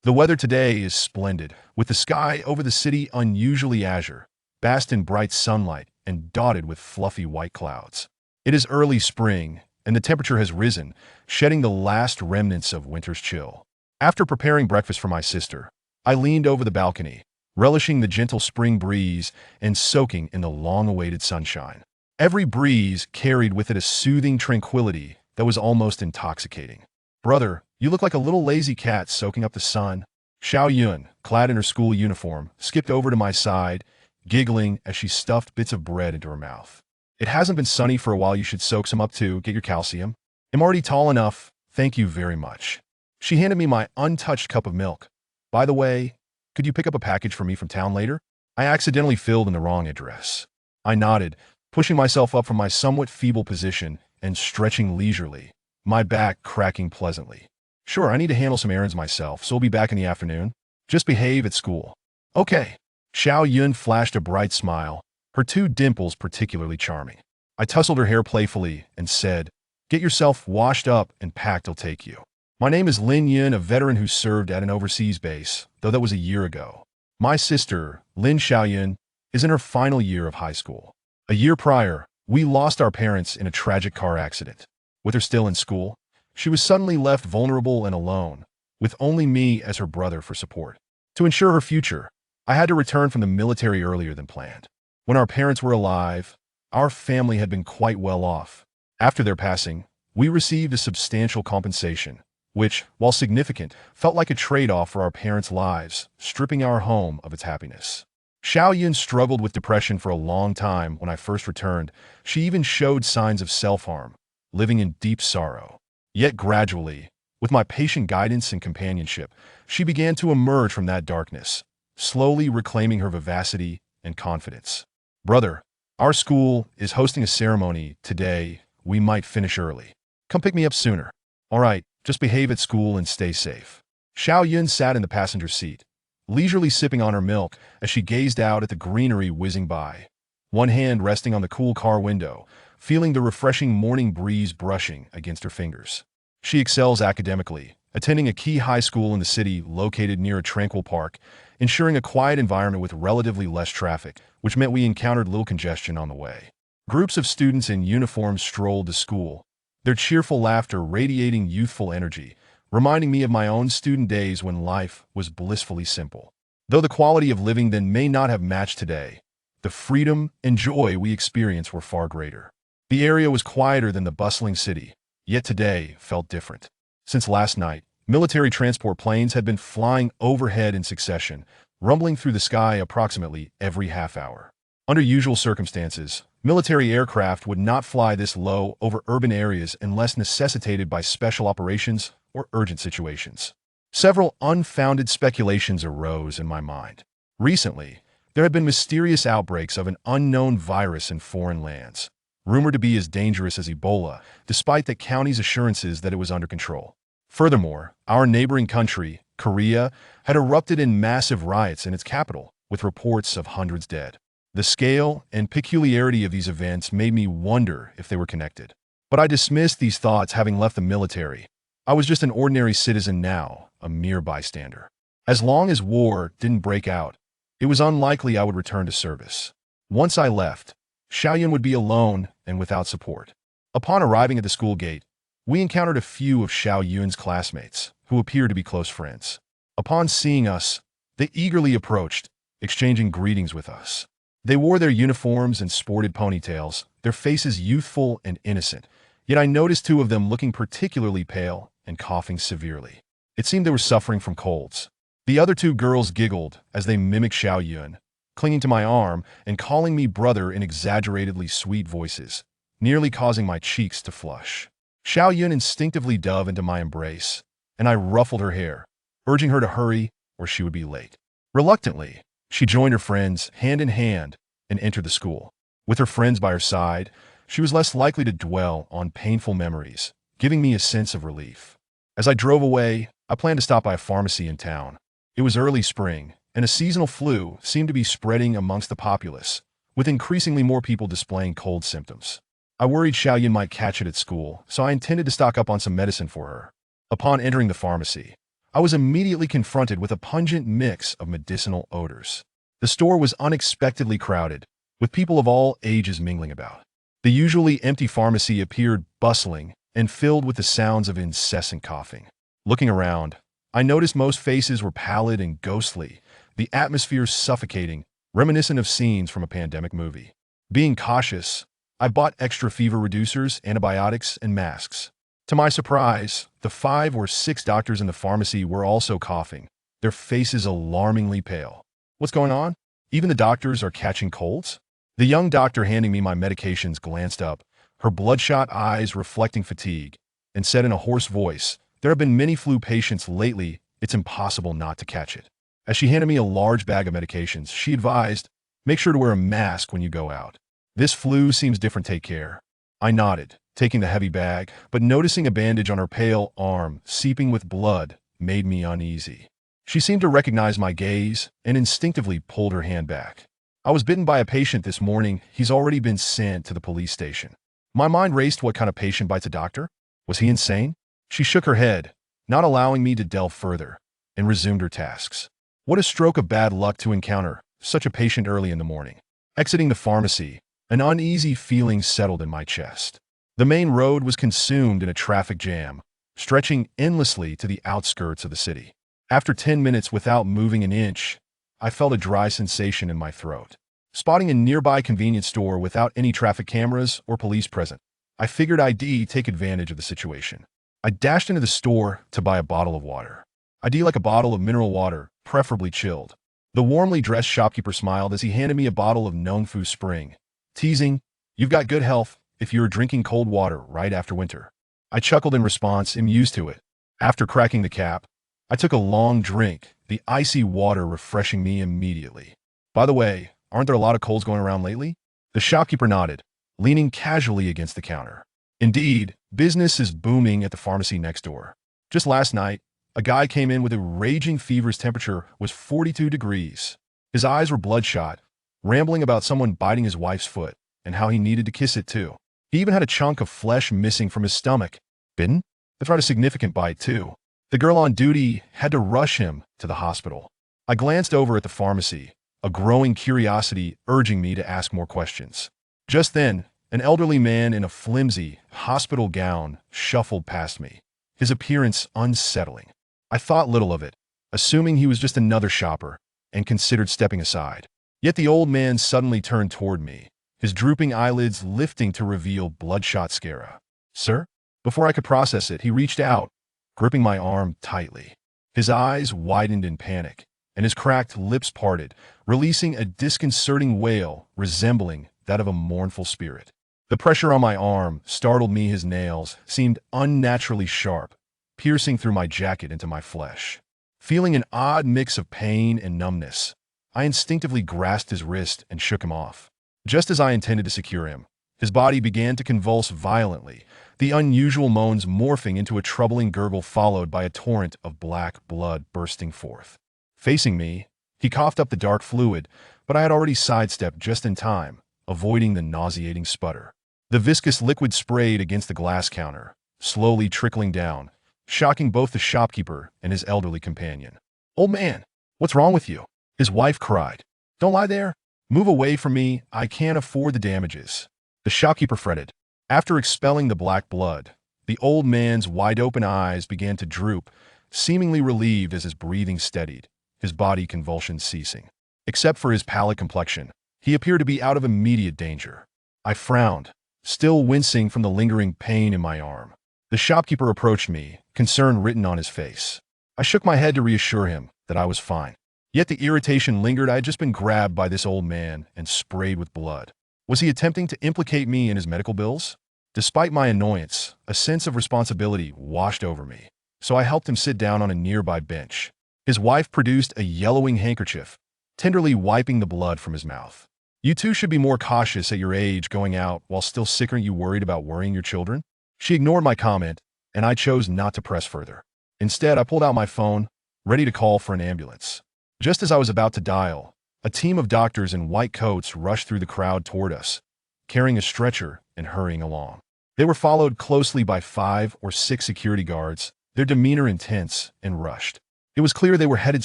The weather today is splendid, with the sky over the city unusually azure, bathed in bright sunlight and dotted with fluffy white clouds. It is early spring, and the temperature has risen, shedding the last remnants of winter's chill. After preparing breakfast for my sister, I leaned over the balcony, relishing the gentle spring breeze and soaking in the long-awaited sunshine. Every breeze carried with it a soothing tranquility that was almost intoxicating. "Brother, you look like a little lazy cat soaking up the sun." Xiao Yun, clad in her school uniform, skipped over to my side, giggling as she stuffed bits of bread into her mouth. "It hasn't been sunny for a while. You should soak some up too. Get your calcium." "I'm already tall enough. Thank you very much." She handed me my untouched cup of milk. "By the way, could you pick up a package for me from town later? I accidentally filled in the wrong address." I nodded, pushing myself up from my somewhat feeble position and stretching leisurely, my back cracking pleasantly. "Sure, I need to handle some errands myself, so we'll be back in the afternoon. Just behave at school." "Okay." Xiao Yun flashed a bright smile, her two dimples particularly charming. I tousled her hair playfully and said, "Get yourself washed up and packed. I'll take you." "My name is Lin Yun, a veteran who served at an overseas base, though that was a year ago. My sister, Lin Xiaoyun, is in her final year of high school. A year prior, we lost our parents in a tragic car accident. With her still in school, she was suddenly left vulnerable and alone, with only me as her brother for support. To ensure her future, I had to return from the military earlier than planned. When our parents were alive, our family had been quite well off. After their passing, we received a substantial compensation, which, while significant, felt like a trade-off for our parents' lives, stripping our home of its happiness. Xiao Yun struggled with depression for a long time when I first returned. She even showed signs of self-harm, living in deep sorrow. Yet gradually, with my patient guidance and companionship, she began to emerge from that darkness, slowly reclaiming her vivacity and confidence. "Brother, our school is hosting a ceremony today. We might finish early. Come pick me up sooner." "All right, just behave at school and stay safe." Xiao Yun sat in the passenger seat, leisurely sipping on her milk as she gazed out at the greenery whizzing by, one hand resting on the cool car window, feeling the refreshing morning breeze brushing against her fingers. She excels academically, attending a key high school in the city located near a tranquil park, ensuring a quiet environment with relatively less traffic, which meant we encountered little congestion on the way. Groups of students in uniform strolled to school, their cheerful laughter radiating youthful energy, reminding me of my own student days when life was blissfully simple. Though the quality of living then may not have matched today, the freedom and joy we experienced were far greater. The area was quieter than the bustling city, yet today felt different. Since last night, military transport planes had been flying overhead in succession, rumbling through the sky approximately every half hour. Under usual circumstances, military aircraft would not fly this low over urban areas unless necessitated by special operations or urgent situations. Several unfounded speculations arose in my mind. Recently, there had been mysterious outbreaks of an unknown virus in foreign lands, rumored to be as dangerous as Ebola, despite the county's assurances that it was under control. Furthermore, our neighboring country, Korea, had erupted in massive riots in its capital, with reports of hundreds dead. The scale and peculiarity of these events made me wonder if they were connected. But I dismissed these thoughts having left the military. I was just an ordinary citizen now, a mere bystander. As long as war didn't break out, it was unlikely I would return to service. Once I left, Xiaoyun would be alone and without support. Upon arriving at the school gate, we encountered a few of Xiao Yun's classmates, who appeared to be close friends. Upon seeing us, they eagerly approached, exchanging greetings with us. They wore their uniforms and sported ponytails, their faces youthful and innocent, yet I noticed two of them looking particularly pale and coughing severely. It seemed they were suffering from colds. The other two girls giggled as they mimicked Xiao Yun, clinging to my arm and calling me brother in exaggeratedly sweet voices, nearly causing my cheeks to flush. Xiao Yun instinctively dove into my embrace, and I ruffled her hair, urging her to hurry or she would be late. Reluctantly, she joined her friends hand in hand and entered the school. With her friends by her side, she was less likely to dwell on painful memories, giving me a sense of relief. As I drove away, I planned to stop by a pharmacy in town. It was early spring, and a seasonal flu seemed to be spreading amongst the populace, with increasingly more people displaying cold symptoms. I worried Xiaoyun might catch it at school, so I intended to stock up on some medicine for her. Upon entering the pharmacy, I was immediately confronted with a pungent mix of medicinal odors. The store was unexpectedly crowded, with people of all ages mingling about. The usually empty pharmacy appeared bustling and filled with the sounds of incessant coughing. Looking around, I noticed most faces were pallid and ghostly, the atmosphere suffocating, reminiscent of scenes from a pandemic movie. Being cautious, I bought extra fever reducers, antibiotics, and masks. To my surprise, the 5 or 6 doctors in the pharmacy were also coughing, their faces alarmingly pale. What's going on? Even the doctors are catching colds? The young doctor handing me my medications glanced up, her bloodshot eyes reflecting fatigue, and said in a hoarse voice, "There have been many flu patients lately, it's impossible not to catch it." As she handed me a large bag of medications, she advised, "Make sure to wear a mask when you go out. This flu seems different, take care." I nodded, taking the heavy bag, but noticing a bandage on her pale arm, seeping with blood, made me uneasy. She seemed to recognize my gaze and instinctively pulled her hand back. "I was bitten by a patient this morning. He's already been sent to the police station." My mind raced. What kind of patient bites a doctor? Was he insane? She shook her head, not allowing me to delve further, and resumed her tasks. What a stroke of bad luck to encounter such a patient early in the morning. Exiting the pharmacy, an uneasy feeling settled in my chest. The main road was consumed in a traffic jam, stretching endlessly to the outskirts of the city. After 10 minutes without moving an inch, I felt a dry sensation in my throat. Spotting a nearby convenience store without any traffic cameras or police present, I figured I'd take advantage of the situation. I dashed into the store to buy a bottle of water. I'd like a bottle of mineral water, preferably chilled. The warmly dressed shopkeeper smiled as he handed me a bottle of Nongfu Spring, teasing, "You've got good health if you're drinking cold water right after winter." I chuckled in response, I'm used to it. After cracking the cap, I took a long drink, the icy water refreshing me immediately. "By the way, aren't there a lot of colds going around lately?" The shopkeeper nodded, leaning casually against the counter. "Indeed, business is booming at the pharmacy next door. Just last night, a guy came in with a raging fever. His temperature was 42 degrees. His eyes were bloodshot, rambling about someone biting his wife's foot and how he needed to kiss it too. He even had a chunk of flesh missing from his stomach. Bitten? That's right, a significant bite too. The girl on duty had to rush him to the hospital." I glanced over at the pharmacy, a growing curiosity urging me to ask more questions. Just then, an elderly man in a flimsy, hospital gown shuffled past me, his appearance unsettling. I thought little of it, assuming he was just another shopper, and considered stepping aside. Yet the old man suddenly turned toward me, his drooping eyelids lifting to reveal bloodshot scara. "Sir?" Before I could process it, he reached out, gripping my arm tightly. His eyes widened in panic, and his cracked lips parted, releasing a disconcerting wail resembling that of a mournful spirit. The pressure on my arm startled me. His nails seemed unnaturally sharp, piercing through my jacket into my flesh. Feeling an odd mix of pain and numbness, I instinctively grasped his wrist and shook him off. Just as I intended to secure him, his body began to convulse violently, the unusual moans morphing into a troubling gurgle followed by a torrent of black blood bursting forth. Facing me, he coughed up the dark fluid, but I had already sidestepped just in time, avoiding the nauseating sputter. The viscous liquid sprayed against the glass counter, slowly trickling down, shocking both the shopkeeper and his elderly companion. "Old man, what's wrong with you?" his wife cried. "Don't lie there. Move away from me. I can't afford the damages." The shopkeeper fretted. After expelling the black blood, the old man's wide-open eyes began to droop, seemingly relieved as his breathing steadied, his body convulsions ceasing. Except for his pallid complexion, he appeared to be out of immediate danger. I frowned, still wincing from the lingering pain in my arm. The shopkeeper approached me, concern written on his face. I shook my head to reassure him that I was fine. Yet the irritation lingered. I had just been grabbed by this old man and sprayed with blood. Was he attempting to implicate me in his medical bills? Despite my annoyance, a sense of responsibility washed over me, so I helped him sit down on a nearby bench. His wife produced a yellowing handkerchief, tenderly wiping the blood from his mouth. "You two should be more cautious at your age going out while still sick. Are you worried about worrying your children?" She ignored my comment, and I chose not to press further. Instead, I pulled out my phone, ready to call for an ambulance. Just as I was about to dial, a team of doctors in white coats rushed through the crowd toward us, carrying a stretcher and hurrying along. They were followed closely by 5 or 6 security guards, their demeanor intense and rushed. It was clear they were headed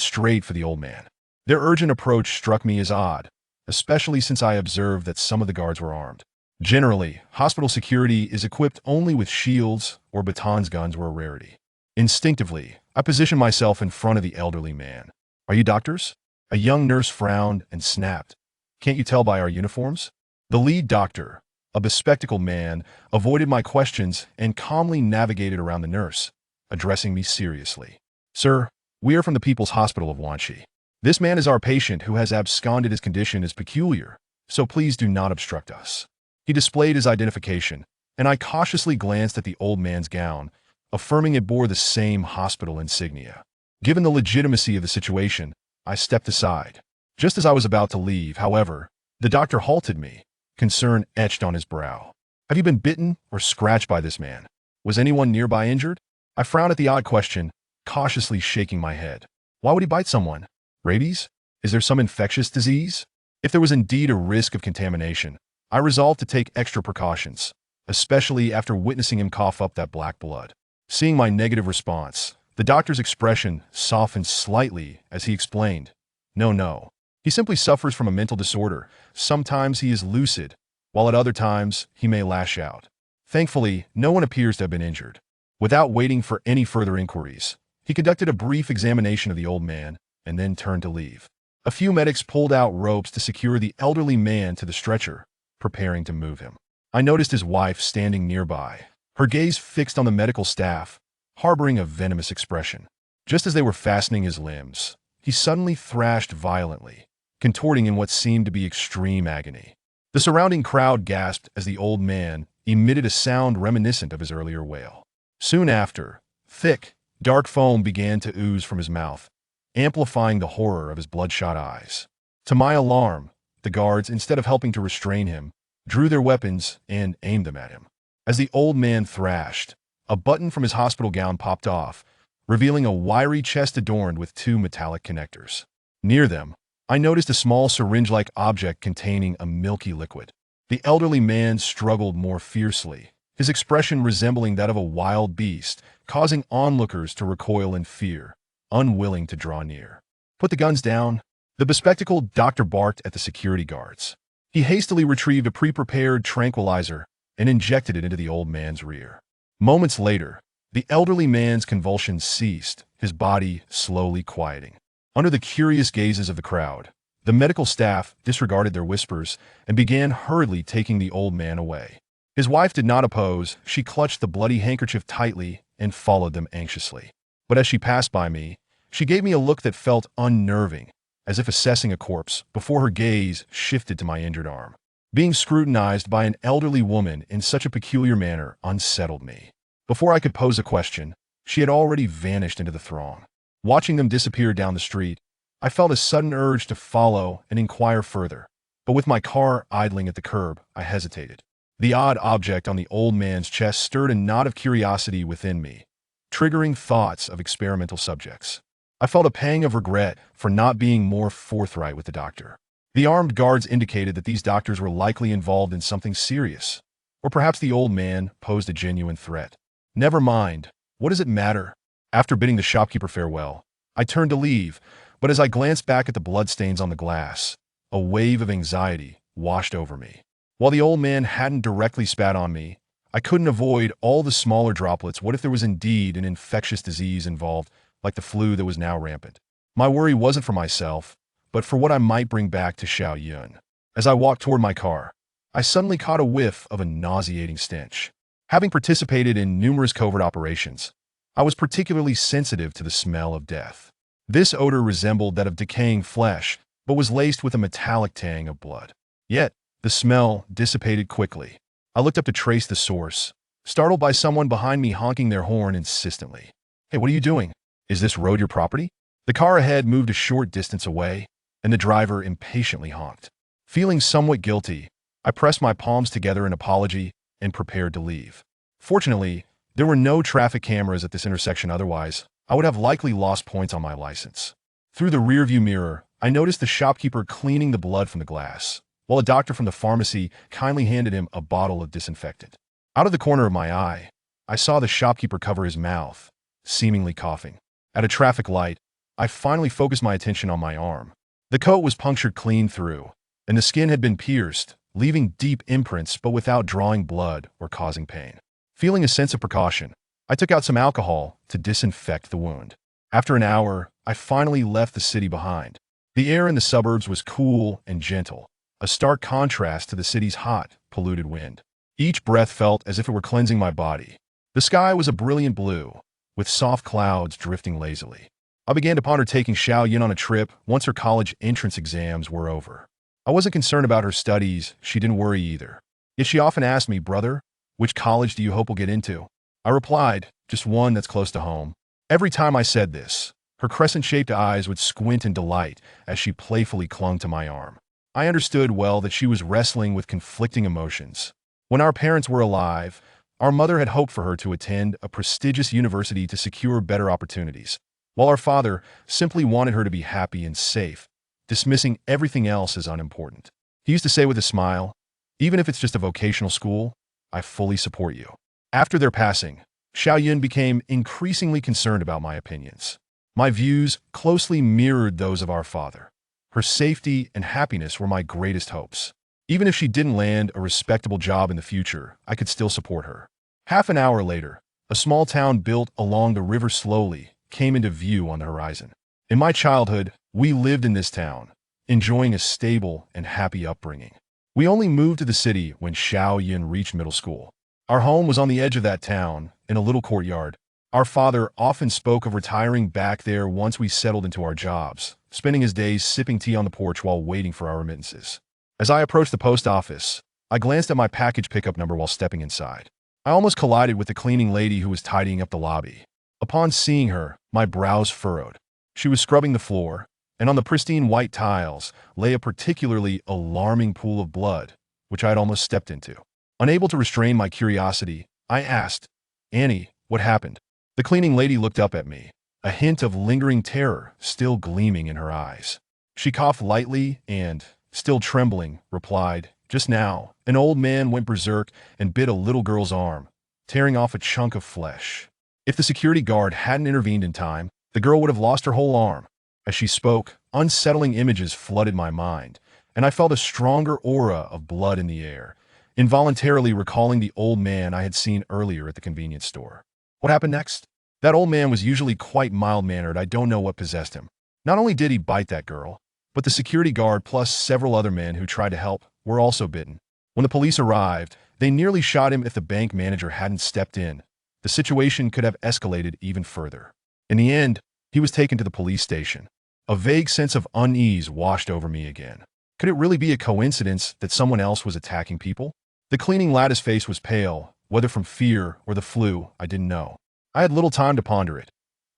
straight for the old man. Their urgent approach struck me as odd, especially since I observed that some of the guards were armed. Generally, hospital security is equipped only with shields or batons. Guns were a rarity. Instinctively, I positioned myself in front of the elderly man. "Are you doctors?" A young nurse frowned and snapped. "Can't you tell by our uniforms?" The lead doctor, a bespectacled man, avoided my questions and calmly navigated around the nurse, addressing me seriously. "Sir, we are from the People's Hospital of Wanshi. This man is our patient who has absconded. His condition is peculiar, so please do not obstruct us." He displayed his identification, and I cautiously glanced at the old man's gown, affirming it bore the same hospital insignia. Given the legitimacy of the situation, I stepped aside. Just as I was about to leave, however, the doctor halted me, concern etched on his brow. "Have you been bitten or scratched by this man? Was anyone nearby injured?" I frowned at the odd question, cautiously shaking my head. Why would he bite someone? Rabies? Is there some infectious disease? If there was indeed a risk of contamination, I resolved to take extra precautions, especially after witnessing him cough up that black blood. Seeing my negative response, the doctor's expression softened slightly as he explained, No. He simply suffers from a mental disorder. Sometimes he is lucid, while at other times he may lash out. Thankfully, no one appears to have been injured." Without waiting for any further inquiries, he conducted a brief examination of the old man and then turned to leave. A few medics pulled out ropes to secure the elderly man to the stretcher, preparing to move him. I noticed his wife standing nearby, her gaze fixed on the medical staff, harboring a venomous expression. Just as they were fastening his limbs, he suddenly thrashed violently, contorting in what seemed to be extreme agony. The surrounding crowd gasped as the old man emitted a sound reminiscent of his earlier wail. Soon after, thick, dark foam began to ooze from his mouth, amplifying the horror of his bloodshot eyes. To my alarm, the guards, instead of helping to restrain him, drew their weapons and aimed them at him. As the old man thrashed, a button from his hospital gown popped off, revealing a wiry chest adorned with two metallic connectors. Near them, I noticed a small syringe-like object containing a milky liquid. The elderly man struggled more fiercely, his expression resembling that of a wild beast, causing onlookers to recoil in fear, unwilling to draw near. "Put the guns down," the bespectacled doctor barked at the security guards. He hastily retrieved a pre-prepared tranquilizer and injected it into the old man's rear. Moments later, the elderly man's convulsions ceased, his body slowly quieting. Under the curious gazes of the crowd, the medical staff disregarded their whispers and began hurriedly taking the old man away. His wife did not oppose. She clutched the bloody handkerchief tightly and followed them anxiously. But as she passed by me, she gave me a look that felt unnerving, as if assessing a corpse, before her gaze shifted to my injured arm. Being scrutinized by an elderly woman in such a peculiar manner unsettled me. Before I could pose a question, she had already vanished into the throng. Watching them disappear down the street, I felt a sudden urge to follow and inquire further, but with my car idling at the curb, I hesitated. The odd object on the old man's chest stirred a knot of curiosity within me, triggering thoughts of experimental subjects. I felt a pang of regret for not being more forthright with the doctor. The armed guards indicated that these doctors were likely involved in something serious, or perhaps the old man posed a genuine threat. Never mind, what does it matter? After bidding the shopkeeper farewell, I turned to leave, but as I glanced back at the bloodstains on the glass, a wave of anxiety washed over me. While the old man hadn't directly spat on me, I couldn't avoid all the smaller droplets. What if there was indeed an infectious disease involved, like the flu that was now rampant? My worry wasn't for myself, but for what I might bring back to Lin Yun. As I walked toward my car, I suddenly caught a whiff of a nauseating stench. Having participated in numerous covert operations, I was particularly sensitive to the smell of death. This odor resembled that of decaying flesh, but was laced with a metallic tang of blood. Yet, the smell dissipated quickly. I looked up to trace the source, startled by someone behind me honking their horn insistently. "Hey, what are you doing? Is this road your property?" The car ahead moved a short distance away, and the driver impatiently honked. Feeling somewhat guilty, I pressed my palms together in apology and prepared to leave. Fortunately, there were no traffic cameras at this intersection. Otherwise, I would have likely lost points on my license. Through the rearview mirror, I noticed the shopkeeper cleaning the blood from the glass, while a doctor from the pharmacy kindly handed him a bottle of disinfectant. Out of the corner of my eye, I saw the shopkeeper cover his mouth, seemingly coughing. At a traffic light, I finally focused my attention on my arm. The coat was punctured clean through, and the skin had been pierced, leaving deep imprints but without drawing blood or causing pain. Feeling a sense of precaution, I took out some alcohol to disinfect the wound. After an hour, I finally left the city behind. The air in the suburbs was cool and gentle, a stark contrast to the city's hot, polluted wind. Each breath felt as if it were cleansing my body. The sky was a brilliant blue, with soft clouds drifting lazily. I began to ponder taking Xiao Yun on a trip once her college entrance exams were over. I wasn't concerned about her studies, she didn't worry either. Yet she often asked me, "Brother, which college do you hope we'll get into?" I replied, "Just one that's close to home." Every time I said this, her crescent-shaped eyes would squint in delight as she playfully clung to my arm. I understood well that she was wrestling with conflicting emotions. When our parents were alive, our mother had hoped for her to attend a prestigious university to secure better opportunities, while our father simply wanted her to be happy and safe, dismissing everything else as unimportant. He used to say with a smile, "Even if it's just a vocational school, I fully support you." After their passing, Xiao Yun became increasingly concerned about my opinions. My views closely mirrored those of our father. Her safety and happiness were my greatest hopes. Even if she didn't land a respectable job in the future, I could still support her. Half an hour later, a small town built along the river slowly came into view on the horizon. In my childhood, we lived in this town, enjoying a stable and happy upbringing. We only moved to the city when Xiao Yun reached middle school. Our home was on the edge of that town, in a little courtyard. Our father often spoke of retiring back there once we settled into our jobs, spending his days sipping tea on the porch while waiting for our remittances. As I approached the post office, I glanced at my package pickup number while stepping inside. I almost collided with the cleaning lady who was tidying up the lobby. Upon seeing her, my brows furrowed. She was scrubbing the floor, and on the pristine white tiles lay a particularly alarming pool of blood, which I had almost stepped into. Unable to restrain my curiosity, I asked, "Annie, what happened?" The cleaning lady looked up at me, a hint of lingering terror still gleaming in her eyes. She coughed lightly and, still trembling, replied, "Just now, an old man went berserk and bit a little girl's arm, tearing off a chunk of flesh. If the security guard hadn't intervened in time, the girl would have lost her whole arm." As she spoke, unsettling images flooded my mind, and I felt a stronger aura of blood in the air, involuntarily recalling the old man I had seen earlier at the convenience store. What happened next? That old man was usually quite mild-mannered. I don't know what possessed him. Not only did he bite that girl, but the security guard plus several other men who tried to help were also bitten. When the police arrived, they nearly shot him if the bank manager hadn't stepped in. The situation could have escalated even further. In the end, he was taken to the police station. A vague sense of unease washed over me again. Could it really be a coincidence that someone else was attacking people? The cleaning lattice face was pale, whether from fear or the flu, I didn't know. I had little time to ponder it,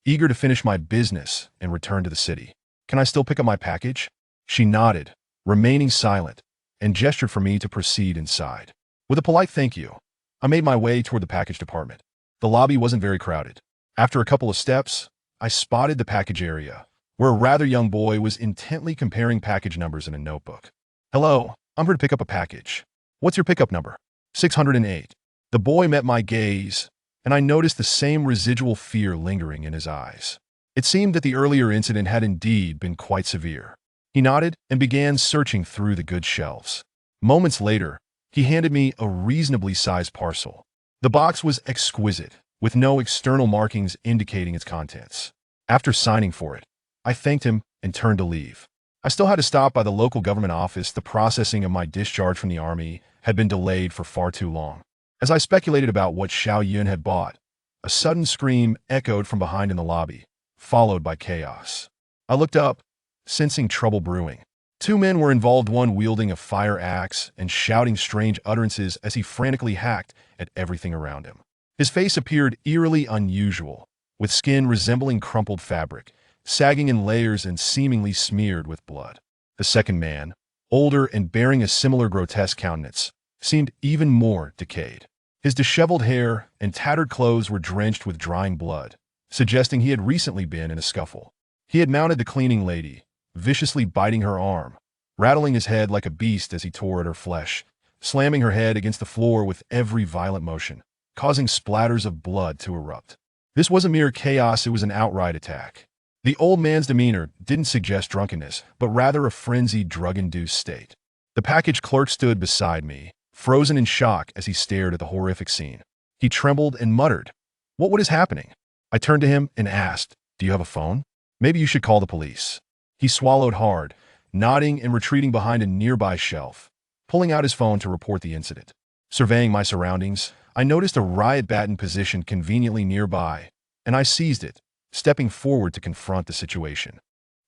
eager to finish my business and return to the city. "Can I still pick up my package?" She nodded, remaining silent, and gestured for me to proceed inside. With a polite thank you, I made my way toward the package department. The lobby wasn't very crowded. After a couple of steps, I spotted the package area, where a rather young boy was intently comparing package numbers in a notebook. "Hello, I'm here to pick up a package. What's your pickup number?" 608. The boy met my gaze, and I noticed the same residual fear lingering in his eyes. It seemed that the earlier incident had indeed been quite severe. He nodded and began searching through the goods shelves. Moments later, he handed me a reasonably sized parcel. The box was exquisite, with no external markings indicating its contents. After signing for it, I thanked him and turned to leave. I still had to stop by the local government office. The processing of my discharge from the army had been delayed for far too long. As I speculated about what Xiao Yun had bought, a sudden scream echoed from behind in the lobby, followed by chaos. I looked up, sensing trouble brewing. Two men were involved, one wielding a fire axe and shouting strange utterances as he frantically hacked at everything around him. His face appeared eerily unusual, with skin resembling crumpled fabric, sagging in layers and seemingly smeared with blood. The second man, older and bearing a similar grotesque countenance, seemed even more decayed. His disheveled hair and tattered clothes were drenched with drying blood, suggesting he had recently been in a scuffle. He had mounted the cleaning lady, viciously biting her arm, rattling his head like a beast as he tore at her flesh, slamming her head against the floor with every violent motion, causing splatters of blood to erupt. This wasn't mere chaos, it was an outright attack. The old man's demeanor didn't suggest drunkenness, but rather a frenzied, drug-induced state. The package clerk stood beside me, frozen in shock as he stared at the horrific scene. He trembled and muttered, "What is happening?" I turned to him and asked, "Do you have a phone? Maybe you should call the police." He swallowed hard, nodding and retreating behind a nearby shelf, pulling out his phone to report the incident. Surveying my surroundings, I noticed a riot baton positioned conveniently nearby, and I seized it, stepping forward to confront the situation.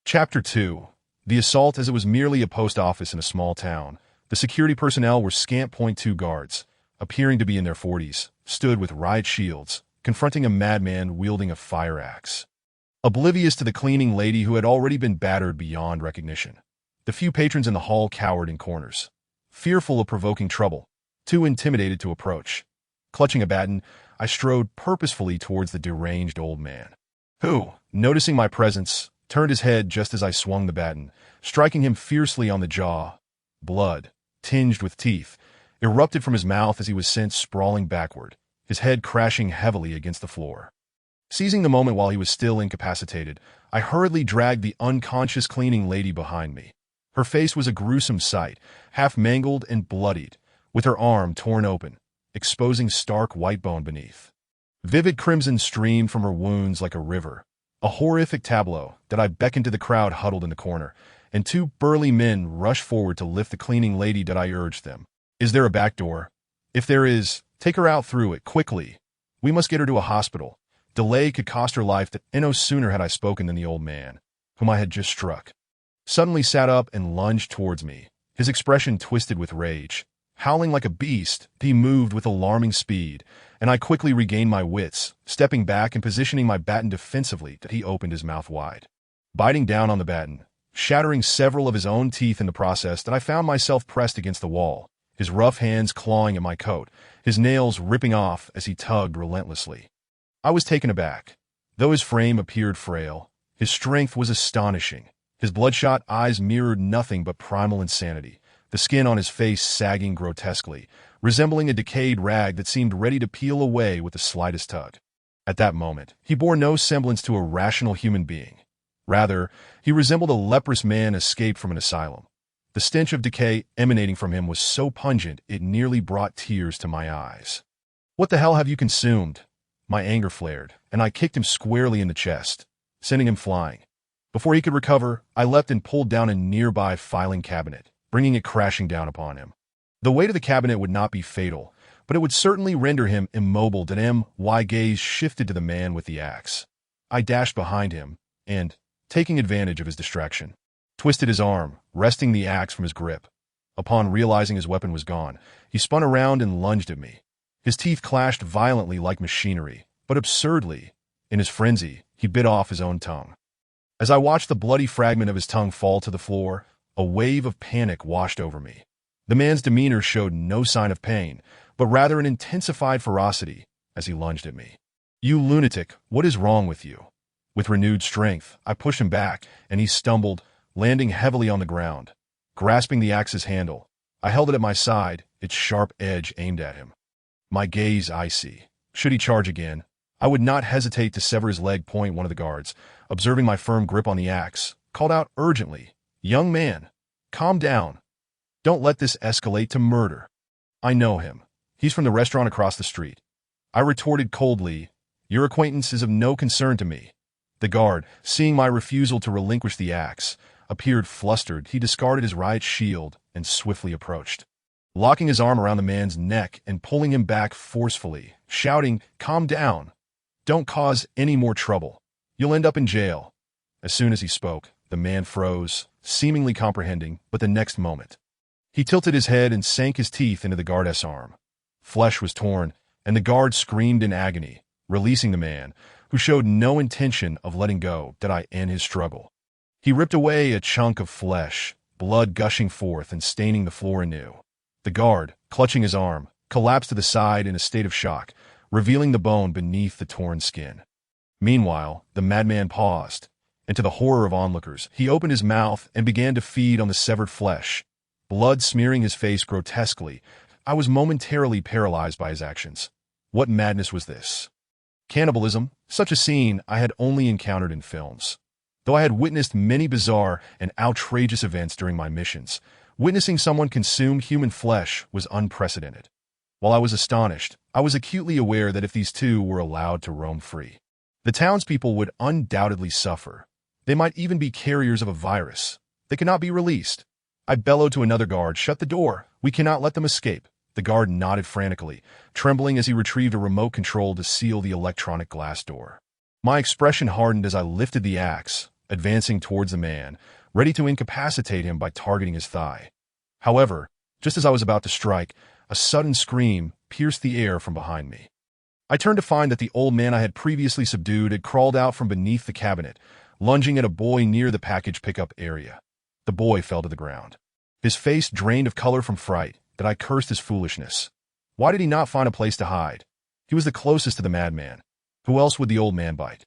Chapter 2. The assault. As it was merely a post office in a small town, the security personnel were scant .2 guards, appearing to be in their 40s, stood with riot shields, confronting a madman wielding a fire axe. Oblivious to the cleaning lady who had already been battered beyond recognition, the few patrons in the hall cowered in corners, fearful of provoking trouble, too intimidated to approach. Clutching a baton, I strode purposefully towards the deranged old man, who, noticing my presence, turned his head just as I swung the baton, striking him fiercely on the jaw. Blood, tinged with teeth, erupted from his mouth as he was sent sprawling backward, his head crashing heavily against the floor. Seizing the moment while he was still incapacitated, I hurriedly dragged the unconscious cleaning lady behind me. Her face was a gruesome sight, half mangled and bloodied, with her arm torn open, exposing stark white bone beneath. Vivid crimson streamed from her wounds like a river, a horrific tableau that I beckoned to the crowd huddled in the corner, and two burly men rushed forward to lift the cleaning lady. That I urged them. "Is there a back door? If there is, take her out through it, quickly. We must get her to a hospital. Delay could cost her life." No sooner had I spoken than the old man, whom I had just struck, suddenly sat up and lunged towards me, his expression twisted with rage. Howling like a beast, he moved with alarming speed, and I quickly regained my wits, stepping back and positioning my baton defensively. He opened his mouth wide, biting down on the baton, shattering several of his own teeth in the process. I found myself pressed against the wall, his rough hands clawing at my coat, his nails ripping off as he tugged relentlessly. I was taken aback. Though his frame appeared frail, his strength was astonishing. His bloodshot eyes mirrored nothing but primal insanity, the skin on his face sagging grotesquely, resembling a decayed rag that seemed ready to peel away with the slightest tug. At that moment, he bore no semblance to a rational human being. Rather, he resembled a leprous man escaped from an asylum. The stench of decay emanating from him was so pungent it nearly brought tears to my eyes. "What the hell have you consumed?" My anger flared, and I kicked him squarely in the chest, sending him flying. Before he could recover, I leapt and pulled down a nearby filing cabinet, bringing it crashing down upon him. The weight of the cabinet would not be fatal, but it would certainly render him immobile. My gaze shifted to the man with the axe. I dashed behind him, and, taking advantage of his distraction, twisted his arm, wresting the axe from his grip. Upon realizing his weapon was gone, he spun around and lunged at me. His teeth clashed violently like machinery, but absurdly, in his frenzy, he bit off his own tongue. As I watched the bloody fragment of his tongue fall to the floor, a wave of panic washed over me. The man's demeanor showed no sign of pain, but rather an intensified ferocity as he lunged at me. "You lunatic, what is wrong with you?" With renewed strength, I pushed him back, and he stumbled, landing heavily on the ground. Grasping the axe's handle, I held it at my side, its sharp edge aimed at him. My gaze icy. Should he charge again, I would not hesitate to sever his leg. One of the guards, observing my firm grip on the axe, called out urgently, "Young man, calm down. Don't let this escalate to murder." "I know him. He's from the restaurant across the street." I retorted coldly, "Your acquaintance is of no concern to me." The guard, seeing my refusal to relinquish the axe, appeared flustered. He discarded his riot shield and swiftly approached, locking his arm around the man's neck and pulling him back forcefully, shouting, "Calm down. Don't cause any more trouble. You'll end up in jail." As soon as he spoke, the man froze, seemingly comprehending, but the next moment, he tilted his head and sank his teeth into the guard's arm. Flesh was torn, and the guard screamed in agony, releasing the man, who showed no intention of letting go. Did I end his struggle? He ripped away a chunk of flesh, blood gushing forth and staining the floor anew. The guard, clutching his arm, collapsed to the side in a state of shock, revealing the bone beneath the torn skin. Meanwhile, the madman paused, and to the horror of onlookers, he opened his mouth and began to feed on the severed flesh, blood smearing his face grotesquely. I was momentarily paralyzed by his actions. What madness was this? Cannibalism, such a scene I had only encountered in films. Though I had witnessed many bizarre and outrageous events during my missions, witnessing someone consume human flesh was unprecedented. While I was astonished, I was acutely aware that if these two were allowed to roam free, the townspeople would undoubtedly suffer. They might even be carriers of a virus. They cannot be released. I bellowed to another guard, "Shut the door. We cannot let them escape." The guard nodded frantically, trembling as he retrieved a remote control to seal the electronic glass door. My expression hardened as I lifted the axe, advancing towards the man, ready to incapacitate him by targeting his thigh. However, just as I was about to strike, a sudden scream pierced the air from behind me. I turned to find that the old man I had previously subdued had crawled out from beneath the cabinet, lunging at a boy near the package pickup area. The boy fell to the ground, his face drained of color from fright that I cursed his foolishness. Why did he not find a place to hide? He was the closest to the madman. Who else would the old man bite?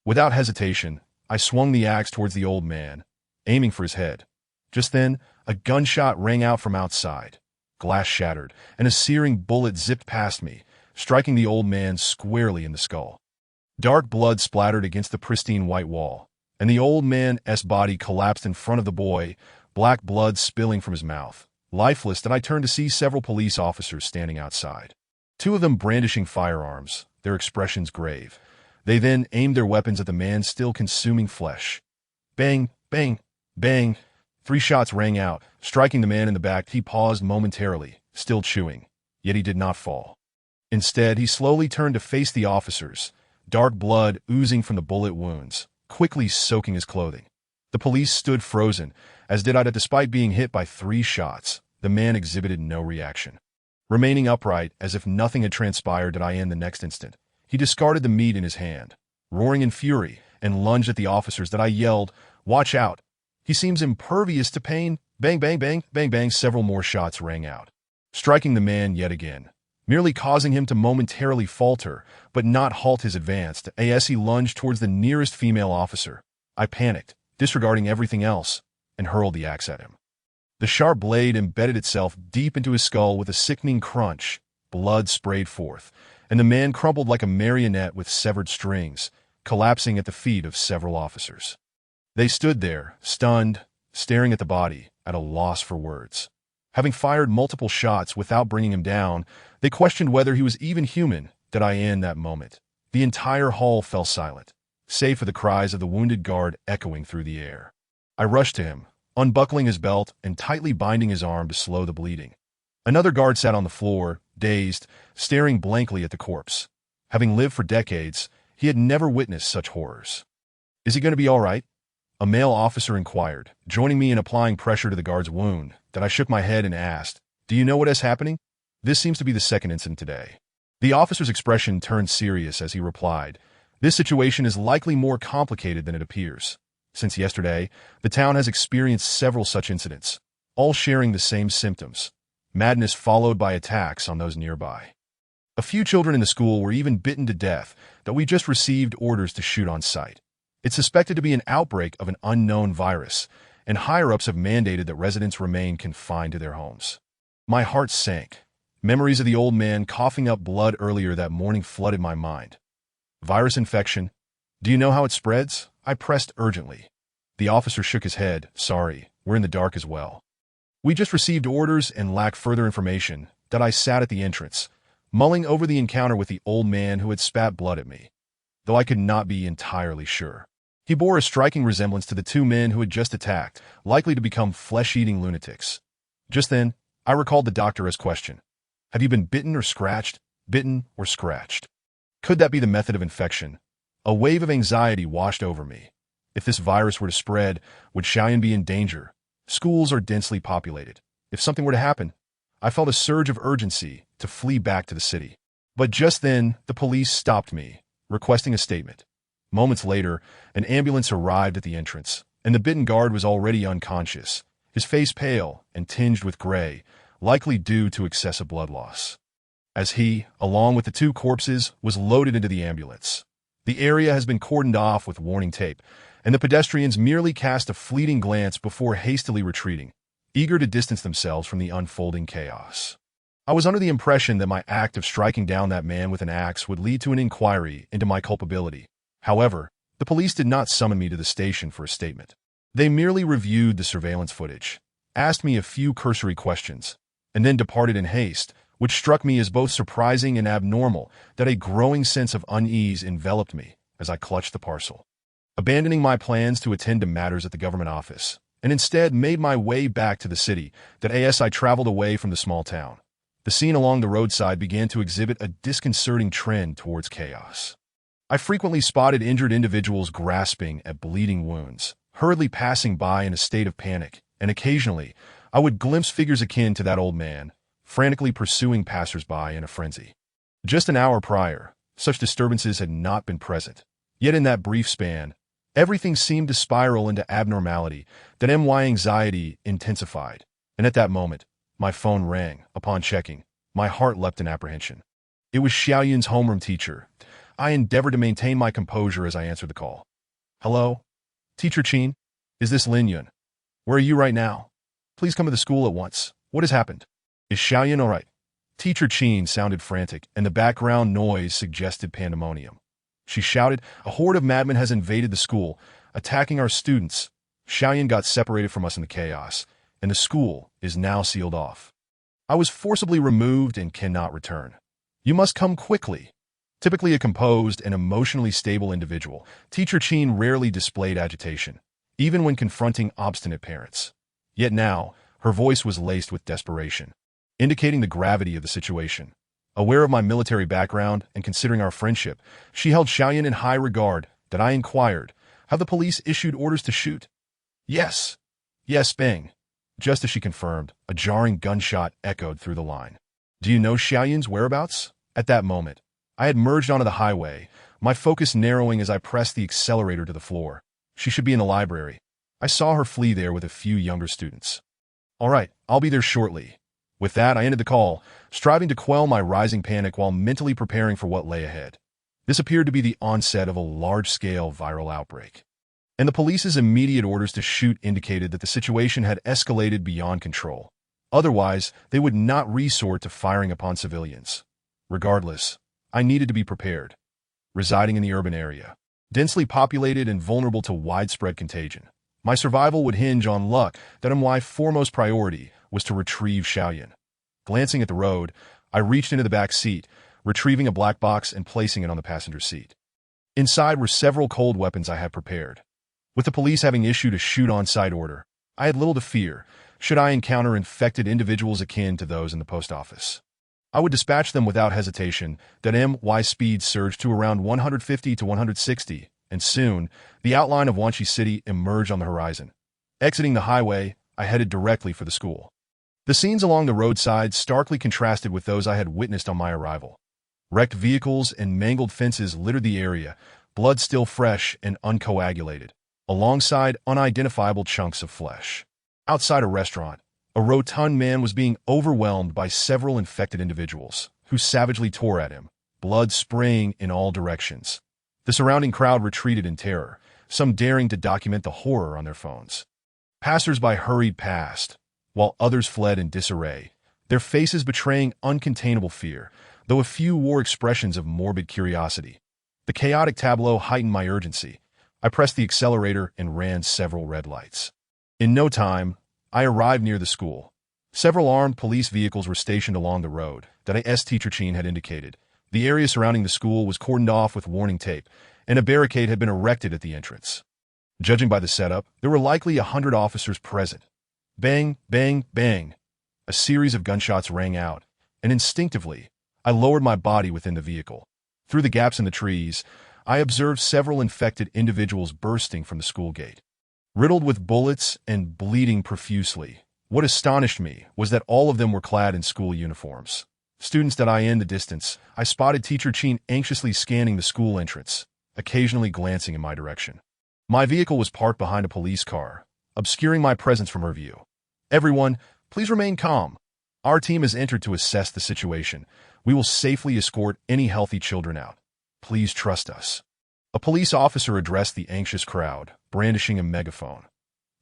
Without hesitation, I swung the axe towards the old man, aiming for his head. Just then, a gunshot rang out from outside. Glass shattered, and a searing bullet zipped past me, striking the old man squarely in the skull. Dark blood splattered against the pristine white wall, and the old man's body collapsed in front of the boy, black blood spilling from his mouth. Lifeless, and I turned to see several police officers standing outside. Two of them brandishing firearms, their expressions grave. They then aimed their weapons at the man still consuming flesh. Bang, bang, bang. 3 shots rang out, striking the man in the back. He paused momentarily, still chewing, yet he did not fall. Instead, he slowly turned to face the officers, dark blood oozing from the bullet wounds, quickly soaking his clothing. The police stood frozen, as did I. Despite being hit by 3 shots, the man exhibited no reaction. Remaining upright, as if nothing had transpired, did I in the next instant. He discarded the meat in his hand, roaring in fury, and lunged at the officers. That I yelled, "Watch out! He seems impervious to pain." Bang, bang, bang, bang, bang. Several more shots rang out, striking the man yet again, merely causing him to momentarily falter, but not halt his advance. As he lunged towards the nearest female officer, I panicked, disregarding everything else, and hurled the axe at him. The sharp blade embedded itself deep into his skull with a sickening crunch. Blood sprayed forth, and the man crumpled like a marionette with severed strings, collapsing at the feet of several officers. They stood there, stunned, staring at the body, at a loss for words. Having fired multiple shots without bringing him down, they questioned whether he was even human. In that moment, the entire hall fell silent, save for the cries of the wounded guard echoing through the air. I rushed to him, unbuckling his belt and tightly binding his arm to slow the bleeding. Another guard sat on the floor, dazed, staring blankly at the corpse. Having lived for decades, he had never witnessed such horrors. "Is he going to be all right?" a male officer inquired, joining me in applying pressure to the guard's wound. I shook my head and asked, "Do you know what is happening?" This seems to be the second incident today. The officer's expression turned serious as he replied, "This situation is likely more complicated than it appears. Since yesterday, the town has experienced several such incidents, all sharing the same symptoms: madness followed by attacks on those nearby. A few children in the school were even bitten to death that we just received orders to shoot on sight. It's suspected to be an outbreak of an unknown virus, and higher-ups have mandated that residents remain confined to their homes." My heart sank. Memories of the old man coughing up blood earlier that morning flooded my mind. "Virus infection? Do you know how it spreads?" I pressed urgently. The officer shook his head. "Sorry, we're in the dark as well. We just received orders and lack further information." I sat at the entrance, mulling over the encounter with the old man who had spat blood at me, though I could not be entirely sure. He bore a striking resemblance to the 2 men who had just attacked, likely to become flesh-eating lunatics. Just then, I recalled the doctor's question. Have you been bitten or scratched? Bitten or scratched? Could that be the method of infection? A wave of anxiety washed over me. If this virus were to spread, would Xiaoyan be in danger? Schools are densely populated. If something were to happen, I felt a surge of urgency to flee back to the city. But just then, the police stopped me, requesting a statement. Moments later, an ambulance arrived at the entrance, and the bitten guard was already unconscious, his face pale and tinged with gray, likely due to excessive blood loss. As he, along with the 2 corpses, was loaded into the ambulance. The area has been cordoned off with warning tape, and the pedestrians merely cast a fleeting glance before hastily retreating, eager to distance themselves from the unfolding chaos. I was under the impression that my act of striking down that man with an axe would lead to an inquiry into my culpability. However, The police did not summon me to the station for a statement. They merely reviewed the surveillance footage, asked me a few cursory questions, and then departed in haste, which struck me as both surprising and abnormal that a growing sense of unease enveloped me as I clutched the parcel. Abandoning my plans to attend to matters at the government office, and instead made my way back to the city, I traveled away from the small town. The scene along the roadside began to exhibit a disconcerting trend towards chaos. I frequently spotted injured individuals grasping at bleeding wounds, hurriedly passing by in a state of panic, and occasionally, I would glimpse figures akin to that old man, frantically pursuing passersby in a frenzy. Just an hour prior, such disturbances had not been present. Yet in that brief span, everything seemed to spiral into abnormality, that my anxiety intensified. And at that moment, my phone rang. Upon checking, my heart leapt in apprehension. It was Xiaoyun's homeroom teacher. I endeavored to maintain my composure as I answered the call. Hello? Teacher Qin? Is this Lin Yun? Where are you right now? Please come to the school at once. What has happened? Is Xiaoyun all right? Teacher Qin sounded frantic, and the background noise suggested pandemonium. She shouted, "A horde of madmen has invaded the school, attacking our students. Xiaoyun got separated from us in the chaos, and the school is now sealed off. I was forcibly removed and cannot return. You must come quickly." Typically a composed and emotionally stable individual, Teacher Qin rarely displayed agitation, even when confronting obstinate parents. Yet now, her voice was laced with desperation, indicating the gravity of the situation. Aware of my military background and considering our friendship, she held Xiaoyun in high regard. That I inquired, "Have the police issued orders to shoot?" Yes, bang. Just as she confirmed, a jarring gunshot echoed through the line. "Do you know Xiaoyun's whereabouts?" At that moment, I had merged onto the highway, my focus narrowing as I pressed the accelerator to the floor. She should be in the library. I saw her flee there with a few younger students. All right, I'll be there shortly. With that, I ended the call, striving to quell my rising panic while mentally preparing for what lay ahead. This appeared to be the onset of a large-scale viral outbreak, and the police's immediate orders to shoot indicated that the situation had escalated beyond control. Otherwise, they would not resort to firing upon civilians. Regardless, I needed to be prepared. Residing in the urban area, densely populated and vulnerable to widespread contagion, my survival would hinge on luck. That my foremost priority was to retrieve Xiaoyun. Glancing at the road, I reached into the back seat, retrieving a black box and placing it on the passenger seat. Inside were several cold weapons I had prepared. With the police having issued a shoot-on-sight order, I had little to fear should I encounter infected individuals akin to those in the post office. I would dispatch them without hesitation. That my speed surged to around 150 to 160, and soon, the outline of Wanxi City emerged on the horizon. Exiting the highway, I headed directly for the school. The scenes along the roadside starkly contrasted with those I had witnessed on my arrival. Wrecked vehicles and mangled fences littered the area, blood still fresh and uncoagulated, alongside unidentifiable chunks of flesh. Outside a restaurant, a rotund man was being overwhelmed by several infected individuals, who savagely tore at him, blood spraying in all directions. The surrounding crowd retreated in terror, some daring to document the horror on their phones. Passers-by hurried past, while others fled in disarray, their faces betraying uncontainable fear, though a few wore expressions of morbid curiosity. The chaotic tableau heightened my urgency. I pressed the accelerator and ran several red lights. In no time, I arrived near the school. Several armed police vehicles were stationed along the road that Teacher Qin had indicated. The area surrounding the school was cordoned off with warning tape, and a barricade had been erected at the entrance. Judging by the setup, there were likely 100 officers present. Bang, bang, bang. A series of gunshots rang out, and instinctively, I lowered my body within the vehicle. Through the gaps in the trees, I observed several infected individuals bursting from the school gate, riddled with bullets and bleeding profusely. What astonished me was that all of them were clad in school uniforms. Students that in the distance, I spotted Teacher Qin anxiously scanning the school entrance, occasionally glancing in my direction. My vehicle was parked behind a police car, obscuring my presence from her view. Everyone, please remain calm. Our team has entered to assess the situation. We will safely escort any healthy children out. Please trust us. A police officer addressed the anxious crowd, brandishing a megaphone.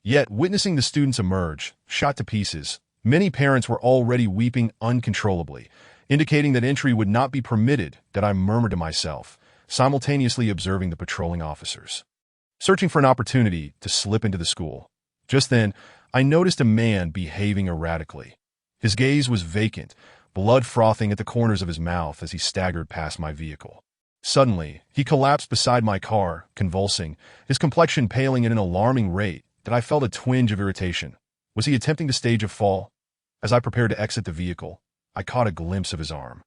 Yet, witnessing the students emerge, shot to pieces, many parents were already weeping uncontrollably, indicating that entry would not be permitted. That I murmured to myself, simultaneously observing the patrolling officers, searching for an opportunity to slip into the school. Just then, I noticed a man behaving erratically. His gaze was vacant, blood frothing at the corners of his mouth as he staggered past my vehicle. Suddenly, he collapsed beside my car, convulsing, his complexion paling at an alarming rate that I felt a twinge of irritation. Was he attempting to stage a fall? As I prepared to exit the vehicle, I caught a glimpse of his arm.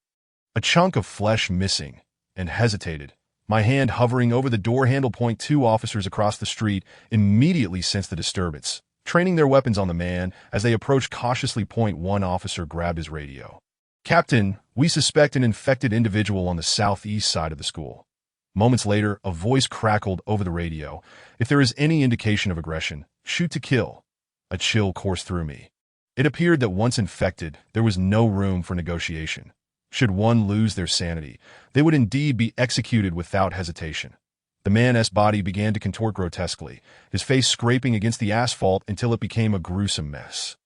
A chunk of flesh missing, and hesitated. My hand hovering over the door handle. Two officers across the street immediately sensed the disturbance, training their weapons on the man. As they approached cautiously, one officer grabbed his radio. "Captain, we suspect an infected individual on the southeast side of the school." Moments later, a voice crackled over the radio. "If there is any indication of aggression, shoot to kill." A chill coursed through me. It appeared that once infected, there was no room for negotiation. Should one lose their sanity, they would indeed be executed without hesitation. The man's body began to contort grotesquely, his face scraping against the asphalt until it became a gruesome mess.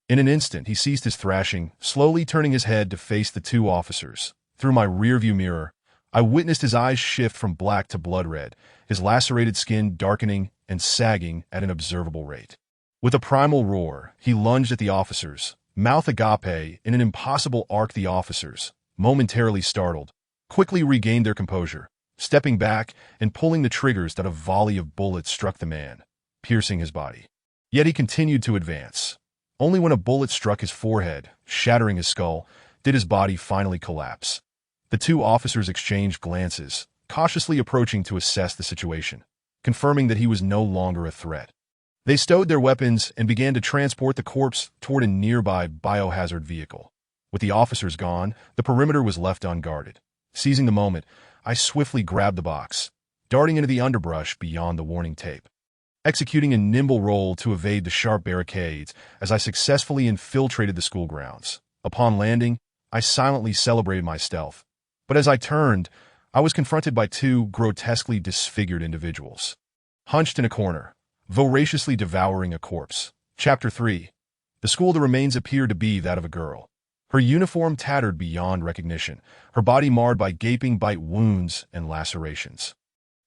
In an instant, he ceased his thrashing, slowly turning his head to face the two officers. Through my rearview mirror, I witnessed his eyes shift from black to blood red, his lacerated skin darkening and sagging at an observable rate. With a primal roar, he lunged at the officers, mouth agape in an impossible arc. The officers, momentarily startled, quickly regained their composure, stepping back and pulling the triggers that a volley of bullets struck the man, piercing his body. Yet he continued to advance. Only when a bullet struck his forehead, shattering his skull, did his body finally collapse. The two officers exchanged glances, cautiously approaching to assess the situation, confirming that he was no longer a threat. They stowed their weapons and began to transport the corpse toward a nearby biohazard vehicle. With the officers gone, the perimeter was left unguarded. Seizing the moment, I swiftly grabbed the box, darting into the underbrush beyond the warning tape, executing a nimble roll to evade the sharp barricades as I successfully infiltrated the school grounds. Upon landing, I silently celebrated my stealth. But as I turned, I was confronted by two grotesquely disfigured individuals, hunched in a corner, voraciously devouring a corpse. Chapter 3. The school. The remains appeared to be that of a girl. Her uniform tattered beyond recognition, her body marred by gaping bite wounds and lacerations.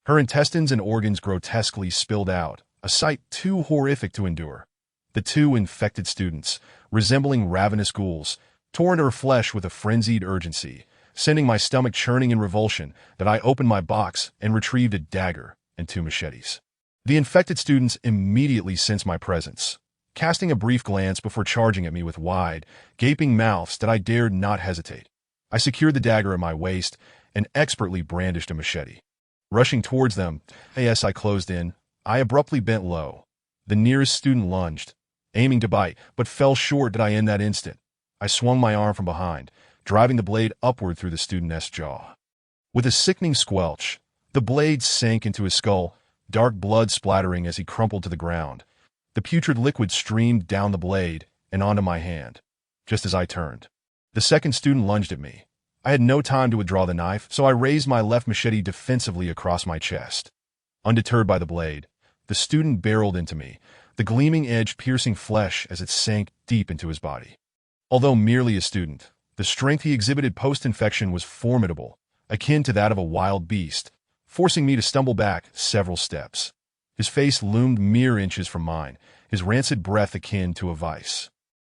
Her intestines and organs grotesquely spilled out, a sight too horrific to endure. The two infected students, resembling ravenous ghouls, tore into her flesh with a frenzied urgency, sending my stomach churning in revulsion. That I opened my box and retrieved a dagger and two machetes. The infected students immediately sensed my presence, casting a brief glance before charging at me with wide, gaping mouths that I dared not hesitate. I secured the dagger at my waist and expertly brandished a machete. Rushing towards them, as I closed in, I abruptly bent low. The nearest student lunged, aiming to bite, but fell short. In that instant, I swung my arm from behind, driving the blade upward through the student's jaw. With a sickening squelch, the blade sank into his skull, dark blood splattering as he crumpled to the ground. The putrid liquid streamed down the blade and onto my hand, just as I turned. The second student lunged at me. I had no time to withdraw the knife, so I raised my left machete defensively across my chest. Undeterred by the blade, the student barreled into me, the gleaming edge piercing flesh as it sank deep into his body. Although merely a student, the strength he exhibited post-infection was formidable, akin to that of a wild beast, forcing me to stumble back several steps. His face loomed mere inches from mine, his rancid breath akin to a vice.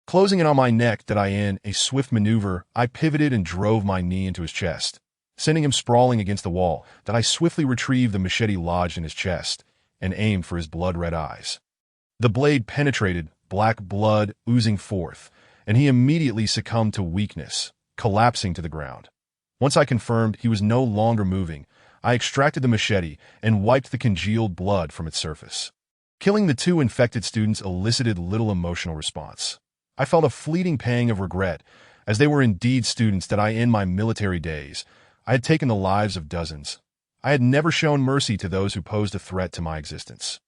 Closing in on my neck, in a swift maneuver, I pivoted and drove my knee into his chest, sending him sprawling against the wall. I swiftly retrieved the machete lodged in his chest and aimed for his blood-red eyes. The blade penetrated, black blood oozing forth, and he immediately succumbed to weakness, collapsing to the ground. Once I confirmed he was no longer moving, I extracted the machete and wiped the congealed blood from its surface. Killing the two infected students elicited little emotional response. I felt a fleeting pang of regret, as they were indeed students. In my military days, I had taken the lives of dozens. I had never shown mercy to those who posed a threat to my existence.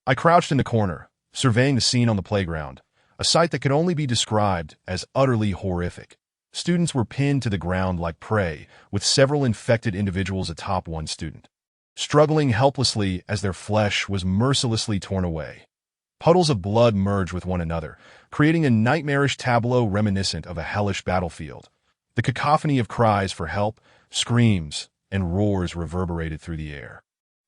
I crouched in the corner, surveying the scene on the playground, a sight that could only be described as utterly horrific. Students were pinned to the ground like prey, with several infected individuals atop one student, struggling helplessly as their flesh was mercilessly torn away. Puddles of blood merged with one another, creating a nightmarish tableau reminiscent of a hellish battlefield. The cacophony of cries for help, screams, and roars reverberated through the air,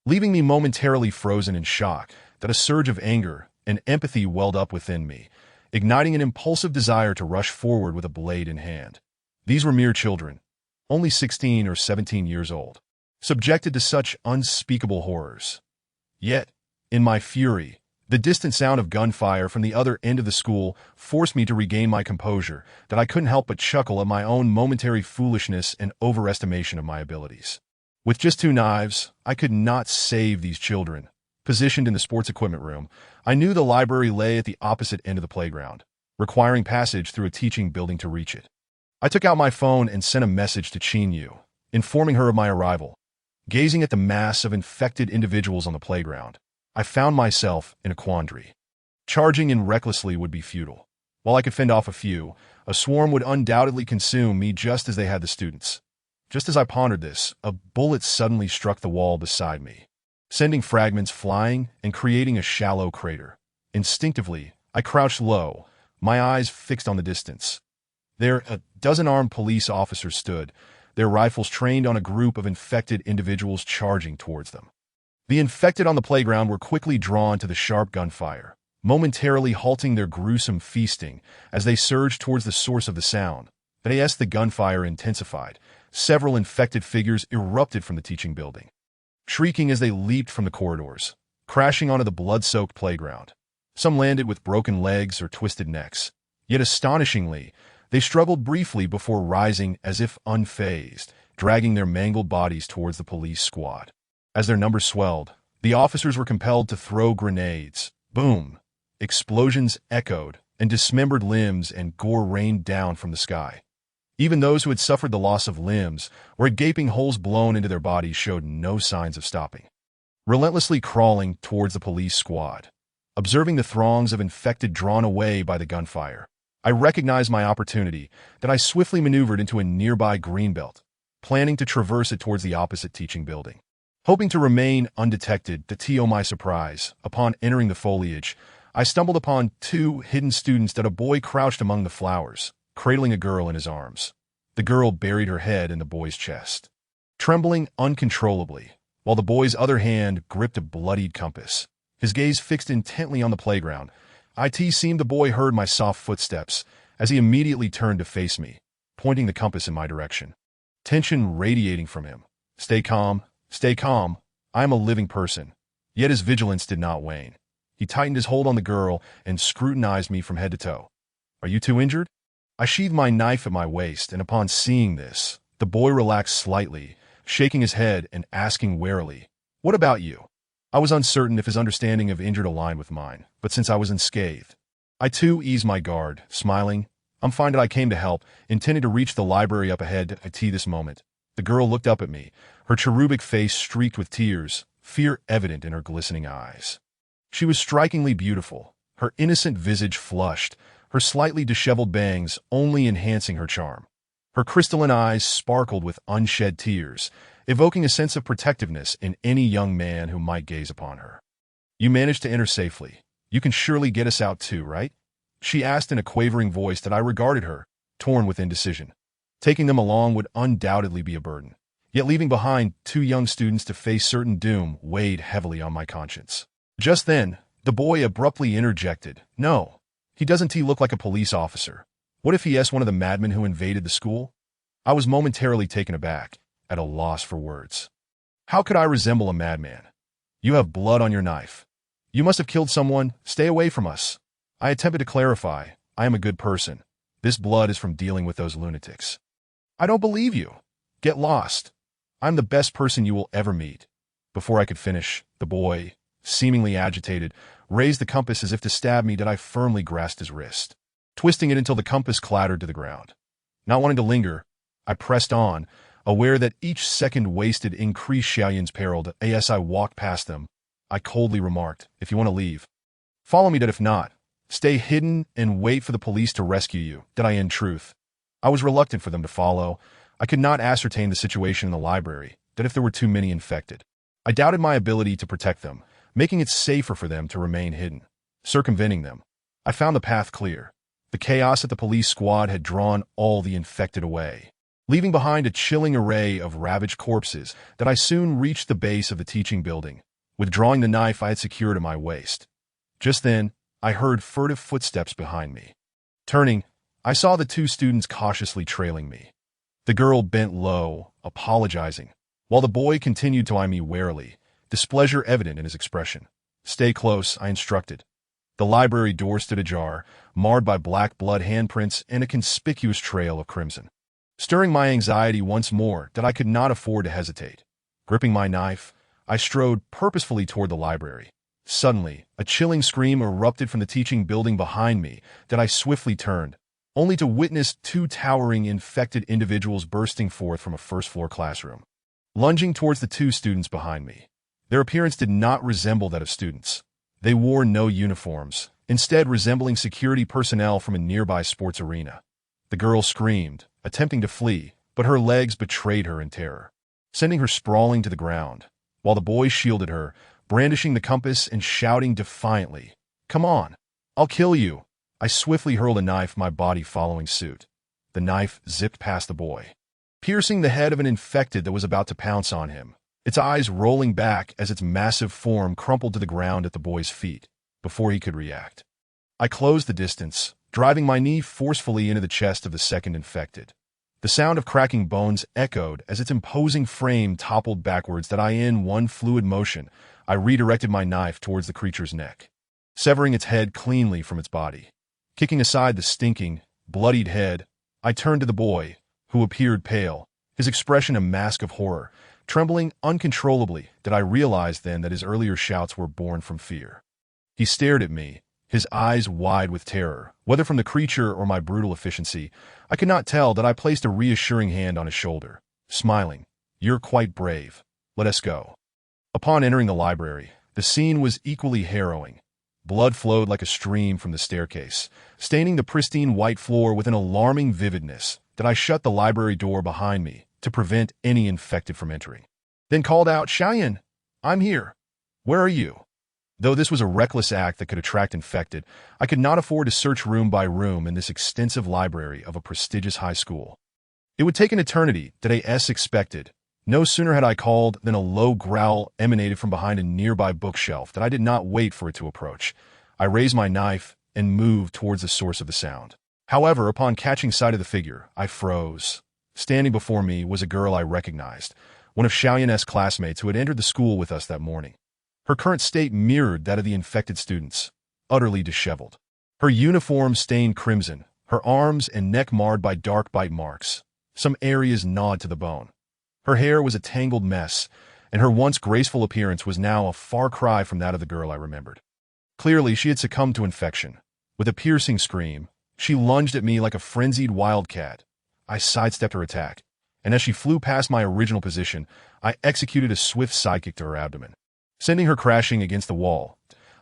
leaving me momentarily frozen in shock. That a surge of anger and empathy welled up within me, igniting an impulsive desire to rush forward with a blade in hand. These were mere children, only 16 or 17 years old, subjected to such unspeakable horrors. Yet, in my fury, the distant sound of gunfire from the other end of the school forced me to regain my composure, that I couldn't help but chuckle at my own momentary foolishness and overestimation of my abilities. With just 2 knives, I could not save these children. Positioned in the sports equipment room, I knew the library lay at the opposite end of the playground, requiring passage through a teaching building to reach it. I took out my phone and sent a message to Lin Yun, informing her of my arrival. Gazing at the mass of infected individuals on the playground, I found myself in a quandary. Charging in recklessly would be futile. While I could fend off a few, a swarm would undoubtedly consume me just as they had the students. Just as I pondered this, a bullet suddenly struck the wall beside me, sending fragments flying and creating a shallow crater. Instinctively, I crouched low, my eyes fixed on the distance. There, a dozen armed police officers stood, their rifles trained on a group of infected individuals charging towards them. The infected on the playground were quickly drawn to the sharp gunfire, momentarily halting their gruesome feasting as they surged towards the source of the sound. But as the gunfire intensified, several infected figures erupted from the teaching building, shrieking as they leaped from the corridors, crashing onto the blood-soaked playground. Some landed with broken legs or twisted necks, yet astonishingly, they struggled briefly before rising as if unfazed, dragging their mangled bodies towards the police squad. As their numbers swelled, the officers were compelled to throw grenades. Boom! Explosions echoed, and dismembered limbs and gore rained down from the sky. Even those who had suffered the loss of limbs or had gaping holes blown into their bodies showed no signs of stopping, relentlessly crawling towards the police squad. Observing the throngs of infected drawn away by the gunfire, I recognized my opportunity, that I swiftly maneuvered into a nearby greenbelt, planning to traverse it towards the opposite teaching building. Hoping to remain undetected, to my surprise, upon entering the foliage, I stumbled upon 2 hidden students. That a boy crouched among the flowers, cradling a girl in his arms. The girl buried her head in the boy's chest, trembling uncontrollably, while the boy's other hand gripped a bloodied compass. His gaze fixed intently on the playground. It seemed the boy heard my soft footsteps, as he immediately turned to face me, pointing the compass in my direction. Tension radiating from him. Stay calm. Stay calm. I am a living person. Yet his vigilance did not wane. He tightened his hold on the girl and scrutinized me from head to toe. Are you 2 injured? I sheathed my knife at my waist, and upon seeing this, the boy relaxed slightly, shaking his head and asking warily, What about you? I was uncertain if his understanding of injured aligned with mine, but since I was unscathed, I too eased my guard, smiling. I'm fine. That I came to help, intending to reach the library up ahead at this moment. The girl looked up at me, her cherubic face streaked with tears, fear evident in her glistening eyes. She was strikingly beautiful, her innocent visage flushed, her slightly disheveled bangs only enhancing her charm. Her crystalline eyes sparkled with unshed tears, evoking a sense of protectiveness in any young man who might gaze upon her. You managed to enter safely. You can surely get us out too, right? She asked in a quavering voice. That I regarded her, torn with indecision. Taking them along would undoubtedly be a burden, yet leaving behind 2 young students to face certain doom weighed heavily on my conscience. Just then, the boy abruptly interjected. No, he doesn't look like a police officer. What if he is one of the madmen who invaded the school? I was momentarily taken aback, at a loss for words. How could I resemble a madman? You have blood on your knife. You must have killed someone. Stay away from us. I attempted to clarify. I am a good person. This blood is from dealing with those lunatics. I don't believe you. Get lost. I'm the best person you will ever meet. Before I could finish, the boy, seemingly agitated, raised the compass as if to stab me. That I firmly grasped his wrist, twisting it until the compass clattered to the ground. Not wanting to linger, I pressed on, aware that each second wasted increased Xiaoyun's peril. As I walked past them, I coldly remarked, If you want to leave, follow me. That if not, stay hidden and wait for the police to rescue you. That I in truth, I was reluctant for them to follow. I could not ascertain the situation in the library, that if there were too many infected, I doubted my ability to protect them, making it safer for them to remain hidden. Circumventing them, I found the path clear. The chaos at the police squad had drawn all the infected away. leaving behind a chilling array of ravaged corpses that I soon reached the base of the teaching building, withdrawing the knife I had secured at my waist. Just then, I heard furtive footsteps behind me. Turning, I saw the two students cautiously trailing me. The girl bent low, apologizing, while the boy continued to eye me warily, displeasure evident in his expression. "Stay close," I instructed. The library door stood ajar, marred by black blood handprints and a conspicuous trail of crimson. Stirring my anxiety once more that I could not afford to hesitate. Gripping my knife, I strode purposefully toward the library. Suddenly, a chilling scream erupted from the teaching building behind me that I swiftly turned, only to witness two towering infected individuals bursting forth from a first-floor classroom. Lunging towards the two students behind me. Their appearance did not resemble that of students. They wore no uniforms, instead resembling security personnel from a nearby sports arena. The girl screamed, attempting to flee, but her legs betrayed her in terror, sending her sprawling to the ground, while the boy shielded her, brandishing the compass and shouting defiantly, "Come on, I'll kill you." I swiftly hurled a knife, my body following suit. The knife zipped past the boy, piercing the head of an infected that was about to pounce on him, its eyes rolling back as its massive form crumpled to the ground at the boy's feet, before he could react. I closed the distance, driving my knee forcefully into the chest of the second infected. The sound of cracking bones echoed as its imposing frame toppled backwards that in one fluid motion, I redirected my knife towards the creature's neck, severing its head cleanly from its body. Kicking aside the stinking, bloodied head, I turned to the boy, who appeared pale, his expression a mask of horror, trembling uncontrollably. That I realized then that his earlier shouts were born from fear. He stared at me, his eyes wide with terror, whether from the creature or my brutal efficiency. I could not tell. That I placed a reassuring hand on his shoulder, smiling. "You're quite brave. Let us go." Upon entering the library, the scene was equally harrowing. Blood flowed like a stream from the staircase, staining the pristine white floor with an alarming vividness. That I shut the library door behind me to prevent any infected from entering, then called out, "Xiaoyan, I'm here. Where are you?" Though this was a reckless act that could attract infected, I could not afford to search room by room in this extensive library of a prestigious high school. It would take an eternity, that I expected. No sooner had I called than a low growl emanated from behind a nearby bookshelf that I did not wait for it to approach. I raised my knife and moved towards the source of the sound. However, upon catching sight of the figure, I froze. Standing before me was a girl I recognized, one of Xiaoyan's classmates who had entered the school with us that morning. Her current state mirrored that of the infected students, utterly disheveled. Her uniform stained crimson, her arms and neck marred by dark bite marks, some areas gnawed to the bone. Her hair was a tangled mess, and her once graceful appearance was now a far cry from that of the girl I remembered. Clearly, she had succumbed to infection. With a piercing scream, she lunged at me like a frenzied wildcat. I sidestepped her attack, and as she flew past my original position, I executed a swift sidekick to her abdomen, sending her crashing against the wall.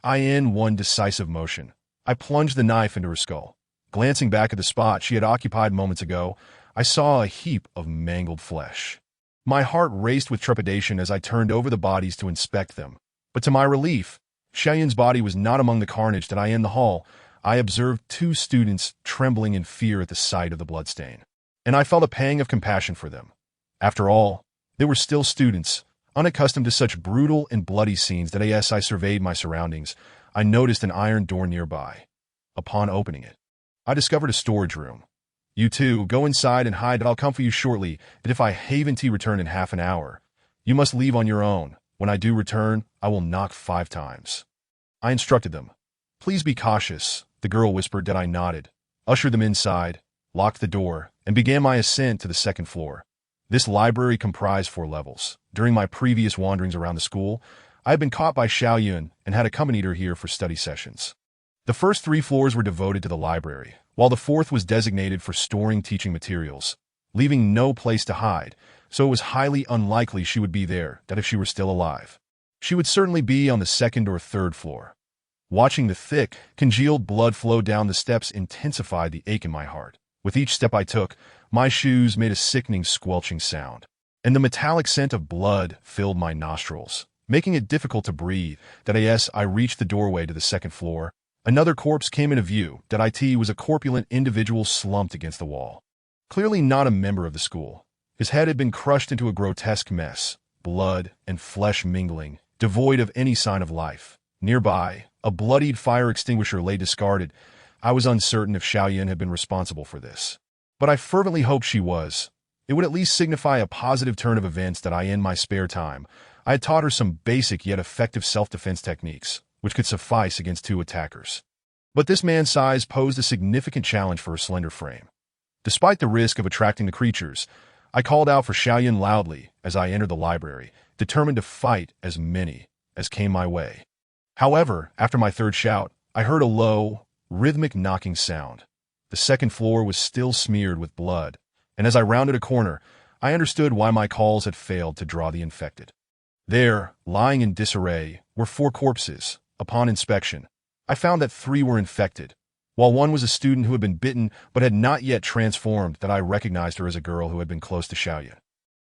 In one decisive motion, I plunged the knife into her skull. Glancing back at the spot she had occupied moments ago, I saw a heap of mangled flesh. My heart raced with trepidation as I turned over the bodies to inspect them. But to my relief, Xiaoyan's body was not among the carnage that in the hall. I observed two students trembling in fear at the sight of the bloodstain, and I felt a pang of compassion for them. After all, they were still students, unaccustomed to such brutal and bloody scenes. That as I surveyed my surroundings, I noticed an iron door nearby. Upon opening it, I discovered a storage room. "You two, go inside and hide. I'll come for you shortly. That if I haven't returned in half an hour, you must leave on your own. When I do return, I will knock 5 times. I instructed them. "Please be cautious," the girl whispered. That I nodded, ushered them inside, locked the door, and began my ascent to the second floor. This library comprised 4 levels. During my previous wanderings around the school, I had been caught by Xiao Yun and had accompanied her here for study sessions. The first 3 floors were devoted to the library, while the 4th was designated for storing teaching materials, leaving no place to hide, so it was highly unlikely she would be there. That if she were still alive, she would certainly be on the 2nd or 3rd floor. Watching the thick, congealed blood flow down the steps intensified the ache in my heart. With each step I took, my shoes made a sickening squelching sound, and the metallic scent of blood filled my nostrils, making it difficult to breathe. That as I reached the doorway to the 2nd floor, another corpse came into view. That was a corpulent individual slumped against the wall. Clearly not a member of the school. His head had been crushed into a grotesque mess, blood and flesh mingling, devoid of any sign of life. Nearby, a bloodied fire extinguisher lay discarded. I was uncertain if Xiaoyan had been responsible for this. But I fervently hoped she was. It would at least signify a positive turn of events that in my spare time, I had taught her some basic yet effective self-defense techniques, which could suffice against two attackers. But this man's size posed a significant challenge for her slender frame. Despite the risk of attracting the creatures, I called out for Xiaoyan loudly as I entered the library, determined to fight as many as came my way. However, after my third shout, I heard a low, rhythmic knocking sound. The second floor was still smeared with blood, and as I rounded a corner, I understood why my calls had failed to draw the infected. There, lying in disarray, were 4 corpses. Upon inspection, I found that 3 were infected, while one was a student who had been bitten but had not yet transformed. That I recognized her as a girl who had been close to Xiaoyan.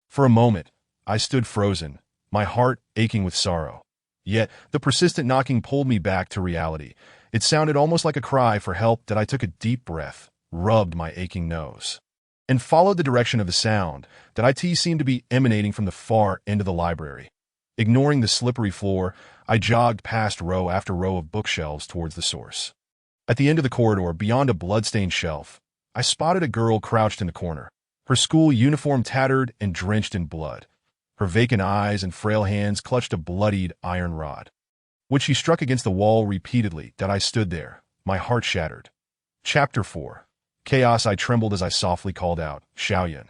For a moment, I stood frozen, my heart aching with sorrow. Yet, the persistent knocking pulled me back to reality. It sounded almost like a cry for help. That I took a deep breath, rubbed my aching nose, and followed the direction of the sound. That it seemed to be emanating from the far end of the library. Ignoring the slippery floor, I jogged past row after row of bookshelves towards the source. At the end of the corridor, beyond a blood-stained shelf, I spotted a girl crouched in the corner, her school uniform tattered and drenched in blood. Her vacant eyes and frail hands clutched a bloodied iron rod, which she struck against the wall repeatedly. That I stood there, my heart shattered. Chapter 4. Chaos. I trembled as I softly called out, "Xiaoyan."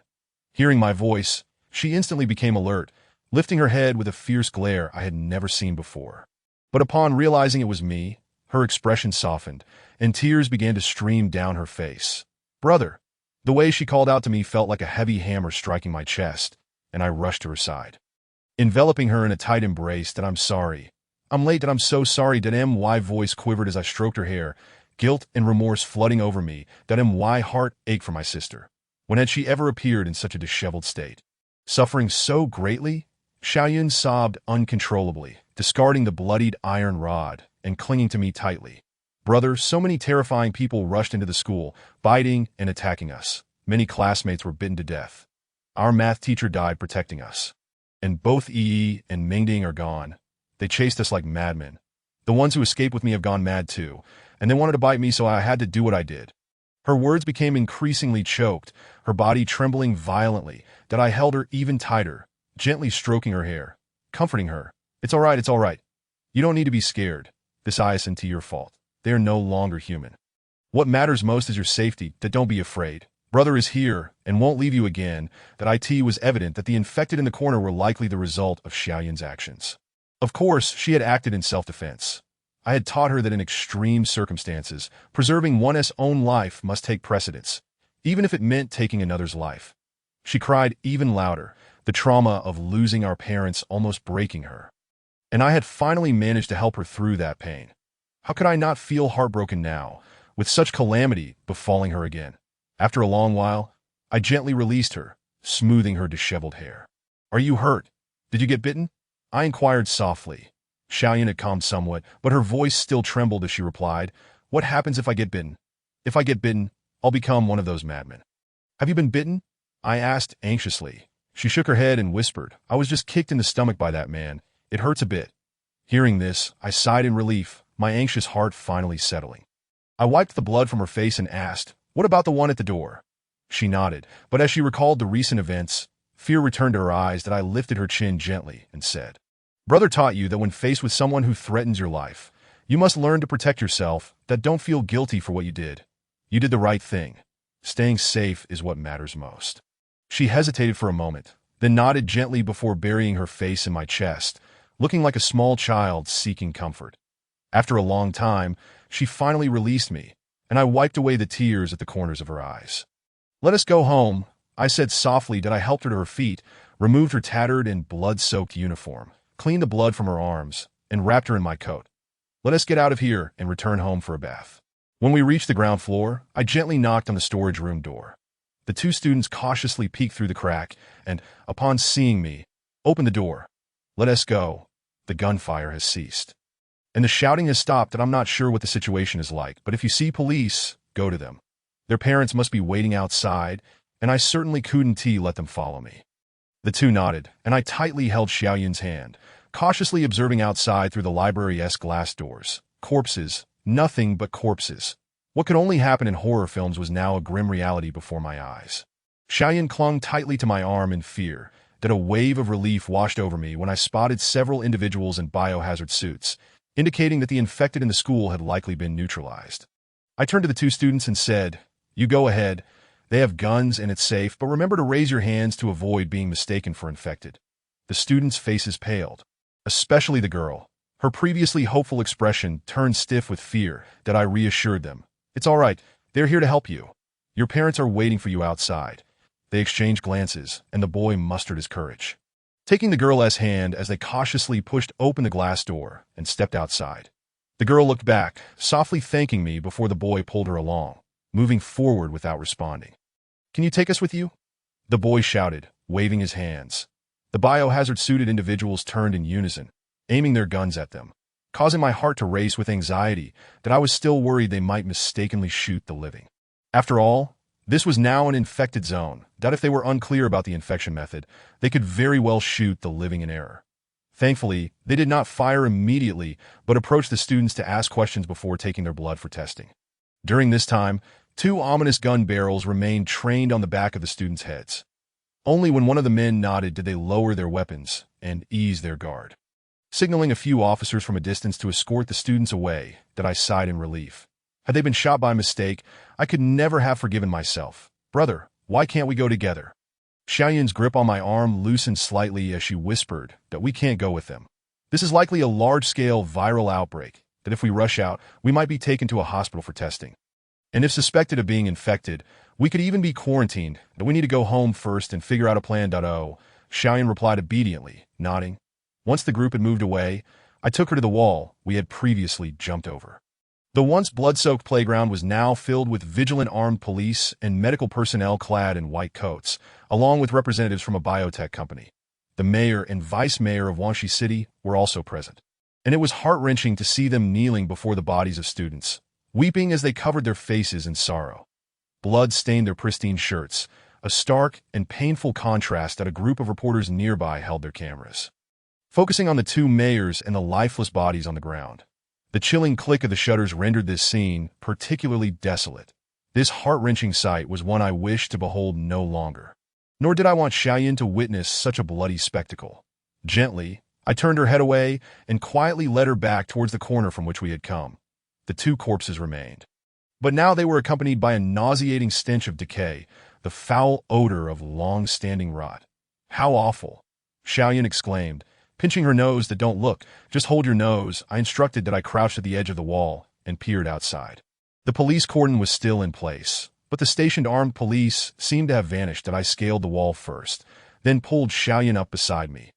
Hearing my voice, she instantly became alert, lifting her head with a fierce glare I had never seen before. But upon realizing it was me, her expression softened, and tears began to stream down her face. "Brother." The way she called out to me felt like a heavy hammer striking my chest, and I rushed to her side, enveloping her in a tight embrace. "That I'm sorry. I'm late. That I'm so sorry." That my voice quivered as I stroked her hair, guilt and remorse flooding over me. That my heart ached for my sister. When had she ever appeared in such a disheveled state? Suffering so greatly? Xiaoyan sobbed uncontrollably, discarding the bloodied iron rod and clinging to me tightly. "Brother, so many terrifying people rushed into the school, biting and attacking us. Many classmates were bitten to death. Our math teacher died protecting us. And both Yi and Mingding are gone. They chased us like madmen. The ones who escaped with me have gone mad too, and they wanted to bite me, so I had to do what I did." Her words became increasingly choked, her body trembling violently. That I held her even tighter, gently stroking her hair, comforting her. It's all right. You don't need to be scared. This isn't your fault. They are no longer human. What matters most is your safety. That don't be afraid. Brother is here and won't leave you again." That it was evident that the infected in the corner were likely the result of Xiaoyan's actions. Of course, she had acted in self-defense. I had taught her that in extreme circumstances, preserving one's own life must take precedence, even if it meant taking another's life. She cried even louder, the trauma of losing our parents almost breaking her. And I had finally managed to help her through that pain. How could I not feel heartbroken now, with such calamity befalling her again? After a long while, I gently released her, smoothing her disheveled hair. "Are you hurt? Did you get bitten?" I inquired softly. Xiaoyan had calmed somewhat, but her voice still trembled as she replied, "What happens if I get bitten? If I get bitten, I'll become one of those madmen." "Have you been bitten?" I asked anxiously. She shook her head and whispered, "I was just kicked in the stomach by that man. It hurts a bit." Hearing this, I sighed in relief, my anxious heart finally settling. I wiped the blood from her face and asked, "What about the one at the door?" She nodded, but as she recalled the recent events, fear returned to her eyes. That I lifted her chin gently and said, "Brother taught you that when faced with someone who threatens your life, you must learn to protect yourself. That don't feel guilty for what you did. You did the right thing. Staying safe is what matters most." She hesitated for a moment, then nodded gently before burying her face in my chest, looking like a small child seeking comfort. After a long time, she finally released me, and I wiped away the tears at the corners of her eyes. "Let us go home," I said softly. That I helped her to her feet, removed her tattered and blood-soaked uniform, cleaned the blood from her arms, and wrapped her in my coat. "Let us get out of here and return home for a bath." When we reached the ground floor, I gently knocked on the storage room door. The 2 students cautiously peeked through the crack and, upon seeing me, opened the door. "Let us go. The gunfire has ceased. And the shouting has stopped. That I'm not sure what the situation is like, but if you see police, go to them. Their parents must be waiting outside, and I certainly couldn't let them follow me. The two nodded, and I tightly held Xiaoyun's hand, cautiously observing outside through the library-esque glass doors. Corpses, nothing but corpses. What could only happen in horror films was now a grim reality before my eyes. Xiaoyun clung tightly to my arm in fear, that a wave of relief washed over me when I spotted several individuals in biohazard suits, indicating that the infected in the school had likely been neutralized. I turned to the two students and said, "You go ahead. They have guns and it's safe, but remember to raise your hands to avoid being mistaken for infected." The students' faces paled, especially the girl. Her previously hopeful expression turned stiff with fear that I reassured them. "It's all right. They're here to help you. Your parents are waiting for you outside." They exchanged glances, and the boy mustered his courage. Taking the girl's hand as they cautiously pushed open the glass door and stepped outside. The girl looked back, softly thanking me before the boy pulled her along, moving forward without responding. "Can you take us with you?" The boy shouted, waving his hands. The biohazard-suited individuals turned in unison, aiming their guns at them, causing my heart to race with anxiety that I was still worried they might mistakenly shoot the living. After all, this was now an infected zone, that if they were unclear about the infection method, they could very well shoot the living in error. Thankfully, they did not fire immediately, but approached the students to ask questions before taking their blood for testing. During this time, two ominous gun barrels remained trained on the back of the students' heads. Only when one of the men nodded did they lower their weapons and ease their guard. Signaling a few officers from a distance to escort the students away, that I sighed in relief. Had they been shot by mistake, I could never have forgiven myself. "Brother, why can't we go together?" Xiaoyun's grip on my arm loosened slightly as she whispered that we can't go with them. "This is likely a large-scale viral outbreak, that if we rush out, we might be taken to a hospital for testing. And if suspected of being infected, we could even be quarantined, that we need to go home first and figure out a plan. Xiaoyun replied obediently, nodding. Once the group had moved away, I took her to the wall we had previously jumped over. The once blood-soaked playground was now filled with vigilant armed police and medical personnel clad in white coats, along with representatives from a biotech company. The mayor and vice mayor of Wanxi City were also present, and it was heart-wrenching to see them kneeling before the bodies of students, weeping as they covered their faces in sorrow. Blood stained their pristine shirts, a stark and painful contrast that a group of reporters nearby held their cameras, focusing on the two mayors and the lifeless bodies on the ground. The chilling click of the shutters rendered this scene particularly desolate. This heart-wrenching sight was one I wished to behold no longer. Nor did I want Xiaoyun to witness such a bloody spectacle. Gently, I turned her head away and quietly led her back towards the corner from which we had come. The two corpses remained. But now they were accompanied by a nauseating stench of decay, the foul odor of long-standing rot. "How awful!" Xiaoyun exclaimed, pinching her nose. "Don't look, just hold your nose," I instructed. That I crouched at the edge of the wall and peered outside. The police cordon was still in place, but the stationed armed police seemed to have vanished. That I scaled the wall first, then pulled Xiaoyun up beside me.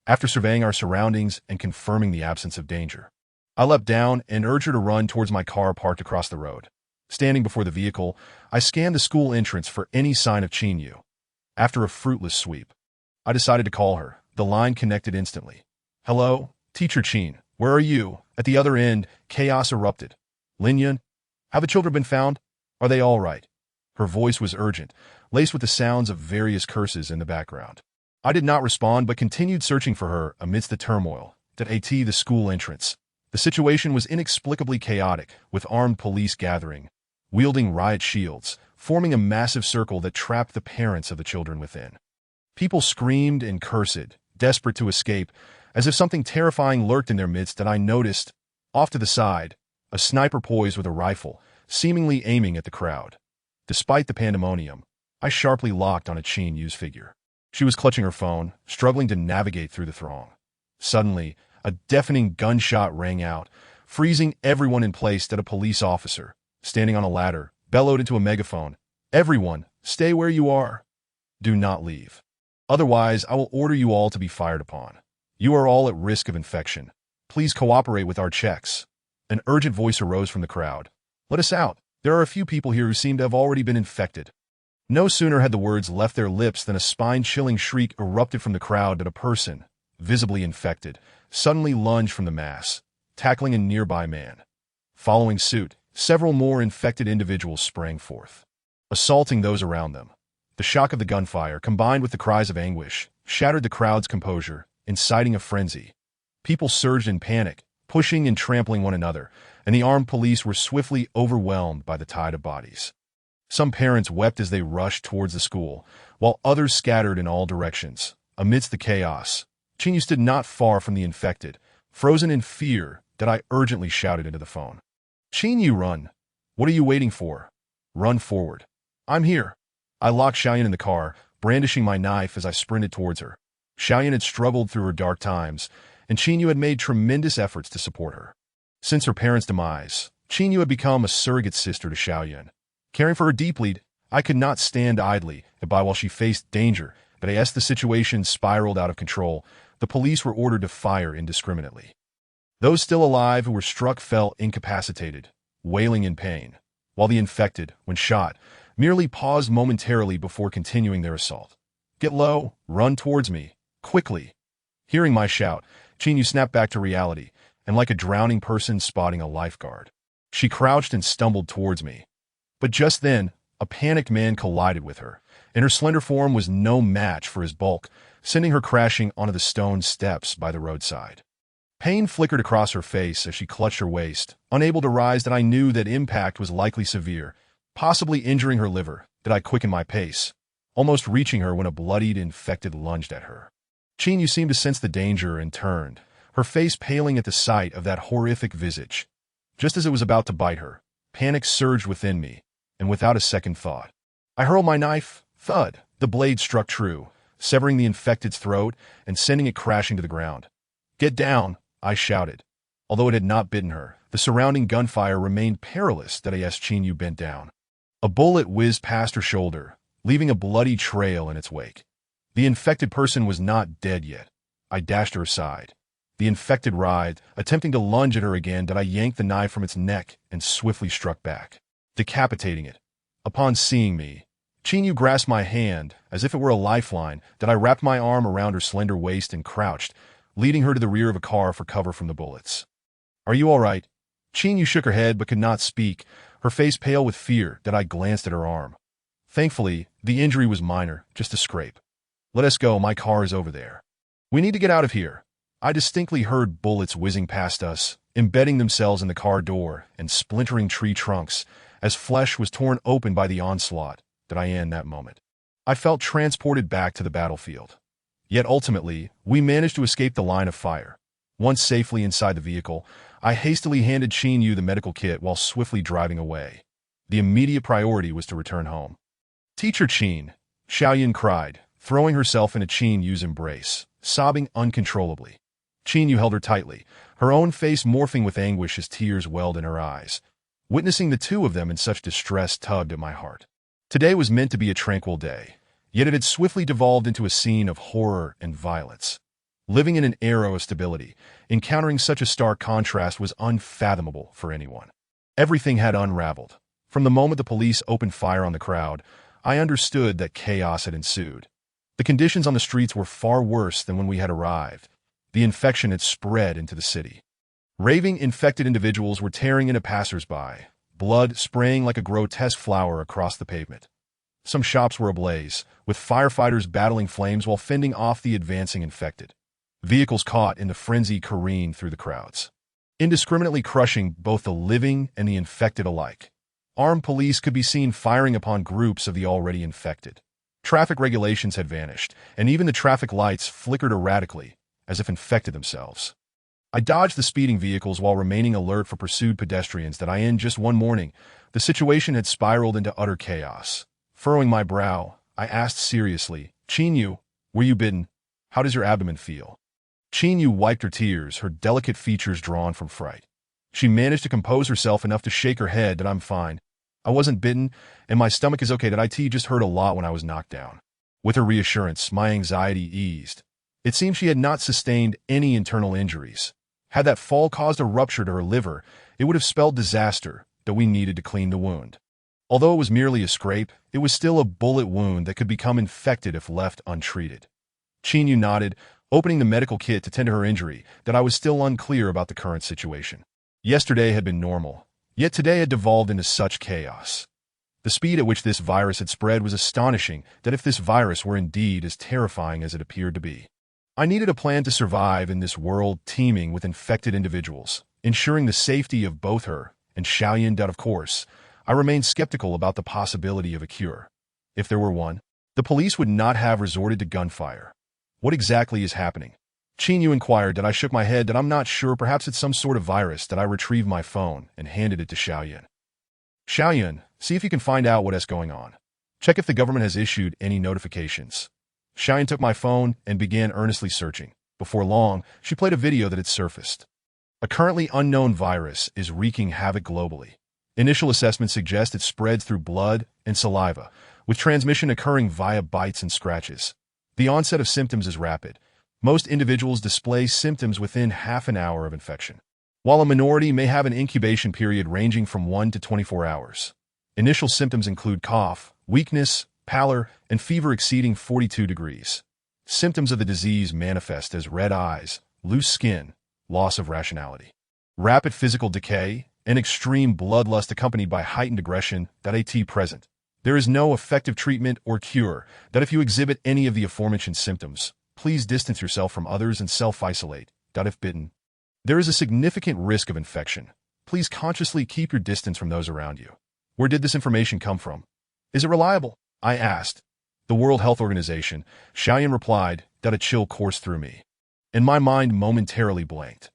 After surveying our surroundings and confirming the absence of danger, I leapt down and urged her to run towards my car parked across the road. Standing before the vehicle, I scanned the school entrance for any sign of Qinyu. After a fruitless sweep, I decided to call her. The line connected instantly. "Hello, Teacher Qin, where are you?" At the other end, chaos erupted. "Lin Yun, have the children been found? Are they all right?" Her voice was urgent, laced with the sounds of various curses in the background. I did not respond but continued searching for her amidst the turmoil. The school entrance. The situation was inexplicably chaotic, with armed police gathering, wielding riot shields, forming a massive circle that trapped the parents of the children within. People screamed and cursed, desperate to escape, as if something terrifying lurked in their midst. That I noticed, off to the side, a sniper poised with a rifle, seemingly aiming at the crowd. Despite the pandemonium, I sharply locked on a Qinyu's figure. She was clutching her phone, struggling to navigate through the throng. Suddenly, a deafening gunshot rang out, freezing everyone in place. That a police officer, standing on a ladder, bellowed into a megaphone, "Everyone, stay where you are. Do not leave. Otherwise, I will order you all to be fired upon. You are all at risk of infection. Please cooperate with our checks." An urgent voice arose from the crowd. "Let us out. There are a few people here who seem to have already been infected." No sooner had the words left their lips than a spine-chilling shriek erupted from the crowd. That a person, visibly infected, suddenly lunged from the mass, tackling a nearby man. Following suit, several more infected individuals sprang forth, assaulting those around them. The shock of the gunfire, combined with the cries of anguish, shattered the crowd's composure, inciting a frenzy. People surged in panic, pushing and trampling one another, and the armed police were swiftly overwhelmed by the tide of bodies. Some parents wept as they rushed towards the school, while others scattered in all directions. Amidst the chaos, Chinyu stood not far from the infected, frozen in fear that I urgently shouted into the phone. "Chinyu, run! What are you waiting for? Run forward. I'm here." I locked Xiaoyan in the car, brandishing my knife as I sprinted towards her. Xiaoyan had struggled through her dark times, and Chinyu had made tremendous efforts to support her. Since her parents' demise, Chinyu had become a surrogate sister to Xiaoyan. Caring for her deeply, I could not stand idly by while she faced danger, but as the situation spiraled out of control, the police were ordered to fire indiscriminately. Those still alive who were struck fell incapacitated, wailing in pain, while the infected, when shot, merely paused momentarily before continuing their assault. "Get low, run towards me, quickly." Hearing my shout, Chinyu snapped back to reality, and like a drowning person spotting a lifeguard, she crouched and stumbled towards me. But just then, a panicked man collided with her, and her slender form was no match for his bulk, sending her crashing onto the stone steps by the roadside. Pain flickered across her face as she clutched her waist, unable to rise. That I knew that impact was likely severe, possibly injuring her liver. Did I quicken my pace, almost reaching her when a bloodied infected lunged at her. Chinyu seemed to sense the danger and turned, her face paling at the sight of that horrific visage. Just as it was about to bite her, panic surged within me, and without a second thought, I hurled my knife. Thud! The blade struck true, severing the infected's throat and sending it crashing to the ground. "Get down!" I shouted. Although it had not bitten her, the surrounding gunfire remained perilous. As Chinyu bent down, a bullet whizzed past her shoulder, leaving a bloody trail in its wake. The infected person was not dead yet. I dashed her aside. The infected writhed, attempting to lunge at her again. I yanked the knife from its neck and swiftly struck back, decapitating it. Upon seeing me, Chinyu grasped my hand as if it were a lifeline. I wrapped my arm around her slender waist and crouched, leading her to the rear of a car for cover from the bullets. "Are you all right?" Chinyu shook her head but could not speak, her face pale with fear. I glanced at her arm. Thankfully, the injury was minor, just a scrape. "Let us go, my car is over there. We need to get out of here." I distinctly heard bullets whizzing past us, embedding themselves in the car door and splintering tree trunks as flesh was torn open by the onslaught. In that moment, I felt transported back to the battlefield. Yet ultimately, we managed to escape the line of fire. Once safely inside the vehicle, I hastily handed Chinyu the medical kit while swiftly driving away. The immediate priority was to return home. "Teacher Chin," Xiaoyan cried, throwing herself into Chinyu's embrace, sobbing uncontrollably. Chinyu held her tightly, her own face morphing with anguish as tears welled in her eyes. Witnessing the two of them in such distress tugged at my heart. Today was meant to be a tranquil day, yet it had swiftly devolved into a scene of horror and violence. Living in an era of stability, encountering such a stark contrast was unfathomable for anyone. Everything had unraveled. From the moment the police opened fire on the crowd, I understood that chaos had ensued. The conditions on the streets were far worse than when we had arrived. The infection had spread into the city. Raving, infected individuals were tearing into passers-by, blood spraying like a grotesque flower across the pavement. Some shops were ablaze, with firefighters battling flames while fending off the advancing infected. Vehicles caught in the frenzy careened through the crowds, indiscriminately crushing both the living and the infected alike. Armed police could be seen firing upon groups of the already infected. Traffic regulations had vanished, and even the traffic lights flickered erratically, as if infected themselves. I dodged the speeding vehicles while remaining alert for pursued pedestrians. In just one morning, the situation had spiraled into utter chaos. Furrowing my brow, I asked seriously, "Chinyu, were you bitten? How does your abdomen feel?" Chinyu wiped her tears, her delicate features drawn from fright. She managed to compose herself enough to shake her head. "I'm fine. I wasn't bitten, and my stomach is okay. It just hurt a lot when I was knocked down." With her reassurance, my anxiety eased. It seemed she had not sustained any internal injuries. Had that fall caused a rupture to her liver, it would have spelled disaster, though we needed to clean the wound. Although it was merely a scrape, it was still a bullet wound that could become infected if left untreated. Chinyu nodded, opening the medical kit to tend to her injury. I was still unclear about the current situation. Yesterday had been normal, yet today had devolved into such chaos. The speed at which this virus had spread was astonishing, that if this virus were indeed as terrifying as it appeared to be. I needed a plan to survive in this world teeming with infected individuals, ensuring the safety of both her and Xiaoyan. Of course, I remained skeptical about the possibility of a cure. If there were one, the police would not have resorted to gunfire. What exactly is happening? Qin Yu inquired. I shook my head that I'm not sure, perhaps it's some sort of virus. I retrieved my phone and handed it to Xiaoyan. Xiaoyan, see if you can find out what is going on. Check if the government has issued any notifications. Xiaoyan took my phone and began earnestly searching. Before long, she played a video that had surfaced. A currently unknown virus is wreaking havoc globally. Initial assessments suggest it spreads through blood and saliva, with transmission occurring via bites and scratches. The onset of symptoms is rapid. Most individuals display symptoms within half an hour of infection, while a minority may have an incubation period ranging from 1 to 24 hours. Initial symptoms include cough, weakness, pallor, and fever exceeding 42 degrees. Symptoms of the disease manifest as red eyes, loose skin, loss of rationality, rapid physical decay, and extreme bloodlust accompanied by heightened aggression. Present. There is no effective treatment or cure. If you exhibit any of the aforementioned symptoms, please distance yourself from others and self-isolate. If bitten, there is a significant risk of infection. Please consciously keep your distance from those around you. Where did this information come from? Is it reliable? I asked. The World Health Organization, Xiaoyan replied. A chill coursed through me, and my mind momentarily blanked.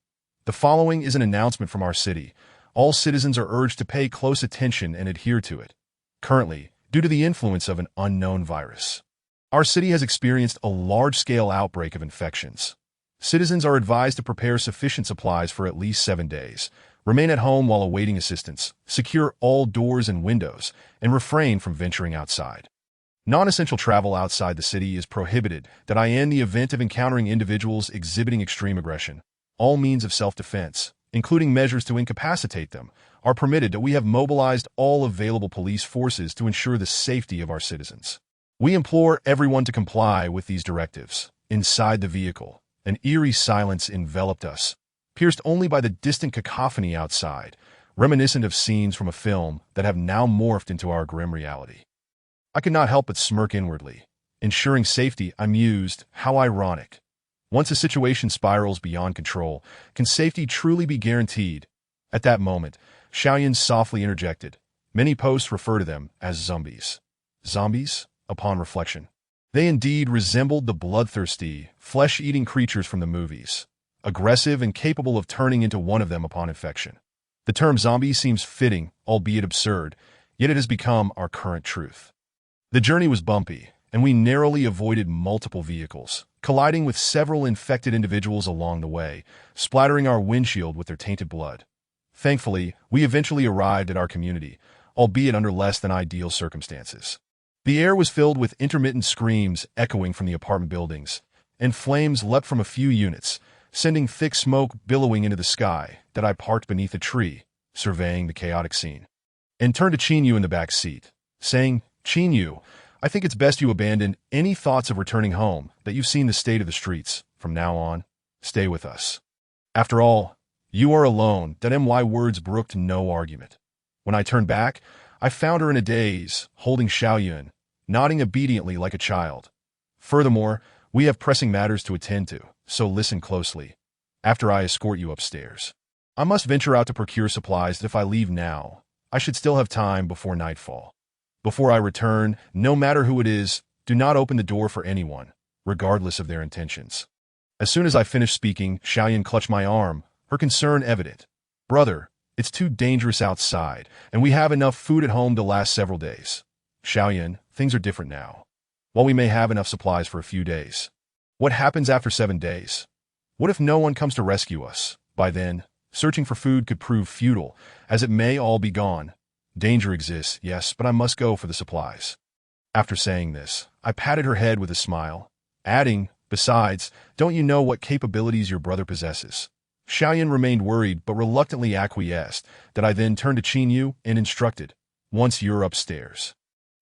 The following is an announcement from our city. All citizens are urged to pay close attention and adhere to it. Currently, due to the influence of an unknown virus, our city has experienced a large-scale outbreak of infections. Citizens are advised to prepare sufficient supplies for at least 7 days, remain at home while awaiting assistance, secure all doors and windows, and refrain from venturing outside. Non-essential travel outside the city is prohibited. In the event of encountering individuals exhibiting extreme aggression, all means of self-defense, including measures to incapacitate them, are permitted. We have mobilized all available police forces to ensure the safety of our citizens. We implore everyone to comply with these directives. Inside the vehicle, an eerie silence enveloped us, pierced only by the distant cacophony outside, reminiscent of scenes from a film that have now morphed into our grim reality. I could not help but smirk inwardly. Ensuring safety, I mused, how ironic. Once a situation spirals beyond control, can safety truly be guaranteed? At that moment, Xiaoyan softly interjected. Many posts refer to them as zombies. Zombies? Upon reflection, they indeed resembled the bloodthirsty, flesh-eating creatures from the movies, aggressive and capable of turning into one of them upon infection. The term zombie seems fitting, albeit absurd, yet it has become our current truth. The journey was bumpy, and we narrowly avoided multiple vehicles, colliding with several infected individuals along the way, splattering our windshield with their tainted blood. Thankfully, we eventually arrived at our community, albeit under less than ideal circumstances. The air was filled with intermittent screams echoing from the apartment buildings, and flames leapt from a few units, sending thick smoke billowing into the sky. I parked beneath a tree, surveying the chaotic scene, and turned to Qin Yu in the back seat, saying, Qin Yu, I think it's best you abandon any thoughts of returning home, that you've seen the state of the streets. From now on, stay with us. After all, you are alone. My words brooked no argument. When I turned back, I found her in a daze, holding Xiaoyan, nodding obediently like a child. Furthermore, we have pressing matters to attend to, so listen closely. After I escort you upstairs, I must venture out to procure supplies. If I leave now, I should still have time before nightfall. Before I return, no matter who it is, do not open the door for anyone, regardless of their intentions. As soon as I finished speaking, Xiaoyan clutched my arm, her concern evident. Brother, it's too dangerous outside, and we have enough food at home to last several days. Xiaoyan, things are different now. While we may have enough supplies for a few days, what happens after 7 days? What if no one comes to rescue us? By then, searching for food could prove futile, as it may all be gone. Danger exists, yes, but I must go for the supplies. After saying this, I patted her head with a smile, adding, besides, don't you know what capabilities your brother possesses? Xiaoyan remained worried but reluctantly acquiesced. I then turned to Qin Yu and instructed, once you're upstairs,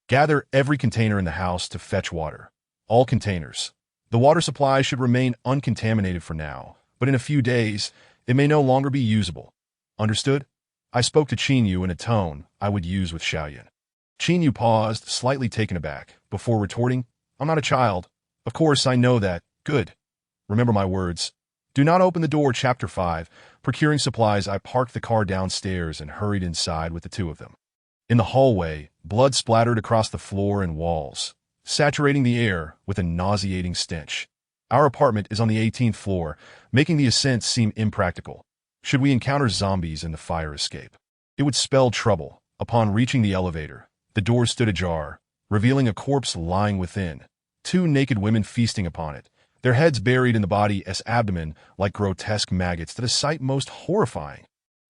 gather every container in the house to fetch water. All containers. The water supply should remain uncontaminated for now, but in a few days, it may no longer be usable. Understood? I spoke to Qin Yu in a tone I would use with Xiaoyan. Yu paused, slightly taken aback, before retorting, I'm not a child. Of course, I know that. Good. Remember my words. Do not open the door. Chapter 5. Procuring supplies, I parked the car downstairs and hurried inside with the two of them. In the hallway, blood splattered across the floor and walls, saturating the air with a nauseating stench. Our apartment is on the 18th floor, making the ascent seem impractical. Should we encounter zombies in the fire escape, it would spell trouble. Upon reaching the elevator, the door stood ajar, revealing a corpse lying within, two naked women feasting upon it, their heads buried in the body's abdomen like grotesque maggots, that a sight most horrifying.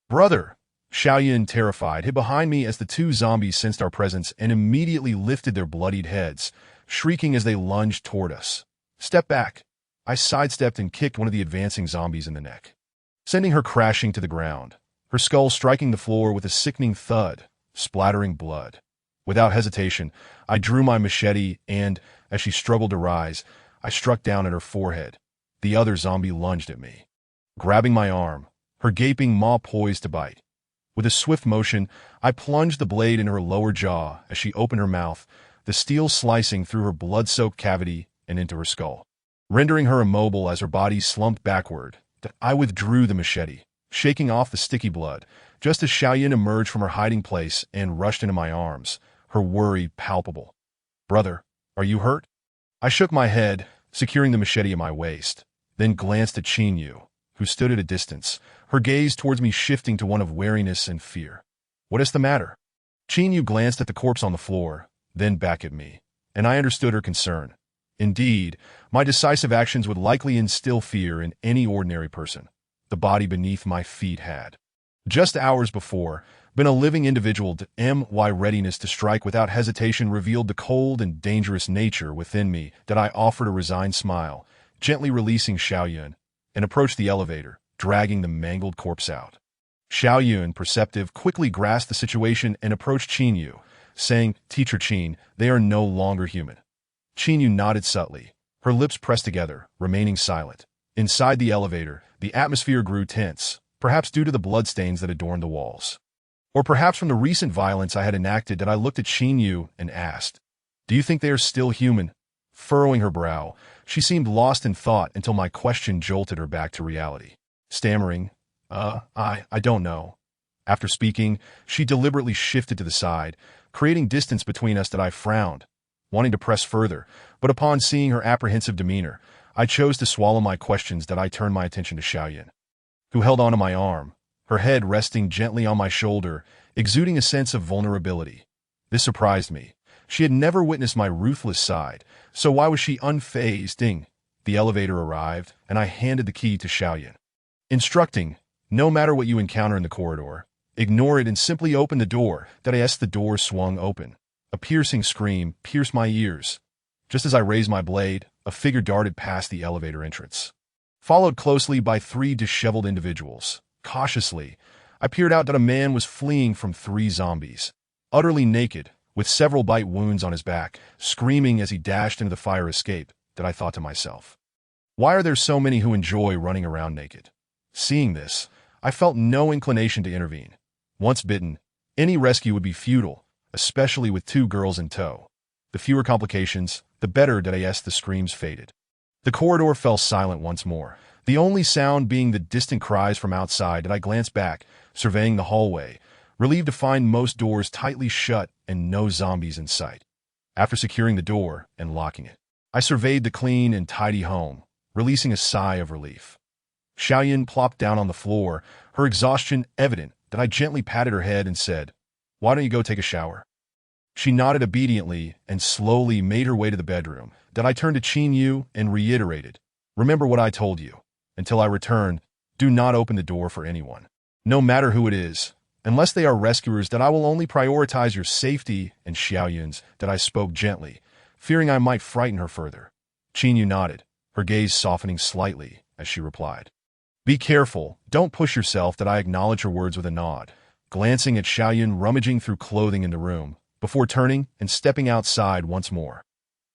Brother! Yun, terrified, hid behind me as the two zombies sensed our presence and immediately lifted their bloodied heads, shrieking as they lunged toward us. Step back! I sidestepped and kicked one of the advancing zombies in the neck, sending her crashing to the ground, her skull striking the floor with a sickening thud, splattering blood. Without hesitation, I drew my machete and, as she struggled to rise, I struck down at her forehead. The other zombie lunged at me, grabbing my arm, her gaping maw poised to bite. With a swift motion, I plunged the blade in her lower jaw as she opened her mouth, the steel slicing through her blood-soaked cavity and into her skull, rendering her immobile as her body slumped backward. I withdrew the machete, shaking off the sticky blood, just as Yun emerged from her hiding place and rushed into my arms, her worry palpable. Brother, are you hurt? I shook my head, securing the machete at my waist, then glanced at Yu, who stood at a distance, her gaze towards me shifting to one of wariness and fear. What is the matter? Yu glanced at the corpse on the floor, then back at me, and I understood her concern. Indeed, my decisive actions would likely instill fear in any ordinary person. The body beneath my feet had, just hours before, been a living individual. My readiness to strike without hesitation revealed the cold and dangerous nature within me. That I offered a resigned smile, gently releasing Yun, and approached the elevator, dragging the mangled corpse out. Yun, perceptive, quickly grasped the situation and approached Yu, saying, Teacher Qin, they are no longer human. Yu nodded subtly, her lips pressed together, remaining silent. Inside the elevator, the atmosphere grew tense, perhaps due to the bloodstains that adorned the walls. Or perhaps from the recent violence I had enacted. That I looked at Yu and asked, Do you think they are still human? Furrowing her brow, she seemed lost in thought until my question jolted her back to reality. Stammering, I don't know. After speaking, she deliberately shifted to the side, creating distance between us. That I frowned, wanting to press further, but upon seeing her apprehensive demeanor, I chose to swallow my questions. That I turned my attention to Yun, who held onto my arm, her head resting gently on my shoulder, exuding a sense of vulnerability. This surprised me. She had never witnessed my ruthless side, so why was she unfazed? Ding! The elevator arrived, and I handed the key to Yun, instructing, no matter what you encounter in the corridor, ignore it and simply open the door. The door swung open. A piercing scream pierced my ears. Just as I raised my blade, a figure darted past the elevator entrance, followed closely by three disheveled individuals. Cautiously, I peered out. That a man was fleeing from three zombies, utterly naked, with several bite wounds on his back, screaming as he dashed into the fire escape. That I thought to myself, why are there so many who enjoy running around naked? Seeing this, I felt no inclination to intervene. Once bitten, any rescue would be futile, especially with two girls in tow. The fewer complications, the better. The screams faded. The corridor fell silent once more, the only sound being the distant cries from outside. And I glanced back, surveying the hallway, relieved to find most doors tightly shut and no zombies in sight. After securing the door and locking it, I surveyed the clean and tidy home, releasing a sigh of relief. Yun plopped down on the floor, her exhaustion evident. That I gently patted her head and said, Why don't you go take a shower? She nodded obediently and slowly made her way to the bedroom. That I turned to Yu and reiterated, Remember what I told you. Until I return, do not open the door for anyone, no matter who it is, unless they are rescuers. That I will only prioritize your safety and Yun's. That I spoke gently, fearing I might frighten her further. Yu nodded, her gaze softening slightly as she replied, Be careful, don't push yourself. That I acknowledged her words with a nod, glancing at Yun rummaging through clothing in the room, before turning and stepping outside once more.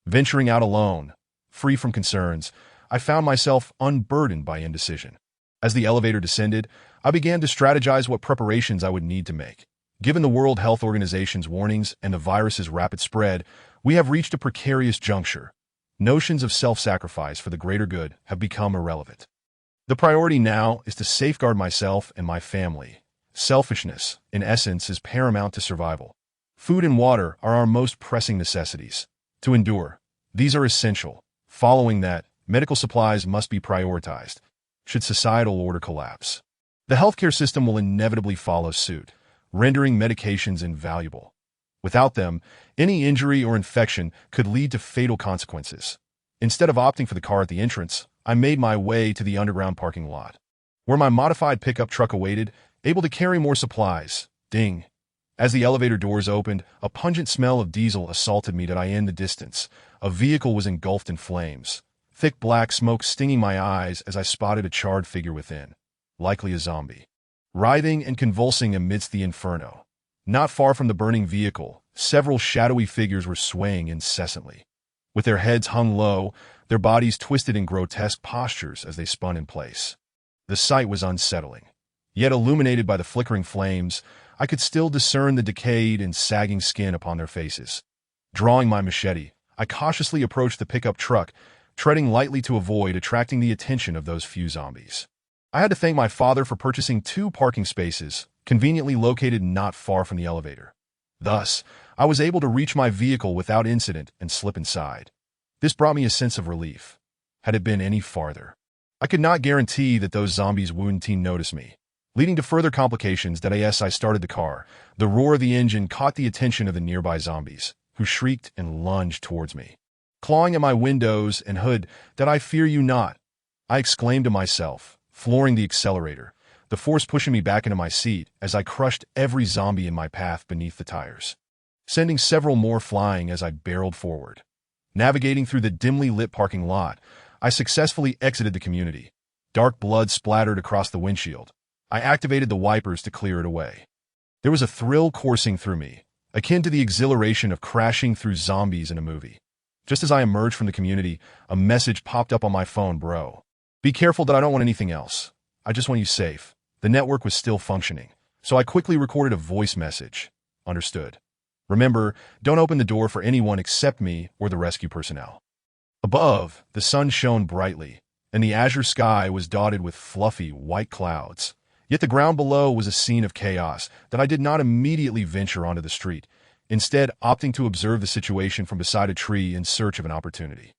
Venturing out alone, free from concerns, I found myself unburdened by indecision. As the elevator descended, I began to strategize what preparations I would need to make. Given the World Health Organization's warnings and the virus's rapid spread, we have reached a precarious juncture. Notions of self-sacrifice for the greater good have become irrelevant. The priority now is to safeguard myself and my family. Selfishness, in essence, is paramount to survival. Food and water are our most pressing necessities. To endure, these are essential. Following that, medical supplies must be prioritized, should societal order collapse. The healthcare system will inevitably follow suit, rendering medications invaluable. Without them, any injury or infection could lead to fatal consequences. Instead of opting for the car at the entrance, I made my way to the underground parking lot, where my modified pickup truck awaited, able to carry more supplies. Ding! As the elevator doors opened, a pungent smell of diesel assaulted me in the distance. A vehicle was engulfed in flames, thick black smoke stinging my eyes as I spotted a charred figure within, likely a zombie, writhing and convulsing amidst the inferno. Not far from the burning vehicle, several shadowy figures were swaying incessantly. With their heads hung low, their bodies twisted in grotesque postures as they spun in place. The sight was unsettling. Yet illuminated by the flickering flames, I could still discern the decayed and sagging skin upon their faces. Drawing my machete, I cautiously approached the pickup truck, treading lightly to avoid attracting the attention of those few zombies. I had to thank my father for purchasing 2 parking spaces, conveniently located not far from the elevator. Thus, I was able to reach my vehicle without incident and slip inside. This brought me a sense of relief. Had it been any farther, I could not guarantee that those zombies wouldn't notice me, leading to further complications. As I started the car, the roar of the engine caught the attention of the nearby zombies, who shrieked and lunged towards me. Clawing at my windows and hood, "That I fear you not," I exclaimed to myself, flooring the accelerator, the force pushing me back into my seat as I crushed every zombie in my path beneath the tires, sending several more flying as I barreled forward. Navigating through the dimly lit parking lot, I successfully exited the community. Dark blood splattered across the windshield. I activated the wipers to clear it away. There was a thrill coursing through me, akin to the exhilaration of crashing through zombies in a movie. Just as I emerged from the community, a message popped up on my phone. "Bro, be careful that I don't want anything else. I just want you safe." The network was still functioning, so I quickly recorded a voice message. "Understood. Remember, don't open the door for anyone except me or the rescue personnel." Above, the sun shone brightly, and the azure sky was dotted with fluffy white clouds. Yet the ground below was a scene of chaos that I did not immediately venture onto the street, instead opting to observe the situation from beside a tree in search of an opportunity.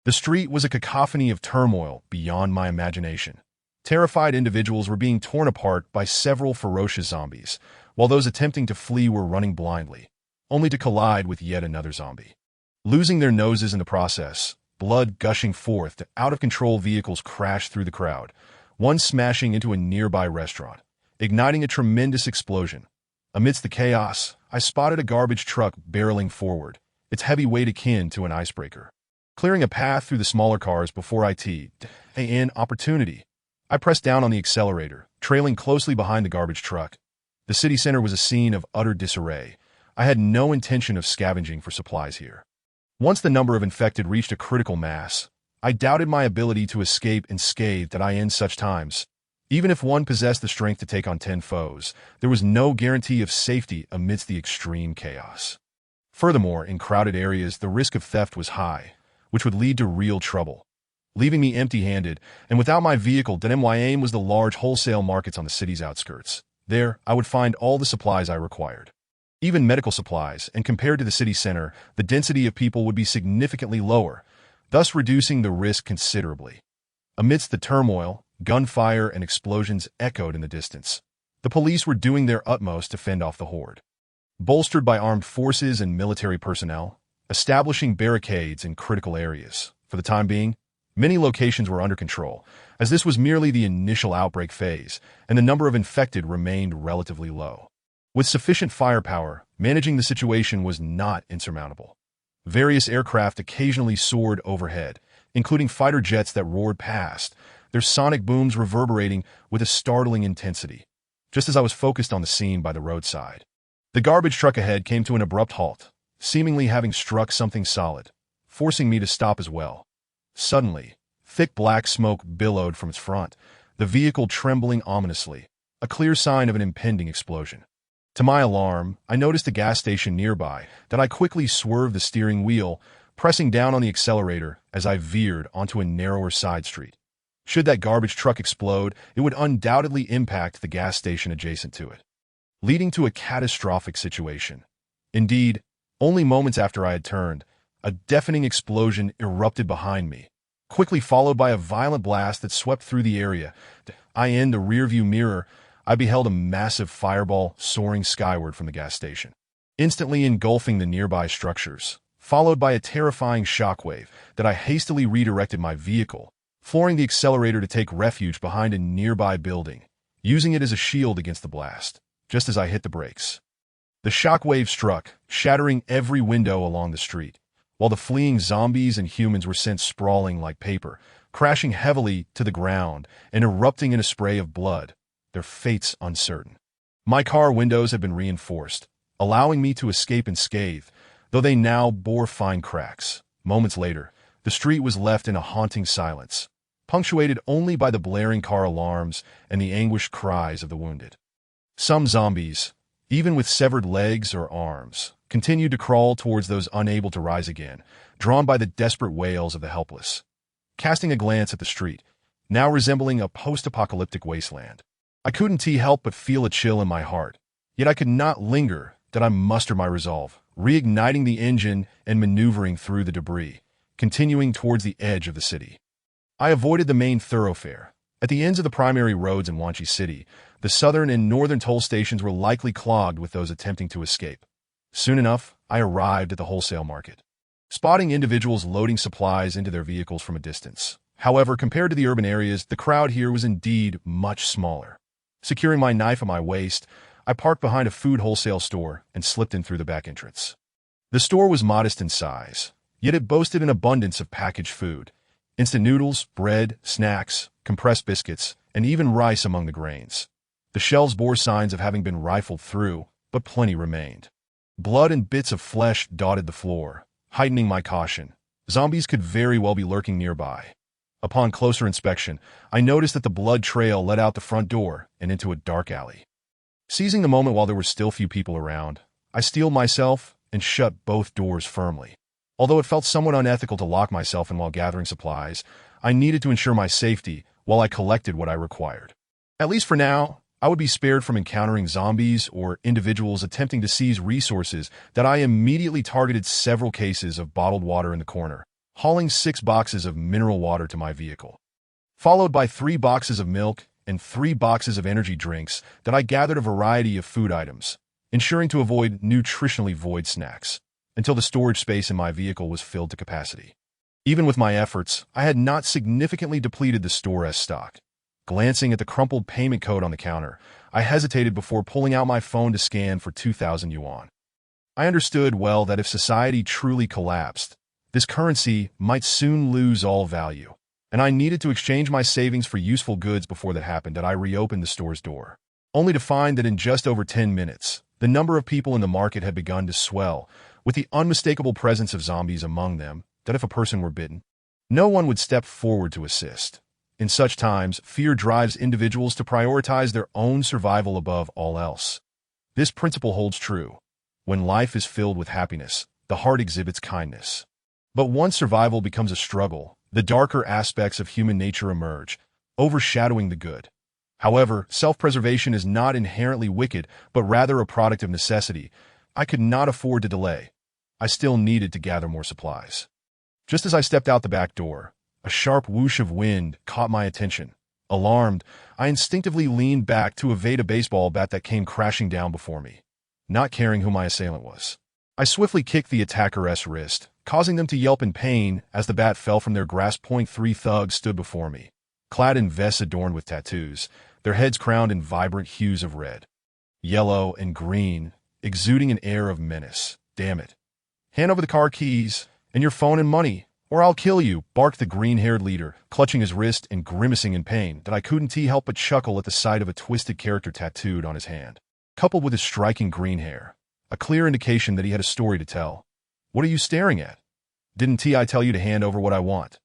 The street was a cacophony of turmoil beyond my imagination. Terrified individuals were being torn apart by several ferocious zombies, while those attempting to flee were running blindly, only to collide with yet another zombie, losing their noses in the process. Blood gushing forth, out-of-control vehicles crashed through the crowd, one smashing into a nearby restaurant, igniting a tremendous explosion. Amidst the chaos, I spotted a garbage truck barreling forward, its heavy weight akin to an icebreaker, clearing a path through the smaller cars before I teed an opportunity. I pressed down on the accelerator, trailing closely behind the garbage truck. The city center was a scene of utter disarray. I had no intention of scavenging for supplies here. Once the number of infected reached a critical mass, I doubted my ability to escape unscathed in such times. Even if one possessed the strength to take on 10 foes, there was no guarantee of safety amidst the extreme chaos. Furthermore, in crowded areas, the risk of theft was high, which would lead to real trouble, leaving me empty-handed and without my vehicle. My aim was the large wholesale markets on the city's outskirts. There, I would find all the supplies I required, even medical supplies, and compared to the city center, the density of people would be significantly lower, thus reducing the risk considerably. Amidst the turmoil, gunfire and explosions echoed in the distance. The police were doing their utmost to fend off the horde, bolstered by armed forces and military personnel, establishing barricades in critical areas. For the time being, many locations were under control, as this was merely the initial outbreak phase, and the number of infected remained relatively low. With sufficient firepower, managing the situation was not insurmountable. Various aircraft occasionally soared overhead, including fighter jets that roared past, their sonic booms reverberating with a startling intensity. Just as I was focused on the scene by the roadside, the garbage truck ahead came to an abrupt halt, seemingly having struck something solid, forcing me to stop as well. Suddenly, thick black smoke billowed from its front, the vehicle trembling ominously, a clear sign of an impending explosion. To my alarm, I noticed a gas station nearby that I quickly swerved the steering wheel, pressing down on the accelerator as I veered onto a narrower side street. Should that garbage truck explode, it would undoubtedly impact the gas station adjacent to it, leading to a catastrophic situation. Indeed, only moments after I had turned, a deafening explosion erupted behind me, quickly followed by a violent blast that swept through the area. In the rearview mirror, I beheld a massive fireball soaring skyward from the gas station, instantly engulfing the nearby structures, followed by a terrifying shockwave that I hastily redirected my vehicle, flooring the accelerator to take refuge behind a nearby building, using it as a shield against the blast, just as I hit the brakes. The shockwave struck, shattering every window along the street, while the fleeing zombies and humans were sent sprawling like paper, crashing heavily to the ground and erupting in a spray of blood, their fates uncertain. My car windows had been reinforced, allowing me to escape unscathed, though they now bore fine cracks. Moments later, the street was left in a haunting silence, punctuated only by the blaring car alarms and the anguished cries of the wounded. Some zombies, even with severed legs or arms, continued to crawl towards those unable to rise again, drawn by the desperate wails of the helpless. Casting a glance at the street, now resembling a post-apocalyptic wasteland, I couldn't help but feel a chill in my heart, yet I could not linger that I muster my resolve, reigniting the engine and maneuvering through the debris, continuing towards the edge of the city. I avoided the main thoroughfare. At the ends of the primary roads in Wanchi City, the southern and northern toll stations were likely clogged with those attempting to escape. Soon enough, I arrived at the wholesale market, spotting individuals loading supplies into their vehicles from a distance. However, compared to the urban areas, the crowd here was indeed much smaller. Securing my knife at my waist, I parked behind a food wholesale store and slipped in through the back entrance. The store was modest in size, yet it boasted an abundance of packaged food: instant noodles, bread, snacks, compressed biscuits, and even rice among the grains. The shelves bore signs of having been rifled through, but plenty remained. Blood and bits of flesh dotted the floor, heightening my caution. Zombies could very well be lurking nearby. Upon closer inspection, I noticed that the blood trail led out the front door and into a dark alley. Seizing the moment while there were still few people around, I steeled myself and shut both doors firmly. Although it felt somewhat unethical to lock myself in while gathering supplies, I needed to ensure my safety while I collected what I required. At least for now, I would be spared from encountering zombies or individuals attempting to seize resources. That I immediately targeted several cases of bottled water in the corner, hauling 6 boxes of mineral water to my vehicle, followed by 3 boxes of milk and 3 boxes of energy drinks. That I gathered a variety of food items, ensuring to avoid nutritionally void snacks, until the storage space in my vehicle was filled to capacity. Even with my efforts, I had not significantly depleted the store's stock. Glancing at the crumpled payment code on the counter, I hesitated before pulling out my phone to scan for 2,000 yuan. I understood well that if society truly collapsed, this currency might soon lose all value, and I needed to exchange my savings for useful goods before that happened. That I reopened the store's door, only to find that in just over 10 minutes, the number of people in the market had begun to swell, with the unmistakable presence of zombies among them. That if a person were bitten, no one would step forward to assist. In such times, fear drives individuals to prioritize their own survival above all else. This principle holds true. When life is filled with happiness, the heart exhibits kindness. But once survival becomes a struggle, the darker aspects of human nature emerge, overshadowing the good. However, self-preservation is not inherently wicked, but rather a product of necessity. I could not afford to delay. I still needed to gather more supplies. Just as I stepped out the back door, a sharp whoosh of wind caught my attention. Alarmed, I instinctively leaned back to evade a baseball bat that came crashing down before me, not caring who my assailant was. I swiftly kicked the attacker's wrist, causing them to yelp in pain as the bat fell from their grasp. 3 thugs stood before me, clad in vests adorned with tattoos, their heads crowned in vibrant hues of red, yellow, and green, exuding an air of menace. "Damn it. Hand over the car keys and your phone and money, or I'll kill you," barked the green-haired leader, clutching his wrist and grimacing in pain. That I couldn't help but chuckle at the sight of a twisted character tattooed on his hand, coupled with his striking green hair, a clear indication that he had a story to tell. "What are you staring at? Didn't I tell you to hand over what I want?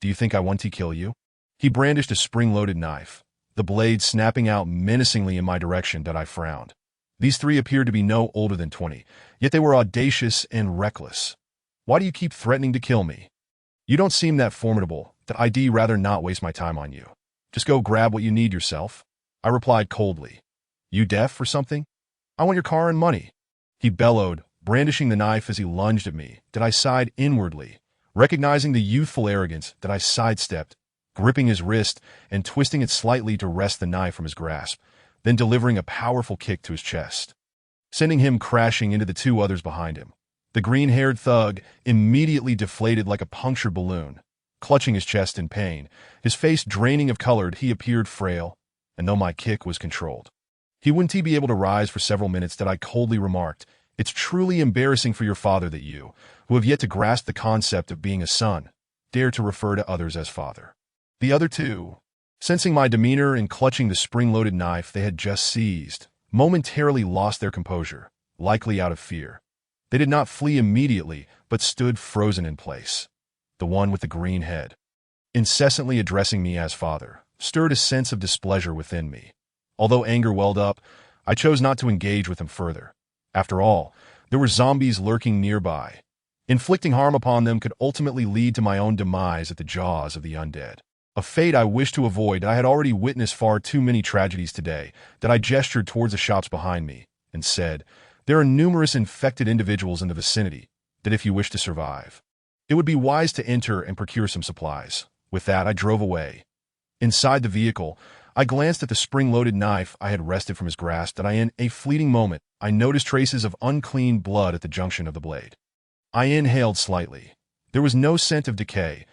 Do you think I want to kill you?" He brandished a spring-loaded knife, the blade snapping out menacingly in my direction. That I frowned. These three appeared to be no older than 20, yet they were audacious and reckless. "Why do you keep threatening to kill me? You don't seem that formidable, that I'd rather not waste my time on you. Just go grab what you need yourself." I replied coldly. "You deaf or something? I want your car and money." He bellowed, brandishing the knife as he lunged at me, that I sighed inwardly, recognizing the youthful arrogance that I sidestepped, gripping his wrist and twisting it slightly to wrest the knife from his grasp, then delivering a powerful kick to his chest, sending him crashing into the two others behind him. The green-haired thug immediately deflated like a punctured balloon, clutching his chest in pain, his face draining of color. He appeared frail, and though my kick was controlled, he wouldn't be able to rise for several minutes. That I coldly remarked, "It's truly embarrassing for your father that you, who have yet to grasp the concept of being a son, dare to refer to others as father." The other two, sensing my demeanor and clutching the spring-loaded knife they had just seized, momentarily lost their composure, likely out of fear. They did not flee immediately, but stood frozen in place. The one with the green head, incessantly addressing me as father, stirred a sense of displeasure within me. Although anger welled up, I chose not to engage with him further. After all, there were zombies lurking nearby. Inflicting harm upon them could ultimately lead to my own demise at the jaws of the undead. A fate I wished to avoid. I had already witnessed far too many tragedies today, that I gestured towards the shops behind me and said, "There are numerous infected individuals in the vicinity, that if you wish to survive, it would be wise to enter and procure some supplies." With that, I drove away. Inside the vehicle, I glanced at the spring-loaded knife I had wrested from his grasp. That in a fleeting moment, I noticed traces of unclean blood at the junction of the blade. I inhaled slightly. There was no scent of decay,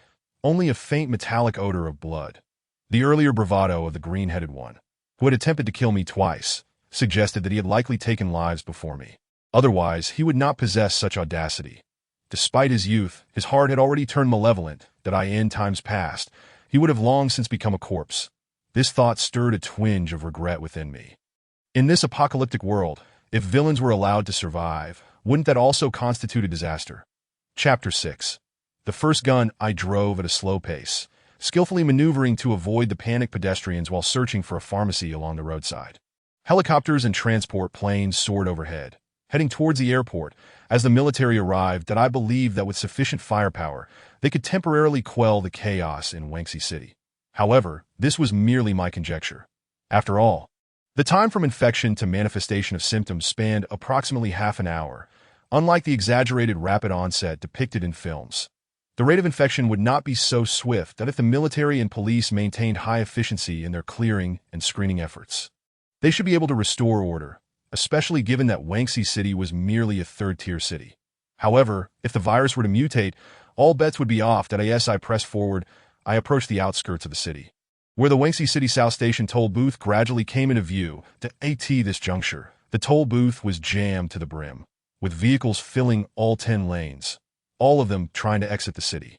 only a faint metallic odor of blood. The earlier bravado of the green-headed one, who had attempted to kill me twice, suggested that he had likely taken lives before me. Otherwise, he would not possess such audacity. Despite his youth, his heart had already turned malevolent. That in times past, he would have long since become a corpse. This thought stirred a twinge of regret within me. In this apocalyptic world, if villains were allowed to survive, wouldn't that also constitute a disaster? Chapter 6. The first gun. I drove at a slow pace, skillfully maneuvering to avoid the panicked pedestrians while searching for a pharmacy along the roadside. Helicopters and transport planes soared overhead, heading towards the airport. As the military arrived, that I believed that with sufficient firepower, they could temporarily quell the chaos in Wanxi City. However, this was merely my conjecture. After all, the time from infection to manifestation of symptoms spanned approximately half an hour, unlike the exaggerated rapid onset depicted in films. The rate of infection would not be so swift that if the military and police maintained high efficiency in their clearing and screening efforts, they should be able to restore order, especially given that Wanxi City was merely a third-tier city. However, if the virus were to mutate, all bets would be off. As I pressed forward, I approached the outskirts of the city, where the Wanxi City South Station toll booth gradually came into view. This juncture, the toll booth was jammed to the brim, with vehicles filling all 10 lanes, all of them trying to exit the city.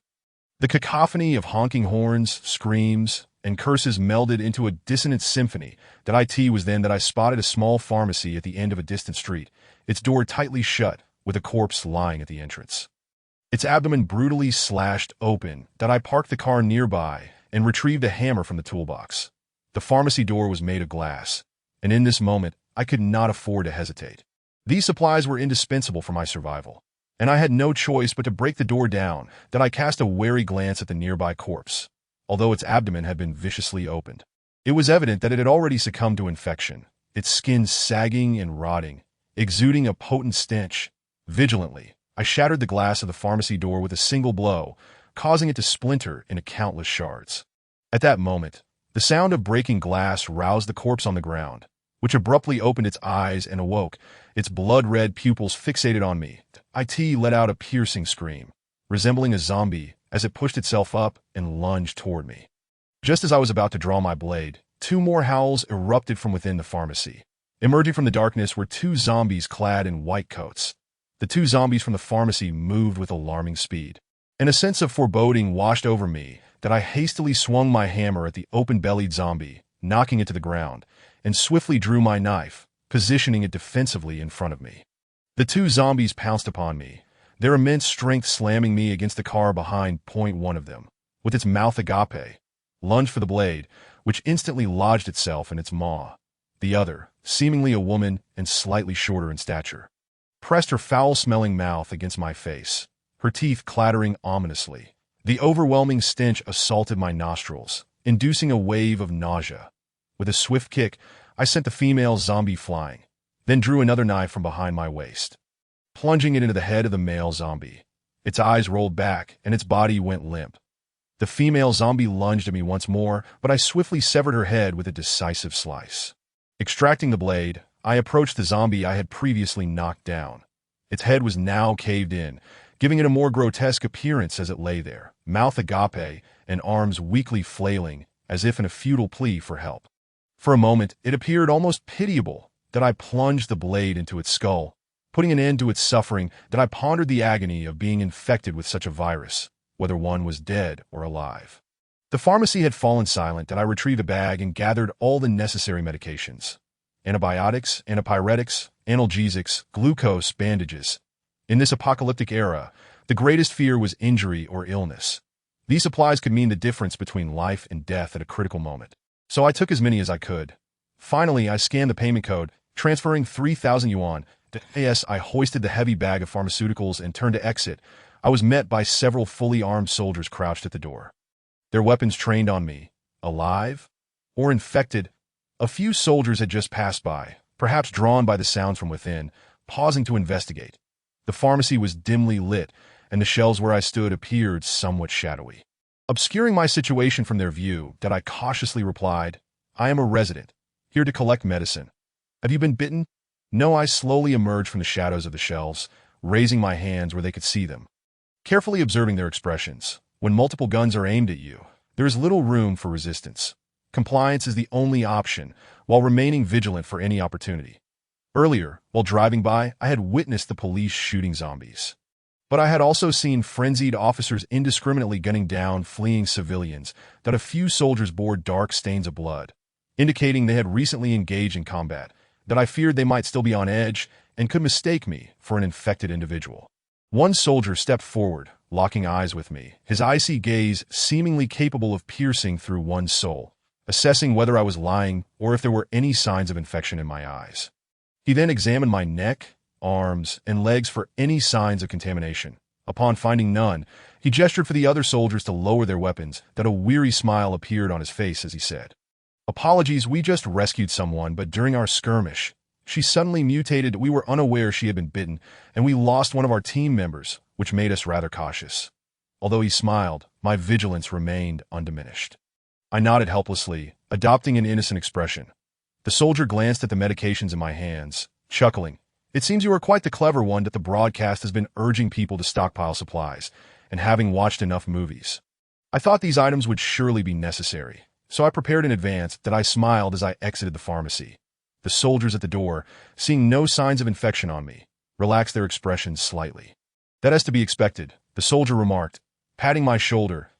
The cacophony of honking horns, screams, and curses melded into a dissonant symphony. That I spotted a small pharmacy at the end of a distant street, its door tightly shut, with a corpse lying at the entrance, its abdomen brutally slashed open. That I parked the car nearby and retrieved a hammer from the toolbox. The pharmacy door was made of glass, and in this moment, I could not afford to hesitate. These supplies were indispensable for my survival, and I had no choice but to break the door down. That I cast a wary glance at the nearby corpse. Although its abdomen had been viciously opened, it was evident that it had already succumbed to infection, its skin sagging and rotting, exuding a potent stench. Vigilantly, I shattered the glass of the pharmacy door with a single blow, causing it to splinter into countless shards. At that moment, the sound of breaking glass roused the corpse on the ground, which abruptly opened its eyes and awoke, its blood-red pupils fixated on me. It let out a piercing scream, resembling a zombie, as it pushed itself up and lunged toward me. Just as I was about to draw my blade, 2 more howls erupted from within the pharmacy. Emerging from the darkness were 2 zombies clad in white coats. The 2 zombies from the pharmacy moved with alarming speed, and a sense of foreboding washed over me. That I hastily swung my hammer at the open-bellied zombie, knocking it to the ground, and swiftly drew my knife, positioning it defensively in front of me. The 2 zombies pounced upon me, their immense strength slamming me against the car behind. One of them, with its mouth agape, lunged for the blade, which instantly lodged itself in its maw. The other, seemingly a woman and slightly shorter in stature, pressed her foul-smelling mouth against my face, her teeth clattering ominously. The overwhelming stench assaulted my nostrils, inducing a wave of nausea. With a swift kick, I sent the female zombie flying, then drew another knife from behind my waist, plunging it into the head of the male zombie. Its eyes rolled back, and its body went limp. The female zombie lunged at me once more, but I swiftly severed her head with a decisive slice. Extracting the blade, I approached the zombie I had previously knocked down. Its head was now caved in, giving it a more grotesque appearance as it lay there, mouth agape and arms weakly flailing, as if in a futile plea for help. For a moment, it appeared almost pitiable that I plunged the blade into its skull, putting an end to its suffering, that I pondered the agony of being infected with such a virus, whether one was dead or alive. The pharmacy had fallen silent, and I retrieved a bag and gathered all the necessary medications: antibiotics, antipyretics, analgesics, glucose, bandages. In this apocalyptic era, the greatest fear was injury or illness. These supplies could mean the difference between life and death at a critical moment. So I took as many as I could. Finally, I scanned the payment code, transferring 3,000 yuan. As I hoisted the heavy bag of pharmaceuticals and turned to exit, I was met by several fully armed soldiers crouched at the door, their weapons trained on me. Alive? Or infected? A few soldiers had just passed by, perhaps drawn by the sounds from within, pausing to investigate. The pharmacy was dimly lit, and the shelves where I stood appeared somewhat shadowy. Obscuring my situation from their view, that I cautiously replied, "I am a resident, here to collect medicine. Have you been bitten?" No, I slowly emerged from the shadows of the shelves, raising my hands where they could see them, carefully observing their expressions. When multiple guns are aimed at you, there is little room for resistance. Compliance is the only option, while remaining vigilant for any opportunity. Earlier, while driving by, I had witnessed the police shooting zombies. But I had also seen frenzied officers indiscriminately gunning down fleeing civilians, that a few soldiers bore dark stains of blood, indicating they had recently engaged in combat, that I feared they might still be on edge and could mistake me for an infected individual. One soldier stepped forward, locking eyes with me, his icy gaze seemingly capable of piercing through one's soul, assessing whether I was lying or if there were any signs of infection in my eyes. He then examined my neck, arms, and legs for any signs of contamination. Upon finding none, he gestured for the other soldiers to lower their weapons, that a weary smile appeared on his face as he said, "Apologies, we just rescued someone, but during our skirmish, she suddenly mutated. We were unaware she had been bitten, and we lost one of our team members, which made us rather cautious." Although he smiled, my vigilance remained undiminished. I nodded helplessly, adopting an innocent expression. The soldier glanced at the medications in my hands, chuckling. "It seems you are quite the clever one, that the broadcast has been urging people to stockpile supplies, and having watched enough movies. I thought these items would surely be necessary, so I prepared in advance." That I smiled as I exited the pharmacy. The soldiers at the door, seeing no signs of infection on me, relaxed their expressions slightly. "That is to be expected," the soldier remarked, patting my shoulder.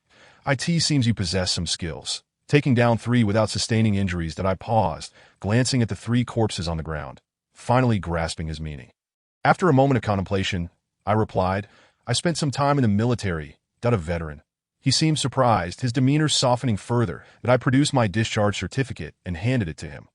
"It seems you possess some skills, taking down 3 without sustaining injuries." That I paused, glancing at the 3 corpses on the ground, finally grasping his meaning. After a moment of contemplation, I replied, "I spent some time in the military." That a veteran. He seemed surprised, his demeanor softening further. That I produced my discharge certificate and handed it to him.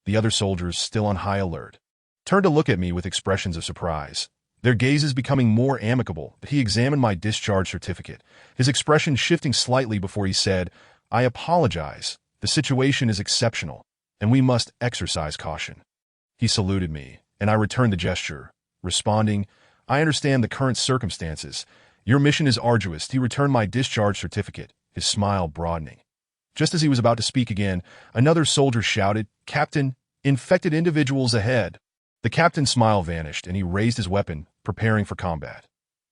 The other soldiers, still on high alert, turned to look at me with expressions of surprise, their gazes becoming more amicable. But he examined my discharge certificate, his expression shifting slightly before he said, "I apologize. The situation is exceptional, and we must exercise caution." He saluted me, and I returned the gesture, responding, "I understand the current circumstances. Your mission is arduous." He returned my discharge certificate, his smile broadening. Just as he was about to speak again, another soldier shouted, "Captain, infected individuals ahead." The captain's smile vanished, and he raised his weapon, preparing for combat.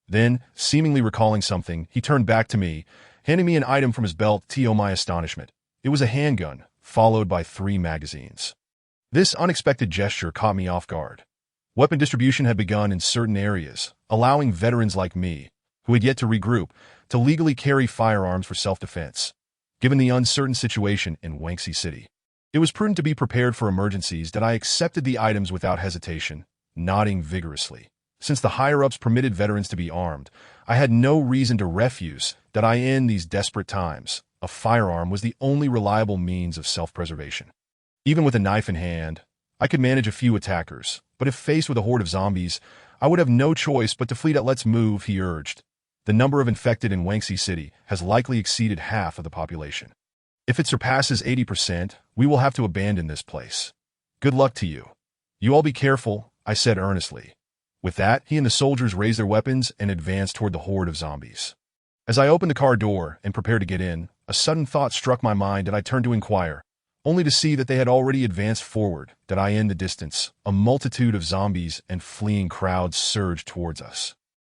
Then, seemingly recalling something, he turned back to me, handing me an item from his belt. To my astonishment, it was a handgun, followed by 3 magazines. This unexpected gesture caught me off guard. Weapon distribution had begun in certain areas, allowing veterans like me, who had yet to regroup, to legally carry firearms for self-defense. Given the uncertain situation in Wangxi City, it was prudent to be prepared for emergencies. That I accepted the items without hesitation, nodding vigorously. Since the higher-ups permitted veterans to be armed, I had no reason to refuse. That in these desperate times, a firearm was the only reliable means of self-preservation. Even with a knife in hand, I could manage a few attackers, but if faced with a horde of zombies, I would have no choice but to flee. Let's move, he urged. The number of infected in Wangxi City has likely exceeded half of the population. If it surpasses 80%, we will have to abandon this place. Good luck to you. You all be careful, I said earnestly. With that, he and the soldiers raised their weapons and advanced toward the horde of zombies. As I opened the car door and prepared to get in, a sudden thought struck my mind and I turned to inquire, only to see that they had already advanced forward, that in the distance, a multitude of zombies and fleeing crowds surged towards us.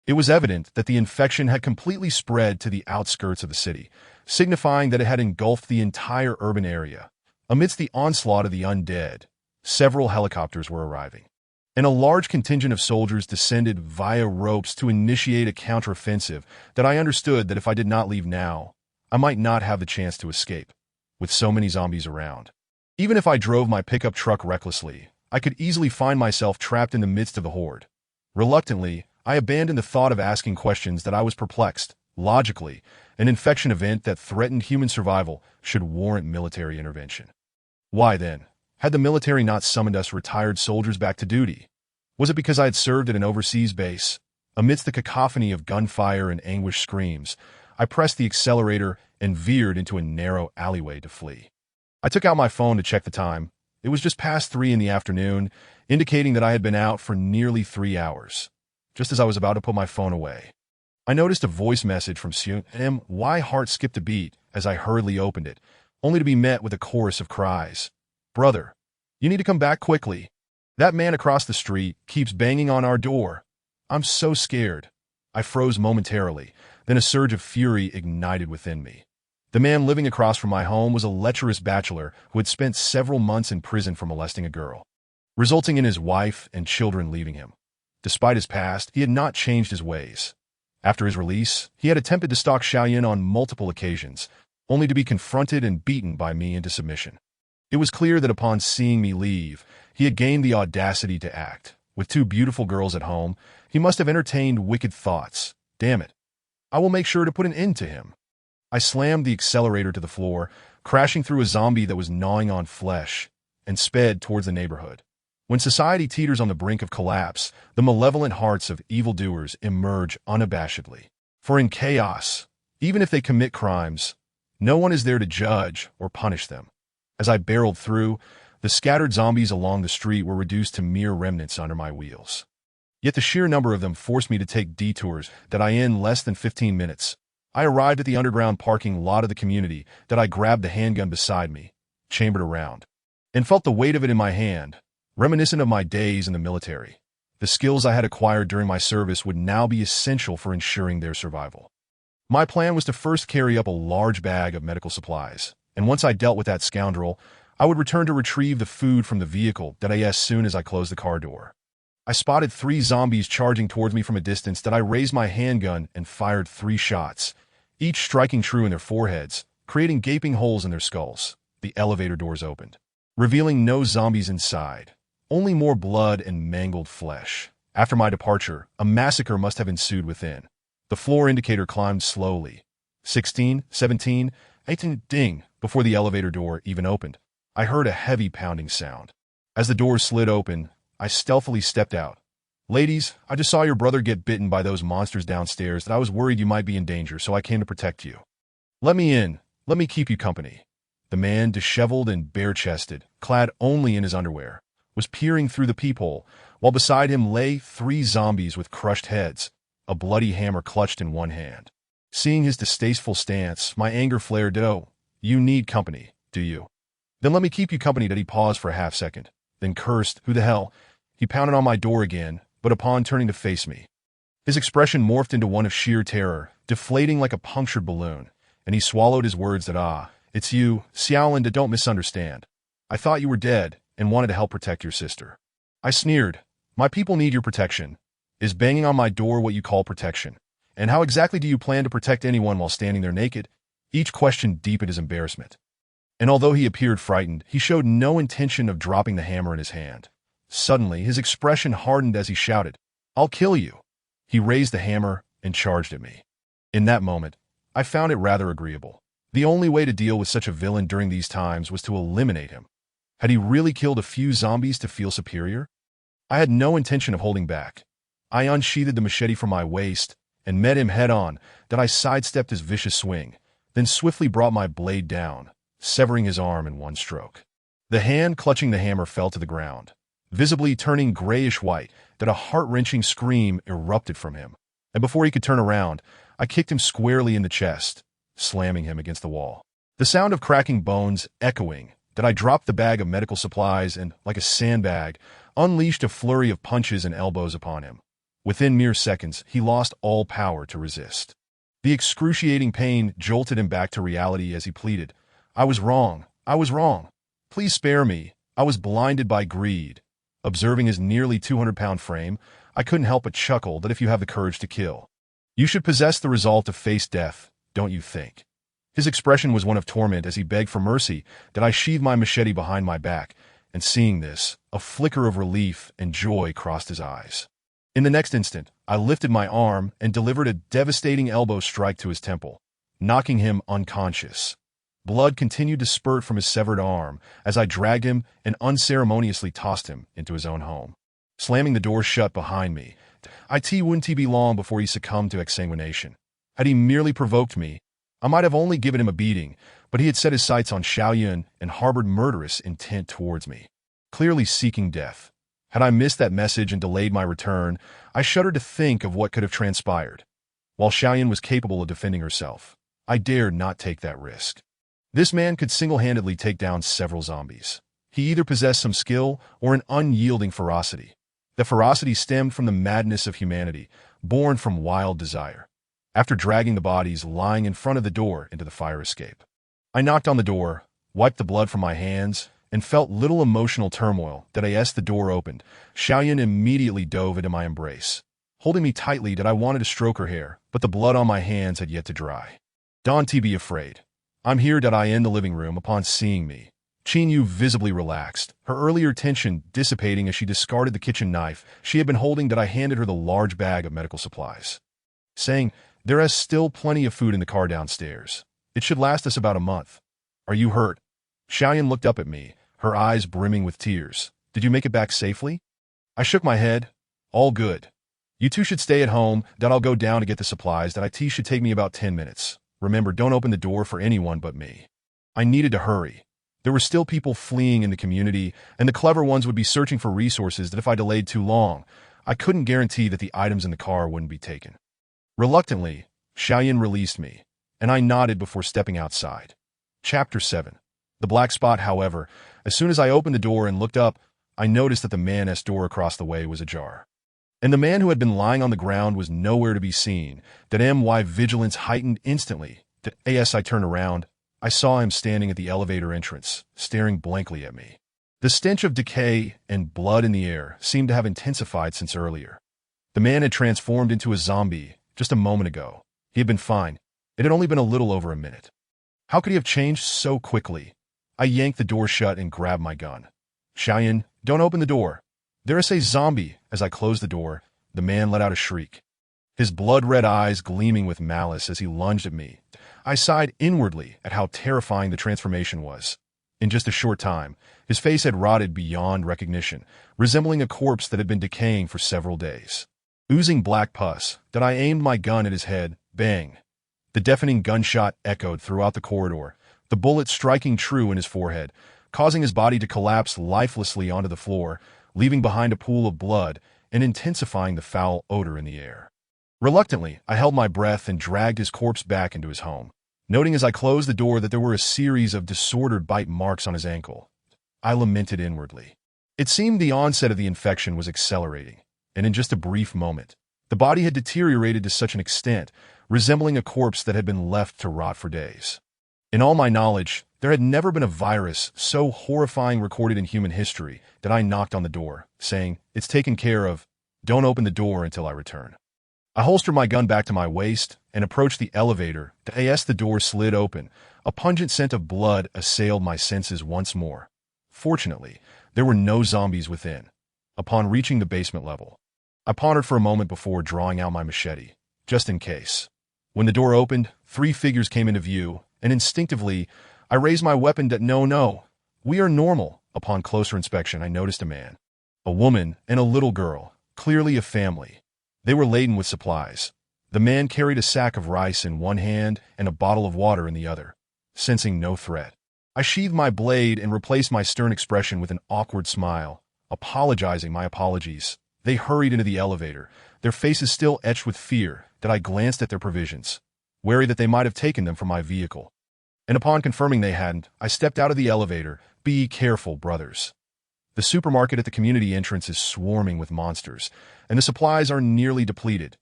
It was evident that the infection had completely spread to the outskirts of the city, signifying that it had engulfed the entire urban area. Amidst the onslaught of the undead, several helicopters were arriving, and a large contingent of soldiers descended via ropes to initiate a counteroffensive that I understood that if I did not leave now, I might not have the chance to escape, with so many zombies around. Even if I drove my pickup truck recklessly, I could easily find myself trapped in the midst of the horde. Reluctantly, I abandoned the thought of asking questions that I was perplexed. Logically, an infection event that threatened human survival should warrant military intervention. Why then had the military not summoned us retired soldiers back to duty? Was it because I had served at an overseas base? Amidst the cacophony of gunfire and anguished screams, I pressed the accelerator and veered into a narrow alleyway to flee. I took out my phone to check the time. It was just past 3 in the afternoon, indicating that I had been out for nearly 3 hours. Just as I was about to put my phone away, I noticed a voice message from Lin Yun. My heart skipped a beat as I hurriedly opened it, only to be met with a chorus of cries. Brother, you need to come back quickly. That man across the street keeps banging on our door. I'm so scared. I froze momentarily, then a surge of fury ignited within me. The man living across from my home was a lecherous bachelor who had spent several months in prison for molesting a girl, resulting in his wife and children leaving him. Despite his past, he had not changed his ways. After his release, he had attempted to stalk Xiaoyan on multiple occasions, only to be confronted and beaten by me into submission. It was clear that upon seeing me leave, he had gained the audacity to act. With 2 beautiful girls at home, he must have entertained wicked thoughts. Damn it. I will make sure to put an end to him. I slammed the accelerator to the floor, crashing through a zombie that was gnawing on flesh, and sped towards the neighborhood. When society teeters on the brink of collapse, the malevolent hearts of evildoers emerge unabashedly. For in chaos, even if they commit crimes, no one is there to judge or punish them. As I barreled through, the scattered zombies along the street were reduced to mere remnants under my wheels. Yet the sheer number of them forced me to take detours that in less than 15 minutes. I arrived at the underground parking lot of the community that I grabbed the handgun beside me, chambered around, and felt the weight of it in my hand. Reminiscent of my days in the military, the skills I had acquired during my service would now be essential for ensuring their survival. My plan was to first carry up a large bag of medical supplies, and once I dealt with that scoundrel, I would return to retrieve the food from the vehicle as soon as I closed the car door. I spotted 3 zombies charging towards me from a distance I raised my handgun and fired 3 shots, each striking true in their foreheads, creating gaping holes in their skulls. The elevator doors opened, revealing no zombies inside. Only more blood and mangled flesh. After my departure, a massacre must have ensued within. The floor indicator climbed slowly. 16, 17, 18, ding, before the elevator door even opened. I heard a heavy pounding sound. As the doors slid open, I stealthily stepped out. Ladies, I just saw your brother get bitten by those monsters downstairs that I was worried you might be in danger, so I came to protect you. Let me in. Let me keep you company. The man, disheveled and bare-chested, clad only in his underwear, was peering through the peephole, while beside him lay 3 zombies with crushed heads, a bloody hammer clutched in one hand. Seeing his distasteful stance, my anger flared. Oh, you need company, do you? Then let me keep you company. He paused for a half-second, then cursed, who the hell? He pounded on my door again, but upon turning to face me, his expression morphed into one of sheer terror, deflating like a punctured balloon, and he swallowed his words it's you, Xiaolin, don't misunderstand. I thought you were dead and wanted to help protect your sister. I sneered. My people need your protection. Is banging on my door what you call protection? And how exactly do you plan to protect anyone while standing there naked? Each question deepened his embarrassment. And although he appeared frightened, he showed no intention of dropping the hammer in his hand. Suddenly, his expression hardened as he shouted, I'll kill you. He raised the hammer and charged at me. In that moment, I found it rather agreeable. The only way to deal with such a villain during these times was to eliminate him. Had he really killed a few zombies to feel superior? I had no intention of holding back. I unsheathed the machete from my waist and met him head-on. Then I sidestepped his vicious swing, then swiftly brought my blade down, severing his arm in one stroke. The hand clutching the hammer fell to the ground, visibly turning grayish-white. That a heart-wrenching scream erupted from him, and before he could turn around, I kicked him squarely in the chest, slamming him against the wall. The sound of cracking bones echoing, that I dropped the bag of medical supplies and, like a sandbag, unleashed a flurry of punches and elbows upon him. Within mere seconds, he lost all power to resist. The excruciating pain jolted him back to reality as he pleaded, "I was wrong. I was wrong. Please spare me. I was blinded by greed." Observing his nearly 200-pound frame, I couldn't help but chuckle that if you have the courage to kill, you should possess the resolve to face death, don't you think? His expression was one of torment as he begged for mercy. That I sheathed my machete behind my back, and seeing this, a flicker of relief and joy crossed his eyes. In the next instant, I lifted my arm and delivered a devastating elbow strike to his temple, knocking him unconscious. Blood continued to spurt from his severed arm as I dragged him and unceremoniously tossed him into his own home. Slamming the door shut behind me, it wouldn't be long before he succumbed to exsanguination. Had he merely provoked me, I might have only given him a beating, but he had set his sights on Lin and harbored murderous intent towards me, clearly seeking death. Had I missed that message and delayed my return, I shuddered to think of what could have transpired. While Lin was capable of defending herself, I dared not take that risk. This man could single-handedly take down several zombies. He either possessed some skill or an unyielding ferocity. The ferocity stemmed from the madness of humanity, born from wild desire. After dragging the bodies lying in front of the door into the fire escape, I knocked on the door, wiped the blood from my hands, and felt little emotional turmoil. That as the door opened, Lin immediately dove into my embrace, holding me tightly. That I wanted to stroke her hair, but the blood on my hands had yet to dry. "Don't be afraid. I'm here." I in the living room upon seeing me. Lin Yun visibly relaxed, her earlier tension dissipating as she discarded the kitchen knife she had been holding. That I handed her the large bag of medical supplies, saying, "There is still plenty of food in the car downstairs. It should last us about a month. Are you hurt?" Lin looked up at me, her eyes brimming with tears. "Did you make it back safely?" I shook my head. "All good. You two should stay at home. I'll go down to get the supplies. It should take me about 10 minutes. Remember, don't open the door for anyone but me." I needed to hurry. There were still people fleeing in the community, and the clever ones would be searching for resources. That if I delayed too long, I couldn't guarantee that the items in the car wouldn't be taken. Reluctantly, Lin released me, and I nodded before stepping outside. Chapter 7. The black spot, however, as soon as I opened the door and looked up, I noticed that the man's door across the way was ajar. And the man who had been lying on the ground was nowhere to be seen. That my vigilance heightened instantly. That as I turned around, I saw him standing at the elevator entrance, staring blankly at me. The stench of decay and blood in the air seemed to have intensified since earlier. The man had transformed into a zombie just a moment ago. He had been fine. It had only been a little over a minute. How could he have changed so quickly? I yanked the door shut and grabbed my gun. "Lin, don't open the door. There is a zombie." As I closed the door, the man let out a shriek, his blood-red eyes gleaming with malice as he lunged at me. I sighed inwardly at how terrifying the transformation was. In just a short time, his face had rotted beyond recognition, resembling a corpse that had been decaying for several days. Oozing black pus, that I aimed my gun at his head. Bang! The deafening gunshot echoed throughout the corridor, the bullet striking true in his forehead, causing his body to collapse lifelessly onto the floor, leaving behind a pool of blood and intensifying the foul odor in the air. Reluctantly, I held my breath and dragged his corpse back into his home, noting as I closed the door that there were a series of disordered bite marks on his ankle. I lamented inwardly. It seemed the onset of the infection was accelerating, and in just a brief moment, the body had deteriorated to such an extent, resembling a corpse that had been left to rot for days. In all my knowledge, there had never been a virus so horrifying recorded in human history. That I knocked on the door, saying, "It's taken care of. Don't open the door until I return." I holstered my gun back to my waist and approached the elevator. As the door slid open, a pungent scent of blood assailed my senses once more. Fortunately, there were no zombies within. Upon reaching the basement level, I pondered for a moment before drawing out my machete, just in case. When the door opened, 3 figures came into view, and instinctively, I raised my weapon. No, we are normal. Upon closer inspection, I noticed a man, a woman, and a little girl, clearly a family. They were laden with supplies. The man carried a sack of rice in one hand and a bottle of water in the other. Sensing no threat, I sheathed my blade and replaced my stern expression with an awkward smile, apologizing my apologies. They hurried into the elevator, their faces still etched with fear that I glanced at their provisions, wary that they might have taken them from my vehicle. And upon confirming they hadn't, I stepped out of the elevator. Be careful, brothers. The supermarket at the community entrance is swarming with monsters, and the supplies are nearly depleted.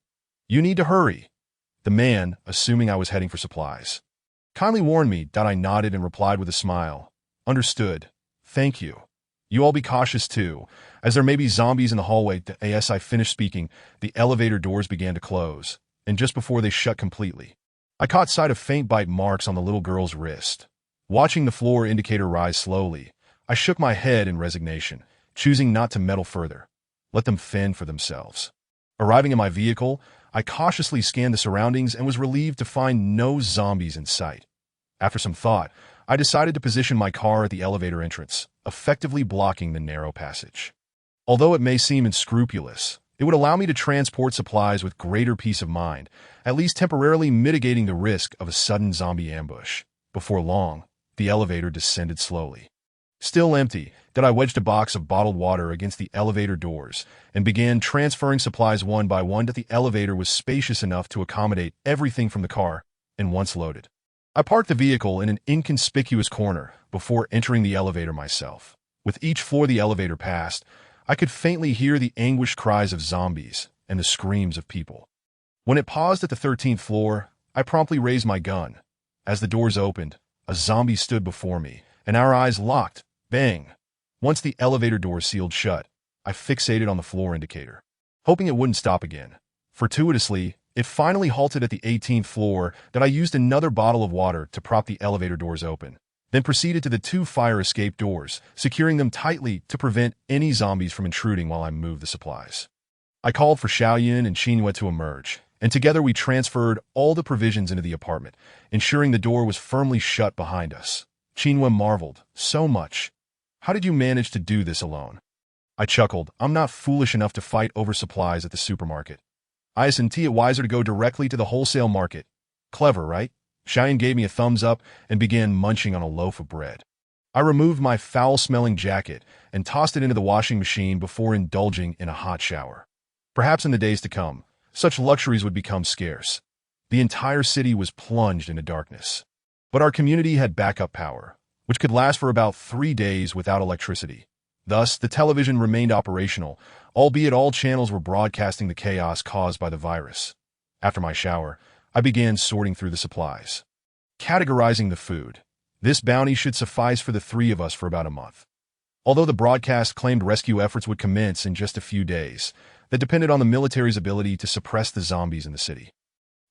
You need to hurry. The man, assuming I was heading for supplies, kindly warned me. I nodded and replied with a smile. Understood. Thank you. You all be cautious too, as there may be zombies in the hallway. As I finished speaking, the elevator doors began to close, and just before they shut completely, I caught sight of faint bite marks on the little girl's wrist. Watching the floor indicator rise slowly, I shook my head in resignation, choosing not to meddle further. Let them fend for themselves. Arriving in my vehicle, I cautiously scanned the surroundings and was relieved to find no zombies in sight. After some thought, I decided to position my car at the elevator entrance, effectively blocking the narrow passage. Although it may seem unscrupulous, it would allow me to transport supplies with greater peace of mind, at least temporarily mitigating the risk of a sudden zombie ambush. Before long, the elevator descended slowly. Still empty, I wedged a box of bottled water against the elevator doors and began transferring supplies one by one. The elevator was spacious enough to accommodate everything from the car, and once loaded, I parked the vehicle in an inconspicuous corner before entering the elevator myself. With each floor the elevator passed, I could faintly hear the anguished cries of zombies and the screams of people. When it paused at the 13th floor, I promptly raised my gun. As the doors opened, a zombie stood before me, and our eyes locked. Bang! Once the elevator doors sealed shut, I fixated on the floor indicator, hoping it wouldn't stop again. Fortuitously, it finally halted at the 18th floor. I used another bottle of water to prop the elevator doors open, then proceeded to the 2 fire escape doors, securing them tightly to prevent any zombies from intruding while I moved the supplies. I called for Lin Yun and Yue to emerge, and together we transferred all the provisions into the apartment, ensuring the door was firmly shut behind us. Yue marveled, so much. How did you manage to do this alone? I chuckled. I'm not foolish enough to fight over supplies at the supermarket. Isn't it wiser to go directly to the wholesale market? Clever, right? Cheyenne gave me a thumbs up and began munching on a loaf of bread. I removed my foul-smelling jacket and tossed it into the washing machine before indulging in a hot shower. Perhaps in the days to come, such luxuries would become scarce. The entire city was plunged into darkness. But our community had backup power, which could last for about 3 days without electricity. Thus, the television remained operational, albeit all channels were broadcasting the chaos caused by the virus. After my shower, I began sorting through the supplies, categorizing the food. This bounty should suffice for the 3 of us for about a month. Although the broadcast claimed rescue efforts would commence in just a few days, that depended on the military's ability to suppress the zombies in the city.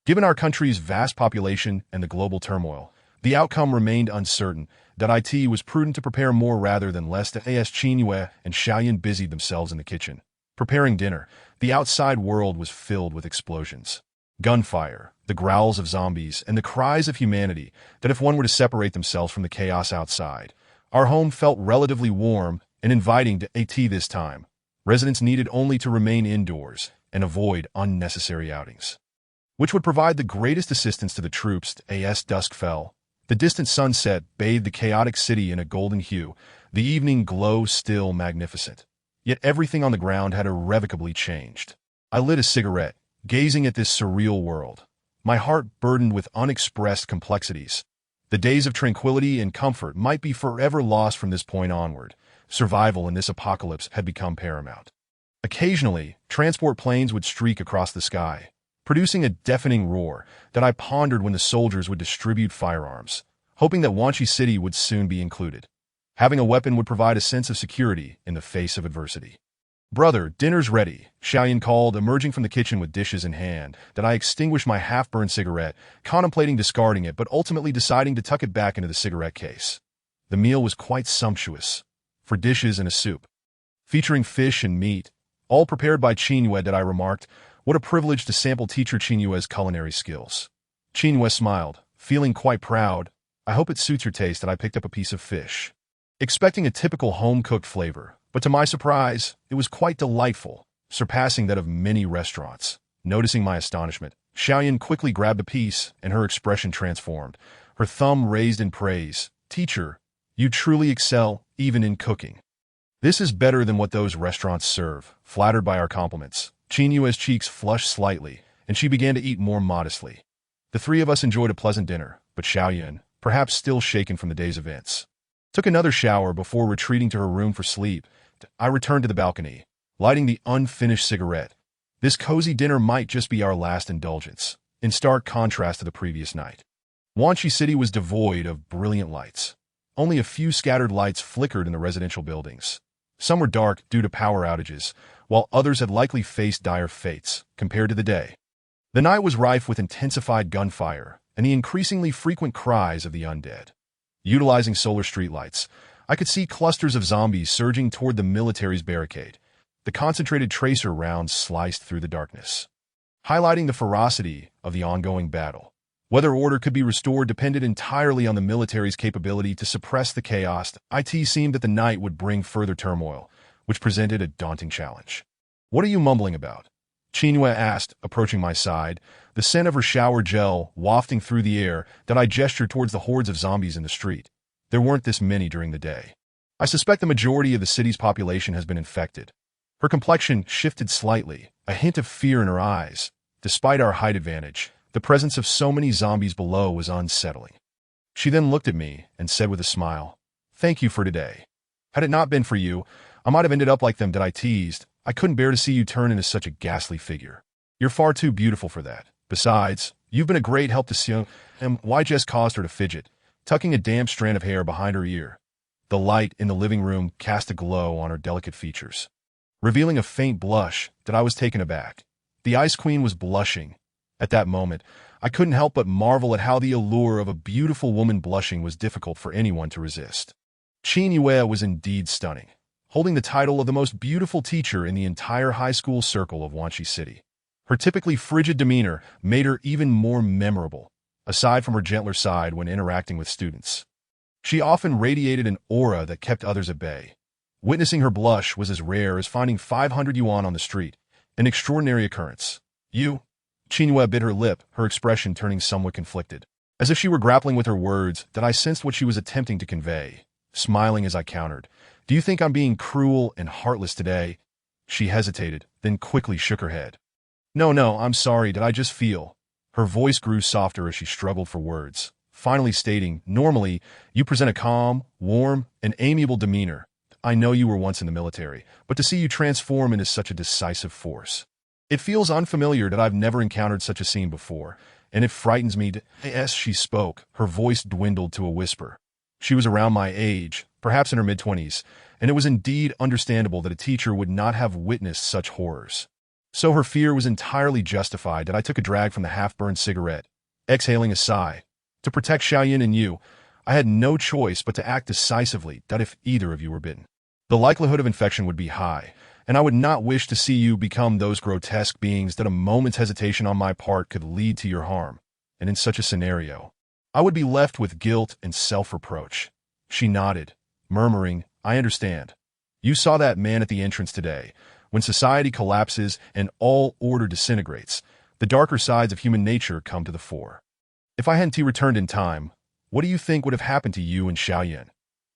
Given our country's vast population and the global turmoil, the outcome remained uncertain. It was prudent to prepare more rather than less. As Yue and Xiaoyan busied themselves in the kitchen, preparing dinner, the outside world was filled with explosions, gunfire, the growls of zombies, and the cries of humanity that if one were to separate themselves from the chaos outside, our home felt relatively warm and inviting. This time, residents needed only to remain indoors and avoid unnecessary outings, which would provide the greatest assistance to the troops. As dusk fell, the distant sunset bathed the chaotic city in a golden hue, the evening glow still magnificent. Yet everything on the ground had irrevocably changed. I lit a cigarette, gazing at this surreal world, my heart burdened with unexpressed complexities. The days of tranquility and comfort might be forever lost from this point onward. Survival in this apocalypse had become paramount. Occasionally, transport planes would streak across the sky, producing a deafening roar that I pondered when the soldiers would distribute firearms, hoping that Wanchi City would soon be included. Having a weapon would provide a sense of security in the face of adversity. "Brother, dinner's ready," Xiaoyan called, emerging from the kitchen with dishes in hand. I extinguished my half-burned cigarette, contemplating discarding it but ultimately deciding to tuck it back into the cigarette case. The meal was quite sumptuous, for dishes and a soup, featuring fish and meat, all prepared by Yue. I remarked, "What a privilege to sample teacher Yue's culinary skills." Yue smiled, feeling quite proud. "I hope it suits your taste that I picked up a piece of fish." expecting a typical home-cooked flavor, but to my surprise, it was quite delightful, surpassing that of many restaurants. Noticing my astonishment, Xiaoyan quickly grabbed a piece, and her expression transformed, her thumb raised in praise. "Teacher, you truly excel, even in cooking. This is better than what those restaurants serve." Flattered by our compliments, Qinyue's cheeks flushed slightly, and she began to eat more modestly. The three of us enjoyed a pleasant dinner, but Xiaoyan, perhaps still shaken from the day's events, took another shower before retreating to her room for sleep. I returned to the balcony, lighting the unfinished cigarette. This cozy dinner might just be our last indulgence, in stark contrast to the previous night. Wanshi City was devoid of brilliant lights. Only a few scattered lights flickered in the residential buildings. Some were dark due to power outages, while others had likely faced dire fates compared to the day. The night was rife with intensified gunfire and the increasingly frequent cries of the undead. Utilizing solar streetlights, I could see clusters of zombies surging toward the military's barricade. The concentrated tracer rounds sliced through the darkness, highlighting the ferocity of the ongoing battle. Whether order could be restored depended entirely on the military's capability to suppress the chaos. It seemed that the night would bring further turmoil, which presented a daunting challenge. "What are you mumbling about?" Qinyue asked, approaching my side, the scent of her shower gel wafting through the air. That I gestured towards the hordes of zombies in the street. There weren't this many during the day. I suspect the majority of the city's population has been infected. Her complexion shifted slightly, a hint of fear in her eyes. Despite our height advantage, the presence of so many zombies below was unsettling. She then looked at me and said with a smile, "Thank you for today. Had it not been for you, I might have ended up like them." I teased. "I couldn't bear to see you turn into such a ghastly figure. You're far too beautiful for that. Besides, you've been a great help to Xiu." And why just caused her to fidget, tucking a damp strand of hair behind her ear. The light in the living room cast a glow on her delicate features, revealing a faint blush. That I was taken aback. The Ice Queen was blushing. At that moment, I couldn't help but marvel at how the allure of a beautiful woman blushing was difficult for anyone to resist. Qinyue was indeed stunning, holding the title of the most beautiful teacher in the entire high school circle of Wanshi City. Her typically frigid demeanor made her even more memorable, aside from her gentler side when interacting with students. She often radiated an aura that kept others at bay. Witnessing her blush was as rare as finding 500 yuan on the street, an extraordinary occurrence. "You?" Qinyue bit her lip, her expression turning somewhat conflicted. As if she were grappling with her words, that I sensed what she was attempting to convey. Smiling as I countered, "Do you think I'm being cruel and heartless today?" She hesitated, then quickly shook her head. No, I'm sorry. Did I just feel?" Her voice grew softer as she struggled for words, finally stating, "Normally, you present a calm, warm, and amiable demeanor. I know you were once in the military, but to see you transform into such a decisive force. It feels unfamiliar. That I've never encountered such a scene before, and it frightens me to—" As she spoke, her voice dwindled to a whisper. She was around my age, perhaps in her mid-20s, and it was indeed understandable that a teacher would not have witnessed such horrors. So her fear was entirely justified. That I took a drag from the half-burned cigarette, exhaling a sigh. To protect Xiaoyan and you, I had no choice but to act decisively. That if either of you were bitten, the likelihood of infection would be high, and I would not wish to see you become those grotesque beings that a moment's hesitation on my part could lead to your harm. And in such a scenario, I would be left with guilt and self-reproach." She nodded, murmuring, "I understand. You saw that man at the entrance today. When society collapses and all order disintegrates, the darker sides of human nature come to the fore. If I hadn't returned in time, what do you think would have happened to you and Xiaoyan?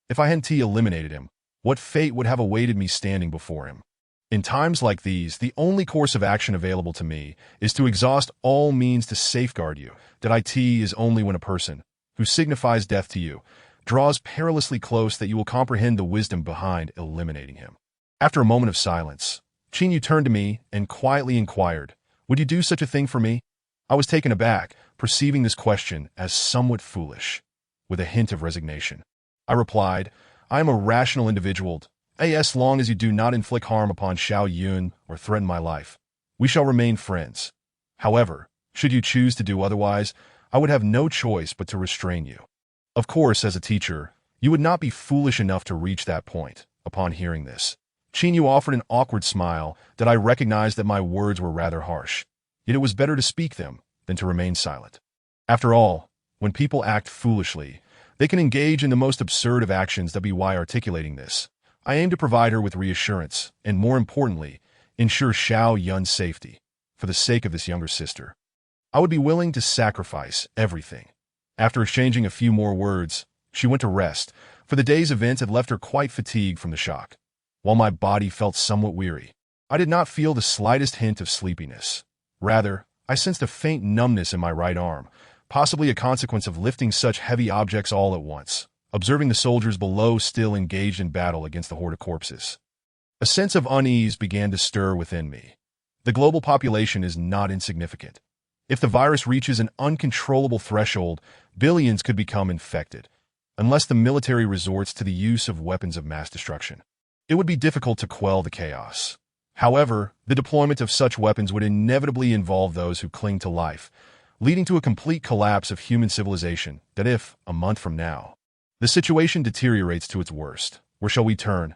If I hadn't eliminated him, what fate would have awaited me standing before him? In times like these, the only course of action available to me is to exhaust all means to safeguard you. That it is only when a person, who signifies death to you, draws perilously close that you will comprehend the wisdom behind eliminating him." After a moment of silence, Qinyu turned to me and quietly inquired, "Would you do such a thing for me?" I was taken aback, perceiving this question as somewhat foolish. With a hint of resignation, I replied, "I am a rational individual. As long as you do not inflict harm upon Xiaoyan or threaten my life, we shall remain friends. However, should you choose to do otherwise, I would have no choice but to restrain you." Of course, as a teacher, you would not be foolish enough to reach that point. Upon hearing this, Qinyu offered an awkward smile. That I recognized that my words were rather harsh, yet it was better to speak them than to remain silent. After all, when people act foolishly, They can engage in the most absurd of actions. WY articulating this, I aim to provide her with reassurance, and more importantly, ensure Xiao Yun's safety. For the sake of this younger sister, I would be willing to sacrifice everything. After exchanging a few more words, she went to rest, for the day's events had left her quite fatigued from the shock. While my body felt somewhat weary, I did not feel the slightest hint of sleepiness. Rather, I sensed a faint numbness in my right arm, possibly a consequence of lifting such heavy objects all at once, observing the soldiers below still engaged in battle against the horde of corpses. A sense of unease began to stir within me. The global population is not insignificant. If the virus reaches an uncontrollable threshold, billions could become infected, unless the military resorts to the use of weapons of mass destruction. It would be difficult to quell the chaos. However, the deployment of such weapons would inevitably involve those who cling to life, leading to a complete collapse of human civilization that if, a month from now, the situation deteriorates to its worst, where shall we turn?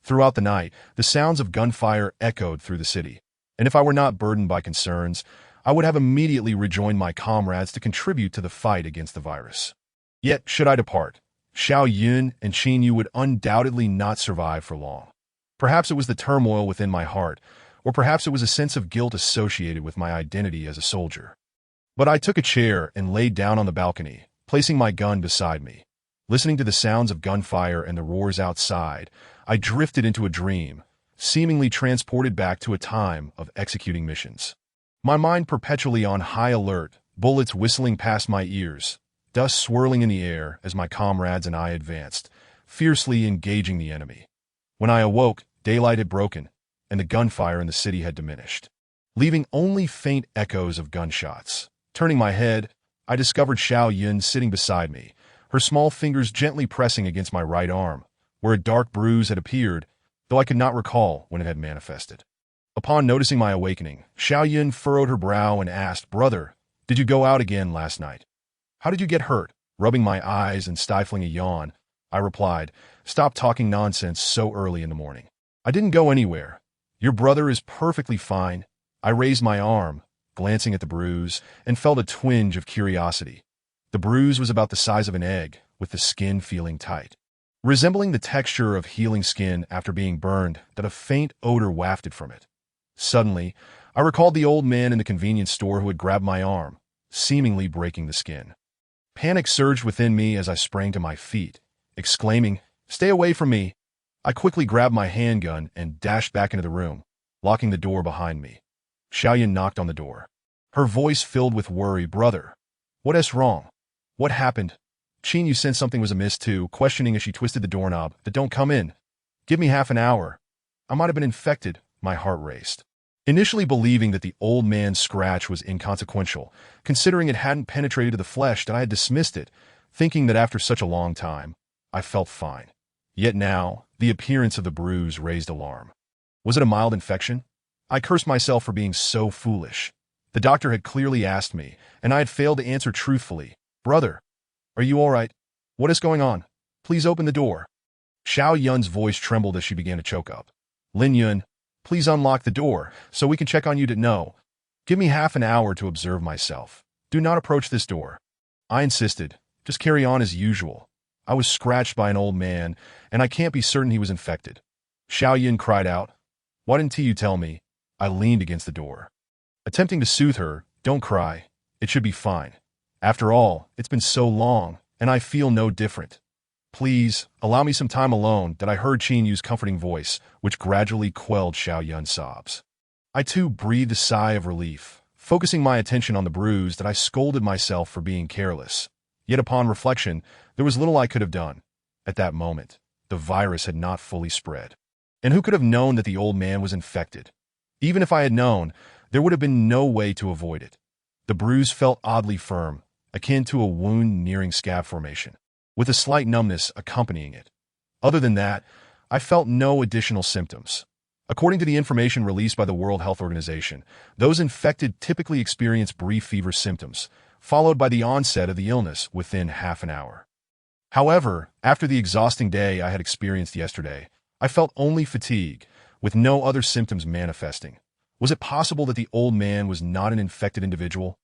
Throughout the night, the sounds of gunfire echoed through the city, and if I were not burdened by concerns, I would have immediately rejoined my comrades to contribute to the fight against the virus. Yet, should I depart, Xiao Yun and Qin Yu would undoubtedly not survive for long. Perhaps it was the turmoil within my heart, or perhaps it was a sense of guilt associated with my identity as a soldier. But I took a chair and laid down on the balcony, placing my gun beside me. Listening to the sounds of gunfire and the roars outside, I drifted into a dream, seemingly transported back to a time of executing missions. My mind perpetually on high alert, bullets whistling past my ears, dust swirling in the air as my comrades and I advanced, fiercely engaging the enemy. When I awoke, daylight had broken, and the gunfire in the city had diminished, leaving only faint echoes of gunshots. Turning my head, I discovered Xiao Yun sitting beside me, her small fingers gently pressing against my right arm, where a dark bruise had appeared, though I could not recall when it had manifested. Upon noticing my awakening, Xiao Yun furrowed her brow and asked, "Brother, did you go out again last night? How did you get hurt?" Rubbing my eyes and stifling a yawn, I replied, "Stop talking nonsense so early in the morning. I didn't go anywhere. Your brother is perfectly fine." I raised my arm, glancing at the bruise, and felt a twinge of curiosity. The bruise was about the size of an egg, with the skin feeling tight, resembling the texture of healing skin after being burned, that a faint odor wafted from it. Suddenly, I recalled the old man in the convenience store who had grabbed my arm, seemingly breaking the skin. Panic surged within me as I sprang to my feet, exclaiming, "Stay away from me!" I quickly grabbed my handgun and dashed back into the room, locking the door behind me. Xiaoyan knocked on the door, her voice filled with worry. "Brother, what's wrong? What happened?" Qin Yu sensed something was amiss too, questioning as she twisted the doorknob. "Don't come in. Give me half an hour. I might have been infected." My heart raced. Initially believing that the old man's scratch was inconsequential, considering it hadn't penetrated to the flesh, that I had dismissed it, thinking that after such a long time, I felt fine. Yet now, the appearance of the bruise raised alarm. Was it a mild infection? I cursed myself for being so foolish. The doctor had clearly asked me, and I had failed to answer truthfully. "Brother, are you all right? What is going on? Please open the door." Xiao Yun's voice trembled as she began to choke up. "Lin Yun, please unlock the door, so we can check on you. No. Give me half an hour to observe myself. Do not approach this door." I insisted. "Just carry on as usual. I was scratched by an old man, and I can't be certain he was infected." Xiao Yun cried out, "Why didn't you tell me?" I leaned against the door, attempting to soothe her. "Don't cry. It should be fine. After all, it's been so long, and I feel no different. Please, allow me some time alone." That I heard Qin Yu's comforting voice, which gradually quelled Xiao Yun's sobs. I too breathed a sigh of relief, focusing my attention on the bruise. That I scolded myself for being careless. Yet upon reflection, there was little I could have done. At that moment, the virus had not fully spread. And who could have known that the old man was infected? Even if I had known, there would have been no way to avoid it. The bruise felt oddly firm, akin to a wound nearing scab formation, with a slight numbness accompanying it. Other than that, I felt no additional symptoms. According to the information released by the World Health Organization, those infected typically experience brief fever symptoms, followed by the onset of the illness within half an hour. However, after the exhausting day I had experienced yesterday, I felt only fatigue, with no other symptoms manifesting. Was it possible that the old man was not an infected individual?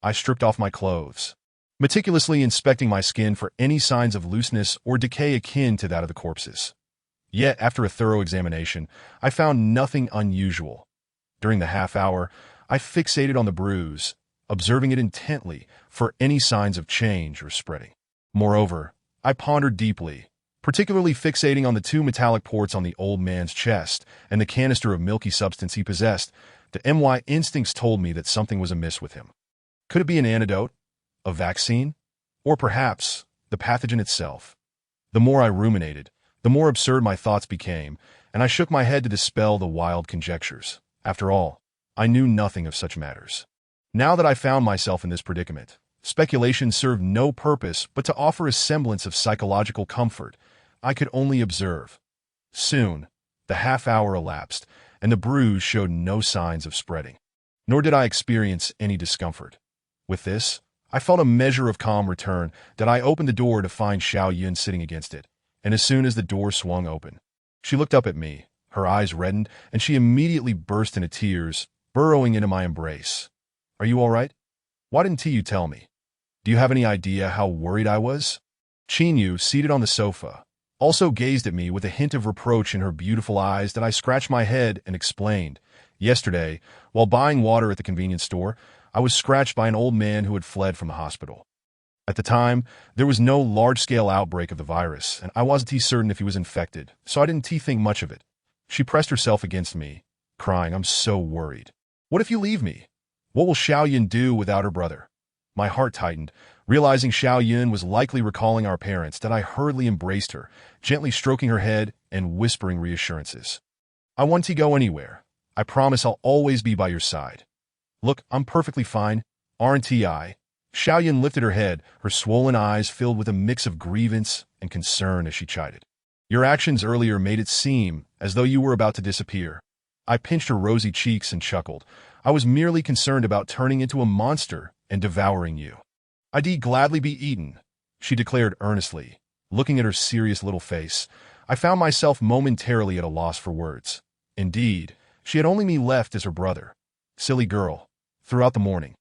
I stripped off my clothes, meticulously inspecting my skin for any signs of looseness or decay akin to that of the corpses. Yet, after a thorough examination, I found nothing unusual. During the half hour, I fixated on the bruise, observing it intently for any signs of change or spreading. Moreover, I pondered deeply, particularly fixating on the two metallic ports on the old man's chest and the canister of milky substance he possessed. My instincts told me that something was amiss with him. Could it be an antidote, a vaccine, or perhaps the pathogen itself? The more I ruminated, the more absurd my thoughts became, and I shook my head to dispel the wild conjectures. After all, I knew nothing of such matters. Now that I found myself in this predicament, speculation served no purpose but to offer a semblance of psychological comfort. I could only observe. Soon, the half hour elapsed, and the bruise showed no signs of spreading. Nor did I experience any discomfort. With this, I felt a measure of calm return that I opened the door to find Xiao Yun sitting against it, and as soon as the door swung open, she looked up at me, her eyes reddened, and she immediately burst into tears, burrowing into my embrace. "Are you all right? Why didn't you tell me? Do you have any idea how worried I was?" Yu, seated on the sofa, also gazed at me with a hint of reproach in her beautiful eyes that I scratched my head and explained. "Yesterday, while buying water at the convenience store, I was scratched by an old man who had fled from the hospital. At the time, there was no large-scale outbreak of the virus, and I wasn't certain if he was infected, so I didn't think much of it." She pressed herself against me, crying, "I'm so worried. What if you leave me? What will Xiao Yun do without her brother?" My heart tightened, realizing Xiao Yun was likely recalling our parents, that I hurriedly embraced her, gently stroking her head and whispering reassurances. "I won't go anywhere. I promise I'll always be by your side. Look, I'm perfectly fine, aren't I?" Xiao Yun lifted her head, her swollen eyes filled with a mix of grievance and concern as she chided. "Your actions earlier made it seem as though you were about to disappear." I pinched her rosy cheeks and chuckled. "I was merely concerned about turning into a monster and devouring you." "I'd gladly be eaten," she declared earnestly, looking at her serious little face. I found myself momentarily at a loss for words. Indeed, she had only me left as her brother. Silly girl. Throughout the morning,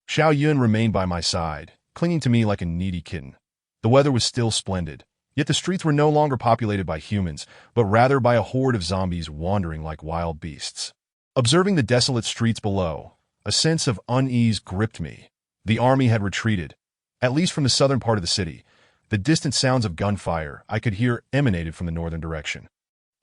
Xiao Yun remained by my side, clinging to me like a needy kitten. The weather was still splendid, yet the streets were no longer populated by humans, but rather by a horde of zombies wandering like wild beasts. Observing the desolate streets below, a sense of unease gripped me. The army had retreated, at least from the southern part of the city. The distant sounds of gunfire I could hear emanated from the northern direction.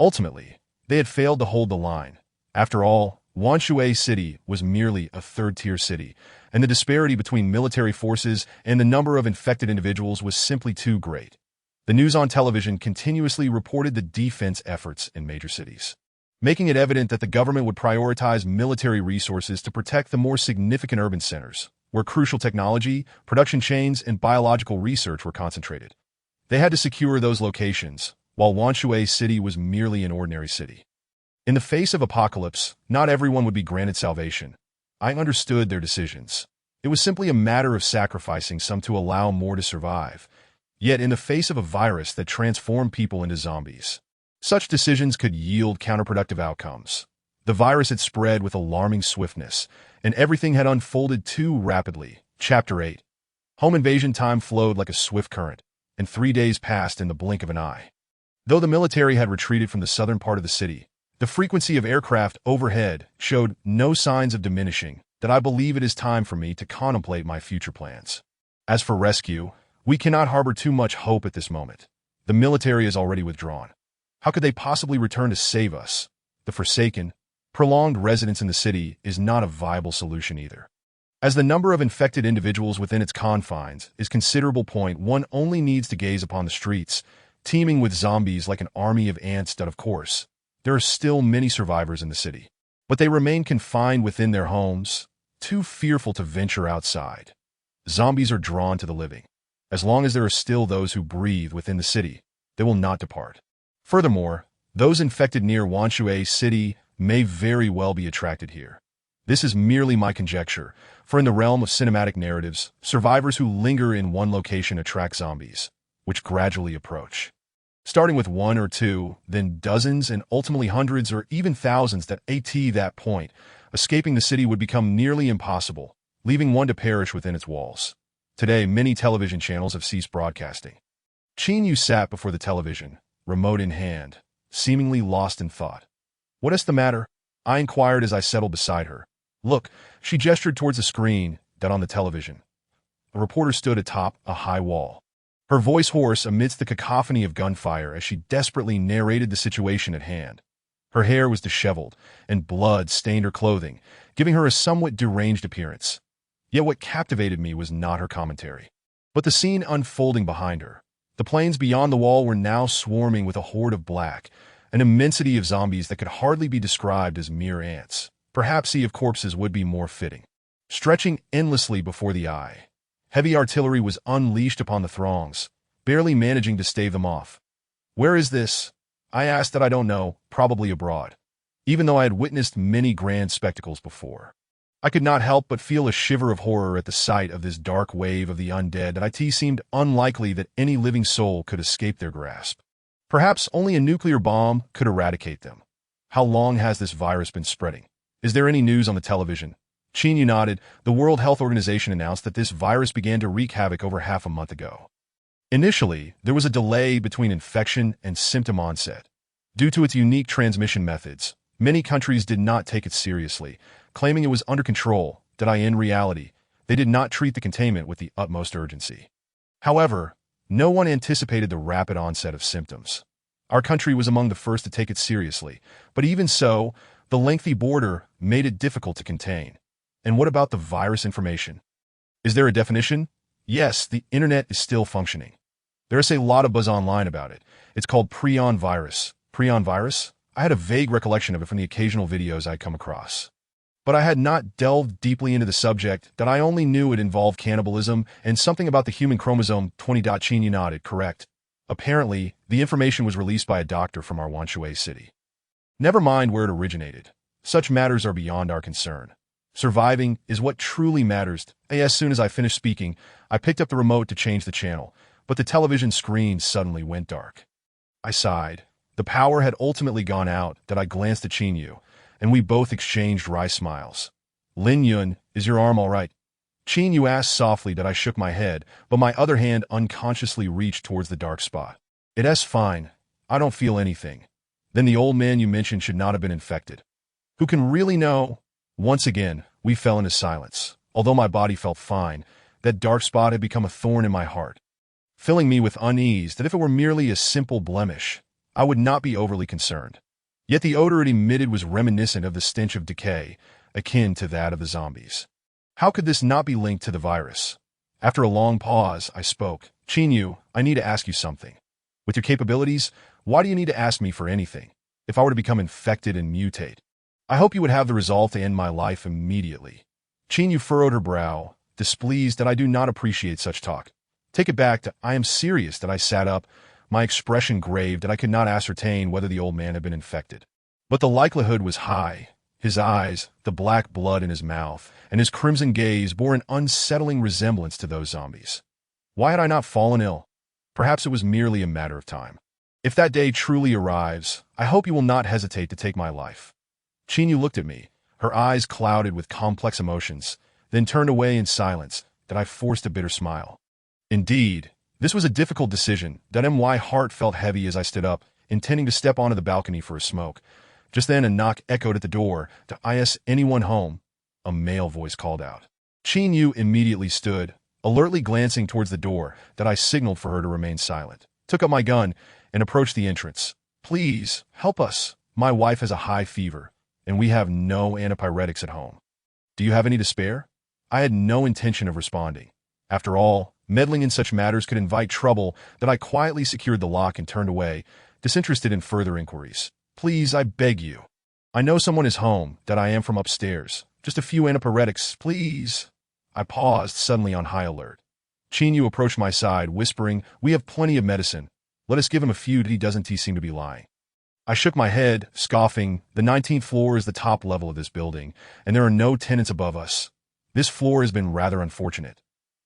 Ultimately, they had failed to hold the line. After all, Wanshui City was merely a third-tier city, and the disparity between military forces and the number of infected individuals was simply too great. The news on television continuously reported the defense efforts in major cities, making it evident that the government would prioritize military resources to protect the more significant urban centers, where crucial technology, production chains, and biological research were concentrated. They had to secure those locations, while Wanshui City was merely an ordinary city. In the face of apocalypse, not everyone would be granted salvation. I understood their decisions. It was simply a matter of sacrificing some to allow more to survive. Yet in the face of a virus that transformed people into zombies, such decisions could yield counterproductive outcomes. The virus had spread with alarming swiftness, and everything had unfolded too rapidly. Chapter 8. Home invasion time flowed like a swift current, and 3 days passed in the blink of an eye. Though the military had retreated from the southern part of the city, the frequency of aircraft overhead showed no signs of diminishing. That I believe it is time for me to contemplate my future plans. As for rescue, we cannot harbor too much hope at this moment. The military is already withdrawn. How could they possibly return to save us? The forsaken, prolonged residence in the city is not a viable solution either. As the number of infected individuals within its confines is considerable point, one only needs to gaze upon the streets, teeming with zombies like an army of ants. That, of course, there are still many survivors in the city, but they remain confined within their homes, too fearful to venture outside. Zombies are drawn to the living. As long as there are still those who breathe within the city, they will not depart. Furthermore, those infected near Wanshui City may very well be attracted here. This is merely my conjecture, for in the realm of cinematic narratives, survivors who linger in one location attract zombies, which gradually approach. Starting with one or two, then dozens and ultimately hundreds or even thousands. That point, escaping the city would become nearly impossible, leaving one to perish within its walls. Today, many television channels have ceased broadcasting. Lin Yun sat before the television, remote in hand, seemingly lost in thought. "What is the matter?" I inquired as I settled beside her. "Look," she gestured towards the screen that on the television. A reporter stood atop a high wall, her voice hoarse amidst the cacophony of gunfire as she desperately narrated the situation at hand. Her hair was disheveled, and blood stained her clothing, giving her a somewhat deranged appearance. Yet what captivated me was not her commentary, but the scene unfolding behind her. The plains beyond the wall were now swarming with a horde of black, an immensity of zombies that could hardly be described as mere ants. Perhaps Sea of Corpses would be more fitting. Stretching endlessly before the eye, heavy artillery was unleashed upon the throngs, barely managing to stave them off. "Where is this?" I asked. "That I don't know, probably abroad." Even though I had witnessed many grand spectacles before, I could not help but feel a shiver of horror at the sight of this dark wave of the undead that it seemed unlikely that any living soul could escape their grasp. Perhaps only a nuclear bomb could eradicate them. "How long has this virus been spreading? Is there any news on the television?" Lin Yun nodded. "The World Health Organization announced that this virus began to wreak havoc over half a month ago. Initially, there was a delay between infection and symptom onset. Due to its unique transmission methods, many countries did not take it seriously, claiming it was under control, that in reality, they did not treat the containment with the utmost urgency. However, no one anticipated the rapid onset of symptoms. Our country was among the first to take it seriously, but even so, the lengthy border made it difficult to contain. And what about the virus information? Is there a definition? Yes, the internet is still functioning. There is a lot of buzz online about it. It's called prion virus. Prion virus? I had a vague recollection of it from the occasional videos I'd come across. But I had not delved deeply into the subject. That I only knew it involved cannibalism and something about the human chromosome 20. Lin Yun nodded. "Correct. Apparently, the information was released by a doctor from our Wanshui city. Never mind where it originated. Such matters are beyond our concern. Surviving is what truly matters." As soon as I finished speaking, I picked up the remote to change the channel, but the television screen suddenly went dark. I sighed. The power had ultimately gone out. That I glanced at Lin Yun, and we both exchanged wry smiles. "Lin Yun, is your arm all right?" Lin Yun asked softly. That I shook my head, but my other hand unconsciously reached towards the dark spot. "It's fine. I don't feel anything." "Then the old man you mentioned should not have been infected. Who can really know?" Once again, we fell into silence. Although my body felt fine, that dark spot had become a thorn in my heart, filling me with unease. That if it were merely a simple blemish, I would not be overly concerned. Yet the odor it emitted was reminiscent of the stench of decay, akin to that of the zombies. How could this not be linked to the virus? After a long pause, I spoke. "Lin Yun, I need to ask you something. With your capabilities, why do you need to ask me for anything? If I were to become infected and mutate, I hope you would have the resolve to end my life immediately." Lin Yun furrowed her brow, displeased. "That I do not appreciate such talk. Take it back. I am serious." That I sat up, my expression grave. That I could not ascertain whether the old man had been infected, but the likelihood was high. His eyes, the black blood in his mouth, and his crimson gaze bore an unsettling resemblance to those zombies. Why had I not fallen ill? Perhaps it was merely a matter of time. "If that day truly arrives, I hope you will not hesitate to take my life." Lin Yun looked at me, her eyes clouded with complex emotions, then turned away in silence. That I forced a bitter smile. Indeed, this was a difficult decision. That my heart felt heavy as I stood up, intending to step onto the balcony for a smoke. Just then a knock echoed at the door. "Is anyone home?" a male voice called out. Lin Yun immediately stood, alertly glancing towards the door. That I signaled for her to remain silent, took up my gun, and approached the entrance. "Please, help us. My wife has a high fever, and we have no antipyretics at home. Do you have any to spare?" I had no intention of responding. After all, meddling in such matters could invite trouble. That I quietly secured the lock and turned away, disinterested in further inquiries. "Please, I beg you. I know someone is home. That I am from upstairs. Just a few antipyretics, please." I paused, suddenly on high alert. Lin Yun approached my side, whispering, "We have plenty of medicine. Let us give him a few." He doesn't seem to be lying. I shook my head, scoffing. "The 19th floor is the top level of this building, and there are no tenants above us. This floor has been rather unfortunate.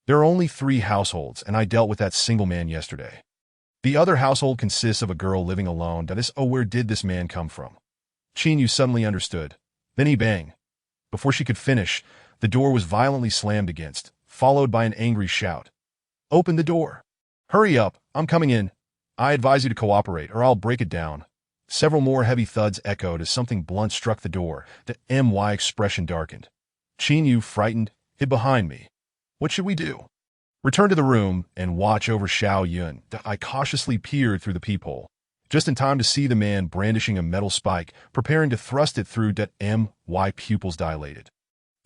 There are only 3 households, and I dealt with that single man yesterday. The other household consists of a girl living alone. Where did this man come from?" Lin Yun suddenly understood. Then he banged. Before she could finish, the door was violently slammed against, followed by an angry shout. "Open the door! Hurry up, I'm coming in. I advise you to cooperate, or I'll break it down." Several more heavy thuds echoed as something blunt struck the door. The MY expression darkened. Qin Yu, frightened, hid behind me. "What should we do?" "Return to the room and watch over Xiao Yun." I cautiously peered through the peephole, just in time to see the man brandishing a metal spike, preparing to thrust it through. My pupils dilated,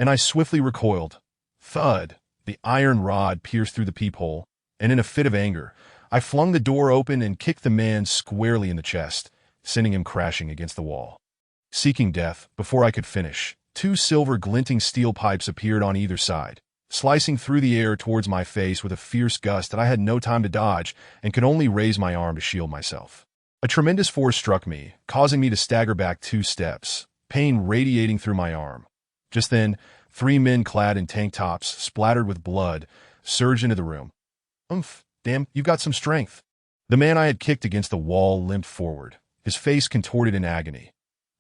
and I swiftly recoiled. Thud! The iron rod pierced through the peephole, and in a fit of anger, I flung the door open and kicked the man squarely in the chest, sending him crashing against the wall. Seeking death, before I could finish, two silver glinting steel pipes appeared on either side, slicing through the air towards my face with a fierce gust that I had no time to dodge and could only raise my arm to shield myself. A tremendous force struck me, causing me to stagger back 2 steps, pain radiating through my arm. Just then, 3 men clad in tank tops, splattered with blood, surged into the room. Damn, you've got some strength." The man I had kicked against the wall limped forward, his face contorted in agony.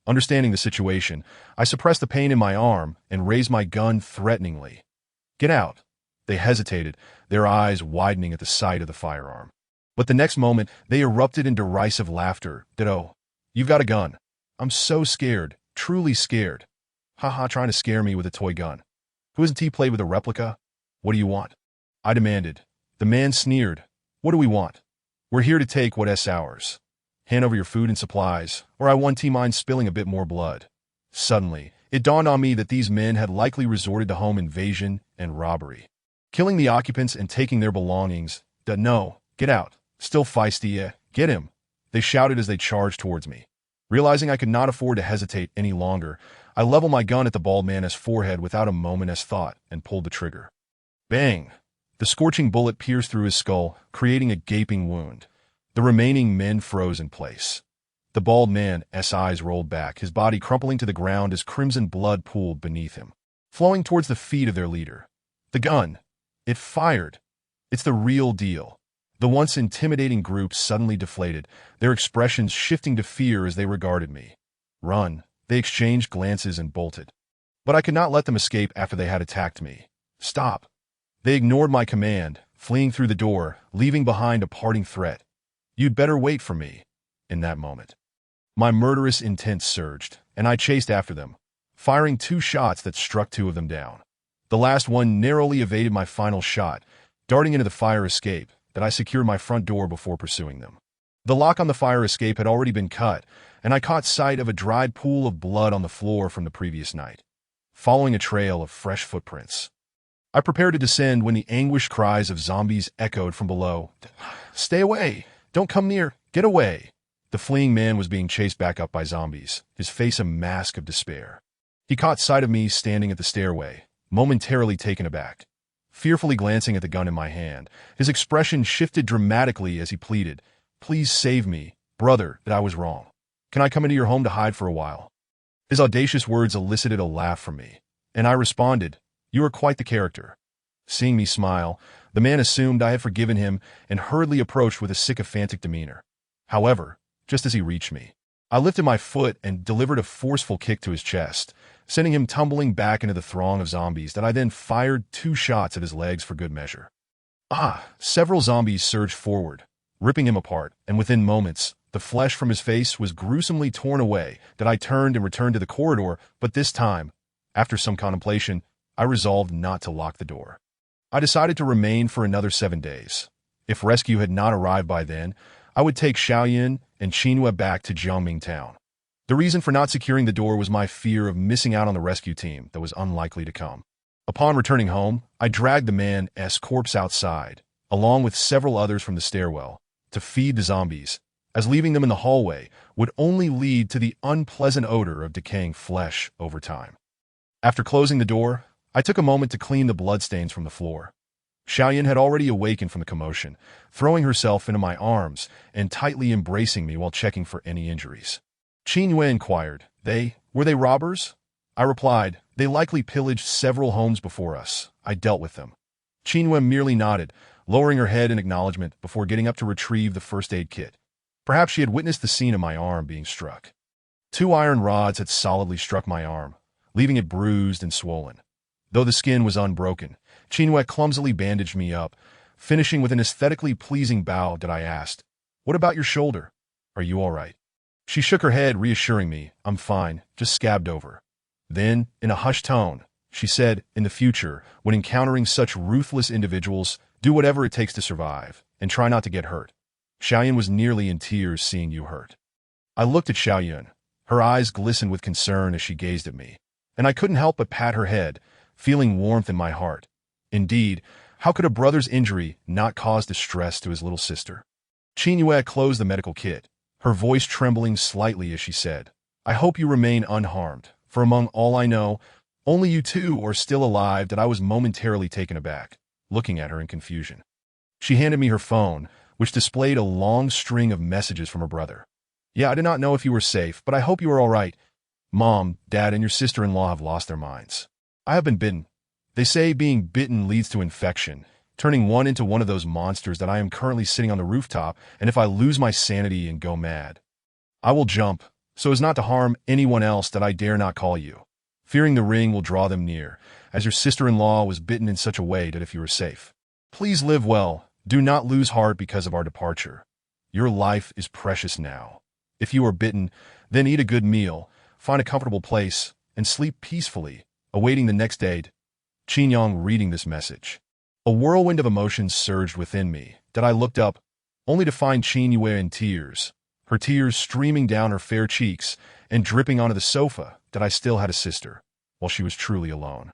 Understanding the situation, I suppressed the pain in my arm and raised my gun threateningly. "Get out." They hesitated, their eyes widening at the sight of the firearm. But the next moment, they erupted in derisive laughter. "Ditto. You've got a gun." "I'm so scared, truly scared." "Haha, trying to scare me with a toy gun. Who hasn't he played with a replica?" "What do you want?" I demanded. The man sneered. "What do we want? We're here to take what's ours. Hand over your food and supplies, or I won't mind spilling a bit more blood." Suddenly, it dawned on me that these men had likely resorted to home invasion and robbery, killing the occupants and taking their belongings. "No, get out. Still feisty, get him," they shouted as they charged towards me. Realizing I could not afford to hesitate any longer, I leveled my gun at the bald man's forehead without a moment's thought and pulled the trigger. Bang! The scorching bullet pierced through his skull, creating a gaping wound. The remaining men froze in place. The bald man's eyes rolled back, his body crumpling to the ground as crimson blood pooled beneath him, flowing towards the feet of their leader. The gun! It fired! It's the real deal. The once intimidating group suddenly deflated, their expressions shifting to fear as they regarded me. "Run!" They exchanged glances and bolted. But I could not let them escape after they had attacked me. "Stop!" They ignored my command, fleeing through the door, leaving behind a parting threat. "You'd better wait for me." In that moment, my murderous intent surged, and I chased after them, firing 2 shots that struck 2 of them down. The last one narrowly evaded my final shot, darting into the fire escape, that I secured my front door before pursuing them. The lock on the fire escape had already been cut, and I caught sight of a dried pool of blood on the floor from the previous night, following a trail of fresh footprints. I prepared to descend when the anguished cries of zombies echoed from below. "Stay away! Don't come near! Get away!" The fleeing man was being chased back up by zombies, his face a mask of despair. He caught sight of me standing at the stairway, momentarily taken aback. Fearfully glancing at the gun in my hand, his expression shifted dramatically as he pleaded, "Please save me, brother, that I was wrong. Can I come into your home to hide for a while?" His audacious words elicited a laugh from me, and I responded, "You are quite the character." Seeing me smile, the man assumed I had forgiven him and hurriedly approached with a sycophantic demeanor. However, just as he reached me, I lifted my foot and delivered a forceful kick to his chest, sending him tumbling back into the throng of zombies that I then fired 2 shots at his legs for good measure. Several zombies surged forward, ripping him apart, and within moments, the flesh from his face was gruesomely torn away. That I turned and returned to the corridor, but this time, after some contemplation, I resolved not to lock the door. I decided to remain for another 7 days. If rescue had not arrived by then, I would take Xiaoyan and Qinhua back to Jiangming town. The reason for not securing the door was my fear of missing out on the rescue team that was unlikely to come. Upon returning home, I dragged the man's corpse outside, along with several others from the stairwell, to feed the zombies, as leaving them in the hallway would only lead to the unpleasant odor of decaying flesh over time. After closing the door, I took a moment to clean the bloodstains from the floor. Xiaoyan had already awakened from the commotion, throwing herself into my arms and tightly embracing me while checking for any injuries. Qinhua inquired, Were they robbers?" I replied, "They likely pillaged several homes before us. I dealt with them." Qinhua merely nodded, lowering her head in acknowledgement before getting up to retrieve the first aid kit. Perhaps she had witnessed the scene of my arm being struck. 2 iron rods had solidly struck my arm, leaving it bruised and swollen. Though the skin was unbroken, Chinwe clumsily bandaged me up, finishing with an aesthetically pleasing bow that I asked, "What about your shoulder? Are you all right?" She shook her head, reassuring me, "I'm fine, just scabbed over." Then, in a hushed tone, she said, "In the future, when encountering such ruthless individuals, do whatever it takes to survive, and try not to get hurt. Xiaoyun was nearly in tears seeing you hurt." I looked at Xiaoyun. Her eyes glistened with concern as she gazed at me, and I couldn't help but pat her head, feeling warmth in my heart. Indeed, how could a brother's injury not cause distress to his little sister? Qin closed the medical kit, her voice trembling slightly as she said, "I hope you remain unharmed, for among all I know, only you two are still alive." That I was momentarily taken aback, looking at her in confusion. She handed me her phone, which displayed a long string of messages from her brother. "Yeah, I did not know if you were safe, but I hope you are all right. Mom, Dad, and your sister-in-law have lost their minds. I have been bitten. They say being bitten leads to infection, turning one into one of those monsters that I am currently sitting on the rooftop, and if I lose my sanity and go mad, I will jump, so as not to harm anyone else that I dare not call you, fearing the ring will draw them near, as your sister-in-law was bitten in such a way that if you are safe, please live well. Do not lose heart because of our departure. Your life is precious now. If you are bitten, then eat a good meal, find a comfortable place, and sleep peacefully, awaiting the next day." Qin Yang reading this message. A whirlwind of emotions surged within me, that I looked up, only to find Qin Yue in tears, her tears streaming down her fair cheeks and dripping onto the sofa, that I still had a sister, while she was truly alone.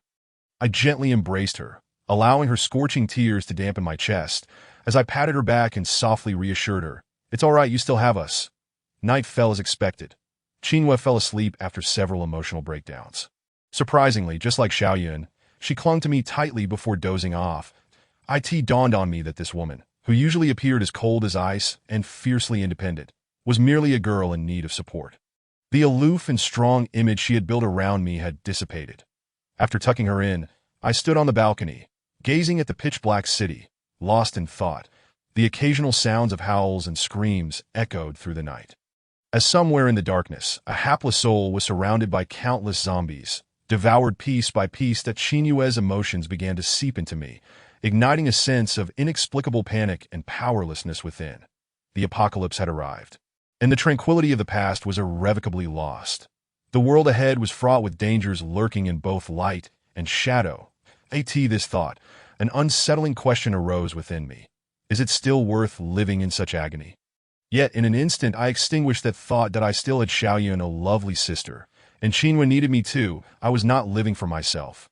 I gently embraced her, allowing her scorching tears to dampen my chest, as I patted her back and softly reassured her, "It's all right, you still have us." Night fell as expected. Qinwe fell asleep after several emotional breakdowns. Surprisingly, just like Xiaoyun, she clung to me tightly before dozing off. It dawned on me that this woman, who usually appeared as cold as ice and fiercely independent, was merely a girl in need of support. The aloof and strong image she had built around me had dissipated. After tucking her in, I stood on the balcony, gazing at the pitch-black city, lost in thought. The occasional sounds of howls and screams echoed through the night. As somewhere in the darkness, a hapless soul was surrounded by countless zombies, devoured piece by piece, that Qinyue's emotions began to seep into me, igniting a sense of inexplicable panic and powerlessness within. The apocalypse had arrived, and the tranquility of the past was irrevocably lost. The world ahead was fraught with dangers lurking in both light and shadow. This thought, an unsettling question arose within me. Is it still worth living in such agony? Yet in an instant I extinguished that thought, that I still had Xiaoyun, a lovely sister, and Qinwen needed me too. I was not living for myself.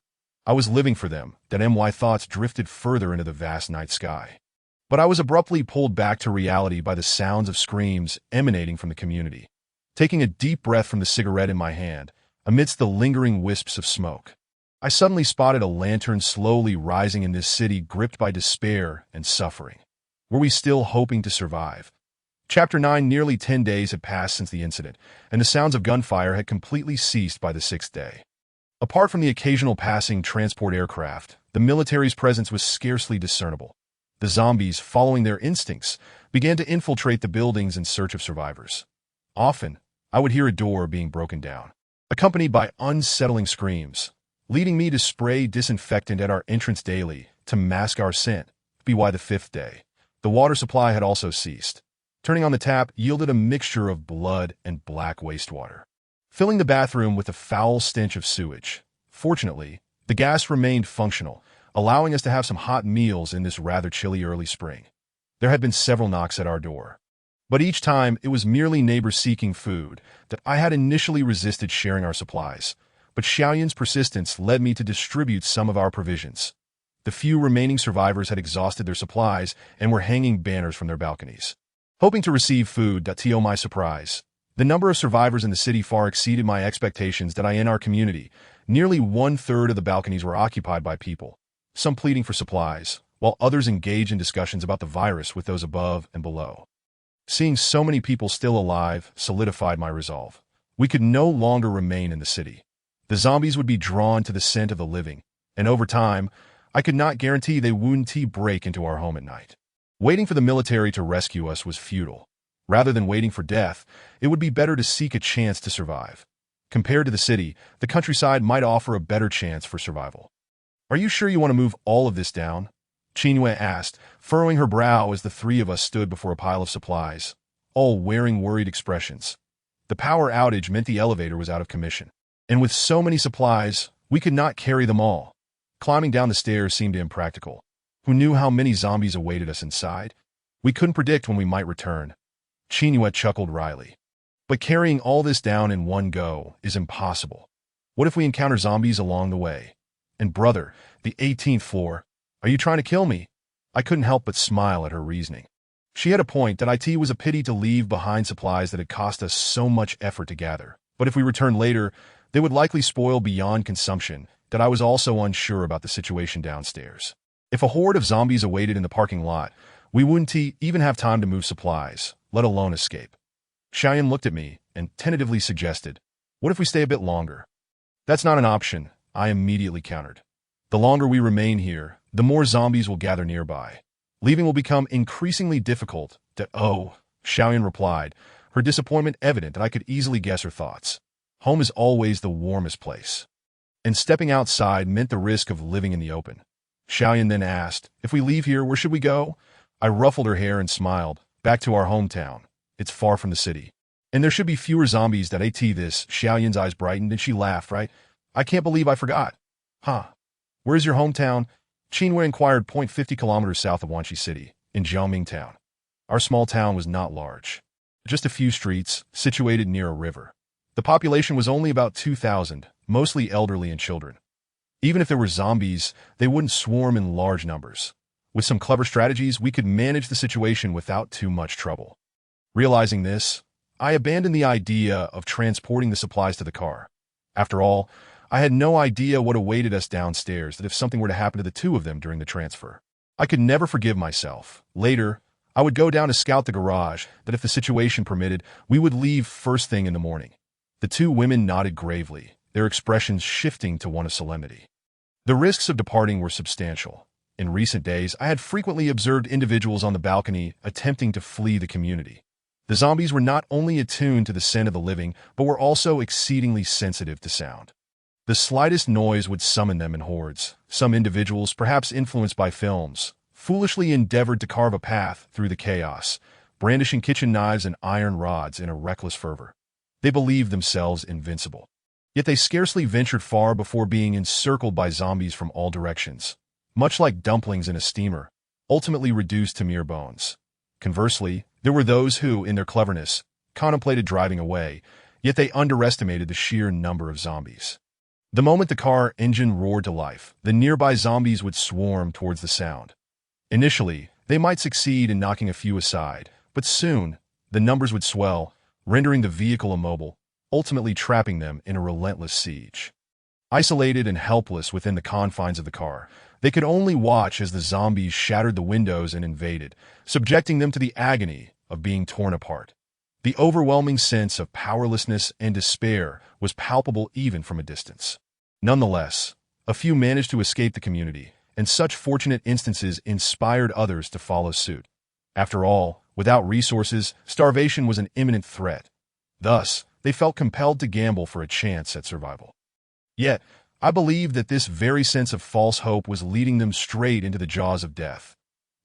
I was living for them. That my thoughts drifted further into the vast night sky. But I was abruptly pulled back to reality by the sounds of screams emanating from the community. Taking a deep breath from the cigarette in my hand, amidst the lingering wisps of smoke, I suddenly spotted a lantern slowly rising in this city, gripped by despair and suffering. Were we still hoping to survive? Chapter 9. Nearly 10 days had passed since the incident, and the sounds of gunfire had completely ceased by the 6th day. Apart from the occasional passing transport aircraft, the military's presence was scarcely discernible. The zombies, following their instincts, began to infiltrate the buildings in search of survivors. Often, I would hear a door being broken down, accompanied by unsettling screams, leading me to spray disinfectant at our entrance daily to mask our scent. By the 5th day, the water supply had also ceased. Turning on the tap yielded a mixture of blood and black wastewater, filling the bathroom with a foul stench of sewage. Fortunately, the gas remained functional, allowing us to have some hot meals in this rather chilly early spring. There had been several knocks at our door, but each time it was merely neighbors seeking food. That I had initially resisted sharing our supplies, but Xiaoyun's persistence led me to distribute some of our provisions. The few remaining survivors had exhausted their supplies and were hanging banners from their balconies, hoping to receive food. To my surprise, the number of survivors in the city far exceeded my expectations. In our community, nearly 1/3 of the balconies were occupied by people, some pleading for supplies, while others engaged in discussions about the virus with those above and below. Seeing so many people still alive solidified my resolve. We could no longer remain in the city. The zombies would be drawn to the scent of the living, and over time, I could not guarantee they wouldn't break into our home at night. Waiting for the military to rescue us was futile. Rather than waiting for death, it would be better to seek a chance to survive. Compared to the city, the countryside might offer a better chance for survival. Are you sure you want to move all of this down? Qingyue asked, furrowing her brow as the three of us stood before a pile of supplies, all wearing worried expressions. The power outage meant the elevator was out of commission, and with so many supplies, we could not carry them all. Climbing down the stairs seemed impractical. Who knew how many zombies awaited us inside? We couldn't predict when we might return. Qingyue chuckled wryly. But carrying all this down in one go is impossible. What if we encounter zombies along the way? And brother, the 18th floor, are you trying to kill me? I couldn't help but smile at her reasoning. She had a point that it was a pity to leave behind supplies that had cost us so much effort to gather. But if we returned later, they would likely spoil beyond consumption. That I was also unsure about the situation downstairs. If a horde of zombies awaited in the parking lot, we wouldn't even have time to move supplies, let alone escape. Xiaoyan looked at me and tentatively suggested, what if we stay a bit longer? That's not an option, I immediately countered. The longer we remain here, the more zombies will gather nearby. Leaving will become increasingly difficult. Xiaoyan replied, her disappointment evident that I could easily guess her thoughts. Home is always the warmest place. And stepping outside meant the risk of living in the open. Xiaoyan then asked, if we leave here, where should we go? I ruffled her hair and smiled, back to our hometown. It's far from the city. And there should be fewer zombies that this. Xiaoyan's eyes brightened and she laughed, right? I can't believe I forgot. Huh. Where's your hometown? Qingyue inquired 50 kilometers south of Wanqi City, in Jiaoming Town. Our small town was not large. Just a few streets, situated near a river. The population was only about 2,000, mostly elderly and children. Even if there were zombies, they wouldn't swarm in large numbers. With some clever strategies, we could manage the situation without too much trouble. Realizing this, I abandoned the idea of transporting the supplies to the car. After all, I had no idea what awaited us downstairs, that if something were to happen to the two of them during the transfer. I could never forgive myself. Later, I would go down to scout the garage, that if the situation permitted, we would leave first thing in the morning. The two women nodded gravely, their expressions shifting to one of solemnity. The risks of departing were substantial. In recent days, I had frequently observed individuals on the balcony attempting to flee the community. The zombies were not only attuned to the scent of the living, but were also exceedingly sensitive to sound. The slightest noise would summon them in hordes. Some individuals, perhaps influenced by films, foolishly endeavored to carve a path through the chaos, brandishing kitchen knives and iron rods in a reckless fervor. They believed themselves invincible. Yet they scarcely ventured far before being encircled by zombies from all directions, much like dumplings in a steamer, ultimately reduced to mere bones. Conversely, there were those who, in their cleverness, contemplated driving away, yet they underestimated the sheer number of zombies. The moment the car engine roared to life, the nearby zombies would swarm towards the sound. Initially, they might succeed in knocking a few aside, but soon, the numbers would swell, rendering the vehicle immobile, ultimately trapping them in a relentless siege. Isolated and helpless within the confines of the car, they could only watch as the zombies shattered the windows and invaded, subjecting them to the agony of being torn apart. The overwhelming sense of powerlessness and despair was palpable even from a distance. Nonetheless, a few managed to escape the community, and such fortunate instances inspired others to follow suit. After all, without resources, starvation was an imminent threat. Thus, they felt compelled to gamble for a chance at survival. Yet, I believed that this very sense of false hope was leading them straight into the jaws of death.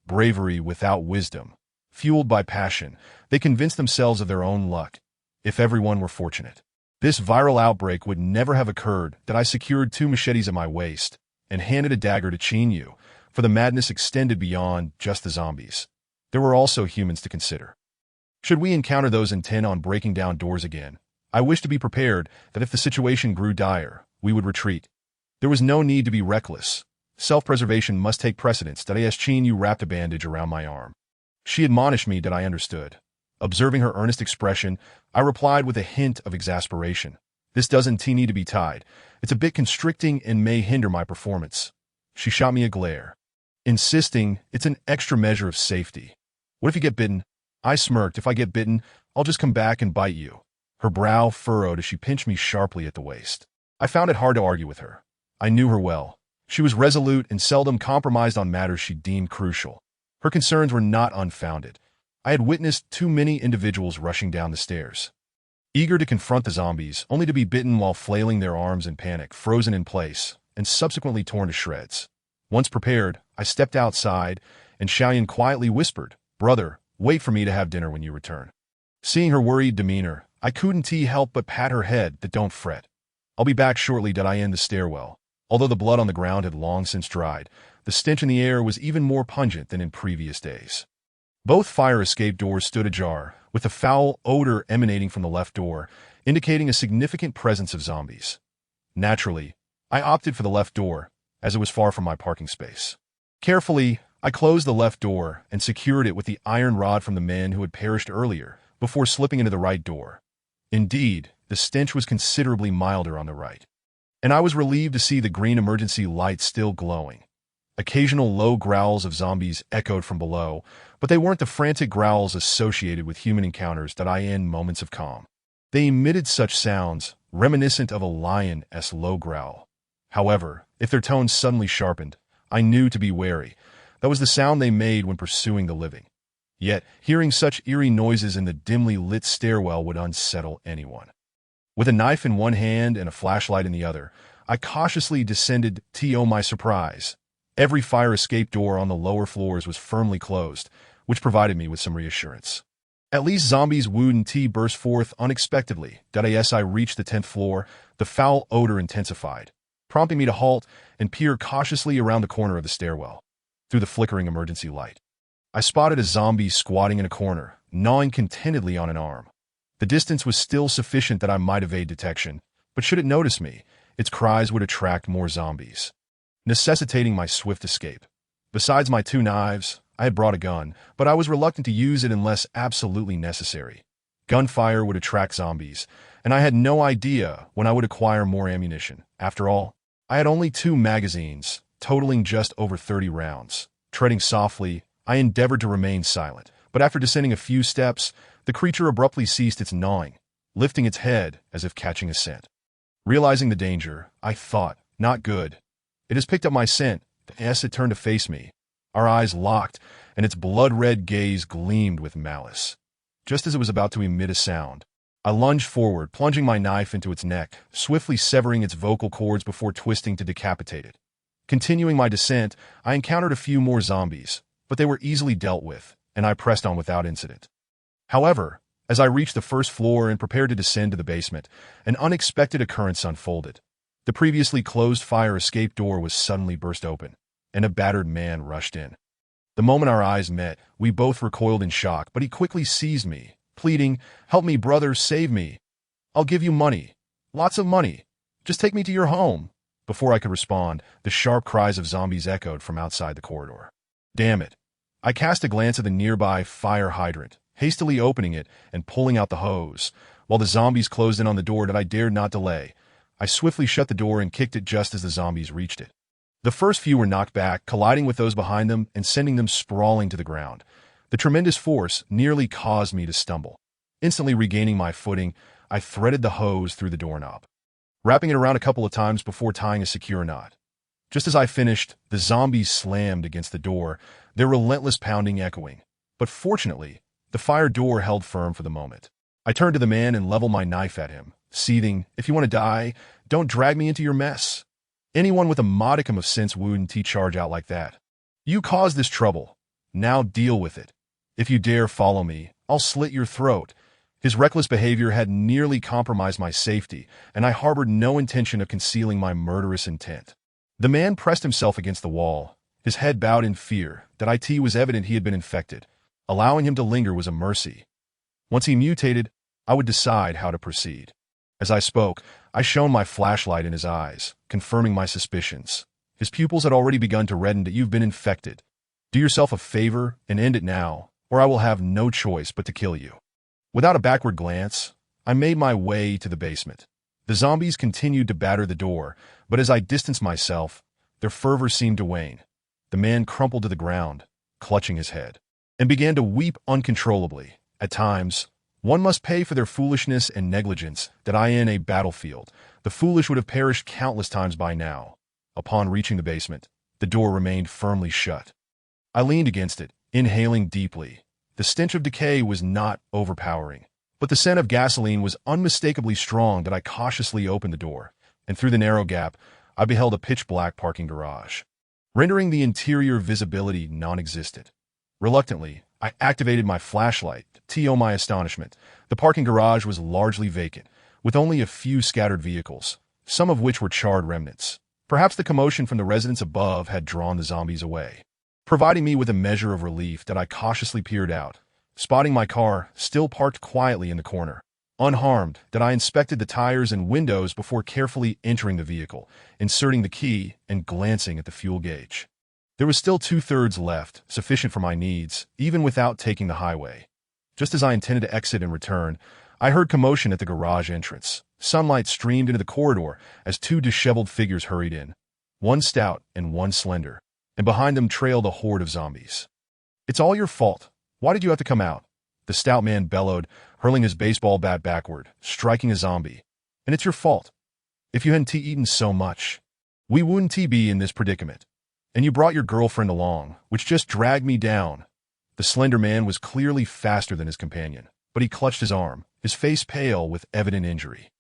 Bravery without wisdom, fueled by passion, they convinced themselves of their own luck, if everyone were fortunate. This viral outbreak would never have occurred that I secured 2 machetes at my waist and handed a dagger to Qingyue, for the madness extended beyond just the zombies. There were also humans to consider. Should we encounter those intent on breaking down doors again, I wished to be prepared that if the situation grew dire, we would retreat. There was no need to be reckless. Self-preservation must take precedence. As Qingyue wrapped a bandage around my arm. She admonished me that I understood. Observing her earnest expression, I replied with a hint of exasperation. This doesn't need to be tied. It's a bit constricting and may hinder my performance. She shot me a glare, insisting it's an extra measure of safety. What if you get bitten? I smirked. If I get bitten, I'll just come back and bite you. Her brow furrowed as she pinched me sharply at the waist. I found it hard to argue with her. I knew her well. She was resolute and seldom compromised on matters she deemed crucial. Her concerns were not unfounded. I had witnessed too many individuals rushing down the stairs, eager to confront the zombies, only to be bitten while flailing their arms in panic, frozen in place, and subsequently torn to shreds. Once prepared, I stepped outside, and Xiaoyan quietly whispered, "Brother, wait for me to have dinner when you return." Seeing her worried demeanor, I couldn't help but pat her head that don't fret. I'll be back shortly. I end the stairwell. Although the blood on the ground had long since dried, the stench in the air was even more pungent than in previous days. Both fire escape doors stood ajar, with a foul odor emanating from the left door, indicating a significant presence of zombies. Naturally, I opted for the left door, as it was far from my parking space. Carefully, I closed the left door and secured it with the iron rod from the men who had perished earlier, before slipping into the right door. Indeed, the stench was considerably milder on the right, and I was relieved to see the green emergency light still glowing. Occasional low growls of zombies echoed from below, but they weren't the frantic growls associated with human encounters that I end moments of calm. They emitted such sounds, reminiscent of a lion's low growl. However, if their tones suddenly sharpened, I knew to be wary. That was the sound they made when pursuing the living. Yet, hearing such eerie noises in the dimly lit stairwell would unsettle anyone. With a knife in one hand and a flashlight in the other, I cautiously descended. To my surprise, every fire escape door on the lower floors was firmly closed, which provided me with some reassurance. At least zombies wouldn't burst forth unexpectedly. As I reached the 10th floor, the foul odor intensified, prompting me to halt and peer cautiously around the corner of the stairwell. Through the flickering emergency light, I spotted a zombie squatting in a corner, gnawing contentedly on an arm. The distance was still sufficient that I might evade detection, but should it notice me, its cries would attract more zombies, necessitating my swift escape. Besides my 2 knives, I had brought a gun, but I was reluctant to use it unless absolutely necessary. Gunfire would attract zombies, and I had no idea when I would acquire more ammunition. After all, I had only 2 magazines, totaling just over 30 rounds. Treading softly, I endeavored to remain silent, but after descending a few steps, the creature abruptly ceased its gnawing, lifting its head as if catching a scent. Realizing the danger, I thought, not good. It has picked up my scent. As it turned to face me, our eyes locked, and its blood-red gaze gleamed with malice. Just as it was about to emit a sound, I lunged forward, plunging my knife into its neck, swiftly severing its vocal cords before twisting to decapitate it. Continuing my descent, I encountered a few more zombies, but they were easily dealt with, and I pressed on without incident. However, as I reached the 1st floor and prepared to descend to the basement, an unexpected occurrence unfolded. The previously closed fire escape door was suddenly burst open, and a battered man rushed in. The moment our eyes met, we both recoiled in shock, but he quickly seized me, pleading, "Help me, brother, save me. I'll give you money. Lots of money. Just take me to your home." Before I could respond, the sharp cries of zombies echoed from outside the corridor. Damn it. I cast a glance at the nearby fire hydrant, hastily opening it and pulling out the hose. While the zombies closed in on the door that I dared not delay, I swiftly shut the door and kicked it just as the zombies reached it. The first few were knocked back, colliding with those behind them and sending them sprawling to the ground. The tremendous force nearly caused me to stumble. Instantly regaining my footing, I threaded the hose through the doorknob, wrapping it around a couple of times before tying a secure knot. Just as I finished, the zombies slammed against the door, their relentless pounding echoing. But fortunately, the fire door held firm for the moment. I turned to the man and leveled my knife at him, seething, "If you want to die, don't drag me into your mess. Anyone with a modicum of sense wouldn't charge out like that. You caused this trouble. Now deal with it. If you dare follow me, I'll slit your throat." His reckless behavior had nearly compromised my safety, and I harbored no intention of concealing my murderous intent. The man pressed himself against the wall, his head bowed in fear. That it was evident he had been infected. Allowing him to linger was a mercy. Once he mutated, I would decide how to proceed. As I spoke, I shone my flashlight in his eyes, confirming my suspicions. His pupils had already begun to redden. "That you've been infected. Do yourself a favor and end it now, or I will have no choice but to kill you." Without a backward glance, I made my way to the basement. The zombies continued to batter the door, but as I distanced myself, their fervor seemed to wane. The man crumpled to the ground, clutching his head, and began to weep uncontrollably. At times, one must pay for their foolishness and negligence. That in a battlefield, the foolish would have perished countless times by now. Upon reaching the basement, the door remained firmly shut. I leaned against it, inhaling deeply. The stench of decay was not overpowering, but the scent of gasoline was unmistakably strong. That I cautiously opened the door, and through the narrow gap, I beheld a pitch-black parking garage, rendering the interior visibility non-existent. Reluctantly, I activated my flashlight. To my astonishment, the parking garage was largely vacant, with only a few scattered vehicles, some of which were charred remnants. Perhaps the commotion from the residents above had drawn the zombies away, providing me with a measure of relief that I cautiously peered out, spotting my car still parked quietly in the corner. Unharmed, that I inspected the tires and windows before carefully entering the vehicle, inserting the key, and glancing at the fuel gauge. There was still 2/3 left, sufficient for my needs, even without taking the highway. Just as I intended to exit and return, I heard commotion at the garage entrance. Sunlight streamed into the corridor as two disheveled figures hurried in, one stout and one slender, and behind them trailed a horde of zombies. "It's all your fault. Why did you have to come out?" The stout man bellowed, hurling his baseball bat backward, striking a zombie. "And it's your fault. If you hadn't eaten so much, we wouldn't be in this predicament. And you brought your girlfriend along, which just dragged me down." The slender man was clearly faster than his companion, but he clutched his arm, his face pale with evident injury.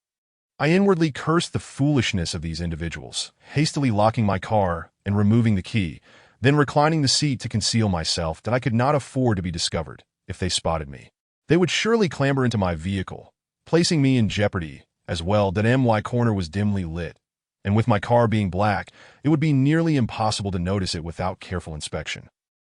I inwardly cursed the foolishness of these individuals, hastily locking my car and removing the key, then reclining the seat to conceal myself that I could not afford to be discovered if they spotted me. They would surely clamber into my vehicle, placing me in jeopardy as well. That my corner was dimly lit, and with my car being black, it would be nearly impossible to notice it without careful inspection.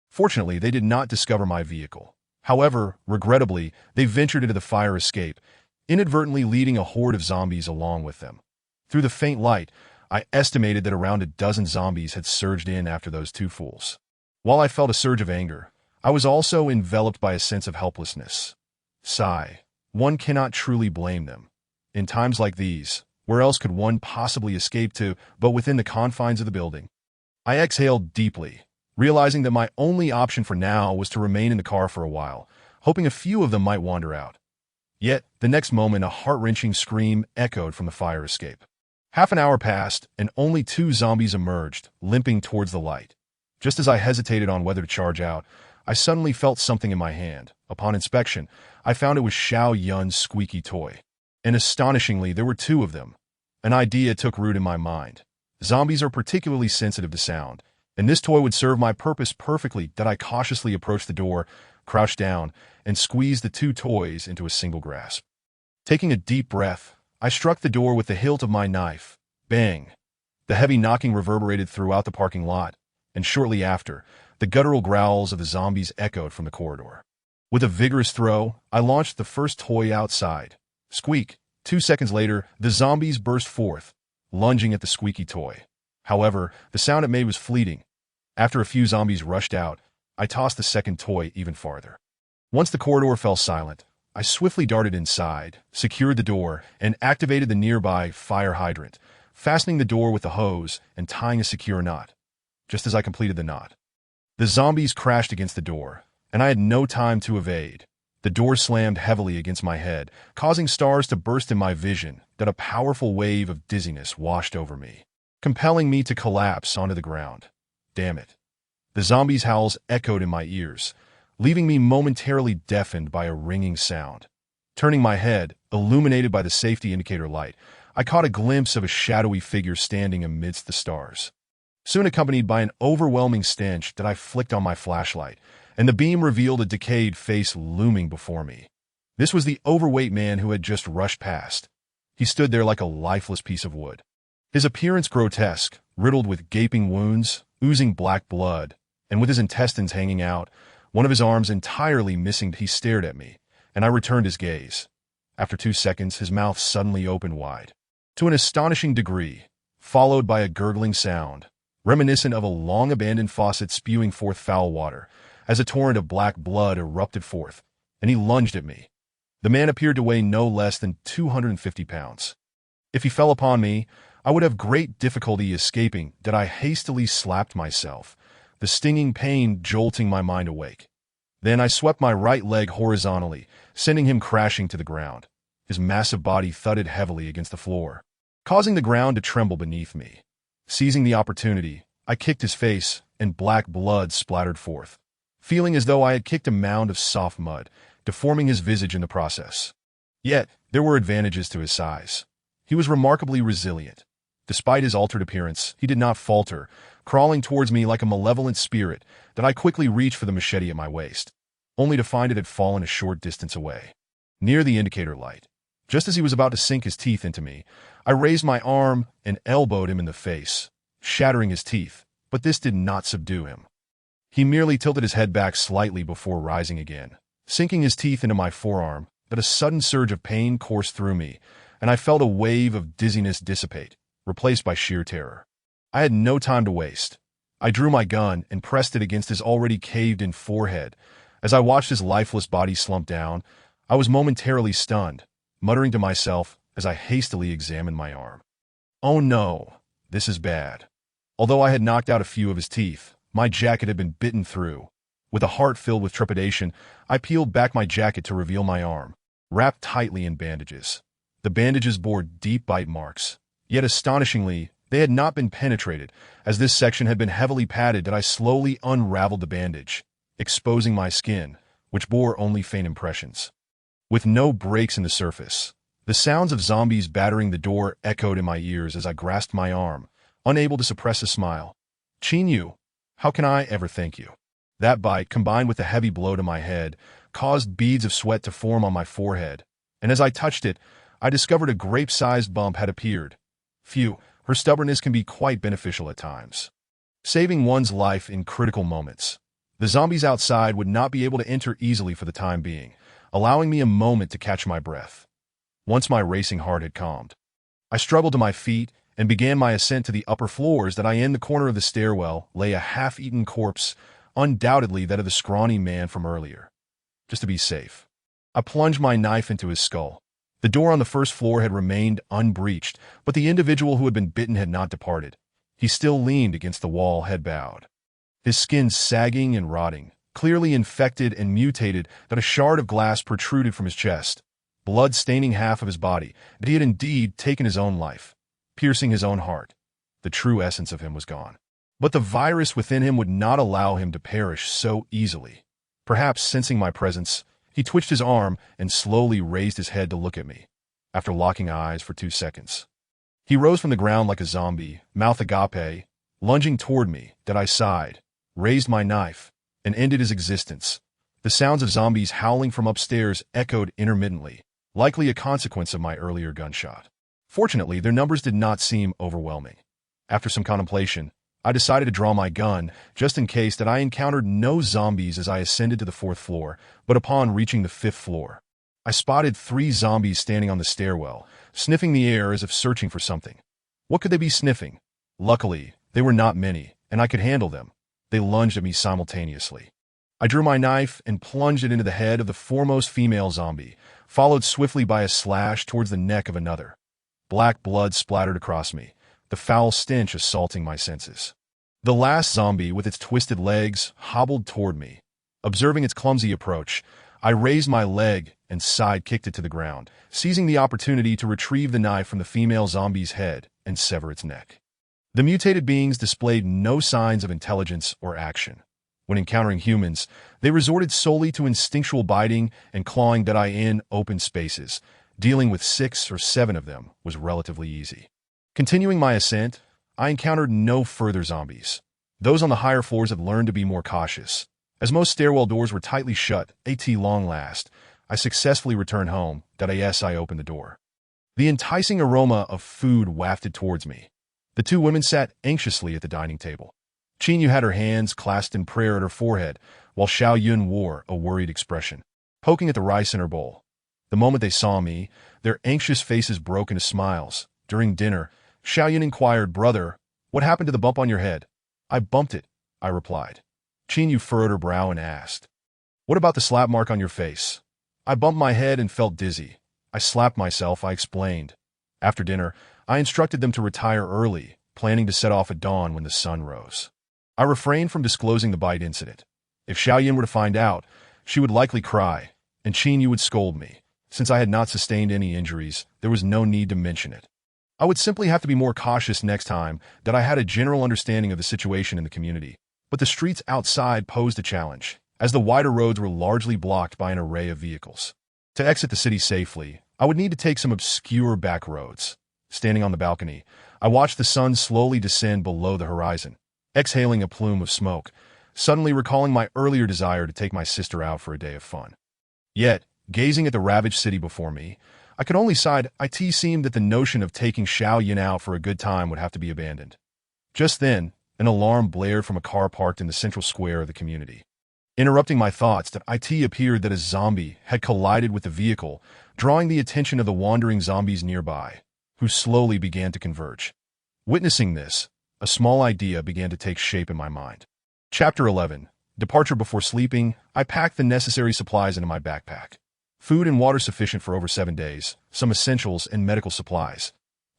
Fortunately, they did not discover my vehicle. However, regrettably, they ventured into the fire escape, inadvertently leading a horde of zombies along with them. Through the faint light, I estimated that around a dozen zombies had surged in after those two fools. While I felt a surge of anger, I was also enveloped by a sense of helplessness. Sigh. One cannot truly blame them. In times like these, where else could one possibly escape to but within the confines of the building? I exhaled deeply, realizing that my only option for now was to remain in the car for a while, hoping a few of them might wander out. Yet, the next moment a heart-wrenching scream echoed from the fire escape. Half an hour passed, and only two zombies emerged, limping towards the light. Just as I hesitated on whether to charge out, I suddenly felt something in my hand. Upon inspection, I found it was Xiao Yun's squeaky toy. And astonishingly, there were two of them. An idea took root in my mind. Zombies are particularly sensitive to sound, and this toy would serve my purpose perfectly. That I cautiously approached the door, crouched down, and squeezed the two toys into a single grasp. Taking a deep breath, I struck the door with the hilt of my knife. Bang! The heavy knocking reverberated throughout the parking lot, and shortly after, the guttural growls of the zombies echoed from the corridor. With a vigorous throw, I launched the first toy outside. Squeak! 2 seconds later, the zombies burst forth, lunging at the squeaky toy. However, the sound it made was fleeting. After a few zombies rushed out, I tossed the second toy even farther. Once the corridor fell silent, I swiftly darted inside, secured the door, and activated the nearby fire hydrant, fastening the door with the hose and tying a secure knot. Just as I completed the knot, the zombies crashed against the door, and I had no time to evade. The door slammed heavily against my head, causing stars to burst in my vision. That a powerful wave of dizziness washed over me, compelling me to collapse onto the ground. Damn it. The zombies' howls echoed in my ears, leaving me momentarily deafened by a ringing sound. Turning my head, illuminated by the safety indicator light, I caught a glimpse of a shadowy figure standing amidst the stars. Soon accompanied by an overwhelming stench that I flicked on my flashlight, and the beam revealed a decayed face looming before me. This was the overweight man who had just rushed past. He stood there like a lifeless piece of wood. His appearance grotesque, riddled with gaping wounds, oozing black blood, and with his intestines hanging out, one of his arms entirely missing. He stared at me, and I returned his gaze. After 2 seconds, his mouth suddenly opened wide, to an astonishing degree, followed by a gurgling sound, reminiscent of a long-abandoned faucet spewing forth foul water, as a torrent of black blood erupted forth, and he lunged at me. The man appeared to weigh no less than 250 pounds. If he fell upon me, I would have great difficulty escaping. That I hastily slapped myself, the stinging pain jolting my mind awake. Then I swept my right leg horizontally, sending him crashing to the ground. His massive body thudded heavily against the floor, causing the ground to tremble beneath me. Seizing the opportunity, I kicked his face, and black blood splattered forth, feeling as though I had kicked a mound of soft mud, deforming his visage in the process. Yet, there were advantages to his size. He was remarkably resilient. Despite his altered appearance, he did not falter, crawling towards me like a malevolent spirit that I quickly reached for the machete at my waist, only to find it had fallen a short distance away, near the indicator light. Just as he was about to sink his teeth into me, I raised my arm and elbowed him in the face, shattering his teeth, but this did not subdue him. He merely tilted his head back slightly before rising again, sinking his teeth into my forearm. But a sudden surge of pain coursed through me, and I felt a wave of dizziness dissipate, replaced by sheer terror. I had no time to waste. I drew my gun and pressed it against his already caved-in forehead. As I watched his lifeless body slump down, I was momentarily stunned, muttering to myself as I hastily examined my arm. Oh no, this is bad. Although I had knocked out a few of his teeth, my jacket had been bitten through. With a heart filled with trepidation, I peeled back my jacket to reveal my arm, wrapped tightly in bandages. The bandages bore deep bite marks, yet astonishingly, they had not been penetrated. As this section had been heavily padded, that I slowly unraveled the bandage, exposing my skin, which bore only faint impressions. With no breaks in the surface, the sounds of zombies battering the door echoed in my ears as I grasped my arm, unable to suppress a smile. Lin Yun, how can I ever thank you? That bite, combined with the heavy blow to my head, caused beads of sweat to form on my forehead, and as I touched it, I discovered a grape-sized bump had appeared. Phew, her stubbornness can be quite beneficial at times, saving one's life in critical moments. The zombies outside would not be able to enter easily for the time being, allowing me a moment to catch my breath. Once my racing heart had calmed, I struggled to my feet and began my ascent to the upper floors. That in the corner of the stairwell lay a half-eaten corpse, undoubtedly that of the scrawny man from earlier. Just to be safe, I plunged my knife into his skull. The door on the first floor had remained unbreached, but the individual who had been bitten had not departed. He still leaned against the wall, head bowed, his skin sagging and rotting, clearly infected and mutated. That a shard of glass protruded from his chest, blood staining half of his body. That he had indeed taken his own life, piercing his own heart. The true essence of him was gone. But the virus within him would not allow him to perish so easily. Perhaps sensing my presence, he twitched his arm and slowly raised his head to look at me. After locking eyes for 2 seconds, he rose from the ground like a zombie, mouth agape, lunging toward me. That I sighed, raised my knife, and ended his existence. The sounds of zombies howling from upstairs echoed intermittently, likely a consequence of my earlier gunshot. Fortunately, their numbers did not seem overwhelming. After some contemplation, I decided to draw my gun, just in case. That I encountered no zombies as I ascended to the 4th floor, but upon reaching the 5th floor, I spotted 3 zombies standing on the stairwell, sniffing the air as if searching for something. What could they be sniffing? Luckily, they were not many, and I could handle them. They lunged at me simultaneously. I drew my knife and plunged it into the head of the foremost female zombie, followed swiftly by a slash towards the neck of another. Black blood splattered across me, the foul stench assaulting my senses. The last zombie, with its twisted legs, hobbled toward me. Observing its clumsy approach, I raised my leg and side-kicked it to the ground, seizing the opportunity to retrieve the knife from the female zombie's head and sever its neck. The mutated beings displayed no signs of intelligence or action. When encountering humans, they resorted solely to instinctual biting and clawing. That in open spaces, dealing with 6 or 7 of them was relatively easy. Continuing my ascent, I encountered no further zombies. Those on the higher floors had learned to be more cautious. As most stairwell doors were tightly shut, at long last, I successfully returned home. I opened the door. The enticing aroma of food wafted towards me. The 2 women sat anxiously at the dining table. Lin Yun had her hands clasped in prayer at her forehead, while Xiao Yun wore a worried expression, poking at the rice in her bowl. The moment they saw me, their anxious faces broke into smiles. During dinner, Xiao Yun inquired, "Brother, what happened to the bump on your head?" "I bumped it," I replied. Lin Yun furrowed her brow and asked, "What about the slap mark on your face?" "I bumped my head and felt dizzy. I slapped myself," I explained. After dinner, I instructed them to retire early, planning to set off at dawn when the sun rose. I refrained from disclosing the bite incident. If Xiao Yun were to find out, she would likely cry, and Lin Yun would scold me. Since I had not sustained any injuries, there was no need to mention it. I would simply have to be more cautious next time. That I had a general understanding of the situation in the community, but the streets outside posed a challenge, as the wider roads were largely blocked by an array of vehicles. To exit the city safely, I would need to take some obscure back roads. Standing on the balcony, I watched the sun slowly descend below the horizon, exhaling a plume of smoke, suddenly recalling my earlier desire to take my sister out for a day of fun. Yet, gazing at the ravaged city before me, I could only sigh. It seemed that the notion of taking Xiao Yin out for a good time would have to be abandoned. Just then, an alarm blared from a car parked in the central square of the community. Interrupting my thoughts, it appeared that a zombie had collided with the vehicle, drawing the attention of the wandering zombies nearby, who slowly began to converge. Witnessing this, a small idea began to take shape in my mind. Chapter 11. Departure. Before sleeping, I packed the necessary supplies into my backpack. Food and water sufficient for over 7 days, some essentials and medical supplies.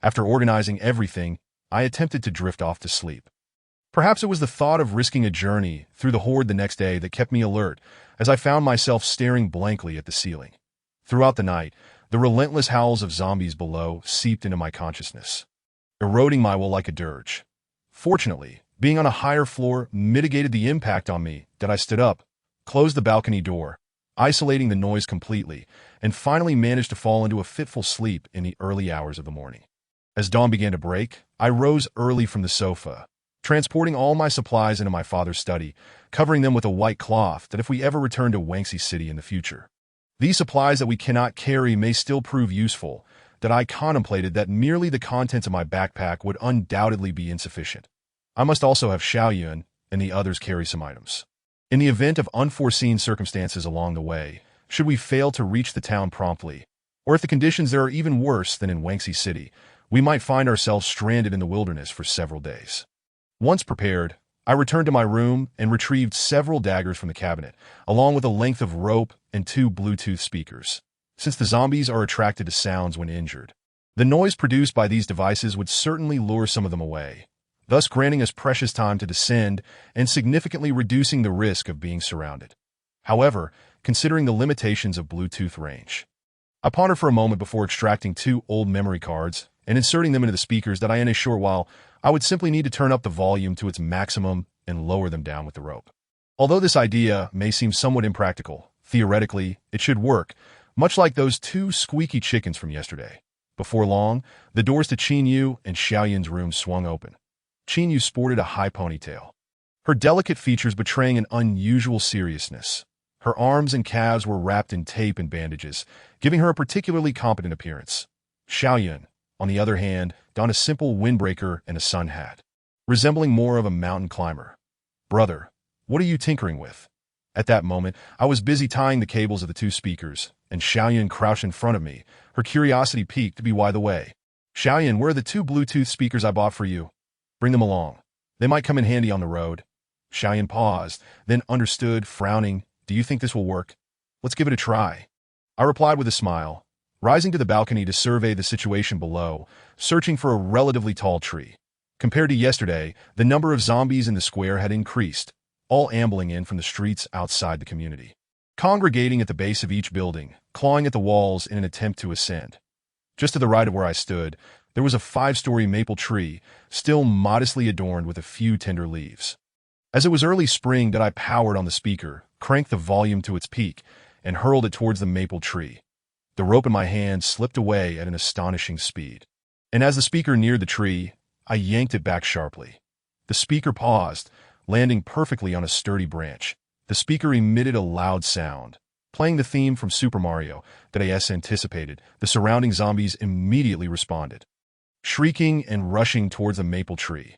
After organizing everything, I attempted to drift off to sleep. Perhaps it was the thought of risking a journey through the horde the next day that kept me alert, as I found myself staring blankly at the ceiling. Throughout the night, the relentless howls of zombies below seeped into my consciousness, eroding my will like a dirge. Fortunately, being on a higher floor mitigated the impact on me. I stood up, closed the balcony door, isolating the noise completely, and finally managed to fall into a fitful sleep in the early hours of the morning. As dawn began to break, I rose early from the sofa, transporting all my supplies into my father's study, covering them with a white cloth that if we ever return to Wangxi City in the future, these supplies that we cannot carry may still prove useful. I contemplated that merely the contents of my backpack would undoubtedly be insufficient. I must also have Xiao Yun and the others carry some items. In the event of unforeseen circumstances along the way, should we fail to reach the town promptly, or if the conditions there are even worse than in Wangxi City, we might find ourselves stranded in the wilderness for several days. Once prepared, I returned to my room and retrieved several daggers from the cabinet, along with a length of rope and 2 Bluetooth speakers. Since the zombies are attracted to sounds when injured, the noise produced by these devices would certainly lure some of them away, thus granting us precious time to descend and significantly reducing the risk of being surrounded. However, considering the limitations of Bluetooth range, I pondered for a moment before extracting 2 old memory cards and inserting them into the speakers. In a short while, I would simply need to turn up the volume to its maximum and lower them down with the rope. Although this idea may seem somewhat impractical, theoretically, it should work, much like those 2 squeaky chickens from yesterday. Before long, the doors to Qin Yu and Xiao Yin's room swung open. Qin Yu sported a high ponytail, her delicate features betraying an unusual seriousness. Her arms and calves were wrapped in tape and bandages, giving her a particularly competent appearance. Xiao Yun, on the other hand, donned a simple windbreaker and a sun hat, resembling more of a mountain climber. "Brother, what are you tinkering with?" At that moment, I was busy tying the cables of the 2 speakers, and Xiao Yun crouched in front of me, her curiosity piqued to be wide away. "Xiao Yun, where are the 2 Bluetooth speakers I bought for you? Bring them along. They might come in handy on the road." Xiao Yun paused, then understood, frowning. "Do you think this will work? Let's give it a try," I replied with a smile, rising to the balcony to survey the situation below, searching for a relatively tall tree. Compared to yesterday, the number of zombies in the square had increased, all ambling in from the streets outside the community, congregating at the base of each building, clawing at the walls in an attempt to ascend. Just to the right of where I stood, there was a 5-story maple tree, still modestly adorned with a few tender leaves. As it was early spring, I powered on the speaker, cranked the volume to its peak, and hurled it towards the maple tree. The rope in my hand slipped away at an astonishing speed, and as the speaker neared the tree, I yanked it back sharply. The speaker paused, landing perfectly on a sturdy branch. The speaker emitted a loud sound, playing the theme from Super Mario that I anticipated. The surrounding zombies immediately responded, shrieking and rushing towards the maple tree.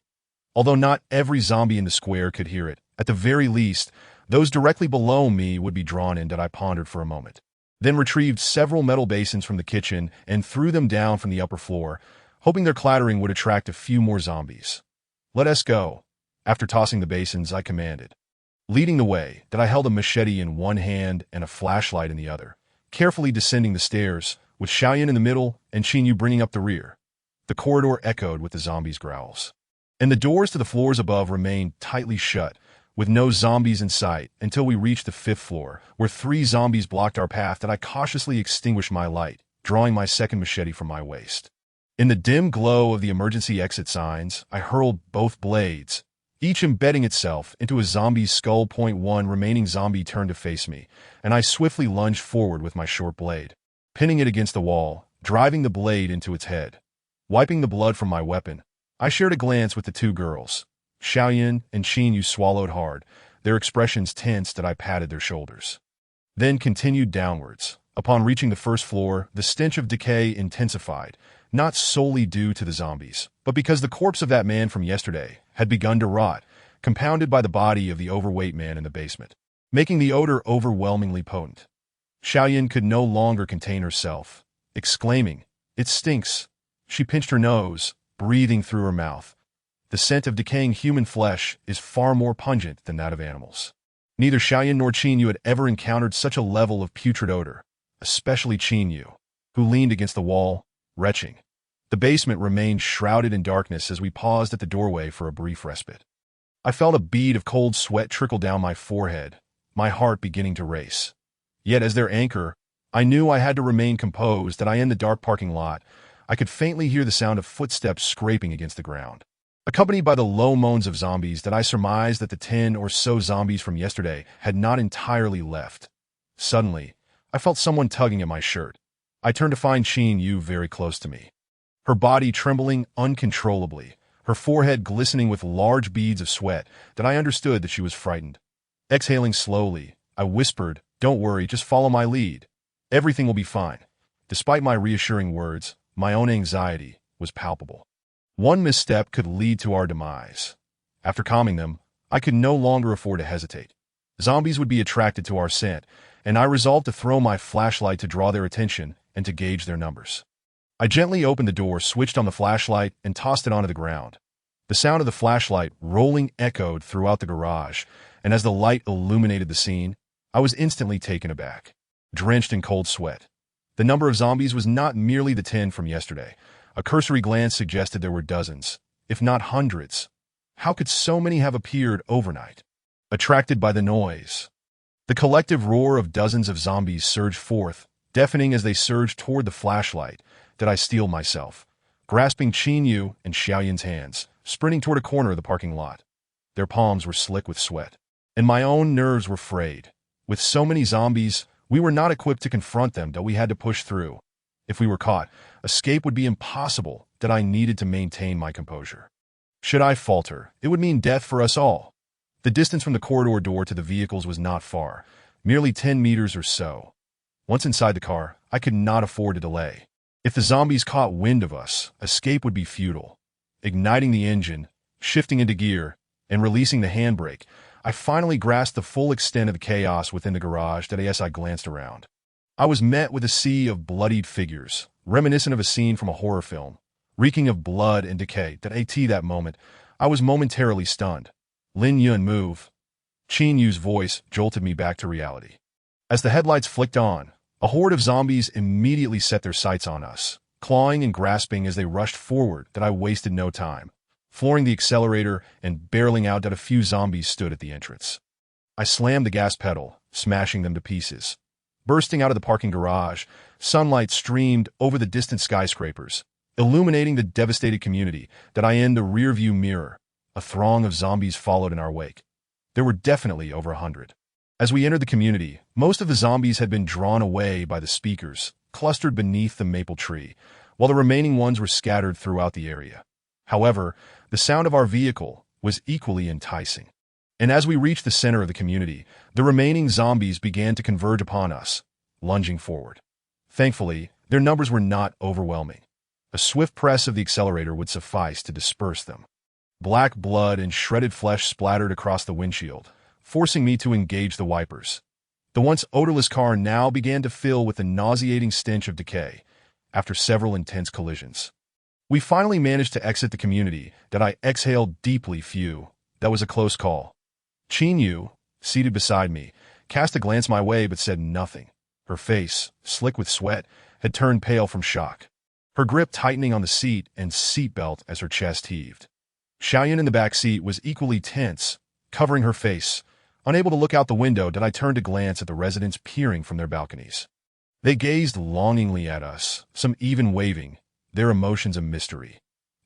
Although not every zombie in the square could hear it, at the very least, those directly below me would be drawn in. I pondered for a moment, then retrieved several metal basins from the kitchen and threw them down from the upper floor, hoping their clattering would attract a few more zombies. "Let us go." After tossing the basins, I commanded. Leading the way, I held a machete in one hand and a flashlight in the other, carefully descending the stairs, with Xiao Yun in the middle and Qin Yu bringing up the rear. The corridor echoed with the zombies' growls, and the doors to the floors above remained tightly shut, with no zombies in sight until we reached the 5th floor, where 3 zombies blocked our path. I cautiously extinguished my light, drawing my second machete from my waist. In the dim glow of the emergency exit signs, I hurled both blades, each embedding itself into a zombie's skull. One remaining zombie turned to face me, and I swiftly lunged forward with my short blade, pinning it against the wall, driving the blade into its head. Wiping the blood from my weapon, I shared a glance with the two girls. Xiaoyan and Qin Yu swallowed hard, their expressions tense as I patted their shoulders. Then continued downwards. Upon reaching the first floor, the stench of decay intensified, not solely due to the zombies, but because the corpse of that man from yesterday had begun to rot, compounded by the body of the overweight man in the basement, making the odor overwhelmingly potent. Xiaoyan could no longer contain herself, exclaiming, "It stinks." She pinched her nose, breathing through her mouth. The scent of decaying human flesh is far more pungent than that of animals. Neither Xiaoyan nor Qin Yu had ever encountered such a level of putrid odor, especially Qin Yu, who leaned against the wall, retching. The basement remained shrouded in darkness as we paused at the doorway for a brief respite. I felt a bead of cold sweat trickle down my forehead, my heart beginning to race. Yet as their anchor, I knew I had to remain composed. That I in the dark parking lot, I could faintly hear the sound of footsteps scraping against the ground, accompanied by the low moans of zombies. That I surmised that the 10 or so zombies from yesterday had not entirely left. Suddenly, I felt someone tugging at my shirt. I turned to find Qin Yu very close to me, her body trembling uncontrollably, her forehead glistening with large beads of sweat. That I understood that she was frightened. Exhaling slowly, I whispered, "Don't worry, just follow my lead. Everything will be fine." Despite my reassuring words, my own anxiety was palpable. One misstep could lead to our demise. After calming them, I could no longer afford to hesitate. Zombies would be attracted to our scent, and I resolved to throw my flashlight to draw their attention and to gauge their numbers. I gently opened the door, switched on the flashlight, and tossed it onto the ground. The sound of the flashlight rolling echoed throughout the garage, and as the light illuminated the scene, I was instantly taken aback, drenched in cold sweat. The number of zombies was not merely the 10 from yesterday. A cursory glance suggested there were dozens, if not hundreds. How could so many have appeared overnight? Attracted by the noise, the collective roar of dozens of zombies surged forth, deafening as they surged toward the flashlight. Did I steel myself, grasping Qin Yu and Xiaoyan's hands, sprinting toward a corner of the parking lot. Their palms were slick with sweat, and my own nerves were frayed. With so many zombies, we were not equipped to confront them, though we had to push through. If we were caught, escape would be impossible. That I needed to maintain my composure. Should I falter, it would mean death for us all. The distance from the corridor door to the vehicles was not far, merely 10 meters or so. Once inside the car, I could not afford to delay. If the zombies caught wind of us, escape would be futile. Igniting the engine, shifting into gear, and releasing the handbrake, I finally grasped the full extent of the chaos within the garage. As I glanced around, I was met with a sea of bloodied figures, reminiscent of a scene from a horror film, reeking of blood and decay. That moment, I was momentarily stunned. "Lin Yun, move." Qin Yu's voice jolted me back to reality. As the headlights flicked on, a horde of zombies immediately set their sights on us, clawing and grasping as they rushed forward. That I wasted no time, flooring the accelerator and barreling out. That a few zombies stood at the entrance. I slammed the gas pedal, smashing them to pieces. Bursting out of the parking garage, sunlight streamed over the distant skyscrapers, illuminating the devastated community. That I in the rearview mirror, a throng of zombies followed in our wake. There were definitely over 100. As we entered the community, most of the zombies had been drawn away by the speakers, clustered beneath the maple tree, while the remaining ones were scattered throughout the area. However, the sound of our vehicle was equally enticing. And as we reached the center of the community, the remaining zombies began to converge upon us, lunging forward. Thankfully, their numbers were not overwhelming. A swift press of the accelerator would suffice to disperse them. Black blood and shredded flesh splattered across the windshield, forcing me to engage the wipers. The once odorless car now began to fill with the nauseating stench of decay, after several intense collisions. We finally managed to exit the community. That I exhaled deeply. Phew, that was a close call. Qin Yu, seated beside me, cast a glance my way but said nothing. Her face, slick with sweat, had turned pale from shock, her grip tightening on the seat and seatbelt as her chest heaved. Xiaoyan in the back seat was equally tense, covering her face, unable to look out the window. That I turned to glance at the residents peering from their balconies. They gazed longingly at us, some even waving, their emotions a mystery.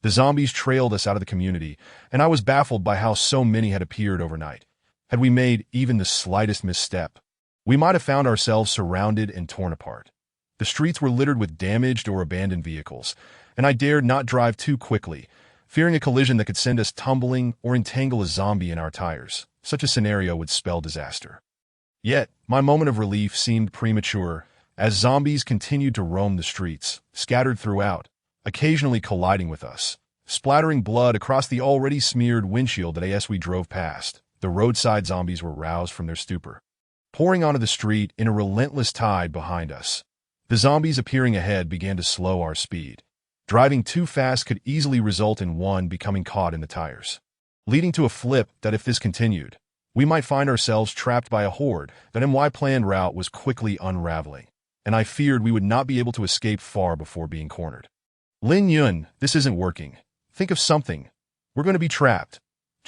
The zombies trailed us out of the community, and I was baffled by how so many had appeared overnight. Had we made even the slightest misstep, we might have found ourselves surrounded and torn apart. The streets were littered with damaged or abandoned vehicles, and I dared not drive too quickly. fearing a collision that could send us tumbling or entangle a zombie in our tires. Such a scenario would spell disaster. Yet, my moment of relief seemed premature as zombies continued to roam the streets, scattered throughout, occasionally colliding with us, splattering blood across the already smeared windshield as we drove past. The roadside zombies were roused from their stupor, pouring onto the street in a relentless tide behind us. The zombies appearing ahead began to slow our speed. Driving too fast could easily result in one becoming caught in the tires, leading to a flip that if this continued, we might find ourselves trapped by a horde. That my planned route was quickly unraveling, and I feared we would not be able to escape far before being cornered. Lin Yun, this isn't working. Think of something. We're going to be trapped.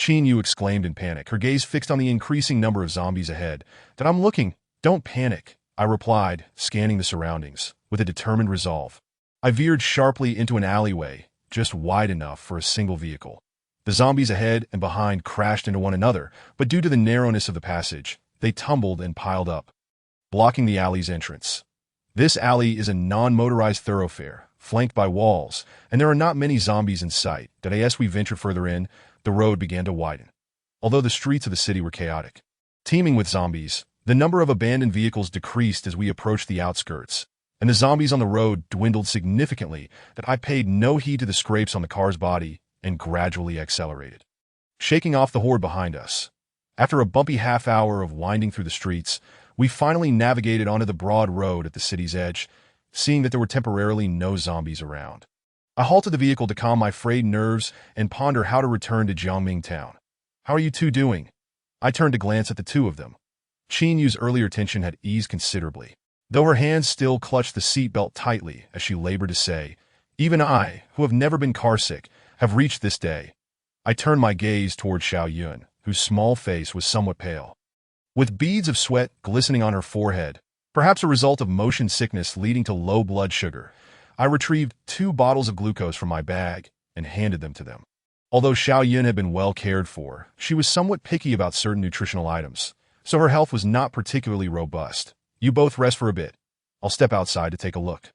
Lin Yun exclaimed in panic, her gaze fixed on the increasing number of zombies ahead. That I'm looking. Don't panic, I replied, scanning the surroundings with a determined resolve. I veered sharply into an alleyway, just wide enough for a single vehicle. The zombies ahead and behind crashed into one another, but due to the narrowness of the passage, they tumbled and piled up, blocking the alley's entrance. This alley is a non-motorized thoroughfare, flanked by walls, and there are not many zombies in sight. As we ventured further in, the road began to widen. Although the streets of the city were chaotic, teeming with zombies, the number of abandoned vehicles decreased as we approached the outskirts, and the zombies on the road dwindled significantly. That I paid no heed to the scrapes on the car's body and gradually accelerated, shaking off the horde behind us. After a bumpy half hour of winding through the streets, we finally navigated onto the broad road at the city's edge, seeing that there were temporarily no zombies around. I halted the vehicle to calm my frayed nerves and ponder how to return to Jiangming town. How are you two doing? I turned to glance at the two of them. Lin Yun's earlier tension had eased considerably, though her hands still clutched the seatbelt tightly as she labored to say, "Even I, who have never been carsick, have reached this day." I turned my gaze toward Xiaoyun, whose small face was somewhat pale, with beads of sweat glistening on her forehead, perhaps a result of motion sickness leading to low blood sugar. I retrieved 2 bottles of glucose from my bag and handed them to them. Although Xiaoyun had been well cared for, she was somewhat picky about certain nutritional items, so her health was not particularly robust. "You both rest for a bit. I'll step outside to take a look."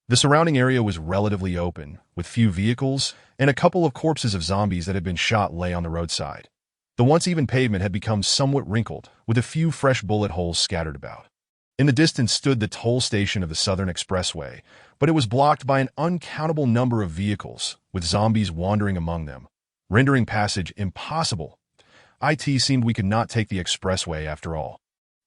The surrounding area was relatively open, with few vehicles, and a couple of corpses of zombies that had been shot lay on the roadside. The once even pavement had become somewhat wrinkled, with a few fresh bullet holes scattered about. In the distance stood the toll station of the Southern Expressway, but it was blocked by an uncountable number of vehicles, with zombies wandering among them, rendering passage impossible. It seemed we could not take the expressway after all.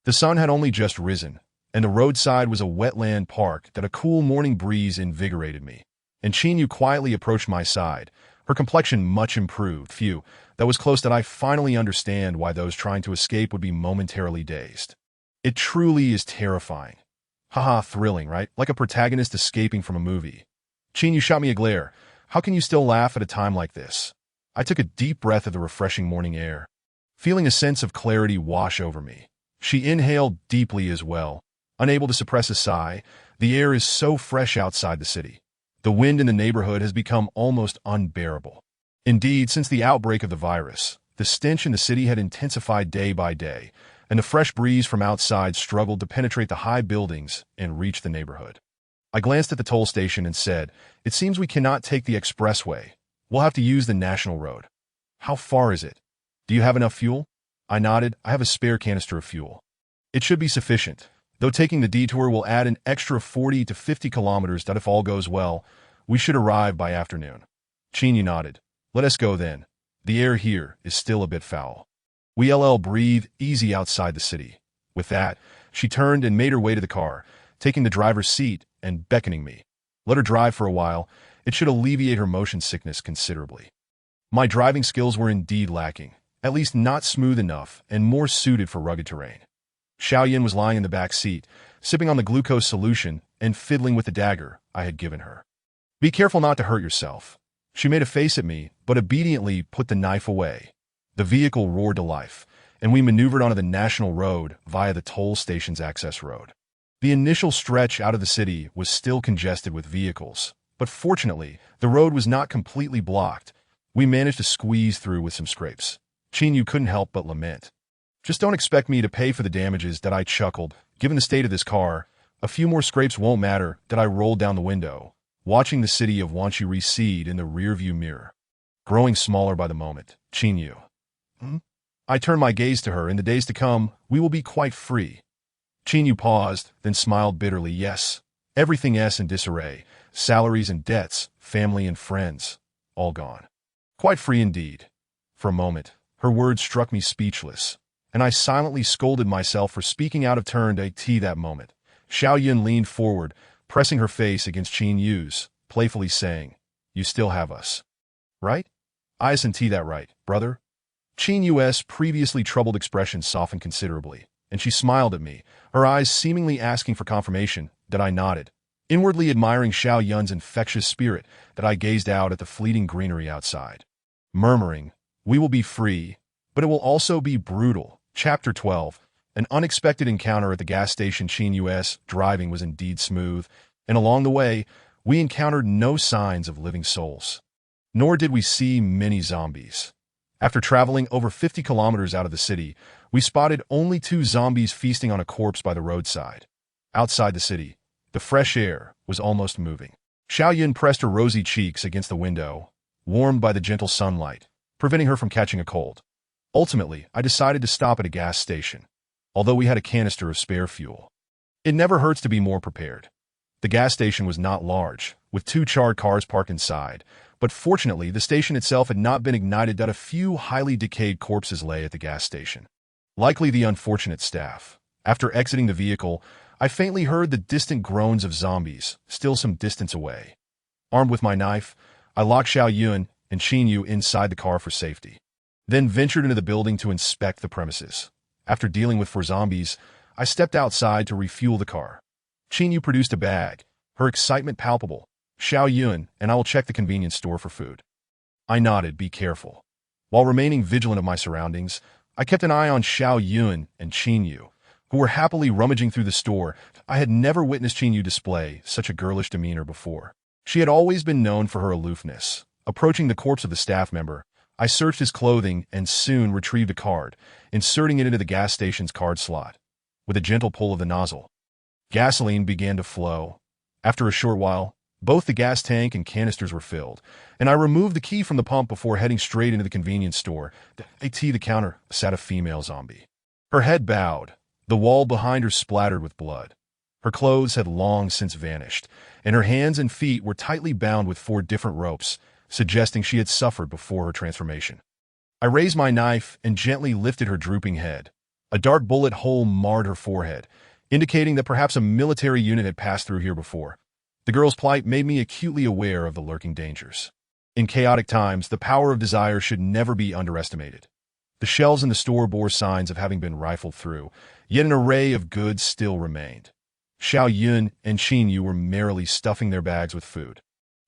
The sun had only just risen, and the roadside was a wetland park that a cool morning breeze invigorated me. And Lin Yun quietly approached my side, her complexion much improved. Phew, that was close. That I finally understand why those trying to escape would be momentarily dazed. It truly is terrifying. Haha, thrilling, right? Like a protagonist escaping from a movie. Lin Yun shot me a glare. How can you still laugh at a time like this? I took a deep breath of the refreshing morning air, feeling a sense of clarity wash over me. She inhaled deeply as well, unable to suppress a sigh. The air is so fresh outside the city. The wind in the neighborhood has become almost unbearable. Indeed, since the outbreak of the virus, the stench in the city had intensified day by day, and the fresh breeze from outside struggled to penetrate the high buildings and reach the neighborhood. I glanced at the toll station and said, "It seems we cannot take the expressway. We'll have to use the national road." "How far is it? Do you have enough fuel?" I nodded. "I have a spare canister of fuel. It should be sufficient, though taking the detour will add an extra 40 to 50 kilometers. That if all goes well, we should arrive by afternoon." Lin Yun nodded. "Let us go then. The air here is still a bit foul. We'll breathe easy outside the city." With that, she turned and made her way to the car, taking the driver's seat and beckoning me. Let her drive for a while. It should alleviate her motion sickness considerably. My driving skills were indeed lacking, at least not smooth enough and more suited for rugged terrain. Xiaoyun was lying in the back seat, sipping on the glucose solution and fiddling with the dagger I had given her. "Be careful not to hurt yourself." She made a face at me, but obediently put the knife away. The vehicle roared to life, and we maneuvered onto the national road via the toll station's access road. The initial stretch out of the city was still congested with vehicles, but fortunately, the road was not completely blocked. We managed to squeeze through with some scrapes. Lin Yun couldn't help but lament. "Just don't expect me to pay for the damages," that I chuckled. "Given the state of this car, a few more scrapes won't matter." That I rolled down the window, watching the city of Wanqi recede in the rearview mirror. growing smaller by the moment. Qin Yu. Hmm? I turned my gaze to her. In the days to come, we will be quite free. Qin Yu paused, then smiled bitterly. Yes, everything is in disarray. Salaries and debts, family and friends, all gone. Quite free indeed. For a moment, her words struck me speechless, and I silently scolded myself for speaking out of turn to that moment. Xiao Yun leaned forward, pressing her face against Qin Yu's, playfully saying, "You still have us. Right? I isn't that right, brother?" Qin Yu's previously troubled expression softened considerably, and she smiled at me, her eyes seemingly asking for confirmation. That I nodded, inwardly admiring Xiao Yun's infectious spirit. That I gazed out at the fleeting greenery outside, murmuring, "We will be free, but it will also be brutal." Chapter 12. An unexpected encounter at the gas station. Qin Yu's driving was indeed smooth, and along the way, we encountered no signs of living souls. Nor did we see many zombies. After traveling over 50 kilometers out of the city, we spotted only 2 zombies feasting on a corpse by the roadside. Outside the city, the fresh air was almost moving. Xiao Yun pressed her rosy cheeks against the window, warmed by the gentle sunlight, preventing her from catching a cold. Ultimately, I decided to stop at a gas station, although we had a canister of spare fuel. It never hurts to be more prepared. The gas station was not large, with 2 charred cars parked inside, but fortunately the station itself had not been ignited. A few highly decayed corpses lay at the gas station. Likely the unfortunate staff. After exiting the vehicle, I faintly heard the distant groans of zombies, still some distance away. Armed with my knife, I locked Xiao Yun and Qin Yu inside the car for safety, then ventured into the building to inspect the premises. After dealing with 4 zombies, I stepped outside to refuel the car. Qin Yu produced a bag, her excitement palpable. "Xiao Yun, and I will check the convenience store for food." I nodded, "Be careful." While remaining vigilant of my surroundings, I kept an eye on Xiao Yun and Qin Yu, who were happily rummaging through the store. I had never witnessed Qin Yu display such a girlish demeanor before. She had always been known for her aloofness. Approaching the corpse of the staff member, I searched his clothing and soon retrieved a card, inserting it into the gas station's card slot. With a gentle pull of the nozzle, gasoline began to flow. After a short while, both the gas tank and canisters were filled, and I removed the key from the pump before heading straight into the convenience store. At the counter sat a female zombie. Her head bowed, the wall behind her splattered with blood. Her clothes had long since vanished, and her hands and feet were tightly bound with 4 different ropes, suggesting she had suffered before her transformation. I raised my knife and gently lifted her drooping head. A dark bullet hole marred her forehead, indicating that perhaps a military unit had passed through here before. The girl's plight made me acutely aware of the lurking dangers. In chaotic times, the power of desire should never be underestimated. The shelves in the store bore signs of having been rifled through, yet an array of goods still remained. Xiao Yun and Qin Yu were merrily stuffing their bags with food.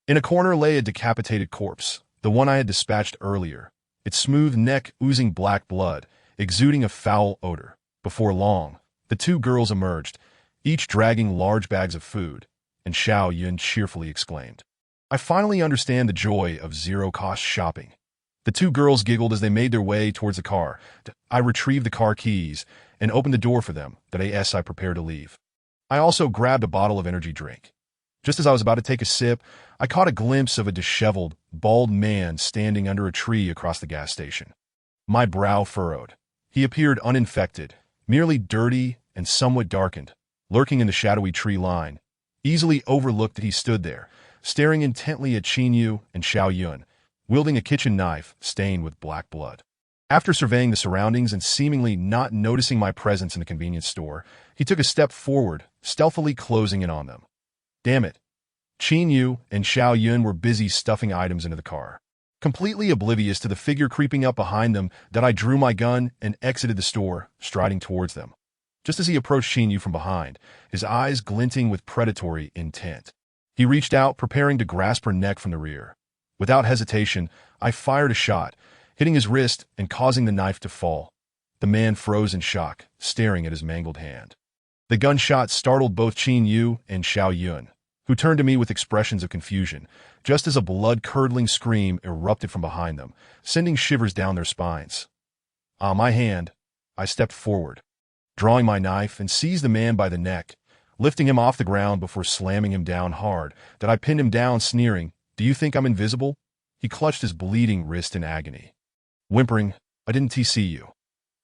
In a corner lay a decapitated corpse, the one I had dispatched earlier, its smooth neck oozing black blood, exuding a foul odor. Before long, the 2 girls emerged, each dragging large bags of food, and Xiao Yun cheerfully exclaimed, "I finally understand the joy of zero-cost shopping." The 2 girls giggled as they made their way towards the car. I retrieved the car keys and opened the door for them. I prepared to leave. I also grabbed a bottle of energy drink. Just as I was about to take a sip, I caught a glimpse of a disheveled, bald man standing under a tree across the gas station. My brow furrowed. He appeared uninfected, merely dirty and somewhat darkened, lurking in the shadowy tree line. Easily overlooked that he stood there, staring intently at Qin Yu and Xiao Yun, wielding a kitchen knife stained with black blood. After surveying the surroundings and seemingly not noticing my presence in the convenience store, he took a step forward, stealthily closing in on them. Damn it. Qin Yu and Xiao Yun were busy stuffing items into the car. Completely oblivious to the figure creeping up behind them, that I drew my gun and exited the store, striding towards them. Just as he approached Qin Yu from behind, his eyes glinting with predatory intent, he reached out, preparing to grasp her neck from the rear. Without hesitation, I fired a shot, hitting his wrist and causing the knife to fall. The man froze in shock, staring at his mangled hand. The gunshot startled both Qin Yu and Xiao Yun, who turned to me with expressions of confusion, just as a blood-curdling scream erupted from behind them, sending shivers down their spines. My hand, I stepped forward, drawing my knife and seized the man by the neck, lifting him off the ground before slamming him down hard. That I pinned him down, sneering, "Do you think I'm invisible?" He clutched his bleeding wrist in agony. Whimpering, "I didn't see you."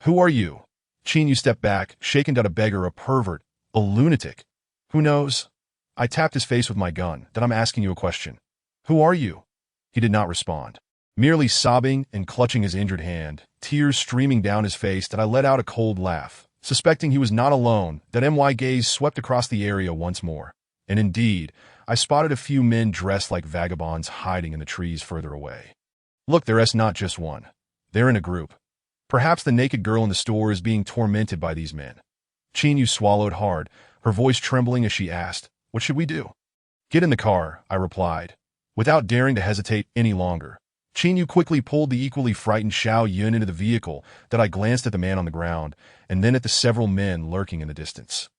"Who are you?" Chin Yu stepped back, shaken down a beggar, a pervert, a lunatic. "Who knows?" I tapped his face with my gun. "Then I'm asking you a question. Who are you?" He did not respond. Merely sobbing and clutching his injured hand, tears streaming down his face, that I let out a cold laugh, suspecting he was not alone. That my gaze swept across the area once more. And indeed, I spotted a few men dressed like vagabonds hiding in the trees further away. "Look, there's not just one. They're in a group. Perhaps the naked girl in the store is being tormented by these men." Chin Yu swallowed hard, her voice trembling as she asked, "What should we do?" "Get in the car," I replied. Without daring to hesitate any longer, Chin Yu quickly pulled the equally frightened Xiao Yun into the vehicle. That I glanced at the man on the ground, and then at the several men lurking in the distance.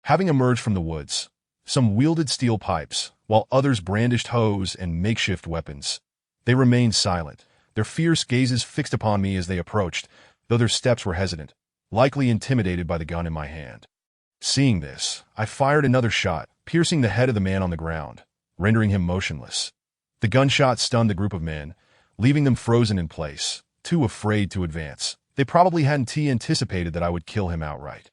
Having emerged from the woods, some wielded steel pipes, while others brandished hoes and makeshift weapons. They remained silent, their fierce gazes fixed upon me as they approached, though their steps were hesitant, likely intimidated by the gun in my hand. Seeing this, I fired another shot, piercing the head of the man on the ground, rendering him motionless. The gunshot stunned the group of men, leaving them frozen in place, too afraid to advance. They probably hadn't anticipated that I would kill him outright.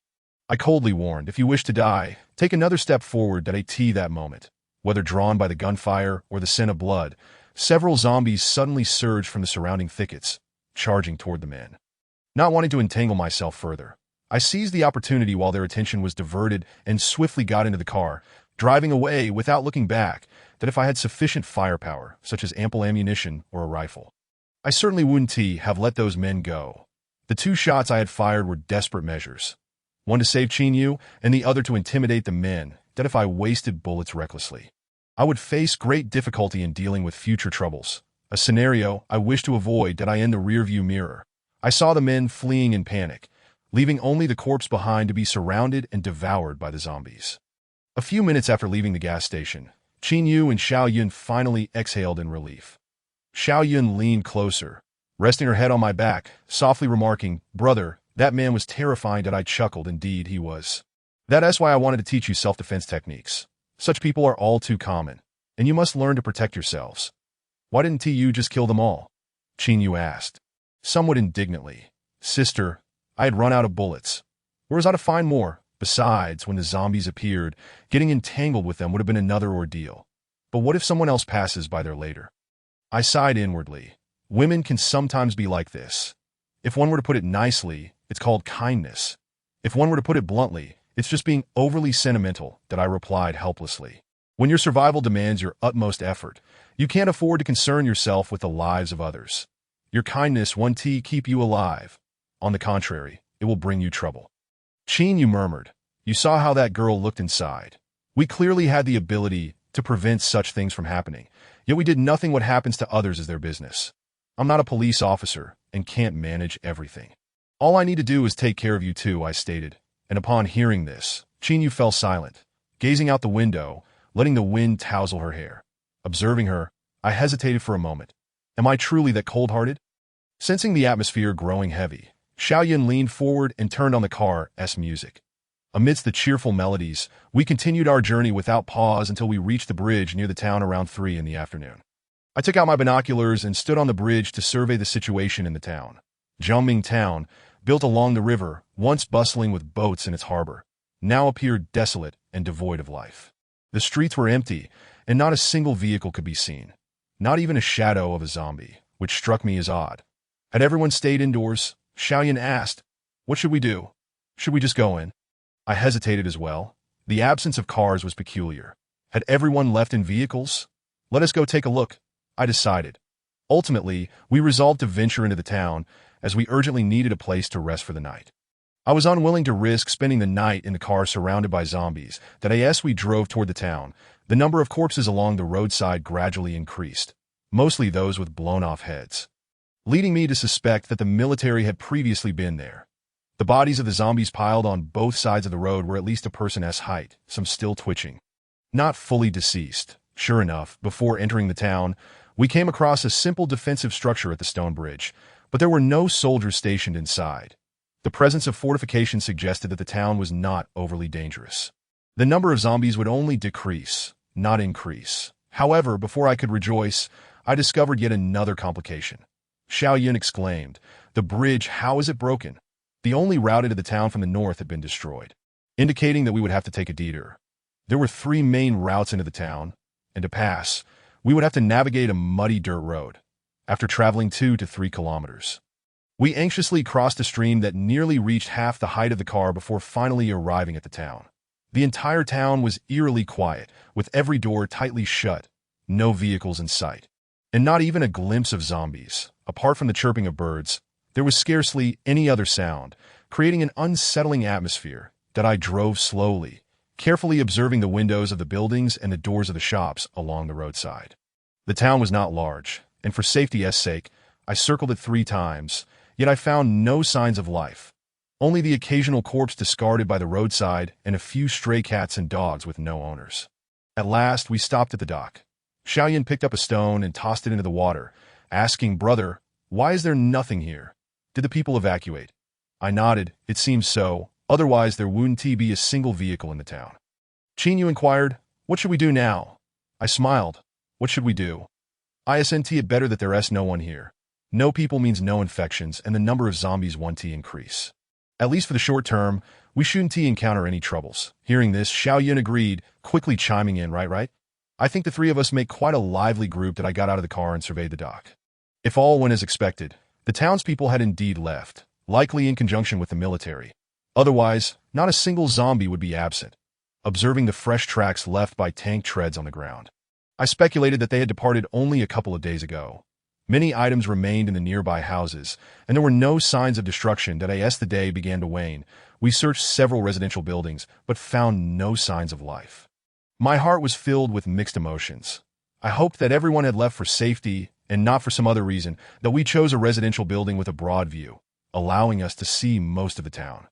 I coldly warned, "If you wish to die, take another step forward." That moment, whether drawn by the gunfire or the scent of blood, several zombies suddenly surged from the surrounding thickets, charging toward the men. Not wanting to entangle myself further, I seized the opportunity while their attention was diverted and swiftly got into the car, driving away without looking back. That if I had sufficient firepower, such as ample ammunition or a rifle, I certainly wouldn't have let those men go. The two shots I had fired were desperate measures. One to save Chin Yu, and the other to intimidate the men. That if I wasted bullets recklessly, I would face great difficulty in dealing with future troubles, a scenario I wished to avoid. I in the rearview mirror, I saw the men fleeing in panic, leaving only the corpse behind to be surrounded and devoured by the zombies. A few minutes after leaving the gas station, Chin Yu and Xiao Yun finally exhaled in relief. Xiao Yun leaned closer, resting her head on my back, softly remarking, "Brother, that man was terrifying." That I chuckled. "Indeed he was. That's why I wanted to teach you self-defense techniques. Such people are all too common, and you must learn to protect yourselves." "Why didn't you just kill them all?" Chin Yu asked, somewhat indignantly. "Sister, I had run out of bullets. Where was I to find more? Besides, when the zombies appeared, getting entangled with them would have been another ordeal. But what if someone else passes by there later?" I sighed inwardly. Women can sometimes be like this. If one were to put it nicely, it's called kindness. If one were to put it bluntly, it's just being overly sentimental. That I replied helplessly. When your survival demands your utmost effort, you can't afford to concern yourself with the lives of others. Your kindness won't keep you alive. On the contrary, it will bring you trouble. Chin Yu murmured, "You saw how that girl looked inside. We clearly had the ability to prevent such things from happening, yet we did nothing. What happens to others is their business. I'm not a police officer and can't manage everything. All I need to do is take care of you too," I stated. And upon hearing this, Chin Yu fell silent, gazing out the window, letting the wind tousle her hair. Observing her, I hesitated for a moment. Am I truly that cold-hearted? Sensing the atmosphere growing heavy, Xiao Yun leaned forward and turned on the car's music. Amidst the cheerful melodies, we continued our journey without pause until we reached the bridge near the town around 3 in the afternoon. I took out my binoculars and stood on the bridge to survey the situation in the town. Zhongming Town, built along the river, once bustling with boats in its harbor, now appeared desolate and devoid of life. The streets were empty, and not a single vehicle could be seen. Not even a shadow of a zombie, which struck me as odd. Had everyone stayed indoors? Xiao Yun asked. What should we do? Should we just go in? I hesitated as well. The absence of cars was peculiar. Had everyone left in vehicles? Let us go take a look, I decided. Ultimately, we resolved to venture into the town, as we urgently needed a place to rest for the night. I was unwilling to risk spending the night in the car surrounded by zombies. As we drove toward the town, the number of corpses along the roadside gradually increased, mostly those with blown-off heads, leading me to suspect that the military had previously been there. The bodies of the zombies piled on both sides of the road were at least a person's height, some still twitching. Not fully deceased. Sure enough, before entering the town, we came across a simple defensive structure at the stone bridge, but there were no soldiers stationed inside. The presence of fortifications suggested that the town was not overly dangerous. The number of zombies would only decrease, not increase. However, before I could rejoice, I discovered yet another complication. Xiao Yun exclaimed, "The bridge, how is it broken?" The only route into the town from the north had been destroyed, indicating that we would have to take a detour. There were 3 main routes into the town, and to pass, we would have to navigate a muddy dirt road, after traveling 2 to 3 kilometers. We anxiously crossed a stream that nearly reached half the height of the car before finally arriving at the town. The entire town was eerily quiet, with every door tightly shut, no vehicles in sight, and not even a glimpse of zombies. Apart from the chirping of birds, there was scarcely any other sound, creating an unsettling atmosphere that I drove slowly, carefully observing the windows of the buildings and the doors of the shops along the roadside. The town was not large, and for safety's sake, I circled it 3 times, yet I found no signs of life. Only the occasional corpse discarded by the roadside and a few stray cats and dogs with no owners. At last, we stopped at the dock. Xiaoyan picked up a stone and tossed it into the water, asking, "Brother, why is there nothing here? Did the people evacuate?" I nodded. It seems so. Otherwise, there wouldn't be a single vehicle in the town. Qin Yu inquired, "What should we do now?" I smiled. "What should we do? Isn't it better that there's no one here? No people means no infections, and the number of zombies won't increase. At least for the short term, we shouldn't encounter any troubles." Hearing this, Xiao Yun agreed, quickly chiming in, right? I think the 3 of us make quite a lively group that I got out of the car and surveyed the dock. If all went as expected, the townspeople had indeed left, likely in conjunction with the military. Otherwise, not a single zombie would be absent, observing the fresh tracks left by tank treads on the ground. I speculated that they had departed only a couple of days ago. Many items remained in the nearby houses, and there were no signs of destruction that as the day began to wane. We searched several residential buildings, but found no signs of life. My heart was filled with mixed emotions. I hoped that everyone had left for safety and not for some other reason, that we chose a residential building with a broad view, allowing us to see most of the town.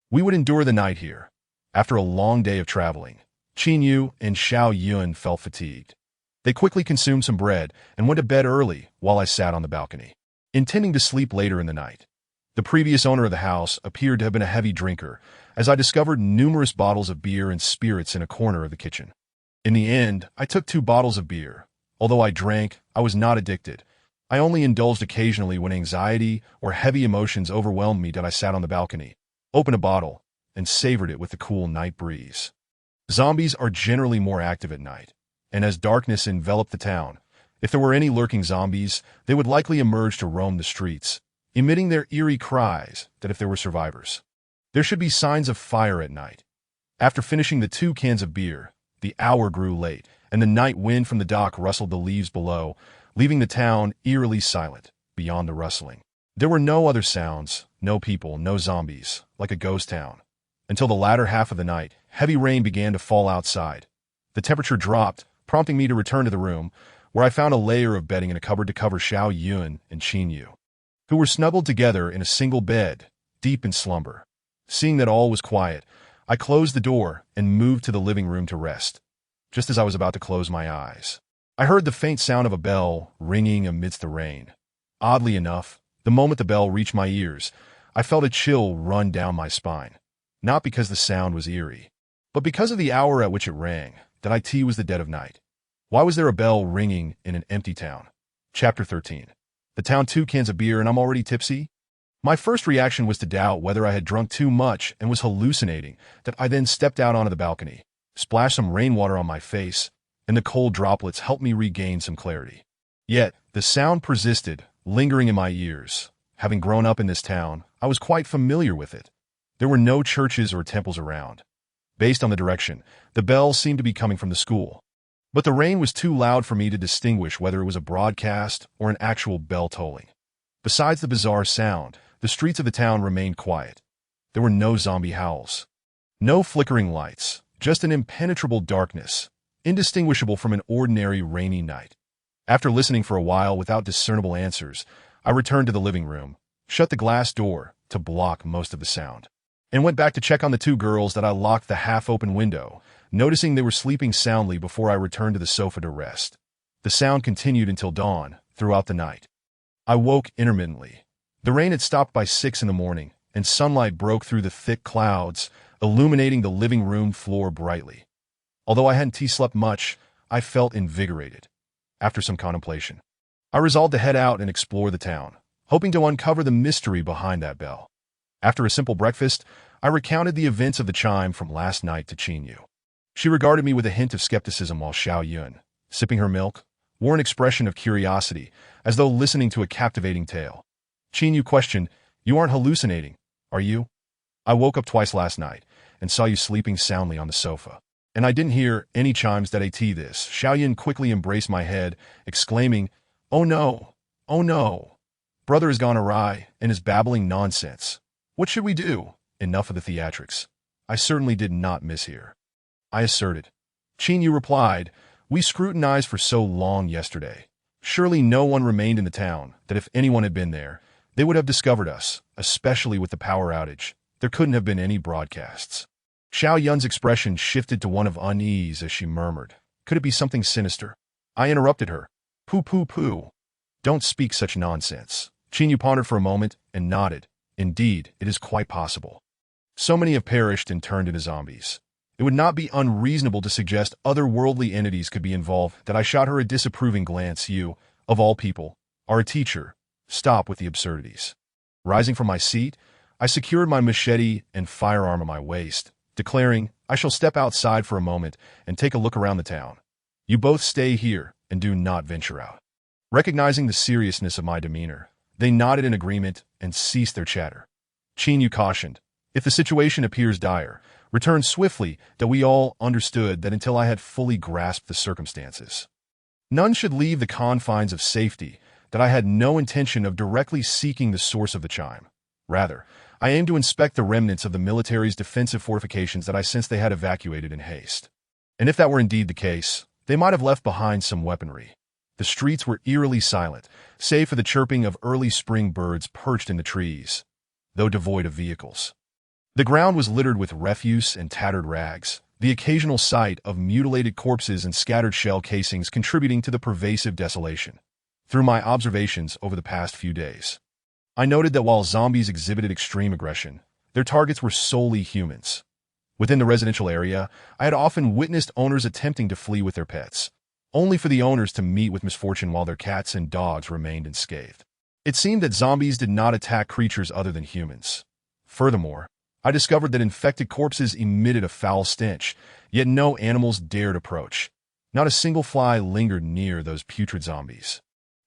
We would endure the night here. After a long day of traveling, Qin Yu and Xiao Yun felt fatigued. They quickly consumed some bread and went to bed early while I sat on the balcony, intending to sleep later in the night. The previous owner of the house appeared to have been a heavy drinker, as I discovered numerous bottles of beer and spirits in a corner of the kitchen. In the end, I took 2 bottles of beer. Although I drank, I was not addicted. I only indulged occasionally when anxiety or heavy emotions overwhelmed me. That I sat on the balcony, opened a bottle, and savored it with the cool night breeze. Zombies are generally more active at night, and as darkness enveloped the town, if there were any lurking zombies, they would likely emerge to roam the streets, emitting their eerie cries that if there were survivors. There should be signs of fire at night. After finishing the 2 cans of beer, the hour grew late, and the night wind from the dock rustled the leaves below, leaving the town eerily silent beyond the rustling. There were no other sounds, no people, no zombies, like a ghost town. Until the latter half of the night, heavy rain began to fall outside. The temperature dropped, prompting me to return to the room, where I found a layer of bedding in a cupboard to cover Xiao Yun and Qin Yu, who were snuggled together in a single bed, deep in slumber. Seeing that all was quiet, I closed the door and moved to the living room to rest. Just as I was about to close my eyes, I heard the faint sound of a bell ringing amidst the rain. Oddly enough, the moment the bell reached my ears, I felt a chill run down my spine. Not because the sound was eerie, but because of the hour at which it rang. That it was the dead of night. Why was there a bell ringing in an empty town? Chapter 13. The town 2 cans of beer and I'm already tipsy? My first reaction was to doubt whether I had drunk too much and was hallucinating. That I then stepped out onto the balcony, splashed some rainwater on my face, and the cold droplets helped me regain some clarity. Yet, the sound persisted, lingering in my ears. Having grown up in this town, I was quite familiar with it. There were no churches or temples around. Based on the direction, the bell seemed to be coming from the school. But the rain was too loud for me to distinguish whether it was a broadcast or an actual bell tolling. Besides the bizarre sound, the streets of the town remained quiet. There were no zombie howls, no flickering lights, just an impenetrable darkness, indistinguishable from an ordinary rainy night. After listening for a while without discernible answers, I returned to the living room, shut the glass door to block most of the sound, and went back to check on the 2 girls. That I locked the half-open window, noticing they were sleeping soundly before I returned to the sofa to rest. The sound continued until dawn, throughout the night. I woke intermittently. The rain had stopped by 6 in the morning, and sunlight broke through the thick clouds, illuminating the living room floor brightly. Although I hadn't slept much, I felt invigorated. After some contemplation, I resolved to head out and explore the town, hoping to uncover the mystery behind that bell. After a simple breakfast, I recounted the events of the chime from last night to Lin Yun. She regarded me with a hint of skepticism while Lin Yun, sipping her milk, wore an expression of curiosity, as though listening to a captivating tale. Lin Yun questioned, "You aren't hallucinating, are you? I woke up twice last night and saw you sleeping soundly on the sofa. And I didn't hear any chimes that at this." Lin Yun quickly embraced my head, exclaiming, "Oh no, oh no. Brother has gone awry and is babbling nonsense. What should we do? Enough of the theatrics. I certainly did not mishear," I asserted. Lin Yun replied, "We scrutinized for so long yesterday. Surely no one remained in the town, that if anyone had been there, they would have discovered us, especially with the power outage. There couldn't have been any broadcasts." Lin Yun's expression shifted to one of unease as she murmured, "Could it be something sinister?" I interrupted her. "Pooh, pooh, pooh. Don't speak such nonsense." Lin Yun pondered for a moment and nodded. "Indeed, it is quite possible. So many have perished and turned into zombies. It would not be unreasonable to suggest otherworldly entities could be involved." That I shot her a disapproving glance. "You, of all people, are a teacher. Stop with the absurdities." Rising from my seat, I secured my machete and firearm at my waist, declaring, "I shall step outside for a moment and take a look around the town. You both stay here and do not venture out." Recognizing the seriousness of my demeanor, they nodded in agreement and ceased their chatter. Lin Yun cautioned, "If the situation appears dire, return swiftly," that we all understood that until I had fully grasped the circumstances, none should leave the confines of safety, that I had no intention of directly seeking the source of the chime. Rather, I aimed to inspect the remnants of the military's defensive fortifications that I sensed they had evacuated in haste. And if that were indeed the case, they might have left behind some weaponry. The streets were eerily silent, save for the chirping of early spring birds perched in the trees, though devoid of vehicles. The ground was littered with refuse and tattered rags, the occasional sight of mutilated corpses and scattered shell casings contributing to the pervasive desolation. Through my observations over the past few days, I noted that while zombies exhibited extreme aggression, their targets were solely humans. Within the residential area, I had often witnessed owners attempting to flee with their pets, only for the owners to meet with misfortune while their cats and dogs remained unscathed. It seemed that zombies did not attack creatures other than humans. Furthermore, I discovered that infected corpses emitted a foul stench, yet no animals dared approach. Not a single fly lingered near those putrid zombies.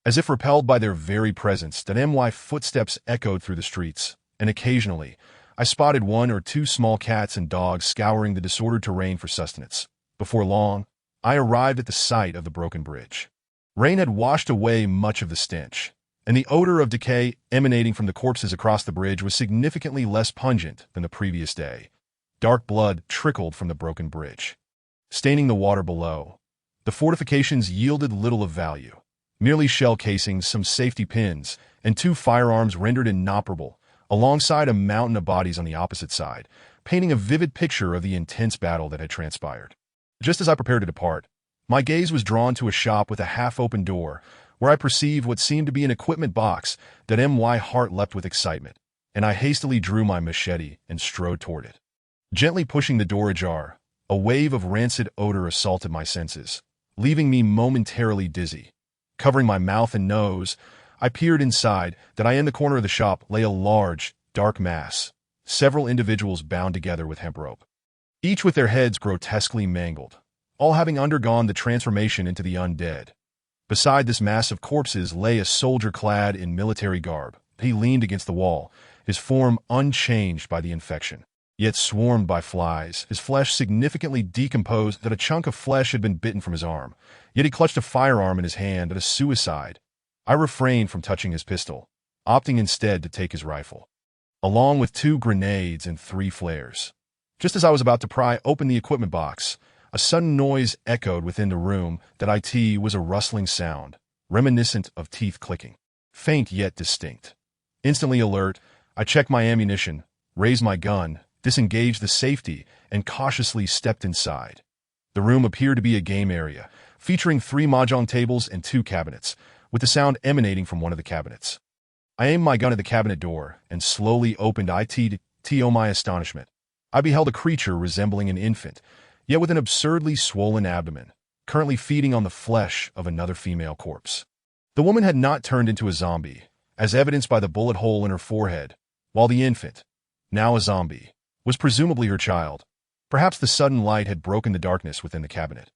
As if repelled by their very presence, that my footsteps echoed through the streets, and occasionally, I spotted one or two small cats and dogs scouring the disordered terrain for sustenance. Before long, I arrived at the site of the broken bridge. Rain had washed away much of the stench, and the odor of decay emanating from the corpses across the bridge was significantly less pungent than the previous day. Dark blood trickled from the broken bridge, staining the water below. The fortifications yielded little of value. Merely shell casings, some safety pins, and 2 firearms rendered inoperable, alongside a mountain of bodies on the opposite side, painting a vivid picture of the intense battle that had transpired. Just as I prepared to depart, my gaze was drawn to a shop with a half-open door, where I perceived what seemed to be an equipment box. That my heart leapt with excitement, and I hastily drew my machete and strode toward it. Gently pushing the door ajar, a wave of rancid odor assaulted my senses, leaving me momentarily dizzy. Covering my mouth and nose, I peered inside. That in the corner of the shop lay a large, dark mass, several individuals bound together with hemp rope, each with their heads grotesquely mangled, all having undergone the transformation into the undead. Beside this mass of corpses lay a soldier clad in military garb. He leaned against the wall, his form unchanged by the infection, yet swarmed by flies, his flesh significantly decomposed. That a chunk of flesh had been bitten from his arm, yet he clutched a firearm in his hand. At a suicide, I refrained from touching his pistol, opting instead to take his rifle, along with 2 grenades and 3 flares. Just as I was about to pry open the equipment box, a sudden noise echoed within the room. That was a rustling sound, reminiscent of teeth clicking, faint yet distinct. Instantly alert, I checked my ammunition, raised my gun, disengaged the safety, and cautiously stepped inside. The room appeared to be a game area, featuring 3 mahjong tables and 2 cabinets, with the sound emanating from one of the cabinets. I aimed my gun at the cabinet door and slowly opened it. To my astonishment, I beheld a creature resembling an infant, yet with an absurdly swollen abdomen, currently feeding on the flesh of another female corpse. The woman had not turned into a zombie, as evidenced by the bullet hole in her forehead, while the infant, now a zombie, was presumably her child. Perhaps the sudden light had broken the darkness within the cabinet.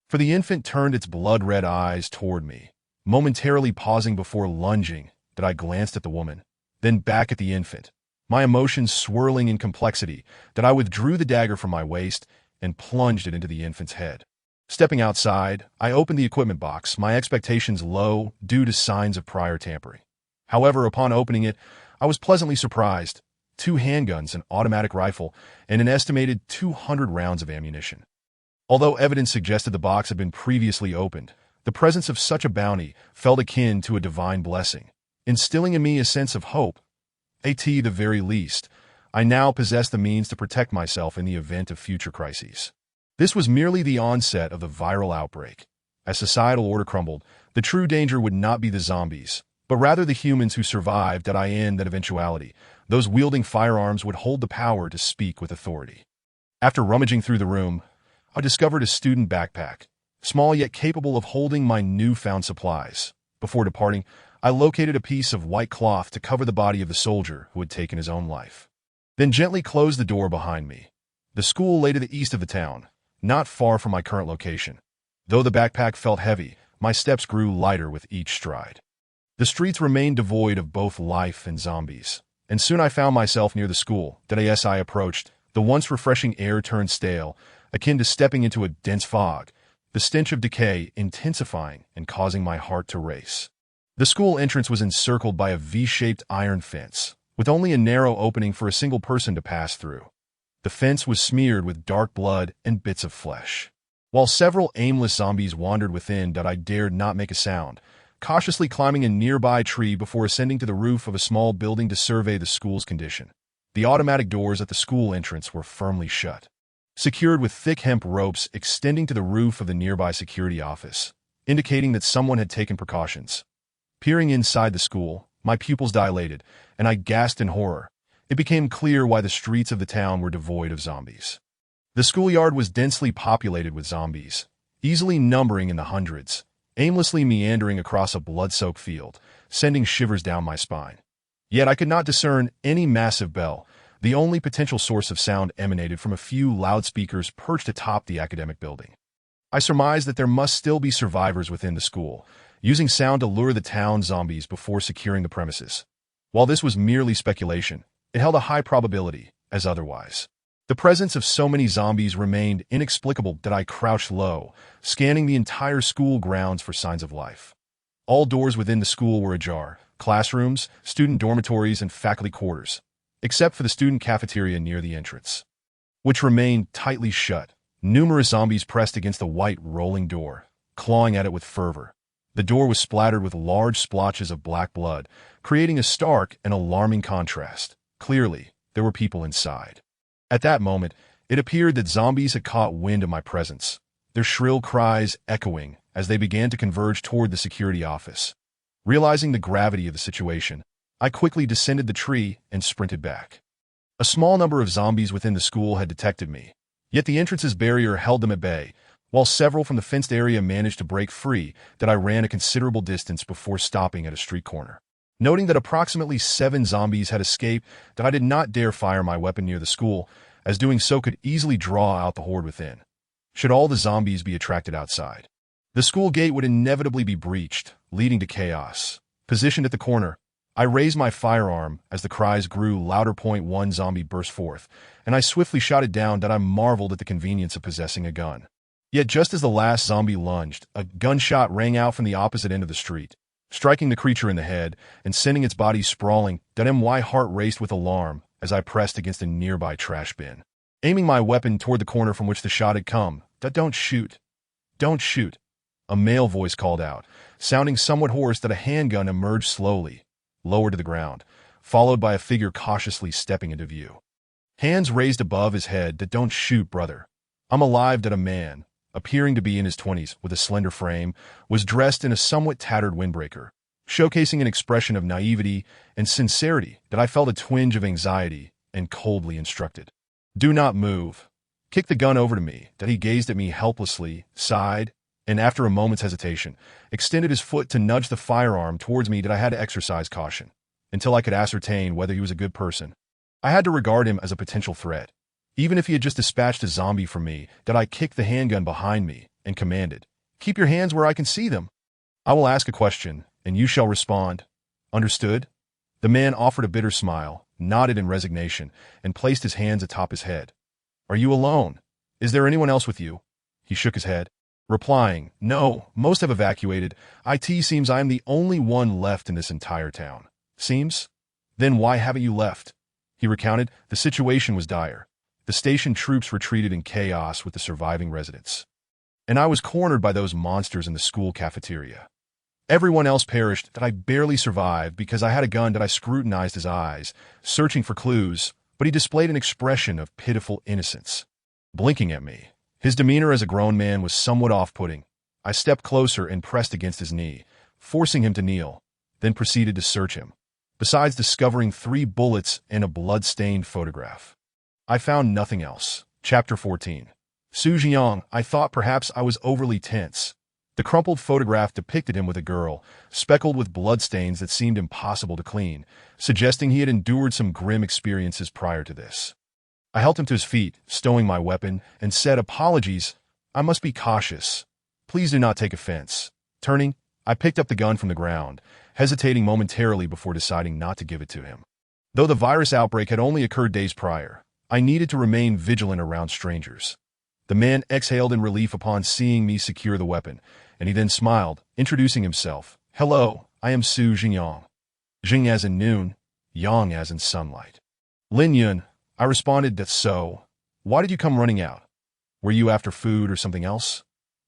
For the infant turned its blood-red eyes toward me, momentarily pausing before lunging, that I glanced at the woman, then back at the infant, my emotions swirling in complexity, that I withdrew the dagger from my waist and plunged it into the infant's head. Stepping outside, I opened the equipment box, my expectations low due to signs of prior tampering. However, upon opening it, I was pleasantly surprised. 2 handguns, an automatic rifle, and an estimated 200 rounds of ammunition. Although evidence suggested the box had been previously opened, the presence of such a bounty felt akin to a divine blessing, instilling in me a sense of hope. At the very least, I now possessed the means to protect myself in the event of future crises. This was merely the onset of the viral outbreak. As societal order crumbled, the true danger would not be the zombies, but rather the humans who survived in that eventuality. Those wielding firearms would hold the power to speak with authority. After rummaging through the room, I discovered a student backpack, small yet capable of holding my newfound supplies. Before departing, I located a piece of white cloth to cover the body of the soldier who had taken his own life. Then gently closed the door behind me. The school lay to the east of the town, not far from my current location. Though the backpack felt heavy, my steps grew lighter with each stride. The streets remained devoid of both life and zombies, and soon I found myself near the school. As I approached, the once refreshing air turned stale, akin to stepping into a dense fog, the stench of decay intensifying and causing my heart to race. The school entrance was encircled by a V-shaped iron fence, with only a narrow opening for a single person to pass through. The fence was smeared with dark blood and bits of flesh. While several aimless zombies wandered within, I dared not make a sound, cautiously climbing a nearby tree before ascending to the roof of a small building to survey the school's condition. The automatic doors at the school entrance were firmly shut, secured with thick hemp ropes extending to the roof of the nearby security office, indicating that someone had taken precautions. Peering inside the school, my pupils dilated, and I gasped in horror. It became clear why the streets of the town were devoid of zombies. The schoolyard was densely populated with zombies, easily numbering in the hundreds, aimlessly meandering across a blood-soaked field, sending shivers down my spine. Yet I could not discern any massive bell. The only potential source of sound emanated from a few loudspeakers perched atop the academic building. I surmised that there must still be survivors within the school, using sound to lure the town zombies before securing the premises. While this was merely speculation, it held a high probability, as otherwise. The presence of so many zombies remained inexplicable that I crouched low, scanning the entire school grounds for signs of life. All doors within the school were ajar: classrooms, student dormitories, and faculty quarters, except for the student cafeteria near the entrance, which remained tightly shut. Numerous zombies pressed against the white rolling door, clawing at it with fervor. The door was splattered with large splotches of black blood, creating a stark and alarming contrast. Clearly, there were people inside. At that moment, it appeared that zombies had caught wind of my presence, their shrill cries echoing as they began to converge toward the security office. Realizing the gravity of the situation, I quickly descended the tree and sprinted back. A small number of zombies within the school had detected me, yet the entrance's barrier held them at bay, while several from the fenced area managed to break free. I ran a considerable distance before stopping at a street corner. Noting that approximately 7 zombies had escaped, I did not dare fire my weapon near the school, as doing so could easily draw out the horde within, should all the zombies be attracted outside. The school gate would inevitably be breached, leading to chaos. Positioned at the corner, I raised my firearm as the cries grew louder. One zombie burst forth, and I swiftly shot it down. I marveled at the convenience of possessing a gun. Yet just as the last zombie lunged, a gunshot rang out from the opposite end of the street, striking the creature in the head and sending its body sprawling. My heart raced with alarm as I pressed against a nearby trash bin, aiming my weapon toward the corner from which the shot had come. Don't shoot. Don't shoot. A male voice called out, sounding somewhat hoarse. A handgun emerged slowly, lower to the ground, followed by a figure cautiously stepping into view. Hands raised above his head. Don't shoot, brother. I'm alive. A man, appearing to be in his 20s with a slender frame, was dressed in a somewhat tattered windbreaker, showcasing an expression of naivety and sincerity. I felt a twinge of anxiety and coldly instructed, "Do not move." Kicked the gun over to me. He gazed at me helplessly, sighed, and after a moment's hesitation, extended his foot to nudge the firearm towards me that I had to exercise caution, until I could ascertain whether he was a good person. I had to regard him as a potential threat. Even if he had just dispatched a zombie from me, that I kicked the handgun behind me and commanded, "Keep your hands where I can see them. I will ask a question, and you shall respond. Understood?" The man offered a bitter smile, nodded in resignation, and placed his hands atop his head. "Are you alone? Is there anyone else with you?" He shook his head, replying, "No, most have evacuated. It seems I am the only one left in this entire town." "Seems? Then why haven't you left?" He recounted. The situation was dire. The station troops retreated in chaos with the surviving residents, and I was cornered by those monsters in the school cafeteria. Everyone else perished, that I barely survived because I had a gun. That I scrutinized his eyes, searching for clues, but he displayed an expression of pitiful innocence, blinking at me. His demeanor as a grown man was somewhat off-putting. I stepped closer and pressed against his knee, forcing him to kneel, then proceeded to search him. Besides discovering 3 bullets and a blood-stained photograph, I found nothing else. Chapter 14. Su Jiang. I thought perhaps I was overly tense. The crumpled photograph depicted him with a girl, speckled with bloodstains that seemed impossible to clean, suggesting he had endured some grim experiences prior to this. I helped him to his feet, stowing my weapon, and said, "Apologies, I must be cautious. Please do not take offense." Turning, I picked up the gun from the ground, hesitating momentarily before deciding not to give it to him. Though the virus outbreak had only occurred days prior, I needed to remain vigilant around strangers. The man exhaled in relief upon seeing me secure the weapon, and he then smiled, introducing himself. "Hello, I am Su Jiang." Jing as in noon, Yang as in sunlight. "Lin Yun," I responded. "That's so. Why did you come running out? Were you after food or something else?"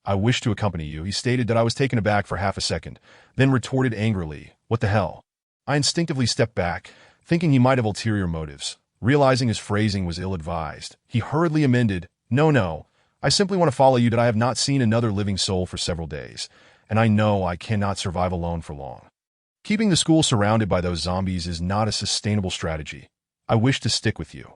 "I wish to accompany you," he stated. That I was taken aback for half a second, then retorted angrily, "What the hell?" I instinctively stepped back, thinking he might have ulterior motives. Realizing his phrasing was ill-advised, he hurriedly amended, No, I simply want to follow you. That I have not seen another living soul for several days, and I know I cannot survive alone for long. Keeping the school surrounded by those zombies is not a sustainable strategy. I wish to stick with you."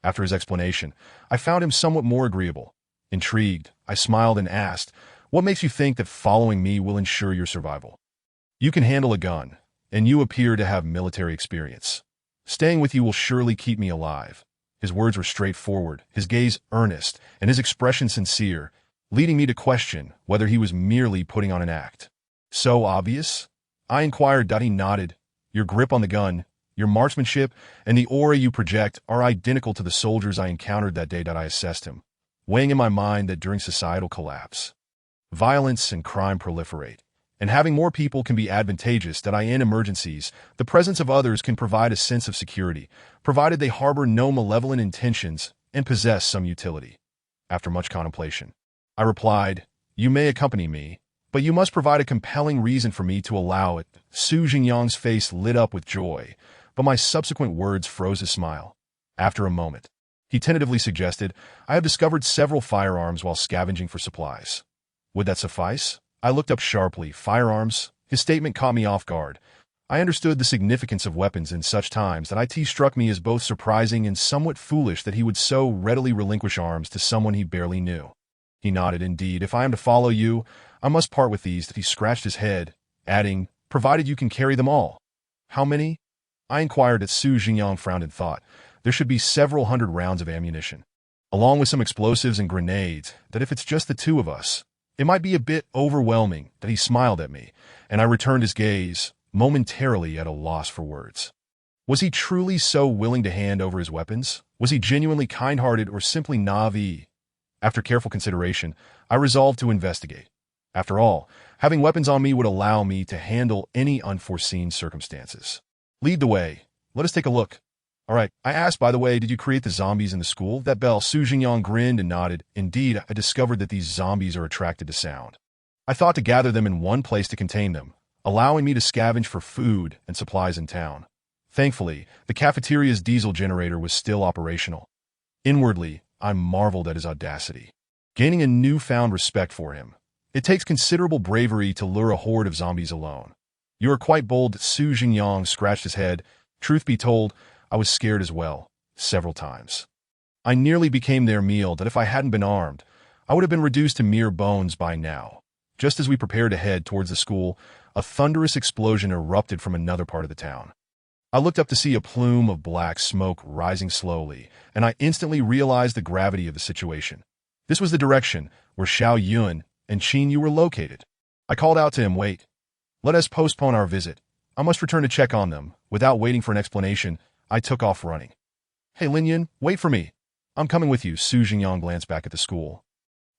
After his explanation, I found him somewhat more agreeable. Intrigued, I smiled and asked, "What makes you think that following me will ensure your survival? You can handle a gun, and you appear to have military experience. Staying with you will surely keep me alive." His words were straightforward, his gaze earnest, and his expression sincere, leading me to question whether he was merely putting on an act. "So obvious?" I inquired. He nodded. "Your grip on the gun, your marksmanship, and the aura you project are identical to the soldiers I encountered that day." I assessed him, weighing in my mind that during societal collapse, violence and crime proliferate, and having more people can be advantageous. That in emergencies, the presence of others can provide a sense of security, provided they harbor no malevolent intentions and possess some utility. After much contemplation, I replied, "You may accompany me, but you must provide a compelling reason for me to allow it." Su Jingyang's face lit up with joy, but my subsequent words froze his smile. After a moment, he tentatively suggested, "I have discovered several firearms while scavenging for supplies. Would that suffice?" I looked up sharply. Firearms? His statement caught me off guard. I understood the significance of weapons in such times. That struck me as both surprising and somewhat foolish that he would so readily relinquish arms to someone he barely knew. He nodded. "Indeed, if I am to follow you, I must part with these." That he scratched his head, adding, "Provided you can carry them all." "How many?" I inquired. That Su Jingyang frowned in thought. "There should be several hundred rounds of ammunition, along with some explosives and grenades. That if it's just the 2 of us, it might be a bit overwhelming." That he smiled at me, and I returned his gaze, momentarily at a loss for words. Was he truly so willing to hand over his weapons? Was he genuinely kind-hearted or simply naive? After careful consideration, I resolved to investigate. After all, having weapons on me would allow me to handle any unforeseen circumstances. "Lead the way. Let us take a look." "All right." I asked, "By the way, did you create the zombies in the school?" "That bell." Su Jingyang grinned and nodded. "Indeed, I discovered that these zombies are attracted to sound. I thought to gather them in one place to contain them, allowing me to scavenge for food and supplies in town. Thankfully, the cafeteria's diesel generator was still operational." Inwardly, I marveled at his audacity, gaining a newfound respect for him. It takes considerable bravery to lure a horde of zombies alone. "You are quite bold." Su Jingyang scratched his head. Truth be told, I was scared as well, several times. I nearly became their meal. That if I hadn't been armed, I would have been reduced to mere bones by now. Just as we prepared to head towards the school, a thunderous explosion erupted from another part of the town. I looked up to see a plume of black smoke rising slowly, and I instantly realized the gravity of the situation. This was the direction where Lin Yun and Lin Yun were located. I called out to him, "Wait. Let us postpone our visit. I must return to check on them." Without waiting for an explanation, I took off running. "Hey, Lin Yun, wait for me. I'm coming with you." Su Jingyang glanced back at the school,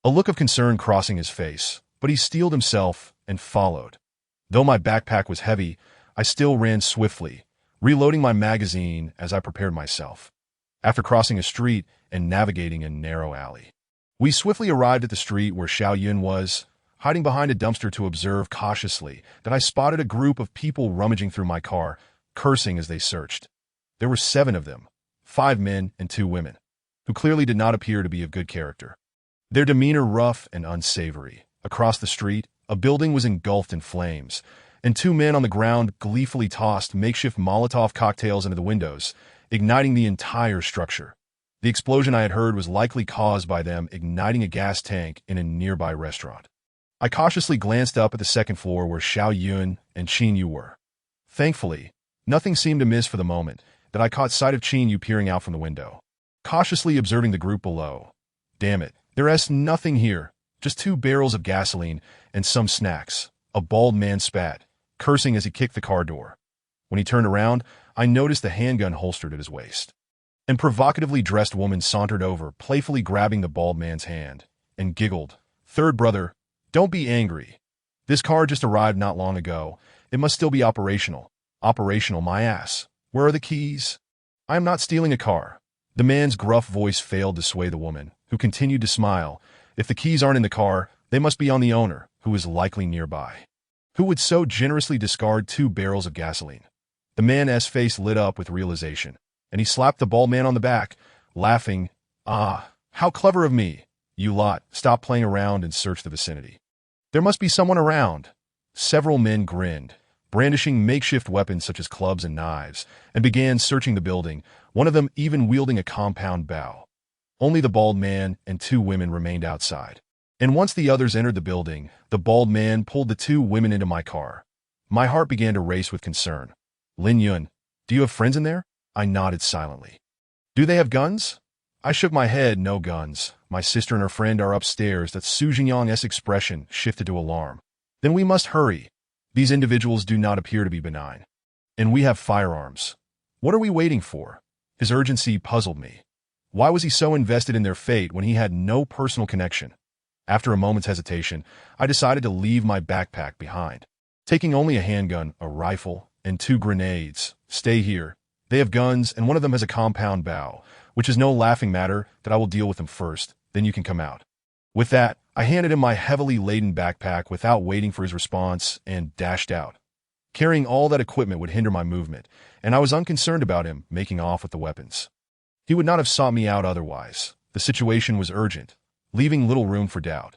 a look of concern crossing his face, but he steeled himself and followed. Though my backpack was heavy, I still ran swiftly, reloading my magazine as I prepared myself. After crossing a street and navigating a narrow alley, we swiftly arrived at the street where Lin Yun was. Hiding behind a dumpster to observe cautiously, that I spotted a group of people rummaging through my car, cursing as they searched. There were 7 of them, 5 men and 2 women, who clearly did not appear to be of good character. Their demeanor rough and unsavory. Across the street, a building was engulfed in flames, and 2 men on the ground gleefully tossed makeshift Molotov cocktails into the windows, igniting the entire structure. The explosion I had heard was likely caused by them igniting a gas tank in a nearby restaurant. I cautiously glanced up at the second floor where Lin Yun and Lin Yun were. Thankfully, nothing seemed amiss for the moment that I caught sight of Lin Yun peering out from the window, cautiously observing the group below. Damn it, there's nothing here, just 2 barrels of gasoline and some snacks. A bald man spat, cursing as he kicked the car door. When he turned around, I noticed the handgun holstered at his waist. An provocatively dressed woman sauntered over, playfully grabbing the bald man's hand, and giggled. "Third brother, don't be angry. This car just arrived not long ago. It must still be operational." "Operational, my ass. Where are the keys?" "I am not stealing a car." The man's gruff voice failed to sway the woman, who continued to smile. "If the keys aren't in the car, they must be on the owner, who is likely nearby. Who would so generously discard 2 barrels of gasoline?" The man's face lit up with realization, and he slapped the bald man on the back, laughing. "Ah, how clever of me. You lot, stop playing around and search the vicinity. There must be someone around." Several men grinned, brandishing makeshift weapons such as clubs and knives, and began searching the building, one of them even wielding a compound bow. Only the bald man and 2 women remained outside. And once the others entered the building, the bald man pulled the 2 women into my car. My heart began to race with concern. "Lin Yun, do you have friends in there?" I nodded silently. "Do they have guns?" I shook my head. "No guns. My sister and her friend are upstairs." That Su Jingyang's expression shifted to alarm. "Then we must hurry. These individuals do not appear to be benign. And we have firearms. What are we waiting for?" His urgency puzzled me. Why was he so invested in their fate when he had no personal connection? After a moment's hesitation, I decided to leave my backpack behind, taking only a handgun, a rifle, and 2 grenades. "Stay here. They have guns, and one of them has a compound bow, which is no laughing matter that I will deal with them first, then you can come out." With that, I handed him my heavily laden backpack without waiting for his response and dashed out. Carrying all that equipment would hinder my movement, and I was unconcerned about him making off with the weapons. He would not have sought me out otherwise. The situation was urgent, leaving little room for doubt.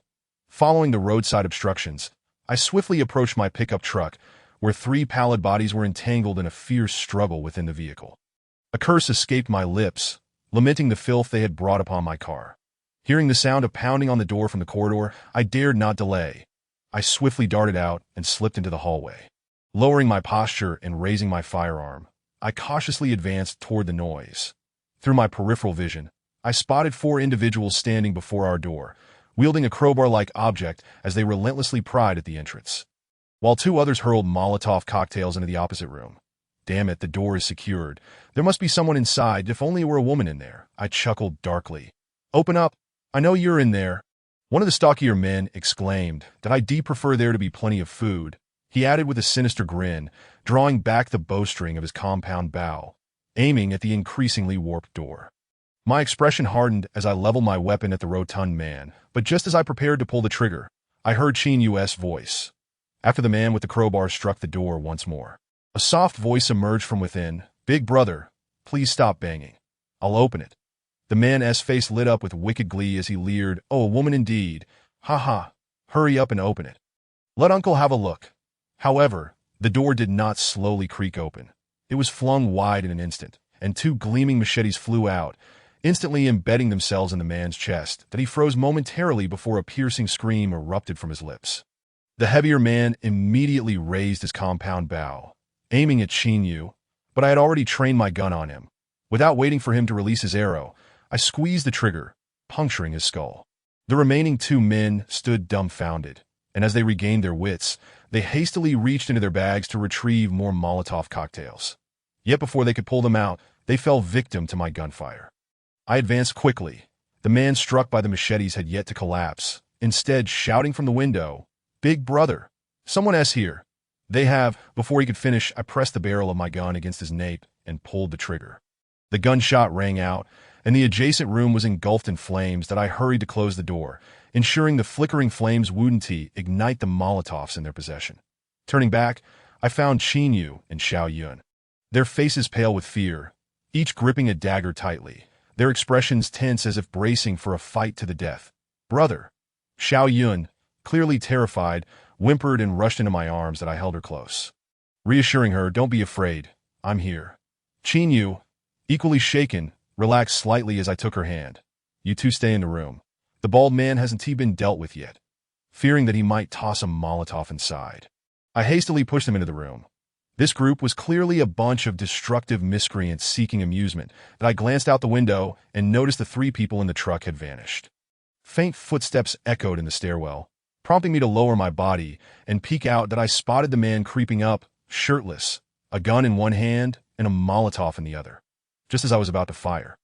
Following the roadside obstructions, I swiftly approached my pickup truck, where 3 pallid bodies were entangled in a fierce struggle within the vehicle. A curse escaped my lips, lamenting the filth they had brought upon my car. Hearing the sound of pounding on the door from the corridor, I dared not delay. I swiftly darted out and slipped into the hallway. Lowering my posture and raising my firearm, I cautiously advanced toward the noise. Through my peripheral vision, I spotted 4 individuals standing before our door, wielding a crowbar-like object as they relentlessly pried at the entrance, while 2 others hurled Molotov cocktails into the opposite room. "Damn it, the door is secured. There must be someone inside. If only it were a woman in there." I chuckled darkly. "Open up. I know you're in there." One of the stockier men exclaimed that I'd prefer there to be plenty of food. He added with a sinister grin, drawing back the bowstring of his compound bow, aiming at the increasingly warped door. My expression hardened as I leveled my weapon at the rotund man, but just as I prepared to pull the trigger, I heard Lin Yun's voice. After the man with the crowbar struck the door once more, a soft voice emerged from within. "Big brother, please stop banging. I'll open it." The man's face lit up with wicked glee as he leered. "Oh, a woman indeed. Ha ha. Hurry up and open it. Let Uncle have a look." However, the door did not slowly creak open. It was flung wide in an instant, and 2 gleaming machetes flew out, instantly embedding themselves in the man's chest, that he froze momentarily before a piercing scream erupted from his lips. The heavier man immediately raised his compound bow, aiming at Lin Yun, but I had already trained my gun on him. Without waiting for him to release his arrow, I squeezed the trigger, puncturing his skull. The remaining two men stood dumbfounded, and as they regained their wits, they hastily reached into their bags to retrieve more Molotov cocktails. Yet before they could pull them out, they fell victim to my gunfire. I advanced quickly. The man struck by the machetes had yet to collapse, instead shouting from the window, "Big brother, someone's here." They have. Before he could finish, I pressed the barrel of my gun against his nape and pulled the trigger. The gunshot rang out, and the adjacent room was engulfed in flames that I hurried to close the door, ensuring the flickering flames wouldn't ignite the Molotovs in their possession. Turning back, I found Lin Yun and Yun. Their faces pale with fear, each gripping a dagger tightly, their expressions tense as if bracing for a fight to the death. "Brother!" Yun, clearly terrified, whimpered and rushed into my arms that I held her close. Reassuring her, "Don't be afraid, I'm here." Lin Yun, equally shaken, relaxed slightly as I took her hand. "You two stay in the room. The bald man hasn't been dealt with yet," fearing that he might toss a Molotov inside. I hastily pushed them into the room. This group was clearly a bunch of destructive miscreants seeking amusement that I glanced out the window and noticed the three people in the truck had vanished. Faint footsteps echoed in the stairwell, prompting me to lower my body and peek out that I spotted the man creeping up, shirtless, a gun in one hand and a Molotov in the other. Just as I was about to fire,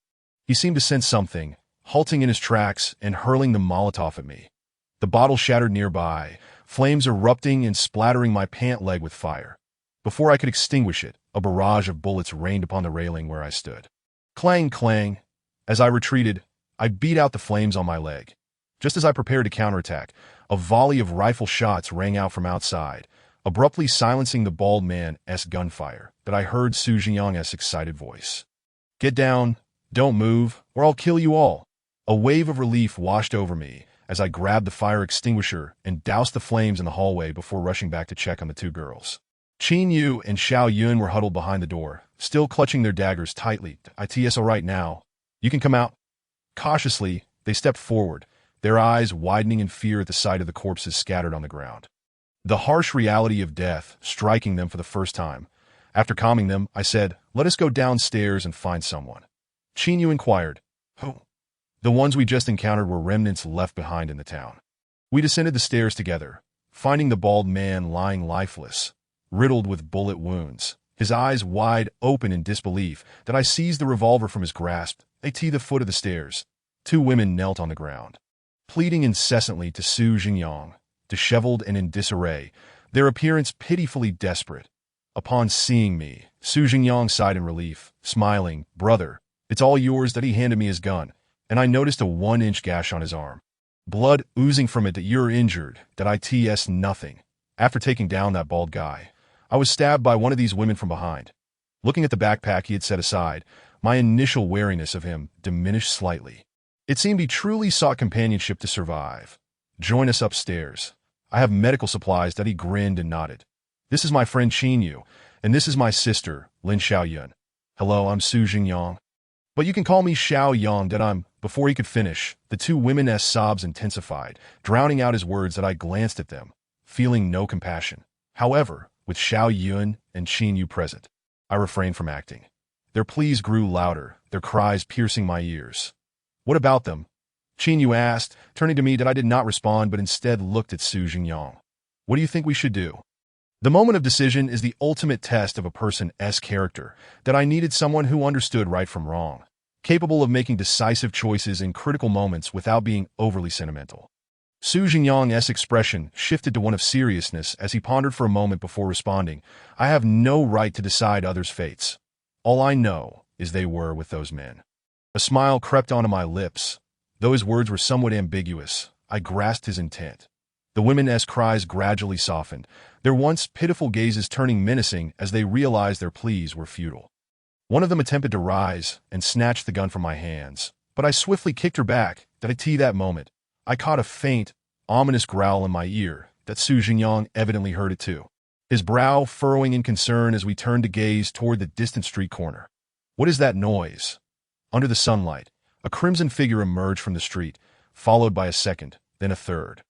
he seemed to sense something, halting in his tracks and hurling the Molotov at me. The bottle shattered nearby, flames erupting and splattering my pant leg with fire. Before I could extinguish it, a barrage of bullets rained upon the railing where I stood. Clang, clang. As I retreated, I beat out the flames on my leg. Just as I prepared to counterattack, a volley of rifle shots rang out from outside, abruptly silencing the bald man's gunfire that I heard Su Jingyang's excited voice. "Get down, don't move, or I'll kill you all." A wave of relief washed over me as I grabbed the fire extinguisher and doused the flames in the hallway before rushing back to check on the two girls. Lin Yun and Yun were huddled behind the door, still clutching their daggers tightly. "It's all right now. You can come out." Cautiously, they stepped forward, their eyes widening in fear at the sight of the corpses scattered on the ground. The harsh reality of death striking them for the first time. After calming them, I said, "Let us go downstairs and find someone." Lin Yun inquired, "Who?" The ones we just encountered were remnants left behind in the town. We descended the stairs together, finding the bald man lying lifeless, riddled with bullet wounds, his eyes wide open in disbelief. That I seized the revolver from his grasp. At the foot of the stairs, two women knelt on the ground, pleading incessantly to Su Jingyang, disheveled and in disarray, their appearance pitifully desperate. Upon seeing me, Su Jingyang sighed in relief, smiling, "Brother, it's all yours." That he handed me his gun, and I noticed a 1-inch gash on his arm. Blood oozing from it. "That you're injured." That it's nothing. After taking down that bald guy, I was stabbed by one of these women from behind. Looking at the backpack he had set aside, my initial wariness of him diminished slightly. It seemed he truly sought companionship to survive. "Join us upstairs. I have medical supplies." That he grinned and nodded. "This is my friend Lin Yun, and this is my sister, Lin Yun. Hello, I'm Su Jingyang. But you can call me Yang." That I'm. Before he could finish, the two women's sobs intensified, drowning out his words. That I glanced at them, feeling no compassion. However, with Yun and Lin Yun present, I refrained from acting. Their pleas grew louder, their cries piercing my ears. "What about them?" Lin Yun asked, turning to me. That I did not respond, but instead looked at Su Jingyang. "What do you think we should do?" The moment of decision is the ultimate test of a person's character. That I needed someone who understood right from wrong, capable of making decisive choices in critical moments without being overly sentimental. Su Jingyang's expression shifted to one of seriousness as he pondered for a moment before responding. "I have no right to decide others' fates. All I know is they were with those men." A smile crept onto my lips. Though his words were somewhat ambiguous, I grasped his intent. The women's cries gradually softened, their once pitiful gazes turning menacing as they realized their pleas were futile. One of them attempted to rise and snatch the gun from my hands, but I swiftly kicked her back. That moment, I caught a faint, ominous growl in my ear. That Su Jingyang evidently heard it too, his brow furrowing in concern as we turned to gaze toward the distant street corner. "What is that noise?" Under the sunlight, a crimson figure emerged from the street, followed by a second, then a third.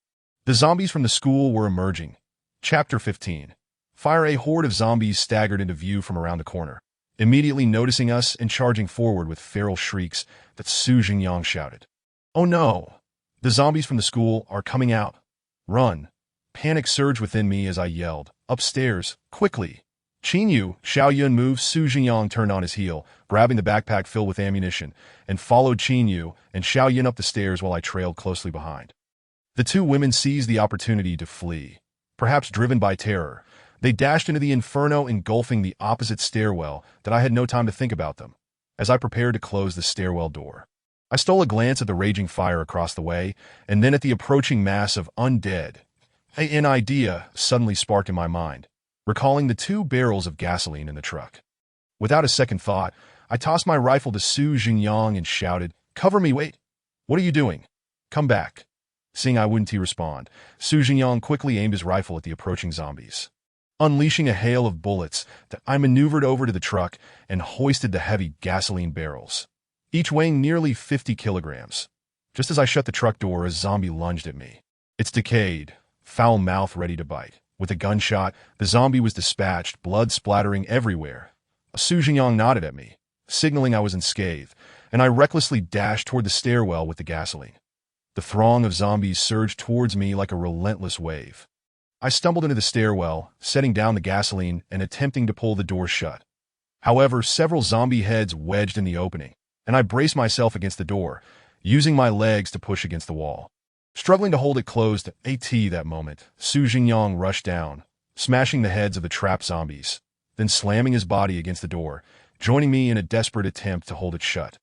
The zombies from the school were emerging. Chapter 15. Fire. A horde of zombies staggered into view from around the corner, immediately noticing us and charging forward with feral shrieks that Su Jingyang shouted. "Oh no! The zombies from the school are coming out! Run!" Panic surged within me as I yelled, "Upstairs, quickly!" Qinyu, Xiao Yun moved. Su Jingyang turned on his heel, grabbing the backpack filled with ammunition, and followed Qinyu and Xiao Yun up the stairs while I trailed closely behind. The two women seized the opportunity to flee. Perhaps driven by terror, they dashed into the inferno, engulfing the opposite stairwell that I had no time to think about them. As I prepared to close the stairwell door, I stole a glance at the raging fire across the way, and then at the approaching mass of undead. An idea suddenly sparked in my mind, recalling the 2 barrels of gasoline in the truck. Without a second thought, I tossed my rifle to Su Jingyang and shouted, "Cover me, wait! What are you doing? Come back!" Seeing I wouldn't respond, Su Jingyang quickly aimed his rifle at the approaching zombies. Unleashing a hail of bullets, I maneuvered over to the truck and hoisted the heavy gasoline barrels, each weighing nearly 50 kilograms. Just as I shut the truck door, a zombie lunged at me, its decayed, foul mouth ready to bite. With a gunshot, the zombie was dispatched, blood splattering everywhere. Su Jingyang nodded at me, signaling I was unscathed, and I recklessly dashed toward the stairwell with the gasoline. The throng of zombies surged towards me like a relentless wave. I stumbled into the stairwell, setting down the gasoline and attempting to pull the door shut. However, several zombie heads wedged in the opening, and I braced myself against the door, using my legs to push against the wall. Struggling to hold it closed, that moment, Su Jingyang rushed down, smashing the heads of the trapped zombies, then slamming his body against the door, joining me in a desperate attempt to hold it shut.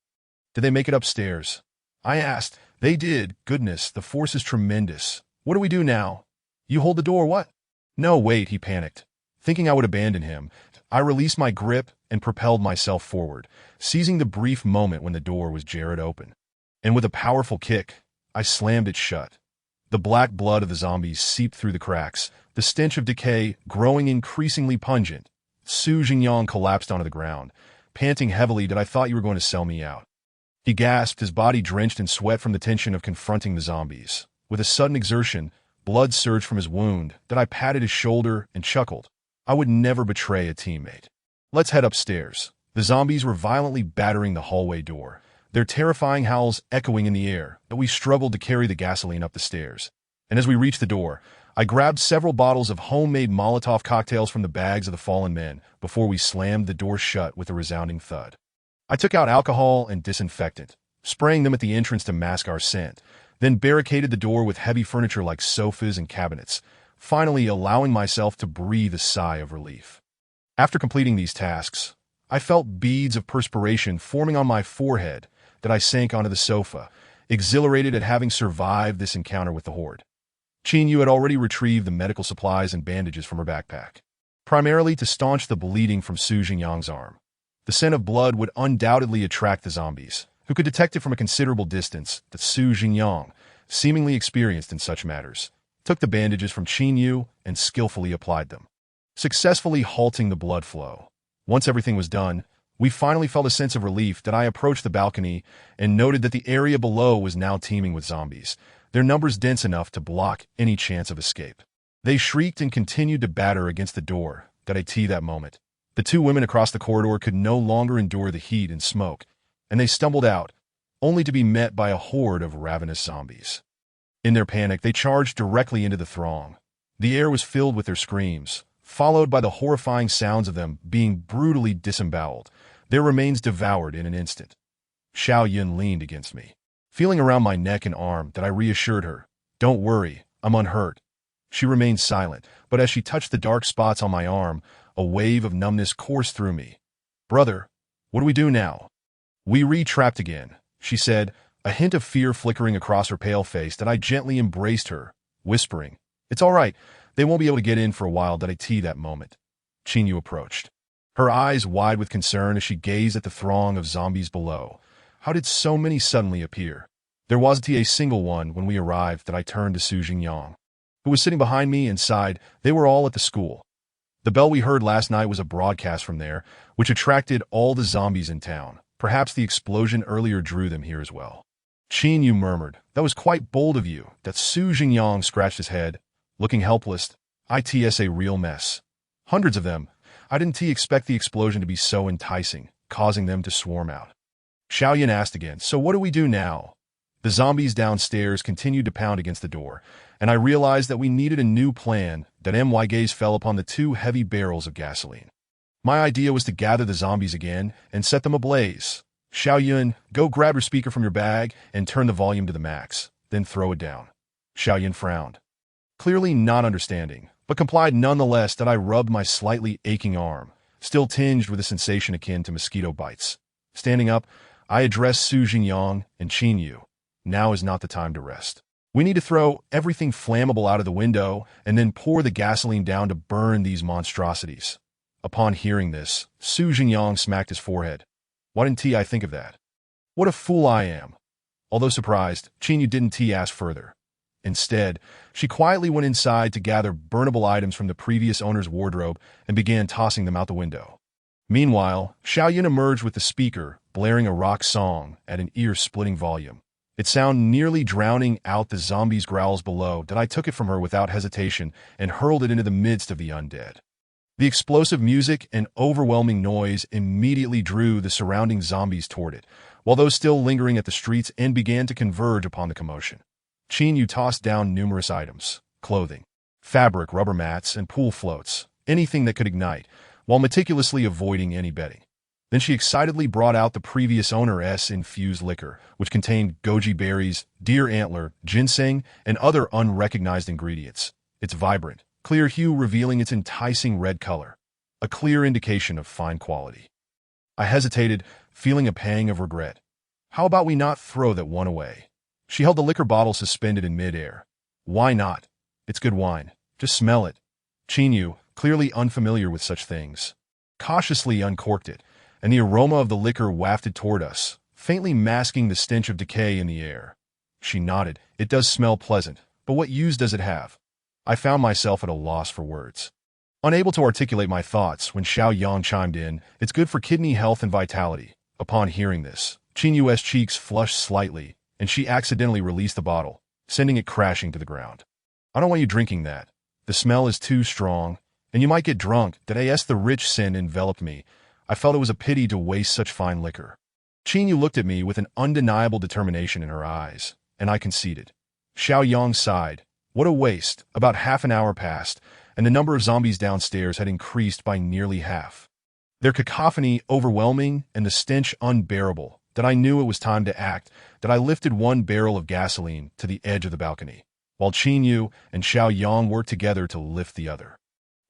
"Did they make it upstairs?" I asked. "They did. Goodness, the force is tremendous. What do we do now?" "You hold the door, what?" "No, wait," he panicked. Thinking I would abandon him, I released my grip and propelled myself forward, seizing the brief moment when the door was jarred open. And with a powerful kick, I slammed it shut. The black blood of the zombies seeped through the cracks, the stench of decay growing increasingly pungent. Su Jingyang collapsed onto the ground, panting heavily. "I thought you were going to sell me out." He gasped, his body drenched in sweat from the tension of confronting the zombies. With a sudden exertion, blood surged from his wound. I patted his shoulder and chuckled. I would never betray a teammate. "Let's head upstairs." The zombies were violently battering the hallway door, their terrifying howls echoing in the air, but we struggled to carry the gasoline up the stairs. And as we reached the door, I grabbed several bottles of homemade Molotov cocktails from the bags of the fallen men before we slammed the door shut with a resounding thud. I took out alcohol and disinfectant, spraying them at the entrance to mask our scent, then barricaded the door with heavy furniture like sofas and cabinets, finally allowing myself to breathe a sigh of relief. After completing these tasks, I felt beads of perspiration forming on my forehead. I sank onto the sofa, exhilarated at having survived this encounter with the horde. Qinyu had already retrieved the medical supplies and bandages from her backpack, primarily to staunch the bleeding from Su Jingyang's arm. The scent of blood would undoubtedly attract the zombies, who could detect it from a considerable distance. That Su Jingyang, seemingly experienced in such matters, took the bandages from Qinyu and skillfully applied them, successfully halting the blood flow. Once everything was done, we finally felt a sense of relief. I approached the balcony and noted that the area below was now teeming with zombies, their numbers dense enough to block any chance of escape. They shrieked and continued to batter against the door. That moment, the two women across the corridor could no longer endure the heat and smoke, and they stumbled out, only to be met by a horde of ravenous zombies. In their panic, they charged directly into the throng. The air was filled with their screams, followed by the horrifying sounds of them being brutally disemboweled, their remains devoured in an instant. Xiao Yun leaned against me, feeling around my neck and arm. I reassured her, "Don't worry, I'm unhurt." She remained silent, but as she touched the dark spots on my arm, a wave of numbness coursed through me. "Brother, what do we do now?" "We re-trapped again," she said, a hint of fear flickering across her pale face. I gently embraced her, whispering, "It's all right. They won't be able to get in for a while." That moment, Qinyu approached, her eyes wide with concern as she gazed at the throng of zombies below. How did so many suddenly appear? There wasn't a single one when we arrived. I turned to Su Jingyang, who was sitting behind me, and sighed. They were all at the school. The bell we heard last night was a broadcast from there, which attracted all the zombies in town. Perhaps the explosion earlier drew them here as well. Qin Yu murmured. That was quite bold of you. That Su Jingyang scratched his head, looking helpless. It's a real mess. Hundreds of them. I didn't expect the explosion to be so enticing, causing them to swarm out. Xiaoyan asked again, so what do we do now? The zombies downstairs continued to pound against the door, and I realized that we needed a new plan. That my gaze fell upon the 2 heavy barrels of gasoline. My idea was to gather the zombies again and set them ablaze. Xiaoyan, go grab your speaker from your bag and turn the volume to the max, then throw it down. Xiaoyan frowned, clearly not understanding, but complied nonetheless. That I rubbed my slightly aching arm, still tinged with a sensation akin to mosquito bites. Standing up, I addressed Su Jingyang and Qin Yu. Now is not the time to rest. We need to throw everything flammable out of the window and then pour the gasoline down to burn these monstrosities. Upon hearing this, Su Jingyang smacked his forehead. Why didn't I think of that? What a fool I am. Although surprised, Qin Yu didn't ask further. Instead, she quietly went inside to gather burnable items from the previous owner's wardrobe and began tossing them out the window. Meanwhile, Xiaoyan emerged with the speaker, blaring a rock song at an ear-splitting volume. Its sound nearly drowning out the zombies' growls below. That I took it from her without hesitation and hurled it into the midst of the undead. The explosive music and overwhelming noise immediately drew the surrounding zombies toward it, while those still lingering at the streets end began to converge upon the commotion. Qin Yu tossed down numerous items, clothing, fabric, rubber mats, and pool floats, anything that could ignite, while meticulously avoiding any bedding. Then she excitedly brought out the previous owner's infused liquor, which contained goji berries, deer antler, ginseng, and other unrecognized ingredients. Its vibrant, clear hue revealing its enticing red color, a clear indication of fine quality. I hesitated, feeling a pang of regret. How about we not throw that one away? She held the liquor bottle suspended in midair. Why not? It's good wine. Just smell it. Qin Yu, clearly unfamiliar with such things, cautiously uncorked it, and the aroma of the liquor wafted toward us, faintly masking the stench of decay in the air. She nodded. It does smell pleasant, but what use does it have? I found myself at a loss for words. Unable to articulate my thoughts when Xiaoyan chimed in, it's good for kidney health and vitality. Upon hearing this, Qin Yu's cheeks flushed slightly, and she accidentally released the bottle, sending it crashing to the ground. I don't want you drinking that. The smell is too strong, and you might get drunk. The rich scent enveloped me. I felt it was a pity to waste such fine liquor. Qin Yu looked at me with an undeniable determination in her eyes, and I conceded. Xiaoyan sighed. What a waste. About half an hour passed, and the number of zombies downstairs had increased by nearly half. Their cacophony overwhelming and the stench unbearable. That I knew it was time to act. That I lifted one barrel of gasoline to the edge of the balcony, while Qin Yu and Xiaoyan worked together to lift the other.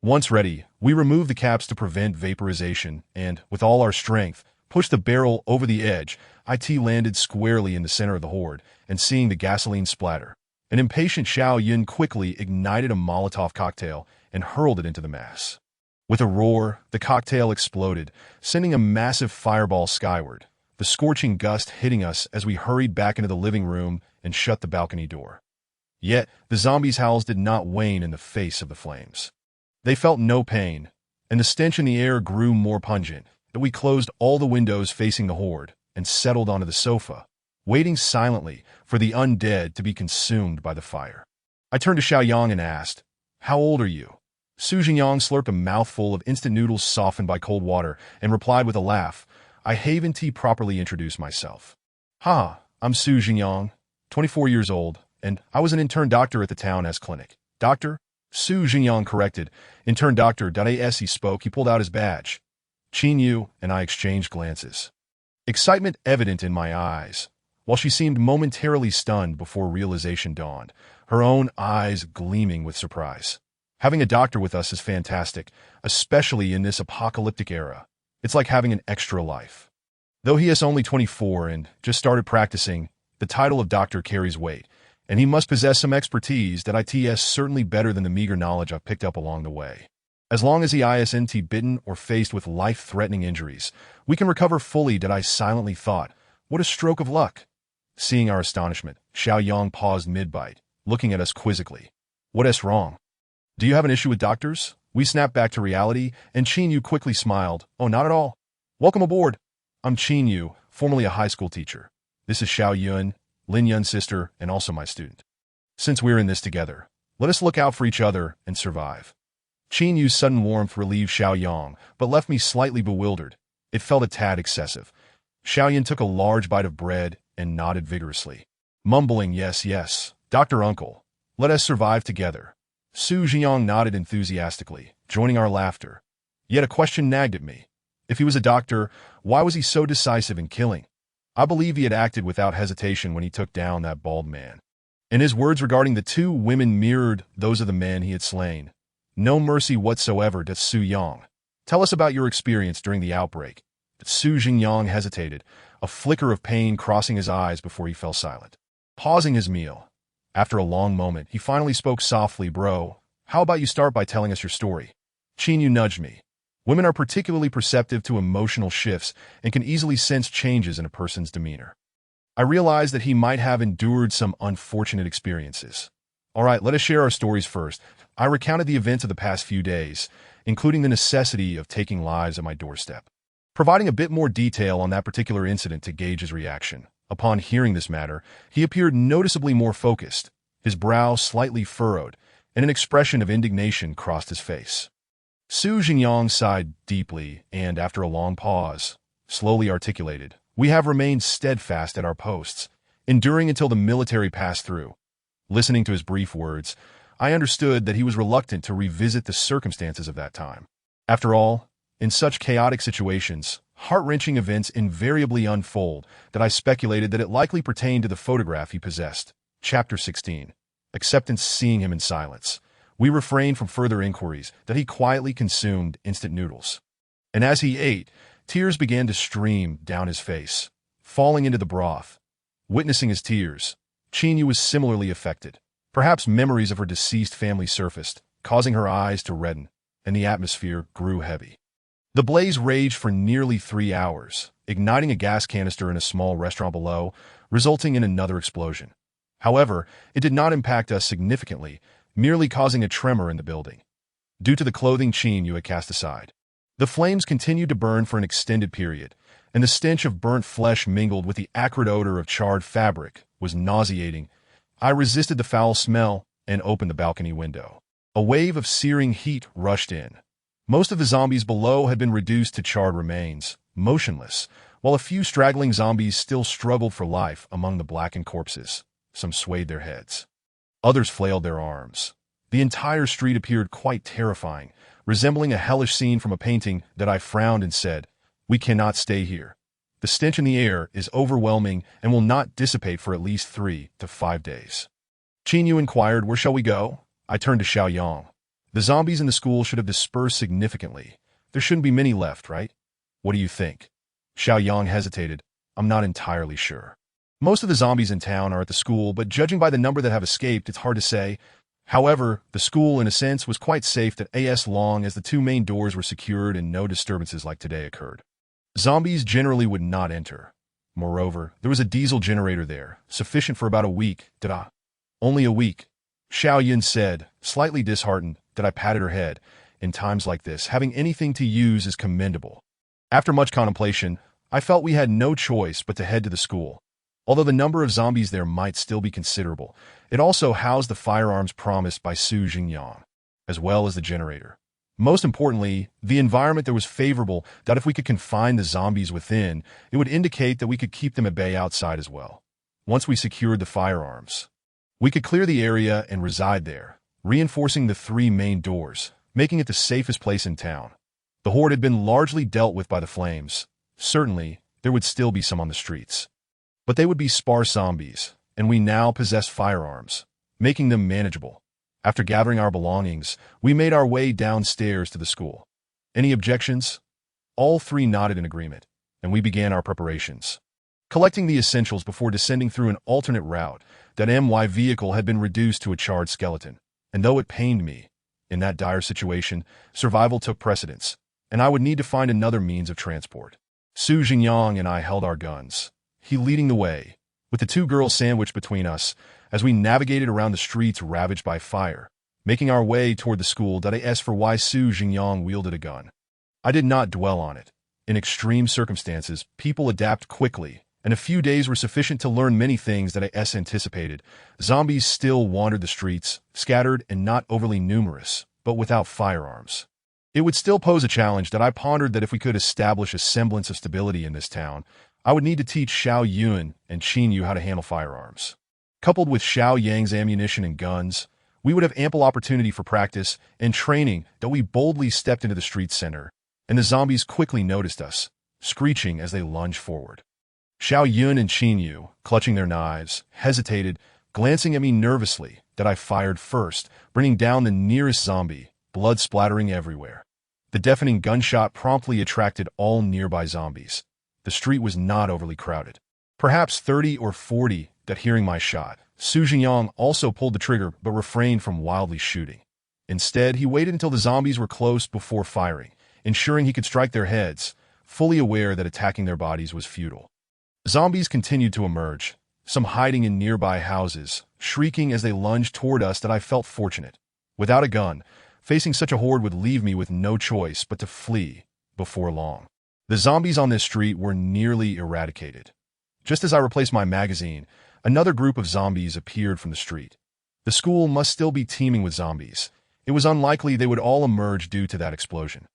Once ready, we removed the caps to prevent vaporization and, with all our strength, pushed the barrel over the edge. It landed squarely in the center of the horde, and seeing the gasoline splatter, an impatient Xiaoyan quickly ignited a Molotov cocktail and hurled it into the mass. With a roar, the cocktail exploded, sending a massive fireball skyward, the scorching gust hitting us as we hurried back into the living room and shut the balcony door. Yet, the zombies' howls did not wane in the face of the flames. They felt no pain, and the stench in the air grew more pungent. That we closed all the windows facing the horde and settled onto the sofa, waiting silently for the undead to be consumed by the fire. I turned to Xiaoyan and asked, "How old are you?" Su Jingyang slurped a mouthful of instant noodles softened by cold water and replied with a laugh, "I haven't properly introduced myself. I'm Su Jingyang, 24 years old, and I was an intern doctor at the town's clinic." "Doctor?" Su Jingyang corrected. "Intern doctor." As he spoke, he pulled out his badge. Qin Yu and I exchanged glances, excitement evident in my eyes, while she seemed momentarily stunned before realization dawned, her own eyes gleaming with surprise. Having a doctor with us is fantastic, especially in this apocalyptic era. It's like having an extra life. Though he is only 24 and just started practicing, the title of doctor carries weight, and he must possess some expertise that is certainly better than the meager knowledge I've picked up along the way. As long as he isn't bitten or faced with life-threatening injuries, we can recover fully. I silently thought, what a stroke of luck. Seeing our astonishment, Xiaoyan paused mid-bite, looking at us quizzically. "What's wrong? Do you have an issue with doctors?" We snapped back to reality, and Qin Yu quickly smiled. "Oh, not at all. Welcome aboard. I'm Qin Yu, formerly a high school teacher. This is Xiaoyan, Lin Yun's sister, and also my student. Since we're in this together, let us look out for each other and survive. Qin Yu's sudden warmth relieved Xiao Yang, but left me slightly bewildered. It felt a tad excessive. Xiao Yan took a large bite of bread and nodded vigorously. Mumbling, yes, yes, Dr. Uncle, let us survive together. Su Zhenyang nodded enthusiastically, joining our laughter. Yet a question nagged at me. If he was a doctor, why was he so decisive in killing? I believe he had acted without hesitation when he took down that bald man. And his words regarding the two women mirrored those of the men he had slain. No mercy whatsoever to Su Yang. Tell us about your experience during the outbreak. Su Zhenyang hesitated, a flicker of pain crossing his eyes before he fell silent. Pausing his meal. After a long moment, he finally spoke softly, bro. How about you start by telling us your story? Qin Yu nudged me. Women are particularly perceptive to emotional shifts and can easily sense changes in a person's demeanor. I realized that he might have endured some unfortunate experiences. All right, let us share our stories first. I recounted the events of the past few days, including the necessity of taking lives at my doorstep, providing a bit more detail on that particular incident to gauge his reaction. Upon hearing this matter, he appeared noticeably more focused, his brow slightly furrowed, and an expression of indignation crossed his face. Su Zhenyang sighed deeply and, after a long pause, slowly articulated, "We have remained steadfast at our posts, enduring until the military passed through." Listening to his brief words, I understood that he was reluctant to revisit the circumstances of that time. After all, in such chaotic situations, heart-wrenching events invariably unfold that I speculated that it likely pertained to the photograph he possessed. Chapter 16. Acceptance. Seeing him in silence, we refrained from further inquiries that he quietly consumed instant noodles. And as he ate, tears began to stream down his face, falling into the broth. Witnessing his tears, Qin Yu was similarly affected. Perhaps memories of her deceased family surfaced, causing her eyes to redden, and the atmosphere grew heavy. The blaze raged for nearly 3 hours, igniting a gas canister in a small restaurant below, resulting in another explosion. However, it did not impact us significantly, merely causing a tremor in the building, due to the clothing Qin Yu had cast aside. The flames continued to burn for an extended period, and the stench of burnt flesh mingled with the acrid odor of charred fabric was nauseating. I resisted the foul smell and opened the balcony window. A wave of searing heat rushed in. Most of the zombies below had been reduced to charred remains, motionless, while a few straggling zombies still struggled for life among the blackened corpses. Some swayed their heads. Others flailed their arms. The entire street appeared quite terrifying, resembling a hellish scene from a painting that I frowned and said, "We cannot stay here. The stench in the air is overwhelming and will not dissipate for at least 3 to 5 days." Qin Yu inquired, "Where shall we go?" I turned to Xiao Yang. "The zombies in the school should have dispersed significantly. There shouldn't be many left, right? What do you think?" Xiao Yang hesitated. "I'm not entirely sure. Most of the zombies in town are at the school, but judging by the number that have escaped, it's hard to say. However, the school, in a sense, was quite safe as long as the 2 main doors were secured and no disturbances like today occurred. Zombies generally would not enter. Moreover, there was a diesel generator there, sufficient for about a week. Only a week," Xiao Yun said, slightly disheartened. I patted her head. "In times like this, having anything to use is commendable." After much contemplation, I felt we had no choice but to head to the school. Although the number of zombies there might still be considerable, it also housed the firearms promised by Su Zhenyang, as well as the generator. Most importantly, the environment there was favorable that if we could confine the zombies within, it would indicate that we could keep them at bay outside as well. Once we secured the firearms, we could clear the area and reside there, reinforcing the 3 main doors, making it the safest place in town. The horde had been largely dealt with by the flames. Certainly, there would still be some on the streets, but they would be sparse zombies, and we now possessed firearms, making them manageable. After gathering our belongings, we made our way downstairs to the school. "Any objections?" All 3 nodded in agreement, and we began our preparations, collecting the essentials before descending through an alternate route. That MY vehicle had been reduced to a charred skeleton, and though it pained me, in that dire situation, survival took precedence, and I would need to find another means of transport. Su Zhenyang and I held our guns, he leading the way, with the 2 girls sandwiched between us, as we navigated around the streets ravaged by fire, making our way toward the school. As for why Su Zhenyang wielded a gun, I did not dwell on it. In extreme circumstances, people adapt quickly, and a few days were sufficient to learn many things that I anticipated. Zombies still wandered the streets, scattered and not overly numerous, but without firearms. It would still pose a challenge that I pondered that if we could establish a semblance of stability in this town, I would need to teach Xiao Yun and Qin Yu how to handle firearms. Coupled with Xiao Yang's ammunition and guns, we would have ample opportunity for practice and training that we boldly stepped into the street center, and the zombies quickly noticed us, screeching as they lunged forward. Xiao Yun and Qin Yu, clutching their knives, hesitated, glancing at me nervously, that I fired first, bringing down the nearest zombie, blood splattering everywhere. The deafening gunshot promptly attracted all nearby zombies. The street was not overly crowded. Perhaps 30 or 40 that hearing my shot. Su Jingyang also pulled the trigger but refrained from wildly shooting. Instead, he waited until the zombies were close before firing, ensuring he could strike their heads, fully aware that attacking their bodies was futile. Zombies continued to emerge, some hiding in nearby houses, shrieking as they lunged toward us that I felt fortunate. Without a gun, facing such a horde would leave me with no choice but to flee before long. The zombies on this street were nearly eradicated. Just as I replaced my magazine, another group of zombies appeared from the street. The school must still be teeming with zombies. It was unlikely they would all emerge due to that explosion.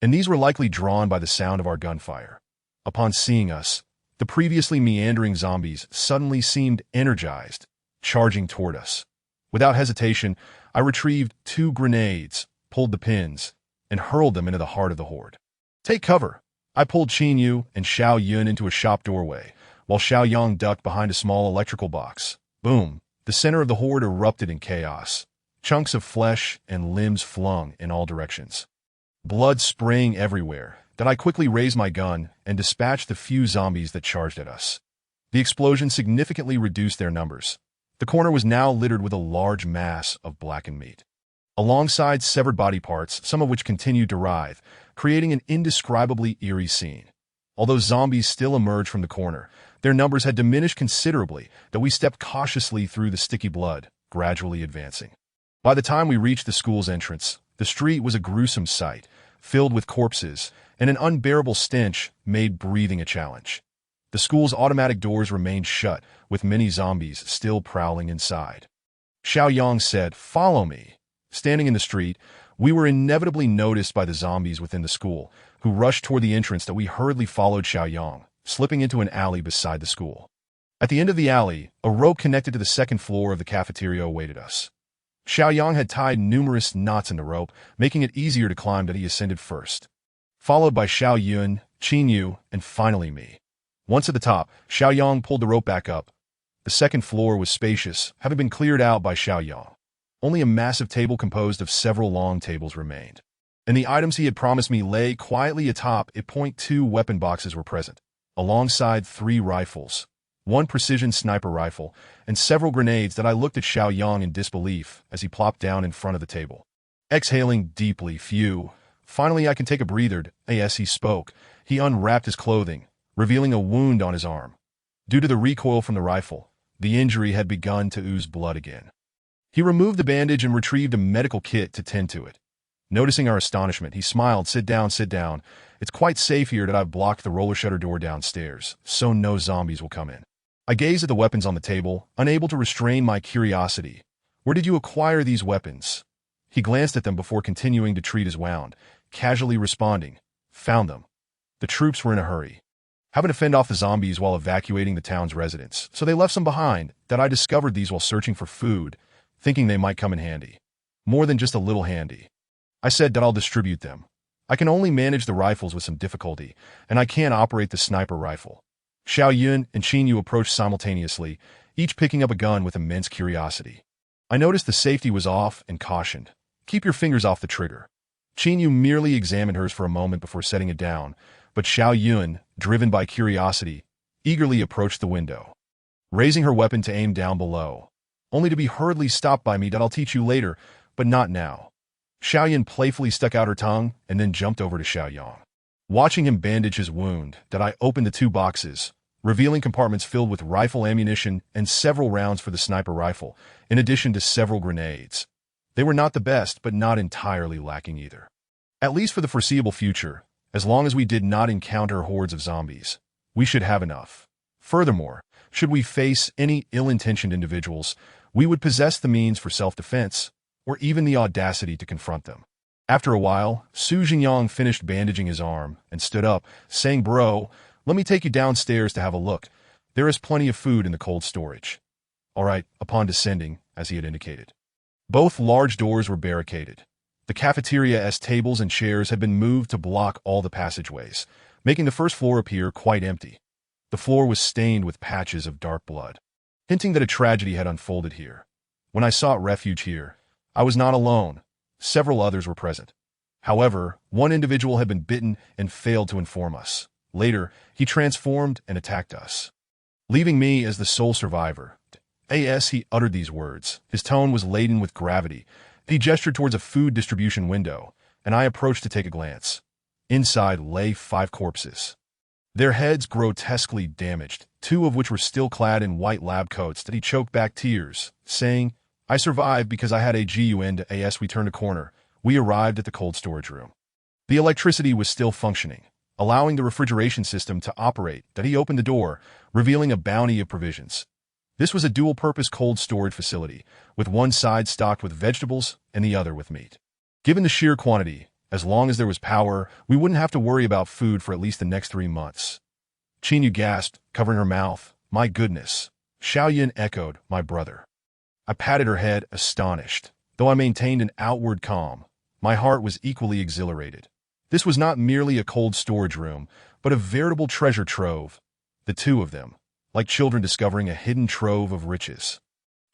And these were likely drawn by the sound of our gunfire. Upon seeing us, the previously meandering zombies suddenly seemed energized, charging toward us. Without hesitation, I retrieved 2 grenades, pulled the pins, and hurled them into the heart of the horde. "Take cover!" I pulled Qin Yu and Xiao Yun into a shop doorway, while Xiao Yang ducked behind a small electrical box. Boom! The center of the horde erupted in chaos. Chunks of flesh and limbs flung in all directions. Blood spraying everywhere. Then I quickly raised my gun and dispatched the few zombies that charged at us. The explosion significantly reduced their numbers. The corner was now littered with a large mass of blackened meat. Alongside severed body parts, some of which continued to writhe, creating an indescribably eerie scene. Although zombies still emerged from the corner, their numbers had diminished considerably, that we stepped cautiously through the sticky blood, gradually advancing. By the time we reached the school's entrance, the street was a gruesome sight, filled with corpses, and an unbearable stench made breathing a challenge. The school's automatic doors remained shut, with many zombies still prowling inside. Xiao Yang said, "Follow me." Standing in the street, we were inevitably noticed by the zombies within the school, who rushed toward the entrance that we hurriedly followed Xiao Yang, slipping into an alley beside the school. At the end of the alley, a rope connected to the second floor of the cafeteria awaited us. Xiao Yang had tied numerous knots in the rope, making it easier to climb that he ascended first. Followed by Xiao Yun, Qin Yu, and finally me. Once at the top, Xiao Yang pulled the rope back up. The second floor was spacious, having been cleared out by Xiao Yang. Only a massive table composed of several long tables remained. And the items he had promised me lay quietly atop it. .2 weapon boxes were present, alongside 3 rifles, 1 precision sniper rifle, and several grenades that I looked at Xiao Yang in disbelief as he plopped down in front of the table. Exhaling deeply, phew. Finally I can take a breather. As he spoke, he unwrapped his clothing, revealing a wound on his arm. Due to the recoil from the rifle, the injury had begun to ooze blood again. He removed the bandage and retrieved a medical kit to tend to it. Noticing our astonishment, he smiled. Sit down, sit down. It's quite safe here that I've blocked the roller shutter door downstairs, so no zombies will come in." I gazed at the weapons on the table, unable to restrain my curiosity. "Where did you acquire these weapons?" He glanced at them before continuing to treat his wound, casually responding, "Found them. The troops were in a hurry, having to fend off the zombies while evacuating the town's residents, so they left some behind. That I discovered these while searching for food, thinking they might come in handy. More than just a little handy." I said that I'll distribute them. I can only manage the rifles with some difficulty, and I can't operate the sniper rifle. Xiao Yun and Qin Yu approached simultaneously, each picking up a gun with immense curiosity. I noticed the safety was off and cautioned, "Keep your fingers off the trigger." Qin Yu merely examined hers for a moment before setting it down, but Xiao Yun, driven by curiosity, eagerly approached the window, raising her weapon to aim down below, only to be hurriedly stopped by me. "That I'll teach you later, but not now." Xiao Yun playfully stuck out her tongue and then jumped over to Xiao Yang. Watching him bandage his wound, that I opened the 2 boxes, revealing compartments filled with rifle ammunition and several rounds for the sniper rifle, in addition to several grenades. They were not the best, but not entirely lacking either. At least for the foreseeable future, as long as we did not encounter hordes of zombies, we should have enough. Furthermore, should we face any ill-intentioned individuals, we would possess the means for self-defense, or even the audacity to confront them. After a while, Su Jingyang finished bandaging his arm and stood up, saying, "Bro, let me take you downstairs to have a look. There is plenty of food in the cold storage." All right, upon descending, as he had indicated. Both large doors were barricaded. The cafeteria's tables and chairs had been moved to block all the passageways, making the first floor appear quite empty. The floor was stained with patches of dark blood, hinting that a tragedy had unfolded here. When I sought refuge here, I was not alone. Several others were present. However, one individual had been bitten and failed to inform us. Later, he transformed and attacked us, leaving me as the sole survivor. As he uttered these words, his tone was laden with gravity. He gestured towards a food distribution window, and I approached to take a glance. Inside lay 5 corpses, their heads grotesquely damaged, 2 of which were still clad in white lab coats. That he choked back tears, saying, "I survived because I had a gun." As we turned a corner, we arrived at the cold storage room. The electricity was still functioning, allowing the refrigeration system to operate. That he opened the door, revealing a bounty of provisions. This was a dual-purpose cold storage facility, with one side stocked with vegetables and the other with meat. Given the sheer quantity, as long as there was power, we wouldn't have to worry about food for at least the next 3 months. Qin Yu gasped, covering her mouth. "My goodness." Xiao Yun echoed, "My brother." I patted her head, astonished. Though I maintained an outward calm, my heart was equally exhilarated. This was not merely a cold storage room, but a veritable treasure trove. The two of them, like children discovering a hidden trove of riches,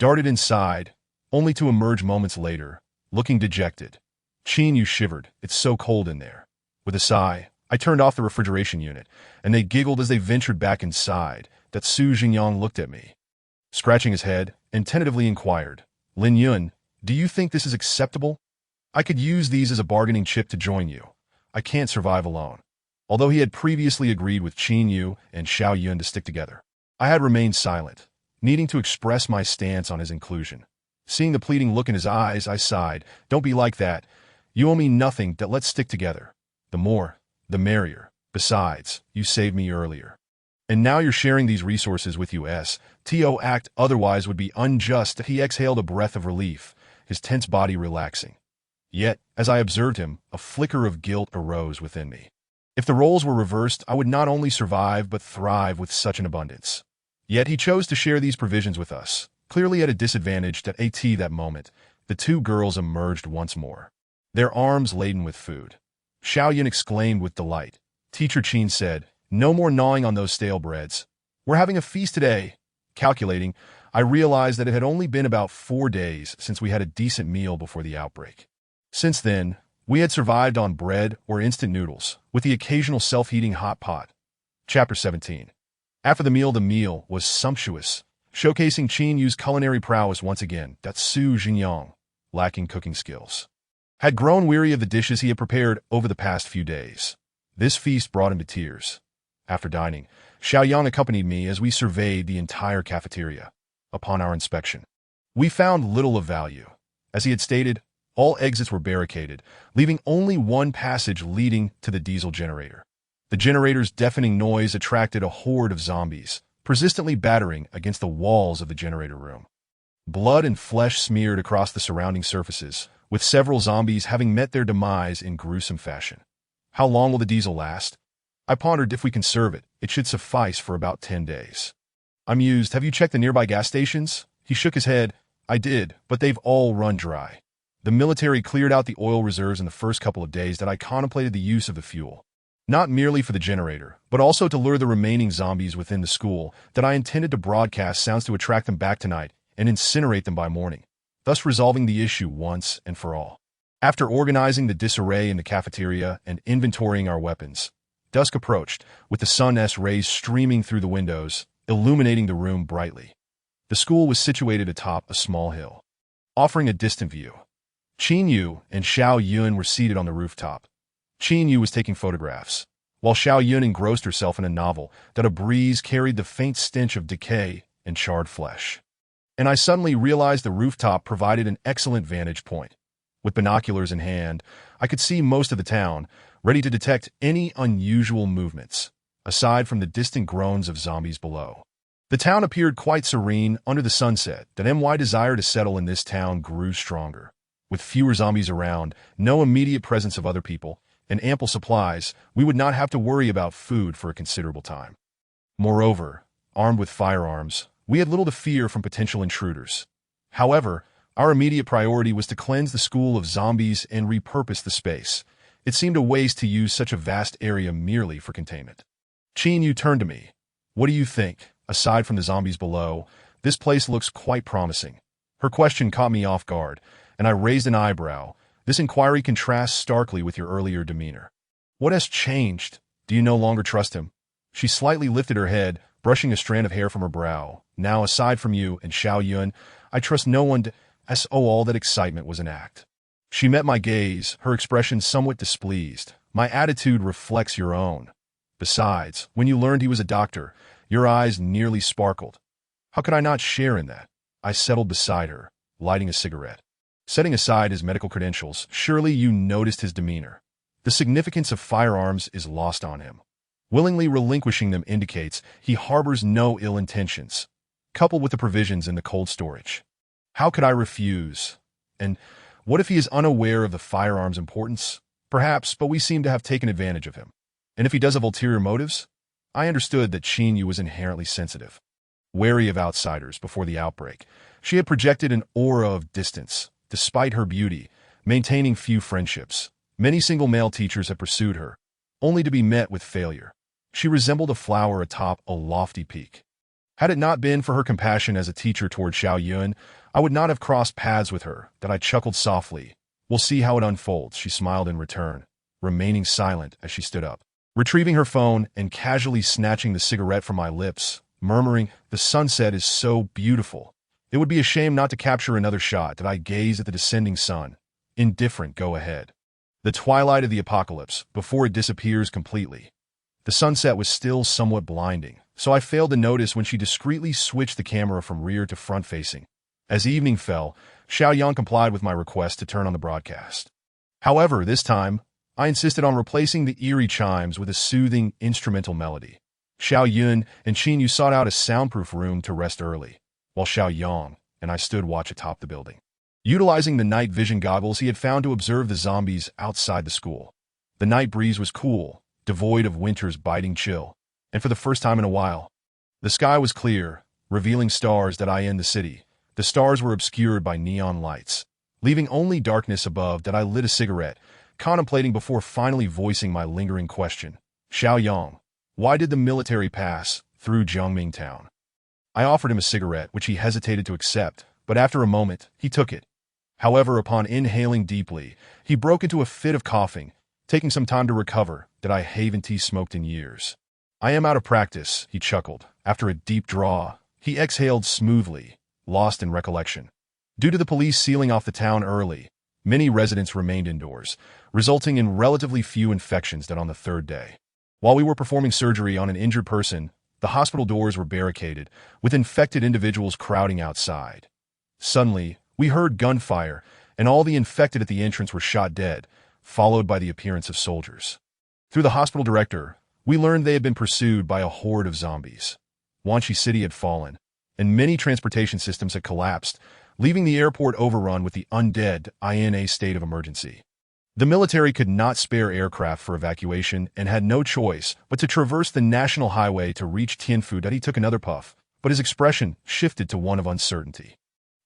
darted inside, only to emerge moments later, looking dejected. Qin Yu shivered. "It's so cold in there." With a sigh, I turned off the refrigeration unit, and they giggled as they ventured back inside. That Su Jingyang looked at me, scratching his head, and tentatively inquired, "Lin Yun, do you think this is acceptable? I could use these as a bargaining chip to join you. I can't survive alone." Although he had previously agreed with Qin Yu and Xiao Yun to stick together, I had remained silent, needing to express my stance on his inclusion. Seeing the pleading look in his eyes, I sighed. "Don't be like that. You owe me nothing. That let's stick together. The more, the merrier. Besides, you saved me earlier. And now you're sharing these resources with us. To act otherwise would be unjust." That he exhaled a breath of relief, his tense body relaxing. Yet, as I observed him, a flicker of guilt arose within me. If the roles were reversed, I would not only survive but thrive with such an abundance. Yet he chose to share these provisions with us, clearly at a disadvantage. That moment, the 2 girls emerged once more, their arms laden with food. Xiao Yun exclaimed with delight. Teacher Qin said, "No more gnawing on those stale breads. We're having a feast today." Calculating, I realized that it had only been about 4 days since we had a decent meal before the outbreak. Since then, we had survived on bread or instant noodles, with the occasional self-heating hot pot. Chapter 17. After the meal was sumptuous, showcasing Qin Yu's culinary prowess once again. That Su Jingyang, lacking cooking skills, had grown weary of the dishes he had prepared over the past few days. This feast brought him to tears. After dining, Xiao Yang accompanied me as we surveyed the entire cafeteria. Upon our inspection, we found little of value. As he had stated, all exits were barricaded, leaving only one passage leading to the diesel generator. The generator's deafening noise attracted a horde of zombies, persistently battering against the walls of the generator room. Blood and flesh smeared across the surrounding surfaces, with several zombies having met their demise in gruesome fashion. How long will the diesel last? I pondered. If we conserve it, it should suffice for about 10 days. I mused. Have you checked the nearby gas stations? He shook his head. I did, but they've all run dry. The military cleared out the oil reserves in the first couple of days. That I contemplated the use of the fuel, not merely for the generator, but also to lure the remaining zombies within the school. That I intended to broadcast sounds to attract them back tonight and incinerate them by morning, thus resolving the issue once and for all. After organizing the disarray in the cafeteria and inventorying our weapons, dusk approached, with the sun's rays streaming through the windows, illuminating the room brightly. The school was situated atop a small hill, offering a distant view. Qin Yu and Xiao Yun were seated on the rooftop. Qin Yu was taking photographs, while Xiao Yun engrossed herself in a novel. That a breeze carried the faint stench of decay and charred flesh. And I suddenly realized the rooftop provided an excellent vantage point. With binoculars in hand, I could see most of the town, ready to detect any unusual movements. aside from the distant groans of zombies below. The town appeared quite serene under the sunset. My desire to settle in this town grew stronger. With fewer zombies around, no immediate presence of other people, and ample supplies, we would not have to worry about food for a considerable time. Moreover, armed with firearms, we had little to fear from potential intruders. However, our immediate priority was to cleanse the school of zombies and repurpose the space. It seemed a waste to use such a vast area merely for containment. Lin Yun turned to me. What do you think? Aside from the zombies below, this place looks quite promising. Her question caught me off guard, and I raised an eyebrow. This inquiry contrasts starkly with your earlier demeanor. What has changed? Do you no longer trust him? She slightly lifted her head, brushing a strand of hair from her brow. Now, aside from you and Xiao Yun, I trust no one all that excitement was an act. She met my gaze, her expression somewhat displeased. My attitude reflects your own. Besides, when you learned he was a doctor, your eyes nearly sparkled. How could I not share in that? I settled beside her, lighting a cigarette. Setting aside his medical credentials, surely you noticed his demeanor. The significance of firearms is lost on him. Willingly relinquishing them indicates he harbors no ill intentions, coupled with the provisions in the cold storage. How could I refuse? And what if he is unaware of the firearms' importance? Perhaps, but we seem to have taken advantage of him. And if he does have ulterior motives? I understood that Lin Yun was inherently sensitive. Wary of outsiders before the outbreak, she had projected an aura of distance. Despite her beauty, maintaining few friendships, many single male teachers had pursued her, only to be met with failure. She resembled a flower atop a lofty peak. Had it not been for her compassion as a teacher toward Xiao Yun, I would not have crossed paths with her. That I chuckled softly. We'll see how it unfolds, she smiled in return, remaining silent as she stood up, retrieving her phone and casually snatching the cigarette from my lips, murmuring, "The sunset is so beautiful. It would be a shame not to capture another shot." That I gazed at the descending sun. Indifferent, go ahead. The twilight of the apocalypse, before it disappears completely. The sunset was still somewhat blinding, so I failed to notice when she discreetly switched the camera from rear to front-facing. As evening fell, Xiao Yang complied with my request to turn on the broadcast. However, this time, I insisted on replacing the eerie chimes with a soothing instrumental melody. Xiao Yun and Lin Yun sought out a soundproof room to rest early, while Xiao Yang and I stood watch atop the building. Utilizing the night vision goggles he had found to observe the zombies outside the school. The night breeze was cool, devoid of winter's biting chill, and for the first time in a while, the sky was clear, revealing stars that in the city. The stars were obscured by neon lights, leaving only darkness above. That I lit a cigarette, contemplating before finally voicing my lingering question. Xiao Yang, why did the military pass through Jiangming town? I offered him a cigarette, which he hesitated to accept, but after a moment, he took it. However, upon inhaling deeply, he broke into a fit of coughing, taking some time to recover. That I haven't smoked in years. I am out of practice, he chuckled. After a deep draw, he exhaled smoothly, lost in recollection. Due to the police sealing off the town early, many residents remained indoors, resulting in relatively few infections. That on the third day, while we were performing surgery on an injured person, the hospital doors were barricaded, with infected individuals crowding outside. Suddenly, we heard gunfire, and all the infected at the entrance were shot dead, followed by the appearance of soldiers. Through the hospital director, we learned they had been pursued by a horde of zombies. Wanshi City had fallen, and many transportation systems had collapsed, leaving the airport overrun with the undead in a state of emergency. The military could not spare aircraft for evacuation and had no choice but to traverse the national highway to reach Tianfu. That he took another puff, but his expression shifted to one of uncertainty.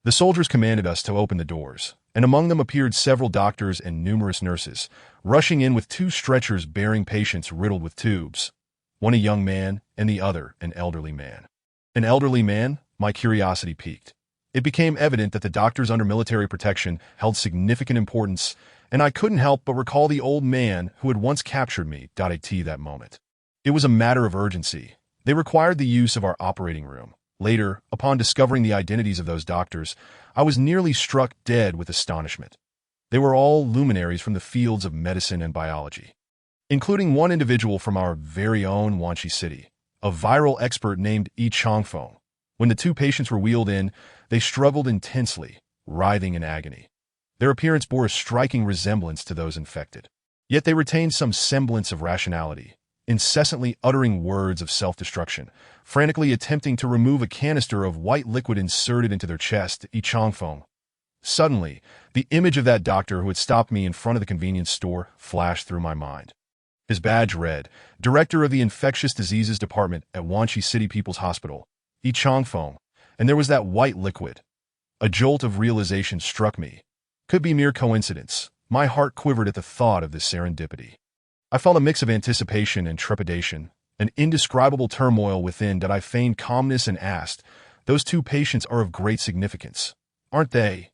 The soldiers commanded us to open the doors, and among them appeared several doctors and numerous nurses, rushing in with 2 stretchers bearing patients riddled with tubes. One a young man, and the other an elderly man. An elderly man? My curiosity piqued. It became evident that the doctors under military protection held significant importance, and I couldn't help but recall the old man who had once captured me. At that moment. It was a matter of urgency. They required the use of our operating room. Later, upon discovering the identities of those doctors, I was nearly struck dead with astonishment. They were all luminaries from the fields of medicine and biology, including one individual from our very own Wanshi City, a viral expert named Yi Changfeng. When the 2 patients were wheeled in, they struggled intensely, writhing in agony. Their appearance bore a striking resemblance to those infected. Yet they retained some semblance of rationality, incessantly uttering words of self-destruction, frantically attempting to remove a canister of white liquid inserted into their chest, I Changfeng. Suddenly, the image of that doctor who had stopped me in front of the convenience store flashed through my mind. His badge read, Director of the Infectious Diseases Department at Wanqi City People's Hospital, I Changfeng, and there was that white liquid. A jolt of realization struck me. Could be mere coincidence. My heart quivered at the thought of this serendipity. I felt a mix of anticipation and trepidation, an indescribable turmoil within that I feigned calmness and asked, Those two patients are of great significance, aren't they?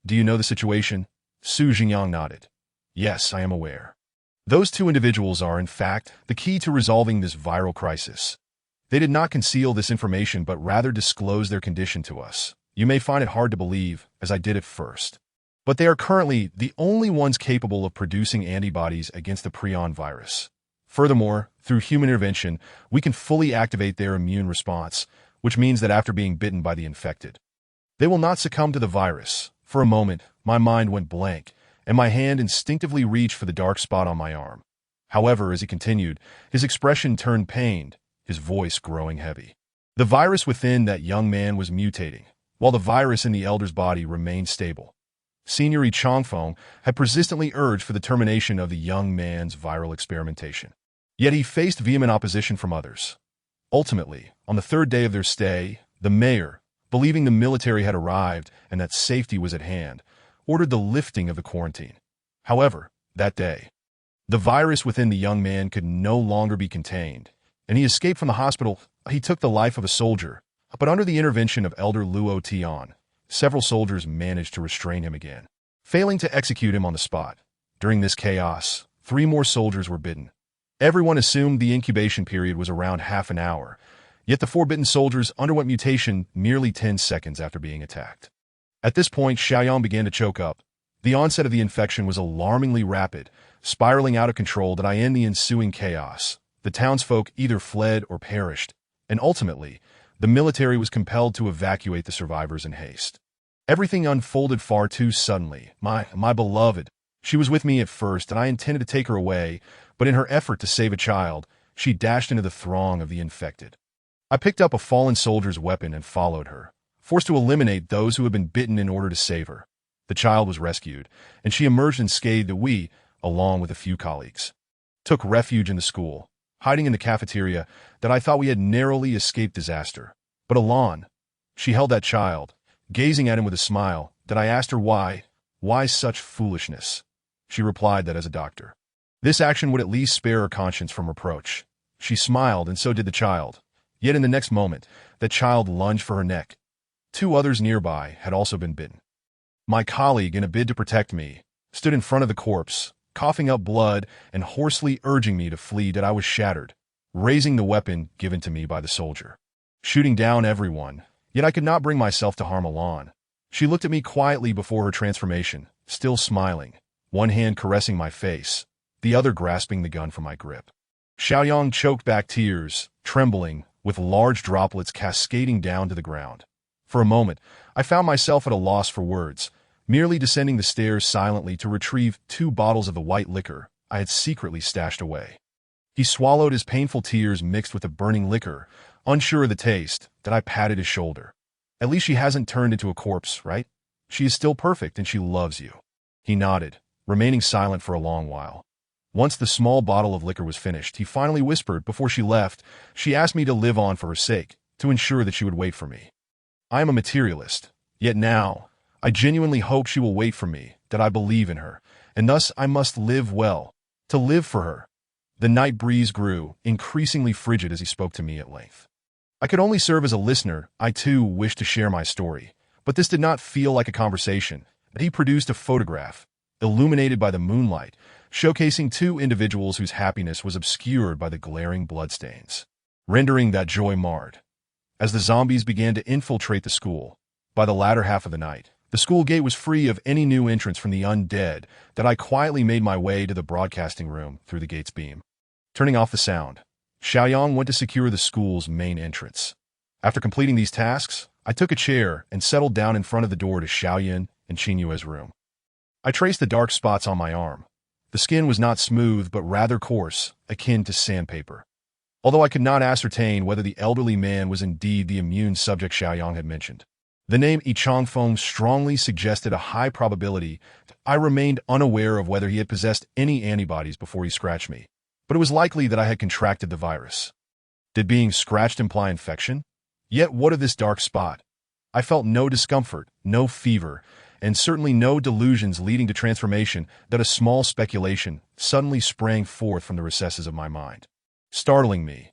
Do you know the situation? Su Jingyang nodded. Yes, I am aware. Those two individuals are, in fact, the key to resolving this viral crisis. They did not conceal this information but rather disclosed their condition to us. You may find it hard to believe, as I did at first. But they are currently the only ones capable of producing antibodies against the prion virus. Furthermore, through human intervention, we can fully activate their immune response, which means that after being bitten by the infected, they will not succumb to the virus. For a moment, my mind went blank, and my hand instinctively reached for the dark spot on my arm. However, as he continued, his expression turned pained, his voice growing heavy. The virus within that young man was mutating, while the virus in the elder's body remained stable. Senior Yi Changfeng had persistently urged for the termination of the young man's viral experimentation. Yet he faced vehement opposition from others. Ultimately, on the third day of their stay, the mayor, believing the military had arrived and that safety was at hand, ordered the lifting of the quarantine. However, that day, the virus within the young man could no longer be contained, and he escaped from the hospital. He took the life of a soldier, but under the intervention of Elder Luo Tian, several soldiers managed to restrain him again, failing to execute him on the spot. During this chaos, 3 more soldiers were bitten. Everyone assumed the incubation period was around half an hour, yet the 4 bitten soldiers underwent mutation merely 10 seconds after being attacked. At this point, Xiaoyang began to choke up. The onset of the infection was alarmingly rapid, spiraling out of control that in the ensuing chaos, the townsfolk either fled or perished, and ultimately, the military was compelled to evacuate the survivors in haste. Everything unfolded far too suddenly. My beloved. She was with me at first, and I intended to take her away, but in her effort to save a child, she dashed into the throng of the infected. I picked up a fallen soldier's weapon and followed her, forced to eliminate those who had been bitten in order to save her. The child was rescued, and she emerged unscathed. We, along with a few colleagues, took refuge in the school, hiding in the cafeteria that I thought we had narrowly escaped disaster. But Alon, she held that child, gazing at him with a smile, that I asked her why such foolishness? She replied that as a doctor, this action would at least spare her conscience from reproach. She smiled, and so did the child. Yet in the next moment, that child lunged for her neck. 2 others nearby had also been bitten. My colleague, in a bid to protect me, stood in front of the corpse, coughing up blood and hoarsely urging me to flee. That I was shattered, raising the weapon given to me by the soldier, shooting down everyone, yet I could not bring myself to harm Alon. She looked at me quietly before her transformation, still smiling, one hand caressing my face, the other grasping the gun from my grip. Xiaoyang choked back tears, trembling, with large droplets cascading down to the ground. For a moment, I found myself at a loss for words, merely descending the stairs silently to retrieve 2 bottles of the white liquor I had secretly stashed away. He swallowed his painful tears mixed with the burning liquor, unsure of the taste, that I patted his shoulder. At least she hasn't turned into a corpse, right? She is still perfect and she loves you. He nodded, remaining silent for a long while. Once the small bottle of liquor was finished, he finally whispered before she left, she asked me to live on for her sake, to ensure that she would wait for me. I am a materialist, yet now, I genuinely hope she will wait for me, that I believe in her, and thus I must live well, to live for her. The night breeze grew, increasingly frigid as he spoke to me at length. I could only serve as a listener. I too wished to share my story, but this did not feel like a conversation. He produced a photograph, illuminated by the moonlight, showcasing 2 individuals whose happiness was obscured by the glaring bloodstains, rendering that joy marred. As the zombies began to infiltrate the school, by the latter half of the night, the school gate was free of any new entrants from the undead. That I quietly made my way to the broadcasting room through the gate's beam. Turning off the sound, Xiaoyang went to secure the school's main entrance. After completing these tasks, I took a chair and settled down in front of the door to Xiaoyan and Qinyue's room. I traced the dark spots on my arm. The skin was not smooth but rather coarse, akin to sandpaper. Although I could not ascertain whether the elderly man was indeed the immune subject Xiaoyang had mentioned. The name Yichangfeng strongly suggested a high probability. I remained unaware of whether he had possessed any antibodies before he scratched me, but it was likely that I had contracted the virus. Did being scratched imply infection? Yet what of this dark spot? I felt no discomfort, no fever, and certainly no delusions leading to transformation that a small speculation suddenly sprang forth from the recesses of my mind. Startling me.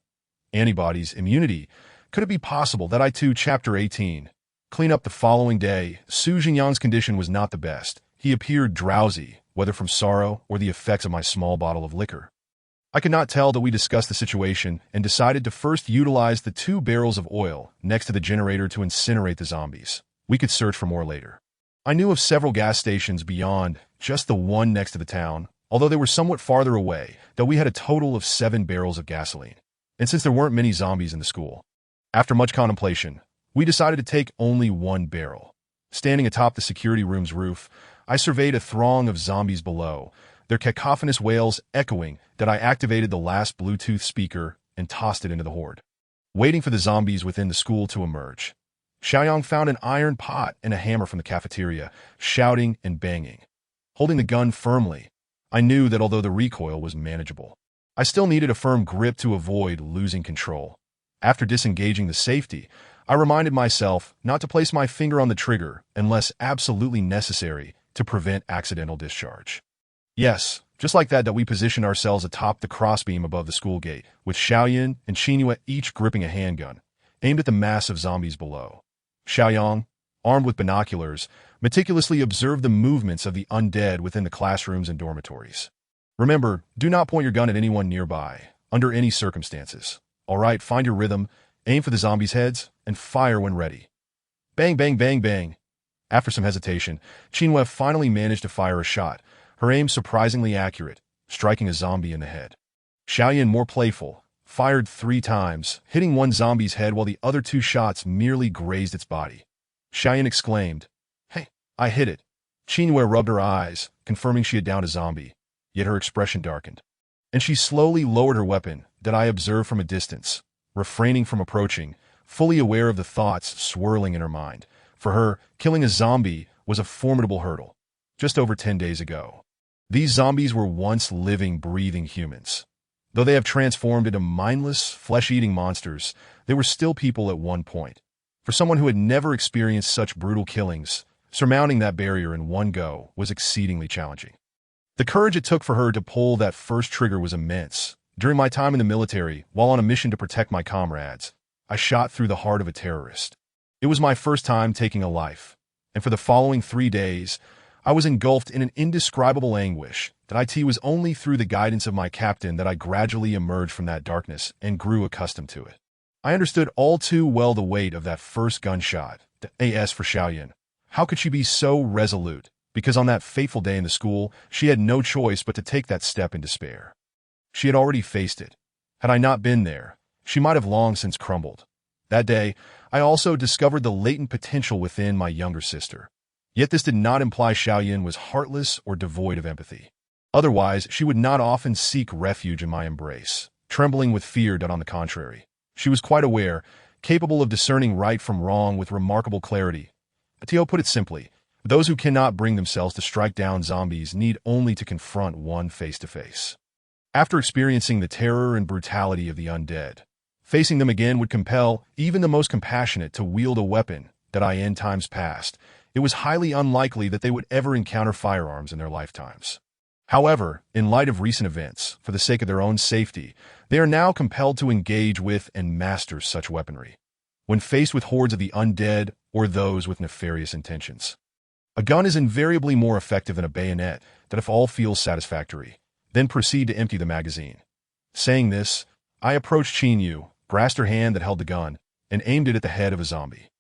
Antibodies, immunity. Could it be possible that I too, Chapter 18, clean up the following day? Su Jingyang's condition was not the best. He appeared drowsy, whether from sorrow or the effects of my small bottle of liquor. I could not tell that we discussed the situation and decided to first utilize the 2 barrels of oil next to the generator to incinerate the zombies. We could search for more later. I knew of several gas stations beyond just the one next to the town, although they were somewhat farther away, that we had a total of 7 barrels of gasoline. And since there weren't many zombies in the school, after much contemplation, we decided to take only 1 barrel. Standing atop the security room's roof, I surveyed a throng of zombies below, their cacophonous wails echoing that I activated the last Bluetooth speaker and tossed it into the horde. Waiting for the zombies within the school to emerge, Xiaoyang found an iron pot and a hammer from the cafeteria, shouting and banging. Holding the gun firmly, I knew that although the recoil was manageable, I still needed a firm grip to avoid losing control. After disengaging the safety, I reminded myself not to place my finger on the trigger unless absolutely necessary to prevent accidental discharge. Yes, just like that we positioned ourselves atop the crossbeam above the school gate, with Xiaoyan and Qingyue each gripping a handgun, aimed at the mass of zombies below. Xiaoyang, armed with binoculars, meticulously observed the movements of the undead within the classrooms and dormitories. Remember, do not point your gun at anyone nearby, under any circumstances. Alright, find your rhythm, aim for the zombies' heads, and fire when ready. Bang, bang, bang, bang. After some hesitation, Qingyue finally managed to fire a shot, her aim surprisingly accurate, striking a zombie in the head. Xiaoyan, more playful, fired 3 times, hitting one zombie's head while the other 2 shots merely grazed its body. Xiaoyan exclaimed, "Hey, I hit it." Qingyue rubbed her eyes, confirming she had downed a zombie, yet her expression darkened. And she slowly lowered her weapon that I observed from a distance, refraining from approaching, fully aware of the thoughts swirling in her mind. For her, killing a zombie was a formidable hurdle. Just over 10 days ago, these zombies were once living, breathing humans. Though they have transformed into mindless, flesh-eating monsters, they were still people at one point. For someone who had never experienced such brutal killings, surmounting that barrier in one go was exceedingly challenging. The courage it took for her to pull that first trigger was immense. During my time in the military, while on a mission to protect my comrades, I shot through the heart of a terrorist. It was my first time taking a life, and for the following 3 days, I was engulfed in an indescribable anguish that it was only through the guidance of my captain that I gradually emerged from that darkness and grew accustomed to it. I understood all too well the weight of that first gunshot. As for Xiaoyan, how could she be so resolute? Because on that fateful day in the school, she had no choice but to take that step in despair. She had already faced it. Had I not been there, she might have long since crumbled. That day, I also discovered the latent potential within my younger sister. Yet this did not imply Xiaoyan was heartless or devoid of empathy. Otherwise, she would not often seek refuge in my embrace, trembling with fear. On the contrary, she was quite aware, capable of discerning right from wrong with remarkable clarity. Tio put it simply, those who cannot bring themselves to strike down zombies need only to confront one face to face. After experiencing the terror and brutality of the undead, facing them again would compel even the most compassionate to wield a weapon that in times past, it was highly unlikely that they would ever encounter firearms in their lifetimes. However, in light of recent events, for the sake of their own safety, they are now compelled to engage with and master such weaponry, when faced with hordes of the undead or those with nefarious intentions. A gun is invariably more effective than a bayonet that if all feels satisfactory, then proceed to empty the magazine. Saying this, I approached Qinyu, grasped her hand that held the gun, and aimed it at the head of a zombie.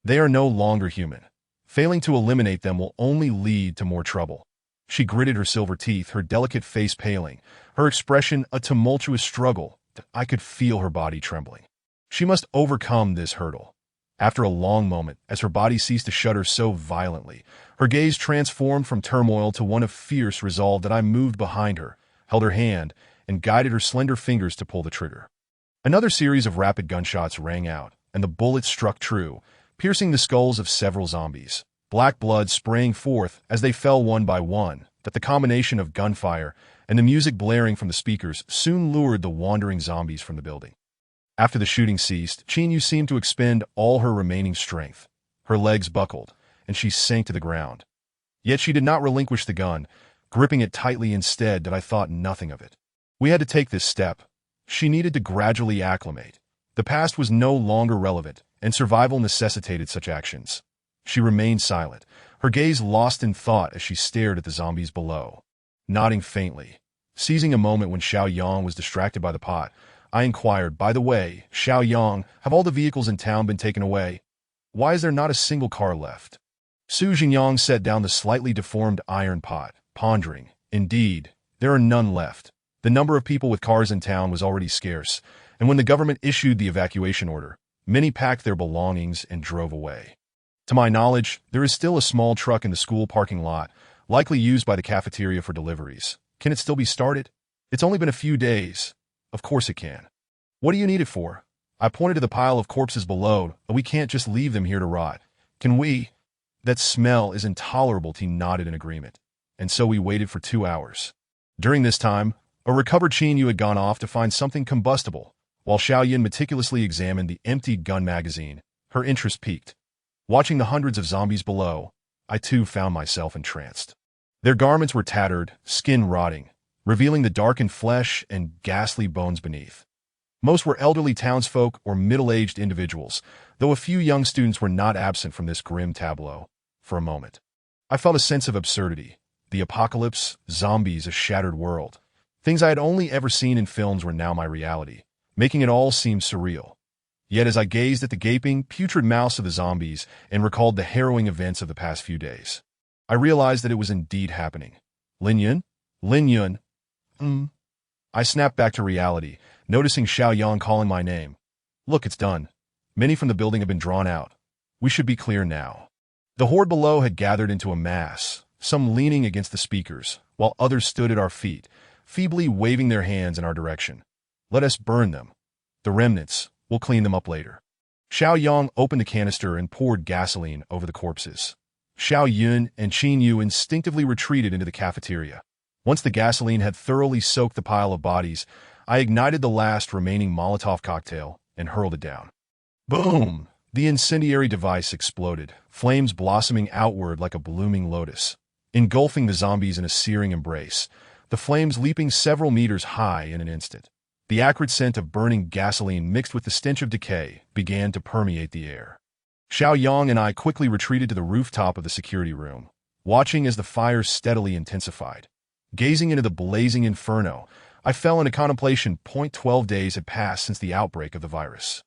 They are no longer human. Failing to eliminate them will only lead to more trouble. She gritted her silver teeth, her delicate face paling, her expression a tumultuous struggle that I could feel her body trembling. She must overcome this hurdle. After a long moment, as her body ceased to shudder so violently, her gaze transformed from turmoil to one of fierce resolve that I moved behind her, held her hand, and guided her slender fingers to pull the trigger. Another series of rapid gunshots rang out, and the bullets struck true, piercing the skulls of several zombies, black blood spraying forth as they fell one by one. That the combination of gunfire and the music blaring from the speakers soon lured the wandering zombies from the building. After the shooting ceased, Lin Yun seemed to expend all her remaining strength. Her legs buckled, and she sank to the ground. Yet she did not relinquish the gun, gripping it tightly instead that I thought nothing of it. We had to take this step. She needed to gradually acclimate. The past was no longer relevant, and survival necessitated such actions. She remained silent, her gaze lost in thought as she stared at the zombies below. Nodding faintly, seizing a moment when Xiao Yang was distracted by the pot, I inquired, "By the way, Xiao Yang, have all the vehicles in town been taken away? Why is there not a single car left?" Su Jingyang set down the slightly deformed iron pot, pondering. "Indeed, there are none left. The number of people with cars in town was already scarce, and when the government issued the evacuation order, many packed their belongings and drove away. To my knowledge, there is still a small truck in the school parking lot, likely used by the cafeteria for deliveries. Can it still be started? It's only been a few days." "Of course it can. What do you need it for?" I pointed to the pile of corpses below. "We can't just leave them here to rot. Can we?" "That smell is intolerable," he nodded in agreement. And so we waited for 2 hours. During this time, a recovered Lin Yun had gone off to find something combustible, while Xiao Yan meticulously examined the emptied gun magazine. Her interest piqued. Watching the hundreds of zombies below, I too found myself entranced. Their garments were tattered, skin rotting, revealing the darkened flesh and ghastly bones beneath. Most were elderly townsfolk or middle-aged individuals, though a few young students were not absent from this grim tableau. For a moment, I felt a sense of absurdity. The apocalypse, zombies, a shattered world. Things I had only ever seen in films were now my reality, making it all seem surreal. Yet as I gazed at the gaping, putrid mouths of the zombies and recalled the harrowing events of the past few days, I realized that it was indeed happening. "Lin Yun? Lin Yun?" I snapped back to reality, noticing Xiao Yang calling my name. "Look, it's done. Many from the building have been drawn out. We should be clear now." The horde below had gathered into a mass, some leaning against the speakers, while others stood at our feet, feebly waving their hands in our direction. "Let us burn them. The remnants, we'll clean them up later." Xiao Yang opened the canister and poured gasoline over the corpses. Xiao Yun and Lin Yun instinctively retreated into the cafeteria. Once the gasoline had thoroughly soaked the pile of bodies, I ignited the last remaining Molotov cocktail and hurled it down. Boom! The incendiary device exploded, flames blossoming outward like a blooming lotus, engulfing the zombies in a searing embrace, the flames leaping several meters high in an instant. The acrid scent of burning gasoline mixed with the stench of decay began to permeate the air. Xiao Yang and I quickly retreated to the rooftop of the security room, watching as the fire steadily intensified. Gazing into the blazing inferno, I fell into contemplation. 12 days had passed since the outbreak of the virus.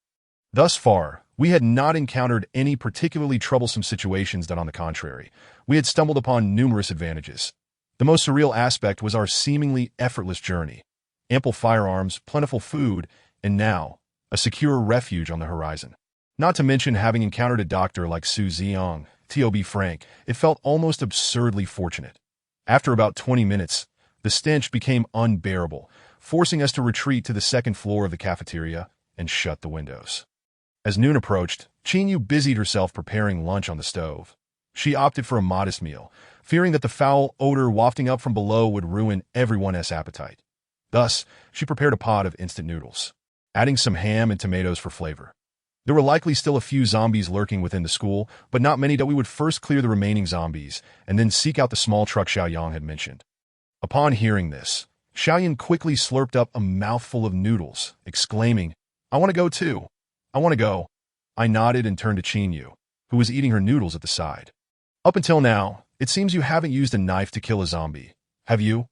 Thus far, we had not encountered any particularly troublesome situations that, on the contrary, we had stumbled upon numerous advantages. The most surreal aspect was our seemingly effortless journey. Ample firearms, plentiful food, and now, a secure refuge on the horizon. Not to mention having encountered a doctor like Su Ziyang. To be frank, it felt almost absurdly fortunate. After about 20 minutes, the stench became unbearable, forcing us to retreat to the second floor of the cafeteria and shut the windows. As noon approached, Lin Yun busied herself preparing lunch on the stove. She opted for a modest meal, fearing that the foul odor wafting up from below would ruin everyone's appetite. Thus, she prepared a pot of instant noodles, adding some ham and tomatoes for flavor. There were likely still a few zombies lurking within the school, but not many. That we would first clear the remaining zombies and then seek out the small truck Xiao Yang had mentioned. Upon hearing this, Xiao Yan quickly slurped up a mouthful of noodles, exclaiming, "I want to go too. I want to go." I nodded and turned to Lin Yun, who was eating her noodles at the side. "Up until now, it seems you haven't used a knife to kill a zombie, have you?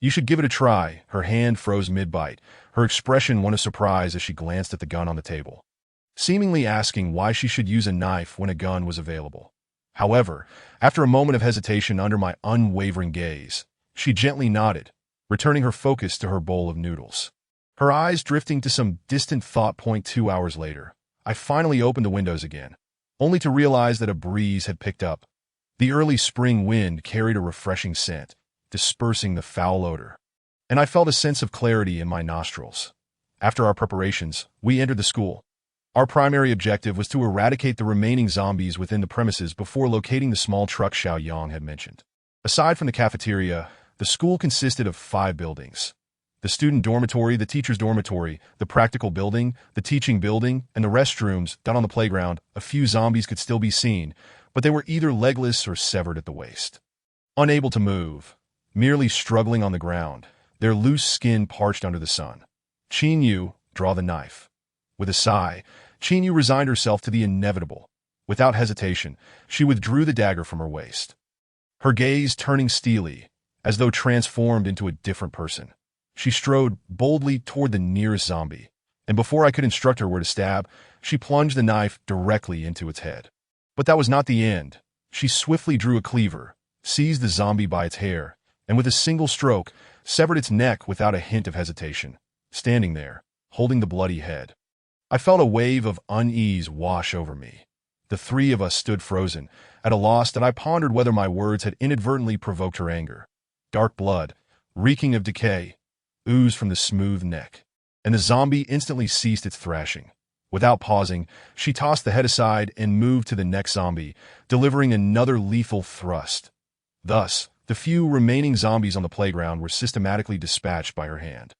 You should give it a try." Her hand froze mid-bite, her expression one of surprise as she glanced at the gun on the table, seemingly asking why she should use a knife when a gun was available. However, after a moment of hesitation under my unwavering gaze, she gently nodded, returning her focus to her bowl of noodles. Her eyes drifting to some distant thought. 2 hours later, I finally opened the windows again, only to realize that a breeze had picked up. The early spring wind carried a refreshing scent, dispersing the foul odor, and I felt a sense of clarity in my nostrils. After our preparations, we entered the school. Our primary objective was to eradicate the remaining zombies within the premises before locating the small truck Xiao Yang had mentioned. Aside from the cafeteria, the school consisted of 5 buildings. The student dormitory, the teacher's dormitory, the practical building, the teaching building, and the restrooms. Down on the playground, a few zombies could still be seen, but they were either legless or severed at the waist. Unable to move, merely struggling on the ground, their loose skin parched under the sun. Lin Yun, draw the knife. With a sigh, Lin Yun resigned herself to the inevitable. Without hesitation, she withdrew the dagger from her waist, her gaze turning steely, as though transformed into a different person. She strode boldly toward the nearest zombie, and before I could instruct her where to stab, she plunged the knife directly into its head. But that was not the end. She swiftly drew a cleaver, seized the zombie by its hair, and with a single stroke, severed its neck without a hint of hesitation, standing there, holding the bloody head. I felt a wave of unease wash over me. The 3 of us stood frozen, at a loss, and I pondered whether my words had inadvertently provoked her anger. Dark blood, reeking of decay, oozed from the smooth neck, and the zombie instantly ceased its thrashing. Without pausing, she tossed the head aside and moved to the next zombie, delivering another lethal thrust. Thus, the few remaining zombies on the playground were systematically dispatched by her hand.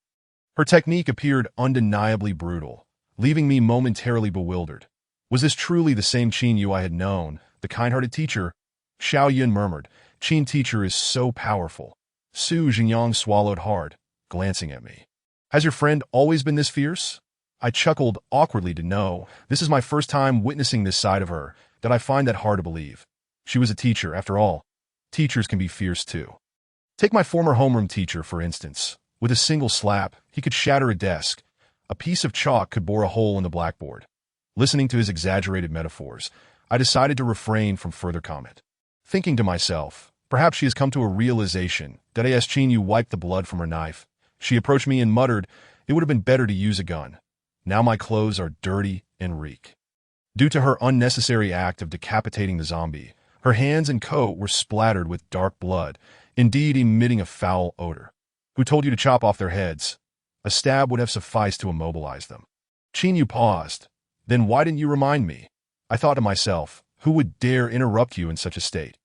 Her technique appeared undeniably brutal, leaving me momentarily bewildered. Was this truly the same Lin Yun I had known, the kind-hearted teacher? Xiao Yun murmured, "Lin teacher is so powerful." Su Jingyang swallowed hard, glancing at me. "Has your friend always been this fierce?" I chuckled awkwardly to know. This is my first time witnessing this side of her, that I find that hard to believe. She was a teacher, after all. Teachers can be fierce too. Take my former homeroom teacher, for instance. With a single slap, he could shatter a desk. A piece of chalk could bore a hole in the blackboard. Listening to his exaggerated metaphors, I decided to refrain from further comment. Thinking to myself, perhaps she has come to a realization that as Lin Yun wiped the blood from her knife, she approached me and muttered, "It would have been better to use a gun. Now my clothes are dirty and reek." Due to her unnecessary act of decapitating the zombie, her hands and coat were splattered with dark blood, indeed emitting a foul odor. "Who told you to chop off their heads? A stab would have sufficed to immobilize them." Lin Yun paused. "Then why didn't you remind me?" I thought to myself, who would dare interrupt you in such a state?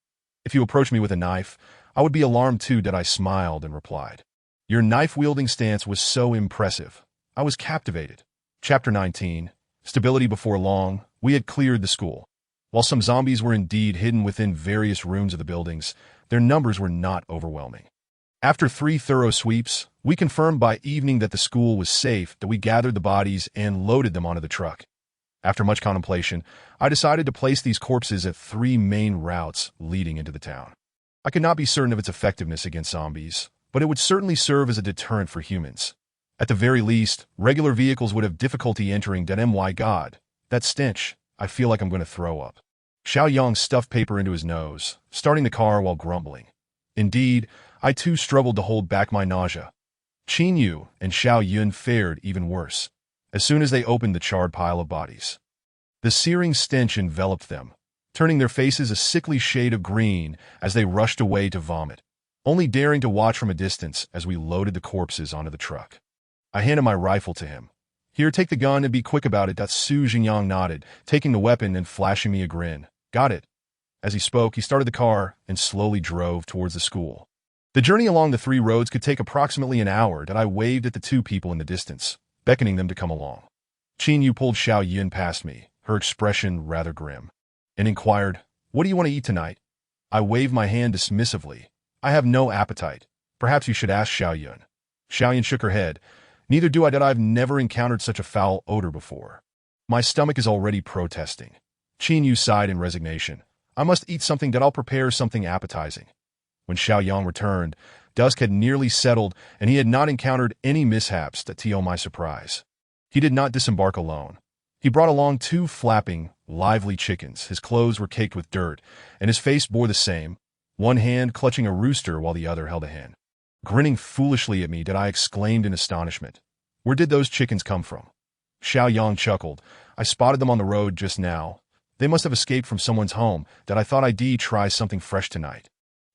"If you approached me with a knife, I would be alarmed too." That I smiled and replied. "Your knife-wielding stance was so impressive. I was captivated." Chapter 19. Stability. Before long, we had cleared the school. While some zombies were indeed hidden within various rooms of the buildings, their numbers were not overwhelming. After 3 thorough sweeps, we confirmed by evening that the school was safe, that we gathered the bodies and loaded them onto the truck. After much contemplation, I decided to place these corpses at 3 main routes leading into the town. I could not be certain of its effectiveness against zombies, but it would certainly serve as a deterrent for humans. At the very least, regular vehicles would have difficulty entering. My God, that stench. I feel like I'm going to throw up. Xiao Yang stuffed paper into his nose, starting the car while grumbling. Indeed, I too struggled to hold back my nausea. Lin Yun and Xiao Yun fared even worse, as soon as they opened the charred pile of bodies. The searing stench enveloped them, turning their faces a sickly shade of green as they rushed away to vomit, only daring to watch from a distance as we loaded the corpses onto the truck. I handed my rifle to him. "Here, take the gun and be quick about it." Su Jingyang nodded, taking the weapon and flashing me a grin. "Got it." As he spoke, he started the car and slowly drove towards the school. The journey along the 3 roads could take approximately an hour. I waved at the 2 people in the distance, beckoning them to come along. Lin Yun pulled Xiao Yun past me, her expression rather grim, and inquired, "What do you want to eat tonight?" I waved my hand dismissively. "I have no appetite. Perhaps you should ask Xiao Yun." Xiao Yun shook her head. "Neither do I. I've never encountered such a foul odor before. My stomach is already protesting." Lin Yun sighed in resignation. "I must eat something. I'll prepare something appetizing." When Xiao Yang returned, dusk had nearly settled, and he had not encountered any mishaps. To my surprise, he did not disembark alone. He brought along 2 flapping, lively chickens. His clothes were caked with dirt, and his face bore the same, one hand clutching a rooster while the other held a hen. Grinning foolishly at me, I exclaimed in astonishment, "Where did those chickens come from?" Xiao Yang chuckled. "I spotted them on the road just now. They must have escaped from someone's home that I thought I'd try something fresh tonight.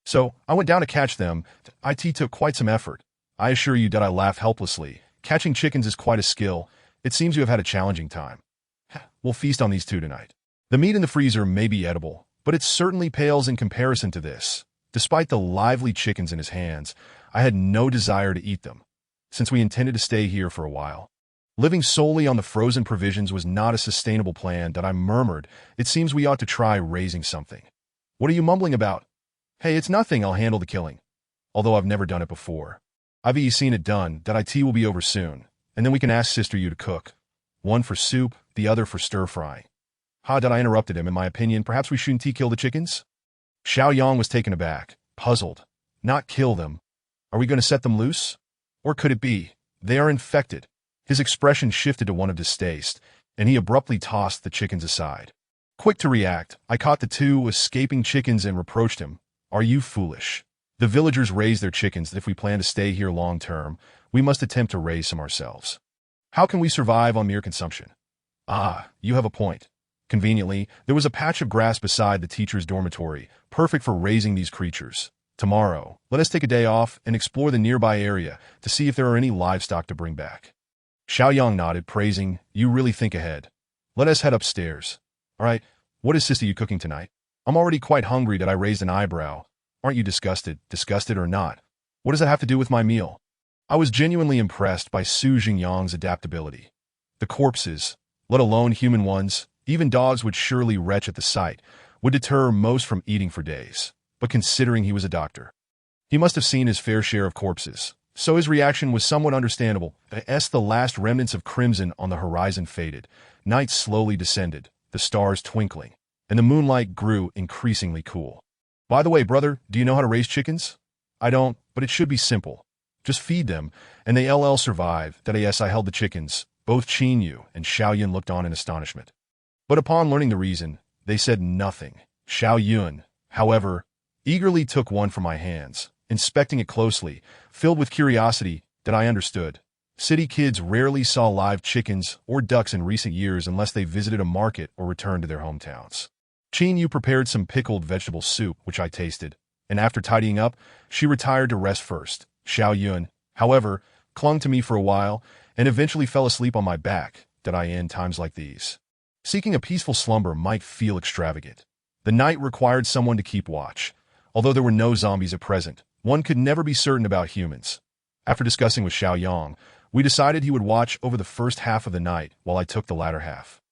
So, I went down to catch them. It took quite some effort. I assure you that I laughed helplessly. Catching chickens is quite a skill. It seems you have had a challenging time. We'll feast on these two tonight. The meat in the freezer may be edible, but it certainly pales in comparison to this. Despite the lively chickens in his hands, I had no desire to eat them, since we intended to stay here for a while. Living solely on the frozen provisions was not a sustainable plan that I murmured. It seems we ought to try raising something. What are you mumbling about? Hey, it's nothing, I'll handle the killing. Although I've never done it before. I've seen it done, that it will be over soon, and then we can ask Sister Yu to cook. One for soup, the other for stir-frying. That I interrupted him. In my opinion, perhaps we shouldn't kill the chickens? Xiao Yang was taken aback, puzzled. Not kill them. Are we going to set them loose? Or could it be, they are infected? His expression shifted to one of distaste, and he abruptly tossed the chickens aside. Quick to react, I caught the two escaping chickens and reproached him. Are you foolish? The villagers raise their chickens that if we plan to stay here long term, we must attempt to raise some ourselves. How can we survive on mere consumption? You have a point. Conveniently, there was a patch of grass beside the teacher's dormitory, perfect for raising these creatures. Tomorrow, let us take a day off and explore the nearby area to see if there are any livestock to bring back. Xiao Yang nodded, praising, you really think ahead. Let us head upstairs. All right, what is Sister Yu cooking tonight? I'm already quite hungry that I raised an eyebrow. Aren't you disgusted or not? What does that have to do with my meal? I was genuinely impressed by Su Jingyang's adaptability. The corpses, let alone human ones, even dogs would surely retch at the sight, would deter most from eating for days. But considering he was a doctor, he must have seen his fair share of corpses, so his reaction was somewhat understandable. As the last remnants of crimson on the horizon faded, night slowly descended, the stars twinkling, and the moonlight grew increasingly cool. By the way, brother, do you know how to raise chickens? I don't, but it should be simple. Just feed them, and they'll survive. Yes, I held the chickens. Both Qin Yu and Xiao Yun looked on in astonishment. But upon learning the reason, they said nothing. Xiao Yun, however, eagerly took one from my hands, inspecting it closely, filled with curiosity that I understood. City kids rarely saw live chickens or ducks in recent years unless they visited a market or returned to their hometowns. Qin Yu prepared some pickled vegetable soup, which I tasted, and after tidying up, she retired to rest first. Xiao Yun, however, clung to me for a while and eventually fell asleep on my back. In times like these, seeking a peaceful slumber might feel extravagant. The night required someone to keep watch. Although there were no zombies at present, one could never be certain about humans. After discussing with Xiao Yang, we decided he would watch over the first half of the night while I took the latter half.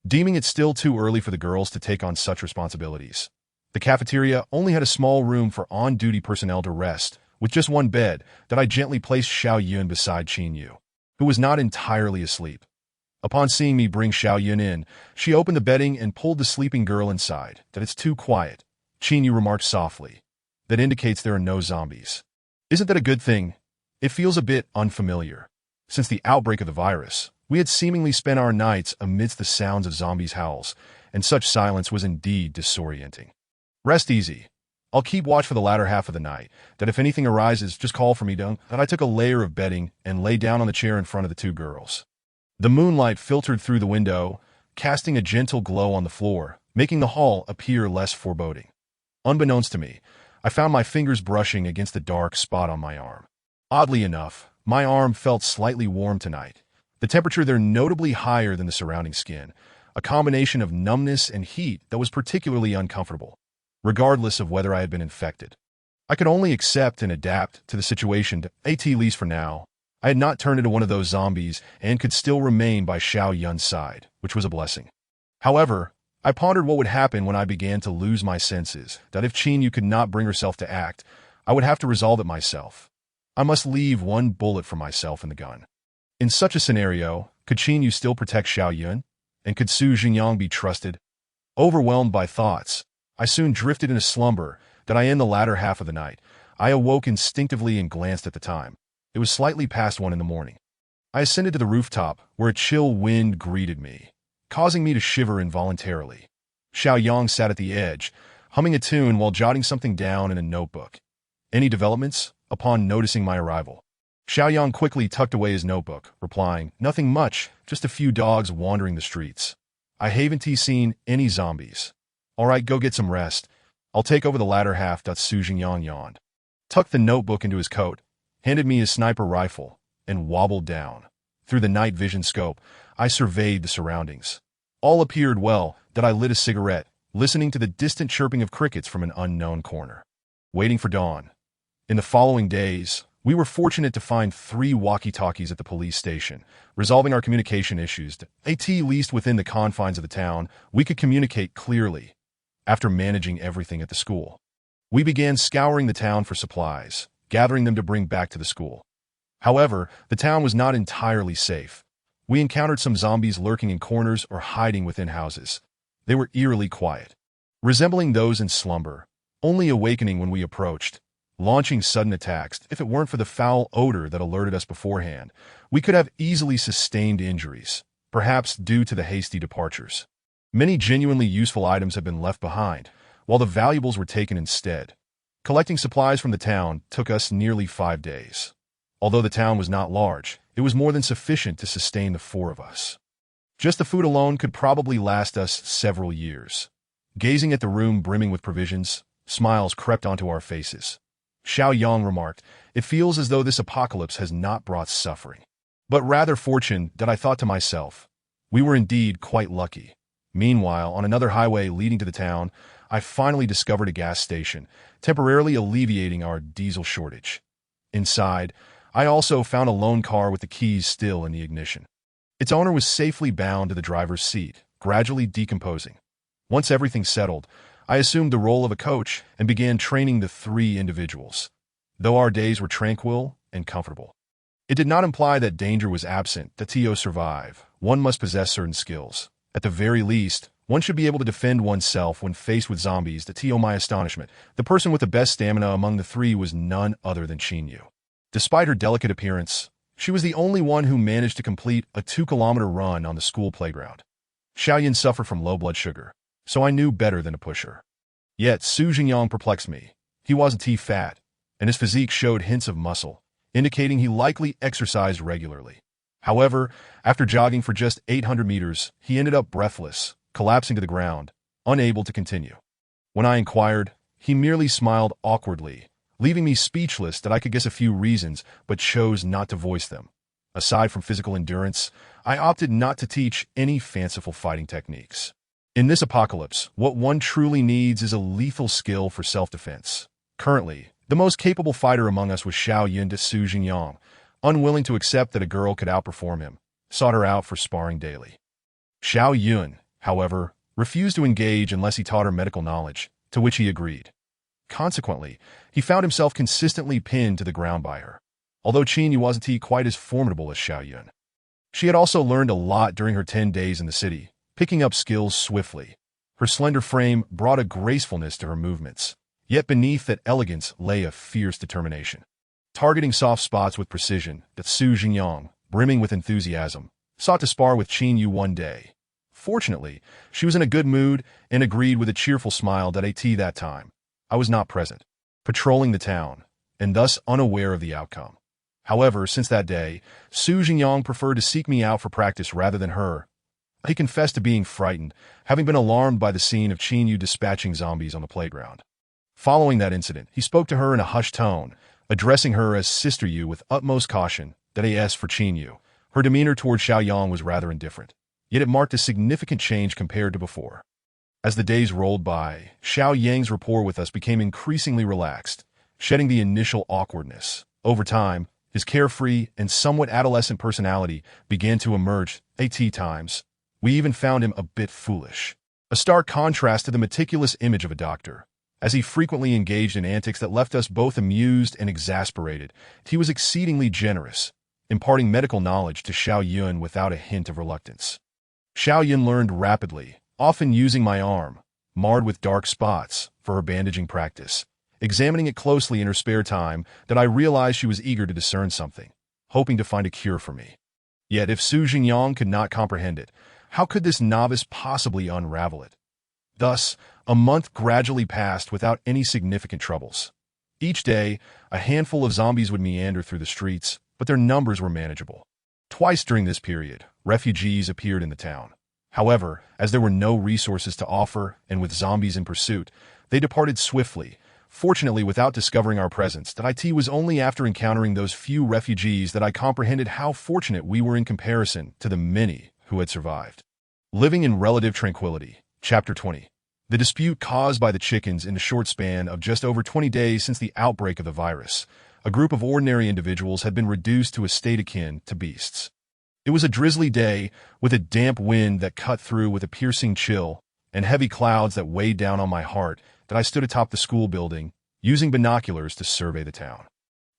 Deeming it still too early for the girls to take on such responsibilities, the cafeteria only had a small room for on-duty personnel to rest, with just one bed that I gently placed Xiao Yun beside Qin Yu, who was not entirely asleep. Upon seeing me bring Xiao Yun in, she opened the bedding and pulled the sleeping girl inside. It's too quiet, Qin Yu remarked softly. That indicates there are no zombies. Isn't that a good thing? It feels a bit unfamiliar. Since the outbreak of the virus, we had seemingly spent our nights amidst the sounds of zombies' howls, and such silence was indeed disorienting. Rest easy. I'll keep watch for the latter half of the night, that if anything arises, just call for me, Dung. That I took a layer of bedding and lay down on the chair in front of the two girls. The moonlight filtered through the window, casting a gentle glow on the floor, making the hall appear less foreboding. Unbeknownst to me, I found my fingers brushing against the dark spot on my arm. Oddly enough, my arm felt slightly warm tonight, the temperature there notably higher than the surrounding skin, a combination of numbness and heat that was particularly uncomfortable, regardless of whether I had been infected. I could only accept and adapt to the situation, at least for now. I had not turned into one of those zombies and could still remain by Xiao Yun's side, which was a blessing. However, I pondered what would happen when I began to lose my senses, that if Qin Yu could not bring herself to act, I would have to resolve it myself. I must leave one bullet for myself in the gun. In such a scenario, could Qin Yu still protect Xiao Yun? And could Su Jingyang be trusted? Overwhelmed by thoughts, I soon drifted into slumber that in the latter half of the night. I awoke instinctively and glanced at the time. It was slightly past 1 in the morning. I ascended to the rooftop, where a chill wind greeted me, causing me to shiver involuntarily. Xiao Yang sat at the edge, humming a tune while jotting something down in a notebook. Any developments? Upon noticing my arrival, Xiao Yang quickly tucked away his notebook, replying, nothing much, just a few dogs wandering the streets. I haven't seen any zombies. All right, go get some rest. I'll take over the latter half. Su Jingyan yawned, tucked the notebook into his coat, handed me his sniper rifle, and wobbled down. Through the night vision scope, I surveyed the surroundings. All appeared well that I lit a cigarette, listening to the distant chirping of crickets from an unknown corner. Waiting for dawn. In the following days, we were fortunate to find 3 walkie-talkies at the police station, resolving our communication issues. At least within the confines of the town, we could communicate clearly. After managing everything at the school, we began scouring the town for supplies, gathering them to bring back to the school. However, the town was not entirely safe. We encountered some zombies lurking in corners or hiding within houses. They were eerily quiet, resembling those in slumber, only awakening when we approached, launching sudden attacks. If it weren't for the foul odor that alerted us beforehand, we could have easily sustained injuries, perhaps due to the hasty departures. Many genuinely useful items had been left behind, while the valuables were taken instead. Collecting supplies from the town took us nearly 5 days. Although the town was not large, it was more than sufficient to sustain the 4 of us. Just the food alone could probably last us several years. Gazing at the room brimming with provisions, smiles crept onto our faces. Xiao Yang remarked, "It feels as though this apocalypse has not brought suffering, but rather fortune." That I thought to myself. We were indeed quite lucky. Meanwhile, on another highway leading to the town, I finally discovered a gas station, temporarily alleviating our diesel shortage. Inside, I also found a lone car with the keys still in the ignition. Its owner was safely bound to the driver's seat, gradually decomposing. Once everything settled, I assumed the role of a coach and began training the 3 individuals. Though our days were tranquil and comfortable, it did not imply that danger was absent. To survive, one must possess certain skills. At the very least, one should be able to defend oneself when faced with zombies. To my astonishment, the person with the best stamina among the 3 was none other than Lin Yun. Despite her delicate appearance, she was the only one who managed to complete a 2-kilometer run on the school playground. Xiao Yun suffered from low blood sugar, so I knew better than to push her. Yet Su Jingyang perplexed me. He wasn't fat, and his physique showed hints of muscle, indicating he likely exercised regularly. However, after jogging for just 800 meters, he ended up breathless, collapsing to the ground, unable to continue. When I inquired, he merely smiled awkwardly, leaving me speechless. That I could guess a few reasons, but chose not to voice them. Aside from physical endurance, I opted not to teach any fanciful fighting techniques. In this apocalypse, what one truly needs is a lethal skill for self-defense. Currently, the most capable fighter among us was Xiao Yun. Su Jingyang, unwilling to accept that a girl could outperform him, sought her out for sparring daily. Xiao Yun, however, refused to engage unless he taught her medical knowledge, to which he agreed. Consequently, he found himself consistently pinned to the ground by her. Although Lin Yun wasn't quite as formidable as Xiao Yun, she had also learned a lot during her 10 days in the city, picking up skills swiftly. Her slender frame brought a gracefulness to her movements, yet beneath that elegance lay a fierce determination. Targeting soft spots with precision, Su Jingyang, brimming with enthusiasm, sought to spar with Lin Yun one day. Fortunately, she was in a good mood and agreed with a cheerful smile. At that time, I was not present, patrolling the town, and thus unaware of the outcome. However, since that day, Su Jingyang preferred to seek me out for practice rather than her. He confessed to being frightened, having been alarmed by the scene of Lin Yun dispatching zombies on the playground. Following that incident, he spoke to her in a hushed tone, addressing her as Sister Yu with utmost caution. As for Lin Yun, her demeanor toward Xiao Yang was rather indifferent, yet it marked a significant change compared to before. As the days rolled by, Xiao Yang's rapport with us became increasingly relaxed, shedding the initial awkwardness. Over time, his carefree and somewhat adolescent personality began to emerge. At times, we even found him a bit foolish, a stark contrast to the meticulous image of a doctor. As he frequently engaged in antics that left us both amused and exasperated, he was exceedingly generous, imparting medical knowledge to Xiao Yun without a hint of reluctance. Xiao Yun learned rapidly, often using my arm, marred with dark spots, for her bandaging practice. Examining it closely in her spare time, that I realized she was eager to discern something, hoping to find a cure for me. Yet if Su Jingyang could not comprehend it, how could this novice possibly unravel it? Thus, a month gradually passed without any significant troubles. Each day, a handful of zombies would meander through the streets, but their numbers were manageable. Twice during this period, refugees appeared in the town. However, as there were no resources to offer, and with zombies in pursuit, they departed swiftly, fortunately without discovering our presence. It was only after encountering those few refugees that I comprehended how fortunate we were in comparison to the many who had survived. Living in relative tranquility. Chapter 20. The dispute caused by the chickens in the short span of just over 20 days since the outbreak of the virus. A group of ordinary individuals had been reduced to a state akin to beasts. It was a drizzly day, with a damp wind that cut through with a piercing chill, and heavy clouds that weighed down on my heart, that I stood atop the school building, using binoculars to survey the town.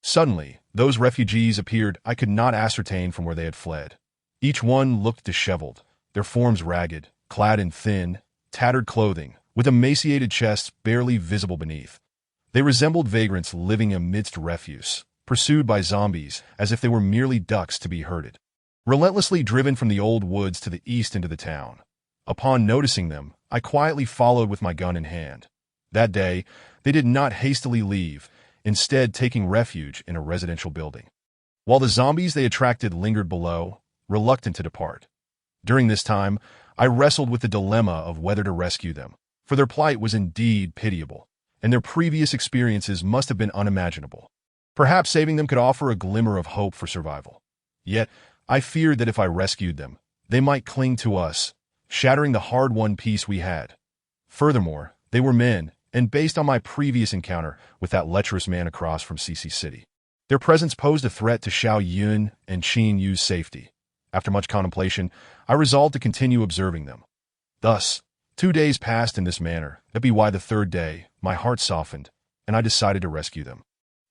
Suddenly, those refugees appeared. I could not ascertain from where they had fled. Each one looked disheveled, their forms ragged, clad in thin, tattered clothing, with emaciated chests barely visible beneath. They resembled vagrants living amidst refuse, pursued by zombies as if they were merely ducks to be herded. Relentlessly driven from the old woods to the east into the town. Upon noticing them, I quietly followed with my gun in hand. That day, they did not hastily leave, instead taking refuge in a residential building. While the zombies they attracted lingered below, reluctant to depart. During this time, I wrestled with the dilemma of whether to rescue them, for their plight was indeed pitiable, and their previous experiences must have been unimaginable. Perhaps saving them could offer a glimmer of hope for survival. Yet, I feared that if I rescued them, they might cling to us, shattering the hard-won peace we had. Furthermore, they were men, and based on my previous encounter with that lecherous man across from CC City, their presence posed a threat to Xiao Yun and Qin Yu's safety. After much contemplation, I resolved to continue observing them. Thus, 2 days passed in this manner. That be why the third day, my heart softened, and I decided to rescue them,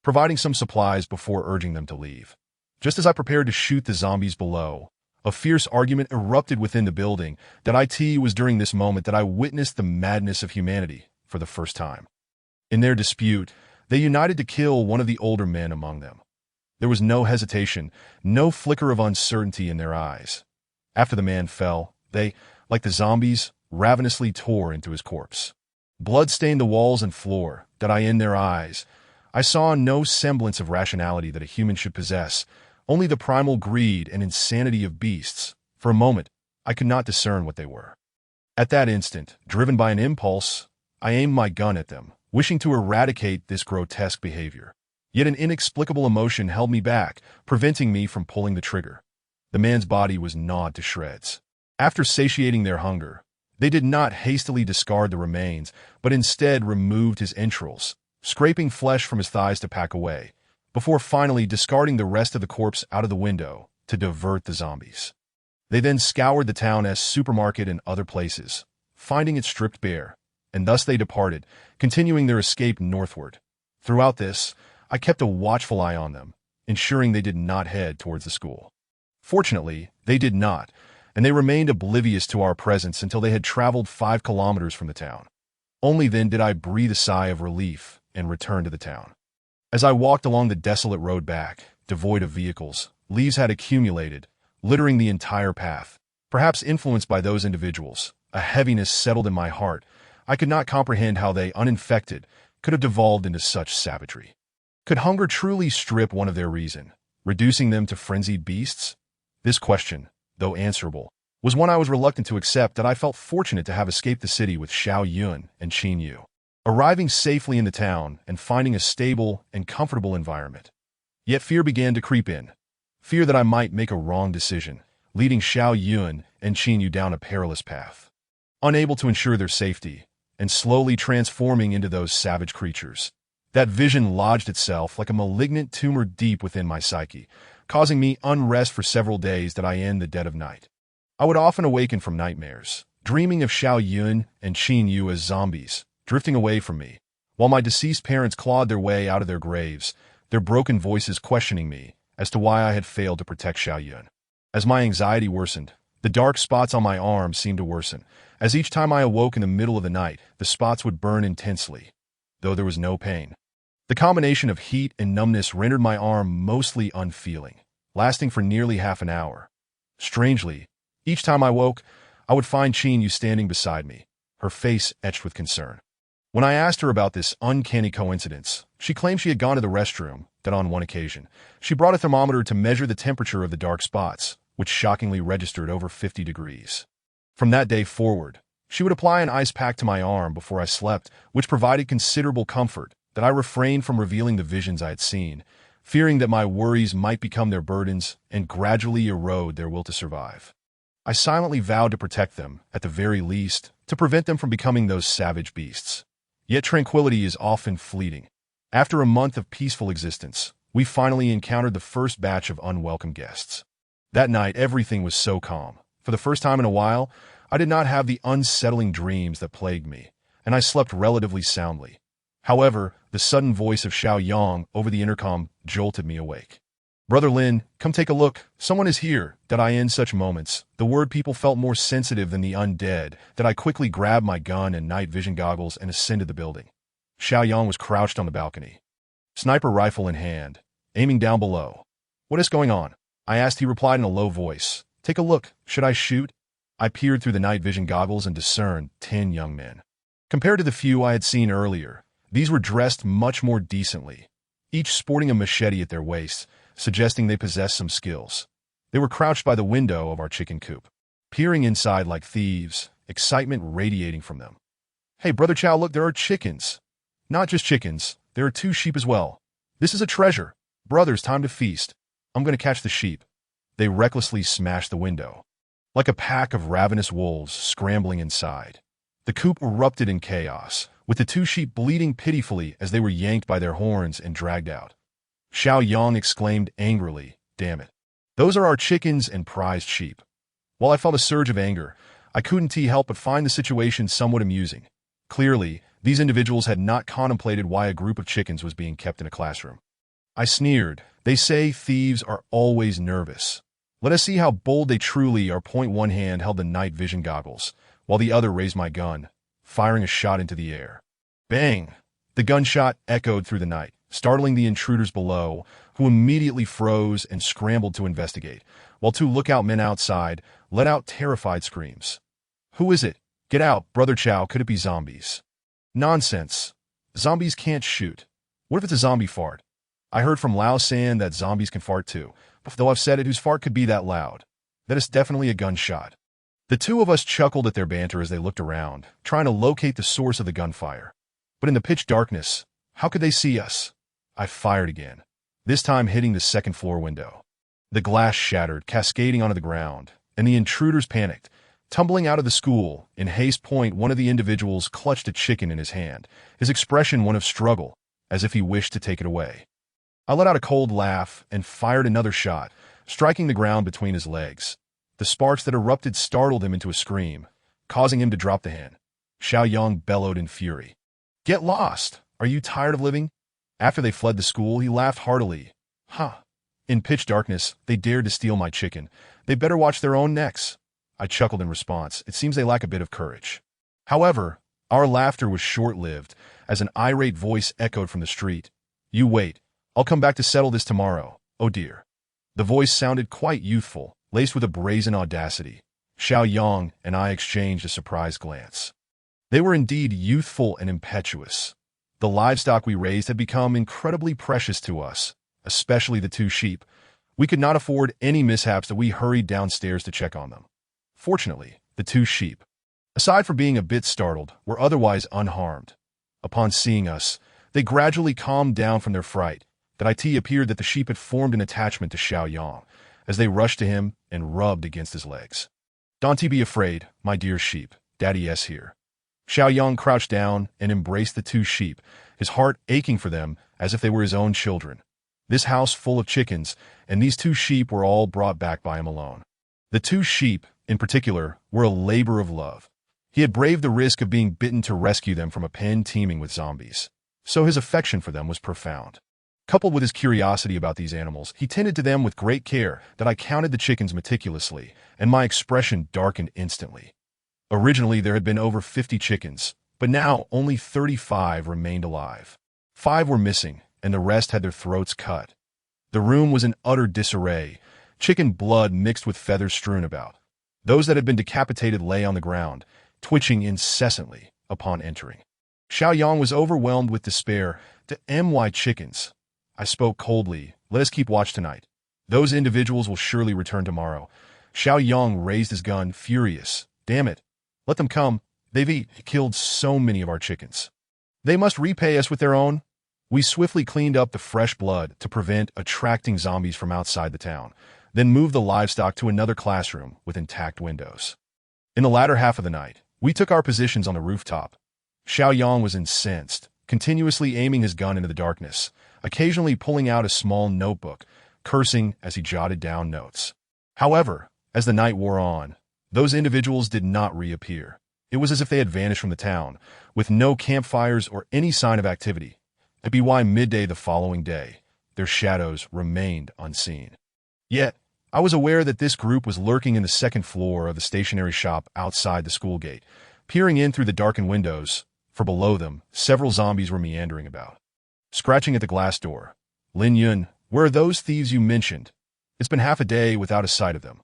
providing some supplies before urging them to leave. Just as I prepared to shoot the zombies below, a fierce argument erupted within the building. It was during this moment that I witnessed the madness of humanity for the first time. In their dispute, they united to kill one of the older men among them. There was no hesitation, no flicker of uncertainty in their eyes. After the man fell, they, like the zombies, ravenously tore into his corpse. Blood stained the walls and floor. In their eyes, I saw no semblance of rationality that a human should possess, only the primal greed and insanity of beasts. For a moment, I could not discern what they were. At that instant, driven by an impulse, I aimed my gun at them, wishing to eradicate this grotesque behavior. Yet an inexplicable emotion held me back, preventing me from pulling the trigger. The man's body was gnawed to shreds. After satiating their hunger, they did not hastily discard the remains, but instead removed his entrails, scraping flesh from his thighs to pack away, before finally discarding the rest of the corpse out of the window to divert the zombies. They then scoured the town as supermarket and other places, finding it stripped bare, and thus they departed, continuing their escape northward. Throughout this, I kept a watchful eye on them, ensuring they did not head towards the school. Fortunately, they did not, and they remained oblivious to our presence until they had traveled 5 kilometers from the town. Only then did I breathe a sigh of relief and return to the town. As I walked along the desolate road back, devoid of vehicles, leaves had accumulated, littering the entire path. Perhaps influenced by those individuals, a heaviness settled in my heart. I could not comprehend how they, uninfected, could have devolved into such savagery. Could hunger truly strip one of their reason, reducing them to frenzied beasts? This question, though answerable, was one I was reluctant to accept. I felt fortunate to have escaped the city with Xiao Yun and Qin Yu, arriving safely in the town and finding a stable and comfortable environment. Yet fear began to creep in. Fear that I might make a wrong decision, leading Xiao Yun and Qin Yu down a perilous path. Unable to ensure their safety, and slowly transforming into those savage creatures. That vision lodged itself like a malignant tumor deep within my psyche, causing me unrest for several days in the dead of night. I would often awaken from nightmares, dreaming of Xiao Yun and Qin Yu as zombies, drifting away from me, while my deceased parents clawed their way out of their graves, their broken voices questioning me as to why I had failed to protect Xiao Yun. As my anxiety worsened, the dark spots on my arm seemed to worsen, as each time I awoke in the middle of the night, the spots would burn intensely, though there was no pain. The combination of heat and numbness rendered my arm mostly unfeeling, lasting for nearly half an hour. Strangely, each time I woke, I would find Qin Yu standing beside me, her face etched with concern. When I asked her about this uncanny coincidence, she claimed she had gone to the restroom, that on one occasion, she brought a thermometer to measure the temperature of the dark spots, which shockingly registered over 50 degrees. From that day forward, she would apply an ice pack to my arm before I slept, which provided considerable comfort that I refrained from revealing the visions I had seen, fearing that my worries might become their burdens and gradually erode their will to survive. I silently vowed to protect them, at the very least, to prevent them from becoming those savage beasts. Yet tranquility is often fleeting. After a month of peaceful existence, we finally encountered the first batch of unwelcome guests. That night, everything was so calm. For the first time in a while, I did not have the unsettling dreams that plagued me, and I slept relatively soundly. However, the sudden voice of Xiao Yang over the intercom jolted me awake. "Brother Lin, come take a look. Someone is here." That I in such moments, the word people felt more sensitive than the undead, that I quickly grabbed my gun and night vision goggles and ascended the building. Xiao Yang was crouched on the balcony, sniper rifle in hand, aiming down below. "What is going on?" I asked. He replied in a low voice, "Take a look. Should I shoot?" I peered through the night vision goggles and discerned 10 young men. Compared to the few I had seen earlier, these were dressed much more decently, each sporting a machete at their waists, suggesting they possessed some skills. They were crouched by the window of our chicken coop, peering inside like thieves, excitement radiating from them. "Hey, Brother Chow, look, there are chickens. Not just chickens, there are 2 sheep as well. This is a treasure. Brothers, time to feast. I'm going to catch the sheep." They recklessly smashed the window, like a pack of ravenous wolves scrambling inside. The coop erupted in chaos, with the 2 sheep bleeding pitifully as they were yanked by their horns and dragged out. Xiao Yang exclaimed angrily, "Damn it. Those are our chickens and prized sheep." While I felt a surge of anger, I couldn't help but find the situation somewhat amusing. Clearly, these individuals had not contemplated why a group of chickens was being kept in a classroom. I sneered. "They say thieves are always nervous. Let us see how bold they truly are." One hand held the night vision goggles, while the other raised my gun, firing a shot into the air. Bang! The gunshot echoed through the night, startling the intruders below, who immediately froze and scrambled to investigate, while 2 lookout men outside let out terrified screams. "Who is it? Get out, Brother Chow, could it be zombies?" "Nonsense. Zombies can't shoot. What if it's a zombie fart?" I heard from Lao San that zombies can fart too, but though I've said it, whose fart could be that loud? That is definitely a gunshot. The 2 of us chuckled at their banter as they looked around, trying to locate the source of the gunfire. But in the pitch darkness, how could they see us? I fired again, this time hitting the 2nd floor window. The glass shattered, cascading onto the ground, and the intruders panicked, tumbling out of the school. In haste, one of the individuals clutched a chicken in his hand, his expression one of struggle, as if he wished to take it away. I let out a cold laugh and fired another shot, striking the ground between his legs. The sparks that erupted startled him into a scream, causing him to drop the hen. Xiao Yang bellowed in fury. "Get lost! Are you tired of living?" After they fled the school, he laughed heartily. "Huh. In pitch darkness, they dared to steal my chicken. They better watch their own necks." I chuckled in response. It seems they lack a bit of courage. However, our laughter was short-lived, as an irate voice echoed from the street. "You wait. I'll come back to settle this tomorrow. Oh dear." The voice sounded quite youthful, laced with a brazen audacity. Xiao Yang and I exchanged a surprised glance. They were indeed youthful and impetuous. The livestock we raised had become incredibly precious to us, especially the 2 sheep. We could not afford any mishaps, that we hurried downstairs to check on them. Fortunately, the 2 sheep, aside from being a bit startled, were otherwise unharmed. Upon seeing us, they gradually calmed down from their fright. That it appeared that the sheep had formed an attachment to Xiao Yang, as they rushed to him and rubbed against his legs. "Don't be afraid, my dear sheep. Daddy S here." Xiao Yang crouched down and embraced the 2 sheep, his heart aching for them as if they were his own children. This house full of chickens, and these 2 sheep were all brought back by him alone. The 2 sheep, in particular, were a labor of love. He had braved the risk of being bitten to rescue them from a pen teeming with zombies, so his affection for them was profound. Coupled with his curiosity about these animals, he tended to them with great care. That I counted the chickens meticulously, and my expression darkened instantly. Originally, there had been over 50 chickens, but now only 35 remained alive. 5 were missing, and the rest had their throats cut. The room was in utter disarray, chicken blood mixed with feathers strewn about. Those that had been decapitated lay on the ground, twitching incessantly upon entering. Xiao Yang was overwhelmed with despair. "To my chickens." I spoke coldly. "Let us keep watch tonight. Those individuals will surely return tomorrow." Xiao Yang raised his gun, furious. Damn it. Let them come. They've killed so many of our chickens. They must repay us with their own. We swiftly cleaned up the fresh blood to prevent attracting zombies from outside the town, then moved the livestock to another classroom with intact windows. In the latter half of the night, we took our positions on the rooftop. Xiao Yang was incensed, continuously aiming his gun into the darkness, occasionally pulling out a small notebook, cursing as he jotted down notes. However, as the night wore on, those individuals did not reappear. It was as if they had vanished from the town, with no campfires or any sign of activity. At by midday the following day, their shadows remained unseen. Yet, I was aware that this group was lurking in the second floor of the stationery shop outside the school gate, peering in through the darkened windows, for below them, several zombies were meandering about. Scratching at the glass door. Lin Yun, where are those thieves you mentioned? It's been half a day without a sight of them.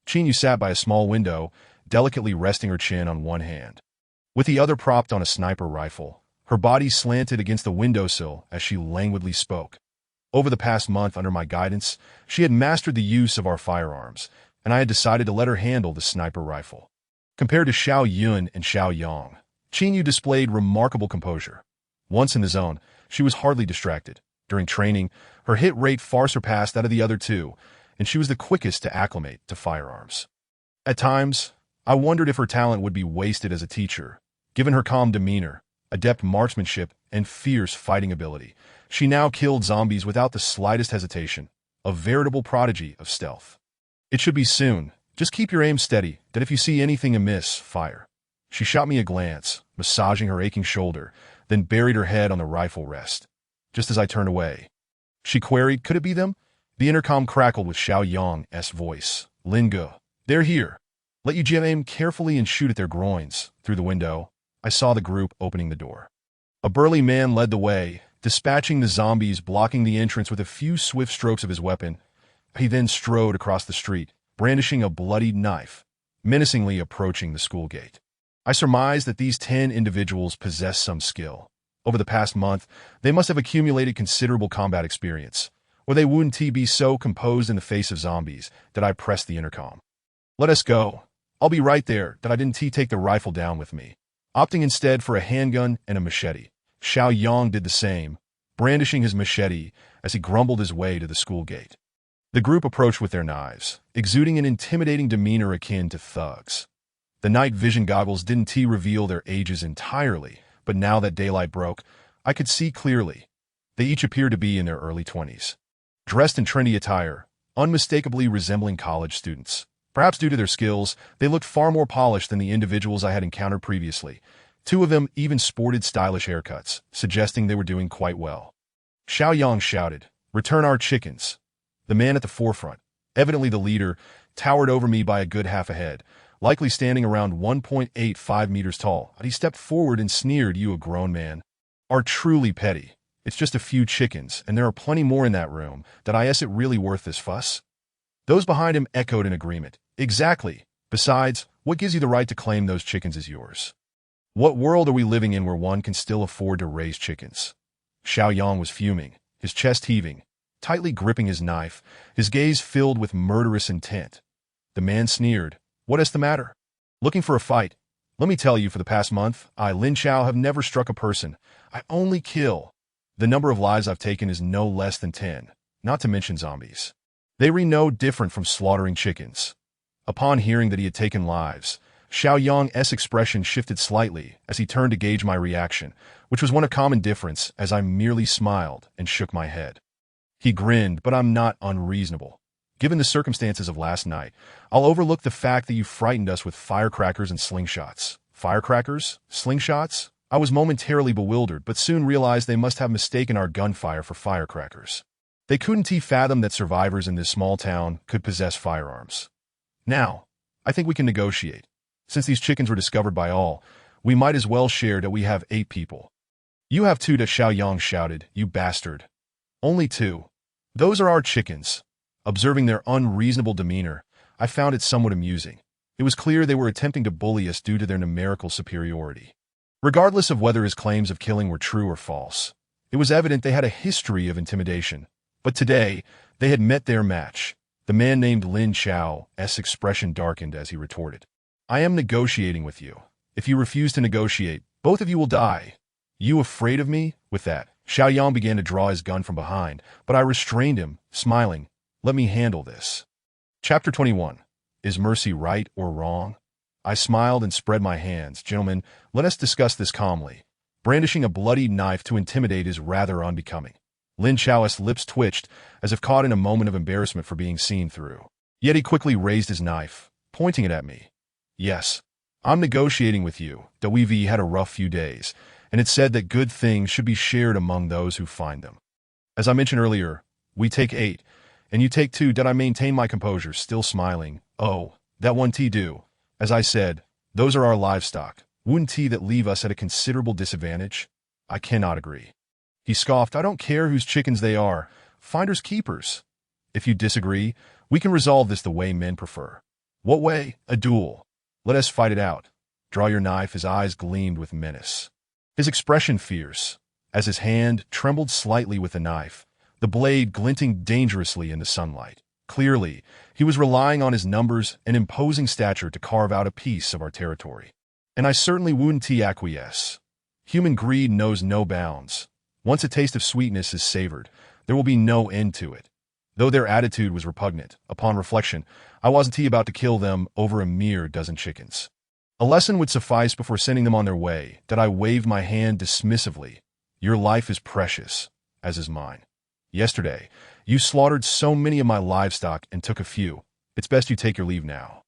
Qin Yu sat by a small window, delicately resting her chin on one hand, with the other propped on a sniper rifle. Her body slanted against the windowsill as she languidly spoke. Over the past month, under my guidance, she had mastered the use of our firearms, and I had decided to let her handle the sniper rifle. Compared to Xiao Yun and Xiao Yang, Qin Yu displayed remarkable composure. Once in the zone, she was hardly distracted. During training, her hit rate far surpassed that of the other two, and she was the quickest to acclimate to firearms. At times, I wondered if her talent would be wasted as a teacher. Given her calm demeanor, adept marksmanship, and fierce fighting ability, she now killed zombies without the slightest hesitation, a veritable prodigy of stealth. It should be soon. Just keep your aim steady, that if you see anything amiss, fire. She shot me a glance, massaging her aching shoulder, then buried her head on the rifle rest. Just as I turned away, she queried, could it be them? The intercom crackled with Xiao Yang's voice. Lin Gu, they're here. Let you aim carefully and shoot at their groins. Through the window, I saw the group opening the door. A burly man led the way, dispatching the zombies, blocking the entrance with a few swift strokes of his weapon. He then strode across the street, brandishing a bloodied knife, menacingly approaching the school gate. I surmised that these 10 individuals possessed some skill. Over the past month, they must have accumulated considerable combat experience, or they wouldn't be so composed in the face of zombies that I pressed the intercom. Let us go. I'll be right there. That I didn't take the rifle down with me, opting instead for a handgun and a machete. Xiao Yang did the same, brandishing his machete as he grumbled his way to the school gate. The group approached with their knives, exuding an intimidating demeanor akin to thugs. The night vision goggles didn't reveal their ages entirely, but now that daylight broke, I could see clearly. They each appeared to be in their early 20s. Dressed in trendy attire, unmistakably resembling college students. Perhaps due to their skills, they looked far more polished than the individuals I had encountered previously. 2 of them even sported stylish haircuts, suggesting they were doing quite well. Xiao Yang shouted, "Return our chickens." The man at the forefront, evidently the leader, towered over me by a good half a head, likely standing around 1.85 meters tall. He stepped forward and sneered, "You a grown man are truly petty. It's just a few chickens, and there are plenty more in that room. Is it really worth this fuss?" Those behind him echoed in agreement. Exactly. Besides, what gives you the right to claim those chickens as yours? What world are we living in where one can still afford to raise chickens? Xiao Yang was fuming, his chest heaving, tightly gripping his knife, his gaze filled with murderous intent. The man sneered, "What is the matter? Looking for a fight? Let me tell you, for the past month, I, Lin Chao, have never struck a person. I only kill. The number of lives I've taken is no less than 10, not to mention zombies. They were no different from slaughtering chickens." Upon hearing that he had taken lives, Xiao Yang's expression shifted slightly as he turned to gauge my reaction, which was one of common indifference, as I merely smiled and shook my head. He grinned, "But I'm not unreasonable. Given the circumstances of last night, I'll overlook the fact that you frightened us with firecrackers and slingshots." Firecrackers? Slingshots? I was momentarily bewildered, but soon realized they must have mistaken our gunfire for firecrackers. They couldn't fathom that survivors in this small town could possess firearms. Now, I think we can negotiate. Since these chickens were discovered by all, we might as well share that we have 8 people. "You have 2, Xiao Yang shouted, "You bastard." "Only 2. Those are our chickens." Observing their unreasonable demeanor, I found it somewhat amusing. It was clear they were attempting to bully us due to their numerical superiority. Regardless of whether his claims of killing were true or false, it was evident they had a history of intimidation. But today, they had met their match. The man named Lin Chao's expression darkened as he retorted, I am negotiating with you. If you refuse to negotiate, both of you will die. You afraid of me? With that, Xiaoyang began to draw his gun from behind, but I restrained him, smiling. Let me handle this. Chapter 21. Is mercy right or wrong? I smiled and spread my hands. Gentlemen, let us discuss this calmly. Brandishing a bloody knife to intimidate is rather unbecoming. Lin Chao's lips twitched, as if caught in a moment of embarrassment for being seen through. Yet he quickly raised his knife, pointing it at me. Yes, I'm negotiating with you. We've had a rough few days, and it's said that good things should be shared among those who find them. As I mentioned earlier, we take 8, and you take 2. Did I maintain my composure, still smiling? Oh, that one tea do. As I said, those are our livestock. Wouldn't tea that leave us at a considerable disadvantage? I cannot agree. He scoffed. I don't care whose chickens they are. Finders keepers. If you disagree, we can resolve this the way men prefer. What way? A duel. Let us fight it out. Draw your knife. His eyes gleamed with menace. His expression fierce, as his hand trembled slightly with the knife, the blade glinting dangerously in the sunlight. Clearly, he was relying on his numbers and imposing stature to carve out a piece of our territory. And I certainly wouldn't acquiesce. Human greed knows no bounds. Once a taste of sweetness is savored, there will be no end to it. Though their attitude was repugnant, upon reflection, I wasn't about to kill them over a mere dozen chickens. A lesson would suffice before sending them on their way. That I waved my hand dismissively. Your life is precious, as is mine. Yesterday, you slaughtered so many of my livestock and took a few. It's best you take your leave now.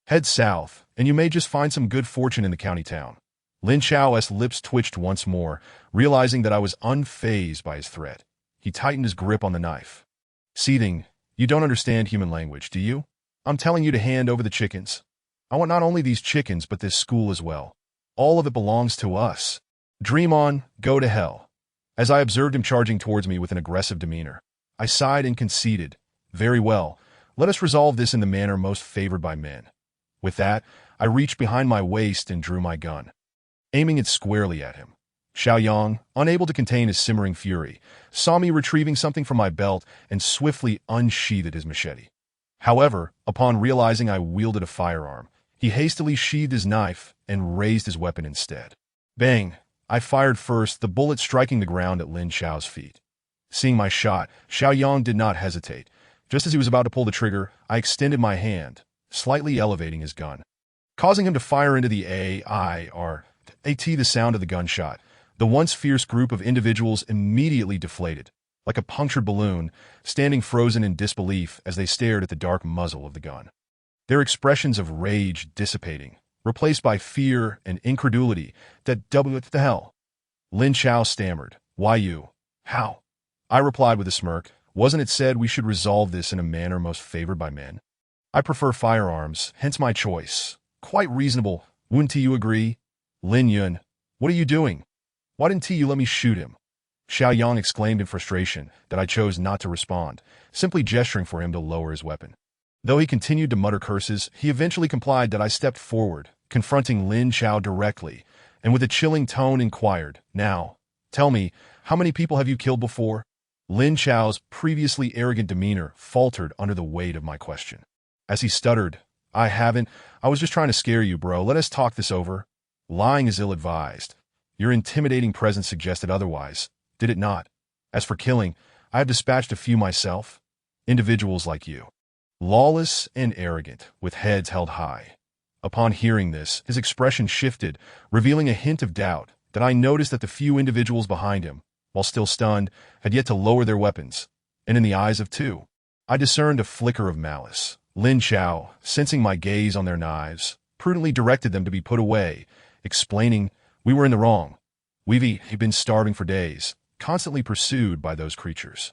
Head south, and you may just find some good fortune in the county town. Lin Chao's lips twitched once more, realizing that I was unfazed by his threat. He tightened his grip on the knife. Seething, you don't understand human language, do you? I'm telling you to hand over the chickens. I want not only these chickens, but this school as well. All of it belongs to us. Dream on, go to hell. As I observed him charging towards me with an aggressive demeanor, I sighed and conceded. Very well, let us resolve this in the manner most favored by men. With that, I reached behind my waist and drew my gun, aiming it squarely at him. Xiaoyang, unable to contain his simmering fury, saw me retrieving something from my belt and swiftly unsheathed his machete. However, upon realizing I wielded a firearm, he hastily sheathed his knife and raised his weapon instead. Bang! I fired first, the bullet striking the ground at Lin Chao's feet. Seeing my shot, Xiaoyang did not hesitate. Just as he was about to pull the trigger, I extended my hand, slightly elevating his gun, causing him to fire into the the sound of the gunshot. The once fierce group of individuals immediately deflated, like a punctured balloon, standing frozen in disbelief as they stared at the dark muzzle of the gun. Their expressions of rage dissipating, replaced by fear and incredulity. What the hell? Lin Chao stammered. Why you? How? I replied with a smirk. Wasn't it said we should resolve this in a manner most favored by men? I prefer firearms, hence my choice. Quite reasonable. Wouldn't you agree? Lin Yun, what are you doing? Why didn't you let me shoot him? Xiaoyang exclaimed in frustration that I chose not to respond, simply gesturing for him to lower his weapon. Though he continued to mutter curses, he eventually complied. That I stepped forward, confronting Lin Chao directly, and with a chilling tone inquired, Now, tell me, how many people have you killed before? Lin Chao's previously arrogant demeanor faltered under the weight of my question. As he stuttered, I haven't. I was just trying to scare you, bro. Let us talk this over. Lying is ill-advised. Your intimidating presence suggested otherwise, did it not? As for killing, I have dispatched a few myself. Individuals like you. Lawless and arrogant, with heads held high. Upon hearing this, his expression shifted, revealing a hint of doubt. That I noticed that the few individuals behind him, while still stunned, had yet to lower their weapons, and in the eyes of two, I discerned a flicker of malice. Lin Chao, sensing my gaze on their knives, prudently directed them to be put away, explaining, we were in the wrong. We've been starving for days, constantly pursued by those creatures.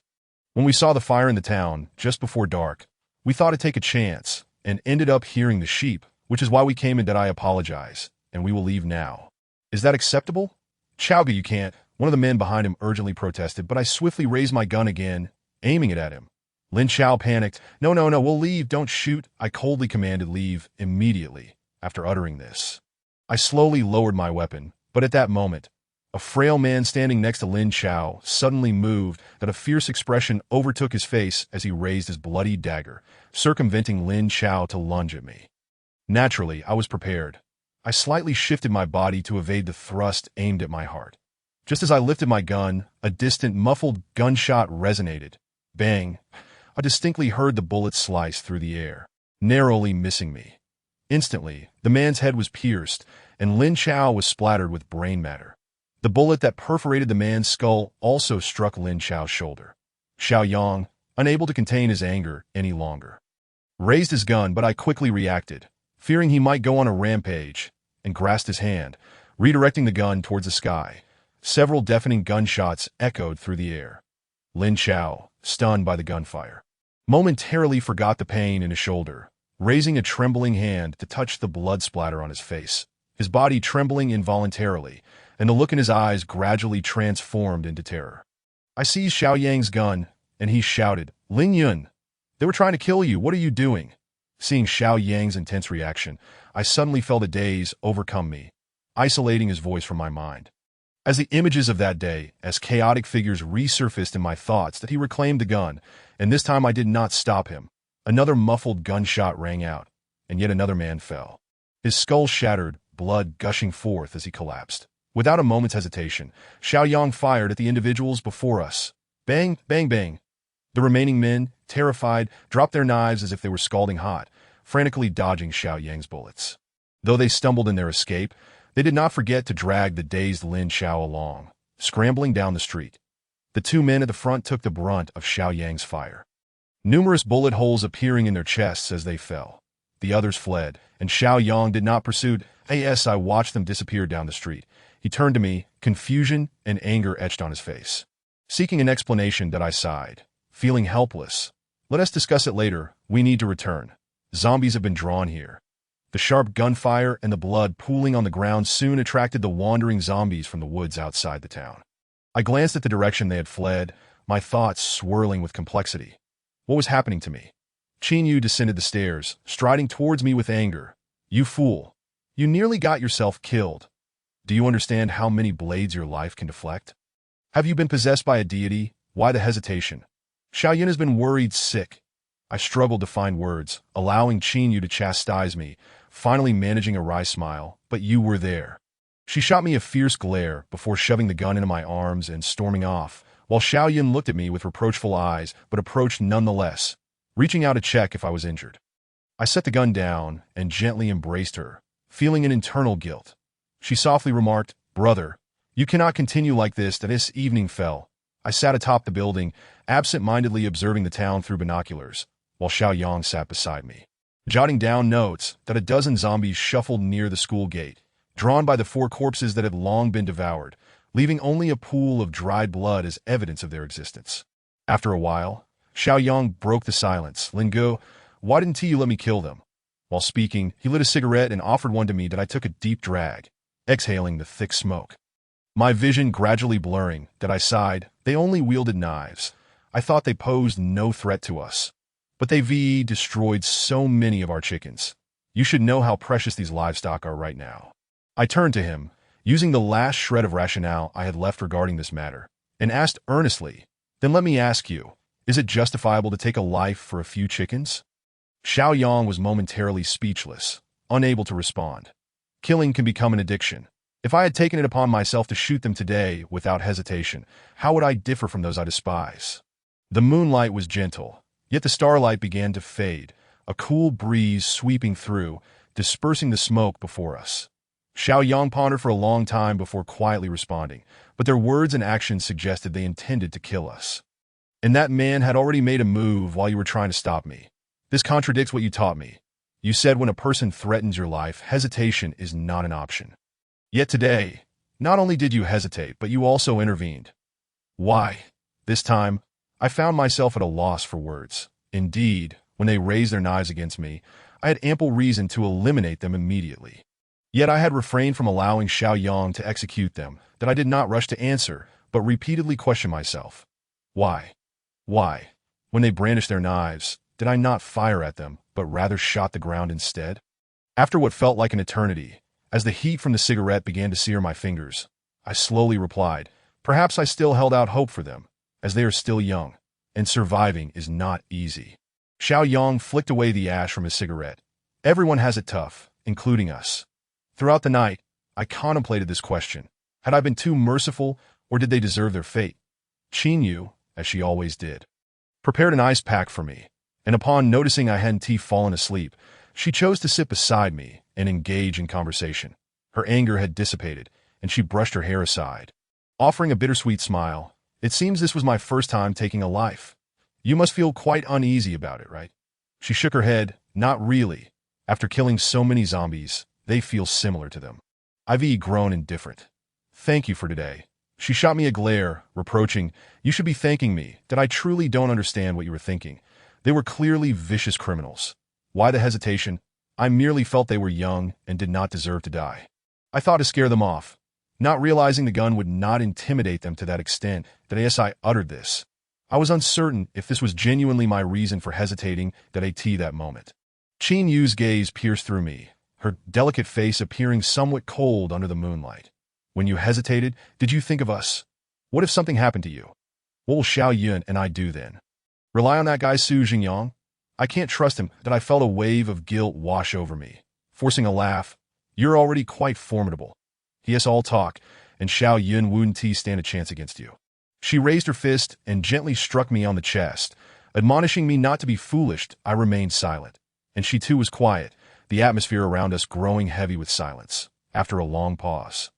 When we saw the fire in the town, just before dark, we thought to take a chance, and ended up hearing the sheep, which is why we came in. That I apologize, and we will leave now. Is that acceptable? Chowga, you can't. One of the men behind him urgently protested, but I swiftly raised my gun again, aiming it at him. Lin Chao panicked. No, we'll leave, don't shoot. I coldly commanded leave immediately after uttering this. I slowly lowered my weapon, but at that moment, a frail man standing next to Lin Chao suddenly moved. That a fierce expression overtook his face as he raised his bloody dagger, circumventing Lin Chao to lunge at me. Naturally, I was prepared. I slightly shifted my body to evade the thrust aimed at my heart. Just as I lifted my gun, a distant, muffled gunshot resonated. Bang! I distinctly heard the bullet slice through the air, narrowly missing me. Instantly, the man's head was pierced, and Lin Chao was splattered with brain matter. The bullet that perforated the man's skull also struck Lin Chao's shoulder. Xiaoyang, unable to contain his anger any longer, raised his gun, but I quickly reacted, fearing he might go on a rampage, and grasped his hand, redirecting the gun towards the sky. Several deafening gunshots echoed through the air. Lin Chao, stunned by the gunfire, momentarily forgot the pain in his shoulder, raising a trembling hand to touch the blood splatter on his face, his body trembling involuntarily, and the look in his eyes gradually transformed into terror. I seized Xiaoyang's gun, and he shouted, "Lin Yun! They were trying to kill you, what are you doing?" Seeing Xiaoyang's intense reaction, I suddenly felt a daze overcome me, isolating his voice from my mind. As the images of that day, as chaotic figures resurfaced in my thoughts, that he reclaimed the gun, and this time I did not stop him. Another muffled gunshot rang out, and yet another man fell. His skull shattered, blood gushing forth as he collapsed. Without a moment's hesitation, Xiaoyang fired at the individuals before us. Bang, bang, bang. The remaining men, terrified, dropped their knives as if they were scalding hot, frantically dodging Xiaoyang's bullets. Though they stumbled in their escape, they did not forget to drag the dazed Lin Chao along, scrambling down the street. The two men at the front took the brunt of Xiaoyang's fire, numerous bullet holes appearing in their chests as they fell. The others fled, and Xiaoyang did not pursue. As I watched them disappear down the street, he turned to me, confusion and anger etched on his face. Seeking an explanation that I sighed, feeling helpless. "Let us discuss it later, we need to return. Zombies have been drawn here." The sharp gunfire and the blood pooling on the ground soon attracted the wandering zombies from the woods outside the town. I glanced at the direction they had fled, my thoughts swirling with complexity. What was happening to me? Qin Yu descended the stairs, striding towards me with anger. "You fool! You nearly got yourself killed. Do you understand how many blades your life can deflect? Have you been possessed by a deity? Why the hesitation?" Xiaoyun has been worried sick. I struggled to find words, allowing Qin Yu to chastise me, finally managing a wry smile. "But you were there." She shot me a fierce glare before shoving the gun into my arms and storming off, while Xiaoyun looked at me with reproachful eyes but approached nonetheless, reaching out to check if I was injured. I set the gun down and gently embraced her, feeling an internal guilt. She softly remarked, "Brother, you cannot continue like this." This evening fell. I sat atop the building, absent-mindedly observing the town through binoculars, while Xiaoyang sat beside me, jotting down notes that a dozen zombies shuffled near the school gate, drawn by the 4 corpses that had long been devoured, leaving only a pool of dried blood as evidence of their existence. After a while, Xiaoyang broke the silence. "Lingo, why didn't you let me kill them?" While speaking, he lit a cigarette and offered one to me that I took a deep drag, exhaling the thick smoke. My vision gradually blurring, that I sighed. They only wielded knives. I thought they posed no threat to us. But they destroyed so many of our chickens. You should know how precious these livestock are right now. I turned to him, using the last shred of rationale I had left regarding this matter, and asked earnestly, "Then let me ask you, is it justifiable to take a life for a few chickens?" Xiaoyang was momentarily speechless, unable to respond. Killing can become an addiction. If I had taken it upon myself to shoot them today without hesitation, how would I differ from those I despise? The moonlight was gentle, yet the starlight began to fade, a cool breeze sweeping through, dispersing the smoke before us. Xiaoyang pondered for a long time before quietly responding, but their words and actions suggested they intended to kill us. "And that man had already made a move while you were trying to stop me. This contradicts what you taught me. You said when a person threatens your life, hesitation is not an option. Yet today, not only did you hesitate, but you also intervened. Why?" This time, I found myself at a loss for words. Indeed, when they raised their knives against me, I had ample reason to eliminate them immediately. Yet I had refrained from allowing Xiaoyang to execute them, that I did not rush to answer, but repeatedly questioned myself. Why? Why? When they brandished their knives, did I not fire at them, but rather shot the ground instead? After what felt like an eternity, as the heat from the cigarette began to sear my fingers, I slowly replied, "Perhaps I still held out hope for them, as they are still young, and surviving is not easy." Xiaoyang flicked away the ash from his cigarette, Everyone has it tough, including us. Throughout the night, I contemplated this question. Had I been too merciful, or did they deserve their fate? Lin Yun, as she always did, prepared an ice pack for me, and upon noticing I hadn't fallen asleep, she chose to sit beside me and engage in conversation. Her anger had dissipated, and she brushed her hair aside, offering a bittersweet smile. It seems this was my first time taking a life. You must feel quite uneasy about it, right? She shook her head. Not really. After killing so many zombies, they feel similar to them. I've grown indifferent. Thank you for today. She shot me a glare, reproaching, you should be thanking me, that I truly don't understand what you were thinking. They were clearly vicious criminals. Why the hesitation? I merely felt they were young and did not deserve to die. I thought to scare them off, not realizing the gun would not intimidate them to that extent that as I uttered this. I was uncertain if this was genuinely my reason for hesitating that moment. Lin Yun's gaze pierced through me, her delicate face appearing somewhat cold under the moonlight. When you hesitated, did you think of us? What if something happened to you? What will Xiao Yun and I do then? Rely on that guy Su Jingyang? I can't trust him. That I felt a wave of guilt wash over me, forcing a laugh. You're already quite formidable. Yes, all talk, and Xiao Yun wouldn't stand a chance against you. She raised her fist and gently struck me on the chest, admonishing me not to be foolish. I remained silent, and she too was quiet, the atmosphere around us growing heavy with silence. After a long pause,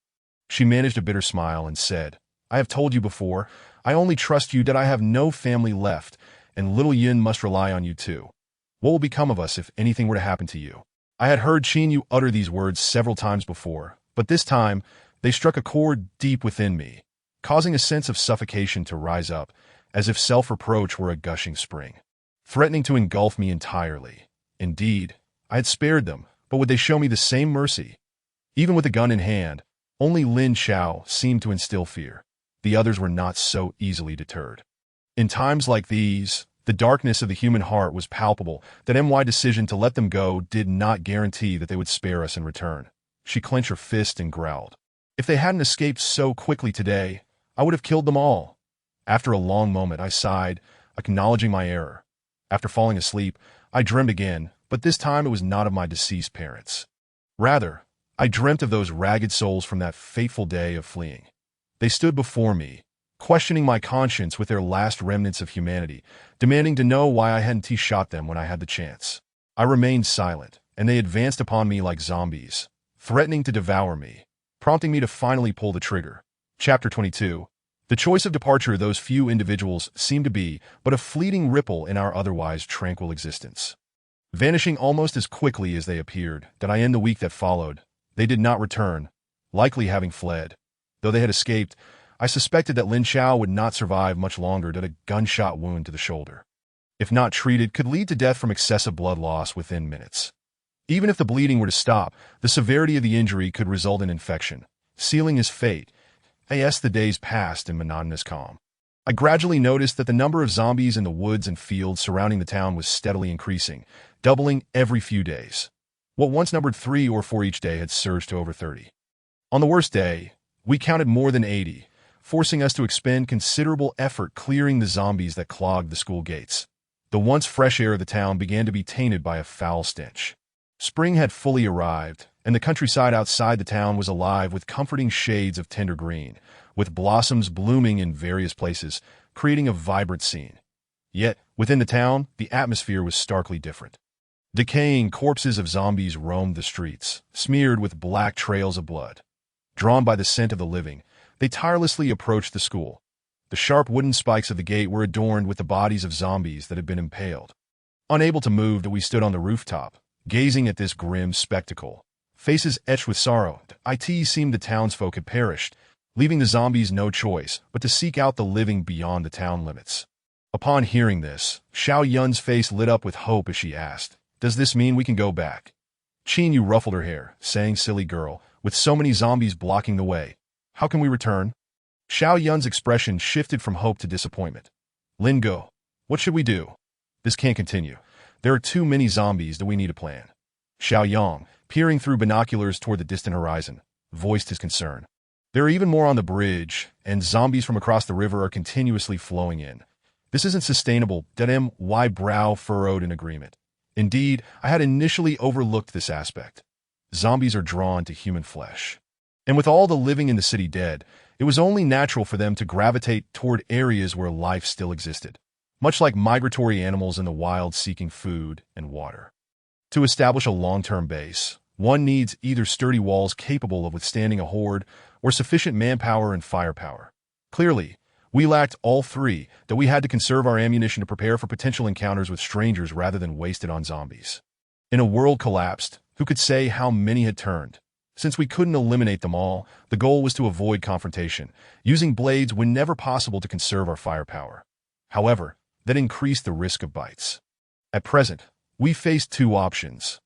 she managed a bitter smile and said, I have told you before, I only trust you that I have no family left, and little Yun must rely on you too. What will become of us if anything were to happen to you? I had heard Lin Yun utter these words several times before, but this time they struck a chord deep within me, causing a sense of suffocation to rise up, as if self-reproach were a gushing spring, threatening to engulf me entirely. Indeed, I had spared them, but would they show me the same mercy? Even with a gun in hand, only Lin Xiao seemed to instill fear. The others were not so easily deterred. In times like these, the darkness of the human heart was palpable. That my decision to let them go did not guarantee that they would spare us in return. She clenched her fist and growled. If they hadn't escaped so quickly today, I would have killed them all. After a long moment, I sighed, acknowledging my error. After falling asleep, I dreamed again, but this time it was not of my deceased parents. Rather, I dreamt of those ragged souls from that fateful day of fleeing. They stood before me, questioning my conscience with their last remnants of humanity, demanding to know why I hadn't shot them when I had the chance. I remained silent, and they advanced upon me like zombies, threatening to devour me, prompting me to finally pull the trigger. Chapter 22. The choice of departure of those few individuals seemed to be but a fleeting ripple in our otherwise tranquil existence. Vanishing almost as quickly as they appeared, that I end the week that followed, they did not return, likely having fled. Though they had escaped, I suspected that Lin Xiao would not survive much longer due to a gunshot wound to the shoulder. If not treated, could lead to death from excessive blood loss within minutes. Even if the bleeding were to stop, the severity of the injury could result in infection, sealing his fate. As the days passed in monotonous calm, I gradually noticed that the number of zombies in the woods and fields surrounding the town was steadily increasing, doubling every few days. What once numbered 3 or 4 each day had surged to over 30. On the worst day, we counted more than 80, forcing us to expend considerable effort clearing the zombies that clogged the school gates. The once fresh air of the town began to be tainted by a foul stench. Spring had fully arrived, and the countryside outside the town was alive with comforting shades of tender green, with blossoms blooming in various places, creating a vibrant scene. Yet, within the town, the atmosphere was starkly different. Decaying corpses of zombies roamed the streets, smeared with black trails of blood. Drawn by the scent of the living, they tirelessly approached the school. The sharp wooden spikes of the gate were adorned with the bodies of zombies that had been impaled. Unable to move, we stood on the rooftop, gazing at this grim spectacle. Faces etched with sorrow, it seemed the townsfolk had perished, leaving the zombies no choice but to seek out the living beyond the town limits. Upon hearing this, Xiao Yun's face lit up with hope as she asked, does this mean we can go back? Lin Yun ruffled her hair, saying, silly girl, with so many zombies blocking the way, how can we return? Xiao Yun's expression shifted from hope to disappointment. Lin go, what should we do? This can't continue. There are too many zombies that we need a plan. Xiao Yang, peering through binoculars toward the distant horizon, voiced his concern. There are even more on the bridge, and zombies from across the river are continuously flowing in. This isn't sustainable. My brow furrowed in agreement. Indeed, I had initially overlooked this aspect. Zombies are drawn to human flesh. And with all the living in the city dead, it was only natural for them to gravitate toward areas where life still existed, much like migratory animals in the wild seeking food and water. To establish a long-term base, one needs either sturdy walls capable of withstanding a horde or sufficient manpower and firepower. Clearly, we lacked all three, that we had to conserve our ammunition to prepare for potential encounters with strangers rather than waste it on zombies. In a world collapsed, who could say how many had turned? Since we couldn't eliminate them all, the goal was to avoid confrontation, using blades when never possible to conserve our firepower. However, that increased the risk of bites. At present, we faced two options.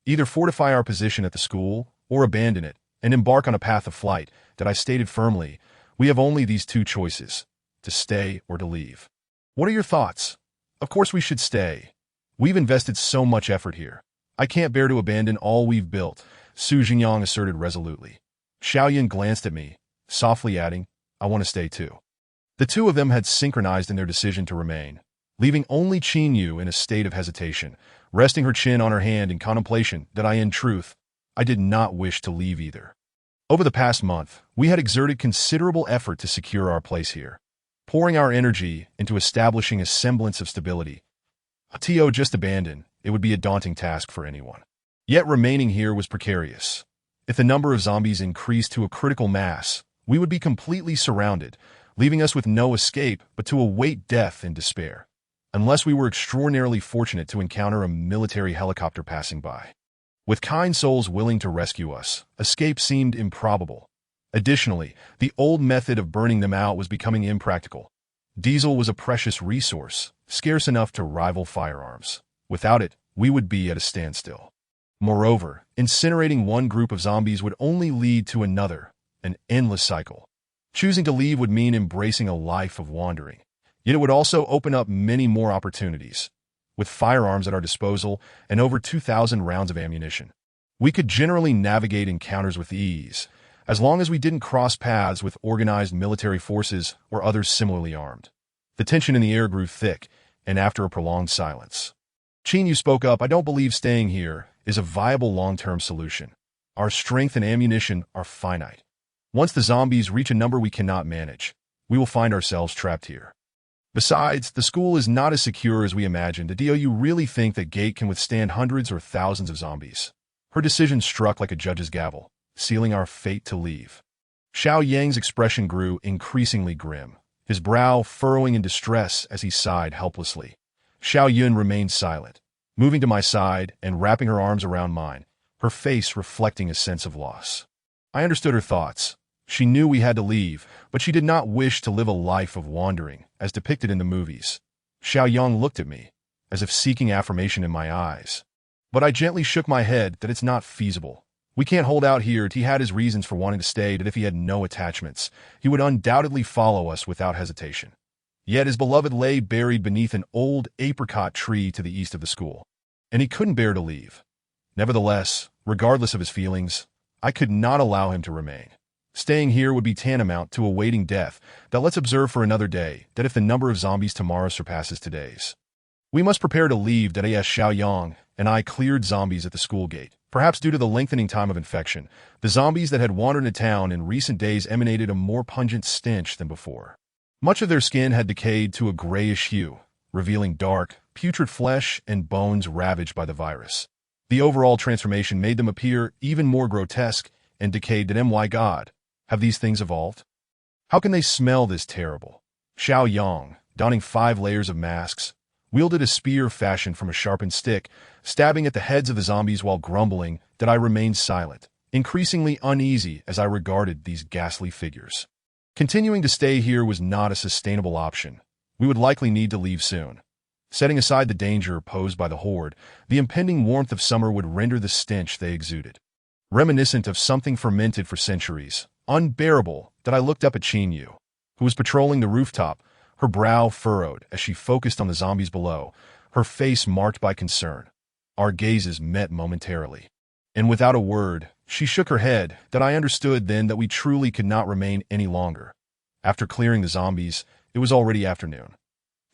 Either fortify our position at the school, or abandon it, and embark on a path of flight. That I stated firmly, we have only these two choices, to stay or to leave. What are your thoughts? Of course we should stay. We've invested so much effort here. I can't bear to abandon all we've built, Su Jingyang asserted resolutely. Xiao Yun glanced at me, softly adding, I want to stay too. The two of them had synchronized in their decision to remain, leaving only Qin Yu in a state of hesitation, resting her chin on her hand in contemplation that in truth, I did not wish to leave either. Over the past month, we had exerted considerable effort to secure our place here, pouring our energy into establishing a semblance of stability. To just abandon, it would be a daunting task for anyone. Yet remaining here was precarious. If the number of zombies increased to a critical mass, we would be completely surrounded, leaving us with no escape but to await death in despair, unless we were extraordinarily fortunate to encounter a military helicopter passing by. With kind souls willing to rescue us, escape seemed improbable. Additionally, the old method of burning them out was becoming impractical. Diesel was a precious resource, scarce enough to rival firearms. Without it, we would be at a standstill. Moreover, incinerating one group of zombies would only lead to another, an endless cycle. Choosing to leave would mean embracing a life of wandering. Yet it would also open up many more opportunities. With firearms at our disposal and over 2,000 rounds of ammunition, we could generally navigate encounters with ease, as long as we didn't cross paths with organized military forces or others similarly armed. The tension in the air grew thick, and after a prolonged silence, Qin Yu spoke up, I don't believe staying here is a viable long-term solution. Our strength and ammunition are finite. Once the zombies reach a number we cannot manage, we will find ourselves trapped here. Besides, the school is not as secure as we imagined. Do you really think that gate can withstand hundreds or thousands of zombies? Her decision struck like a judge's gavel, sealing our fate to leave. Xiao Yang's expression grew increasingly grim, his brow furrowing in distress as he sighed helplessly. Xiao Yun remained silent, moving to my side and wrapping her arms around mine, her face reflecting a sense of loss. I understood her thoughts. She knew we had to leave, but she did not wish to live a life of wandering, as depicted in the movies. Xiao Yang looked at me, as if seeking affirmation in my eyes. But I gently shook my head that it's not feasible. We can't hold out here. He had his reasons for wanting to stay, that if he had no attachments, he would undoubtedly follow us without hesitation. Yet his beloved lay buried beneath an old apricot tree to the east of the school, and he couldn't bear to leave. Nevertheless, regardless of his feelings, I could not allow him to remain. Staying here would be tantamount to awaiting death. That let's observe for another day, that if the number of zombies tomorrow surpasses today's, we must prepare to leave. That as Xiao Yang and I cleared zombies at the school gate, perhaps due to the lengthening time of infection, the zombies that had wandered into town in recent days emanated a more pungent stench than before. Much of their skin had decayed to a grayish hue, revealing dark, putrid flesh and bones ravaged by the virus. The overall transformation made them appear even more grotesque and decayed than my God. Have these things evolved? How can they smell this terrible? Xiao Yang, donning 5 layers of masks, wielded a spear fashioned from a sharpened stick, stabbing at the heads of the zombies while grumbling. That I remained silent, increasingly uneasy as I regarded these ghastly figures. Continuing to stay here was not a sustainable option. We would likely need to leave soon. Setting aside the danger posed by the horde, the impending warmth of summer would render the stench they exuded, reminiscent of something fermented for centuries, unbearable. That I looked up at Qin Yu, who was patrolling the rooftop, her brow furrowed as she focused on the zombies below, her face marked by concern. Our gazes met momentarily, and without a word, she shook her head. That I understood then that we truly could not remain any longer. After clearing the zombies, it was already afternoon.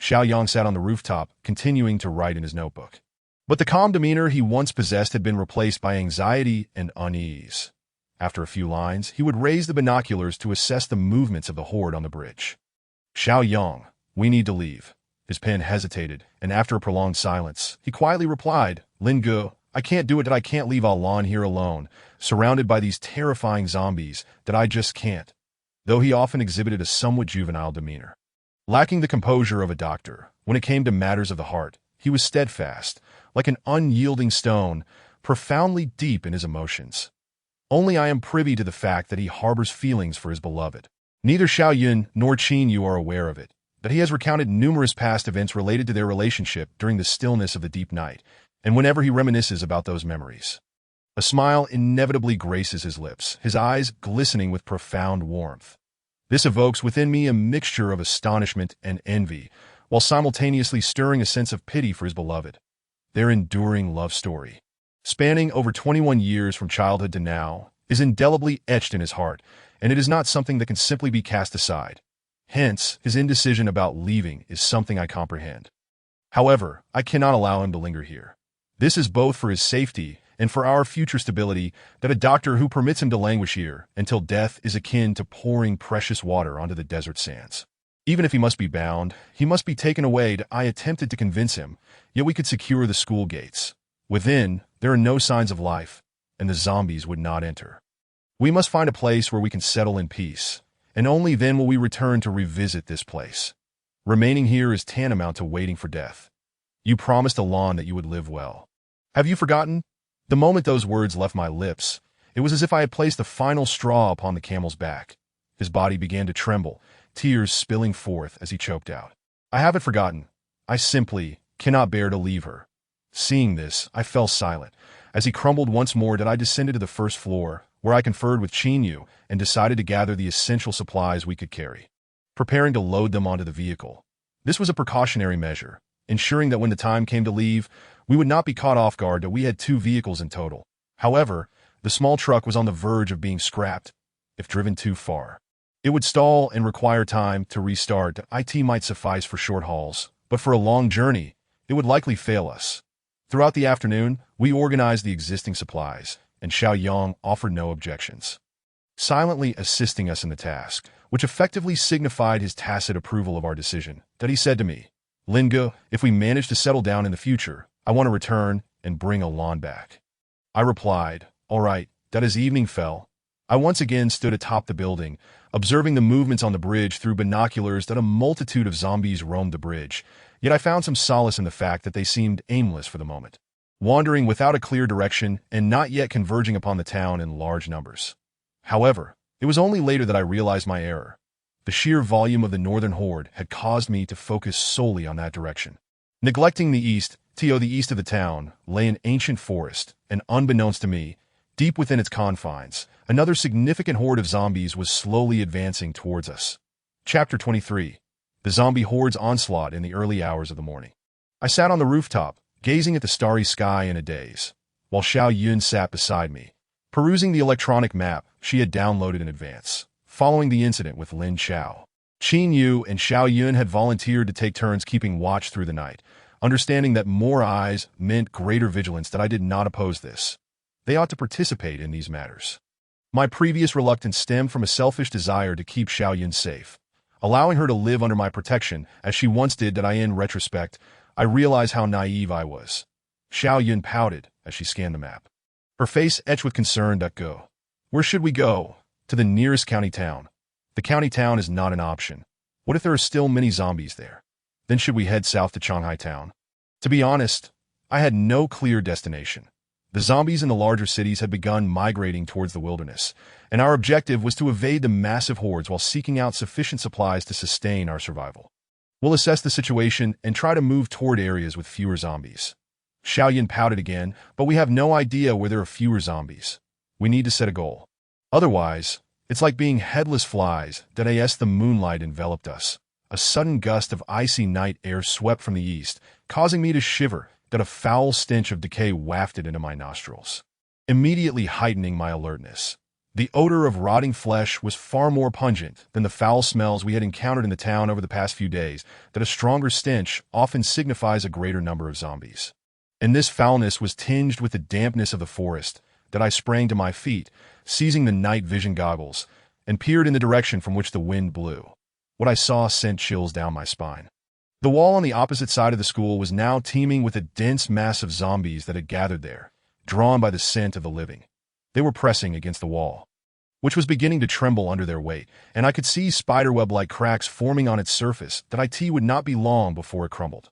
Xiao Yang sat on the rooftop, continuing to write in his notebook. But the calm demeanor he once possessed had been replaced by anxiety and unease. After a few lines, he would raise the binoculars to assess the movements of the horde on the bridge. "Xiao Yang, we need to leave." His pen hesitated, and after a prolonged silence, he quietly replied, "Lin Yun, I can't do it that I can't leave Alan here alone, surrounded by these terrifying zombies, that I just can't." Though he often exhibited a somewhat juvenile demeanor. Lacking the composure of a doctor, when it came to matters of the heart, he was steadfast, like an unyielding stone, profoundly deep in his emotions. Only I am privy to the fact that he harbors feelings for his beloved. Neither Xiao Yun nor Qin Yu are aware of it, but he has recounted numerous past events related to their relationship during the stillness of the deep night, and whenever he reminisces about those memories. A smile inevitably graces his lips, his eyes glistening with profound warmth. This evokes within me a mixture of astonishment and envy, while simultaneously stirring a sense of pity for his beloved. Their enduring love story, spanning over 21 years from childhood to now, is indelibly etched in his heart, and it is not something that can simply be cast aside. Hence, his indecision about leaving is something I comprehend. However, I cannot allow him to linger here. This is both for his safety and for our future stability that a doctor who permits him to languish here until death is akin to pouring precious water onto the desert sands. Even if he must be bound, he must be taken away. I attempted to convince him, yet we could secure the school gates. Within, there are no signs of life, and the zombies would not enter. We must find a place where we can settle in peace, and only then will we return to revisit this place. Remaining here is tantamount to waiting for death. You promised Alon that you would live well. Have you forgotten? The moment those words left my lips, it was as if I had placed the final straw upon the camel's back. His body began to tremble, tears spilling forth as he choked out. "I haven't forgotten. I simply cannot bear to leave her." Seeing this, I fell silent. As he crumbled once more, I descended to the first floor, where I conferred with Qin Yu and decided to gather the essential supplies we could carry, preparing to load them onto the vehicle. This was a precautionary measure, ensuring that when the time came to leave, we would not be caught off guard that we had 2 vehicles in total. However, the small truck was on the verge of being scrapped. If driven too far, it would stall and require time to restart. It might suffice for short hauls, but for a long journey, it would likely fail us. Throughout the afternoon, we organized the existing supplies, and Xiao Yang offered no objections, silently assisting us in the task, which effectively signified his tacit approval of our decision. That he said to me, "Lin Yun, if we manage to settle down in the future, I want to return and bring Alon back." I replied, "All right." That as evening fell, I once again stood atop the building, observing the movements on the bridge through binoculars. That a multitude of zombies roamed the bridge, yet I found some solace in the fact that they seemed aimless for the moment, wandering without a clear direction and not yet converging upon the town in large numbers. However, it was only later that I realized my error. The sheer volume of the northern horde had caused me to focus solely on that direction. Neglecting the east, the east of the town, lay an ancient forest, and unbeknownst to me, deep within its confines, another significant horde of zombies was slowly advancing towards us. Chapter 23. The zombie horde's onslaught in the early hours of the morning. I sat on the rooftop, gazing at the starry sky in a daze, while Xiao Yun sat beside me, perusing the electronic map she had downloaded in advance, following the incident with Lin Xiao. Qin Yu and Xiao Yun had volunteered to take turns keeping watch through the night, understanding that more eyes meant greater vigilance. That I did not oppose this. They ought to participate in these matters. My previous reluctance stemmed from a selfish desire to keep Xiao Yun safe, allowing her to live under my protection as she once did. That in retrospect, I realize how naive I was. Xiao Yun pouted as she scanned the map, her face etched with concern. "Go. Where should we go?" "To the nearest county town." "The county town is not an option. What if there are still many zombies there? Then should we head south to Shanghai town?" To be honest, I had no clear destination. The zombies in the larger cities had begun migrating towards the wilderness, and our objective was to evade the massive hordes while seeking out sufficient supplies to sustain our survival. "We'll assess the situation and try to move toward areas with fewer zombies." Xiao Yun pouted again, "But we have no idea where there are fewer zombies. We need to set a goal. Otherwise, it's like being headless flies." As the moonlight enveloped us, a sudden gust of icy night air swept from the east, causing me to shiver. That a foul stench of decay wafted into my nostrils, immediately heightening my alertness. The odor of rotting flesh was far more pungent than the foul smells we had encountered in the town over the past few days. That a stronger stench often signifies a greater number of zombies. and this foulness was tinged with the dampness of the forest, that I sprang to my feet, seizing the night vision goggles, and peered in the direction from which the wind blew. What I saw sent chills down my spine. The wall on the opposite side of the school was now teeming with a dense mass of zombies that had gathered there, drawn by the scent of the living. They were pressing against the wall, which was beginning to tremble under their weight, and I could see spiderweb-like cracks forming on its surface that IT would not be long before it crumbled.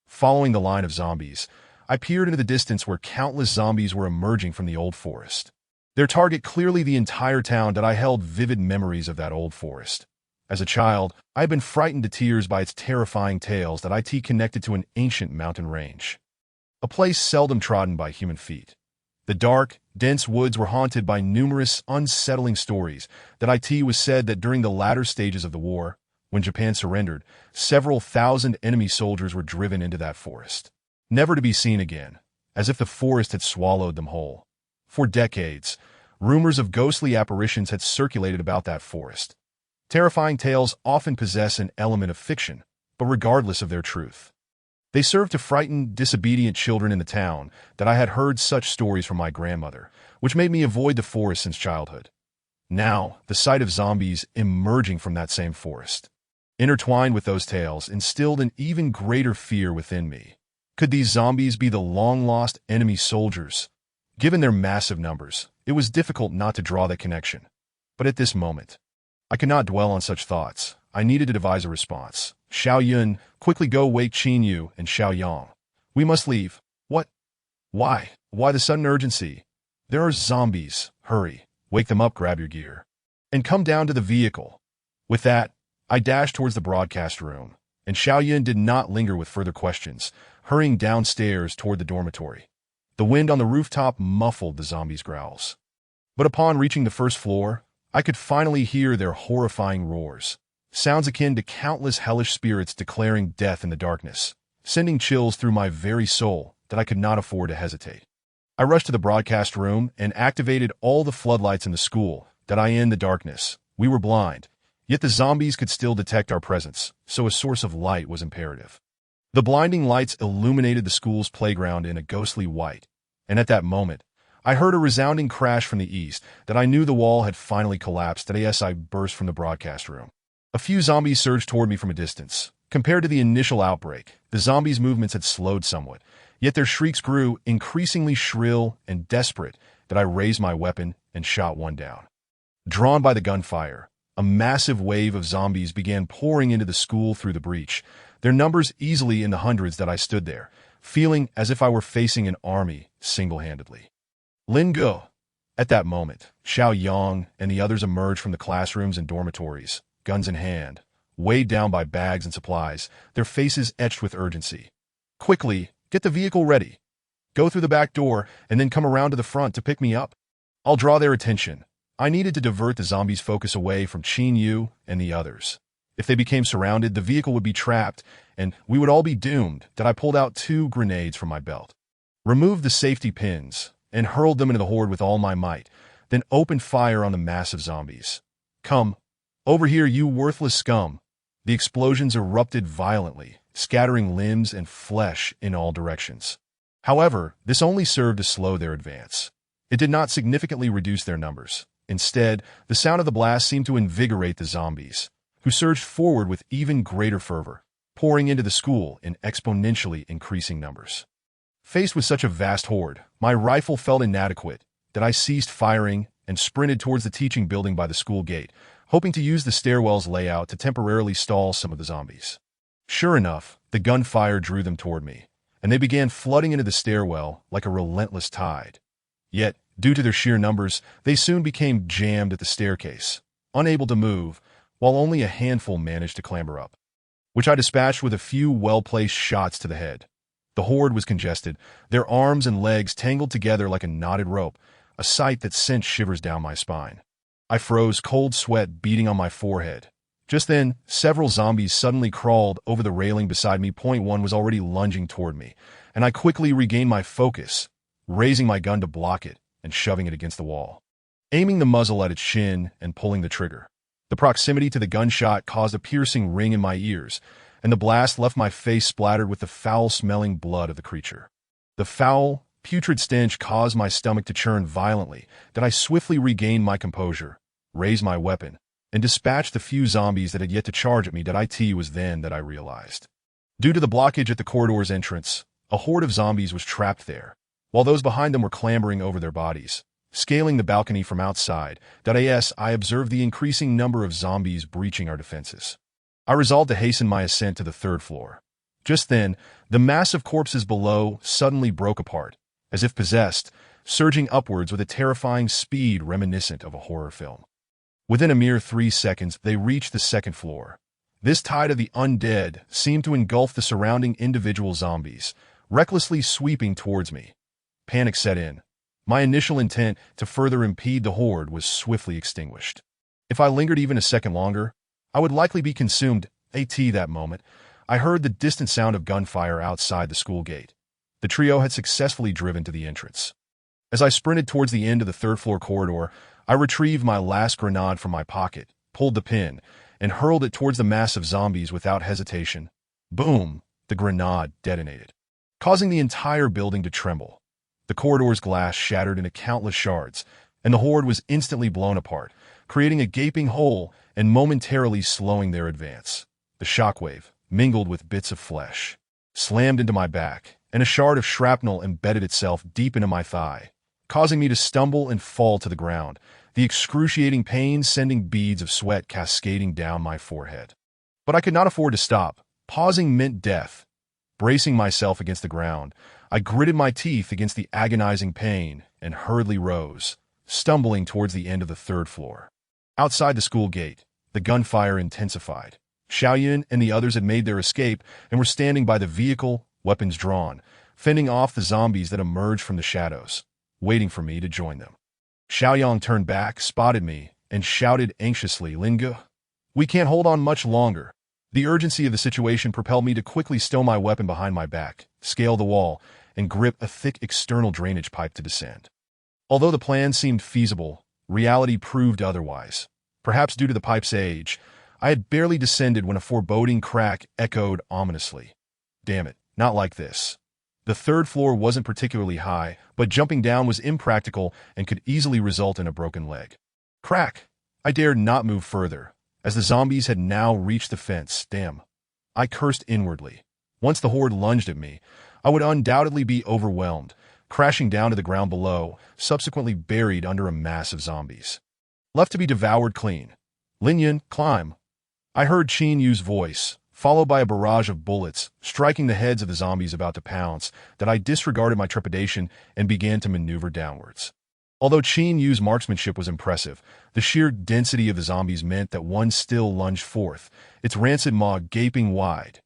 Following the line of zombies, I peered into the distance where countless zombies were emerging from the old forest. Their target clearly the entire town, that I held vivid memories of that old forest. As a child, I had been frightened to tears by its terrifying tales that IT connected to an ancient mountain range, a place seldom trodden by human feet. The dark, dense woods were haunted by numerous unsettling stories that IT was said that during the latter stages of the war, when Japan surrendered, several thousand enemy soldiers were driven into that forest, never to be seen again, as if the forest had swallowed them whole. For decades, rumors of ghostly apparitions had circulated about that forest. Terrifying tales often possess an element of fiction, but regardless of their truth, they served to frighten disobedient children in the town. That I had heard such stories from my grandmother, which made me avoid the forest since childhood. Now, the sight of zombies emerging from that same forest, intertwined with those tales, instilled an even greater fear within me. Could these zombies be the long-lost enemy soldiers? Given their massive numbers, it was difficult not to draw that connection. But at this moment, I could not dwell on such thoughts. I needed to devise a response. Xiao Yun, quickly go wake Qin Yu and Xiao Yang. We must leave. What? Why? Why the sudden urgency? There are zombies. Hurry. Wake them up, grab your gear, and come down to the vehicle. With that, I dashed towards the broadcast room, and Xiao Yun did not linger with further questions, hurrying downstairs toward the dormitory. The wind on the rooftop muffled the zombies' growls. But upon reaching the first floor, I could finally hear their horrifying roars, sounds akin to countless hellish spirits declaring death in the darkness, sending chills through my very soul that I could not afford to hesitate. I rushed to the broadcast room and activated all the floodlights in the school. That I in the darkness, we were blind, yet the zombies could still detect our presence, so a source of light was imperative. The blinding lights illuminated the school's playground in a ghostly white, and at that moment, I heard a resounding crash from the east. That I knew the wall had finally collapsed. As I burst from the broadcast room, a few zombies surged toward me from a distance. Compared to the initial outbreak, the zombies' movements had slowed somewhat, yet their shrieks grew increasingly shrill and desperate. That I raised my weapon and shot one down. Drawn by the gunfire, a massive wave of zombies began pouring into the school through the breach, their numbers easily in the hundreds. That I stood there, feeling as if I were facing an army single-handedly. Lin Yun. At that moment, Xiao Yang and the others emerged from the classrooms and dormitories, guns in hand, weighed down by bags and supplies, their faces etched with urgency. Quickly, get the vehicle ready. Go through the back door and then come around to the front to pick me up. I'll draw their attention. I needed to divert the zombies' focus away from Qin Yu and the others. If they became surrounded, the vehicle would be trapped, and we would all be doomed. That I pulled out 2 grenades from my belt, removed the safety pins, and hurled them into the horde with all my might, then opened fire on the massive zombies. Come over here, you worthless scum. The explosions erupted violently, scattering limbs and flesh in all directions. However, this only served to slow their advance. It did not significantly reduce their numbers. Instead, the sound of the blast seemed to invigorate the zombies, who surged forward with even greater fervor, pouring into the school in exponentially increasing numbers. Faced with such a vast horde, my rifle felt inadequate. That I ceased firing and sprinted towards the teaching building by the school gate, hoping to use the stairwell's layout to temporarily stall some of the zombies. Sure enough, the gunfire drew them toward me, and they began flooding into the stairwell like a relentless tide. Yet, due to their sheer numbers, they soon became jammed at the staircase, unable to move, while only a handful managed to clamber up, which I dispatched with a few well-placed shots to the head. The horde was congested, their arms and legs tangled together like a knotted rope, a sight that sent shivers down my spine. I froze, cold sweat beating on my forehead. Just then, several zombies suddenly crawled over the railing beside me. Point one was already lunging toward me, and I quickly regained my focus, raising my gun to block it and shoving it against the wall, aiming the muzzle at its shin and pulling the trigger. The proximity to the gunshot caused a piercing ring in my ears, and the blast left my face splattered with the foul-smelling blood of the creature. The foul, putrid stench caused my stomach to churn violently, that I swiftly regained my composure, raised my weapon, and dispatched the few zombies that had yet to charge at me. It was then that I realized. Due to the blockage at the corridor's entrance, a horde of zombies was trapped there, while those behind them were clambering over their bodies. Scaling the balcony from outside, I observed the increasing number of zombies breaching our defenses. I resolved to hasten my ascent to the third floor. Just then, the mass of corpses below suddenly broke apart, as if possessed, surging upwards with a terrifying speed reminiscent of a horror film. Within a mere 3 seconds, they reached the second floor. This tide of the undead seemed to engulf the surrounding individual zombies, recklessly sweeping towards me. Panic set in. My initial intent to further impede the horde was swiftly extinguished. If I lingered even a second longer, I would likely be consumed. That moment, I heard the distant sound of gunfire outside the school gate. The trio had successfully driven to the entrance. As I sprinted towards the end of the third-floor corridor, I retrieved my last grenade from my pocket, pulled the pin, and hurled it towards the mass of zombies without hesitation. Boom! The grenade detonated, causing the entire building to tremble. The corridor's glass shattered into countless shards, and the horde was instantly blown apart, creating a gaping hole and momentarily slowing their advance. The shockwave, mingled with bits of flesh, slammed into my back, and a shard of shrapnel embedded itself deep into my thigh, causing me to stumble and fall to the ground, the excruciating pain sending beads of sweat cascading down my forehead. But I could not afford to stop. Pausing meant death. Bracing myself against the ground, I gritted my teeth against the agonizing pain and hurriedly rose, stumbling towards the end of the third floor. Outside the school gate, the gunfire intensified. Lin Yun and the others had made their escape and were standing by the vehicle, weapons drawn, fending off the zombies that emerged from the shadows, waiting for me to join them. Lin Yun turned back, spotted me, and shouted anxiously, "Lin Yun, we can't hold on much longer." The urgency of the situation propelled me to quickly stow my weapon behind my back, scale the wall, and grip a thick external drainage pipe to descend. Although the plan seemed feasible, reality proved otherwise. Perhaps due to the pipe's age, I had barely descended when a foreboding crack echoed ominously. Damn it, not like this. The third floor wasn't particularly high, but jumping down was impractical and could easily result in a broken leg. Crack! I dared not move further, as the zombies had now reached the fence. Damn. I cursed inwardly. Once the horde lunged at me, I would undoubtedly be overwhelmed, crashing down to the ground below, subsequently buried under a mass of zombies. Left to be devoured clean. Lin Yun, climb. I heard Lin Yun's voice, followed by a barrage of bullets, striking the heads of the zombies about to pounce, that I disregarded my trepidation and began to maneuver downwards. Although Lin Yun's marksmanship was impressive, the sheer density of the zombies meant that one still lunged forth, its rancid maw gaping wide.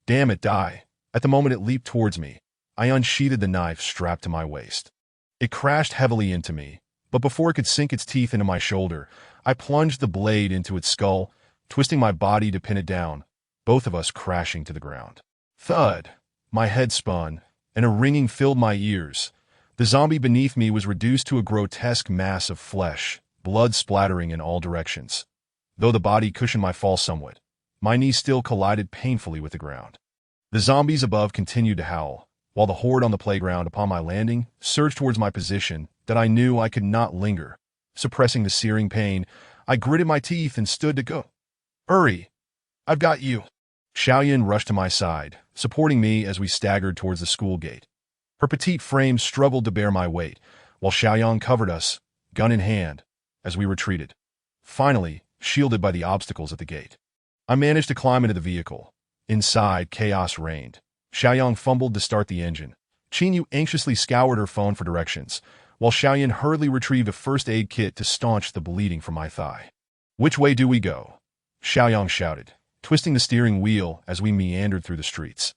Damn it, die. At the moment it leaped towards me, I unsheathed the knife strapped to my waist. It crashed heavily into me, but before it could sink its teeth into my shoulder, I plunged the blade into its skull, twisting my body to pin it down, both of us crashing to the ground. Thud! My head spun, and a ringing filled my ears. The zombie beneath me was reduced to a grotesque mass of flesh, blood splattering in all directions. Though the body cushioned my fall somewhat, my knees still collided painfully with the ground. The zombies above continued to howl, while the horde on the playground upon my landing surged towards my position that I knew I could not linger. Suppressing the searing pain, I gritted my teeth and stood to go. Hurry! I've got you! Lin Yun rushed to my side, supporting me as we staggered towards the school gate. Her petite frame struggled to bear my weight, while Lin Yun covered us, gun in hand, as we retreated. Finally, shielded by the obstacles at the gate, I managed to climb into the vehicle. Inside, chaos reigned. Lin Yun fumbled to start the engine. Lin Yun anxiously scoured her phone for directions, while Lin Yun hurriedly retrieved a first aid kit to staunch the bleeding from my thigh. Which way do we go? Lin Yun shouted, twisting the steering wheel as we meandered through the streets.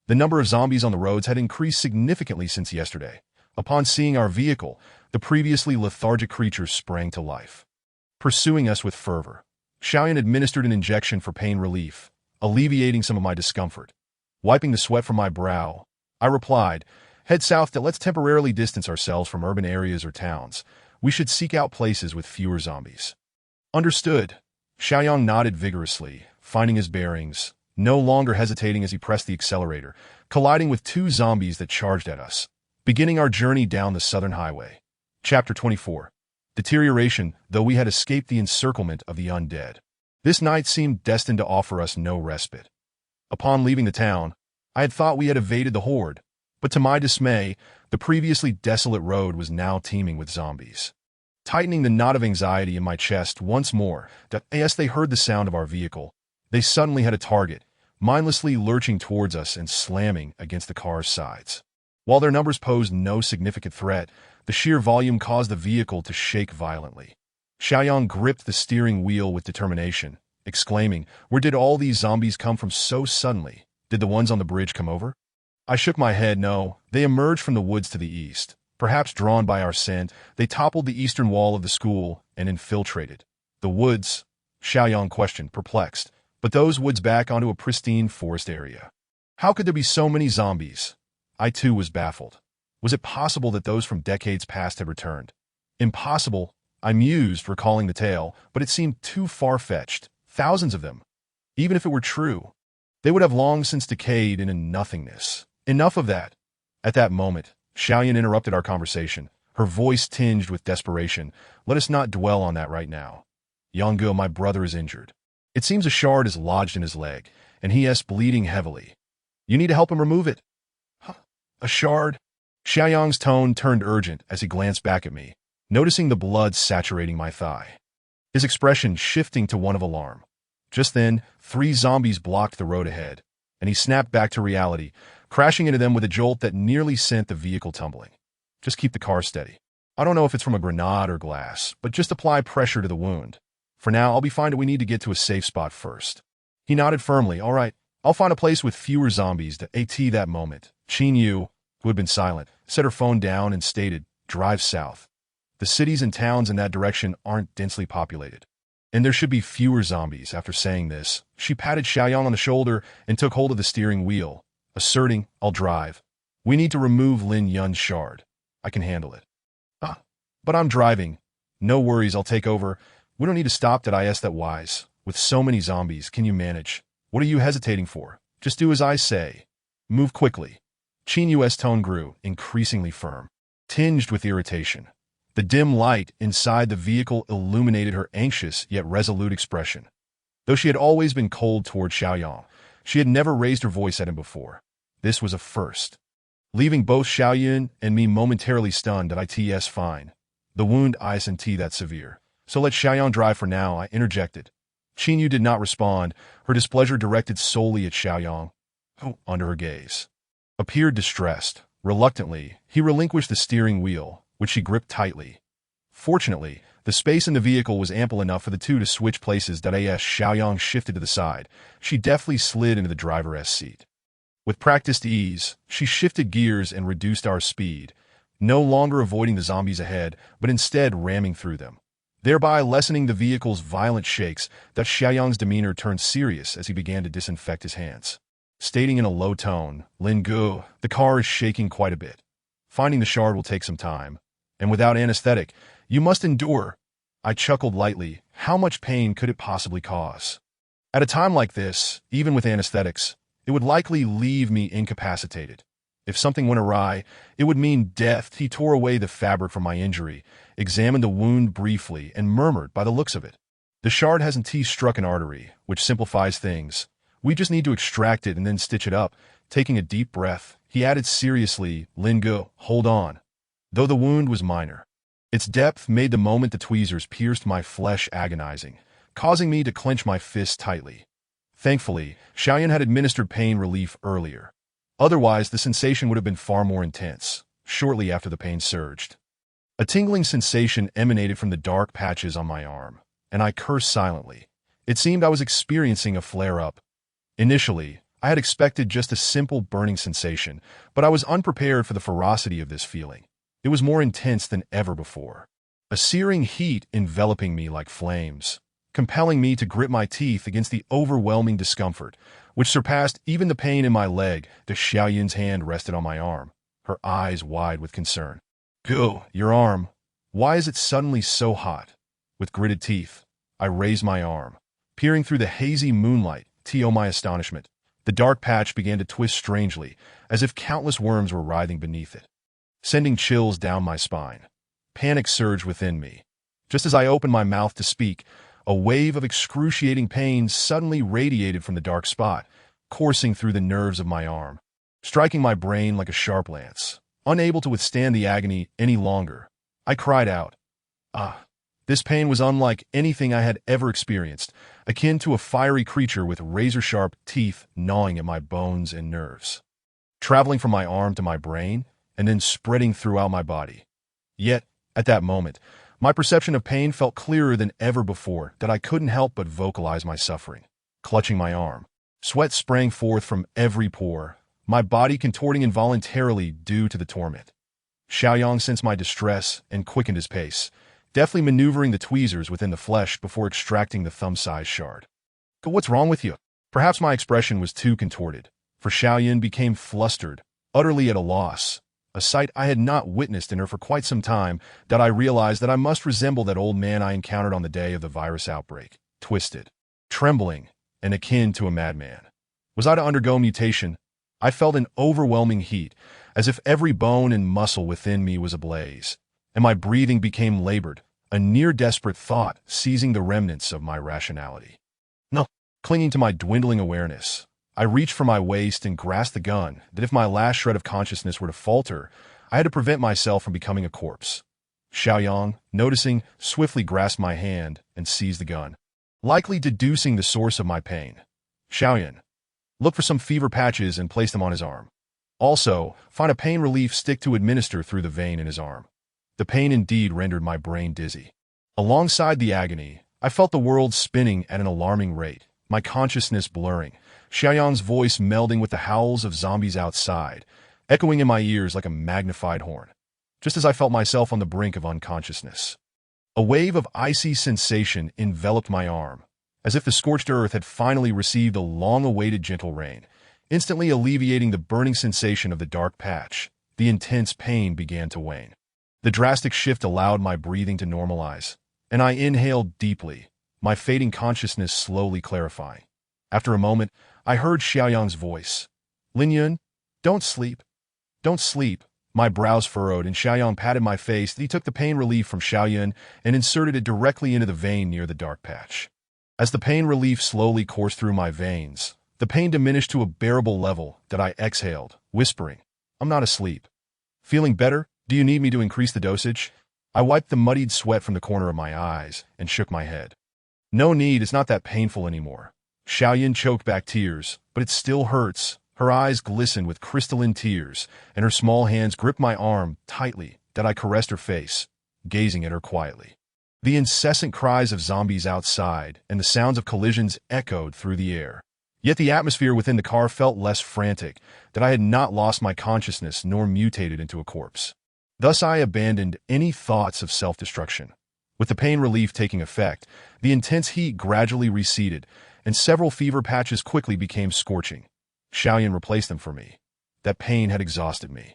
The number of zombies on the roads had increased significantly since yesterday. Upon seeing our vehicle, the previously lethargic creatures sprang to life, pursuing us with fervor. Lin Yun administered an injection for pain relief, alleviating some of my discomfort. Wiping the sweat from my brow, I replied, "Head south. Let's temporarily distance ourselves from urban areas or towns. We should seek out places with fewer zombies." Understood. Lin Yun nodded vigorously, finding his bearings, no longer hesitating as he pressed the accelerator, colliding with 2 zombies that charged at us. beginning our journey down the southern highway. Chapter 24. Deterioration, though we had escaped the encirclement of the undead. This night seemed destined to offer us no respite. Upon leaving the town, I had thought we had evaded the horde, but to my dismay, the previously desolate road was now teeming with zombies. Tightening the knot of anxiety in my chest once more, as they heard the sound of our vehicle, they suddenly had a target, mindlessly lurching towards us and slamming against the car's sides. While their numbers posed no significant threat, the sheer volume caused the vehicle to shake violently. Xiaoyang gripped the steering wheel with determination, exclaiming, "Where did all these zombies come from so suddenly? Did the ones on the bridge come over?" I shook my head. No, they emerged from the woods to the east. Perhaps drawn by our scent, they toppled the eastern wall of the school and infiltrated. The woods? Xiaoyang questioned, perplexed. But those woods back onto a pristine forest area. How could there be so many zombies? I too was baffled. Was it possible that those from decades past had returned? Impossible, I mused, recalling the tale, but it seemed too far-fetched. Thousands of them. Even if it were true, they would have long since decayed into nothingness. Enough of that. At that moment, Xiaoyan interrupted our conversation, her voice tinged with desperation. "Let us not dwell on that right now. Yangge, my brother, is injured. It seems a shard is lodged in his leg, and he is bleeding heavily. You need to help him remove it." "Huh? A shard?" Xiaoyang's tone turned urgent as he glanced back at me, noticing the blood saturating my thigh. His expression shifting to one of alarm. Just then, 3 zombies blocked the road ahead, and he snapped back to reality, crashing into them with a jolt that nearly sent the vehicle tumbling. "Just keep the car steady. I don't know if it's from a grenade or glass, but just apply pressure to the wound. For now, I'll be fine, but we need to get to a safe spot first." He nodded firmly. "All right, I'll find a place with fewer zombies." That moment, Qin Yu, who had been silent, set her phone down and stated, "Drive south. The cities and towns in that direction aren't densely populated, and there should be fewer zombies." After saying this, she patted Xiaoyang on the shoulder and took hold of the steering wheel, asserting, "I'll drive. We need to remove Lin Yun's shard. I can handle it." "Ah, but I'm driving." "No worries, I'll take over. We don't need to stop." That wise. With so many zombies, can you manage? What are you hesitating for? Just do as I say. Move quickly. Qin Yu's tone grew, increasingly firm, tinged with irritation. The dim light inside the vehicle illuminated her anxious yet resolute expression. Though she had always been cold toward Xiaoyang, she had never raised her voice at him before. This was a first. Leaving both Xiaoyun and me momentarily stunned. "It's fine. The wound isn't that severe. So let Xiaoyang drive for now," I interjected. Qin Yu did not respond, her displeasure directed solely at Xiaoyang, who, under her gaze, appeared distressed. Reluctantly, he relinquished the steering wheel, which she gripped tightly. Fortunately, the space in the vehicle was ample enough for the two to switch places. As Xiaoyang shifted to the side, she deftly slid into the driver's seat. With practiced ease, she shifted gears and reduced our speed, no longer avoiding the zombies ahead, but instead ramming through them, thereby lessening the vehicle's violent shakes. Xiaoyang's demeanor turned serious as he began to disinfect his hands, stating in a low tone, "Lin Gu, the car is shaking quite a bit. Finding the shard will take some time, and without anesthetic, you must endure." I chuckled lightly. How much pain could it possibly cause? At a time like this, even with anesthetics, it would likely leave me incapacitated. If something went awry, it would mean death. He tore away the fabric from my injury, examined the wound briefly, and murmured, "By the looks of it, the shard hasn't struck an artery, which simplifies things. We just need to extract it and then stitch it up." Taking a deep breath, he added seriously, "Lin Gu, hold on." Though the wound was minor, its depth made the moment the tweezers pierced my flesh agonizing, causing me to clench my fists tightly. Thankfully, Xiaoyan had administered pain relief earlier. Otherwise, the sensation would have been far more intense, shortly after the pain surged. A tingling sensation emanated from the dark patches on my arm, and I cursed silently. It seemed I was experiencing a flare-up. Initially, I had expected just a simple burning sensation, but I was unprepared for the ferocity of this feeling. It was more intense than ever before. A searing heat enveloping me like flames, compelling me to grip my teeth against the overwhelming discomfort, which surpassed even the pain in my leg. Xiaoyun's hand rested on my arm, her eyes wide with concern. "Go, your arm. Why is it suddenly so hot?" With gritted teeth, I raised my arm, peering through the hazy moonlight. To my astonishment, the dark patch began to twist strangely, as if countless worms were writhing beneath it. sending chills down my spine. Panic surged within me. Just as I opened my mouth to speak, a wave of excruciating pain suddenly radiated from the dark spot, coursing through the nerves of my arm, striking my brain like a sharp lance. Unable to withstand the agony any longer, I cried out. Ah! This pain was unlike anything I had ever experienced, akin to a fiery creature with razor-sharp teeth gnawing at my bones and nerves, traveling from my arm to my brain, and then spreading throughout my body. Yet, at that moment, my perception of pain felt clearer than ever before that I couldn't help but vocalize my suffering. Clutching my arm, sweat sprang forth from every pore, my body contorting involuntarily due to the torment. Xiaoyang sensed my distress and quickened his pace, deftly maneuvering the tweezers within the flesh before extracting the thumb-sized shard. What's wrong with you? Perhaps my expression was too contorted, for Xiaoyan became flustered, utterly at a loss, a sight I had not witnessed in her for quite some time, that I realized that I must resemble that old man I encountered on the day of the virus outbreak, twisted, trembling, and akin to a madman. Was I to undergo mutation? I felt an overwhelming heat, as if every bone and muscle within me was ablaze, and my breathing became labored, a near-desperate thought seizing the remnants of my rationality. No, clinging to my dwindling awareness, I reached for my waist and grasped the gun that if my last shred of consciousness were to falter, I had to prevent myself from becoming a corpse. Xiaoyang, noticing, swiftly grasped my hand and seized the gun, likely deducing the source of my pain. Xiaoyan, look for some fever patches and place them on his arm. Also, find a pain relief stick to administer through the vein in his arm. The pain indeed rendered my brain dizzy. Alongside the agony, I felt the world spinning at an alarming rate, my consciousness blurring, Xiaoyang's voice melding with the howls of zombies outside, echoing in my ears like a magnified horn, just as I felt myself on the brink of unconsciousness. A wave of icy sensation enveloped my arm, as if the scorched earth had finally received a long-awaited gentle rain, instantly alleviating the burning sensation of the dark patch. The intense pain began to wane. The drastic shift allowed my breathing to normalize, and I inhaled deeply, my fading consciousness slowly clarifying. After a moment, I heard Xiaoyang's voice. Lin Yun, don't sleep. Don't sleep. My brows furrowed, and Xiaoyang patted my face. He took the pain relief from Xiaoyun and inserted it directly into the vein near the dark patch. As the pain relief slowly coursed through my veins, the pain diminished to a bearable level that I exhaled, whispering, I'm not asleep. Feeling better? Do you need me to increase the dosage? I wiped the muddied sweat from the corner of my eyes and shook my head. No need, it's not that painful anymore. Xiaoyan choked back tears, but it still hurts. Her eyes glistened with crystalline tears, and her small hands gripped my arm tightly that I caressed her face, gazing at her quietly. The incessant cries of zombies outside and the sounds of collisions echoed through the air. Yet the atmosphere within the car felt less frantic, that I had not lost my consciousness nor mutated into a corpse. Thus I abandoned any thoughts of self-destruction. With the pain relief taking effect, the intense heat gradually receded, and several fever patches quickly became scorching. Xiaoyan replaced them for me. That pain had exhausted me,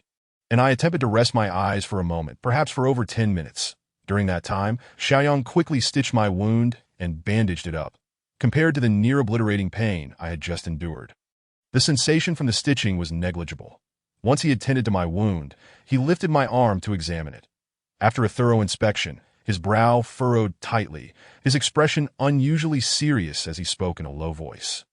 and I attempted to rest my eyes for a moment, perhaps for over 10 minutes. During that time, Xiaoyan quickly stitched my wound and bandaged it up, compared to the near-obliterating pain I had just endured. The sensation from the stitching was negligible. Once he had tended to my wound, he lifted my arm to examine it. After a thorough inspection, his brow furrowed tightly, his expression unusually serious as he spoke in a low voice.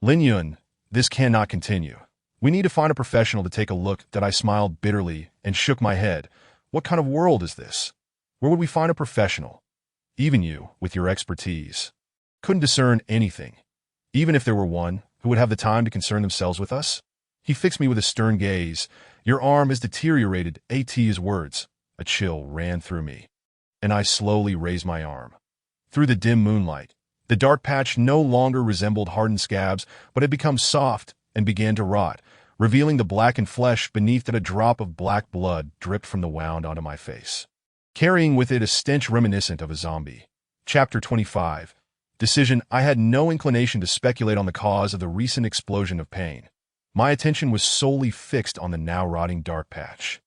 Lin Yun, this cannot continue. We need to find a professional to take a look. That I smiled bitterly and shook my head. What kind of world is this? Where would we find a professional? Even you, with your expertise, couldn't discern anything. Even if there were one who would have the time to concern themselves with us? He fixed me with a stern gaze. Your arm has deteriorated, his words. A chill ran through me, and I slowly raised my arm. Through the dim moonlight, the dark patch no longer resembled hardened scabs, but had become soft and began to rot, revealing the blackened flesh beneath it. A drop of black blood dripped from the wound onto my face, carrying with it a stench reminiscent of a zombie. Chapter 25. Decision. I had no inclination to speculate on the cause of the recent explosion of pain. My attention was solely fixed on the now rotting dark patch.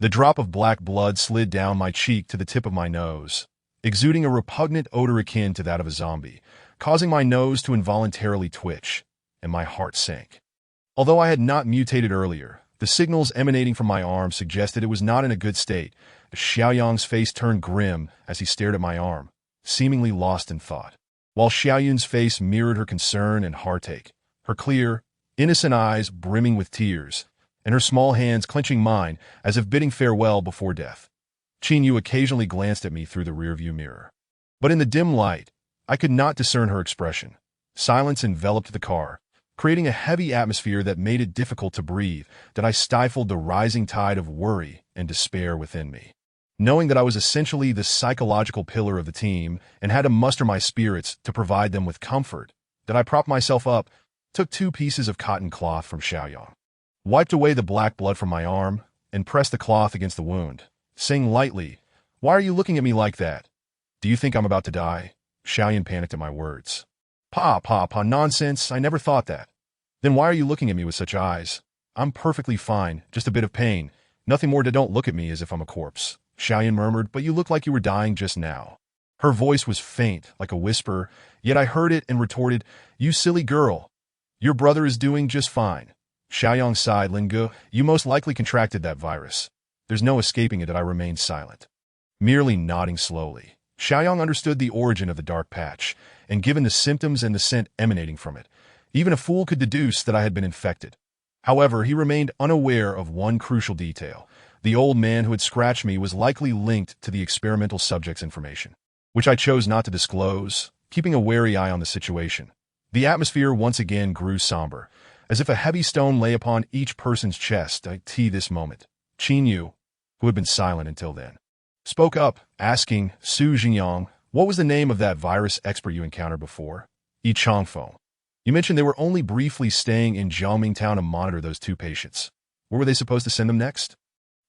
The drop of black blood slid down my cheek to the tip of my nose, exuding a repugnant odor akin to that of a zombie, causing my nose to involuntarily twitch, and my heart sank. Although I had not mutated earlier, The signals emanating from my arm suggested it was not in a good state. Xiaoyang's face turned grim as he stared at my arm, seemingly lost in thought, while Xiaoyun's face mirrored her concern and heartache, her clear, innocent eyes brimming with tears, and her small hands clenching mine as if bidding farewell before death. Qin Yu occasionally glanced at me through the rearview mirror. But in the dim light, I could not discern her expression. Silence enveloped the car, creating a heavy atmosphere that made it difficult to breathe, that I stifled the rising tide of worry and despair within me. Knowing that I was essentially the psychological pillar of the team and had to muster my spirits to provide them with comfort, that I propped myself up, took 2 pieces of cotton cloth from Xiaoyang, wiped away the black blood from my arm, and pressed the cloth against the wound, saying lightly, "Why are you looking at me like that? Do you think I'm about to die?" Xiaoyan panicked at my words. Pa, nonsense, I never thought that. Then why are you looking at me with such eyes? I'm perfectly fine, just a bit of pain. Nothing more. Don't look at me as if I'm a corpse. Xiaoyan murmured, but you look like you were dying just now. Her voice was faint, like a whisper, yet I heard it and retorted, "You silly girl. Your brother is doing just fine." Xiaoyang sighed. "Lin Yun, you most likely contracted that virus. There's no escaping it." I remained silent, merely nodding slowly. Xiaoyang understood the origin of the dark patch, and given the symptoms and the scent emanating from it, even a fool could deduce that I had been infected. However, he remained unaware of one crucial detail. The old man who had scratched me was likely linked to the experimental subject's information, which I chose not to disclose, keeping a wary eye on the situation. The atmosphere once again grew somber, as if a heavy stone lay upon each person's chest. This moment, Qin Yu, who had been silent until then, spoke up, asking, "Su Jingyang, what was the name of that virus expert you encountered before?" "Yi Changfeng. You mentioned they were only briefly staying in Jiangming town to monitor those 2 patients. Where were they supposed to send them next?"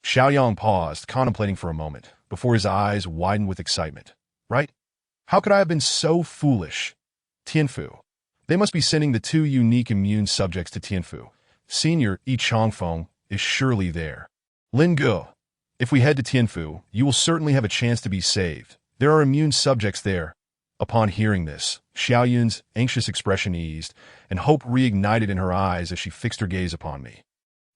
Xiaoyang paused, contemplating for a moment, before his eyes widened with excitement. "Right? How could I have been so foolish? Tianfu. They must be sending the 2 unique immune subjects to Tianfu. Senior Yi Changfeng is surely there. Lin Yun, if we head to Tianfu, you will certainly have a chance to be saved. There are immune subjects there." Upon hearing this, Xiaoyun's anxious expression eased, and hope reignited in her eyes as she fixed her gaze upon me.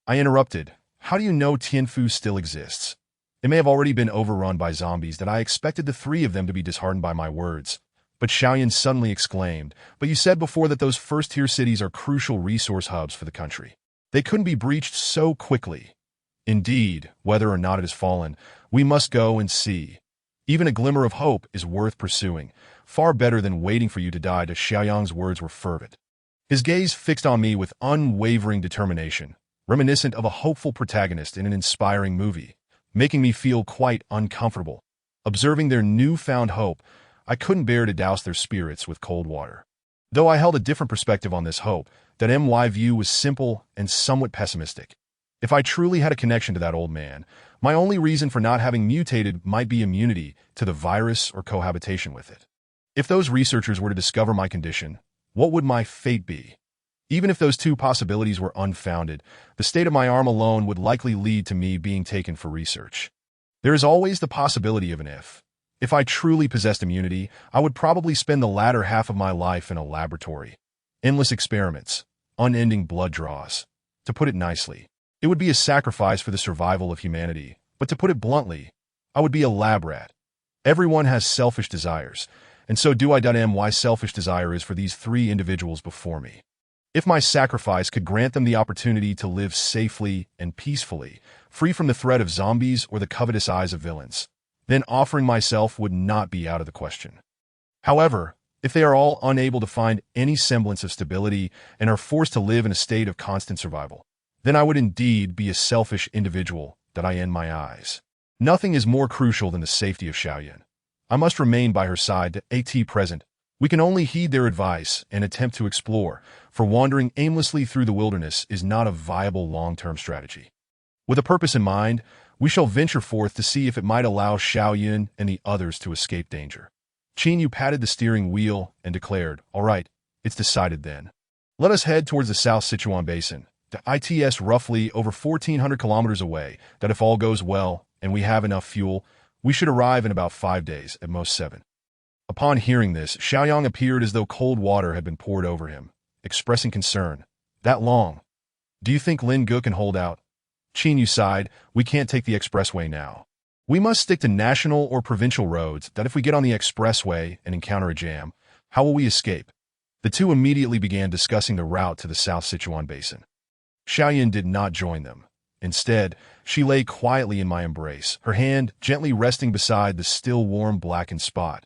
I interrupted, "How do you know Tianfu still exists? It may have already been overrun by zombies." That I expected the 3 of them to be disheartened by my words. But Xiaoyan suddenly exclaimed, "But you said before that those first-tier cities are crucial resource hubs for the country. They couldn't be breached so quickly." "Indeed, whether or not it has fallen, we must go and see. Even a glimmer of hope is worth pursuing, far better than waiting for you to die." Xiaoyang's words were fervent, his gaze fixed on me with unwavering determination, reminiscent of a hopeful protagonist in an inspiring movie, making me feel quite uncomfortable. Observing their newfound hope, I couldn't bear to douse their spirits with cold water. Though I held a different perspective on this hope, that my view was simple and somewhat pessimistic. If I truly had a connection to that old man, my only reason for not having mutated might be immunity to the virus or cohabitation with it. If those researchers were to discover my condition, what would my fate be? Even if those 2 possibilities were unfounded, the state of my arm alone would likely lead to me being taken for research. There is always the possibility of an if. If I truly possessed immunity, I would probably spend the latter half of my life in a laboratory. Endless experiments, unending blood draws. To put it nicely, it would be a sacrifice for the survival of humanity. But to put it bluntly, I would be a lab rat. Everyone has selfish desires, and so do I. My selfish desire is for these 3 individuals before me. If my sacrifice could grant them the opportunity to live safely and peacefully, free from the threat of zombies or the covetous eyes of villains, then offering myself would not be out of the question. However, if they are all unable to find any semblance of stability and are forced to live in a state of constant survival, then I would indeed be a selfish individual that I in my eyes. Nothing is more crucial than the safety of Xiaoyan. I must remain by her side at present. We can only heed their advice and attempt to explore, for wandering aimlessly through the wilderness is not a viable long-term strategy. With a purpose in mind, we shall venture forth to see if it might allow Xiaoyan and the others to escape danger." Qin Yu patted the steering wheel and declared, "All right, it's decided then. Let us head towards the South Sichuan Basin. The ITS roughly over 1,400 kilometers away, that if all goes well and we have enough fuel, we should arrive in about 5 days, at most 7. Upon hearing this, Xiaoyang appeared as though cold water had been poured over him, expressing concern. "That long? Do you think Lin Yun can hold out?" Qin Yu sighed. We can't take the expressway now. We must stick to national or provincial roads that if we get on the expressway and encounter a jam, how will we escape? The two immediately began discussing the route to the South Sichuan Basin. Xiaoyan did not join them. Instead, she lay quietly in my embrace, her hand gently resting beside the still warm blackened spot.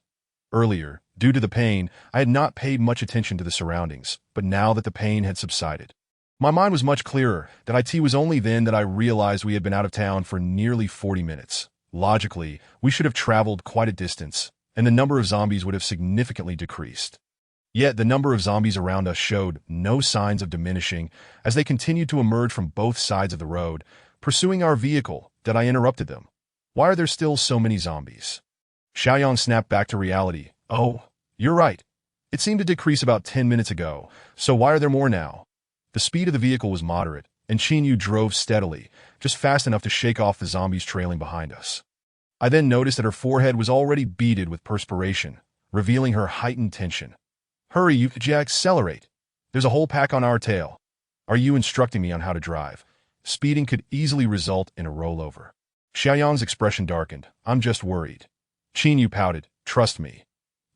Earlier, due to the pain, I had not paid much attention to the surroundings, but now that the pain had subsided, my mind was much clearer. That it was only then that I realized we had been out of town for nearly 40 minutes. Logically, we should have traveled quite a distance, and the number of zombies would have significantly decreased. Yet the number of zombies around us showed no signs of diminishing as they continued to emerge from both sides of the road, pursuing our vehicle. That I interrupted them. Why are there still so many zombies? Xiaoyang snapped back to reality. Oh, you're right. It seemed to decrease about 10 minutes ago, so why are there more now? The speed of the vehicle was moderate, and Qin Yu drove steadily, just fast enough to shake off the zombies trailing behind us. I then noticed that her forehead was already beaded with perspiration, revealing her heightened tension. Hurry, you accelerate. There's a whole pack on our tail. Are you instructing me on how to drive? Speeding could easily result in a rollover. Xiaoyang's expression darkened. I'm just worried. Qin Yu pouted. Trust me.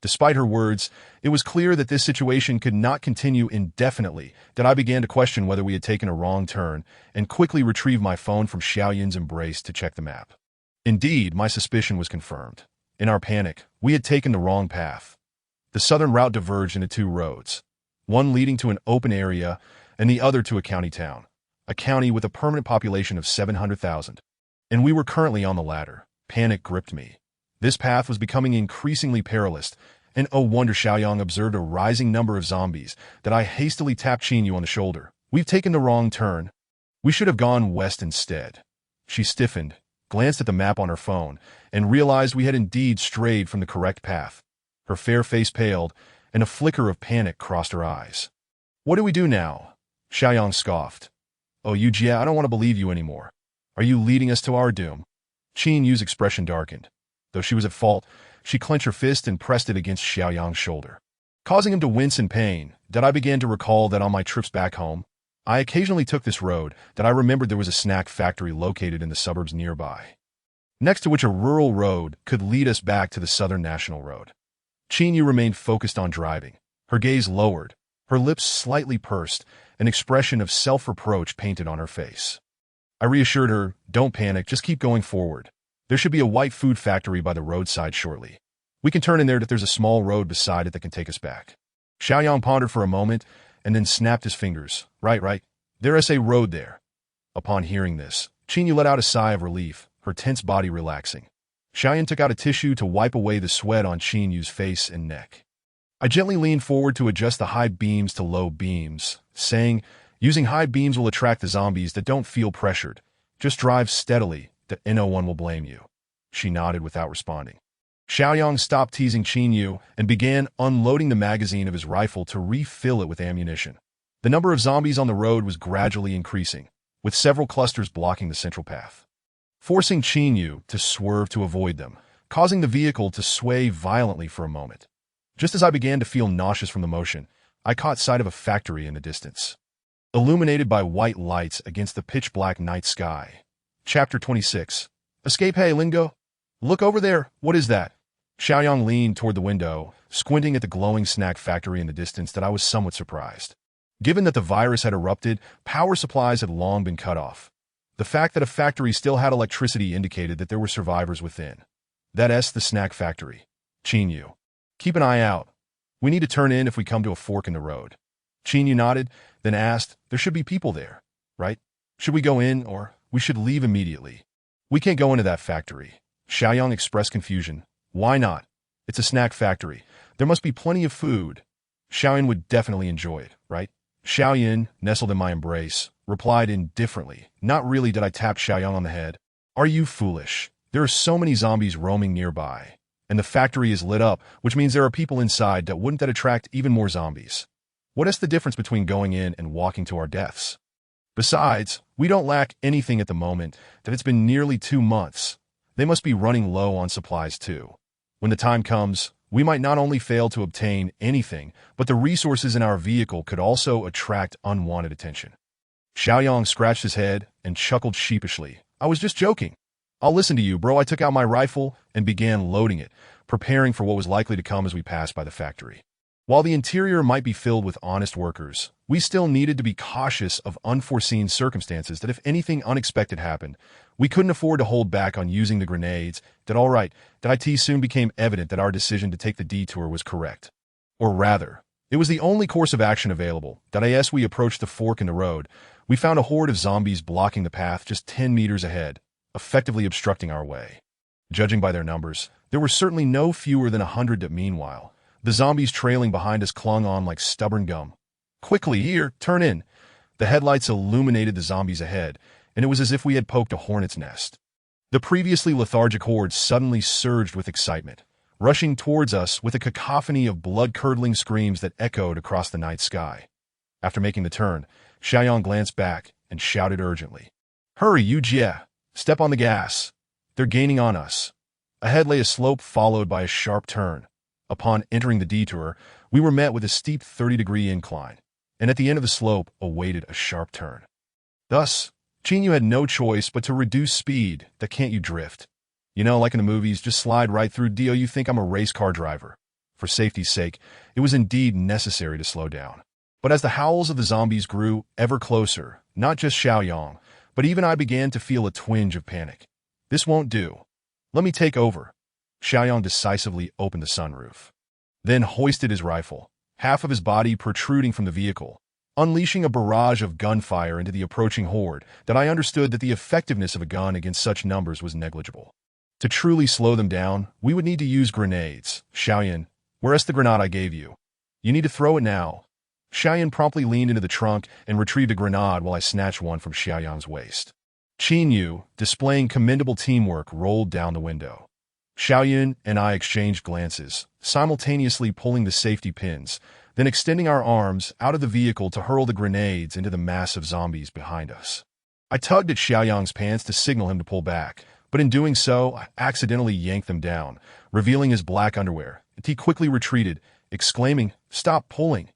Despite her words, it was clear that this situation could not continue indefinitely. That I began to question whether we had taken a wrong turn and quickly retrieved my phone from Xiaoyan's embrace to check the map. Indeed, my suspicion was confirmed. In our panic, we had taken the wrong path. The southern route diverged into two roads, one leading to an open area and the other to a county town, a county with a permanent population of 700,000. And we were currently on the latter. Panic gripped me. This path was becoming increasingly perilous, and oh wonder Xiaoyang observed a rising number of zombies. That I hastily tapped Qin Yu on the shoulder. We've taken the wrong turn. We should have gone west instead. She stiffened, glanced at the map on her phone, and realized we had indeed strayed from the correct path. Her fair face paled, and a flicker of panic crossed her eyes. What do we do now? Xiaoyang scoffed. Oh, Yujia, I don't want to believe you anymore. Are you leading us to our doom? Qin Yu's expression darkened. Though she was at fault, she clenched her fist and pressed it against Xiaoyang's shoulder, causing him to wince in pain. That I began to recall that on my trips back home, I occasionally took this road. That I remembered there was a snack factory located in the suburbs nearby, next to which a rural road could lead us back to the Southern National Road. Qin Yu remained focused on driving, her gaze lowered, her lips slightly pursed, an expression of self-reproach painted on her face. I reassured her, don't panic, just keep going forward. There should be a white food factory by the roadside shortly. We can turn in there. That there's a small road beside it that can take us back. Xiaoyang pondered for a moment and then snapped his fingers. Right. There's a road there. Upon hearing this, Qin Yu let out a sigh of relief, her tense body relaxing. Xiaoyan took out a tissue to wipe away the sweat on Qin Yu's face and neck. I gently leaned forward to adjust the high beams to low beams, saying, using high beams will attract the zombies that don't feel pressured. Just drive steadily. That no one will blame you. She nodded without responding. Xiaoyang stopped teasing Qin Yu and began unloading the magazine of his rifle to refill it with ammunition. The number of zombies on the road was gradually increasing, with several clusters blocking the central path, forcing Qin Yu to swerve to avoid them, causing the vehicle to sway violently for a moment. Just as I began to feel nauseous from the motion, I caught sight of a factory in the distance, illuminated by white lights against the pitch-black night sky. Chapter 26. Escape. Hey, Lingo. Look over there. What is that? Xiaoyang leaned toward the window, squinting at the glowing snack factory in the distance. That I was somewhat surprised. Given that the virus had erupted, power supplies had long been cut off. The fact that a factory still had electricity indicated that there were survivors within. That's the snack factory. Qin Yu. Keep an eye out. We need to turn in if we come to a fork in the road. Qin Yu nodded, then asked, there should be people there, right? Should we go in, or we should leave immediately? We can't go into that factory. Xiaoyang expressed confusion. Why not? It's a snack factory. There must be plenty of food. Xiaoyan would definitely enjoy it, right? Xiaoyan, nestled in my embrace, replied indifferently. Not really. Did I tap Xiaoyang on the head? Are you foolish? There are so many zombies roaming nearby, and the factory is lit up, which means there are people inside. Wouldn't that attract even more zombies? What is the difference between going in and walking to our deaths? Besides, we don't lack anything at the moment. That it's been nearly 2 months. They must be running low on supplies too. When the time comes, we might not only fail to obtain anything, but the resources in our vehicle could also attract unwanted attention. Xiaoyang scratched his head. and chuckled sheepishly. I was just joking. I'll listen to you, bro. I took out my rifle and began loading it, preparing for what was likely to come as we passed by the factory. While the interior might be filled with honest workers, we still needed to be cautious of unforeseen circumstances that if anything unexpected happened, we couldn't afford to hold back on using the grenades. It soon became evident that our decision to take the detour was correct. Or rather, it was the only course of action available. As we approached the fork in the road, we found a horde of zombies blocking the path just 10 meters ahead, effectively obstructing our way. Judging by their numbers, there were certainly no fewer than 100. Meanwhile, the zombies trailing behind us clung on like stubborn gum. Quickly, here, turn in. The headlights illuminated the zombies ahead, and it was as if we had poked a hornet's nest. The previously lethargic horde suddenly surged with excitement, rushing towards us with a cacophony of blood-curdling screams that echoed across the night sky. After making the turn, Xiaoyang glanced back and shouted urgently, "Hurry, you Jie! Step on the gas! They're gaining on us!" Ahead lay a slope followed by a sharp turn. Upon entering the detour, we were met with a steep 30-degree incline, and at the end of the slope awaited a sharp turn. Thus, Qin Yu had no choice but to reduce speed. That can't you drift? Like in the movies, just slide right through. Do you think I'm a race car driver? For safety's sake, it was indeed necessary to slow down. But as the howls of the zombies grew ever closer, not just Xiaoyang, but even I began to feel a twinge of panic. This won't do. Let me take over. Xiaoyang decisively opened the sunroof, then hoisted his rifle, half of his body protruding from the vehicle, unleashing a barrage of gunfire into the approaching horde. I understood that the effectiveness of a gun against such numbers was negligible. To truly slow them down, we would need to use grenades. Xiaoyan, where's the grenade I gave you? You need to throw it now. Xiaoyan promptly leaned into the trunk and retrieved a grenade while I snatched one from Xiaoyang's waist. Qin Yu, displaying commendable teamwork, rolled down the window. Xiaoyan and I exchanged glances, simultaneously pulling the safety pins, then extending our arms out of the vehicle to hurl the grenades into the mass of zombies behind us. I tugged at Xiaoyang's pants to signal him to pull back, but in doing so, I accidentally yanked them down, revealing his black underwear, and he quickly retreated, exclaiming, "Stop pulling!"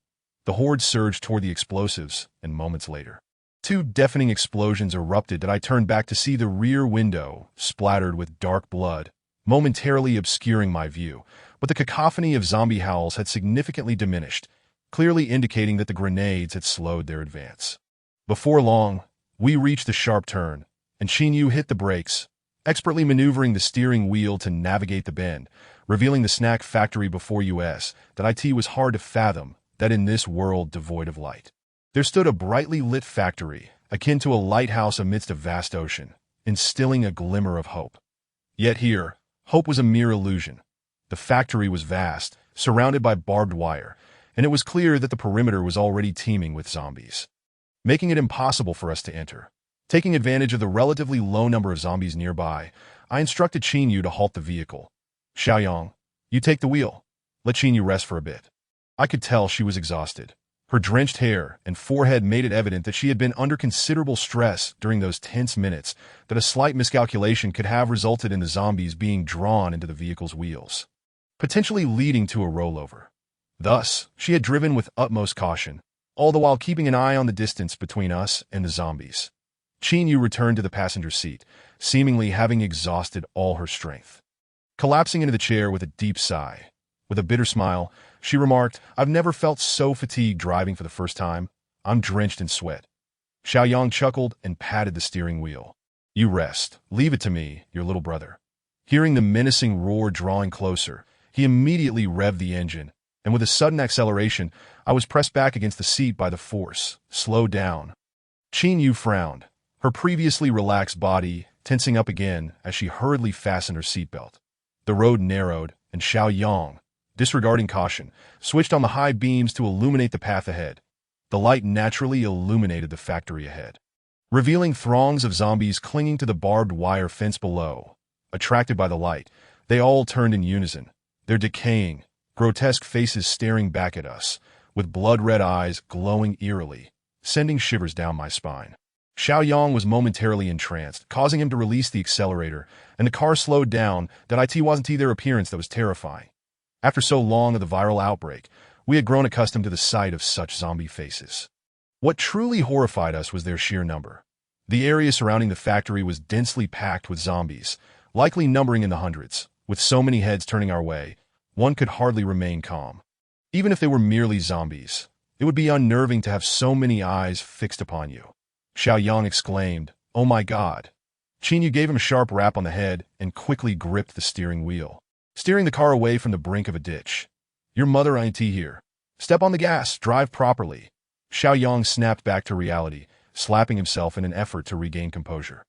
The horde surged toward the explosives, and moments later, two deafening explosions erupted. I turned back to see the rear window splattered with dark blood, momentarily obscuring my view, but the cacophony of zombie howls had significantly diminished, clearly indicating that the grenades had slowed their advance. Before long, we reached the sharp turn, and Qin Yu hit the brakes, expertly maneuvering the steering wheel to navigate the bend, revealing the snack factory before us. It was hard to fathom that in this world devoid of light, there stood a brightly lit factory, akin to a lighthouse amidst a vast ocean, instilling a glimmer of hope. Yet here, hope was a mere illusion. The factory was vast, surrounded by barbed wire, and it was clear that the perimeter was already teeming with zombies, making it impossible for us to enter. Taking advantage of the relatively low number of zombies nearby, I instructed Qin Yu to halt the vehicle. "Xiaoyang, you take the wheel. Let Qin Yu rest for a bit." I could tell she was exhausted. Her drenched hair and forehead made it evident that she had been under considerable stress during those tense minutes, that a slight miscalculation could have resulted in the zombies being drawn into the vehicle's wheels, potentially leading to a rollover. Thus, she had driven with utmost caution, all the while keeping an eye on the distance between us and the zombies. Qin Yu returned to the passenger seat, seemingly having exhausted all her strength. Collapsing into the chair with a deep sigh, with a bitter smile, she remarked, "I've never felt so fatigued driving for the first time. I'm drenched in sweat." Xiaoyang chuckled and patted the steering wheel. "You rest. Leave it to me, your little brother." Hearing the menacing roar drawing closer, he immediately revved the engine, and with a sudden acceleration, I was pressed back against the seat by the force. "Slow down." Qin Yu frowned, her previously relaxed body tensing up again as she hurriedly fastened her seatbelt. The road narrowed, and Xiaoyang, disregarding caution, switched on the high beams to illuminate the path ahead. The light naturally illuminated the factory ahead, revealing throngs of zombies clinging to the barbed wire fence below. Attracted by the light, they all turned in unison, their decaying, grotesque faces staring back at us, with blood-red eyes glowing eerily, sending shivers down my spine. Xiaoyang was momentarily entranced, causing him to release the accelerator, and the car slowed down. It wasn't their appearance that was terrifying. After so long of the viral outbreak, we had grown accustomed to the sight of such zombie faces. What truly horrified us was their sheer number. The area surrounding the factory was densely packed with zombies, likely numbering in the hundreds. With so many heads turning our way, one could hardly remain calm. Even if they were merely zombies, it would be unnerving to have so many eyes fixed upon you. Xiaoyang exclaimed, "Oh my God." Qinyu gave him a sharp rap on the head and quickly gripped the steering wheel, steering the car away from the brink of a ditch. "Your mother ain't here. Step on the gas, drive properly." Xiaoyang snapped back to reality, slapping himself in an effort to regain composure,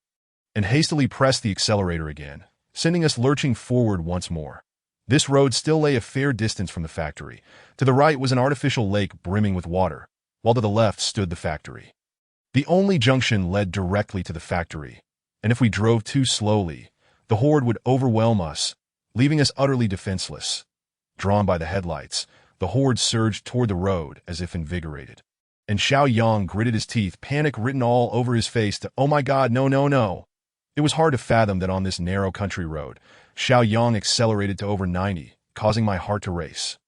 and hastily pressed the accelerator again, sending us lurching forward once more. This road still lay a fair distance from the factory. To the right was an artificial lake brimming with water, while to the left stood the factory. The only junction led directly to the factory, and if we drove too slowly, the horde would overwhelm us, leaving us utterly defenseless. Drawn by the headlights, the horde surged toward the road as if invigorated. And Xiaoyang gritted his teeth, panic written all over his face, to, "Oh my God, no, no, no." It was hard to fathom that on this narrow country road, Xiaoyang accelerated to over 90, causing my heart to race.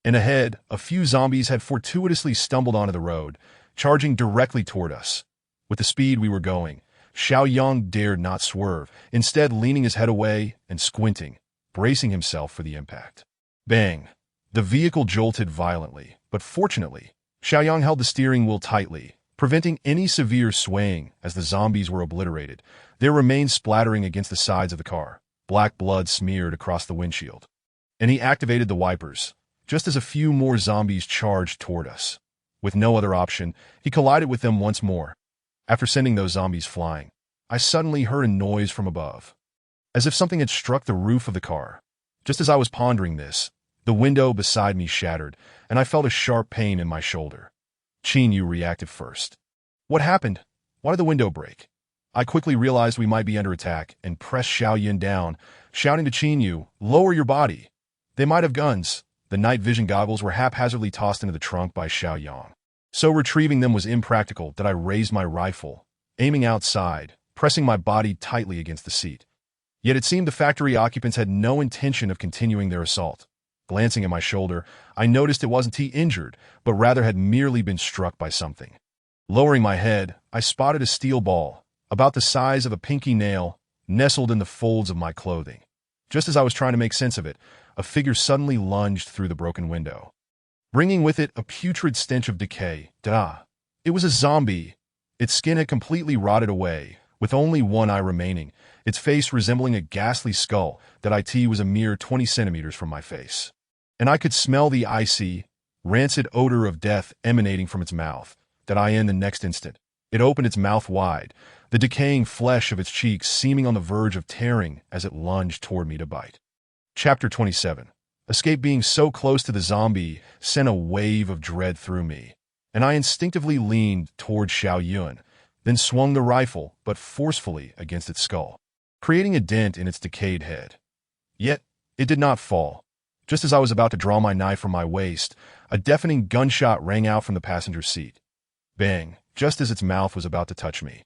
And ahead, a few zombies had fortuitously stumbled onto the road, charging directly toward us. With the speed we were going, Xiaoyang dared not swerve, instead leaning his head away and squinting, bracing himself for the impact. Bang! The vehicle jolted violently, but fortunately, Xiaoyang held the steering wheel tightly, preventing any severe swaying as the zombies were obliterated, their remains splattering against the sides of the car. Black blood smeared across the windshield. And he activated the wipers, just as a few more zombies charged toward us. With no other option, he collided with them once more. After sending those zombies flying, I suddenly heard a noise from above, as if something had struck the roof of the car. Just as I was pondering this, the window beside me shattered, and I felt a sharp pain in my shoulder. Qinyu reacted first. "What happened? Why did the window break?" I quickly realized we might be under attack and pressed Xiaoyan down, shouting to Qinyu, "Lower your body." They might have guns. The night vision goggles were haphazardly tossed into the trunk by Xiaoyang. So retrieving them was impractical that I raised my rifle, aiming outside, pressing my body tightly against the seat. Yet it seemed the factory occupants had no intention of continuing their assault. Glancing at my shoulder, I noticed it wasn't injured, but rather had merely been struck by something. Lowering my head, I spotted a steel ball, about the size of a pinky nail, nestled in the folds of my clothing. Just as I was trying to make sense of it, a figure suddenly lunged through the broken window, bringing with it a putrid stench of decay. It was a zombie. Its skin had completely rotted away, with only one eye remaining, its face resembling a ghastly skull that was a mere 20 centimeters from my face. And I could smell the icy, rancid odor of death emanating from its mouth. In the next instant, it opened its mouth wide, the decaying flesh of its cheeks seeming on the verge of tearing as it lunged toward me to bite. Chapter 27. Escape. Being so close to the zombie sent a wave of dread through me, and I instinctively leaned toward Xiao Yun, then swung the rifle, but forcefully, against its skull, creating a dent in its decayed head. Yet, it did not fall. Just as I was about to draw my knife from my waist, a deafening gunshot rang out from the passenger seat. Bang! Just as its mouth was about to touch me.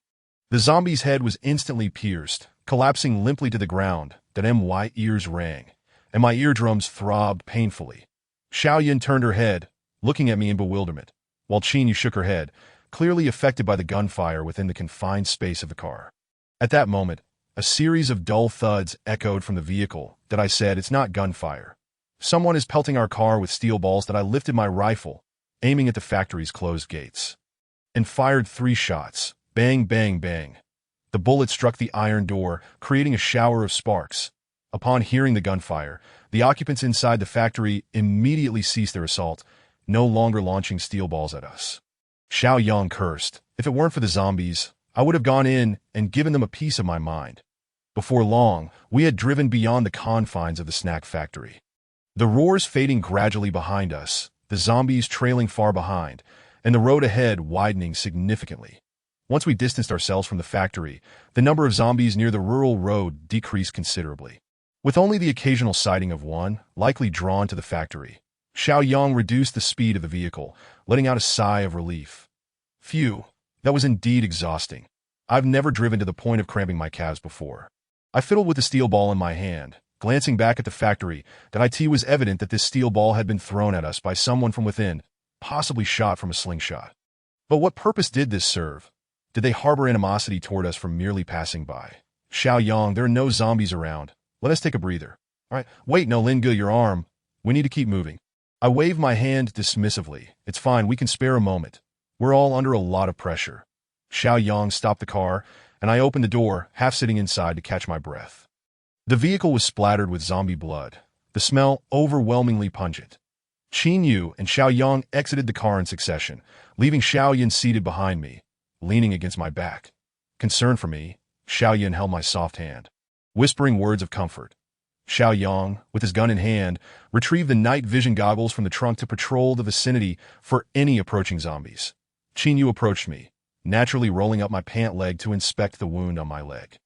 The zombie's head was instantly pierced, collapsing limply to the ground. My ears rang, and my eardrums throbbed painfully. Xiaoyan turned her head, looking at me in bewilderment, while Qinyu shook her head, clearly affected by the gunfire within the confined space of the car. At that moment, a series of dull thuds echoed from the vehicle. I said, "It's not gunfire. Someone is pelting our car with steel balls." I lifted my rifle, aiming at the factory's closed gates, and fired 3 shots. Bang, bang, bang. The bullet struck the iron door, creating a shower of sparks. Upon hearing the gunfire, the occupants inside the factory immediately ceased their assault, no longer launching steel balls at us. Xiaoyang cursed. If it weren't for the zombies, I would have gone in and given them a piece of my mind. Before long, we had driven beyond the confines of the snack factory. The roars fading gradually behind us, the zombies trailing far behind, and the road ahead widening significantly. Once we distanced ourselves from the factory, the number of zombies near the rural road decreased considerably, with only the occasional sighting of one, likely drawn to the factory. Xiaoyang reduced the speed of the vehicle, letting out a sigh of relief. Phew, that was indeed exhausting. I've never driven to the point of cramping my calves before. I fiddled with the steel ball in my hand, glancing back at the factory. It was evident that this steel ball had been thrown at us by someone from within, possibly shot from a slingshot. But what purpose did this serve? Did they harbor animosity toward us from merely passing by? Xiao Yang, there are no zombies around. Let us take a breather. All right, wait, no, Lin Yun, your arm. We need to keep moving. I wave my hand dismissively. It's fine, we can spare a moment. We're all under a lot of pressure. Xiao Yang stopped the car, and I opened the door, half sitting inside to catch my breath. The vehicle was splattered with zombie blood, the smell overwhelmingly pungent. Qin Yu and Xiao Yang exited the car in succession, leaving Xiao Yan seated behind me, leaning against my back. Concerned for me, Xiao Yan held my soft hand, whispering words of comfort. Xiao Yang, with his gun in hand, retrieved the night vision goggles from the trunk to patrol the vicinity for any approaching zombies. Qin Yu approached me, naturally rolling up my pant leg to inspect the wound on my leg.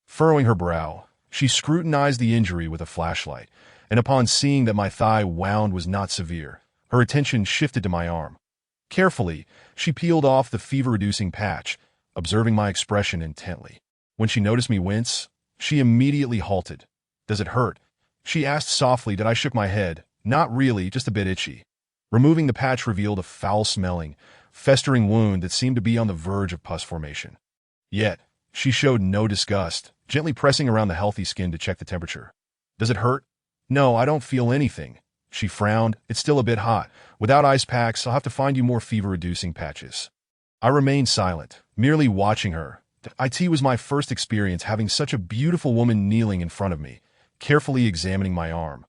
Furrowing her brow, she scrutinized the injury with a flashlight, and upon seeing that my thigh wound was not severe, her attention shifted to my arm. Carefully, she peeled off the fever-reducing patch, observing my expression intently. When she noticed me wince, she immediately halted. Does it hurt? She asked softly that I shook my head. Not really, just a bit itchy. Removing the patch revealed a foul-smelling, festering wound that seemed to be on the verge of pus formation. Yet, she showed no disgust, gently pressing around the healthy skin to check the temperature. Does it hurt? No, I don't feel anything. She frowned. It's still a bit hot. Without ice packs, I'll have to find you more fever-reducing patches. I remained silent, merely watching her. It was my first experience having such a beautiful woman kneeling in front of me, carefully examining my arm.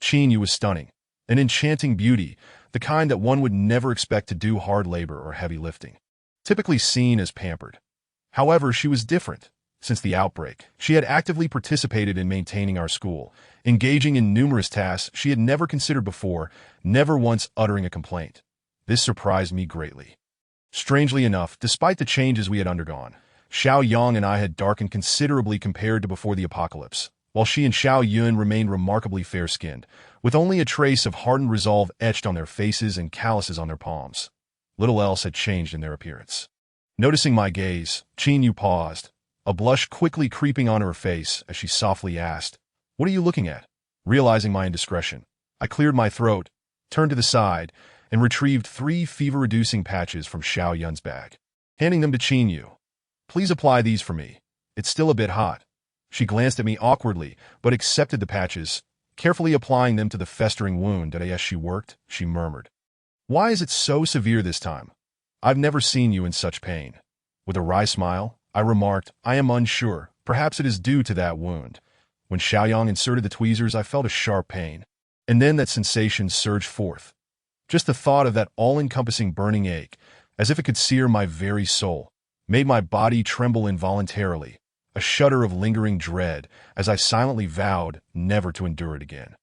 Qin Yu was stunning, an enchanting beauty, the kind that one would never expect to do hard labor or heavy lifting. Typically seen as pampered. However, she was different. Since the outbreak, she had actively participated in maintaining our school, engaging in numerous tasks she had never considered before, never once uttering a complaint. This surprised me greatly. Strangely enough, despite the changes we had undergone, Xiao Yang and I had darkened considerably compared to before the apocalypse, while she and Xiao Yun remained remarkably fair-skinned, with only a trace of hardened resolve etched on their faces and calluses on their palms. Little else had changed in their appearance. Noticing my gaze, Qin Yu paused, a blush quickly creeping on her face as she softly asked, "What are you looking at?" Realizing my indiscretion, I cleared my throat, turned to the side, and retrieved 3 fever-reducing patches from Xiao Yun's bag, handing them to Qin Yu. "Please apply these for me. It's still a bit hot." She glanced at me awkwardly, but accepted the patches, carefully applying them to the festering wound that as she worked, she murmured, "Why is it so severe this time? I've never seen you in such pain." With a wry smile, I remarked, "I am unsure. Perhaps it is due to that wound." When Xiaoyang inserted the tweezers, I felt a sharp pain, and then that sensation surged forth. Just the thought of that all-encompassing burning ache, as if it could sear my very soul, made my body tremble involuntarily, a shudder of lingering dread as I silently vowed never to endure it again.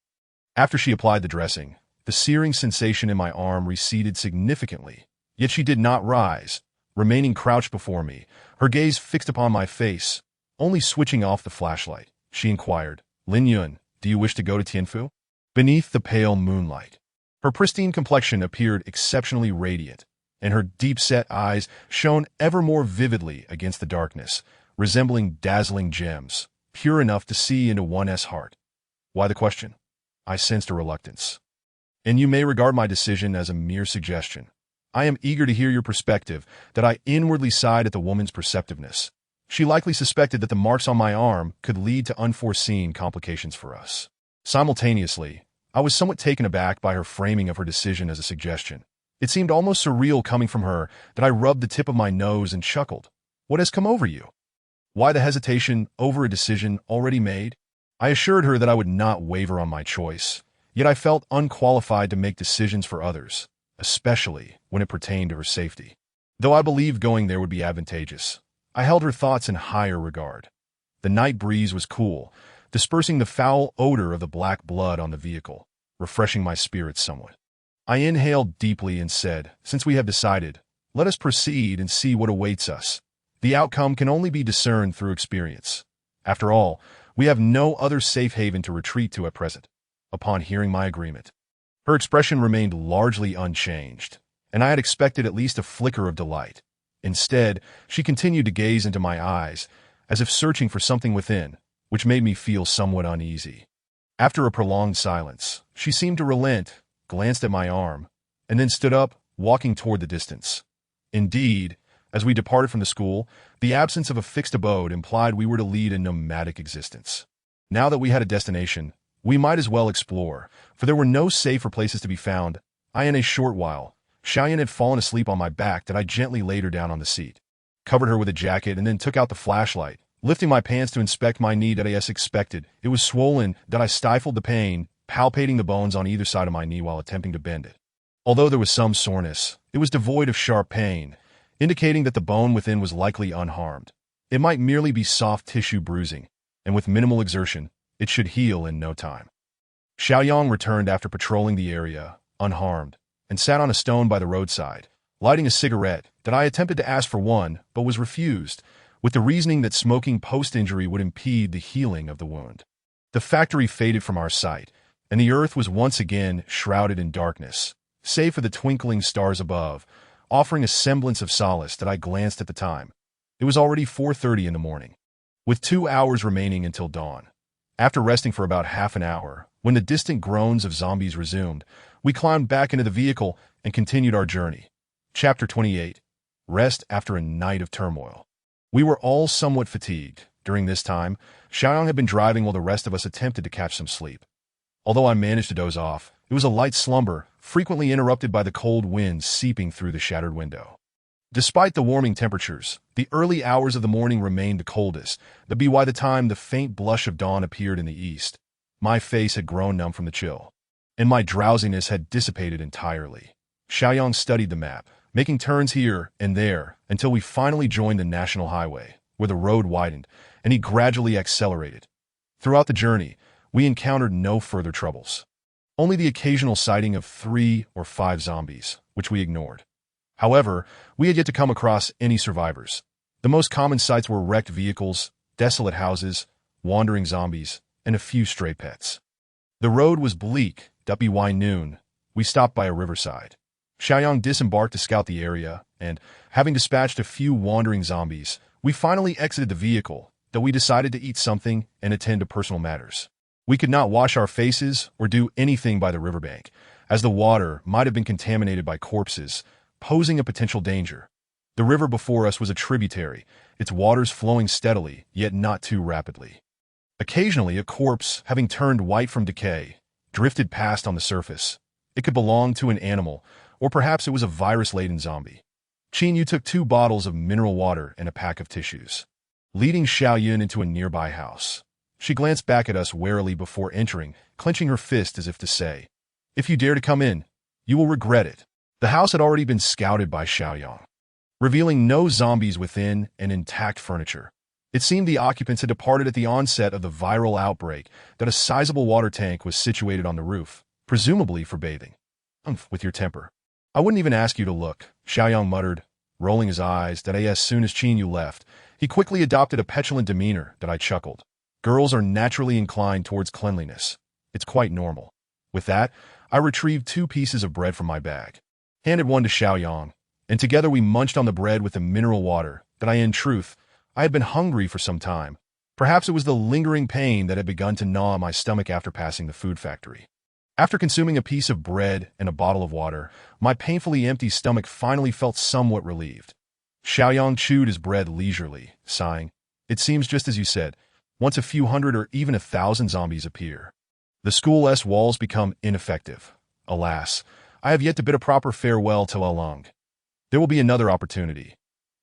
After she applied the dressing, the searing sensation in my arm receded significantly, yet she did not rise, remaining crouched before me, her gaze fixed upon my face. Only switching off the flashlight, she inquired, "Lin Yun, do you wish to go to Tianfu?" Beneath the pale moonlight, her pristine complexion appeared exceptionally radiant, and her deep-set eyes shone ever more vividly against the darkness, resembling dazzling gems, pure enough to see into one's heart. Why the question? I sensed a reluctance. And you may regard my decision as a mere suggestion. I am eager to hear your perspective, that I inwardly sighed at the woman's perceptiveness. She likely suspected that the marks on my arm could lead to unforeseen complications for us. Simultaneously, I was somewhat taken aback by her framing of her decision as a suggestion. It seemed almost surreal coming from her that I rubbed the tip of my nose and chuckled. "What has come over you? Why the hesitation over a decision already made?" I assured her that I would not waver on my choice, yet I felt unqualified to make decisions for others, especially when it pertained to her safety. Though I believed going there would be advantageous, I held her thoughts in higher regard. The night breeze was cool, dispersing the foul odor of the black blood on the vehicle, refreshing my spirits somewhat. I inhaled deeply and said, "Since we have decided, let us proceed and see what awaits us. The outcome can only be discerned through experience. After all, we have no other safe haven to retreat to at present." Upon hearing my agreement, her expression remained largely unchanged, and I had expected at least a flicker of delight. Instead, she continued to gaze into my eyes, as if searching for something within, which made me feel somewhat uneasy. After a prolonged silence, she seemed to relent, glanced at my arm, and then stood up, walking toward the distance. Indeed, As we departed from the school, the absence of a fixed abode implied we were to lead a nomadic existence. Now that we had a destination, we might as well explore, for there were no safer places to be found. In a short while, Xiaoyan had fallen asleep on my back that I gently laid her down on the seat, covered her with a jacket, and then took out the flashlight, lifting my pants to inspect my knee that I expected. It was swollen, that I stifled the pain, palpating the bones on either side of my knee while attempting to bend it. Although there was some soreness, it was devoid of sharp pain, indicating that the bone within was likely unharmed. It might merely be soft tissue bruising, and with minimal exertion, it should heal in no time. Xiaoyang returned after patrolling the area, unharmed, and sat on a stone by the roadside, lighting a cigarette that I attempted to ask for one but was refused, with the reasoning that smoking post-injury would impede the healing of the wound. The factory faded from our sight, and the earth was once again shrouded in darkness, save for the twinkling stars above, offering a semblance of solace that I glanced at the time. It was already 4:30 in the morning, with 2 hours remaining until dawn. After resting for about half an hour, when the distant groans of zombies resumed, we climbed back into the vehicle and continued our journey. Chapter 28. Rest after a night of turmoil. We were all somewhat fatigued. During this time, Xiaoyang had been driving while the rest of us attempted to catch some sleep. Although I managed to doze off, it was a light slumber, frequently interrupted by the cold wind seeping through the shattered window. Despite the warming temperatures, the early hours of the morning remained the coldest. By the time the faint blush of dawn appeared in the east, my face had grown numb from the chill, and my drowsiness had dissipated entirely. Xiaoyang studied the map, making turns here and there until we finally joined the national highway, where the road widened, and he gradually accelerated. Throughout the journey, we encountered no further troubles. Only the occasional sighting of 3 or 5 zombies, which we ignored. However, we had yet to come across any survivors. The most common sights were wrecked vehicles, desolate houses, wandering zombies, and a few stray pets. The road was bleak. By noon, we stopped by a riverside. Xiaoyang disembarked to scout the area, and, having dispatched a few wandering zombies, we finally exited the vehicle, though we decided to eat something and attend to personal matters. We could not wash our faces or do anything by the riverbank, as the water might have been contaminated by corpses, posing a potential danger. The river before us was a tributary, its waters flowing steadily, yet not too rapidly. Occasionally, a corpse, having turned white from decay, drifted past on the surface. It could belong to an animal, or perhaps it was a virus-laden zombie. Qin Yu took 2 bottles of mineral water and a pack of tissues, leading Xiaoyun into a nearby house. She glanced back at us warily before entering, clenching her fist as if to say, "If you dare to come in, you will regret it." The house had already been scouted by Xiaoyang, revealing no zombies within and intact furniture. It seemed the occupants had departed at the onset of the viral outbreak, that a sizable water tank was situated on the roof, presumably for bathing. With your temper. I wouldn't even ask you to look," Xiaoyang muttered, rolling his eyes. That as soon as Qin Yu left, he quickly adopted a petulant demeanor. That I chuckled. Girls are naturally inclined towards cleanliness. It's quite normal. With that, I retrieved 2 pieces of bread from my bag, handed one to Xiaoyang, and together we munched on the bread with the mineral water. That in truth, I had been hungry for some time. Perhaps it was the lingering pain that had begun to gnaw at my stomach after passing the food factory. After consuming a piece of bread and a bottle of water, my painfully empty stomach finally felt somewhat relieved. Xiaoyang chewed his bread leisurely, sighing. "It seems just as you said. Once a few hundred or even 1,000 zombies appear, the school's walls become ineffective. Alas, I have yet to bid a proper farewell to Along. There will be another opportunity.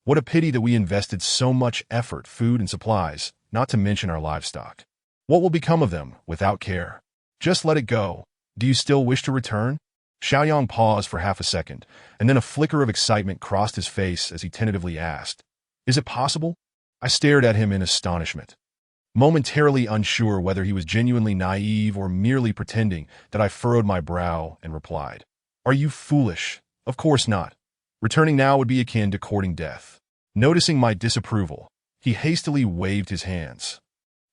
What a pity that we invested so much effort, food, and supplies, not to mention our livestock. What will become of them without care? Just let it go. Do you still wish to return?" Xiaoyang paused for half a second, and then a flicker of excitement crossed his face as he tentatively asked, "Is it possible?" I stared at him in astonishment, momentarily unsure whether he was genuinely naive or merely pretending. That I furrowed my brow and replied, "Are you foolish? Of course not. Returning now would be akin to courting death." Noticing my disapproval, he hastily waved his hands,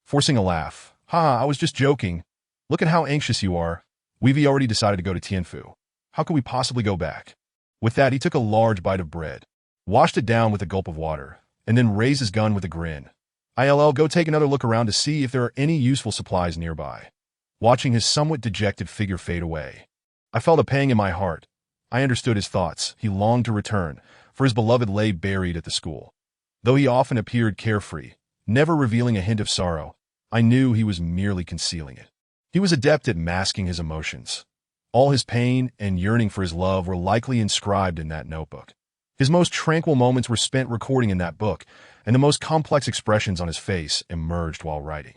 forcing a laugh. "Ha, I was just joking. Look at how anxious you are. We've already decided to go to Tianfu. How could we possibly go back?" With that, he took a large bite of bread, washed it down with a gulp of water, and then raised his gun with a grin. "I'll go take another look around to see if there are any useful supplies nearby." Watching his somewhat dejected figure fade away, I felt a pang in my heart. I understood his thoughts. He longed to return, for his beloved lay buried at the school. Though he often appeared carefree, never revealing a hint of sorrow, I knew he was merely concealing it. He was adept at masking his emotions. All his pain and yearning for his love were likely inscribed in that notebook. His most tranquil moments were spent recording in that book, and the most complex expressions on his face emerged while writing.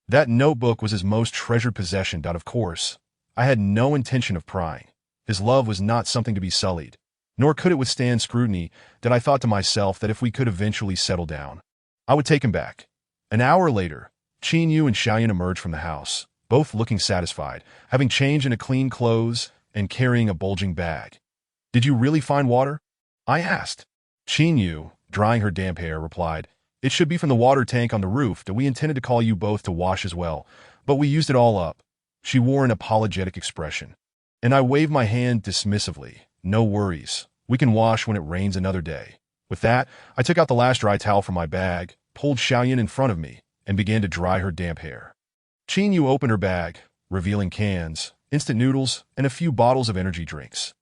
That notebook was his most treasured possession. Of course, I had no intention of prying. His love was not something to be sullied, nor could it withstand scrutiny. That I thought to myself that if we could eventually settle down, I would take him back. An hour later, Lin Yun and Xiaoyan emerged from the house, both looking satisfied, having changed into clean clothes and carrying a bulging bag. "Did you really find water?" I asked. Lin Yun, drying her damp hair, replied, "It should be from the water tank on the roof. That we intended to call you both to wash as well, but we used it all up." She wore an apologetic expression, and I waved my hand dismissively. "No worries. We can wash when it rains another day." With that, I took out the last dry towel from my bag, pulled Xiaoyan in front of me, and began to dry her damp hair. Lin Yun opened her bag, revealing cans, instant noodles, and a few bottles of energy drinks.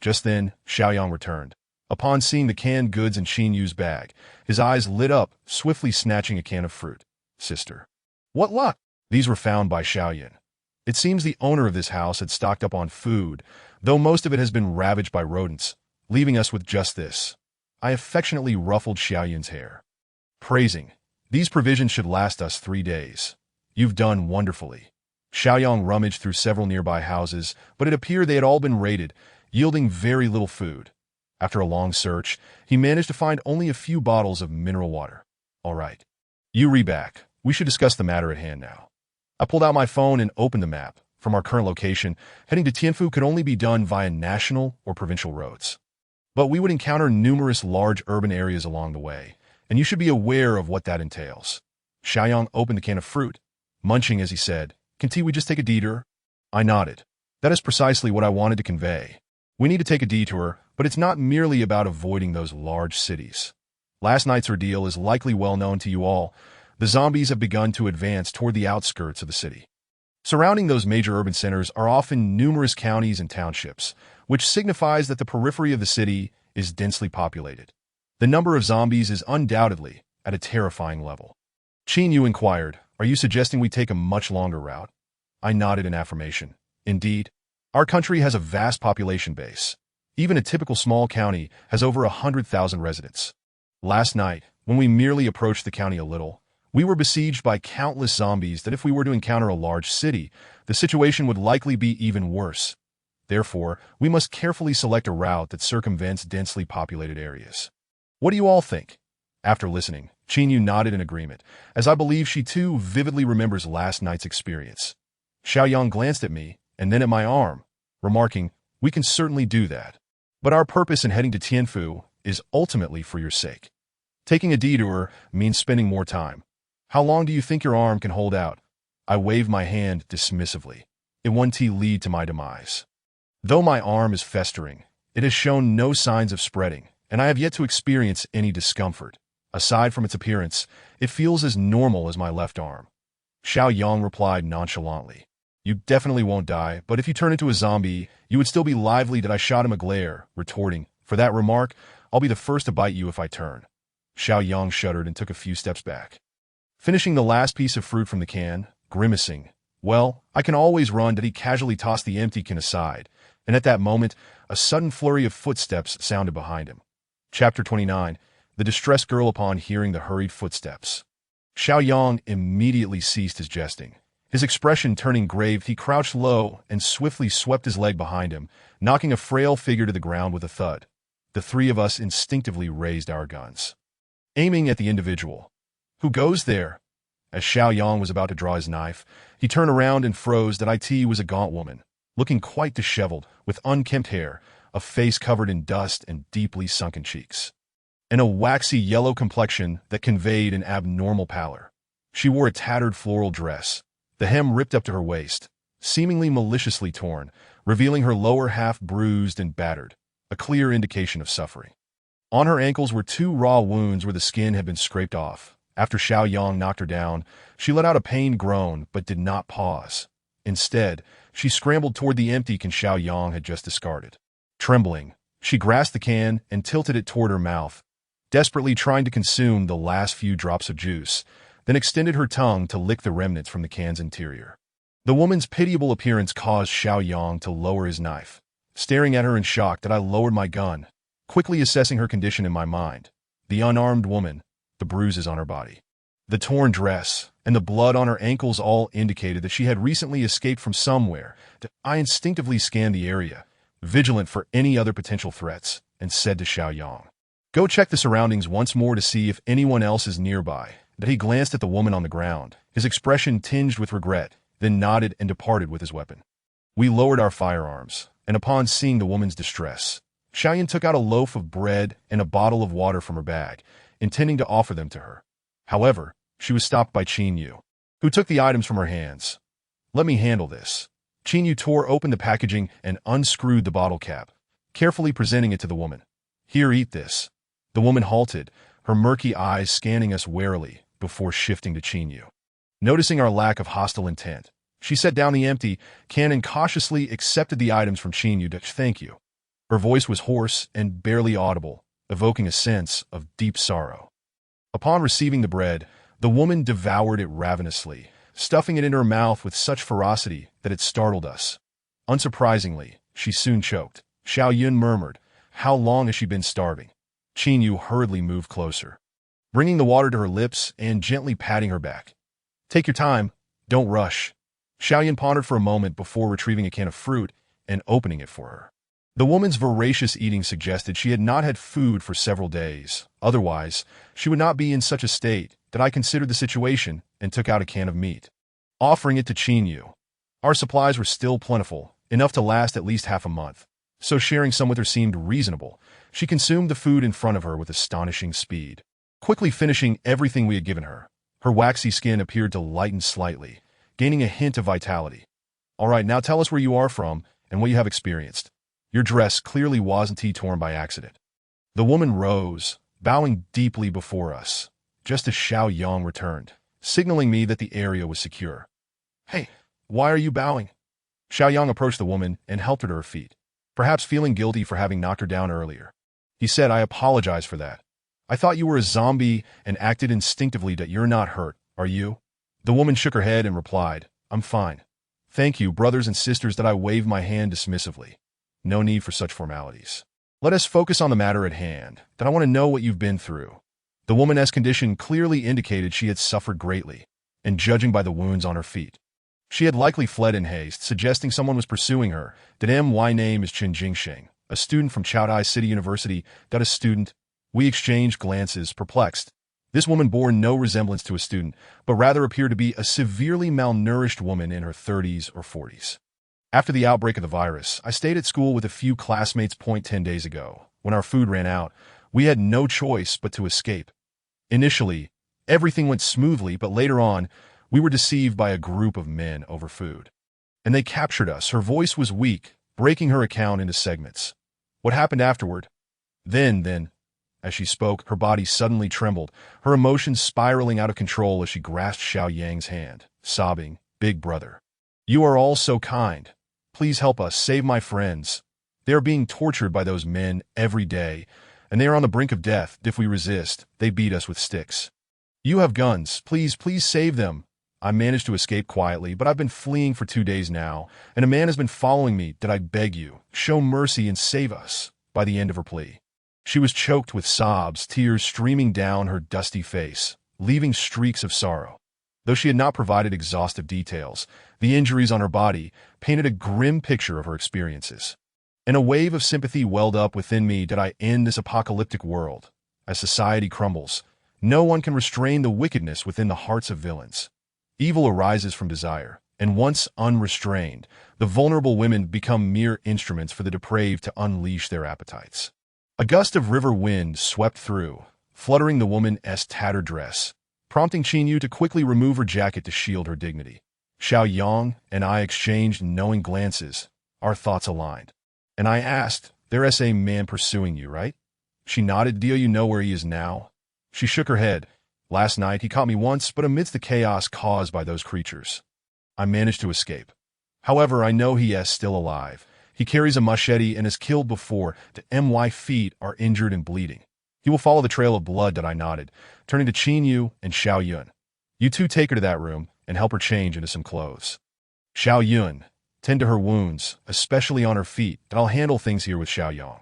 Just then, Xiaoyan returned. Upon seeing the canned goods in Lin Yun's bag, his eyes lit up, swiftly snatching a can of fruit. "Sister, what luck!" These were found by Xiaoyan. It seems the owner of this house had stocked up on food, though most of it has been ravaged by rodents, leaving us with just this. I affectionately ruffled Xiaoyan's hair, praising, "These provisions should last us 3 days. You've done wonderfully." Xiaoyan rummaged through several nearby houses, but it appeared they had all been raided, yielding very little food. After a long search, he managed to find only a few bottles of mineral water. "All right. You read back. We should discuss the matter at hand now." I pulled out my phone and opened the map. From our current location, heading to Tianfu could only be done via national or provincial roads. But we would encounter numerous large urban areas along the way, and you should be aware of what that entails. Xiaoyan opened the can of fruit, munching as he said, "Can't we just take a detour?" I nodded. That is precisely what I wanted to convey. We need to take a detour, but it's not merely about avoiding those large cities. Last night's ordeal is likely well known to you all. The zombies have begun to advance toward the outskirts of the city. Surrounding those major urban centers are often numerous counties and townships, which signifies that the periphery of the city is densely populated. The number of zombies is undoubtedly at a terrifying level. Lin Yun inquired, "Are you suggesting we take a much longer route?" I nodded in affirmation. Indeed, our country has a vast population base. Even a typical small county has over 100,000 residents. Last night, when we merely approached the county a little, we were besieged by countless zombies that if we were to encounter a large city, the situation would likely be even worse. Therefore, we must carefully select a route that circumvents densely populated areas. What do you all think? After listening, Lin Yun nodded in agreement, as I believe she too vividly remembers last night's experience. Xiaoyan glanced at me and then at my arm, remarking, "We can certainly do that. But our purpose in heading to Tianfu is ultimately for your sake. Taking a detour means spending more time. How long do you think your arm can hold out?" I waved my hand dismissively. It won't lead to my demise. Though my arm is festering, it has shown no signs of spreading, and I have yet to experience any discomfort. Aside from its appearance, it feels as normal as my left arm. Xiaoyan replied nonchalantly, "You definitely won't die, but if you turn into a zombie, you would still be lively." That I shot him a glare, retorting, "For that remark, I'll be the first to bite you if I turn." Xiaoyan shuddered and took a few steps back, finishing the last piece of fruit from the can, grimacing. "Well, I can always run." That he casually tossed the empty can aside, and at that moment, a sudden flurry of footsteps sounded behind him. Chapter 29, The Distressed Girl. Upon hearing the hurried footsteps, Xiaoyan immediately ceased his jesting. His expression turning grave, he crouched low and swiftly swept his leg behind him, knocking a frail figure to the ground with a thud. The three of us instinctively raised our guns, aiming at the individual. "Who goes there?" As Xiaoyan was about to draw his knife, he turned around and froze. That it was a gaunt woman, looking quite disheveled, with unkempt hair, a face covered in dust and deeply sunken cheeks, and a waxy yellow complexion that conveyed an abnormal pallor. She wore a tattered floral dress, the hem ripped up to her waist, seemingly maliciously torn, revealing her lower half bruised and battered, a clear indication of suffering. On her ankles were 2 raw wounds where the skin had been scraped off. After Xiaoyan knocked her down, she let out a pained groan but did not pause. Instead, she scrambled toward the empty can Xiaoyan had just discarded. Trembling, She grasped the can and tilted it toward her mouth, desperately trying to consume the last few drops of juice, then extended her tongue to lick the remnants from the can's interior. The woman's pitiable appearance caused Xiaoyang to lower his knife. Staring at her in shock that I lowered my gun, quickly assessing her condition in my mind. The unarmed woman, the bruises on her body, the torn dress, and the blood on her ankles all indicated that she had recently escaped from somewhere. I instinctively scanned the area, vigilant for any other potential threats, and said to Xiaoyang, "Go check the surroundings once more to see if anyone else is nearby." That he glanced at the woman on the ground, his expression tinged with regret, then nodded and departed with his weapon. We lowered our firearms, and upon seeing the woman's distress, Xiaoyan took out a loaf of bread and a bottle of water from her bag, intending to offer them to her. However, she was stopped by Qin Yu, who took the items from her hands. "Let me handle this." Qin Yu tore open the packaging and unscrewed the bottle cap, carefully presenting it to the woman. "Here, eat this." The woman halted, her murky eyes scanning us warily before shifting to Qin Yu. Noticing our lack of hostile intent, she set down the empty can and cautiously accepted the items from Qin Yu. "Thank you." Her voice was hoarse and barely audible, evoking a sense of deep sorrow. Upon receiving the bread, the woman devoured it ravenously, stuffing it into her mouth with such ferocity that it startled us. Unsurprisingly, she soon choked. Xiao Yun murmured, "How long has she been starving?" Qin Yu hurriedly moved closer, bringing the water to her lips and gently patting her back. "Take your time, don't rush." Xiaoyan pondered for a moment before retrieving a can of fruit and opening it for her. The woman's voracious eating suggested she had not had food for several days. Otherwise, she would not be in such a state that I considered the situation and took out a can of meat, offering it to Qin Yu. Our supplies were still plentiful, enough to last at least half a month, so sharing some with her seemed reasonable. She consumed the food in front of her with astonishing speed, quickly finishing everything we had given her. Her waxy skin appeared to lighten slightly, gaining a hint of vitality. "All right, now tell us where you are from and what you have experienced. Your dress clearly wasn't torn by accident." The woman rose, bowing deeply before us, just as Xiaoyang returned, signaling me that the area was secure. "Hey, why are you bowing?" Xiaoyang approached the woman and helped her to her feet, perhaps feeling guilty for having knocked her down earlier. He said, "I apologize for that. I thought you were a zombie and acted instinctively that you're not hurt, are you?" The woman shook her head and replied, "I'm fine. Thank you, brothers and sisters." That I waved my hand dismissively. "No need for such formalities. Let us focus on the matter at hand, that I want to know what you've been through." The woman's condition clearly indicated she had suffered greatly, and judging by the wounds on her feet, she had likely fled in haste, suggesting someone was pursuing her. My name is Chen Jingsheng, a student from Chaodai City University. That a student. We exchanged glances, perplexed. This woman bore no resemblance to a student, but rather appeared to be a severely malnourished woman in her 30s or 40s. After the outbreak of the virus, I stayed at school with a few classmates. 10 days ago, when our food ran out, we had no choice but to escape. Initially, everything went smoothly, but later on, we were deceived by a group of men over food. And they captured us. Her voice was weak, breaking her account into segments. "What happened afterward?" Then, as she spoke, her body suddenly trembled, her emotions spiraling out of control as she grasped Xiaoyang's hand, sobbing, "Big brother, you are all so kind. Please help us, save my friends. They are being tortured by those men every day, and they are on the brink of death. If we resist, they beat us with sticks. You have guns. Please save them." I managed to escape quietly, but I've been fleeing for 2 days now, and a man has been following me. Did I beg you, show mercy and save us? By the end of her plea, she was choked with sobs, tears streaming down her dusty face, leaving streaks of sorrow. Though she had not provided exhaustive details, the injuries on her body painted a grim picture of her experiences. And a wave of sympathy welled up within me. Did I end this apocalyptic world? As society crumbles, no one can restrain the wickedness within the hearts of villains. Evil arises from desire, and once unrestrained, the vulnerable women become mere instruments for the depraved to unleash their appetites. A gust of river wind swept through, fluttering the woman's tattered dress, prompting Qin Yu to quickly remove her jacket to shield her dignity. Xiaoyang and I exchanged knowing glances, our thoughts aligned. And I asked, "There's a man pursuing you, right?" She nodded. "Do you know where he is now?" She shook her head. "Last night he caught me once, but amidst the chaos caused by those creatures, I managed to escape. However, I know he is still alive. He carries a machete and has killed before. The my feet are injured and bleeding. He will follow the trail of blood. I nodded, turning to Lin Yun and Yun. You two take her to that room and help her change into some clothes. Yun, tend to her wounds, especially on her feet, and I'll handle things here with Yang.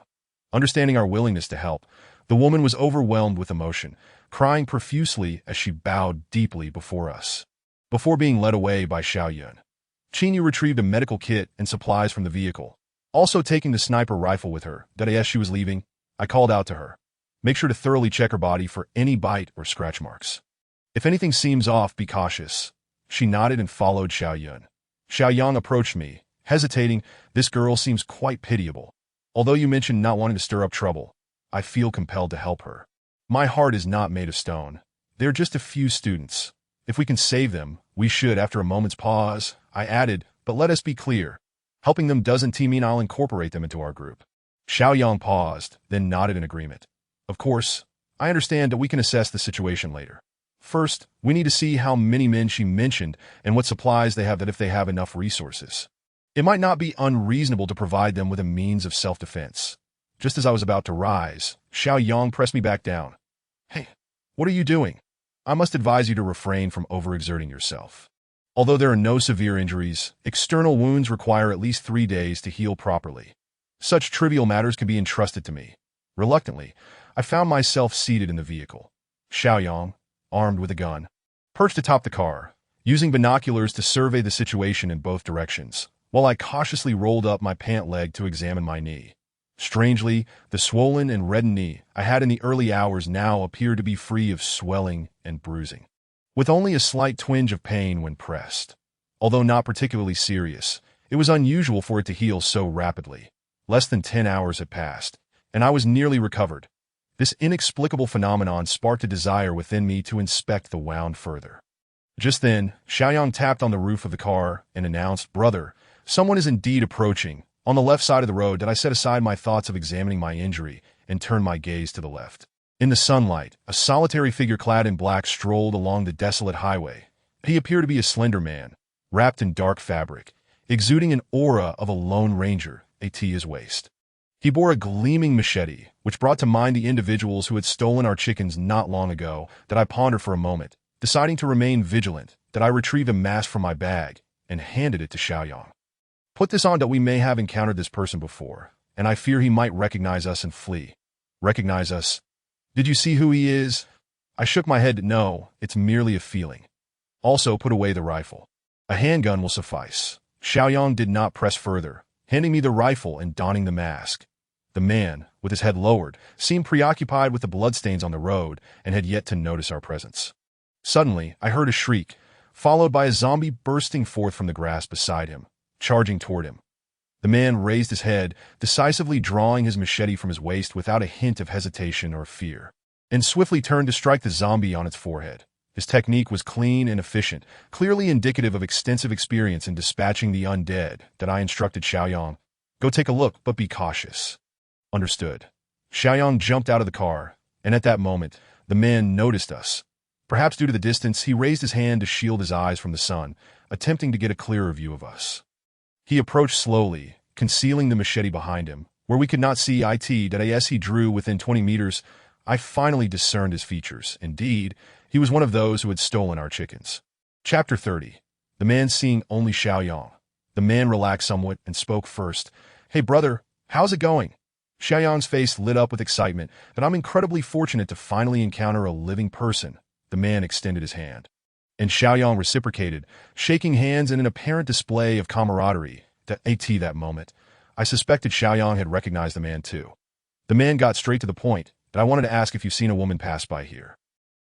Understanding our willingness to help, the woman was overwhelmed with emotion, crying profusely as she bowed deeply before us. Before being led away by Yun, Yu retrieved a medical kit and supplies from the vehicle. Also taking the sniper rifle with her, that as she was leaving, I called out to her. Make sure to thoroughly check her body for any bite or scratch marks. If anything seems off, be cautious. She nodded and followed Yun. Yang approached me, hesitating. This girl seems quite pitiable. Although you mentioned not wanting to stir up trouble, I feel compelled to help her. My heart is not made of stone. They're just a few students. If we can save them, we should. After a moment's pause, I added, but let us be clear. Helping them doesn't mean I'll incorporate them into our group. Yang paused, then nodded in agreement. Of course, I understand that we can assess the situation later. First, we need to see how many men she mentioned and what supplies they have, that if they have enough resources. It might not be unreasonable to provide them with a means of self-defense. Just as I was about to rise, Yang pressed me back down. Hey, what are you doing? I must advise you to refrain from overexerting yourself. Although there are no severe injuries, external wounds require at least 3 days to heal properly. Such trivial matters can be entrusted to me. Reluctantly, I found myself seated in the vehicle. Yang, armed with a gun, perched atop the car, using binoculars to survey the situation in both directions, while I cautiously rolled up my pant leg to examine my knee. Strangely, the swollen and reddened knee I had in the early hours now appeared to be free of swelling and bruising, with only a slight twinge of pain when pressed. Although not particularly serious, it was unusual for it to heal so rapidly. Less than 10 hours had passed, and I was nearly recovered. This inexplicable phenomenon sparked a desire within me to inspect the wound further. Just then, Yang tapped on the roof of the car and announced, "Brother, someone is indeed approaching." On the left side of the road, that I set aside my thoughts of examining my injury and turned my gaze to the left. In the sunlight, a solitary figure clad in black strolled along the desolate highway. He appeared to be a slender man, wrapped in dark fabric, exuding an aura of a lone ranger at his waist. He bore a gleaming machete, which brought to mind the individuals who had stolen our chickens not long ago. That I pondered for a moment, deciding to remain vigilant. That I retrieved a mask from my bag and handed it to Yang. Put this on, that we may have encountered this person before, and I fear he might recognize us and flee. Recognize us? Did you see who he is? I shook my head. No, it's merely a feeling. Also, put away the rifle. A handgun will suffice. Yang did not press further, handing me the rifle and donning the mask. The man, with his head lowered, seemed preoccupied with the bloodstains on the road and had yet to notice our presence. Suddenly, I heard a shriek, followed by a zombie bursting forth from the grass beside him, charging toward him. The man raised his head, decisively drawing his machete from his waist without a hint of hesitation or fear, and swiftly turned to strike the zombie on its forehead. His technique was clean and efficient, clearly indicative of extensive experience in dispatching the undead. That I instructed Yang, "Go take a look, but be cautious." Understood. Yang jumped out of the car, and at that moment, the man noticed us. Perhaps due to the distance, he raised his hand to shield his eyes from the sun, attempting to get a clearer view of us. He approached slowly, concealing the machete behind him, where we could not see it. As he drew within 20 meters, I finally discerned his features. Indeed, he was one of those who had stolen our chickens. Chapter 30. The man seeing only Yang. The man relaxed somewhat and spoke first. "Hey brother, how's it going?" Yang's face lit up with excitement. "That I'm incredibly fortunate to finally encounter a living person." The man extended his hand, and Yang reciprocated, shaking hands in an apparent display of camaraderie. That moment, I suspected Yang had recognized the man too. The man got straight to the point. "That I wanted to ask if you've seen a woman pass by here."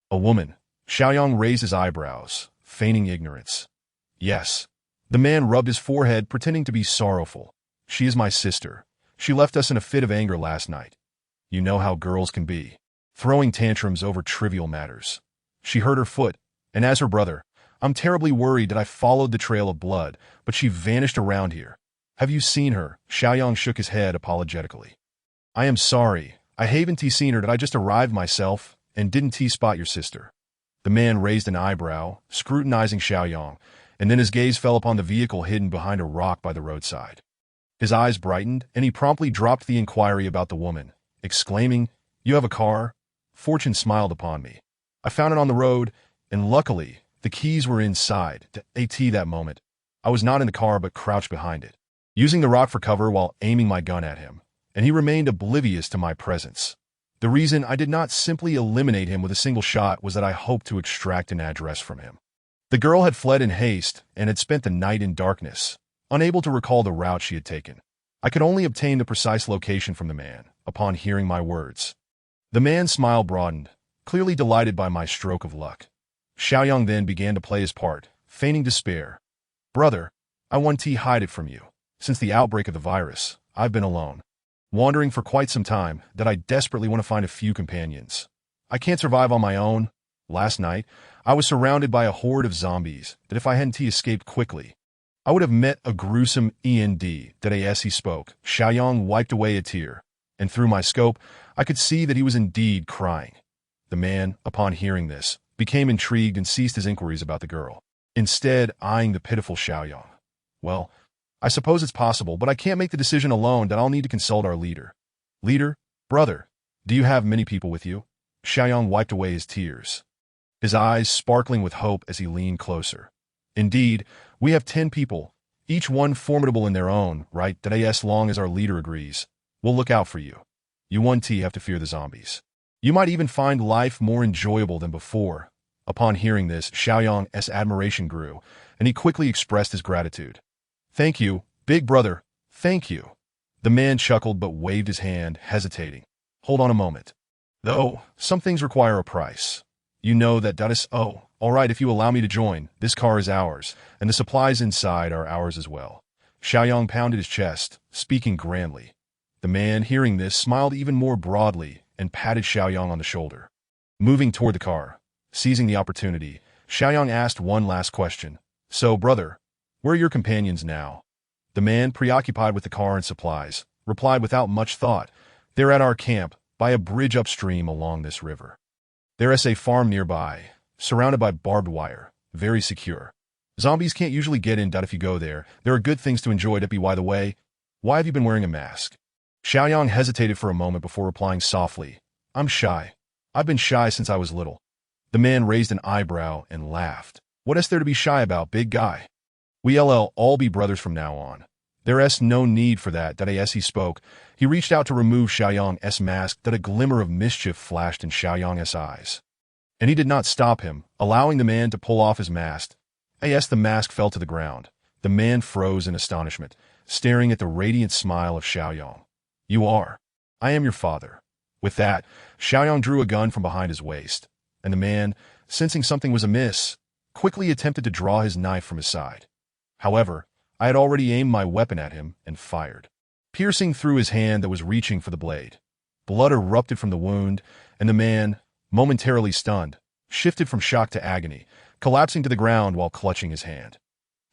"A woman?" Yang raised his eyebrows, feigning ignorance. "Yes." The man rubbed his forehead, pretending to be sorrowful. "She is my sister. She left us in a fit of anger last night. You know how girls can be, throwing tantrums over trivial matters. She hurt her foot, and as her brother, I'm terribly worried that I followed the trail of blood, but she vanished around here. Have you seen her?" Yang shook his head apologetically. "I am sorry. I haven't seen her. That I just arrived myself and didn't spot your sister." The man raised an eyebrow, scrutinizing Yang, and then his gaze fell upon the vehicle hidden behind a rock by the roadside. His eyes brightened, and he promptly dropped the inquiry about the woman, exclaiming, "You have a car?" Fortune smiled upon me. I found it on the road, and luckily, the keys were inside. That moment, I was not in the car but crouched behind it, using the rock for cover while aiming my gun at him, and he remained oblivious to my presence. The reason I did not simply eliminate him with a single shot was that I hoped to extract an address from him. The girl had fled in haste and had spent the night in darkness, unable to recall the route she had taken. I could only obtain the precise location from the man upon hearing my words. The man's smile broadened, clearly delighted by my stroke of luck. Xiaoyang then began to play his part, feigning despair. "Brother, I want to hide it from you. Since the outbreak of the virus, I've been alone, wandering for quite some time, that I desperately want to find a few companions. I can't survive on my own. Last night, I was surrounded by a horde of zombies that if I hadn't escaped quickly, I would have met a gruesome end." As he spoke, Xiaoyang wiped away a tear, and through my scope, I could see that he was indeed crying. The man, upon hearing this, became intrigued and ceased his inquiries about the girl, instead eyeing the pitiful Xiaoyang. "Well, I suppose it's possible, but I can't make the decision alone, that I'll need to consult our leader." "Leader? Brother, do you have many people with you?" Xiaoyang wiped away his tears, his eyes sparkling with hope as he leaned closer. "Indeed, we have 10 people, each one formidable in their own right. As long as our leader agrees, we'll look out for you. You won't have to fear the zombies. You might even find life more enjoyable than before." Upon hearing this, Xiaoyang's admiration grew, and he quickly expressed his gratitude. "Thank you, big brother, thank you." The man chuckled but waved his hand, hesitating. "Hold on a moment. Though, some things require a price. You know that is— Oh, all right, if you allow me to join, this car is ours, and the supplies inside are ours as well." Xiaoyang pounded his chest, speaking grandly. The man, hearing this, smiled even more broadly and patted Xiaoyang on the shoulder. Moving toward the car, seizing the opportunity, Xiaoyang asked one last question. "So, brother, where are your companions now?" The man, preoccupied with the car and supplies, replied without much thought, "They're at our camp, by a bridge upstream along this river. There's a farm nearby, surrounded by barbed wire, very secure. Zombies can't usually get in. If you go there, there are good things to enjoy. By the way, why have you been wearing a mask?" Xiaoyang hesitated for a moment before replying softly, "I'm shy. I've been shy since I was little." The man raised an eyebrow and laughed. "What is there to be shy about, big guy? We'll all be brothers from now on. There's no need for that." As he spoke, he reached out to remove Xiaoyang's mask. A glimmer of mischief flashed in Xiaoyang's eyes, and he did not stop him, allowing the man to pull off his mask. As the mask fell to the ground, the man froze in astonishment, staring at the radiant smile of Xiaoyang. "You are. I am your father." With that, Xiaoyang drew a gun from behind his waist, and the man, sensing something was amiss, quickly attempted to draw his knife from his side. However, I had already aimed my weapon at him and fired, piercing through his hand that was reaching for the blade. Blood erupted from the wound, and the man, momentarily stunned, shifted from shock to agony, collapsing to the ground while clutching his hand.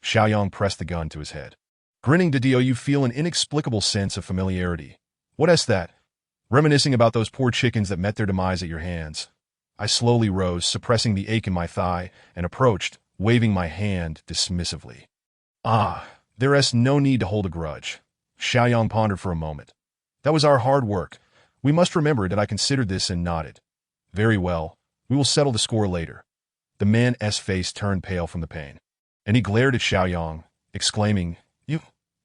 Xiaoyang pressed the gun to his head. Grinning, you feel an inexplicable sense of familiarity. "What is that?" "Reminiscing about those poor chickens that met their demise at your hands." I slowly rose, suppressing the ache in my thigh, and approached, waving my hand dismissively. "Ah, there's no need to hold a grudge." Xiaoyang pondered for a moment. "That was our hard work. We must remember that." I considered this and nodded. "Very well, we will settle the score later." The man's face turned pale from the pain, and he glared at Xiaoyang, exclaiming,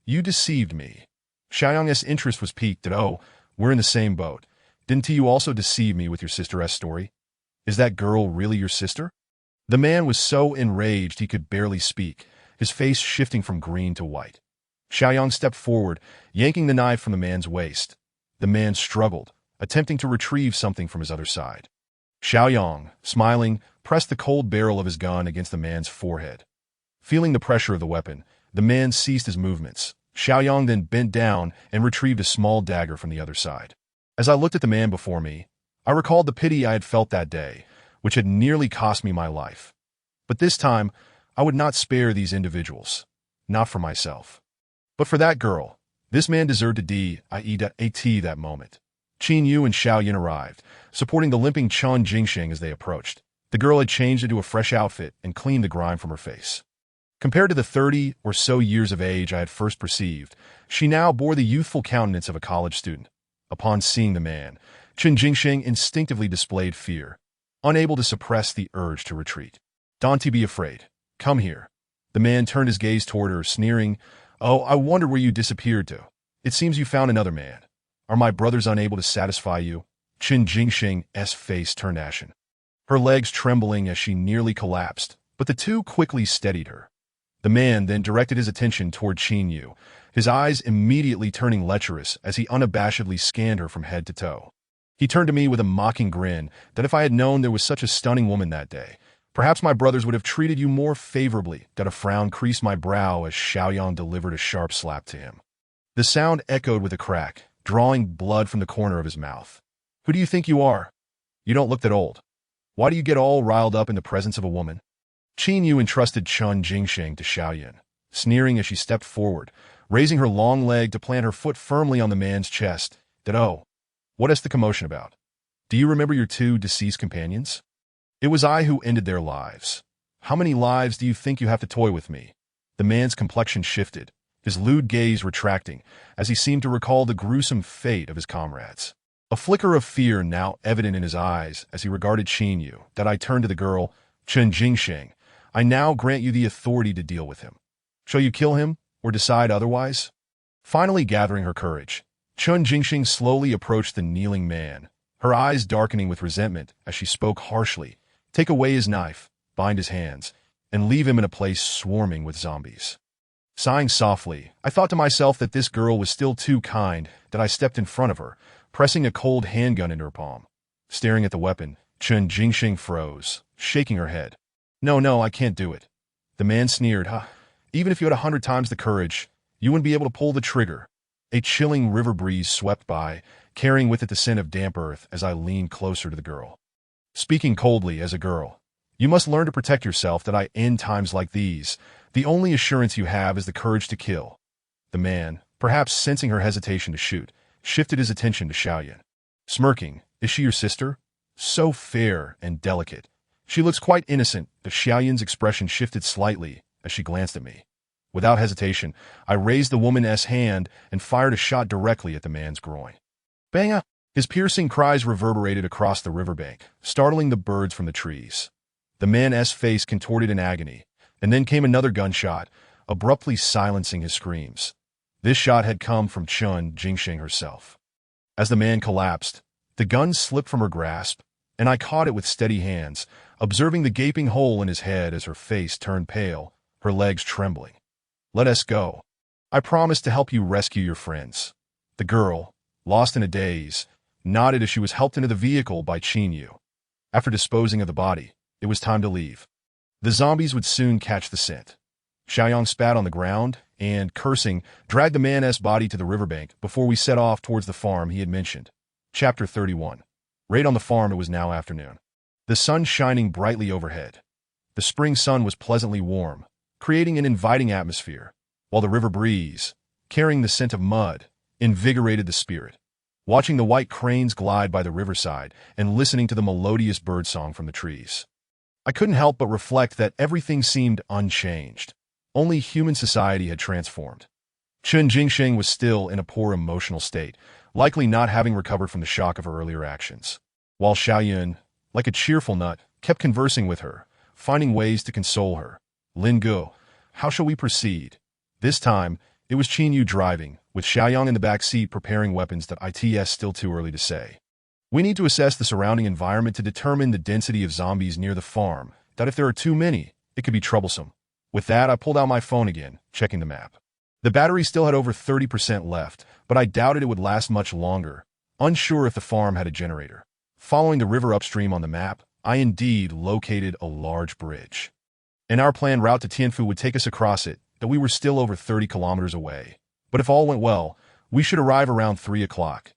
You deceived me." Xiaoyang's interest was piqued. "Oh, we're in the same boat. Didn't you also deceive me with your sister's story? Is that girl really your sister?" The man was so enraged he could barely speak, his face shifting from green to white. Xiaoyang stepped forward, yanking the knife from the man's waist. The man struggled, attempting to retrieve something from his other side. Xiaoyang, smiling, pressed the cold barrel of his gun against the man's forehead. Feeling the pressure of the weapon, the man ceased his movements. Xiaoyang then bent down and retrieved a small dagger from the other side. As I looked at the man before me, I recalled the pity I had felt that day, which had nearly cost me my life. But this time, I would not spare these individuals. Not for myself, but for that girl. This man deserved to die that moment. Qin Yu and Xiao Yin arrived, supporting the limping Chun Jingsheng as they approached. The girl had changed into a fresh outfit and cleaned the grime from her face. Compared to the 30 or so years of age I had first perceived, she now bore the youthful countenance of a college student. Upon seeing the man, Chen Jingsheng instinctively displayed fear, unable to suppress the urge to retreat. Don't be afraid. Come here. The man turned his gaze toward her, sneering, "Oh, I wonder where you disappeared to. It seems you found another man. Are my brothers unable to satisfy you?" Chen Jingsheng's face turned ashen, her legs trembling as she nearly collapsed, but the two quickly steadied her. The man then directed his attention toward Qin Yu, his eyes immediately turning lecherous as he unabashedly scanned her from head to toe. He turned to me with a mocking grin that if I had known there was such a stunning woman that day, perhaps my brothers would have treated you more favorably. That a frown creased my brow as Xiaoyang delivered a sharp slap to him. The sound echoed with a crack, drawing blood from the corner of his mouth. "Who do you think you are? You don't look that old. Why do you get all riled up in the presence of a woman?" Qin Yu entrusted Chen Jingsheng to Xiaoyan, sneering as she stepped forward, raising her long leg to plant her foot firmly on the man's chest. "Oh, what is the commotion about? Do you remember your two deceased companions? It was I who ended their lives. How many lives do you think you have to toy with me?" The man's complexion shifted, his lewd gaze retracting, as he seemed to recall the gruesome fate of his comrades. A flicker of fear now evident in his eyes as he regarded Qin Yu. That I turned to the girl, "Chen Jingsheng, I now grant you the authority to deal with him. Shall you kill him, or decide otherwise?" Finally gathering her courage, Chen Jingsheng slowly approached the kneeling man, her eyes darkening with resentment as she spoke harshly. "Take away his knife, bind his hands, and leave him in a place swarming with zombies." Sighing softly, I thought to myself that this girl was still too kind that I stepped in front of her, pressing a cold handgun into her palm. Staring at the weapon, Chen Jingsheng froze, shaking her head. No, I can't do it." The man sneered, "Even if you had 100 times the courage, you wouldn't be able to pull the trigger." A chilling river breeze swept by, carrying with it the scent of damp earth as I leaned closer to the girl. Speaking coldly as a girl, "You must learn to protect yourself that I end times like these. The only assurance you have is the courage to kill." The man, perhaps sensing her hesitation to shoot, shifted his attention to Xiaoyan. Smirking, "Is she your sister? So fair and delicate. She looks quite innocent." The Xiaoyan's expression shifted slightly as she glanced at me. Without hesitation, I raised the woman's hand and fired a shot directly at the man's groin. Bang! His piercing cries reverberated across the riverbank, startling the birds from the trees. The man's face contorted in agony, and then came another gunshot, abruptly silencing his screams. This shot had come from Chen Jingsheng herself. As the man collapsed, the gun slipped from her grasp, and I caught it with steady hands, observing the gaping hole in his head as her face turned pale, her legs trembling. "Let us go. I promise to help you rescue your friends." The girl, lost in a daze, nodded as she was helped into the vehicle by Qin Yu. After disposing of the body, it was time to leave. The zombies would soon catch the scent. Xiaoyang spat on the ground and, cursing, dragged the man's body to the riverbank before we set off towards the farm he had mentioned. Chapter 31. Right on the farm it was now afternoon. The sun shining brightly overhead. The spring sun was pleasantly warm, creating an inviting atmosphere, while the river breeze, carrying the scent of mud, invigorated the spirit. Watching the white cranes glide by the riverside and listening to the melodious birdsong from the trees, I couldn't help but reflect that everything seemed unchanged. Only human society had transformed. Chen Jingsheng was still in a poor emotional state, likely not having recovered from the shock of her earlier actions, while Xiaoyan, like a cheerful nut, kept conversing with her, finding ways to console her. "Lin Gu, how shall we proceed?" This time, it was Qin Yu driving, with Xiaoyang in the back seat preparing weapons. That it's still too early to say. We need to assess the surrounding environment to determine the density of zombies near the farm. That if there are too many, it could be troublesome. With that, I pulled out my phone again, checking the map. The battery still had over 30% left, but I doubted it would last much longer, unsure if the farm had a generator. Following the river upstream on the map, I indeed located a large bridge. And our planned route to Tianfu would take us across it, that we were still over 30 kilometers away. But if all went well, we should arrive around 3 o'clock.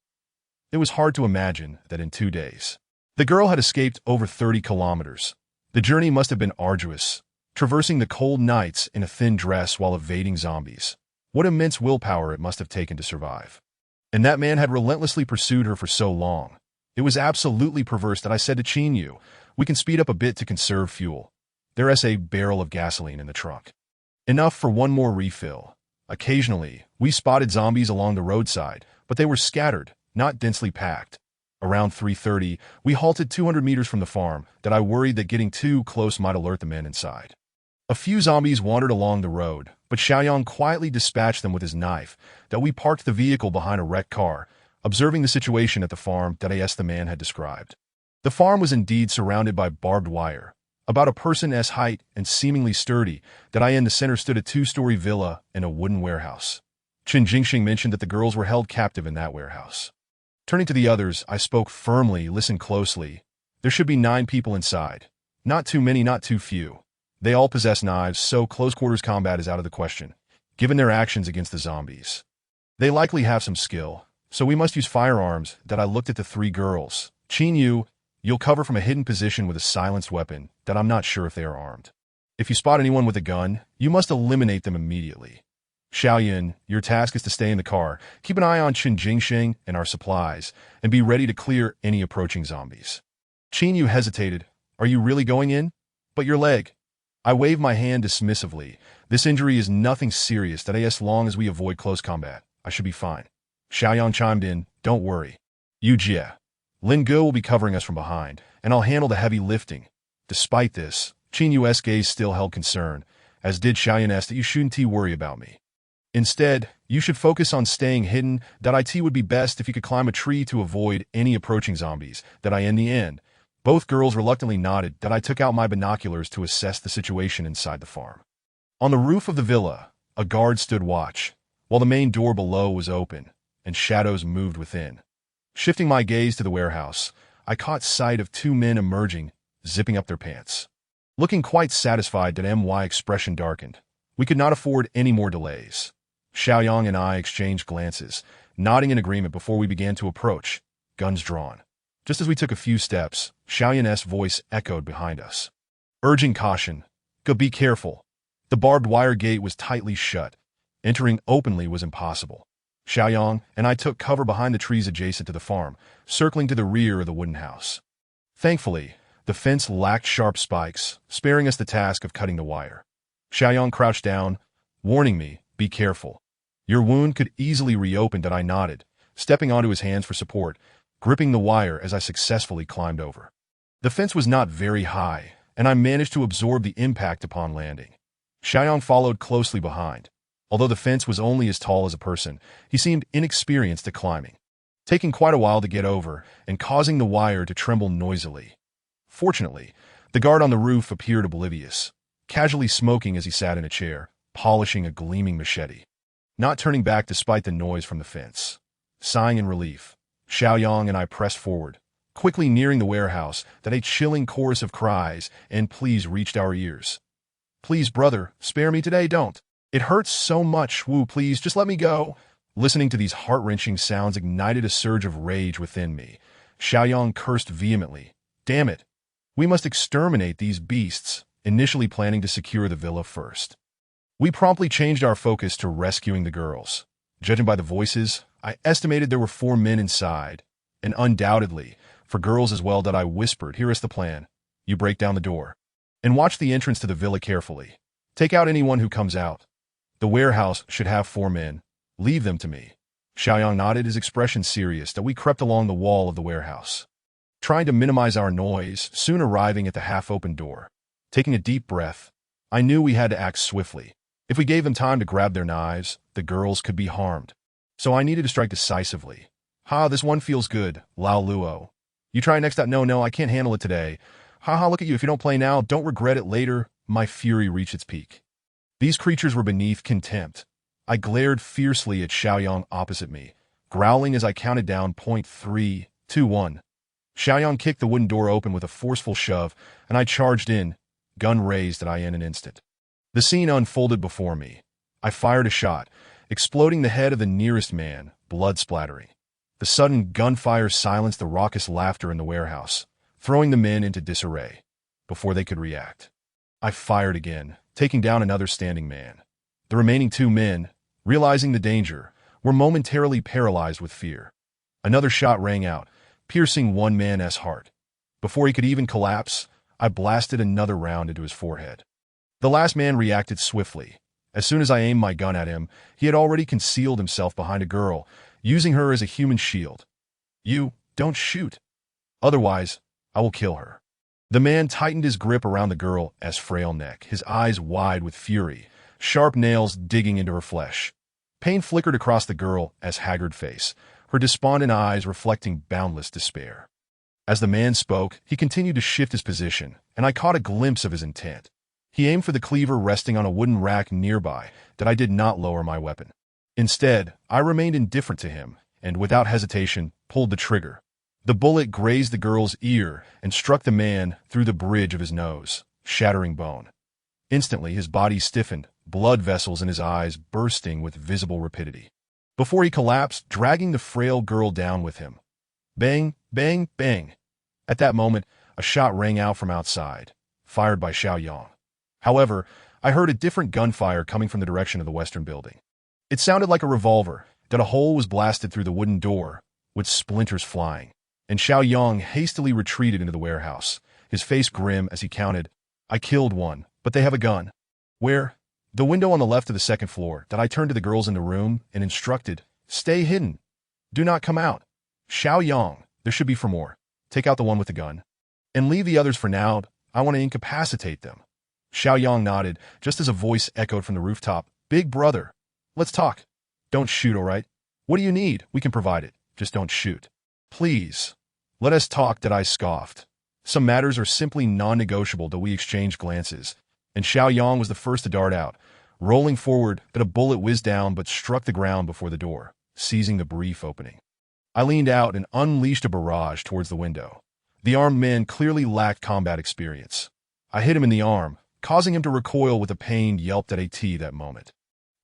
It was hard to imagine that in 2 days, the girl had escaped over 30 kilometers. The journey must have been arduous, traversing the cold nights in a thin dress while evading zombies. What immense willpower it must have taken to survive. And that man had relentlessly pursued her for so long. It was absolutely perverse that I said to Qin Yu, "We can speed up a bit to conserve fuel. There's a barrel of gasoline in the trunk." Enough for one more refill. Occasionally, we spotted zombies along the roadside, but they were scattered, not densely packed. Around 3:30, we halted 200 meters from the farm that I worried that getting too close might alert the men inside. A few zombies wandered along the road, but Xiaoyang quietly dispatched them with his knife that we parked the vehicle behind a wrecked car, observing the situation at the farm that the man had described. The farm was indeed surrounded by barbed wire. About a person's height and seemingly sturdy, that in the center stood a two-story villa and a wooden warehouse. Chen Jingxing mentioned that the girls were held captive in that warehouse. Turning to the others, I spoke firmly, listen closely. There should be 9 people inside. Not too many, not too few. They all possess knives, so close-quarters combat is out of the question, given their actions against the zombies. They likely have some skill, so we must use firearms. That I looked at the 3 girls. Qin Yu, you'll cover from a hidden position with a silenced weapon, that I'm not sure if they are armed. If you spot anyone with a gun, you must eliminate them immediately. Xiaoyan, your task is to stay in the car, keep an eye on Chen Jingxing and our supplies, and be ready to clear any approaching zombies. Qin Yu hesitated. Are you really going in? But your leg. I waved my hand dismissively. This injury is nothing serious, that as long as we avoid close combat, I should be fine. Xiaoyang chimed in, don't worry. Yu Jie. Lin Yun will be covering us from behind, and I'll handle the heavy lifting. Despite this, Qin Yu's gaze still held concern, as did Xiaoyan's that you shouldn't worry about me. Instead, you should focus on staying hidden. That would be best if you could climb a tree to avoid any approaching zombies. That in the end, both girls reluctantly nodded. That I took out my binoculars to assess the situation inside the farm. On the roof of the villa, a guard stood watch, while the main door below was open, and shadows moved within. Shifting my gaze to the warehouse, I caught sight of 2 men emerging, zipping up their pants. Looking quite satisfied, that my expression darkened. We could not afford any more delays. Xiaoyang and I exchanged glances, nodding in agreement before we began to approach, guns drawn. Just as we took a few steps, Xiaoyan's voice echoed behind us, urging caution. Go, be careful. The barbed wire gate was tightly shut. Entering openly was impossible. Xiaoyang and I took cover behind the trees adjacent to the farm, circling to the rear of the wooden house. Thankfully, the fence lacked sharp spikes, sparing us the task of cutting the wire. Xiaoyang crouched down, warning me, be careful. Your wound could easily reopen. That I nodded, stepping onto his hands for support, gripping the wire as I successfully climbed over. The fence was not very high, and I managed to absorb the impact upon landing. Xiaoyang followed closely behind. Although the fence was only as tall as a person, he seemed inexperienced at climbing, taking quite a while to get over and causing the wire to tremble noisily. Fortunately, the guard on the roof appeared oblivious, casually smoking as he sat in a chair, polishing a gleaming machete, not turning back despite the noise from the fence. Sighing in relief, Xiaoyang and I pressed forward, quickly nearing the warehouse. That a chilling chorus of cries and pleas reached our ears. Please, brother, spare me today, don't. It hurts so much, woo, please, just let me go. Listening to these heart-wrenching sounds ignited a surge of rage within me. Xiaoyang cursed vehemently. Damn it. We must exterminate these beasts, initially planning to secure the villa first. We promptly changed our focus to rescuing the girls. Judging by the voices, I estimated there were 4 men inside, and undoubtedly, for girls as well. That I whispered, here is the plan. You break down the door, and watch the entrance to the villa carefully. Take out anyone who comes out. The warehouse should have 4 men. Leave them to me. Xiaoyang nodded, his expression serious. That we crept along the wall of the warehouse, trying to minimize our noise, soon arriving at the half-open door. Taking a deep breath, I knew we had to act swiftly. If we gave them time to grab their knives, the girls could be harmed. So I needed to strike decisively. Ha, this one feels good, Lao Luo. You try next time. No, I can't handle it today. Ha, look at you. If you don't play now, don't regret it later. My fury reached its peak. These creatures were beneath contempt. I glared fiercely at Xiaoyang opposite me, growling as I counted down 3, 2, 1. Xiaoyang kicked the wooden door open with a forceful shove, and I charged in, gun raised in an instant. The scene unfolded before me. I fired a shot, exploding the head of the nearest man, blood splattering. The sudden gunfire silenced the raucous laughter in the warehouse, throwing the men into disarray. Before they could react, I fired again, taking down another standing man. The remaining 2 men, realizing the danger, were momentarily paralyzed with fear. Another shot rang out, piercing one man's heart. Before he could even collapse, I blasted another round into his forehead. The last man reacted swiftly, As soon as I aimed my gun at him, he had already concealed himself behind a girl, using her as a human shield. "You, don't shoot. Otherwise, I will kill her." The man tightened his grip around the girl's frail neck, his eyes wide with fury, sharp nails digging into her flesh. Pain flickered across the girl's haggard face, her despondent eyes reflecting boundless despair. As the man spoke, he continued to shift his position, and I caught a glimpse of his intent. He aimed for the cleaver resting on a wooden rack nearby, that I did not lower my weapon. Instead, I remained indifferent to him, and without hesitation, pulled the trigger. The bullet grazed the girl's ear and struck the man through the bridge of his nose, shattering bone. Instantly, his body stiffened, blood vessels in his eyes bursting with visible rapidity. Before he collapsed, dragging the frail girl down with him. Bang, bang, bang. At that moment, a shot rang out from outside, fired by Xiao Yang. However, I heard a different gunfire coming from the direction of the western building. It sounded like a revolver, that a hole was blasted through the wooden door, with splinters flying, and Xiao Yang hastily retreated into the warehouse, his face grim as he counted, "I killed one, but they have a gun." "Where?" "The window on the left of the second floor." That I turned to the girls in the room and instructed, "Stay hidden. Do not come out. Xiao Yang, there should be for more. Take out the one with the gun. And leave the others for now. I want to incapacitate them." Xiao Yang nodded, just as a voice echoed from the rooftop. "Big brother, let's talk. Don't shoot, all right? What do you need? We can provide it. Just don't shoot." "Please, let us talk," that I scoffed. "Some matters are simply non-negotiable." That we exchanged glances, and Xiao Yang was the first to dart out, rolling forward, but a bullet whizzed down but struck the ground before the door, seizing the brief opening. I leaned out and unleashed a barrage towards the window. The armed man clearly lacked combat experience. I hit him in the arm, causing him to recoil with a pained yelp that moment.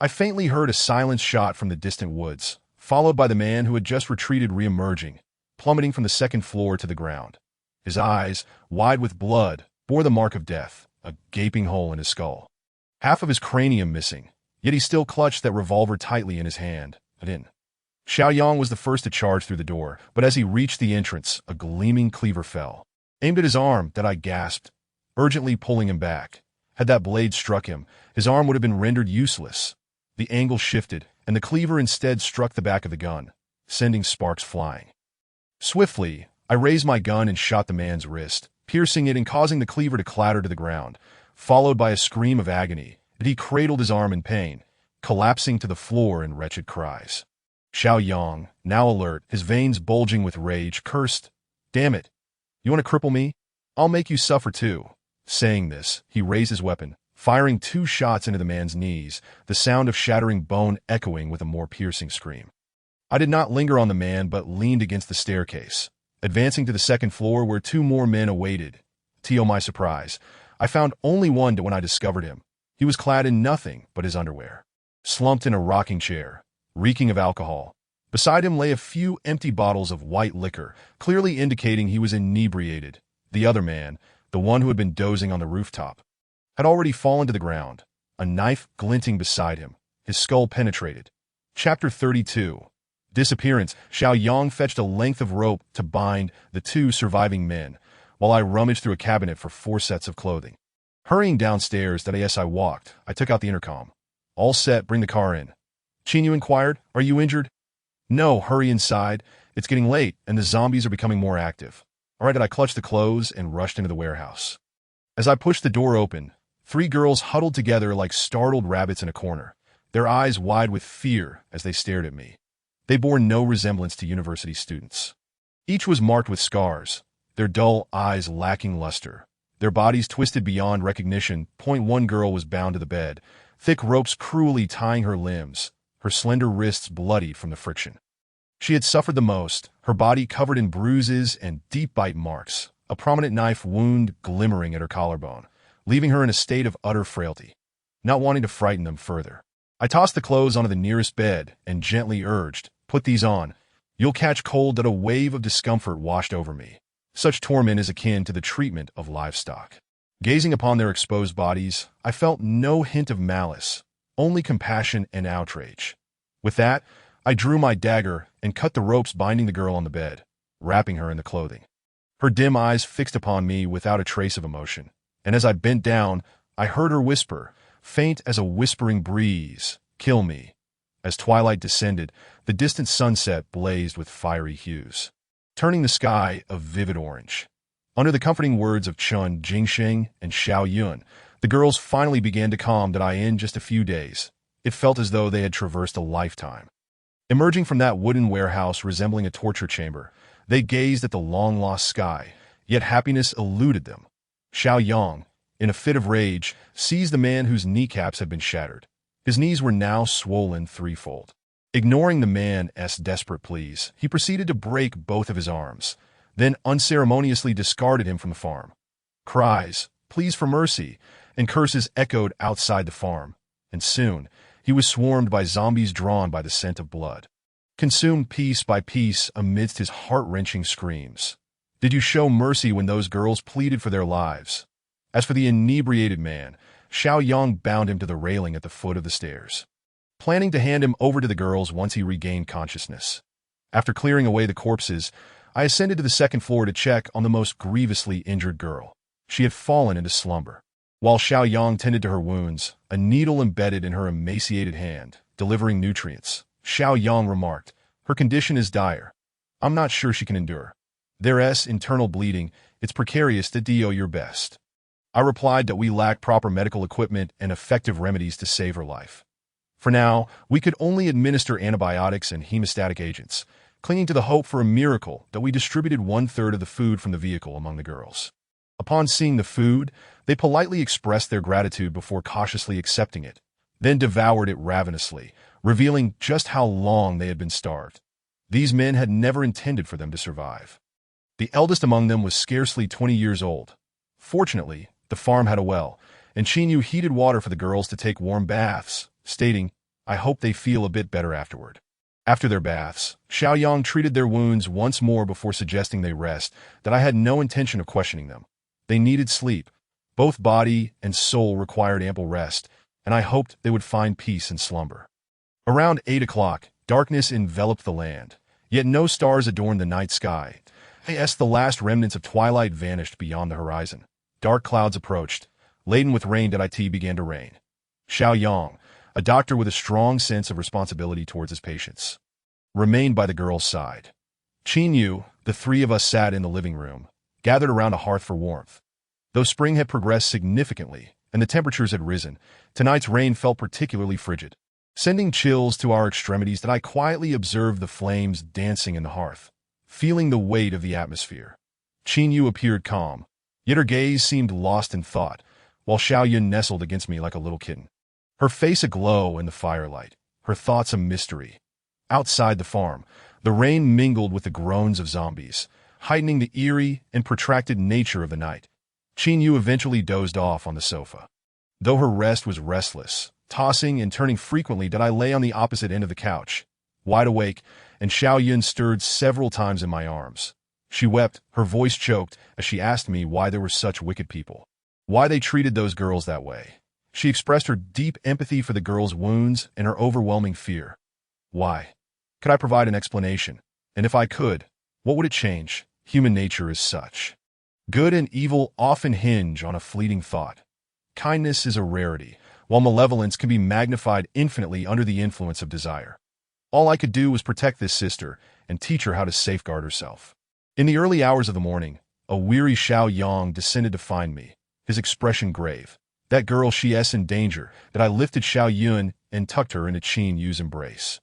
I faintly heard a silent shot from the distant woods, followed by the man who had just retreated re-emerging, plummeting from the second floor to the ground. His eyes, wide with blood, bore the mark of death, a gaping hole in his skull. Half of his cranium missing, yet he still clutched that revolver tightly in his hand. Xiao Yang was the first to charge through the door, but as he reached the entrance, a gleaming cleaver fell, aimed at his arm. That I gasped, urgently pulling him back. Had that blade struck him, his arm would have been rendered useless. The angle shifted, and the cleaver instead struck the back of the gun, sending sparks flying. Swiftly, I raised my gun and shot the man's wrist, piercing it and causing the cleaver to clatter to the ground, followed by a scream of agony. But he cradled his arm in pain, collapsing to the floor in wretched cries. Xiao Yang, now alert, his veins bulging with rage, cursed, "Damn it! You want to cripple me? I'll make you suffer too." Saying this, he raised his weapon, firing 2 shots into the man's knees, the sound of shattering bone echoing with a more piercing scream. I did not linger on the man but leaned against the staircase, advancing to the second floor where 2 more men awaited. To my surprise, I found only one when I discovered him. He was clad in nothing but his underwear, slumped in a rocking chair, reeking of alcohol. Beside him lay a few empty bottles of white liquor, clearly indicating he was inebriated. The other man, the one who had been dozing on the rooftop, had already fallen to the ground, a knife glinting beside him, his skull penetrated. Chapter 32. Disappearance. Xiao Yang fetched a length of rope to bind the 2 surviving men, while I rummaged through a cabinet for 4 sets of clothing. Hurrying downstairs, I walked. I took out the intercom. "All set, bring the car in." Qin Yu inquired, "Are you injured?" "No, hurry inside. It's getting late, and the zombies are becoming more active." All right, I clutched the clothes and rushed into the warehouse. As I pushed the door open, 3 girls huddled together like startled rabbits in a corner, their eyes wide with fear as they stared at me. They bore no resemblance to university students. Each was marked with scars, their dull eyes lacking luster, their bodies twisted beyond recognition. One girl was bound to the bed, thick ropes cruelly tying her limbs, her slender wrists bloodied from the friction. She had suffered the most, her body covered in bruises and deep bite marks, a prominent knife wound glimmering at her collarbone, leaving her in a state of utter frailty. Not wanting to frighten them further, I tossed the clothes onto the nearest bed and gently urged, "Put these on. You'll catch cold." That a wave of discomfort washed over me. Such torment is akin to the treatment of livestock. Gazing upon their exposed bodies, I felt no hint of malice, only compassion and outrage. With that, I drew my dagger and cut the ropes binding the girl on the bed, wrapping her in the clothing. Her dim eyes fixed upon me without a trace of emotion, and as I bent down, I heard her whisper, faint as a whispering breeze. Kill me. As twilight descended, the distant sunset blazed with fiery hues, turning the sky a vivid orange. Under the comforting words of Chun Jingsheng and Xiao Yun, the girls finally began to calm down in just a few days. It felt as though they had traversed a lifetime. Emerging from that wooden warehouse resembling a torture chamber, they gazed at the long-lost sky, yet happiness eluded them. Xiao Yang, in a fit of rage, seized the man whose kneecaps had been shattered. His knees were now swollen threefold. Ignoring the man's desperate pleas, he proceeded to break both of his arms, then unceremoniously discarded him from the farm. Cries, pleas for mercy, and curses echoed outside the farm, and soon he was swarmed by zombies drawn by the scent of blood, consumed piece by piece amidst his heart-wrenching screams. Did you show mercy when those girls pleaded for their lives? As for the inebriated man, Xiao Yang bound him to the railing at the foot of the stairs, planning to hand him over to the girls once he regained consciousness. After clearing away the corpses, I ascended to the second floor to check on the most grievously injured girl. She had fallen into slumber. While Xiao Yang tended to her wounds, a needle embedded in her emaciated hand, delivering nutrients. Xiao Yang remarked, "Her condition is dire. I'm not sure she can endure. There's internal bleeding. It's precarious to do your best." I replied that we lacked proper medical equipment and effective remedies to save her life. For now, we could only administer antibiotics and hemostatic agents, clinging to the hope for a miracle that we distributed 1/3 of the food from the vehicle among the girls. Upon seeing the food, they politely expressed their gratitude before cautiously accepting it, then devoured it ravenously, revealing just how long they had been starved. These men had never intended for them to survive. The eldest among them was scarcely 20 years old. Fortunately, the farm had a well, and she knew heated water for the girls to take warm baths, stating, "I hope they feel a bit better afterward." After their baths, Xiao Yang treated their wounds once more before suggesting they rest, that I had no intention of questioning them. They needed sleep. Both body and soul required ample rest, and I hoped they would find peace in slumber. Around 8 o'clock, darkness enveloped the land, yet no stars adorned the night sky. As the last remnants of twilight vanished beyond the horizon, dark clouds approached, laden with rain. It began to rain. Xiao Yang, a doctor with a strong sense of responsibility towards his patients, remained by the girl's side. Qin Yu, the three of us sat in the living room, gathered around a hearth for warmth. Though spring had progressed significantly and the temperatures had risen, tonight's rain felt particularly frigid, sending chills to our extremities. I quietly observed the flames dancing in the hearth, feeling the weight of the atmosphere. Qin Yu appeared calm, yet her gaze seemed lost in thought, while Xiao Yun nestled against me like a little kitten, her face aglow in the firelight, her thoughts a mystery. Outside the farm, the rain mingled with the groans of zombies, heightening the eerie and protracted nature of the night. Qin Yu eventually dozed off on the sofa. Though her rest was restless, tossing and turning frequently, I lay on the opposite end of the couch, wide awake, and Xiao Yun stirred several times in my arms. She wept, her voice choked, as she asked me why there were such wicked people, why they treated those girls that way. She expressed her deep empathy for the girls' wounds and her overwhelming fear. Why? Could I provide an explanation? And if I could, what would it change? Human nature is such. Good and evil often hinge on a fleeting thought. Kindness is a rarity, while malevolence can be magnified infinitely under the influence of desire. All I could do was protect this sister and teach her how to safeguard herself. In the early hours of the morning, a weary Xiao Yang descended to find me, his expression grave. That girl, she's in danger. That I lifted Xiao Yun and tucked her into Qin Yu's embrace.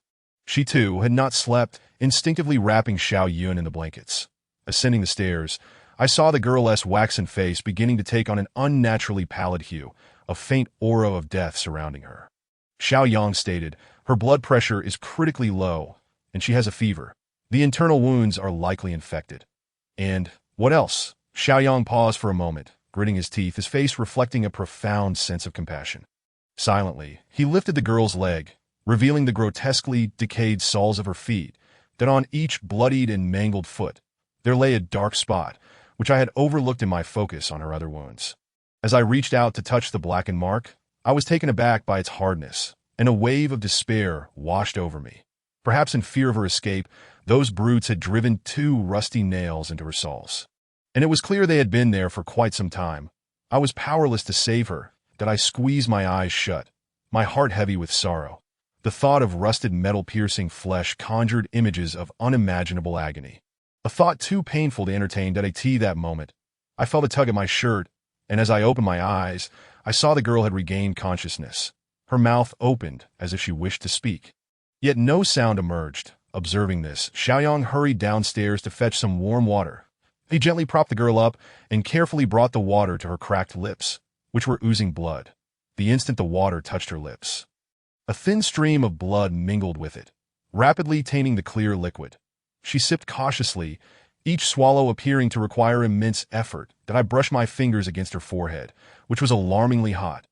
She too had not slept, instinctively wrapping Xiao Yun in the blankets. Ascending the stairs, I saw the girl's waxen face beginning to take on an unnaturally pallid hue, a faint aura of death surrounding her. Xiao Yang stated, "Her blood pressure is critically low, and she has a fever. The internal wounds are likely infected." And what else? Xiao Yang paused for a moment, gritting his teeth, his face reflecting a profound sense of compassion. Silently, he lifted the girl's leg, revealing the grotesquely decayed soles of her feet, that on each bloodied and mangled foot there lay a dark spot, which I had overlooked in my focus on her other wounds. As I reached out to touch the blackened mark, I was taken aback by its hardness, and a wave of despair washed over me. Perhaps in fear of her escape, those brutes had driven 2 rusty nails into her soles. And it was clear they had been there for quite some time. I was powerless to save her, that I squeezed my eyes shut, my heart heavy with sorrow. The thought of rusted metal piercing flesh conjured images of unimaginable agony. A thought too painful to entertain that moment. I felt a tug at my shirt, and as I opened my eyes, I saw the girl had regained consciousness. Her mouth opened as if she wished to speak. Yet no sound emerged. Observing this, Xiaoyang hurried downstairs to fetch some warm water. He gently propped the girl up and carefully brought the water to her cracked lips, which were oozing blood. The instant the water touched her lips, a thin stream of blood mingled with it, rapidly tainting the clear liquid. She sipped cautiously, each swallow appearing to require immense effort. That I brushed my fingers against her forehead, which was alarmingly hot.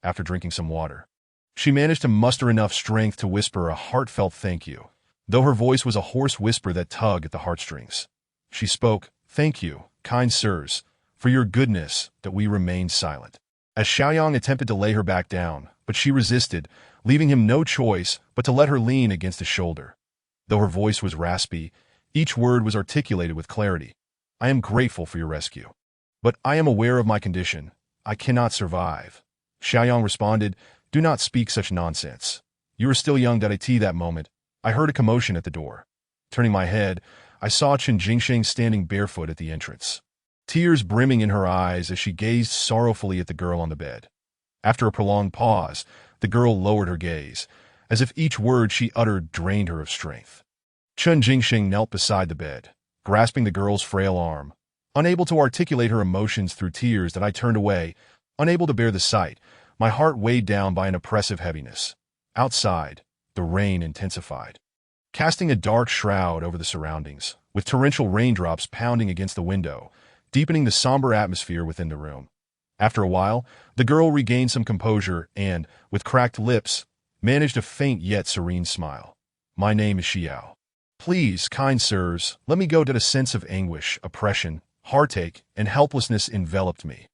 After drinking some water, she managed to muster enough strength to whisper a heartfelt thank you, though her voice was a hoarse whisper that tugged at the heartstrings. She spoke, "Thank you, kind sirs, for your goodness," that we remained silent. As Xiaoyang attempted to lay her back down, but she resisted, leaving him no choice but to let her lean against his shoulder. Though her voice was raspy, each word was articulated with clarity. "I am grateful for your rescue, but I am aware of my condition. I cannot survive." Xiaoyang responded, "Do not speak such nonsense. You are still young." That moment, I heard a commotion at the door. Turning my head, I saw Chen Jingsheng standing barefoot at the entrance, tears brimming in her eyes as she gazed sorrowfully at the girl on the bed. After a prolonged pause, the girl lowered her gaze, as if each word she uttered drained her of strength. Chen Jingsheng knelt beside the bed, grasping the girl's frail arm. Unable to articulate her emotions through tears, that I turned away, unable to bear the sight, my heart weighed down by an oppressive heaviness. Outside, the rain intensified, casting a dark shroud over the surroundings, with torrential raindrops pounding against the window, deepening the somber atmosphere within the room. After a while, the girl regained some composure and, with cracked lips, managed a faint yet serene smile. "My name is Xiao. Please, kind sirs, let me go." A sense of anguish, oppression, heartache, and helplessness enveloped me.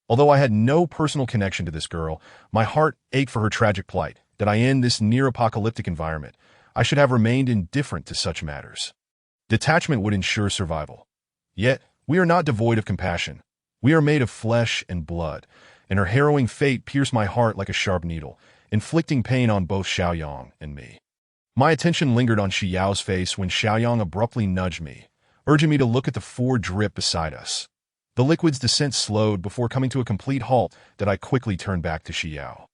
Although I had no personal connection to this girl, my heart ached for her tragic plight. That I in this near-apocalyptic environment, I should have remained indifferent to such matters. Detachment would ensure survival. Yet, we are not devoid of compassion. We are made of flesh and blood, and her harrowing fate pierced my heart like a sharp needle, inflicting pain on both Xiaoyang and me. My attention lingered on Xiao's face when Xiaoyang abruptly nudged me, urging me to look at the ford drip beside us. The liquid's descent slowed before coming to a complete halt. That I quickly turned back to Xiao,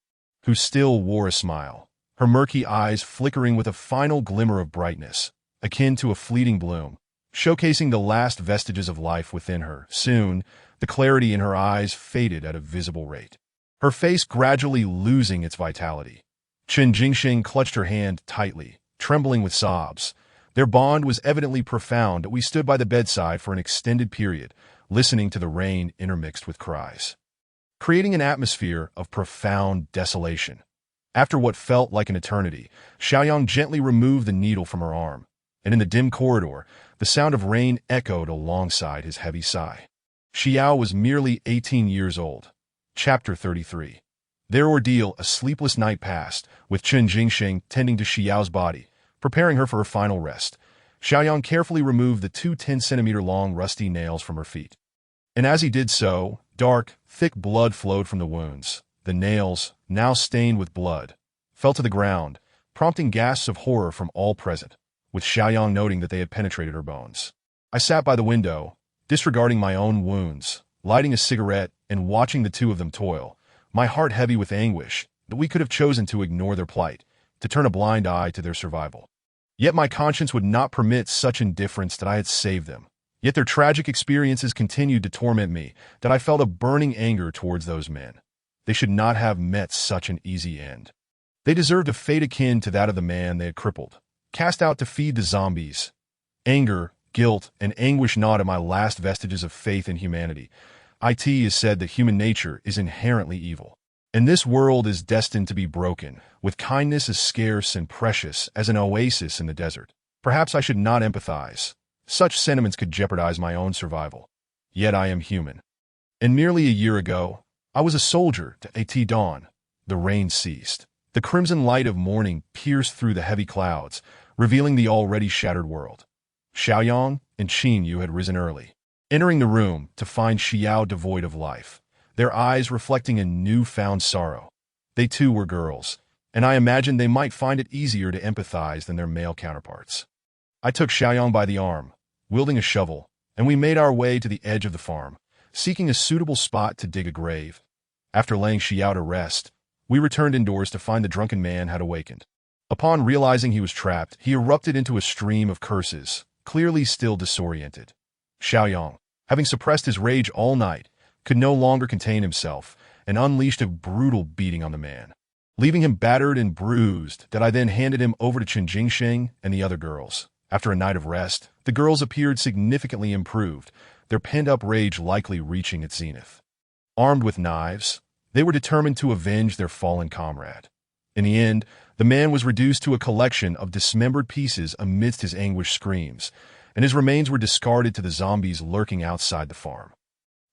who still wore a smile, her murky eyes flickering with a final glimmer of brightness, akin to a fleeting bloom, showcasing the last vestiges of life within her. Soon, the clarity in her eyes faded at a visible rate, her face gradually losing its vitality. Chen Jingsheng clutched her hand tightly, trembling with sobs. Their bond was evidently profound. We stood by the bedside for an extended period, listening to the rain intermixed with cries, creating an atmosphere of profound desolation. After what felt like an eternity, Xiaoyang gently removed the needle from her arm, and in the dim corridor, the sound of rain echoed alongside his heavy sigh. Xiao was merely 18 years old. Chapter 33. Their ordeal, a sleepless night passed, with Chen Jingsheng tending to Xiao's body, preparing her for her final rest. Xiaoyang carefully removed the 2 10-centimeter-long rusty nails from her feet. And as he did so, dark, thick blood flowed from the wounds. The nails, now stained with blood, fell to the ground, prompting gasps of horror from all present, with Xiaoyang noting that they had penetrated her bones. I sat by the window, disregarding my own wounds, lighting a cigarette and watching the two of them toil, my heart heavy with anguish that we could have chosen to ignore their plight, to turn a blind eye to their survival. Yet my conscience would not permit such indifference. That I had saved them. Yet their tragic experiences continued to torment me. That I felt a burning anger towards those men. They should not have met such an easy end. They deserved a fate akin to that of the man they had crippled, cast out to feed the zombies. Anger, guilt, and anguish gnawed at my last vestiges of faith in humanity. It is said that human nature is inherently evil, and this world is destined to be broken, with kindness as scarce and precious as an oasis in the desert. Perhaps I should not empathize. Such sentiments could jeopardize my own survival. Yet I am human. And merely a year ago, I was a soldier to at dawn. The rain ceased. The crimson light of morning pierced through the heavy clouds, revealing the already shattered world. Xiaoyang and Qin Yu had risen early, entering the room to find Xiao devoid of life. their eyes reflecting a newfound sorrow. They too were girls, and I imagined they might find it easier to empathize than their male counterparts. I took Xiaoyang by the arm, wielding a shovel, and we made our way to the edge of the farm, seeking a suitable spot to dig a grave. After laying Xiao to rest, we returned indoors to find the drunken man had awakened. Upon realizing he was trapped, he erupted into a stream of curses, clearly still disoriented. Xiaoyang, having suppressed his rage all night, could no longer contain himself and unleashed a brutal beating on the man, leaving him battered and bruised. That I then handed him over to Chen Jingxing and the other girls. After a night of rest, the girls appeared significantly improved, their pent-up rage likely reaching its zenith. Armed with knives, they were determined to avenge their fallen comrade. In the end, the man was reduced to a collection of dismembered pieces amidst his anguished screams, and his remains were discarded to the zombies lurking outside the farm.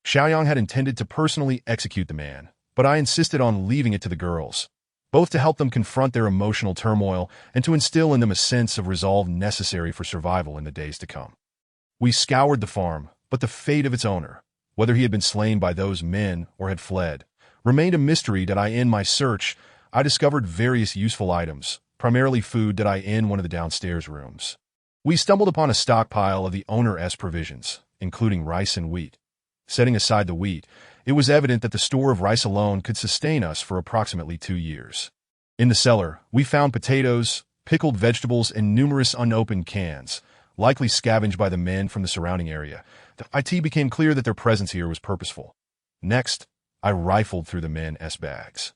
Xiaoyang had intended to personally execute the man, but I insisted on leaving it to the girls, both to help them confront their emotional turmoil and to instill in them a sense of resolve necessary for survival in the days to come. We scoured the farm, but the fate of its owner, whether he had been slain by those men or had fled, remained a mystery. That I in my search, I discovered various useful items, primarily food. That I in one of the downstairs rooms. We stumbled upon a stockpile of the owner's provisions, including rice and wheat. Setting aside the wheat, it was evident that the store of rice alone could sustain us for approximately 2 years. In the cellar, we found potatoes, pickled vegetables, and numerous unopened cans, likely scavenged by the men from the surrounding area. It became clear that their presence here was purposeful. Next, I rifled through the men's bags,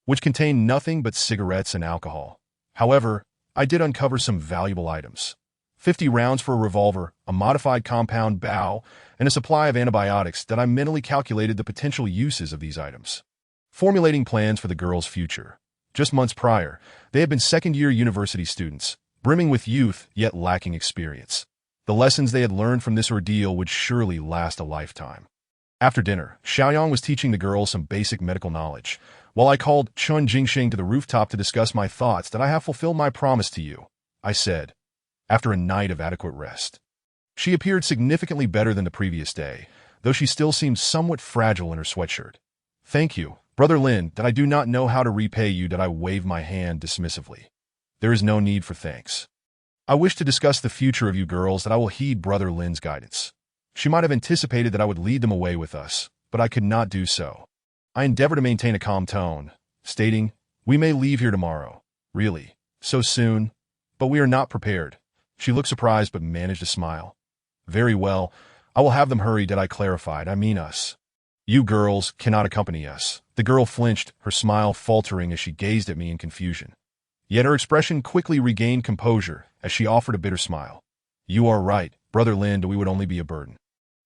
which contained nothing but cigarettes and alcohol. However, I did uncover some valuable items. 50 rounds for a revolver, a modified compound bow, and a supply of antibiotics. That I mentally calculated the potential uses of these items, formulating plans for the girls' future. Just months prior, they had been second-year university students, brimming with youth yet lacking experience. The lessons they had learned from this ordeal would surely last a lifetime. After dinner, Xiaoyang was teaching the girls some basic medical knowledge, while I called Chen Jingxing to the rooftop to discuss my thoughts. That I have fulfilled my promise to you, I said, after a night of adequate rest. She appeared significantly better than the previous day, though she still seemed somewhat fragile in her sweatshirt. Thank you, Brother Lin. That I do not know how to repay you. That I waved my hand dismissively. There is no need for thanks. I wish to discuss the future of you girls. That I will heed Brother Lin's guidance. She might have anticipated that I would lead them away with us, but I could not do so. I endeavored to maintain a calm tone, stating, "We may leave here tomorrow." "Really? So soon?" "But we are not prepared." She looked surprised but managed a smile. "Very well. I will have them hurry." That I clarified, "I mean us. You girls cannot accompany us." The girl flinched, her smile faltering as she gazed at me in confusion. Yet her expression quickly regained composure as she offered a bitter smile. "You are right, Brother Lin. We would only be a burden."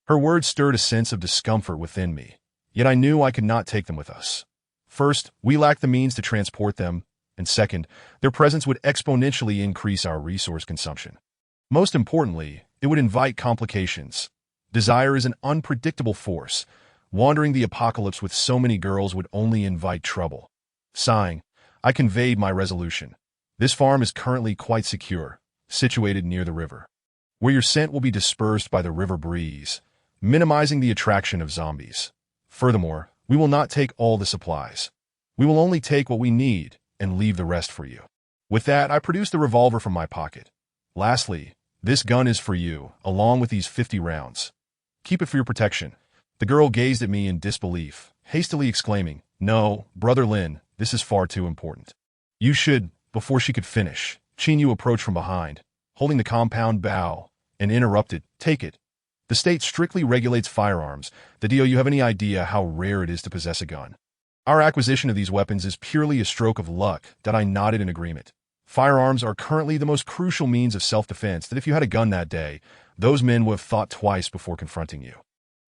Her words stirred a sense of discomfort within me, yet I knew I could not take them with us. First, we lacked the means to transport them, and second, their presence would exponentially increase our resource consumption. Most importantly, it would invite complications. Desire is an unpredictable force. Wandering the apocalypse with so many girls would only invite trouble. Sighing, I conveyed my resolution. This farm is currently quite secure, situated near the river, where your scent will be dispersed by the river breeze, minimizing the attraction of zombies. Furthermore, we will not take all the supplies. We will only take what we need and leave the rest for you. With that, I produced the revolver from my pocket. Lastly, this gun is for you, along with these 50 rounds. Keep it for your protection. The girl gazed at me in disbelief, hastily exclaiming, "No, Brother Lin, this is far too important." "You should," before she could finish, Qin Yu approached from behind, holding the compound bow, and interrupted, "Take it. The state strictly regulates firearms. Do you have any idea how rare it is to possess a gun? Our acquisition of these weapons is purely a stroke of luck." That I nodded in agreement. Firearms are currently the most crucial means of self-defense. That if you had a gun that day, those men would have thought twice before confronting you.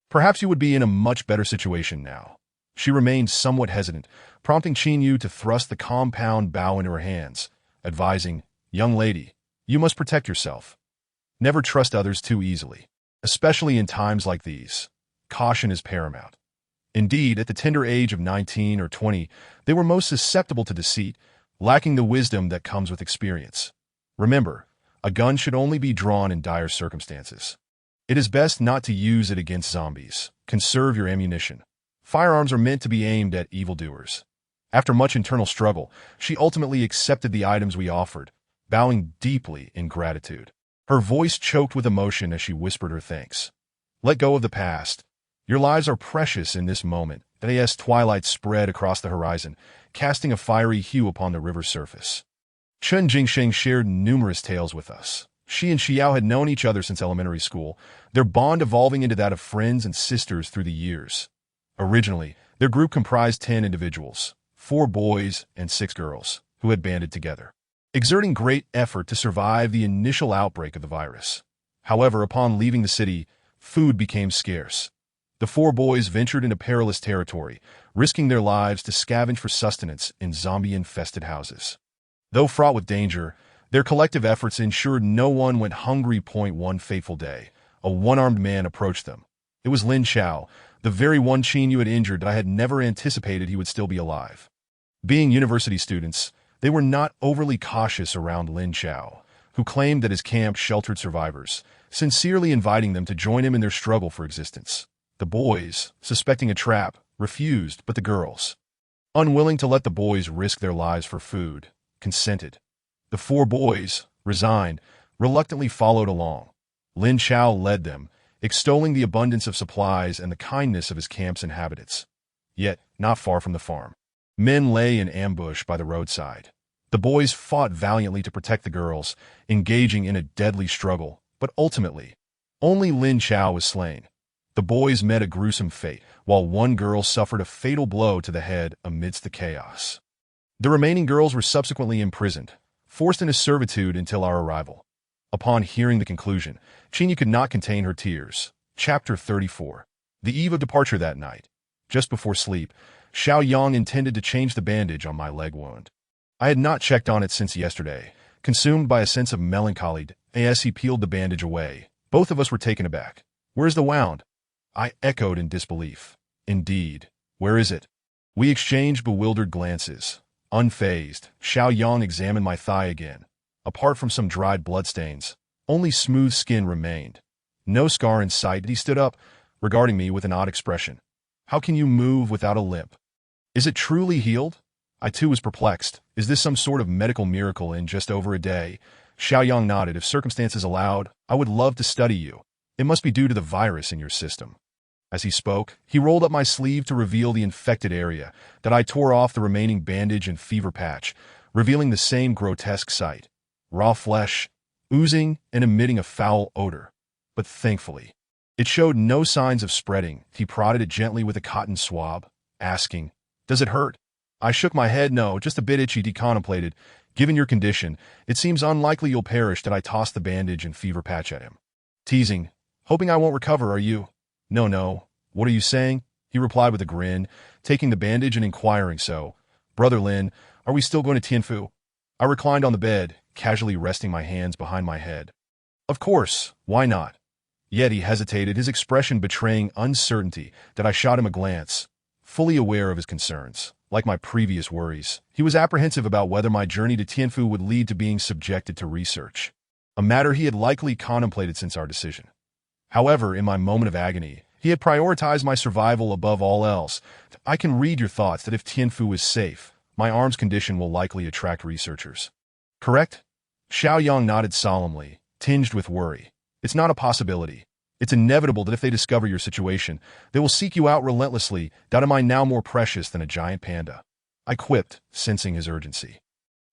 Perhaps you would be in a much better situation now. She remained somewhat hesitant, prompting Qin Yu to thrust the compound bow into her hands, advising, "Young lady, you must protect yourself. Never trust others too easily, especially in times like these. Caution is paramount." Indeed, at the tender age of 19 or 20, they were most susceptible to deceit, lacking the wisdom that comes with experience. Remember, a gun should only be drawn in dire circumstances. It is best not to use it against zombies. Conserve your ammunition. Firearms are meant to be aimed at evildoers. After much internal struggle, she ultimately accepted the items we offered, bowing deeply in gratitude. Her voice choked with emotion as she whispered her thanks. Let go of the past. Your lives are precious in this moment. As twilight spread across the horizon, casting a fiery hue upon the river's surface. Chen Jingsheng shared numerous tales with us. She and Xiao had known each other since elementary school, their bond evolving into that of friends and sisters through the years. Originally, their group comprised 10 individuals, 4 boys and 6 girls, who had banded together, exerting great effort to survive the initial outbreak of the virus. However, upon leaving the city, food became scarce. The 4 boys ventured into perilous territory, risking their lives to scavenge for sustenance in zombie-infested houses. Though fraught with danger, their collective efforts ensured no one went hungry. One fateful day, a one-armed man approached them. It was Lin Chao, the very one Qin Yu had injured that I had never anticipated he would still be alive. Being university students, they were not overly cautious around Lin Chao, who claimed that his camp sheltered survivors, sincerely inviting them to join him in their struggle for existence. The boys, suspecting a trap, refused, but the girls, unwilling to let the boys risk their lives for food, consented. The 4 boys, resigned, reluctantly followed along. Lin Chao led them, extolling the abundance of supplies and the kindness of his camp's inhabitants. Yet, not far from the farm, men lay in ambush by the roadside. The boys fought valiantly to protect the girls, engaging in a deadly struggle, but ultimately, only Lin Chao was slain. The boys met a gruesome fate, while one girl suffered a fatal blow to the head amidst the chaos. The remaining girls were subsequently imprisoned, forced into servitude until our arrival. Upon hearing the conclusion, Qin could not contain her tears. Chapter 34. The eve of departure that night. Just before sleep, Xiao Yang intended to change the bandage on my leg wound. I had not checked on it since yesterday, consumed by a sense of melancholy. As he peeled the bandage away, both of us were taken aback. Where's the wound? I echoed in disbelief. Indeed. Where is it? We exchanged bewildered glances. Unfazed, Xiao Yang examined my thigh again. Apart from some dried bloodstains, only smooth skin remained. No scar in sight. He stood up, regarding me with an odd expression. How can you move without a limp? Is it truly healed? I too was perplexed. Is this some sort of medical miracle in just over a day? Xiao Yang nodded. If circumstances allowed, I would love to study you. It must be due to the virus in your system. As he spoke, he rolled up my sleeve to reveal the infected area, that I tore off the remaining bandage and fever patch, revealing the same grotesque sight. Raw flesh, oozing and emitting a foul odor. But thankfully, it showed no signs of spreading. He prodded it gently with a cotton swab, asking, Does it hurt? I shook my head. No, just a bit itchy. He contemplated. Given your condition, it seems unlikely you'll perish. That I tossed the bandage and fever patch at him. Teasing, hoping I won't recover, are you? No. What are you saying? He replied with a grin, taking the bandage and inquiring, So, Brother Lin, are we still going to Tianfu? I reclined on the bed, casually resting my hands behind my head. Of course, why not? Yet he hesitated, his expression betraying uncertainty. That I shot him a glance, fully aware of his concerns. Like my previous worries, he was apprehensive about whether my journey to Tianfu would lead to being subjected to research, a matter he had likely contemplated since our decision. However, in my moment of agony, he had prioritized my survival above all else. I can read your thoughts that if Tianfu is safe, my arm's condition will likely attract researchers. Correct? Xiao Yang nodded solemnly, tinged with worry. It's not a possibility. It's inevitable that if they discover your situation, they will seek you out relentlessly. That am I now more precious than a giant panda? I quipped, sensing his urgency.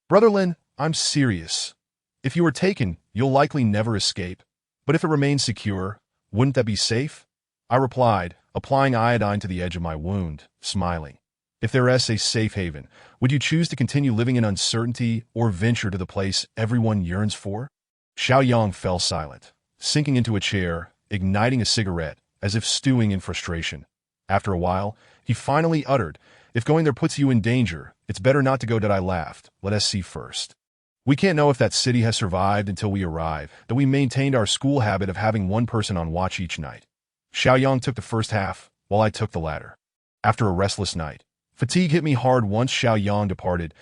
Brother Lin, I'm serious. If you are taken, you'll likely never escape. But if it remains secure, wouldn't that be safe? I replied, applying iodine to the edge of my wound, smiling. If there is a safe haven, would you choose to continue living in uncertainty or venture to the place everyone yearns for? Xiao Yang fell silent, sinking into a chair, igniting a cigarette, as if stewing in frustration. After a while, he finally uttered, If going there puts you in danger, it's better not to go. I laughed. Let us see first. We can't know if that city has survived until we arrive, that we maintained our school habit of having one person on watch each night. Xiao Yang took the first half, while I took the latter. After a restless night, fatigue hit me hard. Once Xiao Yang departed,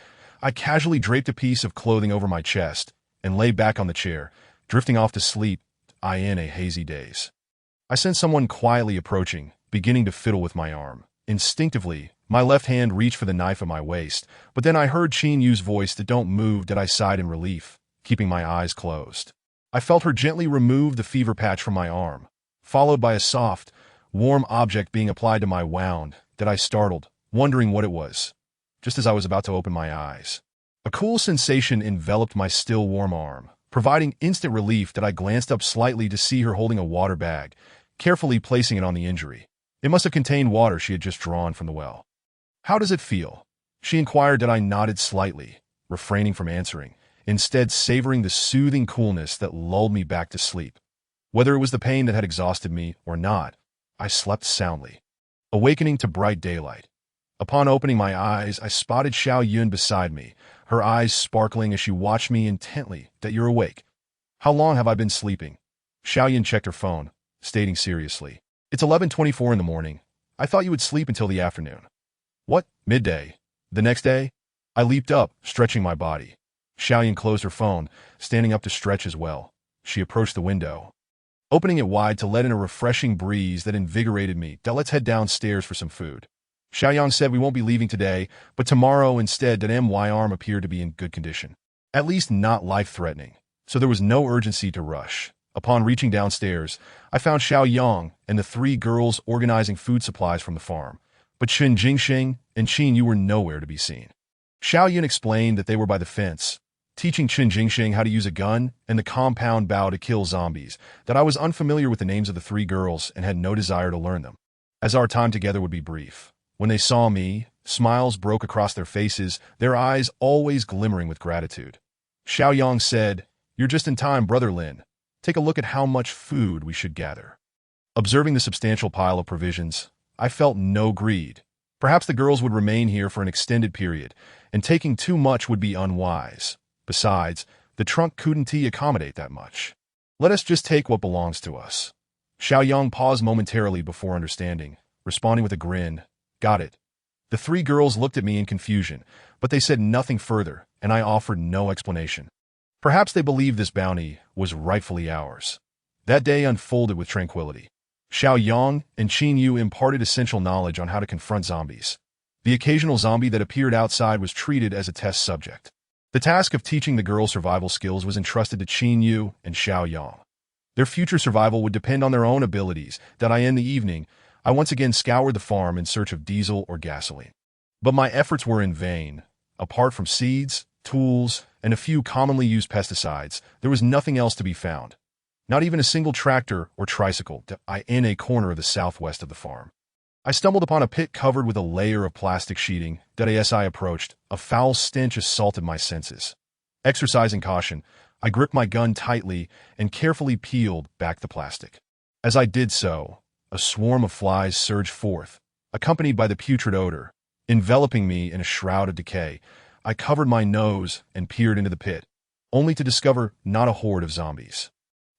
I casually draped a piece of clothing over my chest and lay back on the chair, drifting off to sleep, in a hazy daze. I sensed someone quietly approaching, beginning to fiddle with my arm. Instinctively, my left hand reached for the knife at my waist, but then I heard Qin Yu's voice that "Don't move," that I sighed in relief, keeping my eyes closed. I felt her gently remove the fever patch from my arm, followed by a soft, warm object being applied to my wound that I startled, wondering what it was, just as I was about to open my eyes. A cool sensation enveloped my still warm arm, providing instant relief that I glanced up slightly to see her holding a water bag, carefully placing it on the injury. It must have contained water she had just drawn from the well. "How does it feel?" she inquired. That I nodded slightly, refraining from answering, instead savoring the soothing coolness that lulled me back to sleep. Whether it was the pain that had exhausted me or not, I slept soundly, awakening to bright daylight. Upon opening my eyes, I spotted Xiao Yun beside me, her eyes sparkling as she watched me intently. "That you're awake. How long have I been sleeping?" Xiao Yun checked her phone, stating seriously, "It's 11:24 in the morning. I thought you would sleep until the afternoon." "What? Midday? The next day?" I leaped up, stretching my body. Xiao Yun closed her phone, standing up to stretch as well. She approached the window, opening it wide to let in a refreshing breeze that invigorated me. "Let's head downstairs for some food." Xiaoyang said we won't be leaving today, but tomorrow instead. My arm appeared to be in good condition, at least not life-threatening, so there was no urgency to rush. Upon reaching downstairs, I found Xiaoyang and the three girls organizing food supplies from the farm, but Chen Jingxing and Qin Yu were nowhere to be seen. Xiao Yun explained that they were by the fence, teaching Chen Jingxing how to use a gun and the compound bow to kill zombies, that I was unfamiliar with the names of the three girls and had no desire to learn them, as our time together would be brief. When they saw me, smiles broke across their faces, their eyes always glimmering with gratitude. Xiaoyang said, "You're just in time, Brother Lin. Take a look at how much food we should gather." Observing the substantial pile of provisions, I felt no greed. Perhaps the girls would remain here for an extended period, and taking too much would be unwise. Besides, the trunk couldn't accommodate that much. "Let us just take what belongs to us." Xiaoyang paused momentarily before understanding, responding with a grin. "Got it." The three girls looked at me in confusion, but they said nothing further, and I offered no explanation. Perhaps they believed this bounty was rightfully ours. That day unfolded with tranquility. Xiao Yang and Qin Yu imparted essential knowledge on how to confront zombies. The occasional zombie that appeared outside was treated as a test subject. The task of teaching the girls survival skills was entrusted to Qin Yu and Xiao Yang. Their future survival would depend on their own abilities. In the evening, I once again scoured the farm in search of diesel or gasoline. But my efforts were in vain. Apart from seeds, tools, and a few commonly used pesticides, there was nothing else to be found. Not even a single tractor or tricycle in a corner of the southwest of the farm. I stumbled upon a pit covered with a layer of plastic sheeting. As I approached, a foul stench assaulted my senses. Exercising caution, I gripped my gun tightly and carefully peeled back the plastic. As I did so, a swarm of flies surged forth, accompanied by the putrid odor. Enveloping me in a shroud of decay, I covered my nose and peered into the pit, only to discover not a horde of zombies,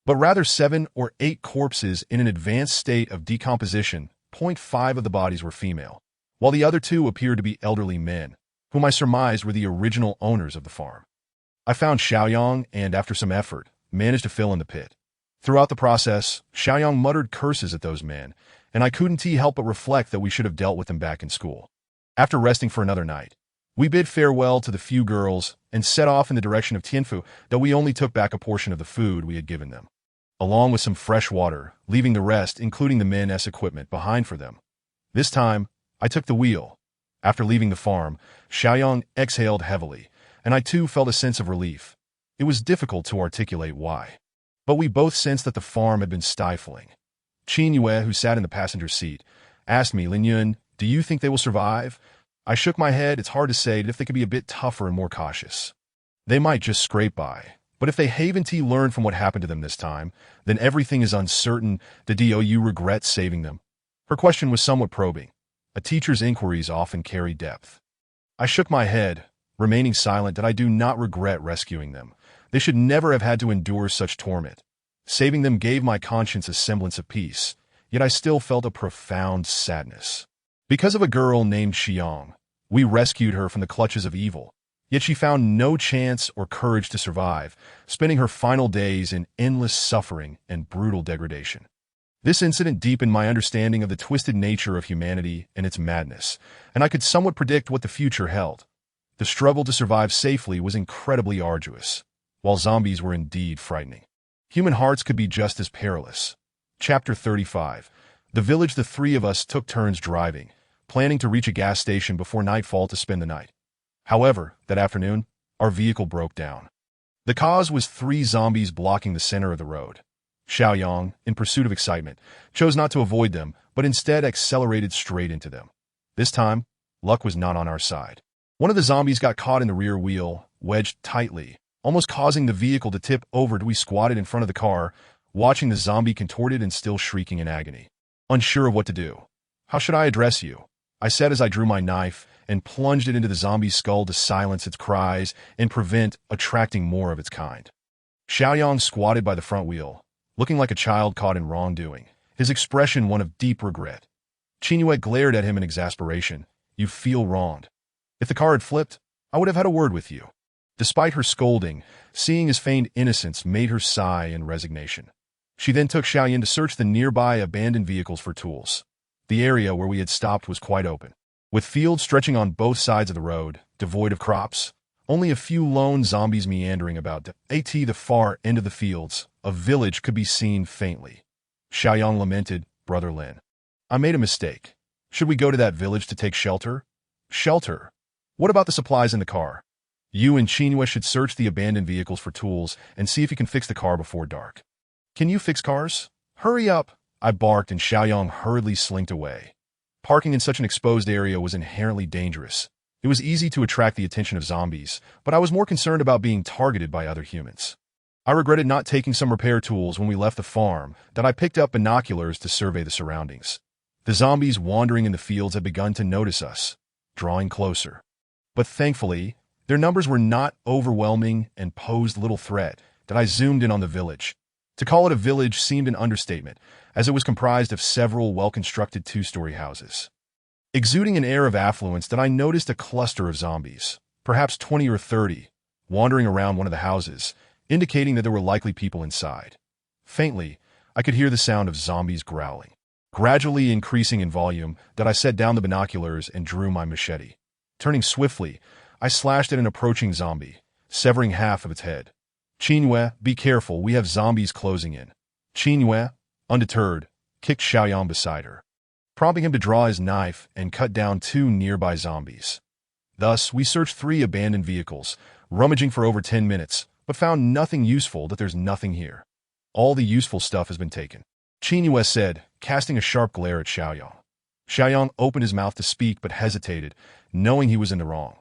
but rather 7 or 8 corpses in an advanced state of decomposition. 0.5 of the bodies were female, while the other 2 appeared to be elderly men, whom I surmised were the original owners of the farm. I found Xiaoyang and, after some effort, managed to fill in the pit. Throughout the process, Xiaoyang muttered curses at those men, and I couldn't help but reflect that we should have dealt with them back in school. After resting for another night, we bid farewell to the few girls and set off in the direction of Tianfu, though we only took back a portion of the food we had given them, along with some fresh water, leaving the rest, including the men's equipment, behind for them. This time, I took the wheel. After leaving the farm, Xiaoyang exhaled heavily, and I too felt a sense of relief. It was difficult to articulate why, but we both sensed that the farm had been stifling. Qin Yue, who sat in the passenger seat, asked me, "Lin Yun, do you think they will survive?" I shook my head. It's hard to say if they could be a bit tougher and more cautious. They might just scrape by, but if they haven't learned from what happened to them this time, then everything is uncertain. Do you regret saving them? Her question was somewhat probing. A teacher's inquiries often carry depth. I shook my head, remaining silent. I do not regret rescuing them. They should never have had to endure such torment. Saving them gave my conscience a semblance of peace, yet I still felt a profound sadness. Because of a girl named Xiang, we rescued her from the clutches of evil, yet she found no chance or courage to survive, spending her final days in endless suffering and brutal degradation. This incident deepened my understanding of the twisted nature of humanity and its madness, and I could somewhat predict what the future held. The struggle to survive safely was incredibly arduous, while zombies were indeed frightening. Human hearts could be just as perilous. Chapter 35. The village. The three of us took turns driving, planning to reach a gas station before nightfall to spend the night. However, that afternoon, our vehicle broke down. The cause was three zombies blocking the center of the road. Xiaoyang, in pursuit of excitement, chose not to avoid them, but instead accelerated straight into them. This time, luck was not on our side. One of the zombies got caught in the rear wheel, wedged tightly, almost causing the vehicle to tip over. We squatted in front of the car, watching the zombie contorted and still shrieking in agony. Unsure of what to do. "How should I address you?" I said as I drew my knife and plunged it into the zombie's skull to silence its cries and prevent attracting more of its kind. Xiaoyang squatted by the front wheel, looking like a child caught in wrongdoing, his expression one of deep regret. Qingyue glared at him in exasperation. "You feel wronged. If the car had flipped, I would have had a word with you." Despite her scolding, seeing his feigned innocence made her sigh in resignation. She then took Xiaoyan to search the nearby abandoned vehicles for tools. The area where we had stopped was quite open, with fields stretching on both sides of the road, devoid of crops. Only a few lone zombies meandering about. At the far end of the fields, a village could be seen faintly. Xiaoyang lamented, "Brother Lin, I made a mistake. Should we go to that village to take shelter?" "Shelter? What about the supplies in the car? You and Qingyue should search the abandoned vehicles for tools and see if you can fix the car before dark." "Can you fix cars? Hurry up!" I barked, and Xiaoyang hurriedly slinked away. Parking in such an exposed area was inherently dangerous. It was easy to attract the attention of zombies, but I was more concerned about being targeted by other humans. I regretted not taking some repair tools when we left the farm, that I picked up binoculars to survey the surroundings. The zombies wandering in the fields had begun to notice us, drawing closer. But thankfully, their numbers were not overwhelming and posed little threat. That I zoomed in on the village. To call it a village seemed an understatement, as it was comprised of several well-constructed two-story houses. Exuding an air of affluence, that I noticed a cluster of zombies, perhaps 20 or 30, wandering around one of the houses, indicating that there were likely people inside. Faintly, I could hear the sound of zombies growling. Gradually increasing in volume, that I set down the binoculars and drew my machete. Turning swiftly, I slashed at an approaching zombie, severing half of its head. "Qingyue, be careful, we have zombies closing in." Qingyue, undeterred, kicked Xiaoyang beside her, prompting him to draw his knife and cut down two nearby zombies. Thus, we searched three abandoned vehicles, rummaging for over 10 minutes, but found nothing useful. That there's nothing here. All the useful stuff has been taken, Qingyue said, casting a sharp glare at Xiaoyang. Xiaoyang opened his mouth to speak but hesitated, knowing he was in the wrong.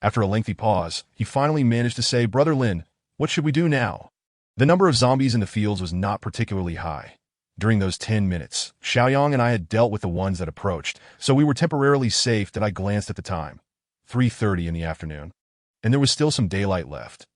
After a lengthy pause, he finally managed to say, "Brother Lin, what should we do now?" The number of zombies in the fields was not particularly high. During those 10 minutes, Xiaoyang and I had dealt with the ones that approached, so we were temporarily safe. That I glanced at the time. 3:30 in the afternoon. And there was still some daylight left.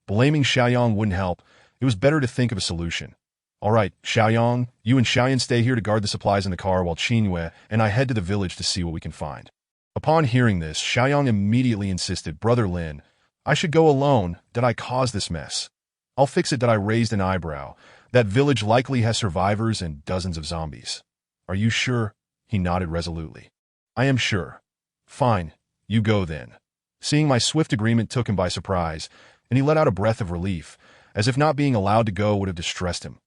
Blaming Xiaoyang wouldn't help. It was better to think of a solution. "All right, Xiaoyang, you and Xiaoyan stay here to guard the supplies in the car while Qingyue and I head to the village to see what we can find." Upon hearing this, Xiaoyang immediately insisted, "Brother Lin, I should go alone. Did I cause this mess? I'll fix it." That I raised an eyebrow. "That village likely has survivors and dozens of zombies." "Are you sure?" He nodded resolutely. "I am sure." "Fine, you go then." Seeing my swift agreement took him by surprise, and he let out a breath of relief, as if not being allowed to go would have distressed him.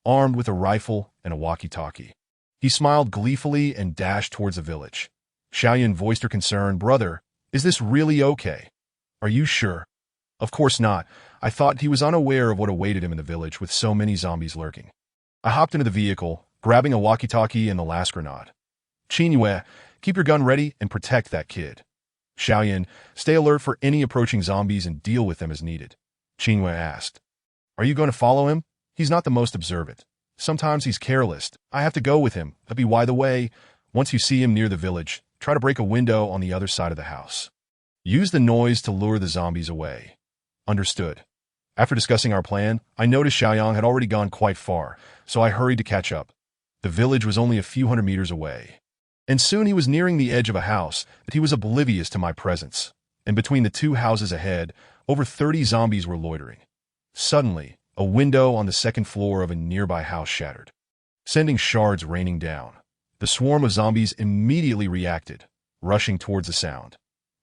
Armed with a rifle and a walkie-talkie, he smiled gleefully and dashed towards the village. Xiaoyan voiced her concern. "Brother, is this really okay? Are you sure?" "Of course not." I thought he was unaware of what awaited him in the village with so many zombies lurking. I hopped into the vehicle, grabbing a walkie-talkie and the last grenade. "Qingyue, keep your gun ready and protect that kid. Xiaoyan, stay alert for any approaching zombies and deal with them as needed." Qingyue asked, "Are you going to follow him? He's not the most observant. Sometimes he's careless. I have to go with him. By the way, once you see him near the village, try to break a window on the other side of the house. Use the noise to lure the zombies away." "Understood." After discussing our plan, I noticed Xiaoyang had already gone quite far, so I hurried to catch up. The village was only a few hundred meters away, and soon he was nearing the edge of a house that he was oblivious to my presence, and between the two houses ahead, over 30 zombies were loitering. Suddenly, a window on the second floor of a nearby house shattered. sending shards raining down. The swarm of zombies immediately reacted, rushing towards the sound.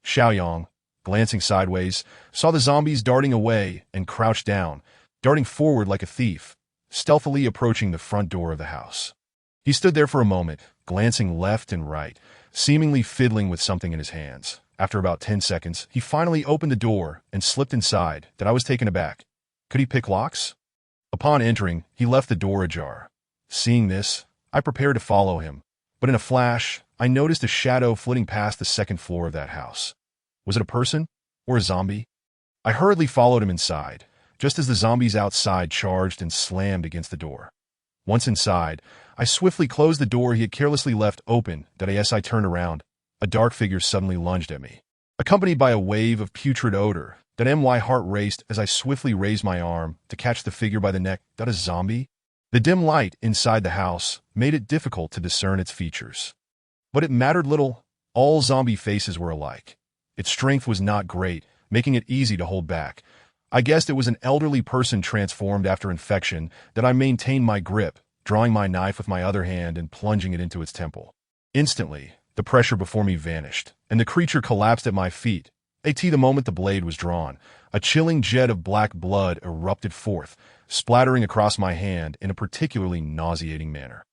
Xiaoyang, glancing sideways, saw the zombies darting away and crouched down, darting forward like a thief, stealthily approaching the front door of the house. He stood there for a moment, glancing left and right, seemingly fiddling with something in his hands. After about 10 seconds, he finally opened the door and slipped inside. That I was taken aback. Could he pick locks? Upon entering, he left the door ajar. Seeing this, I prepared to follow him, but in a flash, I noticed a shadow flitting past the second floor of that house. Was it a person or a zombie? I hurriedly followed him inside, just as the zombies outside charged and slammed against the door. Once inside, I swiftly closed the door he had carelessly left open. As I turned around, a dark figure suddenly lunged at me, accompanied by a wave of putrid odor. My heart raced as I swiftly raised my arm to catch the figure by the neck. A zombie? The dim light inside the house made it difficult to discern its features. But it mattered little. All zombie faces were alike. Its strength was not great, making it easy to hold back. I guessed it was an elderly person transformed after infection. I maintained my grip, drawing my knife with my other hand and plunging it into its temple. Instantly, the pressure before me vanished, and the creature collapsed at my feet. The moment the blade was drawn, a chilling jet of black blood erupted forth, splattering across my hand in a particularly nauseating manner.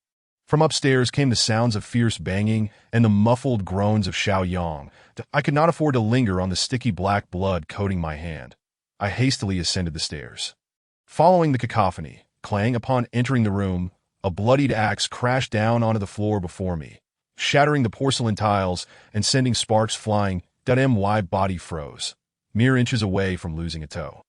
From upstairs came the sounds of fierce banging and the muffled groans of Xiaoyang. I could not afford to linger on the sticky black blood coating my hand. I hastily ascended the stairs. Following the cacophony, clang upon entering the room, a bloodied axe crashed down onto the floor before me, shattering the porcelain tiles and sending sparks flying. My body froze, mere inches away from losing a toe.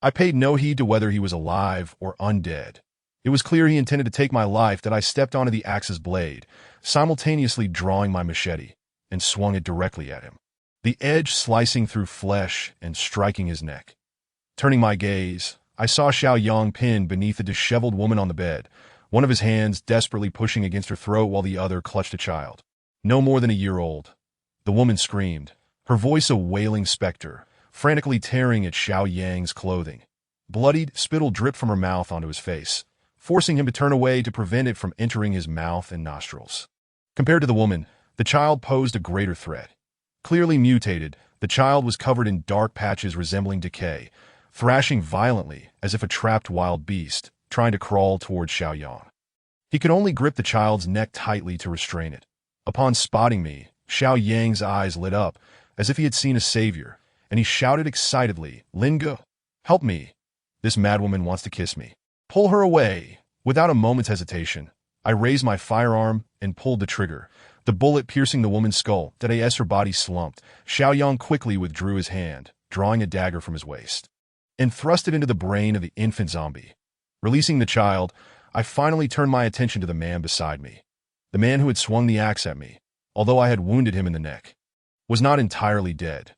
I paid no heed to whether he was alive or undead. It was clear he intended to take my life. I stepped onto the axe's blade, simultaneously drawing my machete, and swung it directly at him, the edge slicing through flesh and striking his neck. Turning my gaze, I saw Xiaoyang pinned beneath a disheveled woman on the bed, one of his hands desperately pushing against her throat while the other clutched a child, no more than a year old. The woman screamed, her voice a wailing specter, frantically tearing at Xiaoyang's clothing. Bloodied spittle dripped from her mouth onto his face, forcing him to turn away to prevent it from entering his mouth and nostrils. Compared to the woman, the child posed a greater threat. Clearly mutated, the child was covered in dark patches resembling decay, thrashing violently as if a trapped wild beast, trying to crawl toward Xiaoyang. He could only grip the child's neck tightly to restrain it. Upon spotting me, Xiaoyang's eyes lit up, as if he had seen a savior, and he shouted excitedly, "Lin Yun, help me! This madwoman wants to kiss me. Pull her away!" Without a moment's hesitation, I raised my firearm and pulled the trigger, the bullet piercing the woman's skull. As her body slumped, Xiaoyang quickly withdrew his hand, drawing a dagger from his waist, and thrust it into the brain of the infant zombie. Releasing the child, I finally turned my attention to the man beside me. The man who had swung the axe at me, although I had wounded him in the neck, was not entirely dead.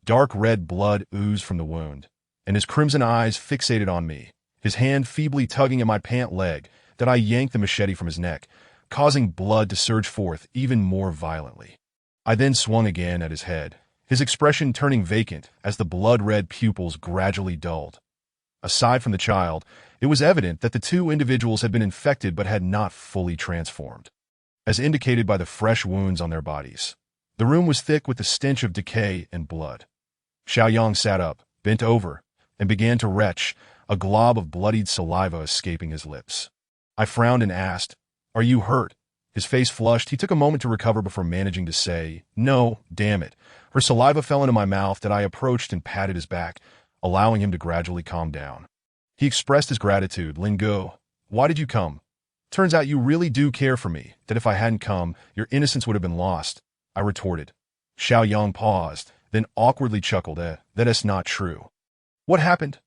Dark red blood oozed from the wound, and his crimson eyes fixated on me, his hand feebly tugging at my pant leg. I yanked the machete from his neck, causing blood to surge forth even more violently. I then swung again at his head, his expression turning vacant as the blood-red pupils gradually dulled. Aside from the child, it was evident that the two individuals had been infected but had not fully transformed, as indicated by the fresh wounds on their bodies. The room was thick with the stench of decay and blood. Xiaoyang sat up, bent over, and began to retch, a glob of bloodied saliva escaping his lips. I frowned and asked, "Are you hurt?" His face flushed. He took a moment to recover before managing to say, "No, damn it." Her saliva fell into my mouth. I approached and patted his back, allowing him to gradually calm down. He expressed his gratitude. "Lin Yun, why did you come? Turns out you really do care for me. That if I hadn't come, your innocence would have been lost," I retorted. Xiaoyang paused, then awkwardly chuckled. That's not true." "What happened?"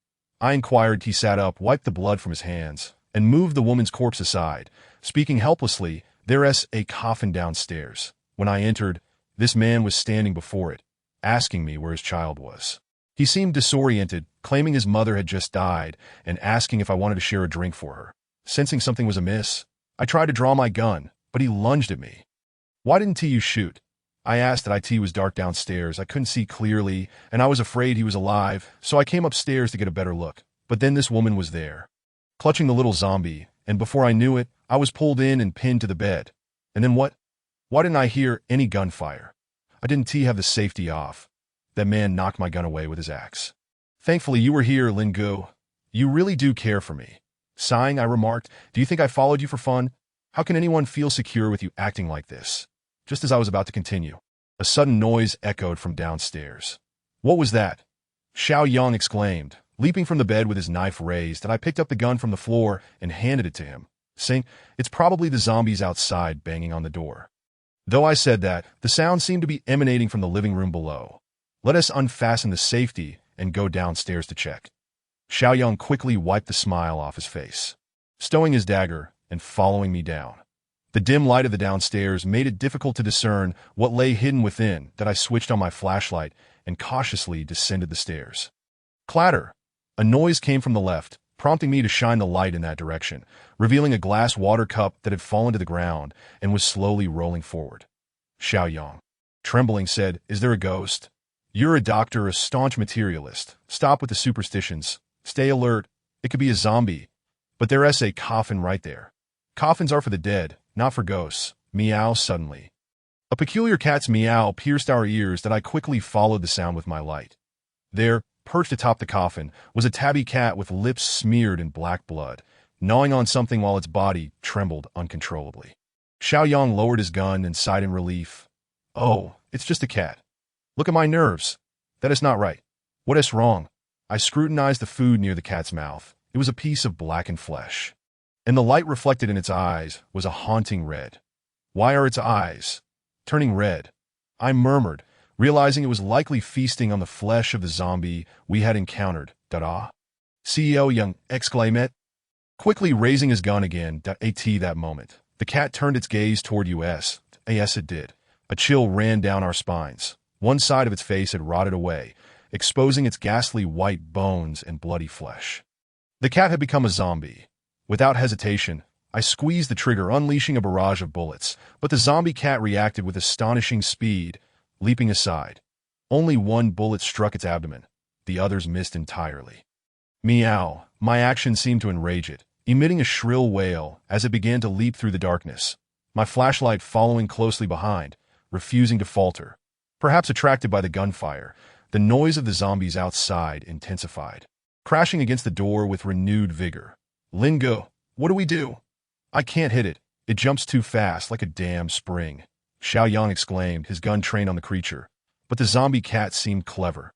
I inquired. He sat up, wiped the blood from his hands, and moved the woman's corpse aside, speaking helplessly. "There's a coffin downstairs. When I entered, this man was standing before it, asking me where his child was. He seemed disoriented, claiming his mother had just died, and asking if I wanted to share a drink for her. Sensing something was amiss, I tried to draw my gun, but he lunged at me. "Why didn't you shoot?" I asked. It was dark downstairs. I couldn't see clearly, and I was afraid he was alive, so I came upstairs to get a better look. But then this woman was there. Clutching the little zombie, and before I knew it, I was pulled in and pinned to the bed. And then what? Why didn't I hear any gunfire? I didn't have the safety off. That man knocked my gun away with his axe. Thankfully, you were here, Lin Yun. You really do care for me. Sighing, I remarked, do you think I followed you for fun? How can anyone feel secure with you acting like this? Just as I was about to continue, a sudden noise echoed from downstairs. What was that? Xiao Yang exclaimed, leaping from the bed with his knife raised, and I picked up the gun from the floor and handed it to him, saying, it's probably the zombies outside banging on the door. Though I said that, the sound seemed to be emanating from the living room below. Let us unfasten the safety and go downstairs to check. Xiao Yang quickly wiped the smile off his face, stowing his dagger and following me down. The dim light of the downstairs made it difficult to discern what lay hidden within that I switched on my flashlight and cautiously descended the stairs. Clatter! A noise came from the left, prompting me to shine the light in that direction, revealing a glass water cup that had fallen to the ground and was slowly rolling forward. Xiao Yang, trembling, said, is there a ghost? You're a doctor, a staunch materialist. Stop with the superstitions. Stay alert. It could be a zombie. But there's a coffin right there. Coffins are for the dead, not for ghosts. Meow suddenly. A peculiar cat's meow pierced our ears that I quickly followed the sound with my light. There, perched atop the coffin, was a tabby cat with lips smeared in black blood, gnawing on something while its body trembled uncontrollably. Xiao Yang lowered his gun and sighed in relief. Oh, it's just a cat. Look at my nerves. That is not right. What is wrong? I scrutinized the food near the cat's mouth. It was a piece of blackened flesh, and the light reflected in its eyes was a haunting red. Why are its eyes turning red? I murmured, realizing it was likely feasting on the flesh of the zombie we had encountered. Da-da. CEO Young exclaimed, quickly raising his gun again. At that moment, the cat turned its gaze toward us. Yes, it did. A chill ran down our spines. One side of its face had rotted away, exposing its ghastly white bones and bloody flesh. The cat had become a zombie. Without hesitation, I squeezed the trigger, unleashing a barrage of bullets, but the zombie cat reacted with astonishing speed, leaping aside. Only one bullet struck its abdomen. The others missed entirely. Meow. My action seemed to enrage it, emitting a shrill wail as it began to leap through the darkness, my flashlight following closely behind, refusing to falter. Perhaps attracted by the gunfire, the noise of the zombies outside intensified, crashing against the door with renewed vigor. Lin Yun, what do we do? I can't hit it. It jumps too fast like a damn spring. Xiao Yang exclaimed, his gun trained on the creature. But the zombie cat seemed clever.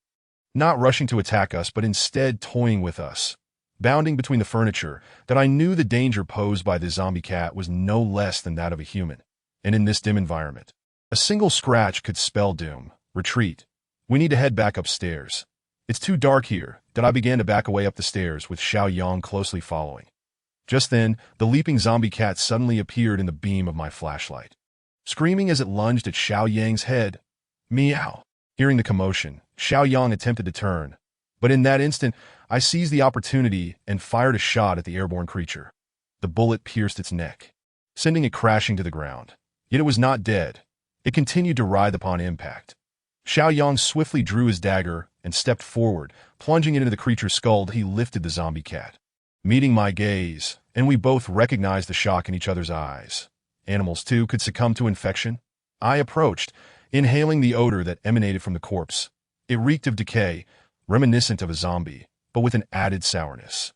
Not rushing to attack us, but instead toying with us, bounding between the furniture, that I knew the danger posed by the zombie cat was no less than that of a human. And in this dim environment, a single scratch could spell doom. Retreat. We need to head back upstairs. It's too dark here. That I began to back away up the stairs with Xiao Yang closely following. Just then, the leaping zombie cat suddenly appeared in the beam of my flashlight, screaming as it lunged at Xiao Yang's head. Meow. Hearing the commotion, Xiao Yang attempted to turn, but in that instant, I seized the opportunity and fired a shot at the airborne creature. The bullet pierced its neck, sending it crashing to the ground. Yet it was not dead. It continued to writhe upon impact. Xiao Yang swiftly drew his dagger and stepped forward, plunging into the creature's skull. He lifted the zombie cat, meeting my gaze, and we both recognized the shock in each other's eyes. Animals, too, could succumb to infection. I approached, inhaling the odor that emanated from the corpse. It reeked of decay, reminiscent of a zombie, but with an added sourness.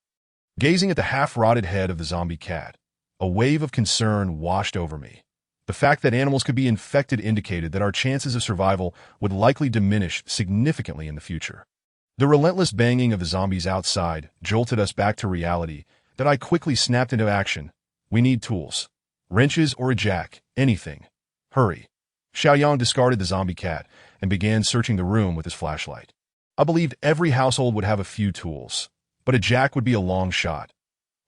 Gazing at the half-rotted head of the zombie cat, a wave of concern washed over me. The fact that animals could be infected indicated that our chances of survival would likely diminish significantly in the future. The relentless banging of the zombies outside jolted us back to reality that I quickly snapped into action. We need tools. Wrenches or a jack, anything. Hurry. Xiao Yang discarded the zombie cat and began searching the room with his flashlight. I believed every household would have a few tools, but a jack would be a long shot.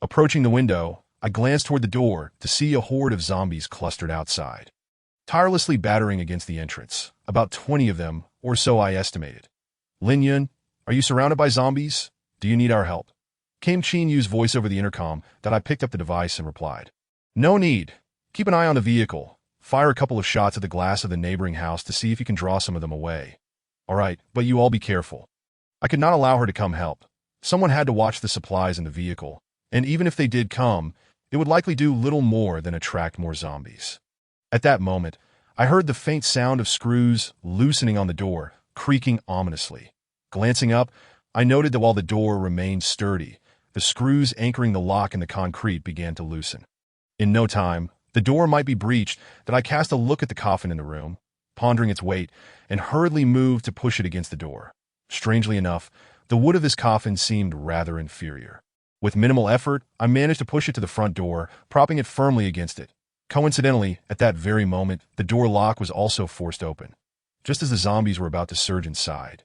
Approaching the window, I glanced toward the door to see a horde of zombies clustered outside, tirelessly battering against the entrance, about 20 of them, or so I estimated. Lin Yun, are you surrounded by zombies? Do you need our help? Came Chin Yu's voice over the intercom that I picked up the device and replied. No need. Keep an eye on the vehicle. Fire a couple of shots at the glass of the neighboring house to see if you can draw some of them away. All right, but you all be careful. I could not allow her to come help. Someone had to watch the supplies in the vehicle, and even if they did come, it would likely do little more than attract more zombies. At that moment, I heard the faint sound of screws loosening on the door, creaking ominously. Glancing up, I noted that while the door remained sturdy, the screws anchoring the lock in the concrete began to loosen. In no time, the door might be breached that I cast a look at the coffin in the room, pondering its weight, and hurriedly moved to push it against the door. Strangely enough, the wood of this coffin seemed rather inferior. With minimal effort, I managed to push it to the front door, propping it firmly against it. Coincidentally, at that very moment, the door lock was also forced open, just as the zombies were about to surge inside.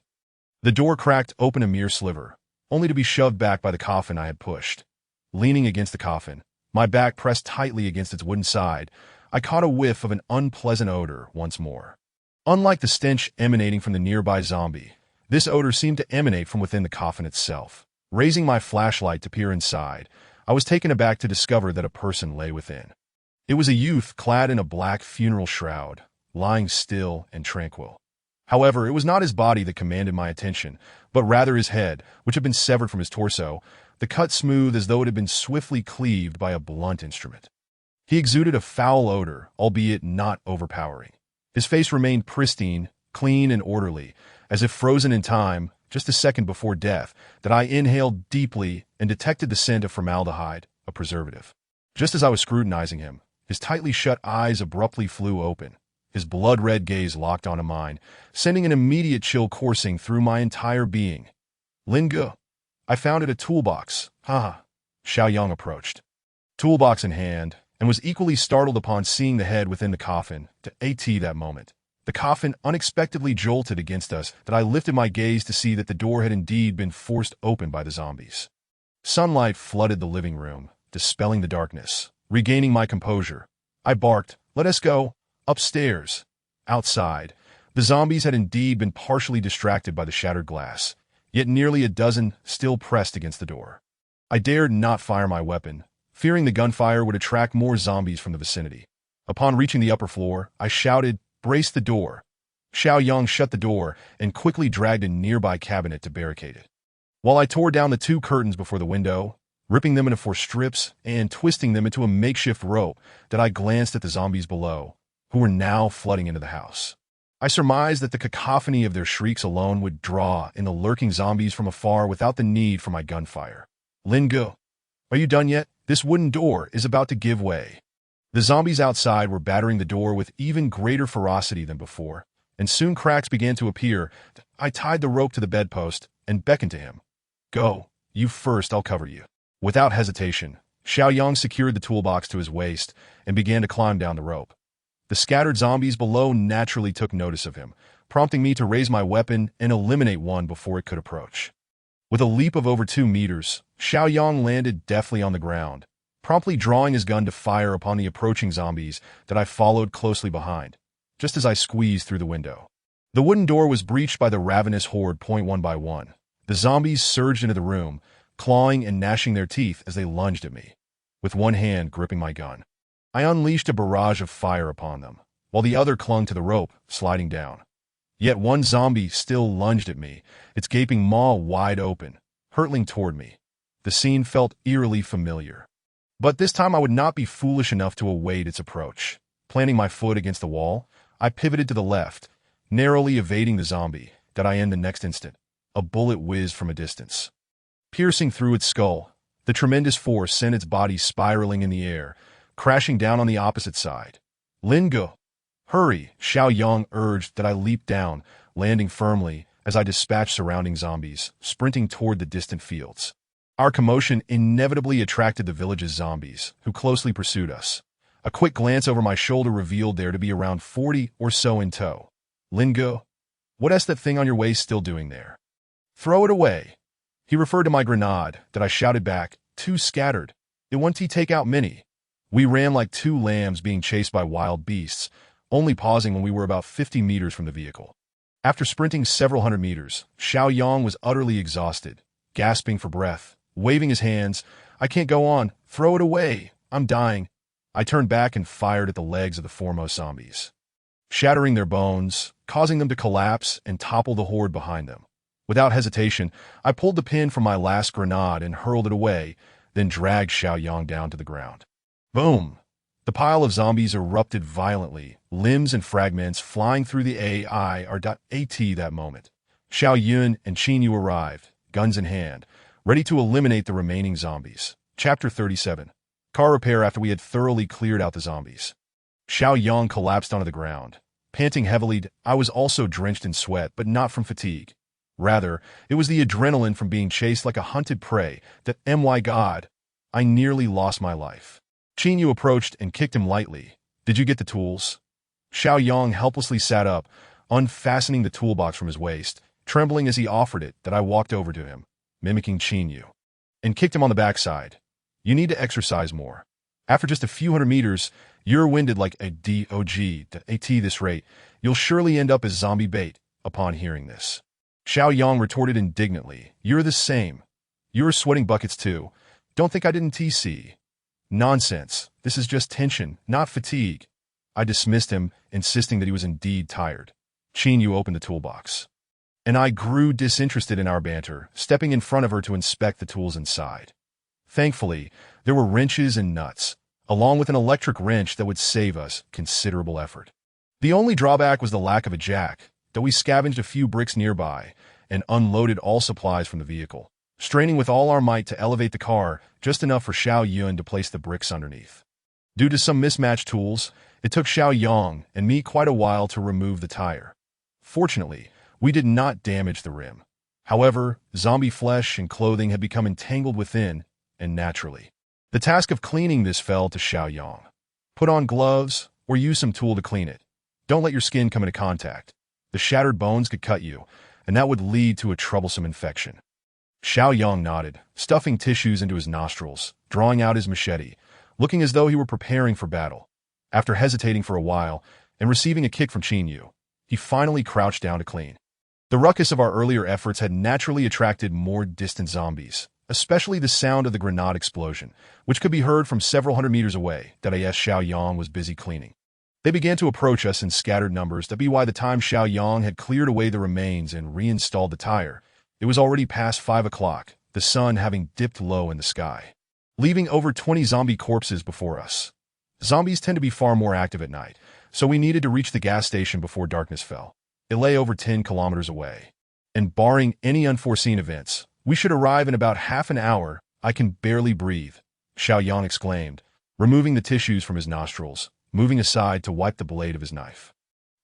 The door cracked open a mere sliver, only to be shoved back by the coffin I had pushed. Leaning against the coffin, my back pressed tightly against its wooden side, I caught a whiff of an unpleasant odor once more. Unlike the stench emanating from the nearby zombie, this odor seemed to emanate from within the coffin itself. Raising my flashlight to peer inside, I was taken aback to discover that a person lay within. It was a youth clad in a black funeral shroud, lying still and tranquil. However, it was not his body that commanded my attention, but rather his head, which had been severed from his torso, the cut smooth as though it had been swiftly cleaved by a blunt instrument. He exuded a foul odor, albeit not overpowering. His face remained pristine, clean and orderly, as if frozen in time, just a second before death, that I inhaled deeply and detected the scent of formaldehyde, a preservative. Just as I was scrutinizing him, his tightly shut eyes abruptly flew open. His blood-red gaze locked onto mine, sending an immediate chill coursing through my entire being. Lin Yun. I found it a toolbox. Haha. Xiaoyang approached, toolbox in hand, and was equally startled upon seeing the head within the coffin. To AT that moment, the coffin unexpectedly jolted against us that I lifted my gaze to see that the door had indeed been forced open by the zombies. Sunlight flooded the living room, dispelling the darkness. Regaining my composure, I barked, "Let us go." Upstairs. Outside, the zombies had indeed been partially distracted by the shattered glass, yet nearly a dozen still pressed against the door. I dared not fire my weapon, fearing the gunfire would attract more zombies from the vicinity. Upon reaching the upper floor, I shouted, "Brace the door." Xiaoyang shut the door and quickly dragged a nearby cabinet to barricade it. While I tore down the 2 curtains before the window, ripping them into 4 strips and twisting them into a makeshift rope, that I glanced at the zombies below, who were now flooding into the house. I surmised that the cacophony of their shrieks alone would draw in the lurking zombies from afar without the need for my gunfire. Lin Yun, are you done yet? This wooden door is about to give way. The zombies outside were battering the door with even greater ferocity than before, and soon cracks began to appear. I tied the rope to the bedpost and beckoned to him. "Go, you first, I'll cover you." Without hesitation, Xiaoyang secured the toolbox to his waist and began to climb down the rope. The scattered zombies below naturally took notice of him, prompting me to raise my weapon and eliminate one before it could approach. With a leap of over 2 meters, Xiaoyang landed deftly on the ground, promptly drawing his gun to fire upon the approaching zombies that I followed closely behind, just as I squeezed through the window. The wooden door was breached by the ravenous horde one by one. The zombies surged into the room, clawing and gnashing their teeth as they lunged at me. With one hand gripping my gun, I unleashed a barrage of fire upon them, while the other clung to the rope, sliding down. Yet one zombie still lunged at me, its gaping maw wide open, hurtling toward me. The scene felt eerily familiar. But this time I would not be foolish enough to await its approach. Planting my foot against the wall, I pivoted to the left, narrowly evading the zombie, that I in the next instant. A bullet whizzed from a distance. Piercing through its skull, the tremendous force sent its body spiraling in the air, crashing down on the opposite side. "Lin Yun, hurry," Xiaoyang urged that I leap down, landing firmly as I dispatched surrounding zombies, sprinting toward the distant fields. Our commotion inevitably attracted the village's zombies, who closely pursued us. A quick glance over my shoulder revealed there to be around 40 or so in tow. "Lin Yun, what's that thing on your waist still doing there?" "Throw it away." He referred to my grenade, that I shouted back, "Too scattered. It won't take out many." We ran like 2 lambs being chased by wild beasts, only pausing when we were about 50 meters from the vehicle. After sprinting several hundred meters, Xiaoyang was utterly exhausted, gasping for breath, waving his hands. "I can't go on. Throw it away. I'm dying." I turned back and fired at the legs of the foremost zombies, shattering their bones, causing them to collapse and topple the horde behind them. Without hesitation, I pulled the pin from my last grenade and hurled it away, then dragged Xiaoyang down to the ground. Boom! The pile of zombies erupted violently, limbs and fragments flying through the AIR.AT that moment. Xiao Yun and Qin Yu arrived, guns in hand, ready to eliminate the remaining zombies. Chapter 37. Car repair after we had thoroughly cleared out the zombies. Xiao Yang collapsed onto the ground. Panting heavily, I was also drenched in sweat, but not from fatigue. Rather, it was the adrenaline from being chased like a hunted prey that, my God, I nearly lost my life. Qin Yu approached and kicked him lightly. Did you get the tools? Xiao Yang helplessly sat up, unfastening the toolbox from his waist, trembling as he offered it. That I walked over to him, mimicking Qin Yu, and kicked him on the backside. You need to exercise more. After just a few hundred meters, you're winded like a dog. At this rate, you'll surely end up as zombie bait. Upon hearing this, Xiao Yang retorted indignantly, You're the same. You're sweating buckets too. Don't think I didn't TC. Nonsense. This is just tension, not fatigue. I dismissed him, insisting that he was indeed tired. Qin Yu opened the toolbox, and I grew disinterested in our banter, stepping in front of her to inspect the tools inside. Thankfully, there were wrenches and nuts, along with an electric wrench that would save us considerable effort. The only drawback was the lack of a jack, though we scavenged a few bricks nearby and unloaded all supplies from the vehicle, straining with all our might to elevate the car, just enough for Xiao Yun to place the bricks underneath. Due to some mismatched tools, it took Xiao Yang and me quite a while to remove the tire. Fortunately, we did not damage the rim. However, zombie flesh and clothing had become entangled within, and naturally, the task of cleaning this fell to Xiao Yang. Put on gloves, or use some tool to clean it. Don't let your skin come into contact. The shattered bones could cut you, and that would lead to a troublesome infection. Xiao Yang nodded, stuffing tissues into his nostrils, drawing out his machete, looking as though he were preparing for battle. After hesitating for a while, and receiving a kick from Qin Yu, he finally crouched down to clean. The ruckus of our earlier efforts had naturally attracted more distant zombies, especially the sound of the grenade explosion, which could be heard from several hundred meters away. That Xiao Yang was busy cleaning. They began to approach us in scattered numbers. That by the time Xiao Yang had cleared away the remains and reinstalled the tire, it was already past 5 o'clock, the sun having dipped low in the sky, leaving over 20 zombie corpses before us. Zombies tend to be far more active at night, so we needed to reach the gas station before darkness fell. It lay over 10 kilometers away, and barring any unforeseen events, we should arrive in about half an hour. I can barely breathe, Xiao Yang exclaimed, removing the tissues from his nostrils, moving aside to wipe the blade of his knife.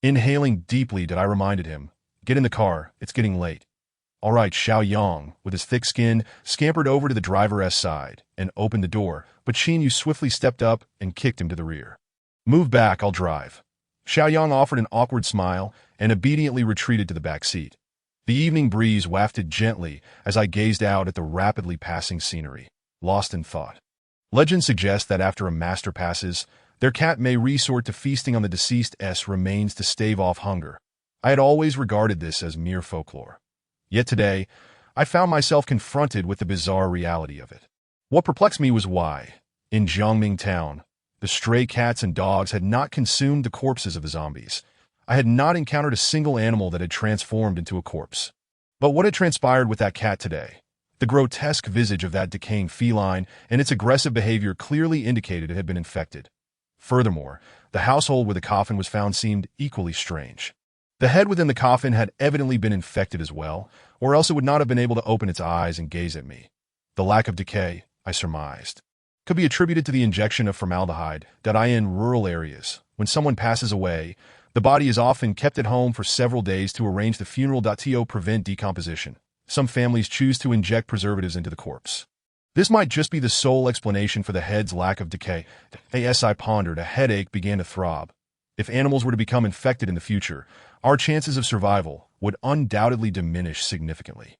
Inhaling deeply, I reminded him, Get in the car, it's getting late. All right, Xiao Yang, with his thick skin, scampered over to the driver's side and opened the door, but Qin Yu swiftly stepped up and kicked him to the rear. Move back, I'll drive. Xiao Yang offered an awkward smile and obediently retreated to the back seat. The evening breeze wafted gently as I gazed out at the rapidly passing scenery, lost in thought. Legend suggests that after a master passes, their cat may resort to feasting on the deceased's remains to stave off hunger. I had always regarded this as mere folklore. Yet today, I found myself confronted with the bizarre reality of it. What perplexed me was why, in Jiangming town, the stray cats and dogs had not consumed the corpses of the zombies. I had not encountered a single animal that had transformed into a corpse. But what had transpired with that cat today? The grotesque visage of that decaying feline and its aggressive behavior clearly indicated it had been infected. Furthermore, the household where the coffin was found seemed equally strange. The head within the coffin had evidently been infected as well, or else it would not have been able to open its eyes and gaze at me. The lack of decay, I surmised, could be attributed to the injection of formaldehyde. In rural areas, when someone passes away, the body is often kept at home for several days to arrange the funeral to prevent decomposition. Some families choose to inject preservatives into the corpse. This might just be the sole explanation for the head's lack of decay. As I pondered, a headache began to throb. If animals were to become infected in the future, our chances of survival would undoubtedly diminish significantly.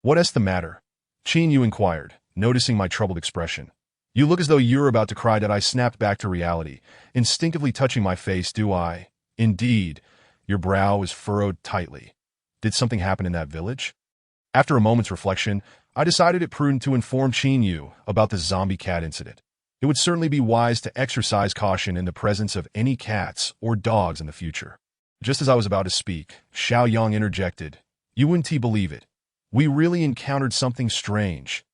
What's the matter? Qin Yu inquired, noticing my troubled expression. You look as though you're about to cry. I snapped back to reality, instinctively touching my face. Do I? Indeed. Your brow is furrowed tightly. Did something happen in that village? After a moment's reflection, I decided it prudent to inform Qin Yu about the zombie cat incident. It would certainly be wise to exercise caution in the presence of any cats or dogs in the future. Just as I was about to speak, Xiao Yang interjected. You wouldn't believe it. We really encountered something strange.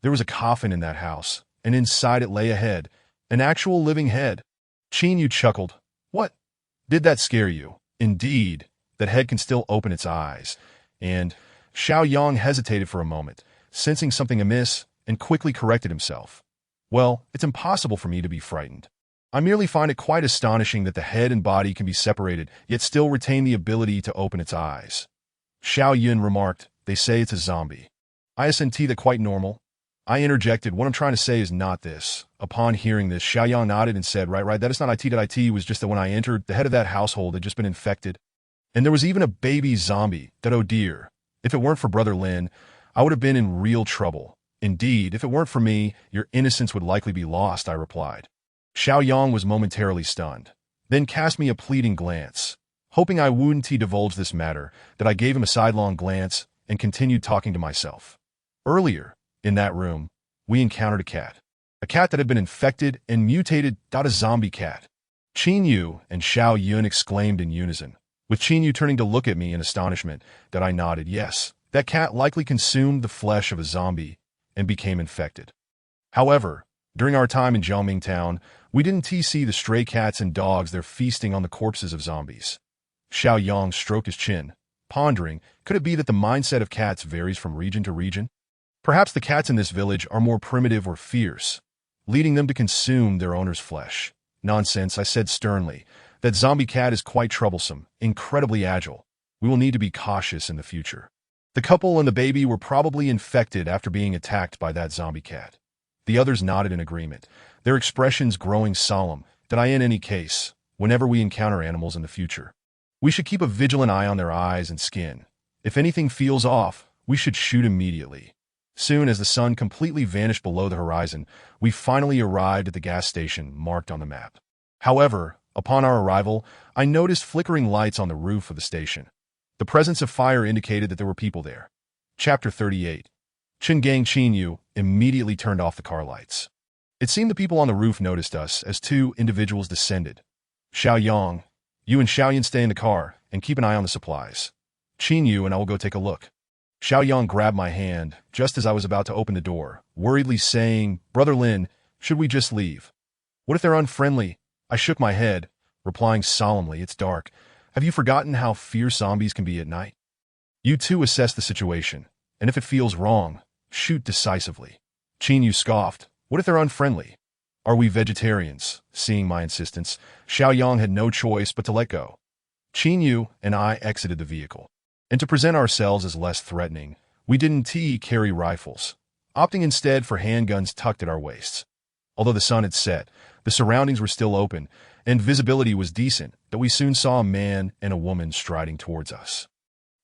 There was a coffin in that house, and inside it lay a head, An actual living head. Qin Yu chuckled. What? Did that scare you? Indeed, that head can still open its eyes. And Xiao Yang hesitated for a moment, sensing something amiss, and quickly corrected himself. Well, it's impossible for me to be frightened. I merely find it quite astonishing that the head and body can be separated, yet still retain the ability to open its eyes. Xiao Yun remarked, they say it's a zombie. Isn't that quite normal? I interjected, what I'm trying to say is not this. Upon hearing this, Xiao Yang nodded and said, right, that is not it. It was just that when I entered, the head of that household had just been infected. And there was even a baby zombie, that oh dear. If it weren't for Brother Lin, I would have been in real trouble. Indeed, if it weren't for me, your innocence would likely be lost, I replied. Xiao Yang was momentarily stunned, then cast me a pleading glance. Hoping I wouldn't divulge this matter, that I gave him a sidelong glance and continued talking to myself. Earlier, in that room, we encountered a cat. A cat that had been infected and mutated, a zombie cat. Qin Yu and Xiao Yun exclaimed in unison, with Qin Yu turning to look at me in astonishment, that I nodded, yes, that cat likely consumed the flesh of a zombie and became infected. However, during our time in Jiaoming Town, we didn't see the stray cats and dogs there feasting on the corpses of zombies. Xiao Yang stroked his chin, pondering, could it be that the mindset of cats varies from region to region? Perhaps the cats in this village are more primitive or fierce, leading them to consume their owner's flesh. Nonsense, I said sternly. That zombie cat is quite troublesome, incredibly agile. We will need to be cautious in the future. The couple and the baby were probably infected after being attacked by that zombie cat. The others nodded in agreement, their expressions growing solemn, that in any case, whenever we encounter animals in the future, we should keep a vigilant eye on their eyes and skin. If anything feels off, we should shoot immediately. Soon as the sun completely vanished below the horizon, we finally arrived at the gas station marked on the map. However, upon our arrival, I noticed flickering lights on the roof of the station. The presence of fire indicated that there were people there. Chapter 38. Qin Yu immediately turned off the car lights. It seemed the people on the roof noticed us as two individuals descended. Xiao Yang, you and Xiao Yan stay in the car and keep an eye on the supplies. Qin Yu and I will go take a look. Xiao Yang grabbed my hand just as I was about to open the door, worriedly saying, Brother Lin, should we just leave? What if they're unfriendly? I shook my head, replying solemnly, it's dark. Have you forgotten how fierce zombies can be at night? You too assess the situation, and if it feels wrong, shoot decisively. Qin Yu scoffed, what if they're unfriendly? Are we vegetarians? Seeing my insistence, Xiao Yang had no choice but to let go. Qin Yu and I exited the vehicle. And to present ourselves as less threatening, we didn't carry rifles, opting instead for handguns tucked at our waists. Although the sun had set, the surroundings were still open, and visibility was decent, that we soon saw a man and a woman striding towards us.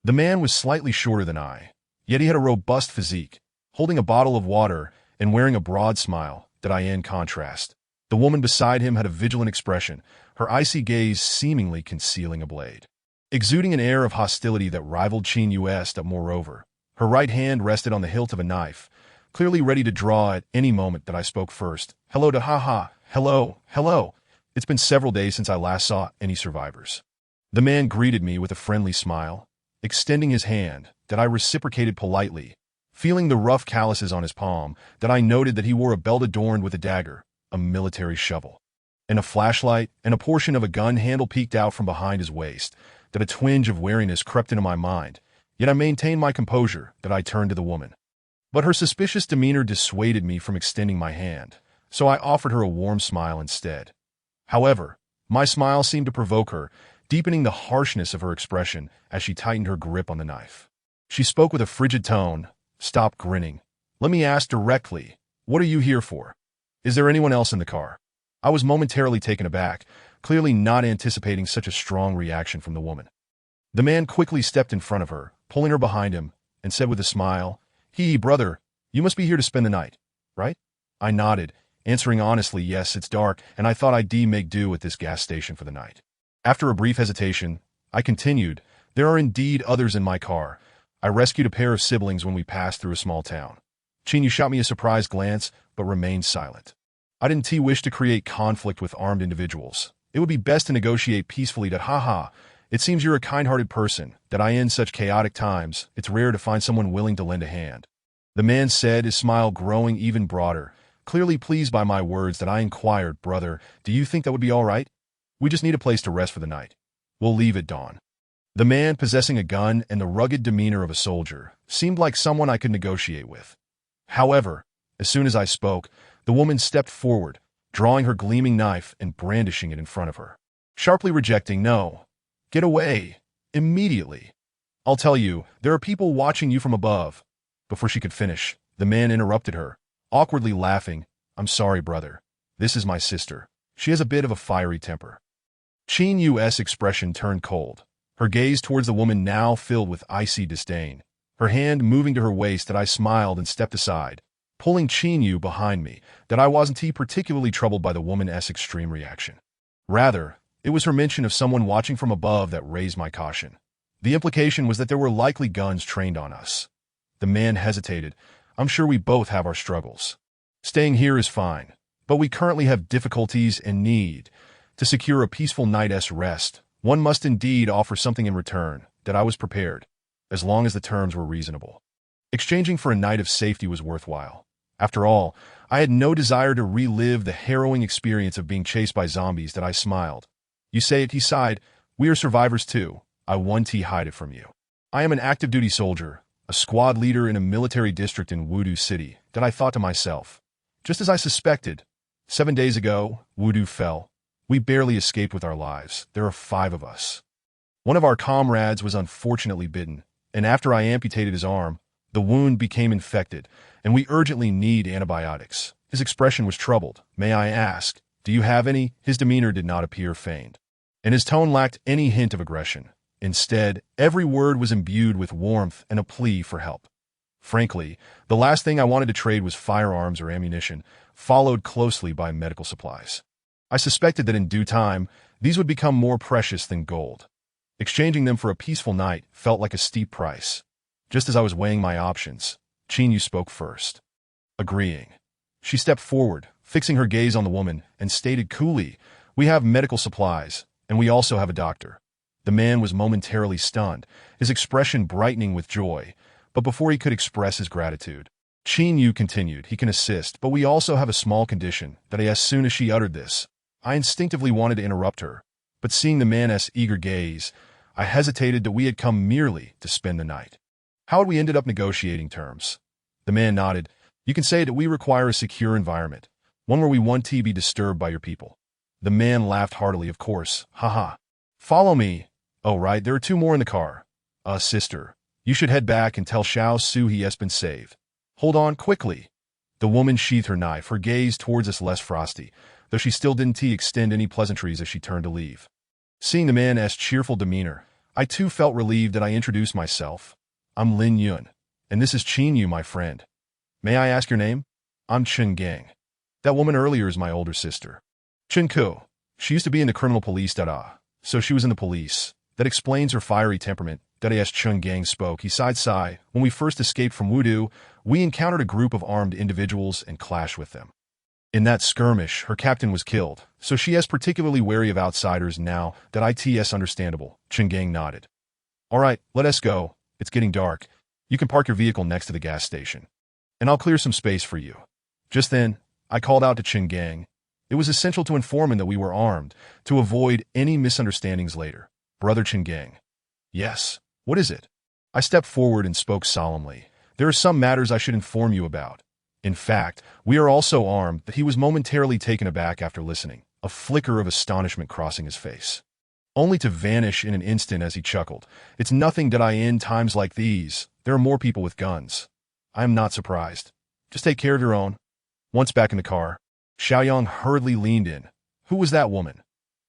The man was slightly shorter than I, yet he had a robust physique, holding a bottle of water and wearing a broad smile, that in contrast. The woman beside him had a vigilant expression, her icy gaze seemingly concealing a blade. Exuding an air of hostility that rivaled Qin Yu's, that moreover, her right hand rested on the hilt of a knife, clearly ready to draw at any moment that I spoke first. Hello to haha, hello. It's been several days since I last saw any survivors. The man greeted me with a friendly smile, extending his hand, that I reciprocated politely. Feeling the rough calluses on his palm, that I noted that he wore a belt adorned with a dagger, a military shovel, and a flashlight, and a portion of a gun handle peeked out from behind his waist, that a twinge of wariness crept into my mind, yet I maintained my composure, that I turned to the woman. But her suspicious demeanor dissuaded me from extending my hand, so I offered her a warm smile instead. However, my smile seemed to provoke her, deepening the harshness of her expression as she tightened her grip on the knife. She spoke with a frigid tone, stop grinning. Let me ask directly, what are you here for? Is there anyone else in the car? I was momentarily taken aback, clearly not anticipating such a strong reaction from the woman. The man quickly stepped in front of her, pulling her behind him, and said with a smile, brother, you must be here to spend the night, right? I nodded, answering honestly, yes, it's dark, and I thought I'd make do at this gas station for the night. After a brief hesitation, I continued, there are indeed others in my car. I rescued a pair of siblings when we passed through a small town. Qin Yu shot me a surprised glance, but remained silent. I didn't wish to create conflict with armed individuals. It would be best to negotiate peacefully. It seems you're a kind-hearted person, that in such chaotic times, it's rare to find someone willing to lend a hand. The man said, his smile growing even broader, clearly pleased by my words that I inquired, "Brother, do you think that would be all right? We just need a place to rest for the night. We'll leave at dawn." The man, possessing a gun and the rugged demeanor of a soldier, seemed like someone I could negotiate with. However, as soon as I spoke, the woman stepped forward, drawing her gleaming knife and brandishing it in front of her. Sharply rejecting, "No. Get away. Immediately. I'll tell you, there are people watching you from above." Before she could finish, the man interrupted her, awkwardly laughing. "I'm sorry, brother. This is my sister. She has a bit of a fiery temper." Lin Yun's expression turned cold, her gaze towards the woman now filled with icy disdain. Her hand moving to her waist, that I smiled and stepped aside, pulling Lin Yun behind me, that I wasn't particularly troubled by the woman's extreme reaction. Rather, it was her mention of someone watching from above that raised my caution. The implication was that there were likely guns trained on us. The man hesitated. "I'm sure we both have our struggles. Staying here is fine, but we currently have difficulties and need to secure a peaceful night's rest. One must indeed offer something in return." That I was prepared, as long as the terms were reasonable. Exchanging for a night of safety was worthwhile. After all, I had no desire to relive the harrowing experience of being chased by zombies. That I smiled. "You say it," he sighed. "We are survivors too. I won't hide it from you. I am an active duty soldier, a squad leader in a military district in Wudu City." That I thought to myself. Just as I suspected. 7 days ago, Wudu fell. We barely escaped with our lives. There are 5 of us. One of our comrades was unfortunately bitten, and after I amputated his arm, the wound became infected, and we urgently need antibiotics. His expression was troubled. "May I ask, do you have any?" His demeanor did not appear feigned, and his tone lacked any hint of aggression. Instead, every word was imbued with warmth and a plea for help. Frankly, the last thing I wanted to trade was firearms or ammunition, followed closely by medical supplies. I suspected that in due time, these would become more precious than gold. Exchanging them for a peaceful night felt like a steep price. Just as I was weighing my options, Lin Yun spoke first. Agreeing. She stepped forward, fixing her gaze on the woman, and stated coolly, "We have medical supplies, and we also have a doctor." The man was momentarily stunned, his expression brightening with joy, but before he could express his gratitude, Lin Yun continued, "He can assist, but we also have a small condition." That as soon as she uttered this, I instinctively wanted to interrupt her, but seeing the man's eager gaze, I hesitated that we had come merely to spend the night. "How had we ended up negotiating terms?" The man nodded. "You can say that we require a secure environment, one where we won't be disturbed by your people." The man laughed heartily. "Of course, haha. Follow me." "Oh, right, there are 2 more in the car." Sister, you should head back and tell Xiao Su he has been saved." "Hold on, quickly." The woman sheathed her knife, her gaze towards us less frosty, though she still didn't extend any pleasantries as she turned to leave. Seeing the man's cheerful demeanor, I too felt relieved. That I introduced myself. "I'm Lin Yun, and this is Lin Yun, my friend. May I ask your name?" "I'm Chen Gang. That woman earlier is my older sister." "Chen Ku. She used to be in the criminal police. So she was in the police. That explains her fiery temperament." That as Chen Gang spoke, he sighed. "When we first escaped from Wudu, we encountered a group of armed individuals and clashed with them. In that skirmish, her captain was killed, so she is particularly wary of outsiders now." That it's understandable. Chen Gang nodded. "All right, let us go. It's getting dark. You can park your vehicle next to the gas station, and I'll clear some space for you." Just then, I called out to Chen Gang. It was essential to inform him that we were armed, to avoid any misunderstandings later. "Brother Chen Gang." "Yes, what is it?" I stepped forward and spoke solemnly. "There are some matters I should inform you about. In fact, we are also armed." That he was momentarily taken aback after listening, a flicker of astonishment crossing his face, only to vanish in an instant as he chuckled. "It's nothing. In times like these, there are more people with guns. I am not surprised. Just take care of your own." Once back in the car, Xiaoyang hurriedly leaned in. "Who was that woman?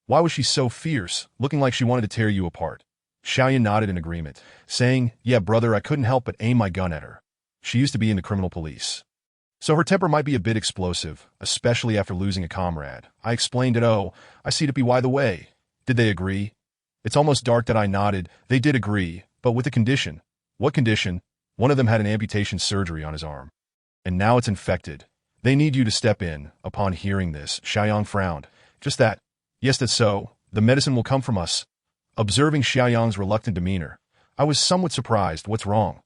Why was she so fierce, looking like she wanted to tear you apart?" Xiaoyan nodded in agreement, saying, "Yeah, brother, I couldn't help but aim my gun at her. She used to be in the criminal police, so her temper might be a bit explosive, especially after losing a comrade." I explained it. "Oh, I see. By the way, did they agree?" "It's almost dark." That I nodded. "They did agree, but with a condition." "What condition?" "One of them had an amputation surgery on his arm, and now it's infected. They need you to step in." Upon hearing this, Xiaoyang frowned. "Just that?" "Yes, that's so. The medicine will come from us." Observing Xiaoyang's reluctant demeanor, I was somewhat surprised. "What's wrong?"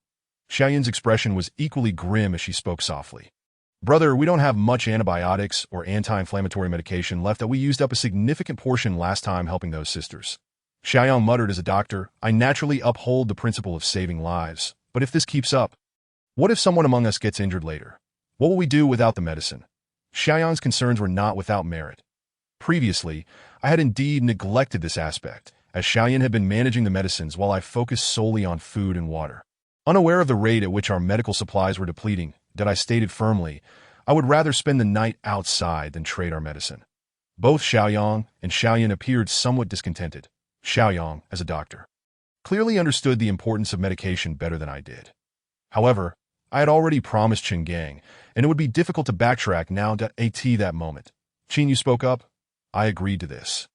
Xiaoyan's expression was equally grim as she spoke softly. Brother, we don't have much antibiotics or anti-inflammatory medication left that we used up a significant portion last time helping those sisters. Xiaoyang muttered. As a doctor, I naturally uphold the principle of saving lives. But if this keeps up, what if someone among us gets injured later? What will we do without the medicine? Xiaoyang's concerns were not without merit. Previously, I had indeed neglected this aspect, as Xiaoyan had been managing the medicines while I focused solely on food and water. Unaware of the rate at which our medical supplies were depleting, that I stated firmly, I would rather spend the night outside than trade our medicine. Both Xiaoyang and Xiaoyan appeared somewhat discontented. Xiaoyang, as a doctor, clearly understood the importance of medication better than I did. However, I had already promised Qin Gang, and it would be difficult to backtrack now. At that moment, Qin Yu spoke up. I agreed to this.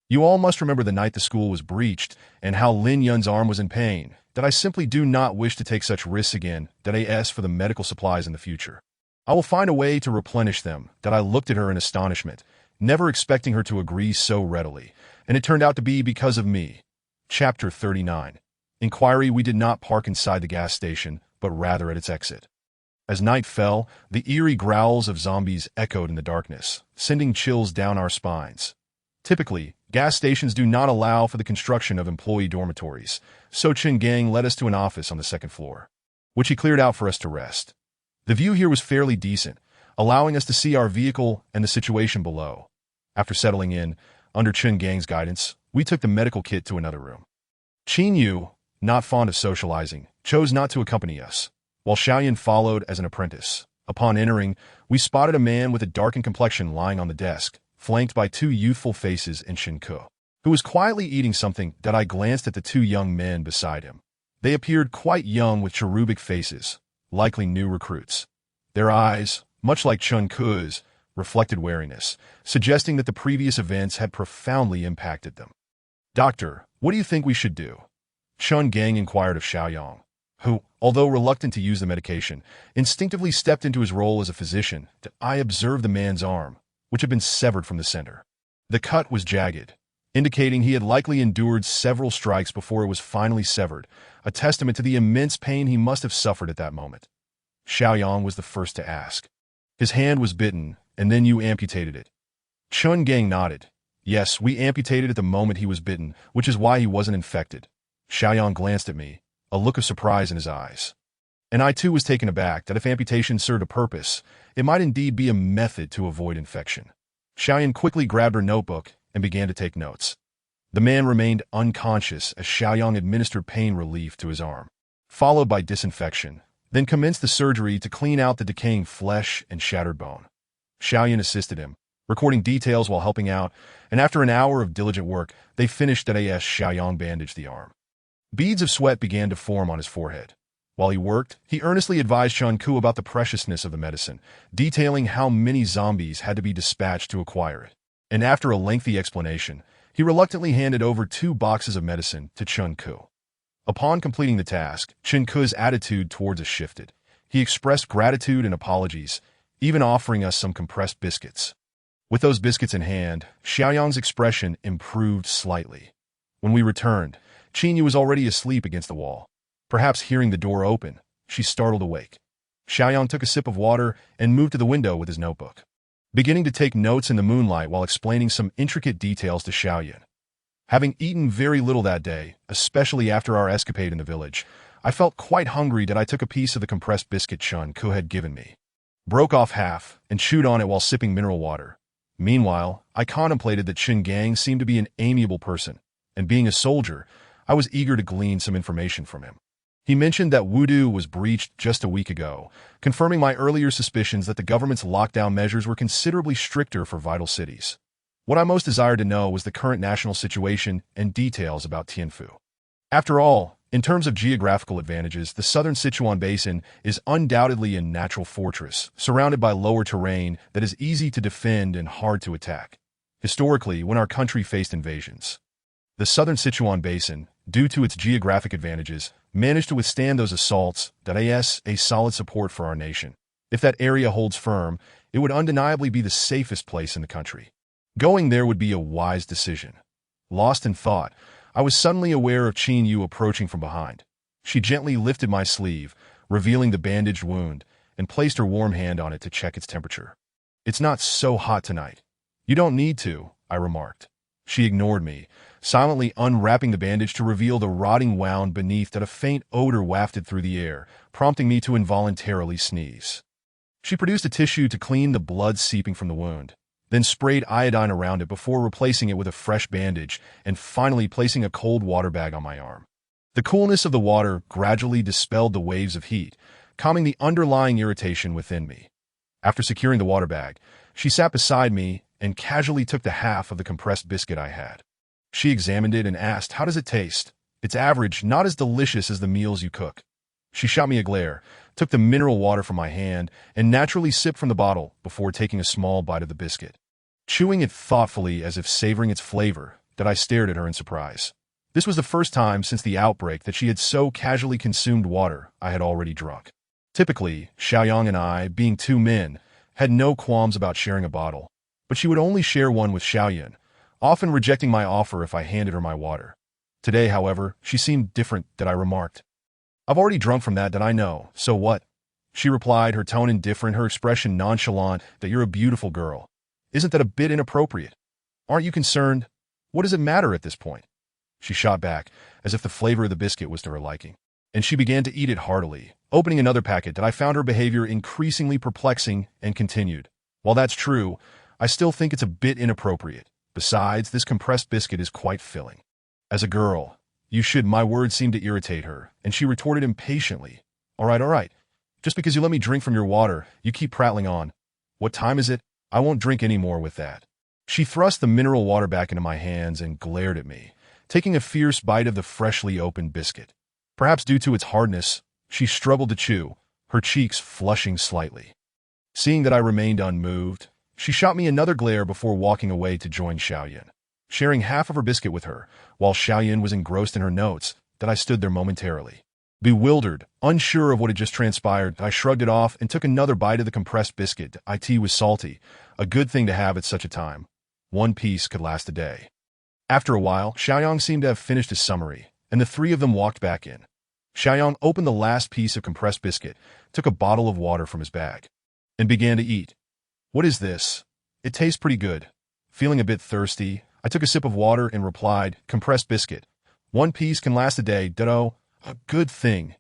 You all must remember the night the school was breached and how Lin Yun's arm was in pain, that I simply do not wish to take such risks again, that I ask for the medical supplies in the future. I will find a way to replenish them. That I looked at her in astonishment, never expecting her to agree so readily, and it turned out to be because of me. Chapter 39. Inquiry. We did not park inside the gas station, but rather at its exit. As night fell, the eerie growls of zombies echoed in the darkness, sending chills down our spines. Typically, gas stations do not allow for the construction of employee dormitories, so Qin Gang led us to an office on the second floor, which he cleared out for us to rest. The view here was fairly decent, allowing us to see our vehicle and the situation below. After settling in, under Qin Gang's guidance, we took the medical kit to another room. Qin Yu, not fond of socializing, chose not to accompany us, while Xiaoyan followed as an apprentice. Upon entering, we spotted a man with a darkened complexion lying on the desk, flanked by two youthful faces in Shinko, who was quietly eating something. That I glanced at the two young men beside him. They appeared quite young with cherubic faces, likely new recruits. Their eyes, much like Chun Ku's, reflected wariness, suggesting that the previous events had profoundly impacted them. Doctor, what do you think we should do? Chun Gang inquired of Xiaoyang, who, although reluctant to use the medication, instinctively stepped into his role as a physician. I observed the man's arm, which had been severed from the center. The cut was jagged, indicating he had likely endured several strikes before it was finally severed, a testament to the immense pain he must have suffered at that moment. Xiaoyang was the first to ask. His hand was bitten, and then you amputated it. Chun Gang nodded. Yes, we amputated at the moment he was bitten, which is why he wasn't infected. Xiaoyang glanced at me, a look of surprise in his eyes. And I too was taken aback that if amputation served a purpose, it might indeed be a method to avoid infection. Xiaoyan quickly grabbed her notebook and began to take notes. The man remained unconscious as Xiaoyang administered pain relief to his arm, followed by disinfection, then commenced the surgery to clean out the decaying flesh and shattered bone. Xiaoyan assisted him, recording details while helping out, and after an hour of diligent work, they finished. As Xiaoyang bandaged the arm, beads of sweat began to form on his forehead. While he worked, he earnestly advised Chun Ku about the preciousness of the medicine, detailing how many zombies had to be dispatched to acquire it. And after a lengthy explanation, he reluctantly handed over 2 boxes of medicine to Chun Ku. Upon completing the task, Chun Ku's attitude towards us shifted. He expressed gratitude and apologies, even offering us some compressed biscuits. With those biscuits in hand, Xiaoyang's expression improved slightly. When we returned, Qin Yu was already asleep against the wall. Perhaps hearing the door open, she startled awake. Xiaoyang took a sip of water and moved to the window with his notebook, beginning to take notes in the moonlight while explaining some intricate details to Xiaoyan. Having eaten very little that day, especially after our escapade in the village, I felt quite hungry. I took a piece of the compressed biscuit Chun Ku had given me, broke off half, and chewed on it while sipping mineral water. Meanwhile, I contemplated that Qin Gang seemed to be an amiable person, and being a soldier, I was eager to glean some information from him. He mentioned that Wudu was breached just a week ago, confirming my earlier suspicions that the government's lockdown measures were considerably stricter for vital cities. What I most desired to know was the current national situation and details about Tianfu. After all, in terms of geographical advantages, the southern Sichuan Basin is undoubtedly a natural fortress, surrounded by lower terrain that is easy to defend and hard to attack. Historically, when our country faced invasions, the southern Sichuan Basin, due to its geographic advantages, managed to withstand those assaults. That a solid support for our nation. If that area holds firm, it would undeniably be the safest place in the country. Going there would be a wise decision. Lost in thought, I was suddenly aware of Qin Yu approaching from behind. She gently lifted my sleeve, revealing the bandaged wound, and placed her warm hand on it to check its temperature. "It's not so hot tonight." "You don't need to," I remarked. She ignored me, silently unwrapping the bandage to reveal the rotting wound beneath that a faint odor wafted through the air, prompting me to involuntarily sneeze. She produced a tissue to clean the blood seeping from the wound, then sprayed iodine around it before replacing it with a fresh bandage and finally placing a cold water bag on my arm. The coolness of the water gradually dispelled the waves of heat, calming the underlying irritation within me. After securing the water bag, she sat beside me and casually took the half of the compressed biscuit I had. She examined it and asked, "How does it taste?" "It's average, not as delicious as the meals you cook." She shot me a glare, took the mineral water from my hand, and naturally sipped from the bottle before taking a small bite of the biscuit. Chewing it thoughtfully as if savoring its flavor, that I stared at her in surprise. This was the first time since the outbreak that she had so casually consumed water I had already drunk. Typically, Xiaoyang and I, being two men, had no qualms about sharing a bottle, but she would only share one with Xiaoyun, often rejecting my offer if I handed her my water. Today, however, she seemed different, that I remarked. "I've already drunk from that I know, so what?" She replied, her tone indifferent, her expression nonchalant. "That you're a beautiful girl. Isn't that a bit inappropriate? Aren't you concerned? What does it matter at this point?" She shot back, as if the flavor of the biscuit was to her liking, and she began to eat it heartily, opening another packet. That I found her behavior increasingly perplexing and continued. "While that's true, I still think it's a bit inappropriate. Besides, this compressed biscuit is quite filling. As a girl, you should." My words seemed to irritate her, and she retorted impatiently. All right. Just because you let me drink from your water, you keep prattling on. What time is it? I won't drink any more with that." She thrust the mineral water back into my hands and glared at me, taking a fierce bite of the freshly opened biscuit. Perhaps due to its hardness, she struggled to chew, her cheeks flushing slightly. Seeing that I remained unmoved, she shot me another glare before walking away to join Xiaoyun, sharing half of her biscuit with her, while Xiaoyun was engrossed in her notes. That I stood there momentarily. Bewildered, unsure of what had just transpired, I shrugged it off and took another bite of the compressed biscuit. It was salty, a good thing to have at such a time. One piece could last a day. After a while, Xiaoyang seemed to have finished his summary, and the three of them walked back in. Xiaoyang opened the last piece of compressed biscuit, took a bottle of water from his bag, and began to eat. "What is this? It tastes pretty good." Feeling a bit thirsty, I took a sip of water and replied, "Compressed biscuit. One piece can last a day, ditto. A good thing."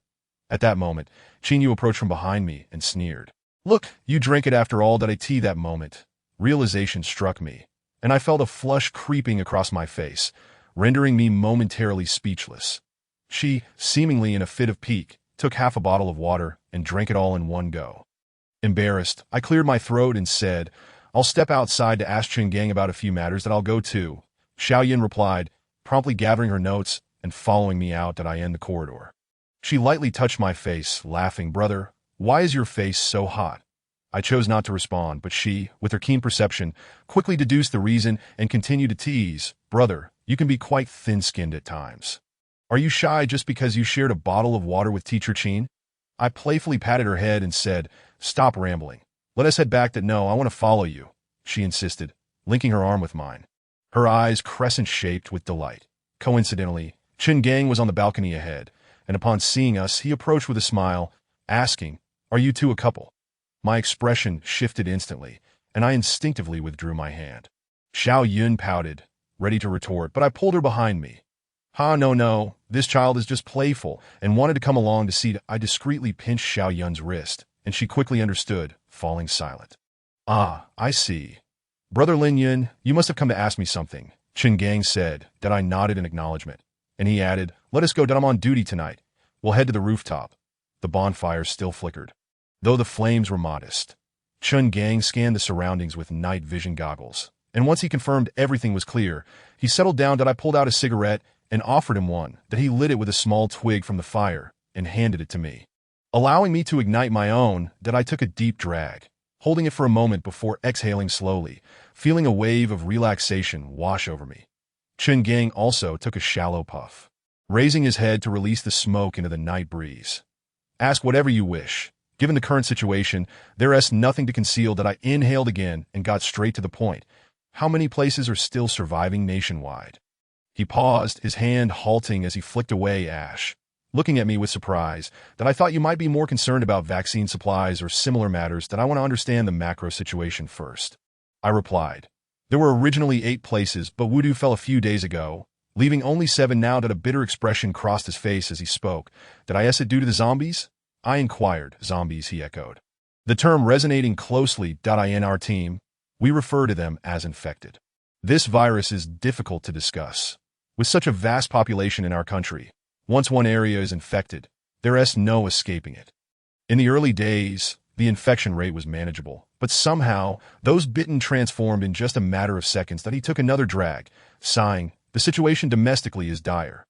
At that moment, Qingyu approached from behind me and sneered. "Look, you drank it after all." That moment, realization struck me, and I felt a flush creeping across my face, rendering me momentarily speechless. She, seemingly in a fit of pique, took half a bottle of water and drank it all in one go. Embarrassed, I cleared my throat and said, "I'll step outside to ask Qinggang about a few matters. That I'll go too." Xiaoyun replied, promptly gathering her notes and following me out that I end the corridor. She lightly touched my face, laughing. "Brother, why is your face so hot?" I chose not to respond, but she, with her keen perception, quickly deduced the reason and continued to tease. "Brother, you can be quite thin-skinned at times. Are you shy just because you shared a bottle of water with Teacher Qin?" I playfully patted her head and said, "Stop rambling. Let us head back." "No, I want to follow you," she insisted, linking her arm with mine, her eyes crescent-shaped with delight. Coincidentally, Qinggang was on the balcony ahead, and upon seeing us, he approached with a smile, asking, "Are you two a couple?" My expression shifted instantly, and I instinctively withdrew my hand. Xiaoyun pouted, ready to retort, but I pulled her behind me. No, this child is just playful and wanted to come along to see." I discreetly pinched Xiaoyun's wrist, and she quickly understood, falling silent. "Ah, I see. Brother Lin Yun, you must have come to ask me something," Qinggang said. That I nodded in acknowledgement, and he added, "Let us go. I'm on duty tonight. We'll head to the rooftop." The bonfire still flickered, though the flames were modest. Qinggang scanned the surroundings with night vision goggles, and once he confirmed everything was clear, he settled down. I pulled out a cigarette and offered him one. That he lit it with a small twig from the fire and handed it to me. Allowing me to ignite my own, that I took a deep drag, holding it for a moment before exhaling slowly, feeling a wave of relaxation wash over me. Qinggang also took a shallow puff, raising his head to release the smoke into the night breeze. "Ask whatever you wish. Given the current situation, there is nothing to conceal." That I inhaled again and got straight to the point. "How many places are still surviving nationwide?" He paused, his hand halting as he flicked away ash. looking at me with surprise, that I thought you might be more concerned about vaccine supplies or similar matters, that I want to understand the macro situation first. I replied. There were originally 8 places, but Wudu fell a few days ago, leaving only 7 now. That a bitter expression crossed his face as he spoke. Did I guess it due to the zombies? I inquired. Zombies, he echoed. The term resonating closely. In our team, we refer to them as infected. This virus is difficult to discuss. With such a vast population in our country, once one area is infected, there is no escaping it. In the early days, the infection rate was manageable, but somehow, those bitten transformed in just a matter of seconds. That he took another drag, sighing, the situation domestically is dire.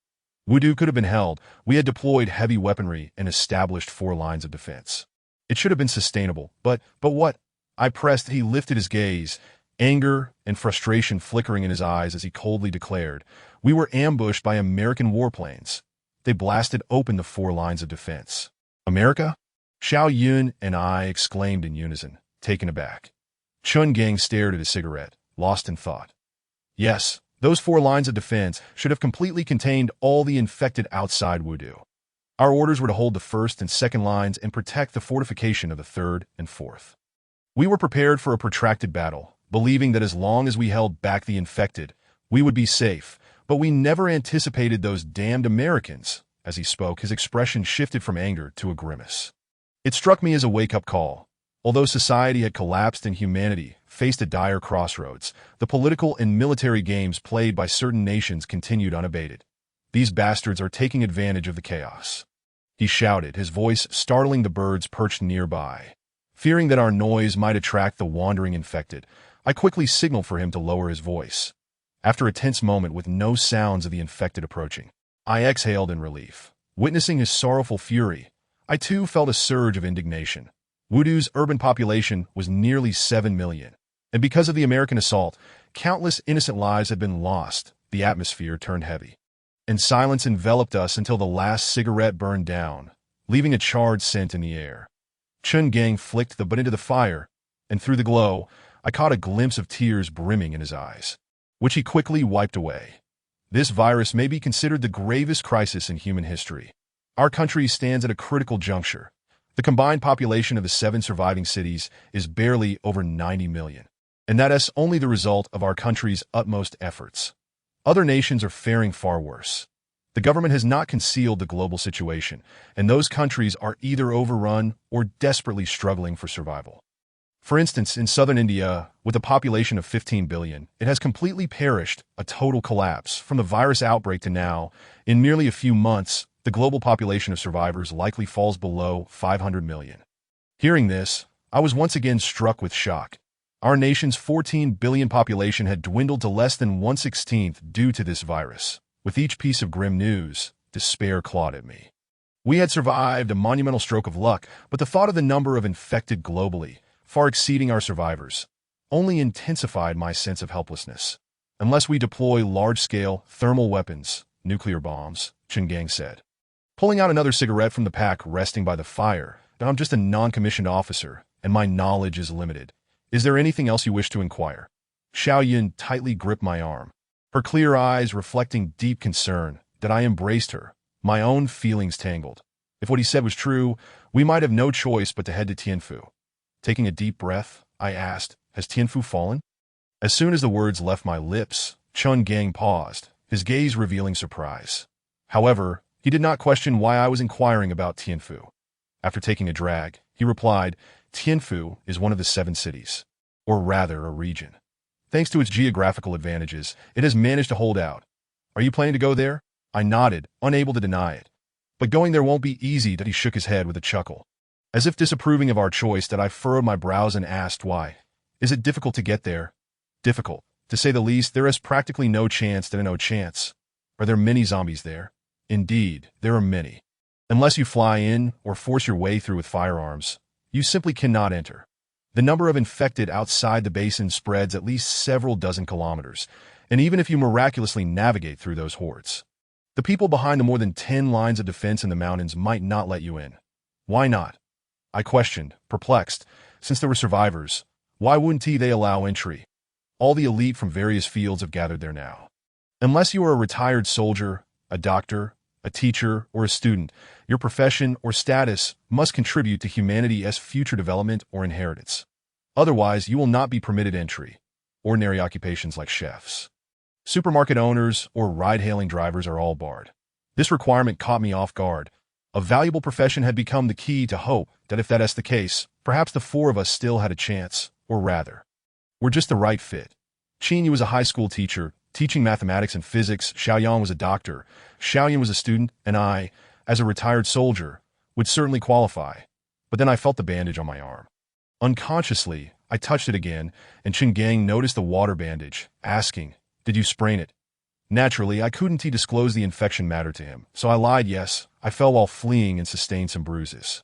Wudu could have been held. We had deployed heavy weaponry and established 4 lines of defense. It should have been sustainable, but what? I pressed. He lifted his gaze, anger and frustration flickering in his eyes as he coldly declared, we were ambushed by American warplanes. They blasted open the 4 lines of defense. America? Lin Yun and I exclaimed in unison, taken aback. Chun Gang stared at his cigarette, lost in thought. Yes, those 4 lines of defense should have completely contained all the infected outside Wudu. Our orders were to hold the 1st and 2nd lines and protect the fortification of the 3rd and 4th. We were prepared for a protracted battle, believing that as long as we held back the infected, we would be safe, but we never anticipated those damned Americans. As he spoke, his expression shifted from anger to a grimace. It struck me as a wake-up call. Although society had collapsed and humanity faced a dire crossroads, the political and military games played by certain nations continued unabated. These bastards are taking advantage of the chaos. He shouted, his voice startling the birds perched nearby. Fearing that our noise might attract the wandering infected, I quickly signaled for him to lower his voice. After a tense moment with no sounds of the infected approaching, I exhaled in relief. Witnessing his sorrowful fury, I too felt a surge of indignation. Wudu's urban population was nearly 7 million, and because of the American assault, countless innocent lives had been lost. The atmosphere turned heavy, and silence enveloped us until the last cigarette burned down, leaving a charred scent in the air. Chun Gang flicked the butt into the fire, and through the glow, I caught a glimpse of tears brimming in his eyes, which he quickly wiped away. This virus may be considered the gravest crisis in human history. Our country stands at a critical juncture. The combined population of the 7 surviving cities is barely over 90 million, and that is only the result of our country's utmost efforts. Other nations are faring far worse. The government has not concealed the global situation, and those countries are either overrun or desperately struggling for survival. For instance, in southern India, with a population of 15 billion, it has completely perished, a total collapse. From the virus outbreak to now, in merely a few months, the global population of survivors likely falls below 500 million. Hearing this, I was once again struck with shock. Our nation's 14 billion population had dwindled to less than 1/16 due to this virus. With each piece of grim news, despair clawed at me. We had survived a monumental stroke of luck, but the thought of the number of infected globally, far exceeding our survivors, only intensified my sense of helplessness. Unless we deploy large-scale thermal weapons, nuclear bombs, Chun Gang said, pulling out another cigarette from the pack resting by the fire, that I'm just a non-commissioned officer, and my knowledge is limited. Is there anything else you wish to inquire? Lin Yun tightly gripped my arm, her clear eyes reflecting deep concern. That I embraced her, my own feelings tangled. If what he said was true, we might have no choice but to head to Tianfu. Taking a deep breath, I asked, has Tianfu fallen? As soon as the words left my lips, Chun Gang paused, his gaze revealing surprise. However, he did not question why I was inquiring about Tianfu. After taking a drag, he replied, Tianfu is one of the 7 cities, or rather a region. Thanks to its geographical advantages, it has managed to hold out. Are you planning to go there? I nodded, unable to deny it. But going there won't be easy. That he shook his head with a chuckle. As if disapproving of our choice, that I furrowed my brows and asked why. Is it difficult to get there? Difficult. To say the least, there is practically no chance. No chance. Are there many zombies there? Indeed, there are many. Unless you fly in or force your way through with firearms, you simply cannot enter. The number of infected outside the basin spreads at least several dozen kilometers, and even if you miraculously navigate through those hordes, the people behind the more than 10 lines of defense in the mountains might not let you in. Why not? I questioned, perplexed. Since there were survivors, why wouldn't they allow entry? All the elite from various fields have gathered there now. Unless you are a retired soldier, a doctor, a teacher, or a student, your profession or status must contribute to humanity's future development or inheritance. Otherwise, you will not be permitted entry. Ordinary occupations like chefs, supermarket owners, or ride-hailing drivers are all barred. This requirement caught me off guard. A valuable profession had become the key to hope that if that's the case, perhaps the four of us still had a chance, or rather, we're just the right fit. Qin Yu was a high school teacher, teaching mathematics and physics. Xiaoyang was a doctor. Xiaoyan was a student, and I, as a retired soldier, would certainly qualify. But then I felt the bandage on my arm. Unconsciously, I touched it again, and Qin Gang noticed the water bandage, asking, "Did you sprain it?" Naturally, I couldn't disclose the infection matter to him, so I lied. Yes, I fell while fleeing and sustained some bruises.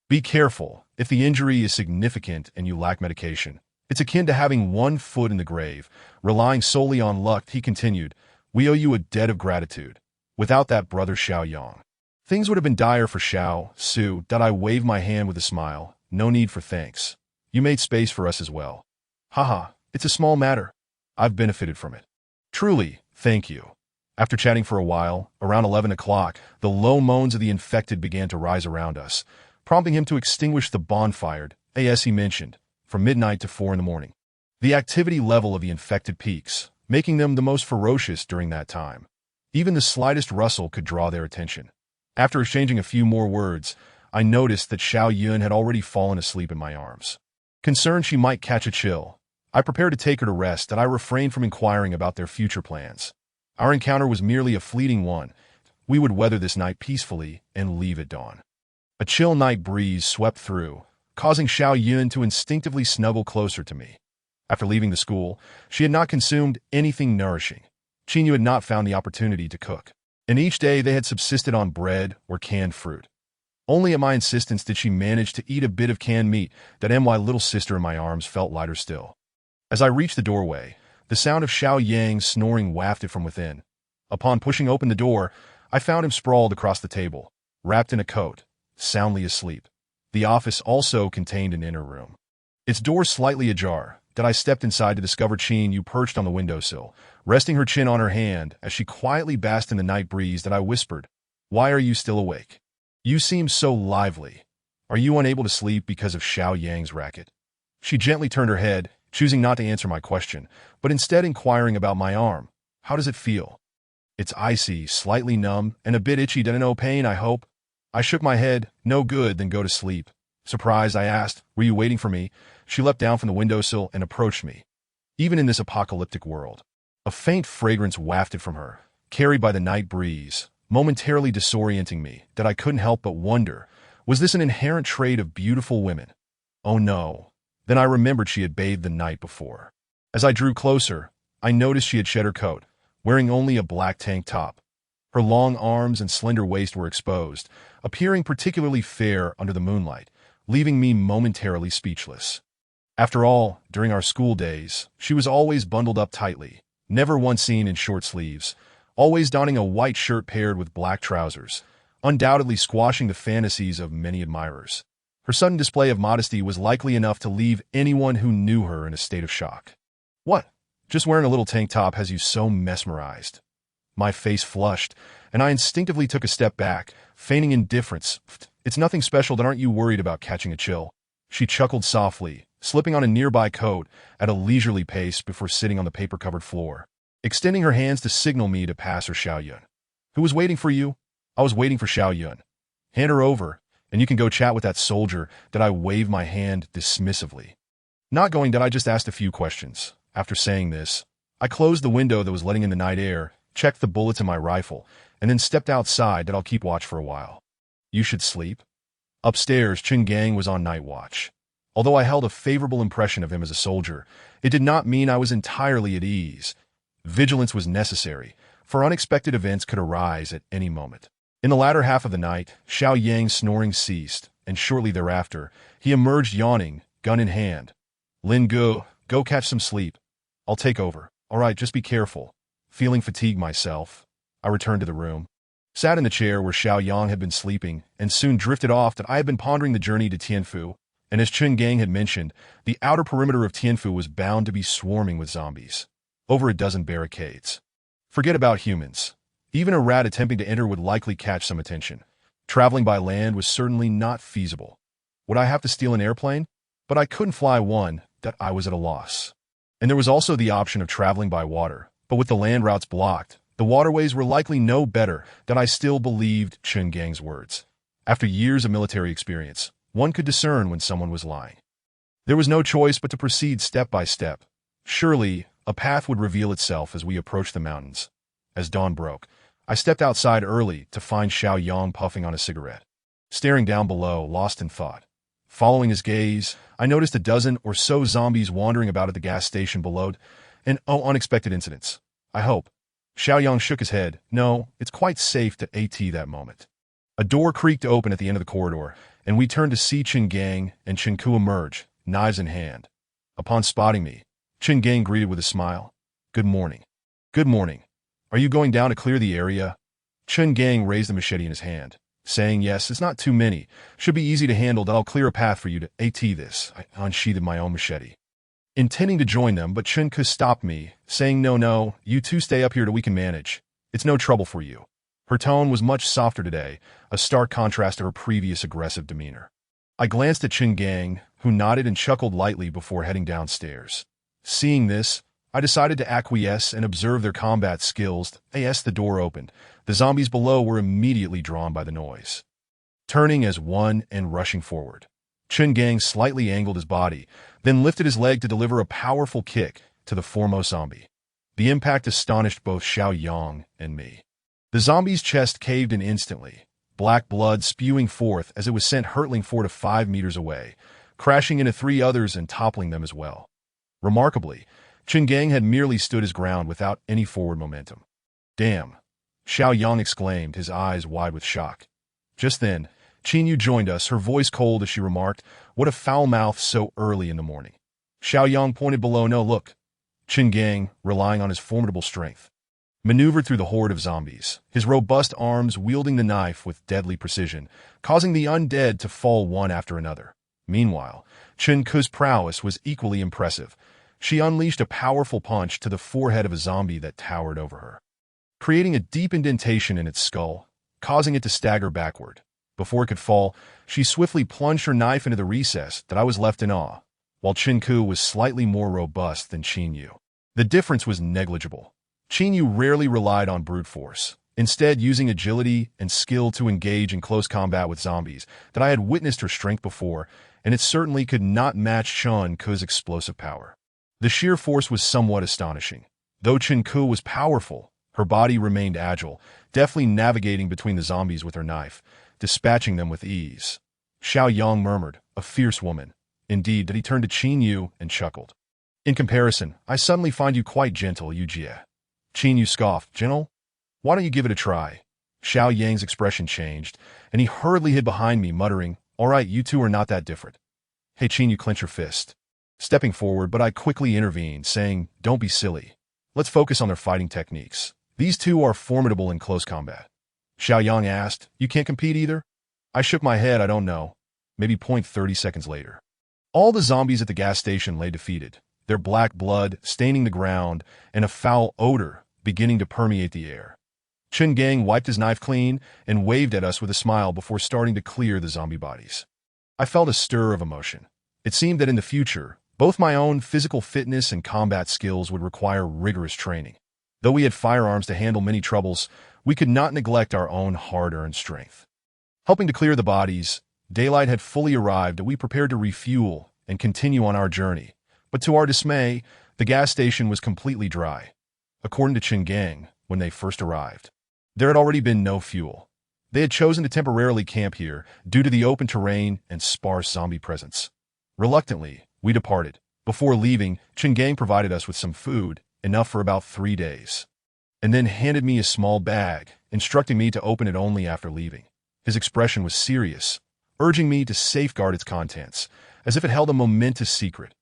Be careful. If the injury is significant and you lack medication, it's akin to having one foot in the grave, relying solely on luck. He continued, "We owe you a debt of gratitude. Without that, brother Xiaoyang, things would have been dire for Xiao Su." I waved my hand with a smile. "No need for thanks. You made space for us as well." "Haha, it's a small matter. I've benefited from it." "Truly, thank you." After chatting for a while, around 11 o'clock, the low moans of the infected began to rise around us, prompting him to extinguish the bonfire, as he mentioned, from midnight to 4 in the morning. The activity level of the infected peaks, making them the most ferocious during that time. Even the slightest rustle could draw their attention. After exchanging a few more words, I noticed that Xiao Yun had already fallen asleep in my arms. Concerned she might catch a chill, I prepared to take her to rest, and I refrained from inquiring about their future plans. Our encounter was merely a fleeting one. We would weather this night peacefully and leave at dawn. A chill night breeze swept through, causing Xiao Yun to instinctively snuggle closer to me. After leaving the school, she had not consumed anything nourishing. Qin Yu had not found the opportunity to cook, and each day they had subsisted on bread or canned fruit. Only at my insistence did she manage to eat a bit of canned meat. That my little sister in my arms felt lighter still. As I reached the doorway, the sound of Xiao Yang's snoring wafted from within. Upon pushing open the door, I found him sprawled across the table, wrapped in a coat, soundly asleep. The office also contained an inner room, its door slightly ajar. I stepped inside to discover Qin Yu perched on the windowsill, resting her chin on her hand as she quietly basked in the night breeze. I whispered, "Why are you still awake? You seem so lively. Are you unable to sleep because of Xiao Yang's racket?" She gently turned her head, choosing not to answer my question, but instead inquiring about my arm. "How does it feel?" "It's icy, slightly numb, and a bit itchy. No pain, I hope?" I shook my head. "No good, then go to sleep." Surprised, I asked, "Were you waiting for me?" She leapt down from the windowsill and approached me. Even in this apocalyptic world, a faint fragrance wafted from her, carried by the night breeze, momentarily disorienting me. I couldn't help but wonder, was this an inherent trait of beautiful women? Oh no. Then I remembered she had bathed the night before. As I drew closer, I noticed she had shed her coat, wearing only a black tank top. Her long arms and slender waist were exposed, appearing particularly fair under the moonlight, leaving me momentarily speechless. After all, during our school days, she was always bundled up tightly, never once seen in short sleeves, always donning a white shirt paired with black trousers, undoubtedly squashing the fantasies of many admirers. Her sudden display of modesty was likely enough to leave anyone who knew her in a state of shock. "What? Just wearing a little tank top has you so mesmerized?" My face flushed, and I instinctively took a step back, feigning indifference. "It's nothing special. Aren't you worried about catching a chill?" She chuckled softly, slipping on a nearby coat at a leisurely pace before sitting on the paper-covered floor, extending her hands to signal me to pass her. "Xiao Yun. Who was waiting for you?" "I was waiting for Xiao Yun." "Hand her over, and you can go chat with that soldier." I waved my hand dismissively. "Not going." I just asked a few questions. After saying this, I closed the window that was letting in the night air, checked the bullets in my rifle, and then stepped outside. I'll keep watch for a while. "You should sleep." Upstairs, Qin Gang was on night watch. Although I held a favorable impression of him as a soldier, it did not mean I was entirely at ease. Vigilance was necessary, for unexpected events could arise at any moment. In the latter half of the night, Xiao Yang's snoring ceased, and shortly thereafter, he emerged yawning, gun in hand. "Lin, go catch some sleep. I'll take over." "All right, just be careful." Feeling fatigued myself, I returned to the room, sat in the chair where Xiao Yang had been sleeping, and soon drifted off. I had been pondering the journey to Tianfu, and as Qin Gang had mentioned, the outer perimeter of Tianfu was bound to be swarming with zombies. Over a dozen barricades. Forget about humans. Even a rat attempting to enter would likely catch some attention. Traveling by land was certainly not feasible. Would I have to steal an airplane? But I couldn't fly one, that I was at a loss. And there was also the option of traveling by water, but with the land routes blocked, the waterways were likely no better, that I still believed Chen Gang's words. After years of military experience, one could discern when someone was lying. There was no choice but to proceed step by step. Surely, a path would reveal itself as we approached the mountains. As dawn broke, I stepped outside early to find Xiao Yang puffing on a cigarette, staring down below, lost in thought. Following his gaze, I noticed a dozen or so zombies wandering about at the gas station below, and unexpected incidents. I hope. Xiao Yang shook his head. No, it's quite safe to AT that moment. A door creaked open at the end of the corridor, and we turned to see Chen Gang and Chen Ku emerge, knives in hand. Upon spotting me, Chen Gang greeted with a smile. Good morning. Good morning. Are you going down to clear the area? Chen Gang raised the machete in his hand, saying, yes, it's not too many. Should be easy to handle, that I'll clear a path for you to AT this. I unsheathed my own machete, intending to join them, but Chen Ku stopped me, saying, no, you two stay up here till we can manage. It's no trouble for you. Her tone was much softer today, a stark contrast to her previous aggressive demeanor. I glanced at Chen Gang, who nodded and chuckled lightly before heading downstairs. Seeing this, I decided to acquiesce and observe their combat skills. As the door opened, the zombies below were immediately drawn by the noise, turning as one and rushing forward. Chen Gang slightly angled his body, then lifted his leg to deliver a powerful kick to the foremost zombie. The impact astonished both Xiao Yang and me. The zombie's chest caved in instantly, black blood spewing forth as it was sent hurtling 4 to 5 meters away, crashing into 3 others and toppling them as well. Remarkably, Chen Gang had merely stood his ground without any forward momentum. Damn, Xiao Yang exclaimed, his eyes wide with shock. Just then, Qin Yu joined us, her voice cold as she remarked, what a foul mouth so early in the morning. Xiao Yang pointed below. No, look. Chen Gang, relying on his formidable strength, maneuvered through the horde of zombies, his robust arms wielding the knife with deadly precision, causing the undead to fall one after another. Meanwhile, Chen Ku's prowess was equally impressive. She unleashed a powerful punch to the forehead of a zombie that towered over her, creating a deep indentation in its skull, causing it to stagger backward. Before it could fall, she swiftly plunged her knife into the recess that I was left in awe, while Chen Ku was slightly more robust than Qin Yu. The difference was negligible. Qin Yu rarely relied on brute force, instead using agility and skill to engage in close combat with zombies that I had witnessed her strength before, and it certainly could not match Chen Ku's explosive power. The sheer force was somewhat astonishing. Though Chen Ku was powerful, her body remained agile, deftly navigating between the zombies with her knife, dispatching them with ease. Xiao Yang murmured, a fierce woman. Indeed, that he turned to Qin Yu and chuckled. In comparison, I suddenly find you quite gentle, Yu Jie. Qin Yu scoffed. Gentle? Why don't you give it a try? Xiao Yang's expression changed, and he hurriedly hid behind me, muttering, all right, you two are not that different. Hey, Qin Yu clenched her fist, stepping forward, but I quickly intervened, saying, don't be silly. Let's focus on their fighting techniques. These two are formidable in close combat. Xiao Yang asked, you can't compete either? I shook my head. I don't know. Maybe 30 seconds later. All the zombies at the gas station lay defeated, their black blood staining the ground and a foul odor beginning to permeate the air. Chen Gang wiped his knife clean and waved at us with a smile before starting to clear the zombie bodies. I felt a stir of emotion. It seemed that in the future, both my own physical fitness and combat skills would require rigorous training. Though we had firearms to handle many troubles, we could not neglect our own hard-earned strength. Helping to clear the bodies, daylight had fully arrived and we prepared to refuel and continue on our journey. But to our dismay, the gas station was completely dry. According to Chen Gang, when they first arrived, there had already been no fuel. They had chosen to temporarily camp here due to the open terrain and sparse zombie presence. Reluctantly, we departed. Before leaving, Chen Gang provided us with some food, enough for about 3 days, and then handed me a small bag, instructing me to open it only after leaving. His expression was serious, urging me to safeguard its contents, as if it held a momentous secret.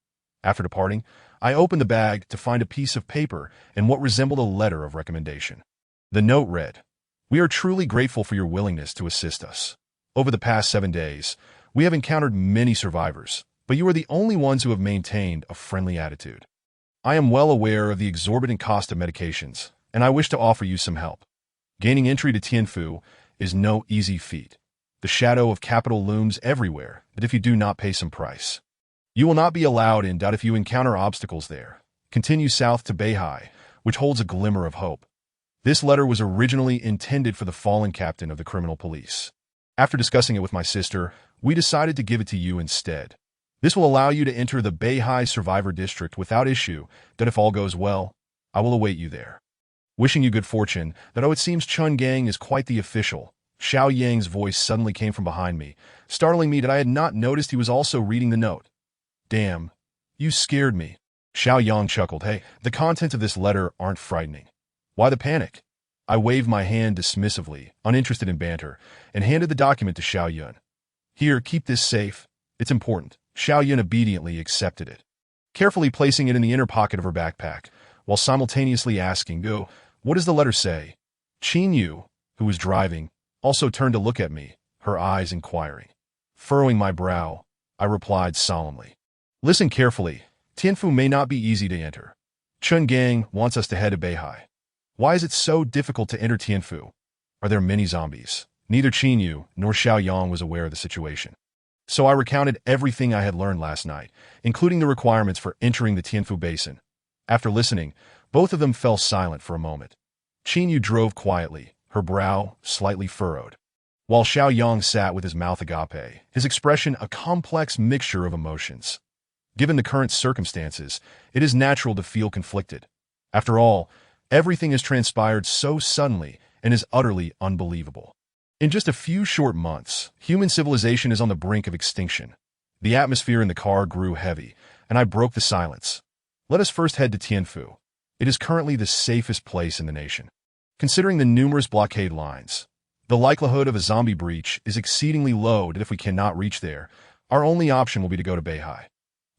After departing, I opened the bag to find a piece of paper and what resembled a letter of recommendation. The note read, we are truly grateful for your willingness to assist us. Over the past 7 days, we have encountered many survivors, but you are the only ones who have maintained a friendly attitude. I am well aware of the exorbitant cost of medications, and I wish to offer you some help. Gaining entry to Tianfu is no easy feat. The shadow of capital looms everywhere, but if you do not pay some price, you will not be allowed in. If you encounter obstacles there, continue south to Beihai, which holds a glimmer of hope. This letter was originally intended for the fallen captain of the criminal police. After discussing it with my sister, we decided to give it to you instead. This will allow you to enter the Beihai Survivor District without issue. If all goes well, I will await you there. Wishing you good fortune. It seems Chun Gang is quite the official. Xiao Yang's voice suddenly came from behind me, startling me that I had not noticed he was also reading the note. Damn, you scared me. Xiao Yang chuckled. Hey, the contents of this letter aren't frightening. Why the panic? I waved my hand dismissively, uninterested in banter, and handed the document to Xiao Yun. Here, keep this safe. It's important. Xiao Yun obediently accepted it, carefully placing it in the inner pocket of her backpack, while simultaneously asking, what does the letter say? Qin Yu, who was driving, also turned to look at me, her eyes inquiring. Furrowing my brow, I replied solemnly. Listen carefully. Tianfu may not be easy to enter. Chun Gang wants us to head to Beihai. Why is it so difficult to enter Tianfu? Are there many zombies? Neither Qin Yu nor Xiao Yang was aware of the situation. So I recounted everything I had learned last night, including the requirements for entering the Tianfu Basin. After listening, both of them fell silent for a moment. Qin Yu drove quietly, her brow slightly furrowed, while Xiao Yang sat with his mouth agape, his expression a complex mixture of emotions. Given the current circumstances, it is natural to feel conflicted. After all, everything has transpired so suddenly and is utterly unbelievable. In just a few short months, human civilization is on the brink of extinction. The atmosphere in the car grew heavy, and I broke the silence. Let us first head to Tianfu. It is currently the safest place in the nation. Considering the numerous blockade lines, the likelihood of a zombie breach is exceedingly low, and if we cannot reach there, our only option will be to go to Beihai.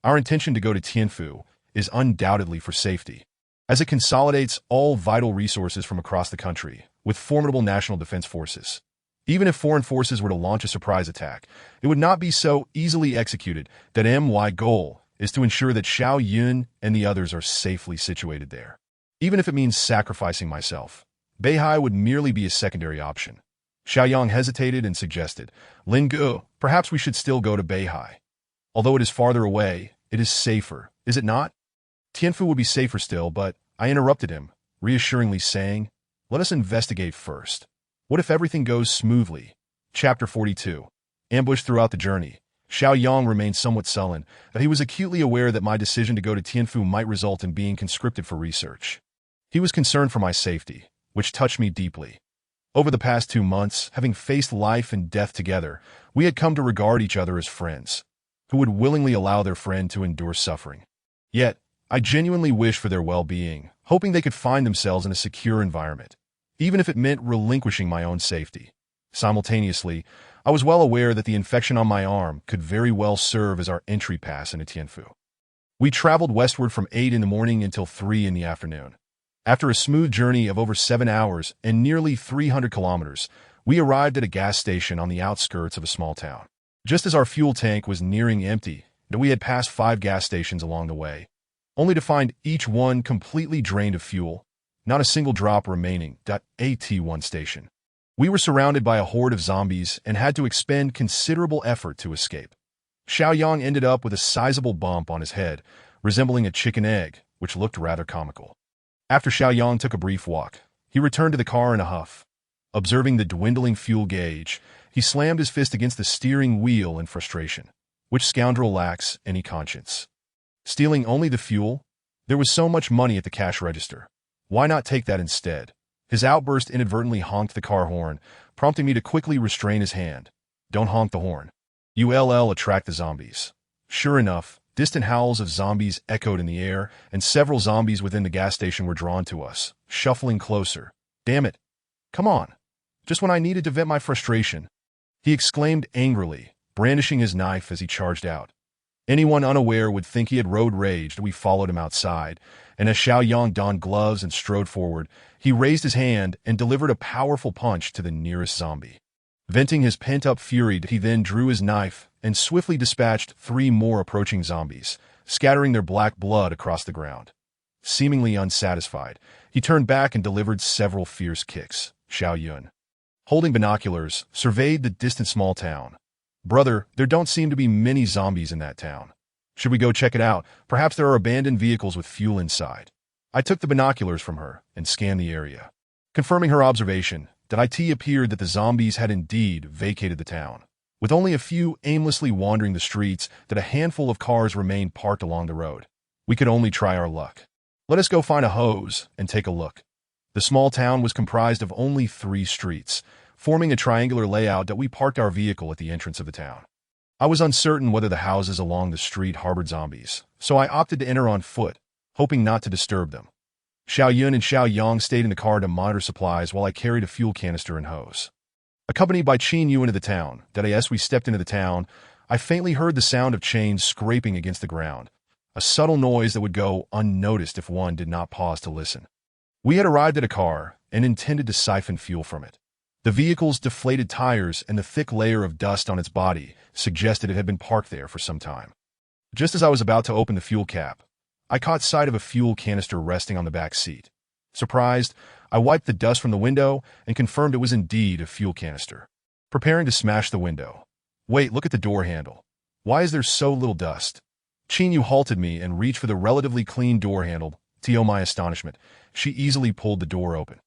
Our intention to go to Tianfu is undoubtedly for safety, as it consolidates all vital resources from across the country with formidable national defense forces. Even if foreign forces were to launch a surprise attack, it would not be so easily executed. That my goal is to ensure that Xiao Yun and the others are safely situated there. Even if it means sacrificing myself, Beihai would merely be a secondary option. Xiao Yang hesitated and suggested, Lin Yun, perhaps we should still go to Beihai. Although it is farther away, it is safer, is it not? Tianfu would be safer still, but I interrupted him, reassuringly saying, let us investigate first. What if everything goes smoothly? Chapter 42. Ambushed throughout the journey, Xiao Yang remained somewhat sullen, but he was acutely aware that my decision to go to Tianfu might result in being conscripted for research. He was concerned for my safety, which touched me deeply. Over the past 2 months, having faced life and death together, we had come to regard each other as friends, who would willingly allow their friend to endure suffering. Yet, I genuinely wished for their well-being, hoping they could find themselves in a secure environment, even if it meant relinquishing my own safety. Simultaneously, I was well aware that the infection on my arm could very well serve as our entry pass into Tianfu. We traveled westward from 8 in the morning until 3 in the afternoon. After a smooth journey of over 7 hours and nearly 300 kilometers, we arrived at a gas station on the outskirts of a small town. Just as our fuel tank was nearing empty, we had passed 5 gas stations along the way, only to find each one completely drained of fuel, not a single drop remaining. At one station, we were surrounded by a horde of zombies and had to expend considerable effort to escape. Xiao Yang ended up with a sizable bump on his head, resembling a chicken egg, which looked rather comical. After Xiao Yang took a brief walk, he returned to the car in a huff. Observing the dwindling fuel gauge, he slammed his fist against the steering wheel in frustration. Which scoundrel lacks any conscience? Stealing only the fuel? There was so much money at the cash register. Why not take that instead? His outburst inadvertently honked the car horn, prompting me to quickly restrain his hand. Don't honk the horn. You'll attract the zombies. Sure enough, distant howls of zombies echoed in the air, and several zombies within the gas station were drawn to us, shuffling closer. Damn it. Come on. Just when I needed to vent my frustration, he exclaimed angrily, brandishing his knife as he charged out. Anyone unaware would think he had road raged. We followed him outside, and as Xiao Yang donned gloves and strode forward, he raised his hand and delivered a powerful punch to the nearest zombie. Venting his pent-up fury, he then drew his knife and swiftly dispatched 3 more approaching zombies, scattering their black blood across the ground. Seemingly unsatisfied, he turned back and delivered several fierce kicks, Yun, holding binoculars, surveyed the distant small town. Brother, there don't seem to be many zombies in that town. Should we go check it out? Perhaps there are abandoned vehicles with fuel inside. I took the binoculars from her and scanned the area. Confirming her observation, it appeared that the zombies had indeed vacated the town. With only a few aimlessly wandering the streets, a handful of cars remained parked along the road. We could only try our luck. Let us go find a hose and take a look. The small town was comprised of only 3 streets, forming a triangular layout that we parked our vehicle at the entrance of the town. I was uncertain whether the houses along the street harbored zombies, so I opted to enter on foot, hoping not to disturb them. Yun and Yang stayed in the car to monitor supplies while I carried a fuel canister and hose. Accompanied by Lin Yun into the town, as we stepped into the town, I faintly heard the sound of chains scraping against the ground, a subtle noise that would go unnoticed if one did not pause to listen. We had arrived at a car and intended to siphon fuel from it. The vehicle's deflated tires and the thick layer of dust on its body suggested it had been parked there for some time. Just as I was about to open the fuel cap, I caught sight of a fuel canister resting on the back seat. Surprised, I wiped the dust from the window and confirmed it was indeed a fuel canister. Preparing to smash the window. Wait, look at the door handle. Why is there so little dust? Lin Yun halted me and reached for the relatively clean door handle. To my astonishment, she easily pulled the door open.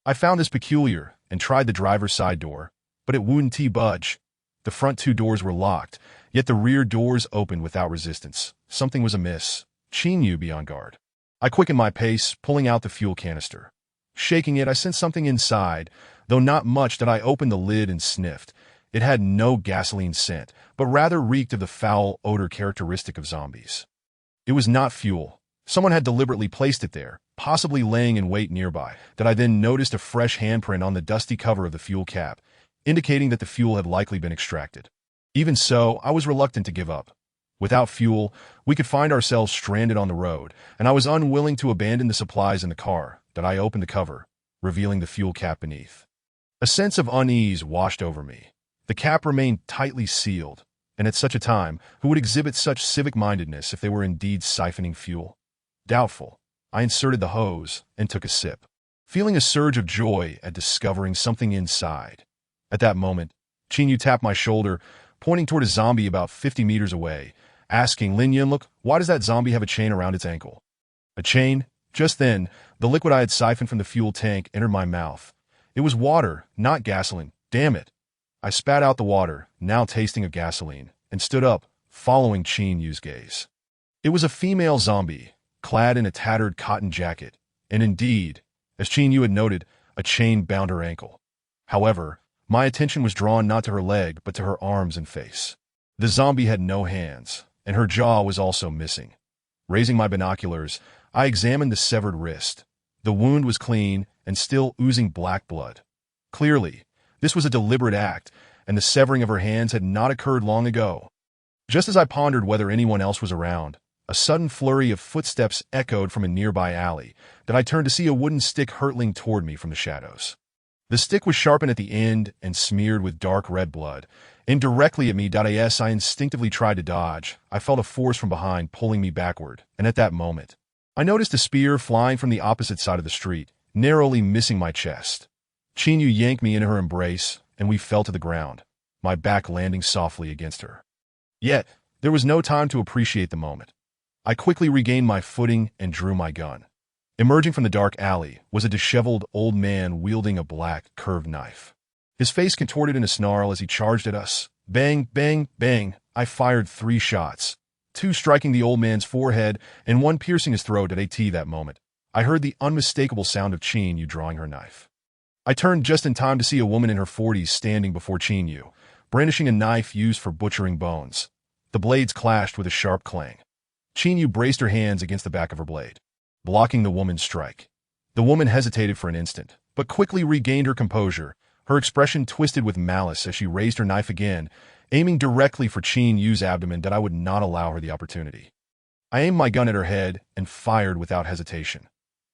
I found this peculiar and tried the driver's side door, but it wouldn't budge. The front 2 doors were locked, yet the rear doors opened without resistance. Something was amiss. Lin Yun be on guard. I quickened my pace, pulling out the fuel canister. Shaking it, I sensed something inside, though not much. I opened the lid and sniffed. It had no gasoline scent, but rather reeked of the foul odor characteristic of zombies. It was not fuel. Someone had deliberately placed it there, possibly laying in wait nearby. I then noticed a fresh handprint on the dusty cover of the fuel cap, indicating that the fuel had likely been extracted. Even so, I was reluctant to give up. Without fuel, we could find ourselves stranded on the road, and I was unwilling to abandon the supplies in the car. I opened the cover, revealing the fuel cap beneath. A sense of unease washed over me. The cap remained tightly sealed, and at such a time, who would exhibit such civic-mindedness if they were indeed siphoning fuel? Doubtful. I inserted the hose and took a sip, feeling a surge of joy at discovering something inside. At that moment, Lin Yun tapped my shoulder, pointing toward a zombie about 50 meters away, asking, Lin Yun, look, why does that zombie have a chain around its ankle? A chain? Just then, the liquid I had siphoned from the fuel tank entered my mouth. It was water, not gasoline. Damn it. I spat out the water, now tasting of gasoline, and stood up, following Lin Yun's gaze. It was a female zombie, clad in a tattered cotton jacket, and indeed, as Lin Yun had noted, a chain bound her ankle. However, my attention was drawn not to her leg, but to her arms and face. The zombie had no hands, and her jaw was also missing. Raising my binoculars, I examined the severed wrist. The wound was clean and still oozing black blood. Clearly, this was a deliberate act, and the severing of her hands had not occurred long ago. Just as I pondered whether anyone else was around, a sudden flurry of footsteps echoed from a nearby alley. I turned to see a wooden stick hurtling toward me from the shadows. The stick was sharpened at the end and smeared with dark red blood. Aimed directly at me. As I instinctively tried to dodge, I felt a force from behind pulling me backward, and at that moment, I noticed a spear flying from the opposite side of the street, narrowly missing my chest. Lin Yun yanked me into her embrace, and we fell to the ground, my back landing softly against her. Yet, there was no time to appreciate the moment. I quickly regained my footing and drew my gun. Emerging from the dark alley was a disheveled old man wielding a black, curved knife. His face contorted in a snarl as he charged at us. Bang, bang, bang. I fired 3 shots, 2 striking the old man's forehead and 1 piercing his throat. At that moment, I heard the unmistakable sound of Lin Yun drawing her knife. I turned just in time to see a woman in her 40s standing before Lin Yun, brandishing a knife used for butchering bones. The blades clashed with a sharp clang. Lin Yun braced her hands against the back of her blade, blocking the woman's strike. The woman hesitated for an instant, but quickly regained her composure, her expression twisted with malice as she raised her knife again, aiming directly for Lin Yun's abdomen. I would not allow her the opportunity. I aimed my gun at her head and fired without hesitation.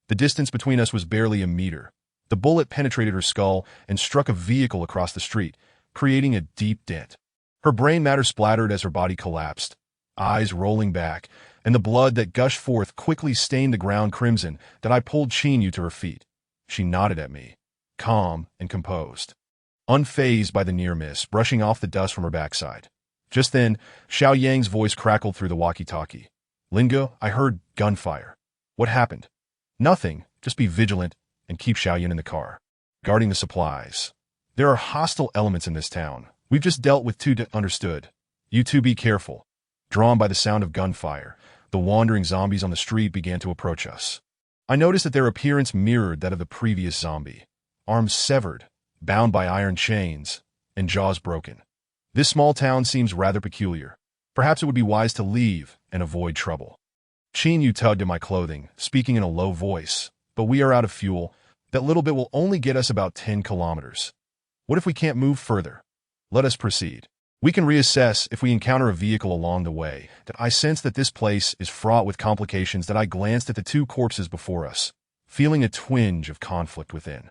The distance between us was barely a meter. The bullet penetrated her skull and struck a vehicle across the street, creating a deep dent. Her brain matter splattered as her body collapsed, eyes rolling back, and the blood that gushed forth quickly stained the ground crimson. I pulled Lin Yun to her feet. She nodded at me. calm and composed, unfazed by the near miss, brushing off the dust from her backside. Just then, Xiao Yang's voice crackled through the walkie-talkie. Lin Yun, I heard gunfire. What happened? Nothing. Just be vigilant and keep Xiao Yun in the car, guarding the supplies. There are hostile elements in this town. We've just dealt with two. Understood. You two be careful. Drawn by the sound of gunfire, the wandering zombies on the street began to approach us. I noticed that their appearance mirrored that of the previous zombie. Arms severed, bound by iron chains, and jaws broken. This small town seems rather peculiar. Perhaps it would be wise to leave and avoid trouble. Qin Yu tugged at my clothing, speaking in a low voice. But we are out of fuel. That little bit will only get us about 10 kilometers. What if we can't move further? Let us proceed. We can reassess if we encounter a vehicle along the way. I sense that this place is fraught with complications. That I glanced at the two corpses before us, feeling a twinge of conflict within.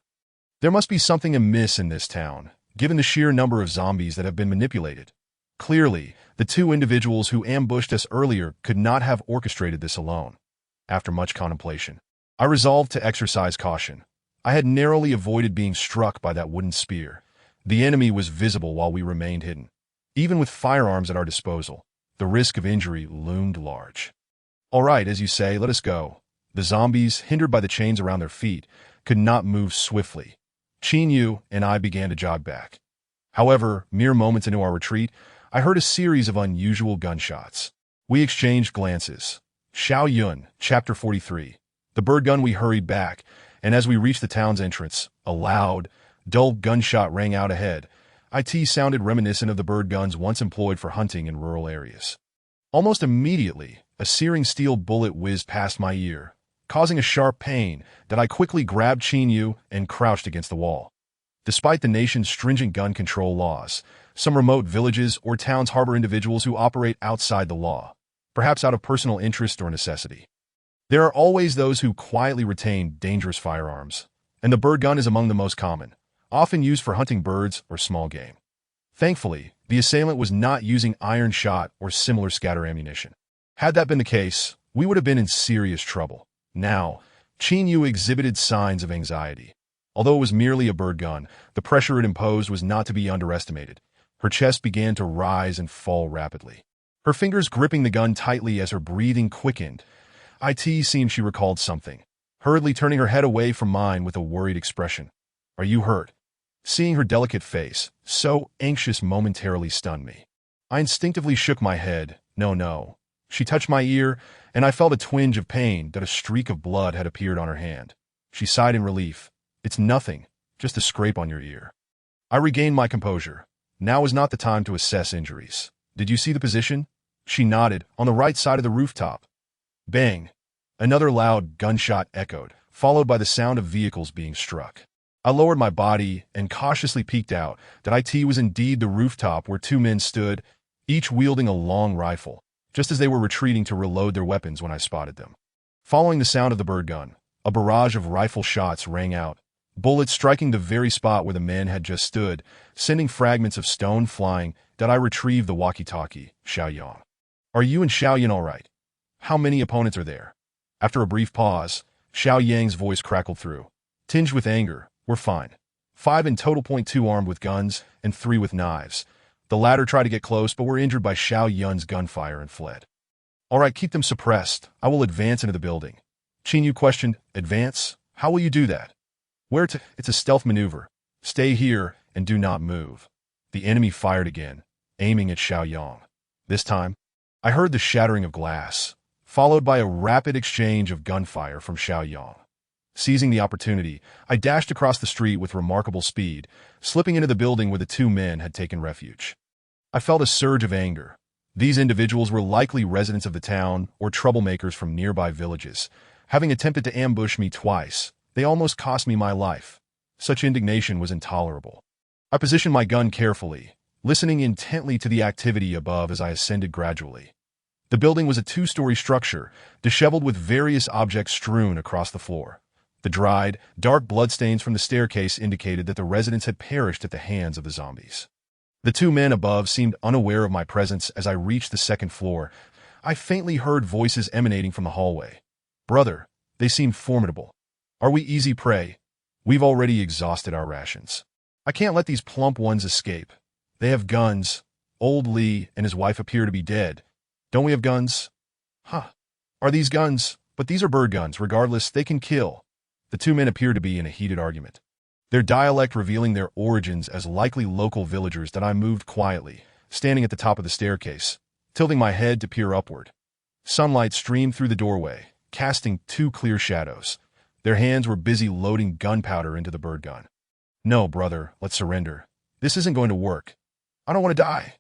There must be something amiss in this town, given the sheer number of zombies that have been manipulated. Clearly, the two individuals who ambushed us earlier could not have orchestrated this alone. After much contemplation, I resolved to exercise caution. I had narrowly avoided being struck by that wooden spear. The enemy was visible while we remained hidden. Even with firearms at our disposal, the risk of injury loomed large. All right, as you say, let us go. The zombies, hindered by the chains around their feet, could not move swiftly. Qin Yu and I began to jog back. However, mere moments into our retreat, I heard a series of unusual gunshots. We exchanged glances. Xiao Yun, Chapter 43. The bird gun. We hurried back, and as we reached the town's entrance, a loud, dull gunshot rang out ahead. It sounded reminiscent of the bird guns once employed for hunting in rural areas. Almost immediately, a searing steel bullet whizzed past my ear, causing a sharp pain that I quickly grabbed Qin Yu and crouched against the wall. Despite the nation's stringent gun control laws, some remote villages or towns harbor individuals who operate outside the law, perhaps out of personal interest or necessity. There are always those who quietly retain dangerous firearms, and the bird gun is among the most common, often used for hunting birds or small game. Thankfully, the assailant was not using iron shot or similar scatter ammunition. Had that been the case, we would have been in serious trouble. Now, Qin Yu exhibited signs of anxiety. Although it was merely a bird gun, the pressure it imposed was not to be underestimated. Her chest began to rise and fall rapidly, her fingers gripping the gun tightly as her breathing quickened. It seemed she recalled something, hurriedly turning her head away from mine with a worried expression. Are you hurt? Seeing her delicate face, so anxious, momentarily stunned me. I instinctively shook my head. No. She touched my ear, and I felt a twinge of pain that a streak of blood had appeared on her hand. She sighed in relief. It's nothing, just a scrape on your ear. I regained my composure. Now is not the time to assess injuries. Did you see the position? She nodded, on the right side of the rooftop. Bang! Another loud gunshot echoed, followed by the sound of vehicles being struck. I lowered my body and cautiously peeked out. That it was indeed the rooftop where two men stood, each wielding a long rifle, just as they were retreating to reload their weapons when I spotted them. Following the sound of the bird gun, a barrage of rifle shots rang out, bullets striking the very spot where the men had just stood, sending fragments of stone flying. That I retrieved the walkie-talkie. Xiao Yang. Are you and Xiao Yan all right? How many opponents are there? After a brief pause, Xiao Yang's voice crackled through, tinged with anger. We're fine. 5 in total. 2 armed with guns and 3 with knives. The latter tried to get close but were injured by Xiao Yun's gunfire and fled. All right, keep them suppressed. I will advance into the building. Qin Yu questioned. Advance? How will you do that? Where to? It's a stealth maneuver. Stay here and do not move. The enemy fired again, aiming at Xiao Yang. This time, I heard the shattering of glass, followed by a rapid exchange of gunfire from Xiao Yang. Seizing the opportunity, I dashed across the street with remarkable speed, slipping into the building where the two men had taken refuge. I felt a surge of anger. These individuals were likely residents of the town or troublemakers from nearby villages. Having attempted to ambush me twice, they almost cost me my life. Such indignation was intolerable. I positioned my gun carefully, listening intently to the activity above as I ascended gradually. The building was a 2-story structure, disheveled with various objects strewn across the floor. The dried, dark bloodstains from the staircase indicated that the residents had perished at the hands of the zombies. The two men above seemed unaware of my presence as I reached the second floor. I faintly heard voices emanating from the hallway. Brother, they seem formidable. Are we easy prey? We've already exhausted our rations. I can't let these plump ones escape. They have guns. Old Lee and his wife appear to be dead. Don't we have guns? Huh. Are these guns? But these are bird guns. Regardless, they can kill. The two men appear to be in a heated argument, their dialect revealing their origins as likely local villagers. That I moved quietly, standing at the top of the staircase, tilting my head to peer upward. Sunlight streamed through the doorway, casting two clear shadows. Their hands were busy loading gunpowder into the bird gun. No, brother, let's surrender. This isn't going to work. I don't want to die.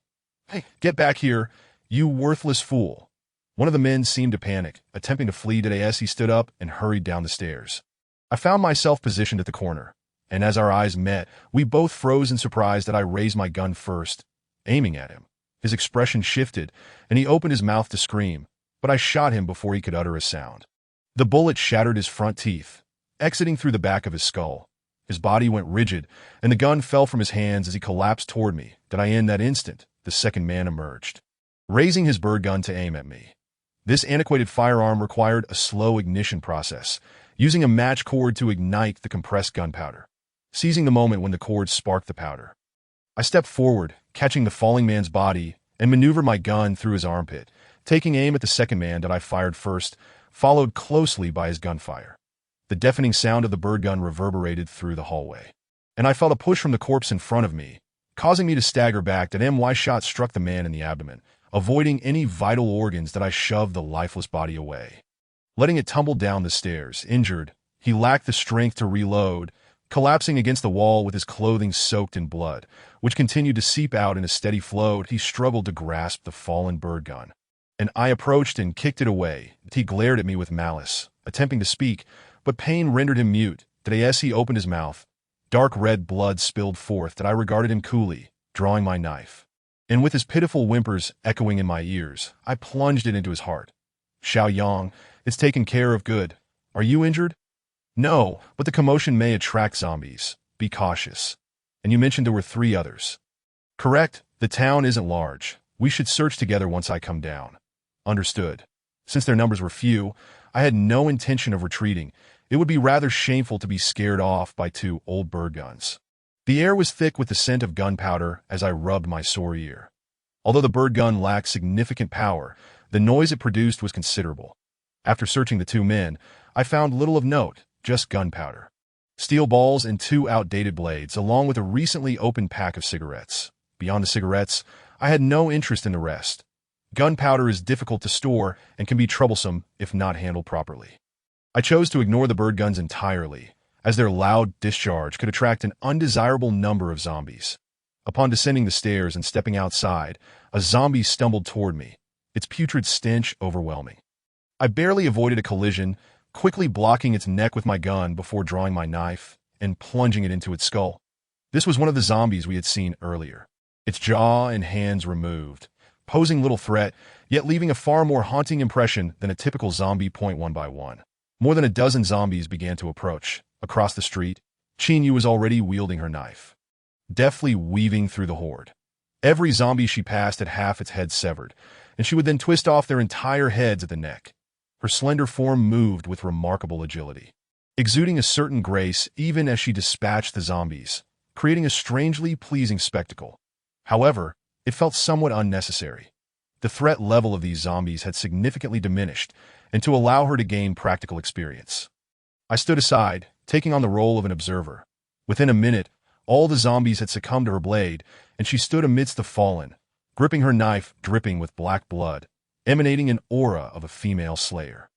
Hey, get back here, you worthless fool. One of the men seemed to panic, attempting to flee as he stood up and hurried down the stairs. I found myself positioned at the corner, and as our eyes met, we both froze in surprise. That I raised my gun first, aiming at him. His expression shifted, and he opened his mouth to scream, but I shot him before he could utter a sound. The bullet shattered his front teeth, exiting through the back of his skull. His body went rigid, and the gun fell from his hands as he collapsed toward me. In that instant, the second man emerged, raising his bird gun to aim at me. This antiquated firearm required a slow ignition process, using a match cord to ignite the compressed gunpowder. Seizing the moment when the cord sparked the powder, I stepped forward, catching the falling man's body, and maneuvered my gun through his armpit, taking aim at the second man. That I fired first, followed closely by his gunfire. The deafening sound of the bird gun reverberated through the hallway, and I felt a push from the corpse in front of me, causing me to stagger back. My shot struck the man in the abdomen, avoiding any vital organs. That I shoved the lifeless body away, letting it tumble down the stairs. Injured, he lacked the strength to reload, collapsing against the wall with his clothing soaked in blood, which continued to seep out in a steady flow. He struggled to grasp the fallen bird gun, and I approached and kicked it away. He glared at me with malice, attempting to speak, but pain rendered him mute. As he opened his mouth, dark red blood spilled forth. I regarded him coolly, drawing my knife, and with his pitiful whimpers echoing in my ears, I plunged it into his heart. Xiaoyang, it's taken care of. Good. Are you injured? No, but the commotion may attract zombies. Be cautious. And you mentioned there were 3 others. Correct. The town isn't large. We should search together once I come down. Understood. Since their numbers were few, I had no intention of retreating. It would be rather shameful to be scared off by 2 old bird guns. The air was thick with the scent of gunpowder as I rubbed my sore ear. Although the bird gun lacked significant power, the noise it produced was considerable. After searching the 2 men, I found little of note, just gunpowder, steel balls, and 2 outdated blades, along with a recently opened pack of cigarettes. Beyond the cigarettes, I had no interest in the rest. Gunpowder is difficult to store and can be troublesome if not handled properly. I chose to ignore the bird guns entirely, as their loud discharge could attract an undesirable number of zombies. Upon descending the stairs and stepping outside, a zombie stumbled toward me, its putrid stench overwhelming. I barely avoided a collision, quickly blocking its neck with my gun before drawing my knife and plunging it into its skull. This was one of the zombies we had seen earlier, its jaw and hands removed, posing little threat, yet leaving a far more haunting impression than a typical zombie. One by one, more than a dozen zombies began to approach. Across the street, Qin Yu was already wielding her knife, deftly weaving through the horde. Every zombie she passed had half its head severed, and she would then twist off their entire heads at the neck. Her slender form moved with remarkable agility, exuding a certain grace even as she dispatched the zombies, creating a strangely pleasing spectacle. However, it felt somewhat unnecessary. The threat level of these zombies had significantly diminished, and to allow her to gain practical experience, I stood aside, taking on the role of an observer. Within a minute, all the zombies had succumbed to her blade, and she stood amidst the fallen, gripping her knife dripping with black blood, emanating an aura of a female slayer.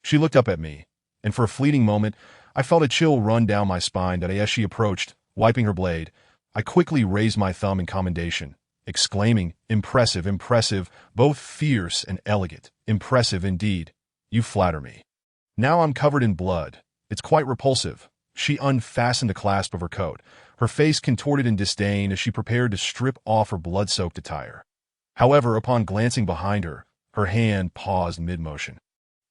She looked up at me, and for a fleeting moment, I felt a chill run down my spine. As she approached, wiping her blade, I quickly raised my thumb in commendation, exclaiming, "Impressive, impressive, both fierce and elegant. Impressive indeed. You flatter me." Now I'm covered in blood. It's quite repulsive. She unfastened the clasp of her coat, her face contorted in disdain as she prepared to strip off her blood-soaked attire. However, upon glancing behind her, her hand paused mid-motion,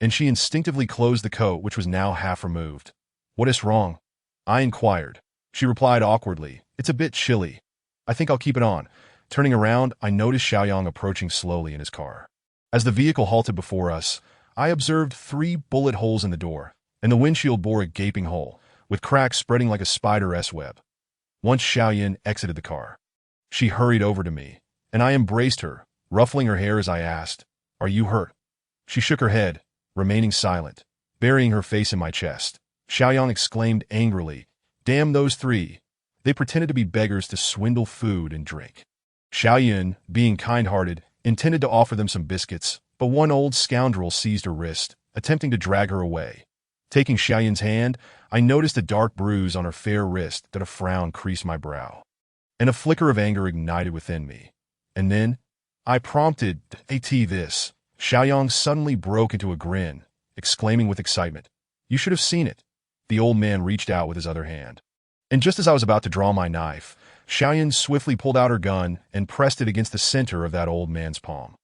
and she instinctively closed the coat, which was now half removed. "What is wrong?" I inquired. She replied awkwardly, "It's a bit chilly. I think I'll keep it on." Turning around, I noticed Xiaoyang approaching slowly in his car. As the vehicle halted before us, I observed 3 bullet holes in the door, and the windshield bore a gaping hole, with cracks spreading like a spider's web. Once Xiaoyan exited the car, she hurried over to me, and I embraced her, ruffling her hair as I asked, "Are you hurt?" She shook her head, remaining silent, burying her face in my chest. Xiaoyan exclaimed angrily, "Damn those three! They pretended to be beggars to swindle food and drink." Xiaoyan, being kind-hearted, intended to offer them some biscuits, but one old scoundrel seized her wrist, attempting to drag her away. Taking Xiaoyan's hand, I noticed a dark bruise on her fair wrist that a frown creased my brow, and a flicker of anger ignited within me. And then, I prompted, "At this." Xiaoyan suddenly broke into a grin, exclaiming with excitement, "You should have seen it." The old man reached out with his other hand, and just as I was about to draw my knife, Xiaoyan swiftly pulled out her gun and pressed it against the center of that old man's palm.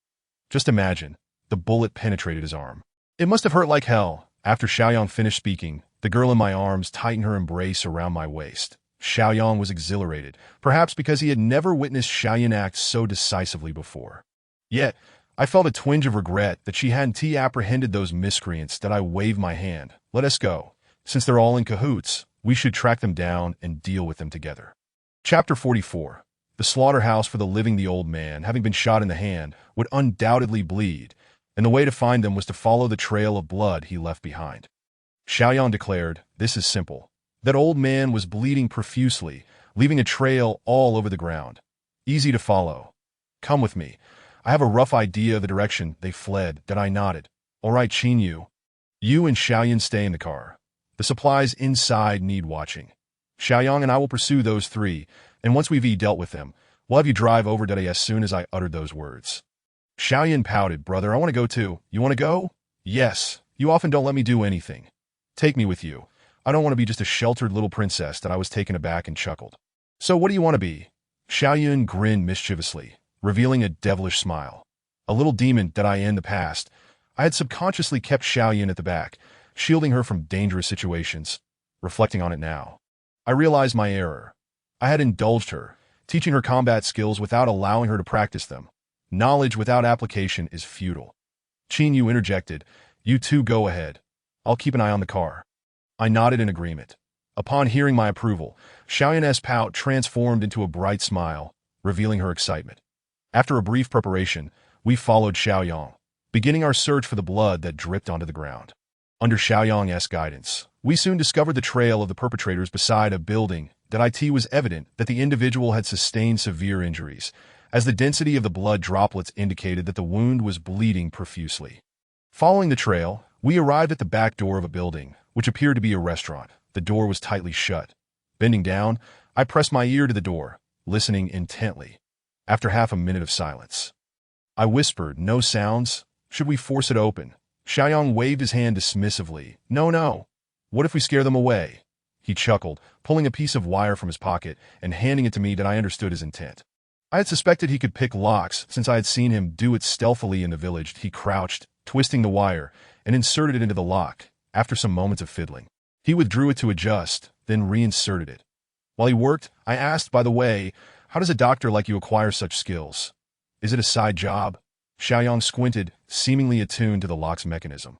Just imagine, the bullet penetrated his arm. It must have hurt like hell. After Xiaoyan finished speaking, the girl in my arms tightened her embrace around my waist. Xiaoyan was exhilarated, perhaps because he had never witnessed Xiaoyan act so decisively before. Yet, I felt a twinge of regret that she hadn't apprehended those miscreants that I waved my hand. "Let us go. Since they're all in cahoots, we should track them down and deal with them together." Chapter 44. The slaughterhouse for the living. The old man, having been shot in the hand, would undoubtedly bleed, and the way to find them was to follow the trail of blood he left behind. Xiaoyan declared, "This is simple." That old man was bleeding profusely, leaving a trail all over the ground. Easy to follow. "Come with me. I have a rough idea of the direction they fled." That I nodded. "All right, Qin Yu. You and Xiaoyan stay in the car. The supplies inside need watching. Xiaoyan and I will pursue those three, and once we've dealt with them, we'll have you drive over to as soon as I uttered those words." Xiaoyan pouted, "Brother, I want to go too." "You want to go?" "Yes. You often don't let me do anything. Take me with you. I don't want to be just a sheltered little princess." That I was taken aback and chuckled. "So what do you want to be?" Xiaoyan grinned mischievously, revealing a devilish smile. A little demon that I in the past, I had subconsciously kept Xiaoyan at the back, shielding her from dangerous situations. Reflecting on it now, I realized my error. I had indulged her, teaching her combat skills without allowing her to practice them. Knowledge without application is futile. Qin Yu interjected, "You two go ahead. I'll keep an eye on the car." I nodded in agreement. Upon hearing my approval, Xiaoyan's pout transformed into a bright smile, revealing her excitement. After a brief preparation, we followed Xiaoyan, beginning our search for the blood that dripped onto the ground. Under Xiaoyang's guidance, we soon discovered the trail of the perpetrators beside a building. That it was evident that the individual had sustained severe injuries, as the density of the blood droplets indicated that the wound was bleeding profusely. Following the trail, we arrived at the back door of a building, which appeared to be a restaurant. The door was tightly shut. Bending down, I pressed my ear to the door, listening intently. After half a minute of silence, I whispered, "No sounds? Should we force it open?" Xiaoyan waved his hand dismissively. No. What if we scare them away?" He chuckled, pulling a piece of wire from his pocket and handing it to me. That I understood his intent. I had suspected he could pick locks since I had seen him do it stealthily in the village. He crouched, twisting the wire, and inserted it into the lock. After some moments of fiddling, he withdrew it to adjust, then reinserted it. While he worked, I asked, "By the way, how does a doctor like you acquire such skills? Is it a side job?" Xiaoyan squinted, seemingly attuned to the lock's mechanism,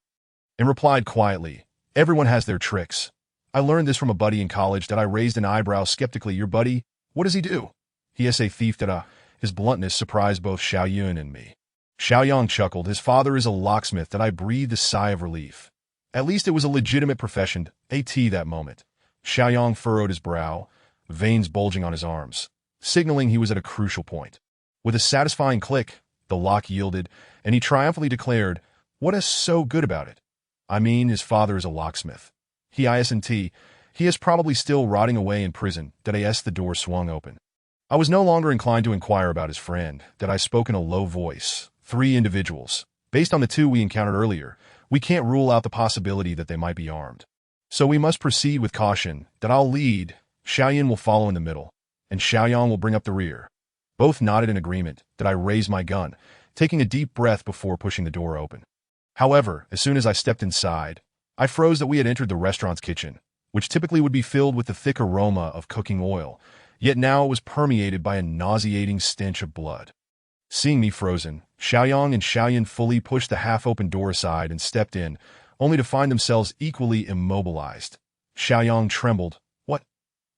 and replied quietly, "Everyone has their tricks. I learned this from a buddy in college." That I raised an eyebrow skeptically. "Your buddy? What does he do?" "He is a thief." That his bluntness surprised both Xiaoyan and me. Xiaoyan chuckled. "His father is a locksmith." That I breathed a sigh of relief. At least it was a legitimate profession. That moment. Xiaoyan furrowed his brow, veins bulging on his arms, signaling he was at a crucial point. With a satisfying click, the lock yielded, and he triumphantly declared, "What is so good about it?" "I mean, his father is a locksmith. He is probably still rotting away in prison." That the door swung open. I was no longer inclined to inquire about his friend. That I spoke in a low voice. "Three individuals. Based on the two we encountered earlier, we can't rule out the possibility that they might be armed. So we must proceed with caution. That I'll lead, Xiaoyan will follow in the middle, and Xiaoyan will bring up the rear." Both nodded in agreement. That I raised my gun, taking a deep breath before pushing the door open. However, as soon as I stepped inside, I froze. That we had entered the restaurant's kitchen, which typically would be filled with the thick aroma of cooking oil, yet now it was permeated by a nauseating stench of blood. Seeing me frozen, Xiaoyan and Xiaoyan fully pushed the half-open door aside and stepped in, only to find themselves equally immobilized. Xiaoyang trembled.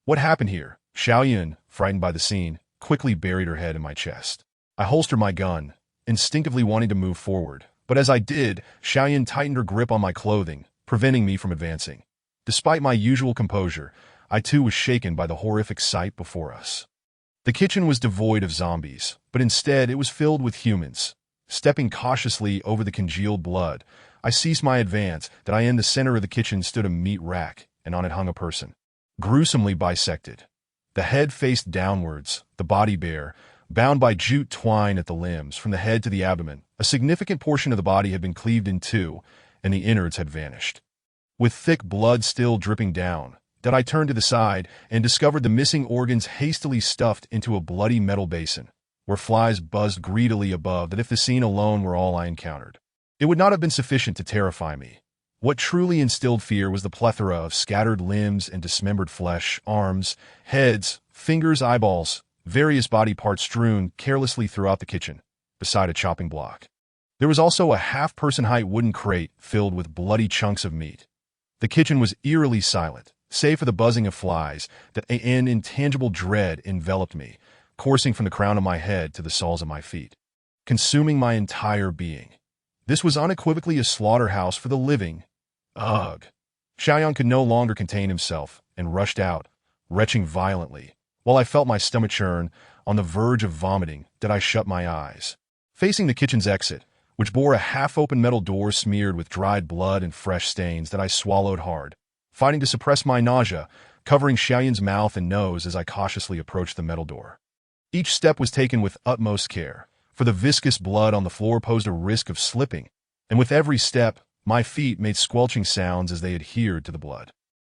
What happened here? Xiaoyun, frightened by the scene, quickly buried her head in my chest. I holstered my gun, instinctively wanting to move forward. But as I did, Xiaoyun tightened her grip on my clothing, preventing me from advancing. Despite my usual composure, I too was shaken by the horrific sight before us. The kitchen was devoid of zombies, but instead it was filled with humans. Stepping cautiously over the congealed blood, I ceased my advance. That in the center of the kitchen stood a meat rack, and on it hung a person, gruesomely bisected. The head faced downwards, the body bare, bound by jute twine at the limbs from the head to the abdomen. A significant portion of the body had been cleaved in two, and the innards had vanished. With thick blood still dripping down, that I turned to the side and discovered the missing organs hastily stuffed into a bloody metal basin, where flies buzzed greedily above. That if the scene alone were all I encountered, it would not have been sufficient to terrify me. What truly instilled fear was the plethora of scattered limbs and dismembered flesh, arms, heads, fingers, eyeballs, various body parts strewn carelessly throughout the kitchen, beside a chopping block. There was also a half-person-height wooden crate filled with bloody chunks of meat. The kitchen was eerily silent, save for the buzzing of flies. That an intangible dread enveloped me, coursing from the crown of my head to the soles of my feet, consuming my entire being. This was unequivocally a slaughterhouse for the living. Ugh! Xiaoyang could no longer contain himself and rushed out, retching violently, while I felt my stomach churn, on the verge of vomiting. That I shut my eyes. Facing the kitchen's exit, which bore a half-open metal door smeared with dried blood and fresh stains, that I swallowed hard, fighting to suppress my nausea, covering Xiaoyun's mouth and nose as I cautiously approached the metal door. Each step was taken with utmost care, for the viscous blood on the floor posed a risk of slipping, and with every step, my feet made squelching sounds as they adhered to the blood.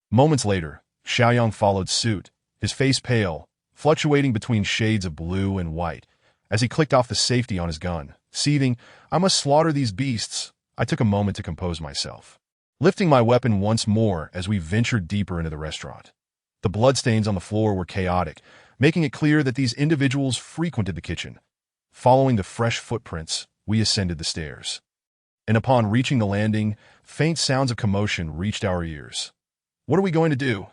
Moments later, Xiaoyang followed suit, his face pale, fluctuating between shades of blue and white, as he clicked off the safety on his gun, seething, "I must slaughter these beasts." I took a moment to compose myself, lifting my weapon once more as we ventured deeper into the restaurant. The bloodstains on the floor were chaotic, making it clear that these individuals frequented the kitchen. Following the fresh footprints, we ascended the stairs. And upon reaching the landing, faint sounds of commotion reached our ears. "What are we going to do?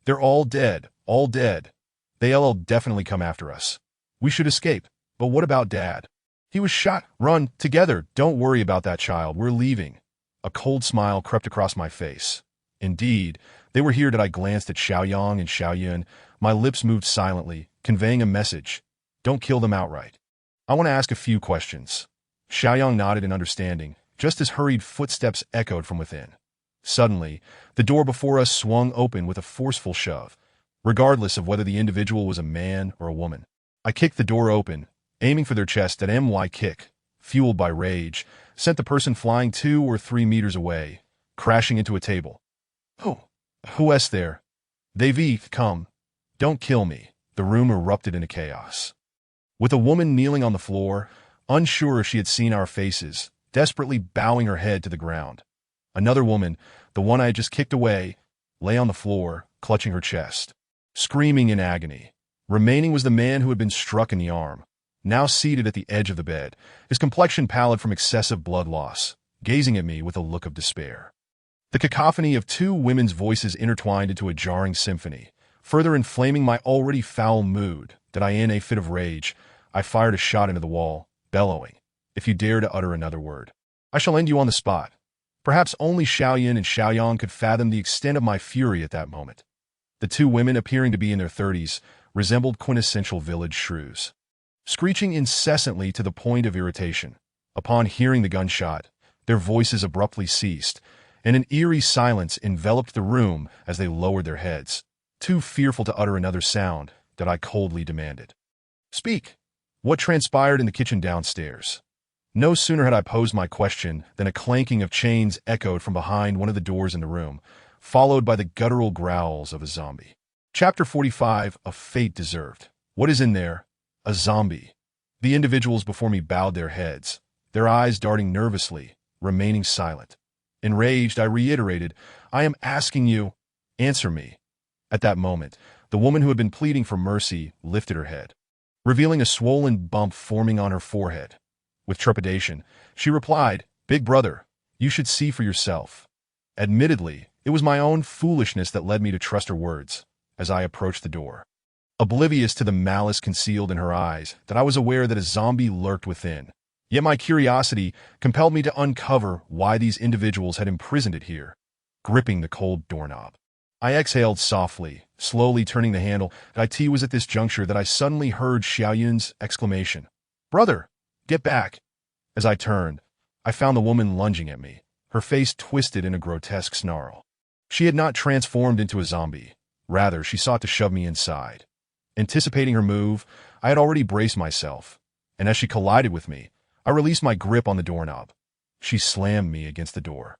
They're all dead, all dead. They'll definitely come after us. We should escape. But what about Dad? He was shot. Run, together. Don't worry about that child. We're leaving." A cold smile crept across my face. Indeed, they were here. That I glanced at Xiaoyang and Xiaoyun. My lips moved silently, conveying a message. Don't kill them outright. I want to ask a few questions. Xiaoyang nodded in understanding, just as hurried footsteps echoed from within. Suddenly, the door before us swung open with a forceful shove, regardless of whether the individual was a man or a woman. I kicked the door open, aiming for their chest. That my kick, fueled by rage, sent the person flying 2 or 3 meters away, crashing into a table. Who's there? They've come. Don't kill me." The room erupted into chaos, with a woman kneeling on the floor, unsure if she had seen our faces, desperately bowing her head to the ground. Another woman, the one I had just kicked away, lay on the floor, clutching her chest, screaming in agony. Remaining was the man who had been struck in the arm, now seated at the edge of the bed, his complexion pallid from excessive blood loss, gazing at me with a look of despair. The cacophony of 2 women's voices intertwined into a jarring symphony, further inflaming my already foul mood. That in a fit of rage, I fired a shot into the wall, bellowing, "If you dare to utter another word, I shall end you on the spot." Perhaps only Xiaoyun and Xiaoyang could fathom the extent of my fury at that moment. The 2 women, appearing to be in their 30s, resembled quintessential village shrews, screeching incessantly to the point of irritation. Upon hearing the gunshot, their voices abruptly ceased, and an eerie silence enveloped the room as they lowered their heads, too fearful to utter another sound. That I coldly demanded, "Speak! What transpired in the kitchen downstairs?" No sooner had I posed my question than a clanking of chains echoed from behind one of the doors in the room, followed by the guttural growls of a zombie. Chapter 45, A Fate Deserved. What is in there? A zombie. The individuals before me bowed their heads, their eyes darting nervously, remaining silent. Enraged, I reiterated, "I am asking you, answer me." At that moment, the woman who had been pleading for mercy lifted her head, revealing a swollen bump forming on her forehead. With trepidation, she replied, "Big brother, you should see for yourself." Admittedly, It was my own foolishness that led me to trust her words as I approached the door. Oblivious to the malice concealed in her eyes, that I was aware that a zombie lurked within. Yet my curiosity compelled me to uncover why these individuals had imprisoned it here. Gripping the cold doorknob, I exhaled softly, slowly turning the handle. It was at this juncture that I suddenly heard Xiao Yun's exclamation, "Brother, get back!" As I turned, I found the woman lunging at me, her face twisted in a grotesque snarl. She had not transformed into a zombie. Rather, she sought to shove me inside. Anticipating her move, I had already braced myself, and as she collided with me, I released my grip on the doorknob. She slammed me against the door.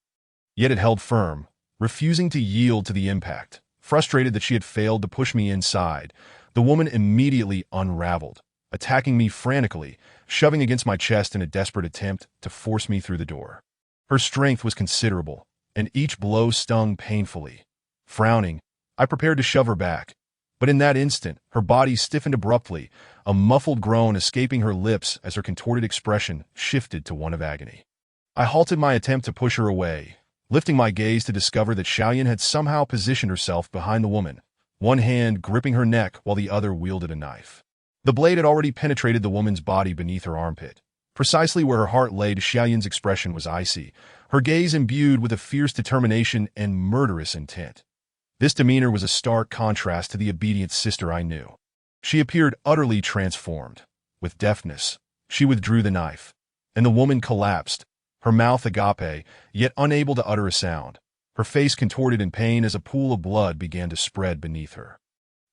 Yet it held firm, refusing to yield to the impact. Frustrated that she had failed to push me inside, the woman immediately unraveled, attacking me frantically, shoving against my chest in a desperate attempt to force me through the door. Her strength was considerable, and each blow stung painfully. Frowning, I prepared to shove her back. But in that instant, her body stiffened abruptly, a muffled groan escaping her lips as her contorted expression shifted to one of agony. I halted my attempt to push her away, lifting my gaze to discover that Xiao Yun had somehow positioned herself behind the woman, one hand gripping her neck while the other wielded a knife. The blade had already penetrated the woman's body beneath her armpit. Precisely where her heart lay, Xiao Yun's expression was icy, her gaze imbued with a fierce determination and murderous intent. This demeanor was a stark contrast to the obedient sister I knew. She appeared utterly transformed. With deftness, she withdrew the knife, and the woman collapsed, her mouth agape, yet unable to utter a sound, her face contorted in pain as a pool of blood began to spread beneath her.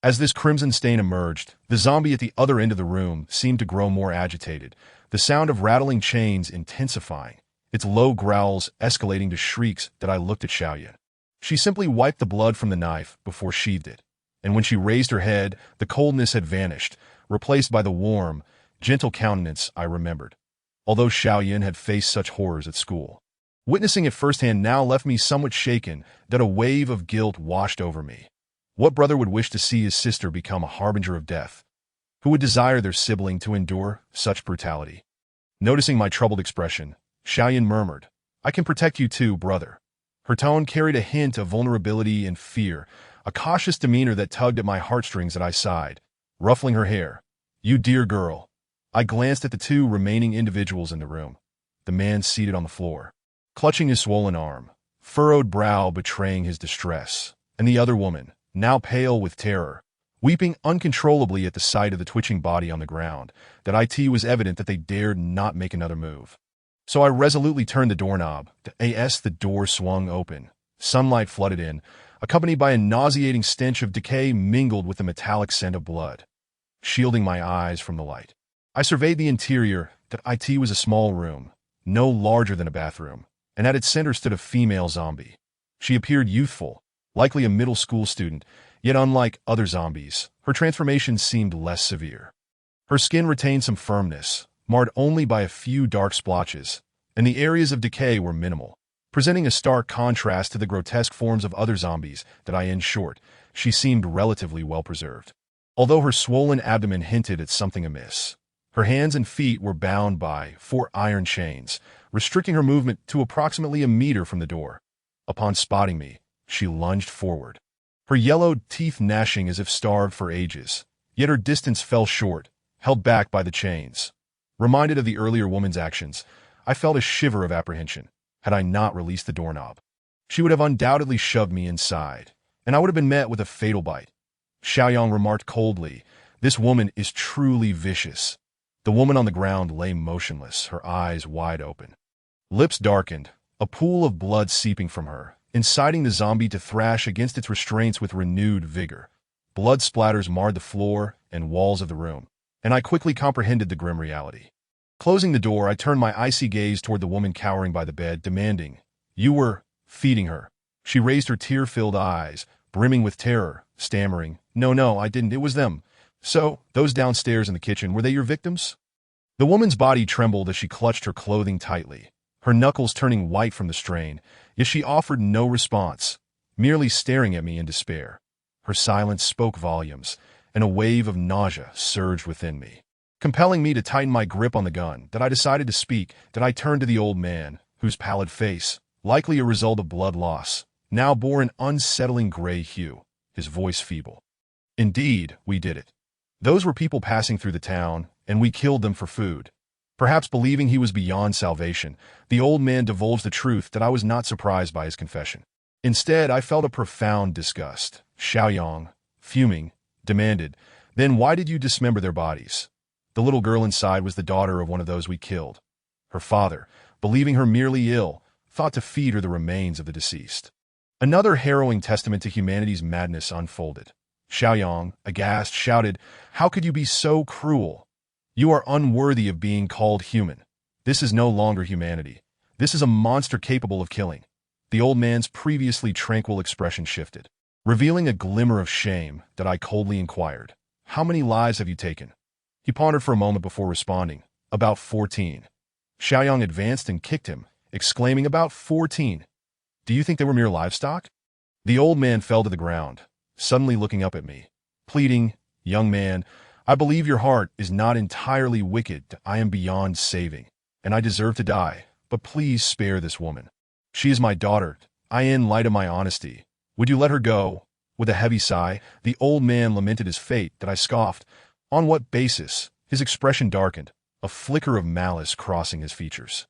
As this crimson stain emerged, the zombie at the other end of the room seemed to grow more agitated, the sound of rattling chains intensifying, its low growls escalating to shrieks. That I looked at Xiao Yun. She simply wiped the blood from the knife before sheathed it, and when she raised her head, the coldness had vanished, replaced by the warm, gentle countenance I remembered. Although Xiao Yun had faced such horrors at school, witnessing it firsthand now left me somewhat shaken. That a wave of guilt washed over me. What brother would wish to see his sister become a harbinger of death? Who would desire their sibling to endure such brutality? Noticing my troubled expression, Xiao Yun murmured, "I can protect you too, brother." Her tone carried a hint of vulnerability and fear, a cautious demeanor that tugged at my heartstrings. And I sighed, ruffling her hair. "You dear girl." I glanced at the two remaining individuals in the room. The man seated on the floor, clutching his swollen arm, furrowed brow betraying his distress, and the other woman, now pale with terror, weeping uncontrollably at the sight of the twitching body on the ground. That it was evident that they dared not make another move. So I resolutely turned the doorknob. The door swung open. Sunlight flooded in, accompanied by a nauseating stench of decay mingled with the metallic scent of blood. Shielding my eyes from the light, I surveyed the interior. It was a small room, no larger than a bathroom, and at its center stood a female zombie. She appeared youthful, likely a middle school student, yet unlike other zombies, her transformation seemed less severe. Her skin retained some firmness, marred only by a few dark splotches, and the areas of decay were minimal, presenting a stark contrast to the grotesque forms of other zombies. In short, she seemed relatively well preserved. Although her swollen abdomen hinted at something amiss, her hands and feet were bound by 4 iron chains, restricting her movement to approximately a meter from the door. Upon spotting me, she lunged forward, her yellowed teeth gnashing as if starved for ages, yet her distance fell short, held back by the chains. Reminded of the earlier woman's actions, I felt a shiver of apprehension. Had I not released the doorknob, she would have undoubtedly shoved me inside, and I would have been met with a fatal bite. Xiao Yun remarked coldly, "This woman is truly vicious." The woman on the ground lay motionless, her eyes wide open. Lips darkened, a pool of blood seeping from her, inciting the zombie to thrash against its restraints with renewed vigor. Blood splatters marred the floor and walls of the room, and I quickly comprehended the grim reality. Closing the door, I turned my icy gaze toward the woman cowering by the bed, demanding, "You were feeding her?" She raised her tear-filled eyes, brimming with terror, stammering, No, I didn't. It was them." "So, those downstairs in the kitchen, were they your victims?" The woman's body trembled as she clutched her clothing tightly, her knuckles turning white from the strain, yet she offered no response, merely staring at me in despair. Her silence spoke volumes, and a wave of nausea surged within me, compelling me to tighten my grip on the gun. I decided to speak. I turned to the old man, whose pallid face, likely a result of blood loss, now bore an unsettling gray hue, his voice feeble. Indeed, we did it. Those were people passing through the town, and we killed them for food. Perhaps believing he was beyond salvation, the old man divulged the truth that I was not surprised by his confession. Instead, I felt a profound disgust. Xiaoyang, fuming, demanded, "Then why did you dismember their bodies?" The little girl inside was the daughter of one of those we killed. Her father, believing her merely ill, thought to feed her the remains of the deceased. Another harrowing testament to humanity's madness unfolded. Xiaoyang, aghast, shouted, "How could you be so cruel? You are unworthy of being called human. This is no longer humanity. This is a monster capable of killing." The old man's previously tranquil expression shifted, revealing a glimmer of shame that I coldly inquired, "How many lives have you taken?" He pondered for a moment before responding, "About 14. Xiaoyang advanced and kicked him, exclaiming, "About 14. Do you think they were mere livestock?" The old man fell to the ground, suddenly looking up at me, pleading, "Young man, I believe your heart is not entirely wicked. I am beyond saving, and I deserve to die, but please spare this woman. She is my daughter. In light of my honesty, would you let her go?" With a heavy sigh, the old man lamented his fate that I scoffed. "On what basis?" His expression darkened, a flicker of malice crossing his features.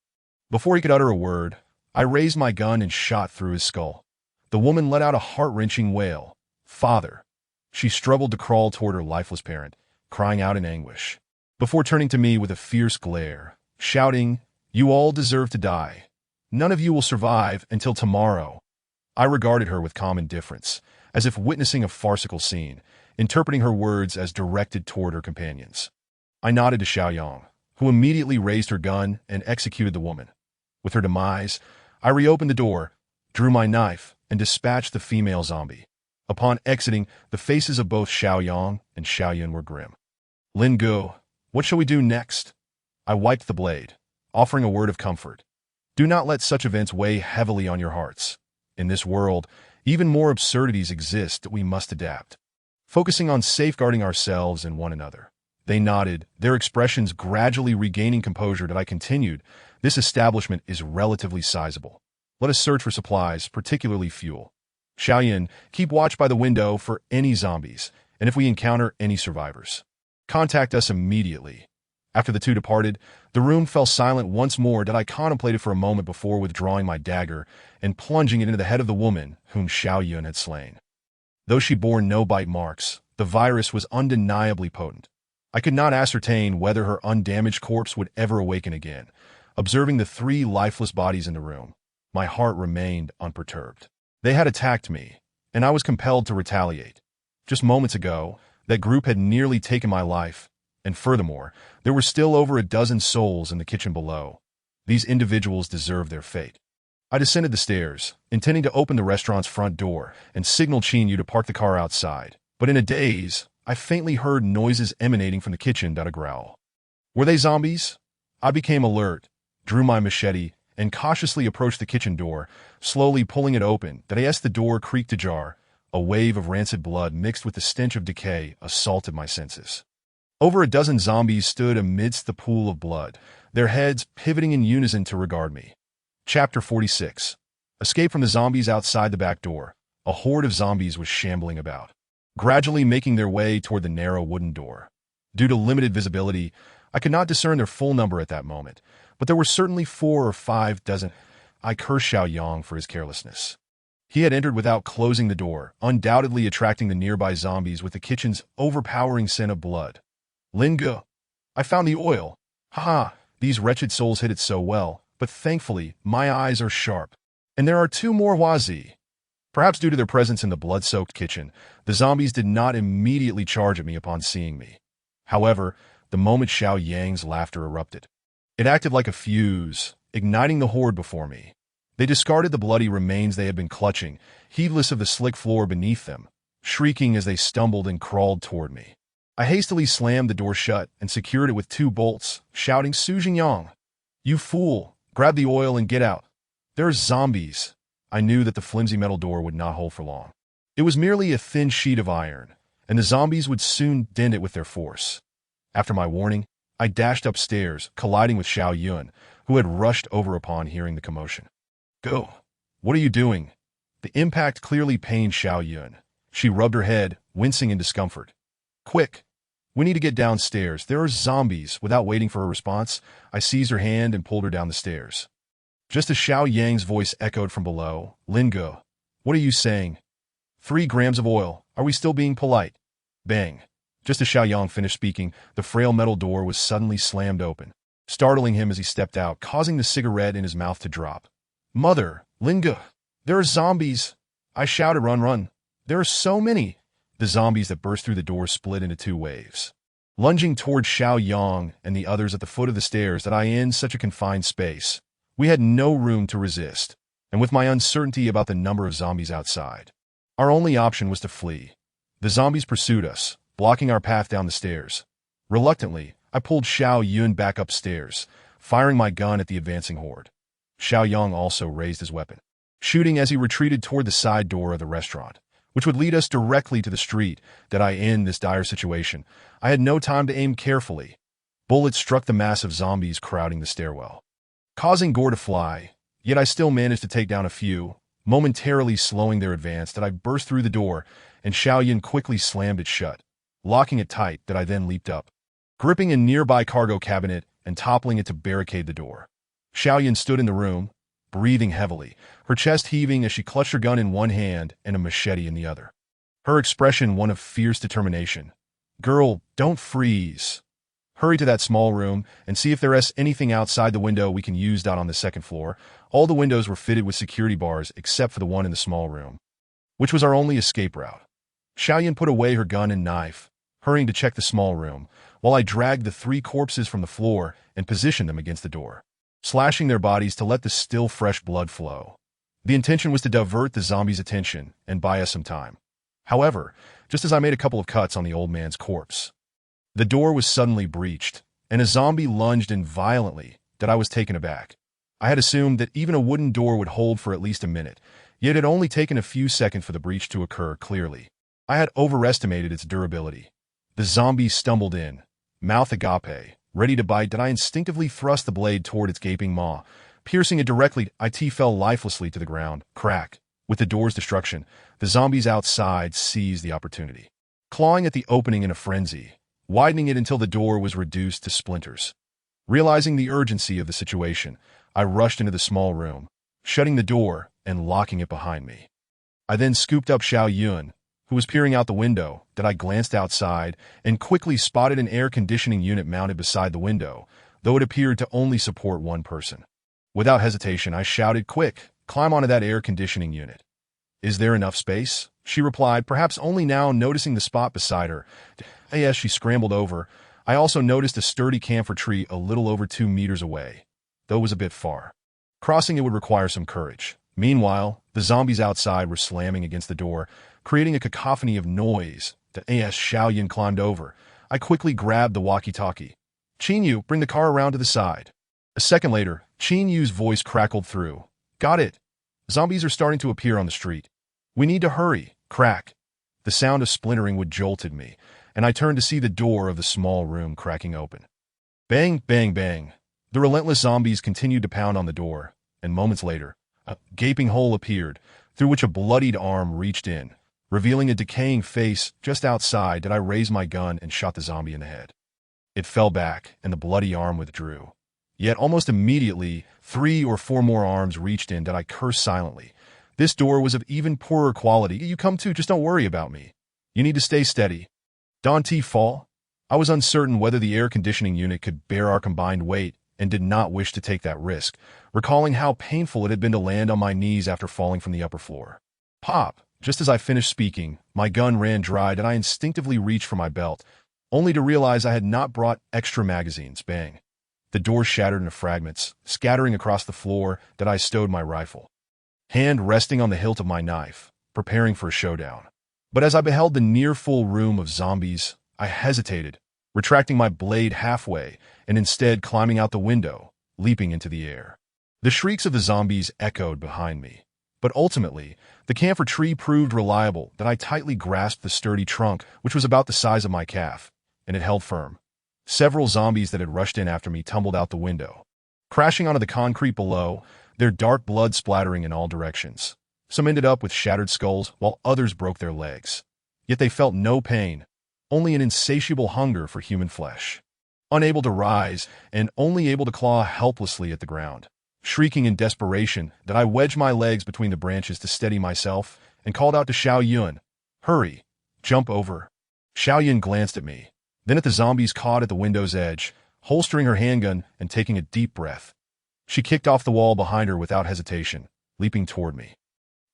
Before he could utter a word, I raised my gun and shot through his skull. The woman let out a heart-wrenching wail. "Father!" She struggled to crawl toward her lifeless parent, crying out in anguish, before turning to me with a fierce glare, shouting, "You all deserve to die. None of you will survive until tomorrow." I regarded her with calm indifference, as if witnessing a farcical scene, interpreting her words as directed toward her companions. I nodded to Xiaoyang, who immediately raised her gun and executed the woman. With her demise, I reopened the door, drew my knife, and dispatched the female zombie. Upon exiting, the faces of both Xiaoyang and Xiaoyun were grim. "Lin Gu, what shall we do next?" I wiped the blade, offering a word of comfort. "Do not let such events weigh heavily on your hearts. In this world, even more absurdities exist that we must adapt, focusing on safeguarding ourselves and one another." They nodded, their expressions gradually regaining composure that I continued. "This establishment is relatively sizable. Let us search for supplies, particularly fuel. Xiaoyan, keep watch by the window for any zombies, and if we encounter any survivors, contact us immediately." After the two departed, the room fell silent once more that I contemplated for a moment before withdrawing my dagger and plunging it into the head of the woman whom Xiaoyun had slain. Though she bore no bite marks, the virus was undeniably potent. I could not ascertain whether her undamaged corpse would ever awaken again. Observing the three lifeless bodies in the room, my heart remained unperturbed. They had attacked me, and I was compelled to retaliate. Just moments ago, that group had nearly taken my life, and furthermore, there were still over a dozen souls in the kitchen below. These individuals deserved their fate. I descended the stairs, intending to open the restaurant's front door and signal Yu to park the car outside. But in a daze, I faintly heard noises emanating from the kitchen. A growl. Were they zombies? I became alert, drew my machete, and cautiously approached the kitchen door, slowly pulling it open. As the door creaked ajar, a wave of rancid blood mixed with the stench of decay assaulted my senses. Over a dozen zombies stood amidst the pool of blood, their heads pivoting in unison to regard me. Chapter 46. Escape from the zombies outside the back door. A horde of zombies was shambling about, gradually making their way toward the narrow wooden door. Due to limited visibility, I could not discern their full number at that moment, but there were certainly 4 or 5 dozen. I cursed Xiaoyang for his carelessness. He had entered without closing the door, undoubtedly attracting the nearby zombies with the kitchen's overpowering scent of blood. "Lin Gu, I found the oil. Haha, these wretched souls hid it so well, but thankfully, my eyes are sharp. And there are 2 more Wazi." Perhaps due to their presence in the blood-soaked kitchen, the zombies did not immediately charge at me upon seeing me. However, the moment Xiaoyang's laughter erupted, it acted like a fuse, igniting the horde before me. They discarded the bloody remains they had been clutching, heedless of the slick floor beneath them, shrieking as they stumbled and crawled toward me. I hastily slammed the door shut and secured it with 2 bolts, shouting, "Su Jingyang, you fool, grab the oil and get out. There are zombies." I knew that the flimsy metal door would not hold for long. It was merely a thin sheet of iron, and the zombies would soon dent it with their force. After my warning, I dashed upstairs, colliding with Xiaoyun, who had rushed over upon hearing the commotion. "Go! What are you doing?" The impact clearly pained Xiao Yun. She rubbed her head, wincing in discomfort. Quick! We need to get downstairs. There are zombies. Without waiting for her response, I seized her hand and pulled her down the stairs. Just as Xiao Yang's voice echoed from below, Lin Yun, what are you saying? 3 grams of oil. Are we still being polite? Bang. Just as Xiao Yang finished speaking, the frail metal door was suddenly slammed open, startling him as he stepped out, causing the cigarette in his mouth to drop. Mother, Lin Yun, there are zombies. I shouted, run, run. There are so many. The zombies that burst through the door split into 2 waves, lunging toward Xiao Yang and the others at the foot of the stairs. That I in such a confined space, we had no room to resist, and with my uncertainty about the number of zombies outside, our only option was to flee. The zombies pursued us, blocking our path down the stairs. Reluctantly, I pulled Xiao Yun back upstairs, firing my gun at the advancing horde. Xiao Yang also raised his weapon, shooting as he retreated toward the side door of the restaurant, which would lead us directly to the street. That I in this dire situation, I had no time to aim carefully. Bullets struck the mass of zombies crowding the stairwell, causing gore to fly, yet I still managed to take down a few, momentarily slowing their advance. That I burst through the door, and Xiao Yun quickly slammed it shut, locking it tight. That I then leaped up, gripping a nearby cargo cabinet and toppling it to barricade the door. Xiao Yun stood in the room, breathing heavily, her chest heaving as she clutched her gun in one hand and a machete in the other. Her expression one of fierce determination. Girl, don't freeze. Hurry to that small room and see if there is anything outside the window we can use. On the second floor, all the windows were fitted with security bars except for the one in the small room, which was our only escape route. Xiao Yun put away her gun and knife, hurrying to check the small room, while I dragged the 3 corpses from the floor and positioned them against the door, slashing their bodies to let the still fresh blood flow. The intention was to divert the zombies' attention and buy us some time. However, just as I made a couple of cuts on the old man's corpse, the door was suddenly breached, and a zombie lunged in violently. That I was taken aback. I had assumed that even a wooden door would hold for at least a minute, yet it had only taken a few seconds for the breach to occur. Clearly, I had overestimated its durability. The zombie stumbled in, mouth agape, ready to bite. That I instinctively thrust the blade toward its gaping maw, piercing it directly. It fell lifelessly to the ground. Crack. With the door's destruction, the zombies outside seized the opportunity, clawing at the opening in a frenzy, widening it until the door was reduced to splinters. Realizing the urgency of the situation, I rushed into the small room, shutting the door and locking it behind me. I then scooped up Xiao Yun, who was peering out the window. That I glanced outside and quickly spotted an air conditioning unit mounted beside the window, though it appeared to only support 1 person. Without hesitation, I shouted, quick, climb onto that air conditioning unit. Is there enough space? She replied, perhaps only now noticing the spot beside her. As she scrambled over, I also noticed a sturdy camphor tree a little over 2 meters away, though it was a bit far. Crossing it would require some courage. Meanwhile, the zombies outside were slamming against the door, creating a cacophony of noise. As Xiao Yun climbed over, I quickly grabbed the walkie-talkie. Qin Yu, bring the car around to the side. A second later, Qin Yu's voice crackled through. Got it. Zombies are starting to appear on the street. We need to hurry. Crack. The sound of splintering wood jolted me, and I turned to see the door of the small room cracking open. Bang, bang, bang. The relentless zombies continued to pound on the door, and moments later, a gaping hole appeared, through which a bloodied arm reached in, revealing a decaying face just outside. That I raised my gun and shot the zombie in the head. It fell back, and the bloody arm withdrew. Yet almost immediately, 3 or 4 more arms reached in. That I cursed silently. This door was of even poorer quality. You come too, just don't worry about me. You need to stay steady. Don't fall. I was uncertain whether the air conditioning unit could bear our combined weight and did not wish to take that risk, recalling how painful it had been to land on my knees after falling from the upper floor. Pop! Just as I finished speaking, my gun ran dry and I instinctively reached for my belt, only to realize I had not brought extra magazines. Bang. The door shattered into fragments, scattering across the floor. That I stowed my rifle, hand resting on the hilt of my knife, preparing for a showdown. But as I beheld the near-full room of zombies, I hesitated, retracting my blade halfway and instead climbing out the window, leaping into the air. The shrieks of the zombies echoed behind me, but ultimately, the camphor tree proved reliable. That I tightly grasped the sturdy trunk, which was about the size of my calf, and it held firm. Several zombies that had rushed in after me tumbled out the window, crashing onto the concrete below, their dark blood splattering in all directions. Some ended up with shattered skulls, while others broke their legs. Yet they felt no pain, only an insatiable hunger for human flesh. Unable to rise, and only able to claw helplessly at the ground. Shrieking in desperation, that I wedged my legs between the branches to steady myself, and called out to Lin Yun, "Hurry! Jump over!" Lin Yun glanced at me, then at the zombies caught at the window's edge, holstering her handgun and taking a deep breath. She kicked off the wall behind her without hesitation, leaping toward me.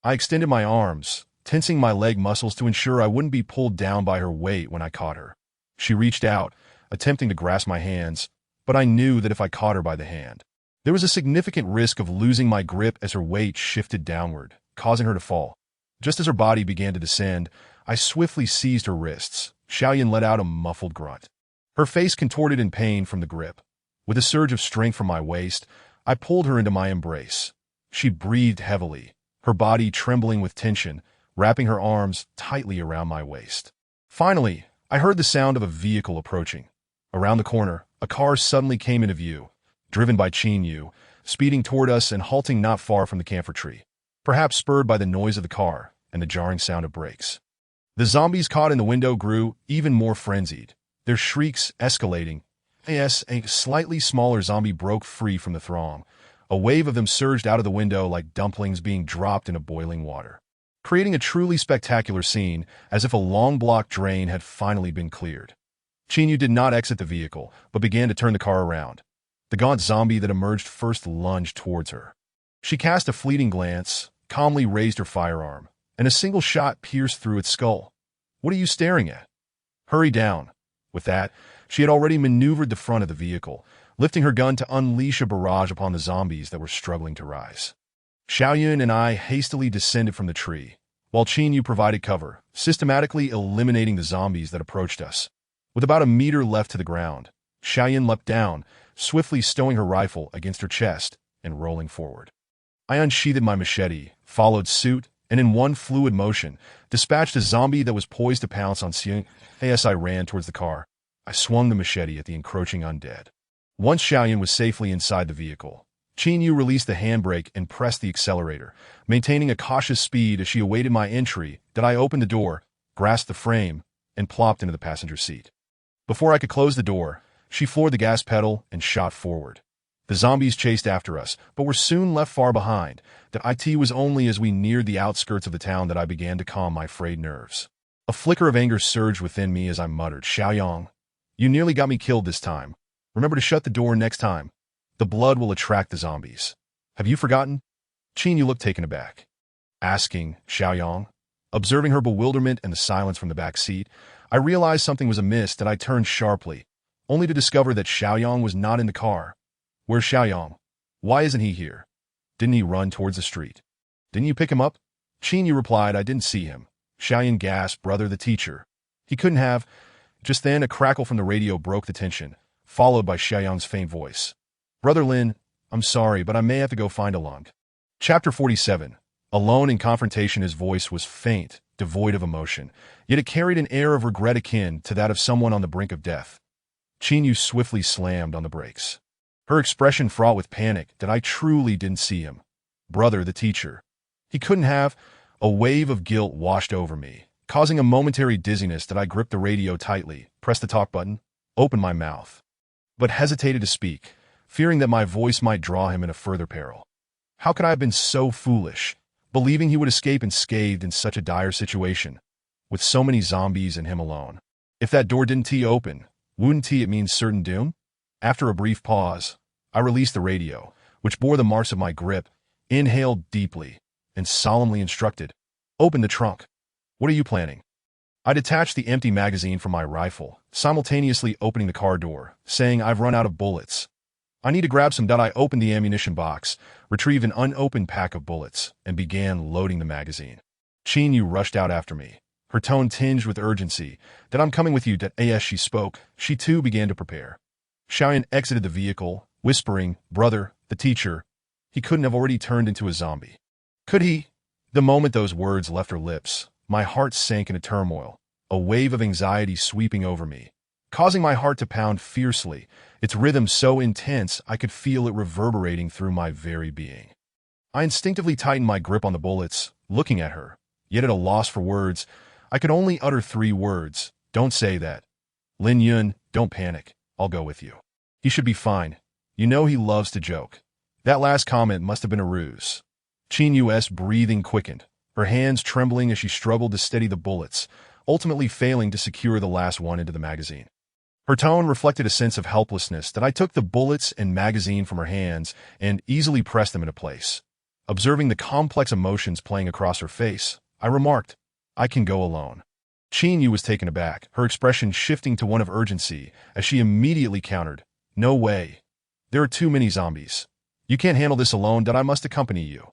I extended my arms, tensing my leg muscles to ensure I wouldn't be pulled down by her weight when I caught her. She reached out, attempting to grasp my hands, but I knew that if I caught her by the hand, there was a significant risk of losing my grip as her weight shifted downward, causing her to fall. Just as her body began to descend, I swiftly seized her wrists. Lin Yun let out a muffled grunt. Her face contorted in pain from the grip. With a surge of strength from my waist, I pulled her into my embrace. She breathed heavily, her body trembling with tension, wrapping her arms tightly around my waist. Finally, I heard the sound of a vehicle approaching. Around the corner, a car suddenly came into view, driven by Lin Yun, speeding toward us and halting not far from the camphor tree, perhaps spurred by the noise of the car and the jarring sound of brakes. The zombies caught in the window grew even more frenzied, their shrieks escalating. As a slightly smaller zombie broke free from the throng, a wave of them surged out of the window like dumplings being dropped into boiling water, creating a truly spectacular scene, as if a long-block drain had finally been cleared. Lin Yun did not exit the vehicle, but began to turn the car around. The gaunt zombie that emerged first lunged towards her. She cast a fleeting glance, calmly raised her firearm, and a single shot pierced through its skull. "What are you staring at? Hurry down." With that, she had already maneuvered the front of the vehicle, lifting her gun to unleash a barrage upon the zombies that were struggling to rise. Lin Yun and I hastily descended from the tree, while Lin Yun provided cover, systematically eliminating the zombies that approached us. With about a meter left to the ground, Lin Yun leapt down, swiftly stowing her rifle against her chest and rolling forward. I unsheathed my machete, followed suit, and in one fluid motion, dispatched a zombie that was poised to pounce on Lin Yun. As I ran towards the car, I swung the machete at the encroaching undead. Once Lin Yun was safely inside the vehicle, Lin Yun released the handbrake and pressed the accelerator, maintaining a cautious speed as she awaited my entry. That I opened the door, grasped the frame, and plopped into the passenger seat. Before I could close the door, she floored the gas pedal and shot forward. The zombies chased after us, but were soon left far behind. It was only as we neared the outskirts of the town that I began to calm my frayed nerves. A flicker of anger surged within me as I muttered, "Lin Yun, you nearly got me killed this time. Remember to shut the door next time. The blood will attract the zombies. Have you forgotten?" Lin Yun looked taken aback. Asking, "Lin Yun?" Observing her bewilderment and the silence from the back seat, I realized something was amiss. That I turned sharply, only to discover that Lin Yun was not in the car. "Where's Lin Yun? Why isn't he here? Didn't he run towards the street? Didn't you pick him up?" Lin Yun replied, "I didn't see him." Lin Yun gasped, "Brother, the teacher. He couldn't have." Just then, a crackle from the radio broke the tension, followed by Lin Yun's faint voice. "Brother Lin, I'm sorry, but I may have to go find Along." Chapter 47. Alone in confrontation, his voice was faint, devoid of emotion, yet it carried an air of regret akin to that of someone on the brink of death. Lin Yun swiftly slammed on the brakes, her expression fraught with panic. That I truly didn't see him. Brother, the teacher. He couldn't have. A wave of guilt washed over me, causing a momentary dizziness. That I gripped the radio tightly, pressed the talk button, opened my mouth, but hesitated to speak, fearing that my voice might draw him into further peril. How could I have been so foolish, believing he would escape unscathed in such a dire situation, with so many zombies and him alone? If that door didn't open, wouldn't it mean certain doom? After a brief pause, I released the radio, which bore the marks of my grip, inhaled deeply, and solemnly instructed, "Open the trunk." "What are you planning?" I detached the empty magazine from my rifle, simultaneously opening the car door, saying, "I've run out of bullets. I need to grab some." I opened the ammunition box, retrieved an unopened pack of bullets, and began loading the magazine. Lin Yun rushed out after me, her tone tinged with urgency. "That I'm coming with you." As she spoke, she too began to prepare. Lin Yun exited the vehicle, whispering, "Brother, the teacher. He couldn't have already turned into a zombie. Could he?" The moment those words left her lips, my heart sank into turmoil, a wave of anxiety sweeping over me, causing my heart to pound fiercely, its rhythm so intense I could feel it reverberating through my very being. I instinctively tightened my grip on the bullets, looking at her, yet at a loss for words. I could only utter 3 words. Don't say that. Lin Yun, don't panic. I'll go with you. He should be fine. You know he loves to joke. That last comment must have been a ruse. Qin Yu's breathing quickened, her hands trembling as she struggled to steady the bullets, ultimately failing to secure the last one into the magazine. Her tone reflected a sense of helplessness that I took the bullets and magazine from her hands and easily pressed them into place. Observing the complex emotions playing across her face, I remarked, I can go alone. Qin Yu was taken aback, her expression shifting to one of urgency as she immediately countered, No way. There are too many zombies. You can't handle this alone, that I must accompany you.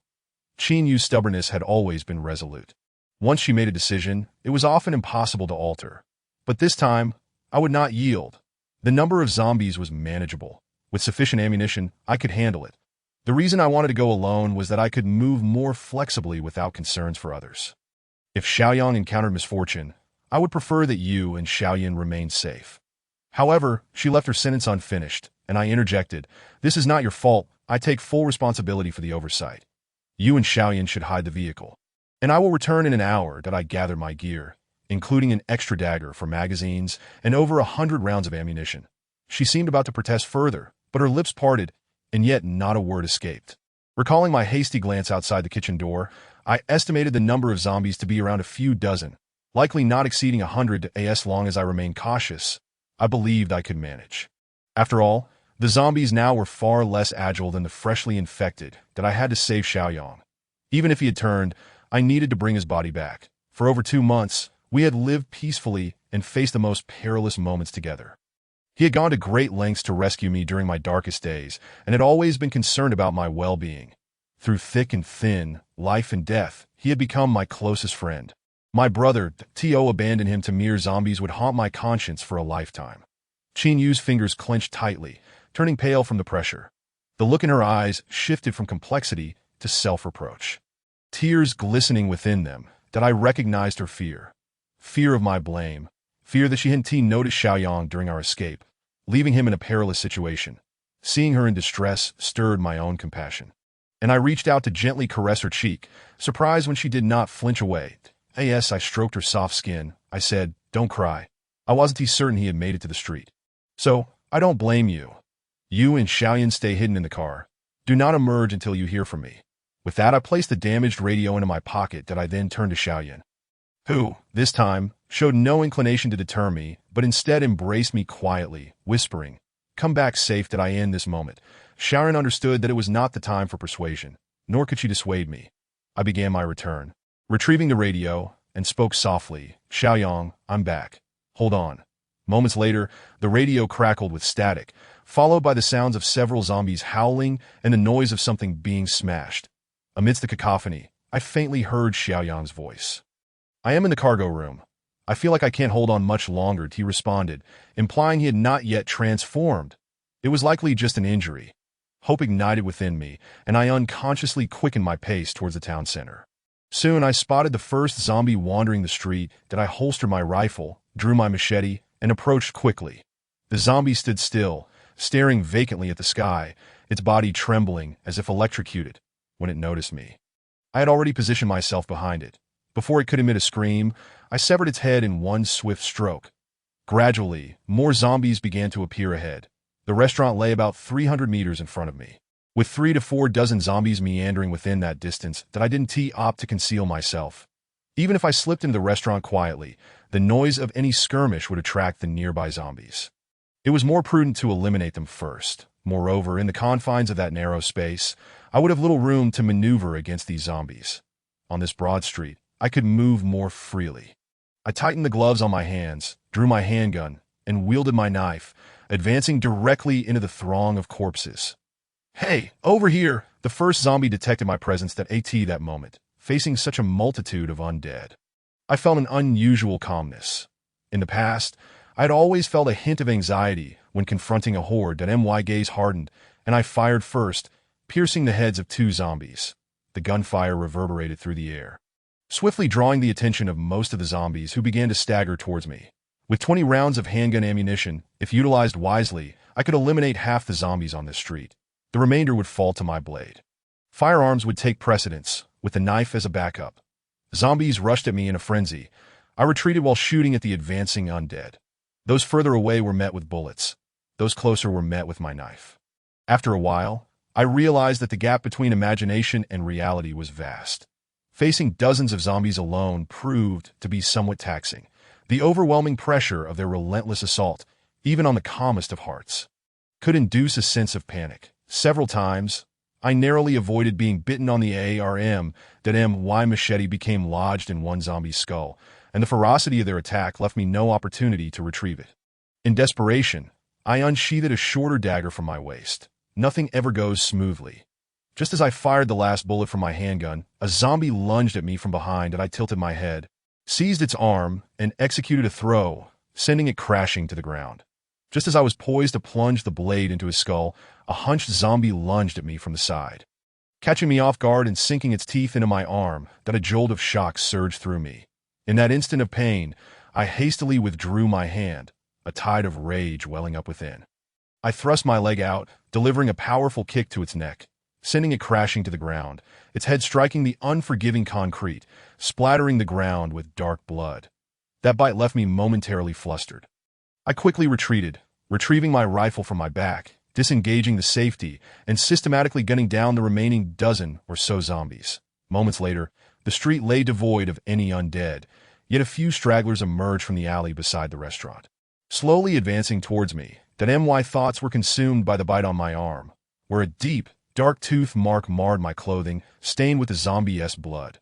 Qin Yu's stubbornness had always been resolute. Once she made a decision, it was often impossible to alter. But this time, I would not yield. The number of zombies was manageable. With sufficient ammunition, I could handle it. The reason I wanted to go alone was that I could move more flexibly without concerns for others. If Xiaoyang encountered misfortune, I would prefer that you and Xiaoyan remain safe. However, she left her sentence unfinished, and I interjected, This is not your fault. I take full responsibility for the oversight. You and Xiaoyan should hide the vehicle. And I will return in an hour that I gather my gear, including an extra dagger for magazines and over 100 rounds of ammunition. She seemed about to protest further, but her lips parted, and yet not a word escaped. Recalling my hasty glance outside the kitchen door, I estimated the number of zombies to be around a few dozen, likely not exceeding 100 as long as I remained cautious. I believed I could manage. After all, the zombies now were far less agile than the freshly infected that I had to save Xiaoyang. Even if he had turned, I needed to bring his body back. For over 2 months, we had lived peacefully and faced the most perilous moments together. He had gone to great lengths to rescue me during my darkest days and had always been concerned about my well-being. Through thick and thin, life and death, he had become my closest friend. My brother, T.O. abandoned him to mere zombies would haunt my conscience for a lifetime. Qin Yu's fingers clenched tightly, turning pale from the pressure. The look in her eyes shifted from complexity to self-reproach. Tears glistening within them, that I recognized her fear. Fear of my blame. Fear that she hadn't noticed Xiaoyang during our escape, leaving him in a perilous situation. Seeing her in distress stirred my own compassion. And I reached out to gently caress her cheek, surprised when she did not flinch away. As I stroked her soft skin, I said, Don't cry. I wasn't certain he had made it to the street. So, I don't blame you. You and Xiaoyan stay hidden in the car. Do not emerge until you hear from me. With that, I placed the damaged radio into my pocket that I then turned to Xiaoyan, who, this time, showed no inclination to deter me, but instead embraced me quietly, whispering, Come back safe that I end this moment. Xiaoyan understood that it was not the time for persuasion, nor could she dissuade me. I began my return, retrieving the radio, and spoke softly, Xiaoyang, I'm back. Hold on. Moments later, the radio crackled with static, followed by the sounds of several zombies howling and the noise of something being smashed. Amidst the cacophony, I faintly heard Xiaoyang's voice. I am in the cargo room. I feel like I can't hold on much longer, he responded, implying he had not yet transformed. It was likely just an injury. Hope ignited within me, and I unconsciously quickened my pace towards the town center. Soon I spotted the first zombie wandering the street that I holstered my rifle, drew my machete, and approached quickly. The zombie stood still, staring vacantly at the sky, its body trembling as if electrocuted, when it noticed me. I had already positioned myself behind it. Before it could emit a scream, I severed its head in one swift stroke. Gradually, more zombies began to appear ahead. The restaurant lay about 300 meters in front of me, with 3 to 4 dozen zombies meandering within that distance that I didn't opt to conceal myself. Even if I slipped into the restaurant quietly, the noise of any skirmish would attract the nearby zombies. It was more prudent to eliminate them first. Moreover, in the confines of that narrow space, I would have little room to maneuver against these zombies. On this broad street, I could move more freely. I tightened the gloves on my hands, drew my handgun, and wielded my knife, advancing directly into the throng of corpses. Hey, over here! The first zombie detected my presence that moment, facing such a multitude of undead. I felt an unusual calmness. In the past, I had always felt a hint of anxiety when confronting a horde that my gaze hardened, and I fired first, piercing the heads of 2 zombies. The gunfire reverberated through the air, swiftly drawing the attention of most of the zombies who began to stagger towards me. With 20 rounds of handgun ammunition, if utilized wisely, I could eliminate half the zombies on this street. The remainder would fall to my blade. Firearms would take precedence, with the knife as a backup. Zombies rushed at me in a frenzy. I retreated while shooting at the advancing undead. Those further away were met with bullets. Those closer were met with my knife. After a while, I realized that the gap between imagination and reality was vast. Facing dozens of zombies alone proved to be somewhat taxing. The overwhelming pressure of their relentless assault, even on the calmest of hearts, could induce a sense of panic. Several times, I narrowly avoided being bitten on the arm. That my machete became lodged in one zombie's skull, and the ferocity of their attack left me no opportunity to retrieve it. In desperation, I unsheathed a shorter dagger from my waist. Nothing ever goes smoothly. Just as I fired the last bullet from my handgun, a zombie lunged at me from behind, and I tilted my head, seized its arm, and executed a throw, sending it crashing to the ground. Just as I was poised to plunge the blade into his skull, a hunched zombie lunged at me from the side, catching me off guard and sinking its teeth into my arm. That a jolt of shock surged through me. In that instant of pain, I hastily withdrew my hand, a tide of rage welling up within. I thrust my leg out, delivering a powerful kick to its neck, sending it crashing to the ground, its head striking the unforgiving concrete, splattering the ground with dark blood. That bite left me momentarily flustered. I quickly retreated, retrieving my rifle from my back, disengaging the safety, and systematically gunning down the remaining dozen or so zombies. Moments later, the street lay devoid of any undead, yet a few stragglers emerged from the alley beside the restaurant. Slowly advancing towards me, that my thoughts were consumed by the bite on my arm, where a deep, dark tooth mark marred my clothing, stained with the zombie-esque blood.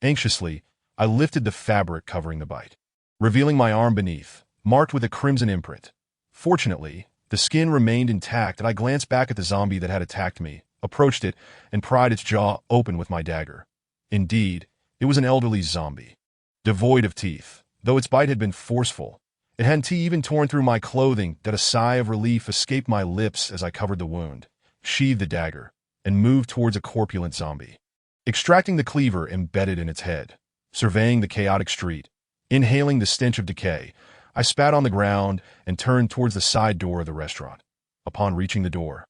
Anxiously, I lifted the fabric covering the bite, revealing my arm beneath, marked with a crimson imprint. Fortunately, the skin remained intact, and I glanced back at the zombie that had attacked me, approached it, and pried its jaw open with my dagger. Indeed, it was an elderly zombie, devoid of teeth. Though its bite had been forceful, it hadn't even torn through my clothing. That a sigh of relief escaped my lips as I covered the wound, sheathed the dagger, and moved towards a corpulent zombie. Extracting the cleaver embedded in its head, surveying the chaotic street, inhaling the stench of decay, I spat on the ground and turned towards the side door of the restaurant. Upon reaching the door,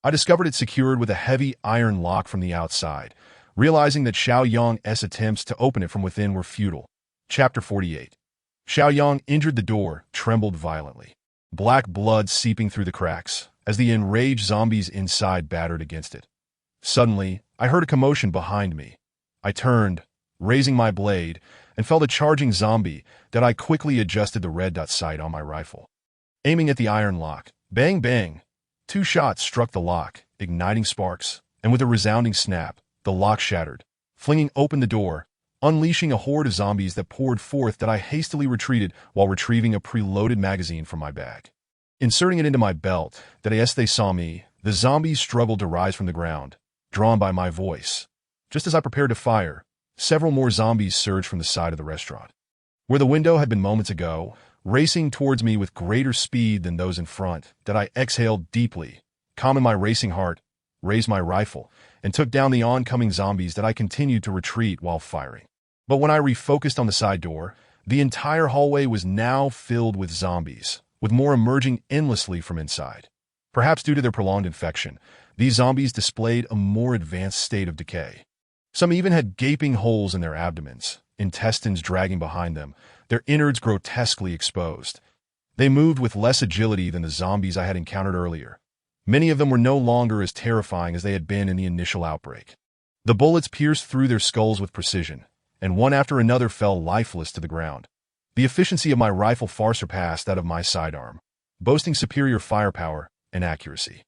I discovered it secured with a heavy iron lock from the outside, realizing that Xiaoyang's attempts to open it from within were futile. Chapter 48. Xiaoyang injured the door, trembled violently, black blood seeping through the cracks, as the enraged zombies inside battered against it. Suddenly, I heard a commotion behind me. I turned, raising my blade, and felt a charging zombie. That I quickly adjusted the red dot sight on my rifle, aiming at the iron lock. Bang, bang! 2 shots struck the lock, igniting sparks, and with a resounding snap, the lock shattered, flinging open the door, unleashing a horde of zombies that poured forth. That I hastily retreated while retrieving a preloaded magazine from my bag. Inserting it into my belt, that as they saw me, the zombies struggled to rise from the ground, drawn by my voice. Just as I prepared to fire, several more zombies surged from the side of the restaurant, where the window had been moments ago, racing towards me with greater speed than those in front. That I exhaled deeply, calming my racing heart, raised my rifle, and took down the oncoming zombies. That I continued to retreat while firing. But when I refocused on the side door, the entire hallway was now filled with zombies, with more emerging endlessly from inside. Perhaps due to their prolonged infection, these zombies displayed a more advanced state of decay. Some even had gaping holes in their abdomens, intestines dragging behind them, their innards grotesquely exposed. They moved with less agility than the zombies I had encountered earlier. Many of them were no longer as terrifying as they had been in the initial outbreak. The bullets pierced through their skulls with precision, and one after another fell lifeless to the ground. The efficiency of my rifle far surpassed that of my sidearm, boasting superior firepower and accuracy.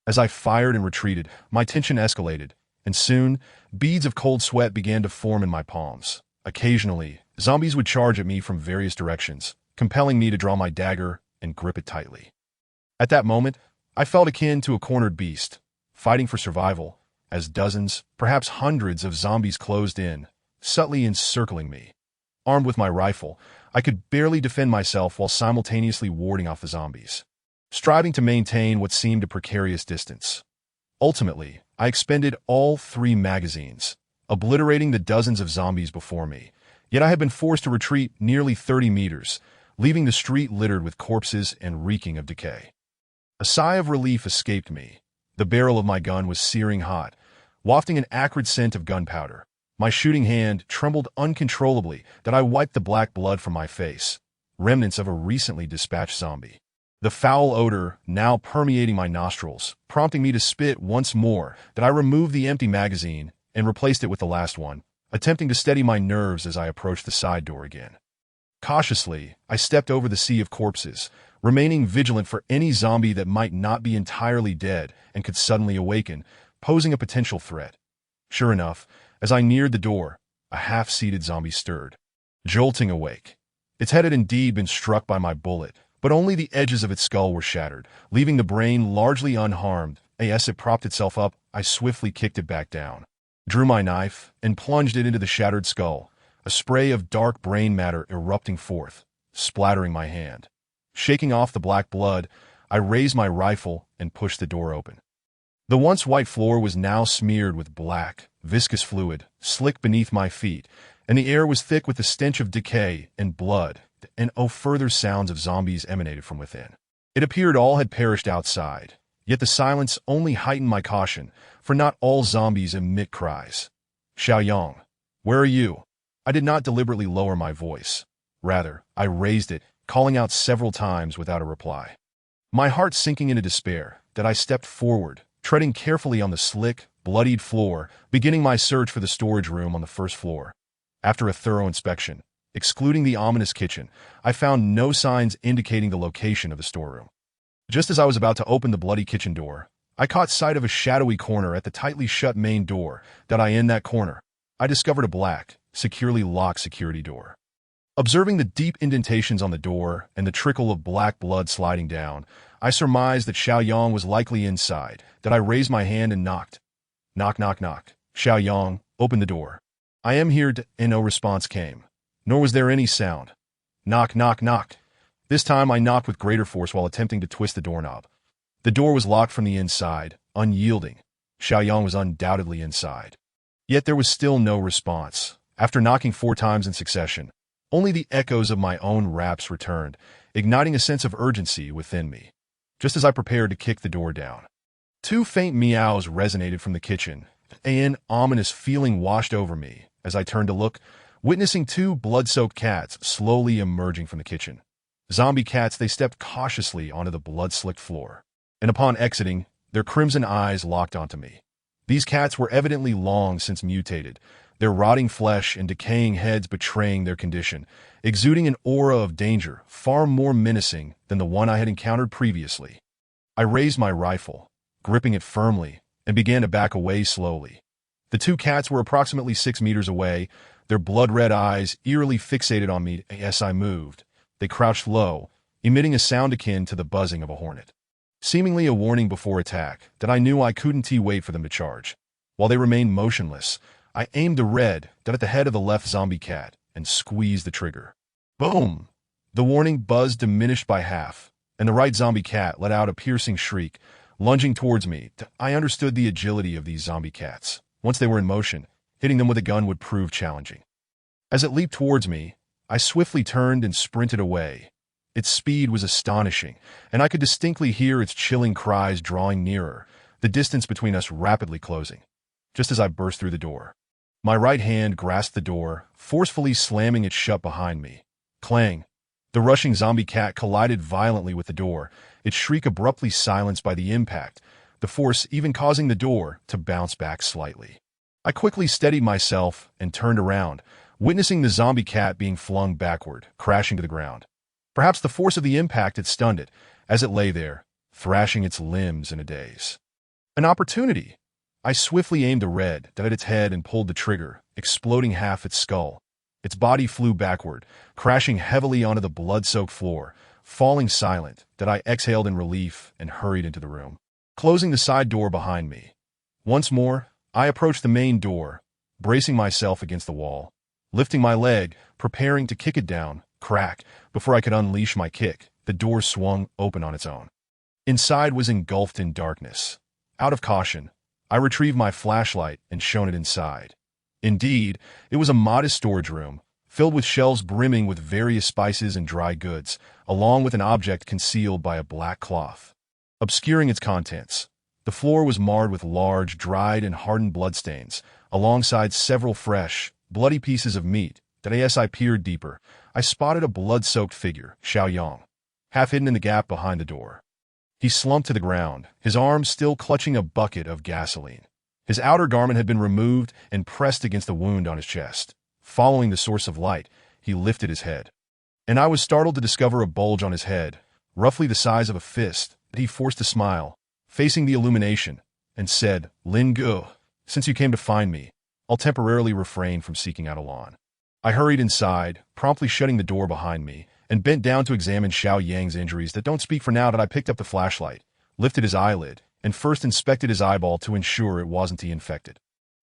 As I fired and retreated, my tension escalated, and soon, beads of cold sweat began to form in my palms. Occasionally, zombies would charge at me from various directions, compelling me to draw my dagger and grip it tightly. At that moment, I felt akin to a cornered beast, fighting for survival, as dozens, perhaps hundreds of zombies closed in, subtly encircling me. Armed with my rifle, I could barely defend myself while simultaneously warding off the zombies, striving to maintain what seemed a precarious distance. Ultimately, I expended all 3 magazines, obliterating the dozens of zombies before me, yet I had been forced to retreat nearly 30 meters, leaving the street littered with corpses and reeking of decay. A sigh of relief escaped me. The barrel of my gun was searing hot, wafting an acrid scent of gunpowder. My shooting hand trembled uncontrollably that I wiped the black blood from my face, remnants of a recently dispatched zombie. The foul odor now permeating my nostrils, prompting me to spit once more that I removed the empty magazine and replaced it with the last one, attempting to steady my nerves as I approached the side door again. Cautiously, I stepped over the sea of corpses, remaining vigilant for any zombie that might not be entirely dead and could suddenly awaken, posing a potential threat. Sure enough, as I neared the door, a half-seated zombie stirred, jolting awake. Its head had indeed been struck by my bullet, but only the edges of its skull were shattered, leaving the brain largely unharmed. As it propped itself up, I swiftly kicked it back down, drew my knife, and plunged it into the shattered skull, a spray of dark brain matter erupting forth, splattering my hand. Shaking off the black blood, I raised my rifle and pushed the door open. The once white floor was now smeared with black, viscous fluid, slick beneath my feet, and the air was thick with the stench of decay and blood, and further sounds of zombies emanated from within. It appeared all had perished outside, yet the silence only heightened my caution, for not all zombies emit cries. Xiaoyang, where are you? I did not deliberately lower my voice. Rather, I raised it, calling out several times without a reply. My heart sinking into despair, that I stepped forward, treading carefully on the slick, bloodied floor, beginning my search for the storage room on the first floor. After a thorough inspection, excluding the ominous kitchen, I found no signs indicating the location of the storeroom. Just as I was about to open the bloody kitchen door, I caught sight of a shadowy corner at the tightly shut main door. In that corner, I discovered a black, securely locked security door. Observing the deep indentations on the door and the trickle of black blood sliding down, I surmised that Xiaoyang was likely inside. I raised my hand and knocked. Knock, knock, knock. Xiaoyang, open the door. I am here, and no response came. Nor was there any sound. Knock, knock, knock. This time I knocked with greater force while attempting to twist the doorknob. The door was locked from the inside, unyielding. Xiaoyang was undoubtedly inside. Yet there was still no response. After knocking 4 times in succession, only the echoes of my own raps returned, igniting a sense of urgency within me. Just as I prepared to kick the door down, 2 faint meows resonated from the kitchen. An ominous feeling washed over me as I turned to look, witnessing 2 blood-soaked cats slowly emerging from the kitchen. Zombie cats, they stepped cautiously onto the blood-slicked floor, and upon exiting, their crimson eyes locked onto me. These cats were evidently long since mutated, their rotting flesh and decaying heads betraying their condition, exuding an aura of danger far more menacing than the one I had encountered previously. I raised my rifle, gripping it firmly, and began to back away slowly. The 2 cats were approximately 6 meters away, their blood-red eyes eerily fixated on me as I moved. They crouched low, emitting a sound akin to the buzzing of a hornet. Seemingly a warning before attack, that I knew I couldn't wait for them to charge. While they remained motionless, I aimed the red at the head of the left zombie cat and squeezed the trigger. Boom! The warning buzz diminished by half, and the right zombie cat let out a piercing shriek, lunging towards me. I understood the agility of these zombie cats. Once they were in motion, hitting them with a gun would prove challenging. As it leaped towards me, I swiftly turned and sprinted away. Its speed was astonishing, and I could distinctly hear its chilling cries drawing nearer, the distance between us rapidly closing. Just as I burst through the door, my right hand grasped the door, forcefully slamming it shut behind me. Clang! The rushing zombie cat collided violently with the door, its shriek abruptly silenced by the impact, the force even causing the door to bounce back slightly. I quickly steadied myself and turned around, witnessing the zombie cat being flung backward, crashing to the ground. Perhaps the force of the impact had stunned it, as it lay there, thrashing its limbs in a daze. An opportunity! I swiftly aimed a red at its head and pulled the trigger, exploding half its skull. Its body flew backward, crashing heavily onto the blood-soaked floor, falling silent. I exhaled in relief and hurried into the room, closing the side door behind me. Once more, I approached the main door, bracing myself against the wall, lifting my leg, preparing to kick it down. Crack! Before I could unleash my kick, the door swung open on its own. Inside was engulfed in darkness. Out of caution, I retrieved my flashlight and shone it inside. Indeed, it was a modest storage room, filled with shelves brimming with various spices and dry goods, along with an object concealed by a black cloth, obscuring its contents. The floor was marred with large, dried and hardened bloodstains, alongside several fresh, bloody pieces of meat, that as I peered deeper, I spotted a blood-soaked figure, Xiaoyang, half hidden in the gap behind the door. He slumped to the ground, his arms still clutching a bucket of gasoline. His outer garment had been removed and pressed against the wound on his chest. Following the source of light, he lifted his head. And I was startled to discover a bulge on his head, roughly the size of a fist, that he forced a smile, facing the illumination, and said, "Lin Yun, since you came to find me, I'll temporarily refrain from seeking out Alon." I hurried inside, promptly shutting the door behind me, and bent down to examine Xiaoyang's injuries that don't speak for now that I picked up the flashlight, lifted his eyelid, and first inspected his eyeball to ensure it wasn't infected.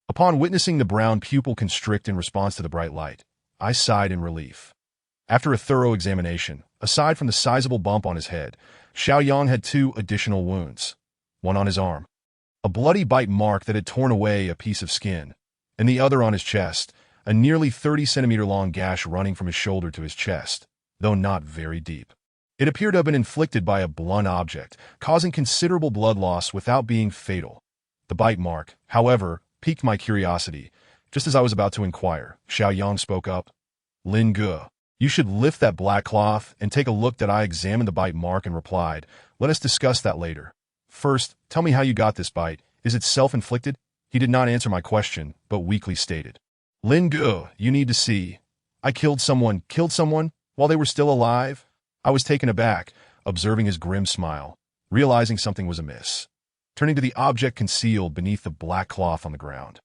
Upon witnessing the brown pupil constrict in response to the bright light, I sighed in relief. After a thorough examination, aside from the sizable bump on his head, Xiaoyang had 2 additional wounds, one on his arm, a bloody bite mark that had torn away a piece of skin, and the other on his chest, a nearly 30-centimeter-long gash running from his shoulder to his chest, though not very deep. It appeared to have been inflicted by a blunt object, causing considerable blood loss without being fatal. The bite mark, however, piqued my curiosity. Just as I was about to inquire, Xiaoyang spoke up. "Lin Yun, you should lift that black cloth and take a look." That I examined the bite mark and replied, "Let us discuss that later. First, tell me how you got this bite. Is it self-inflicted?" He did not answer my question, but weakly stated, "Lin Yun, you need to see. I killed someone while they were still alive." I was taken aback, observing his grim smile, realizing something was amiss. Turning to the object concealed beneath the black cloth on the ground,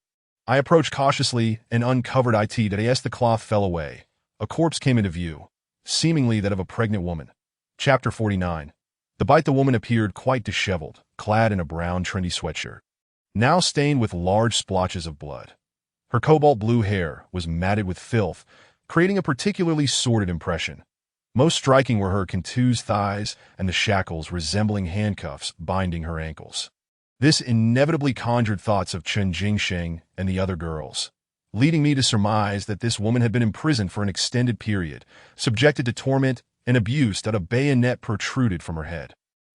I approached cautiously and uncovered it that as the cloth fell away. A corpse came into view, seemingly that of a pregnant woman. Chapter 49. The woman appeared quite disheveled, clad in a brown trendy sweatshirt, now stained with large splotches of blood. Her cobalt blue hair was matted with filth, creating a particularly sordid impression. Most striking were her contused thighs and the shackles resembling handcuffs binding her ankles. This inevitably conjured thoughts of Chen Jingsheng and the other girls, leading me to surmise that this woman had been imprisoned for an extended period, subjected to torment and abuse that a bayonet protruded from her head.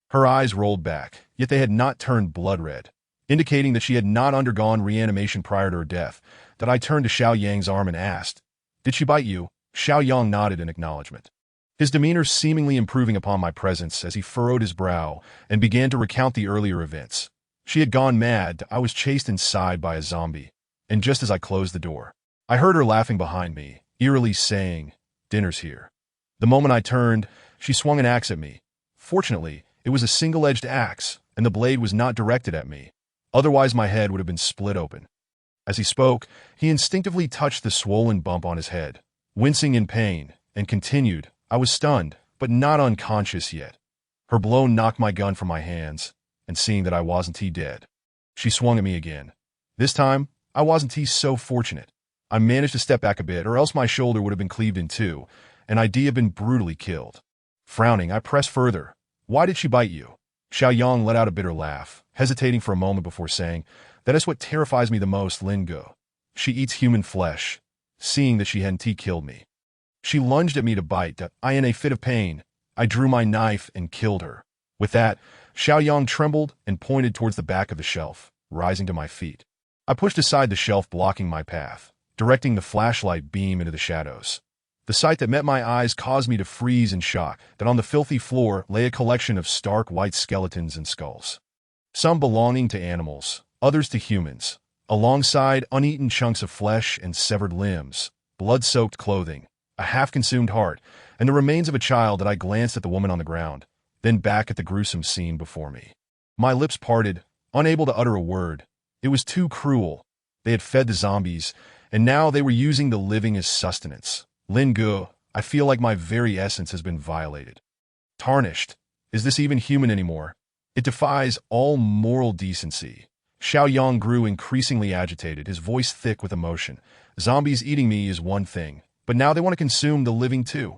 Her eyes rolled back, yet they had not turned blood red, indicating that she had not undergone reanimation prior to her death. That I turned to Xiaoyang's arm and asked, "Did she bite you?" Xiaoyang nodded in acknowledgement, his demeanor seemingly improving upon my presence as he furrowed his brow and began to recount the earlier events. She had gone mad. I was chased inside by a zombie, and just as I closed the door, I heard her laughing behind me, eerily saying, "Dinner's here." The moment I turned, she swung an axe at me. Fortunately, it was a single-edged axe, and the blade was not directed at me. Otherwise, my head would have been split open. As he spoke, he instinctively touched the swollen bump on his head, wincing in pain, and continued, "I was stunned, but not unconscious yet." Her blow knocked my gun from my hands, and seeing that I wasn't dead, she swung at me again. This time, I wasn't so fortunate. I managed to step back a bit, or else my shoulder would have been cleaved in two, and I'd have been brutally killed. Frowning, I pressed further. "Why did she bite you?" Xiaoyang let out a bitter laugh, hesitating for a moment before saying, "That is what terrifies me the most, Lin Yun. She eats human flesh." Seeing that she hadn't killed me, she lunged at me to bite. In a fit of pain, I drew my knife and killed her. With that, Xiaoyang trembled and pointed towards the back of the shelf, rising to my feet. I pushed aside the shelf blocking my path, directing the flashlight beam into the shadows. The sight that met my eyes caused me to freeze in shock. That on the filthy floor lay a collection of stark white skeletons and skulls, some belonging to animals, others to humans, alongside uneaten chunks of flesh and severed limbs, blood-soaked clothing, a half-consumed heart, and the remains of a child. That I glanced at the woman on the ground, then back at the gruesome scene before me. My lips parted, unable to utter a word. It was too cruel. They had fed the zombies, and now they were using the living as sustenance. Lin Yun, I feel like my very essence has been violated. Tarnished. Is this even human anymore? It defies all moral decency. Xiaoyang grew increasingly agitated, his voice thick with emotion. Zombies eating me is one thing, but now they want to consume the living too.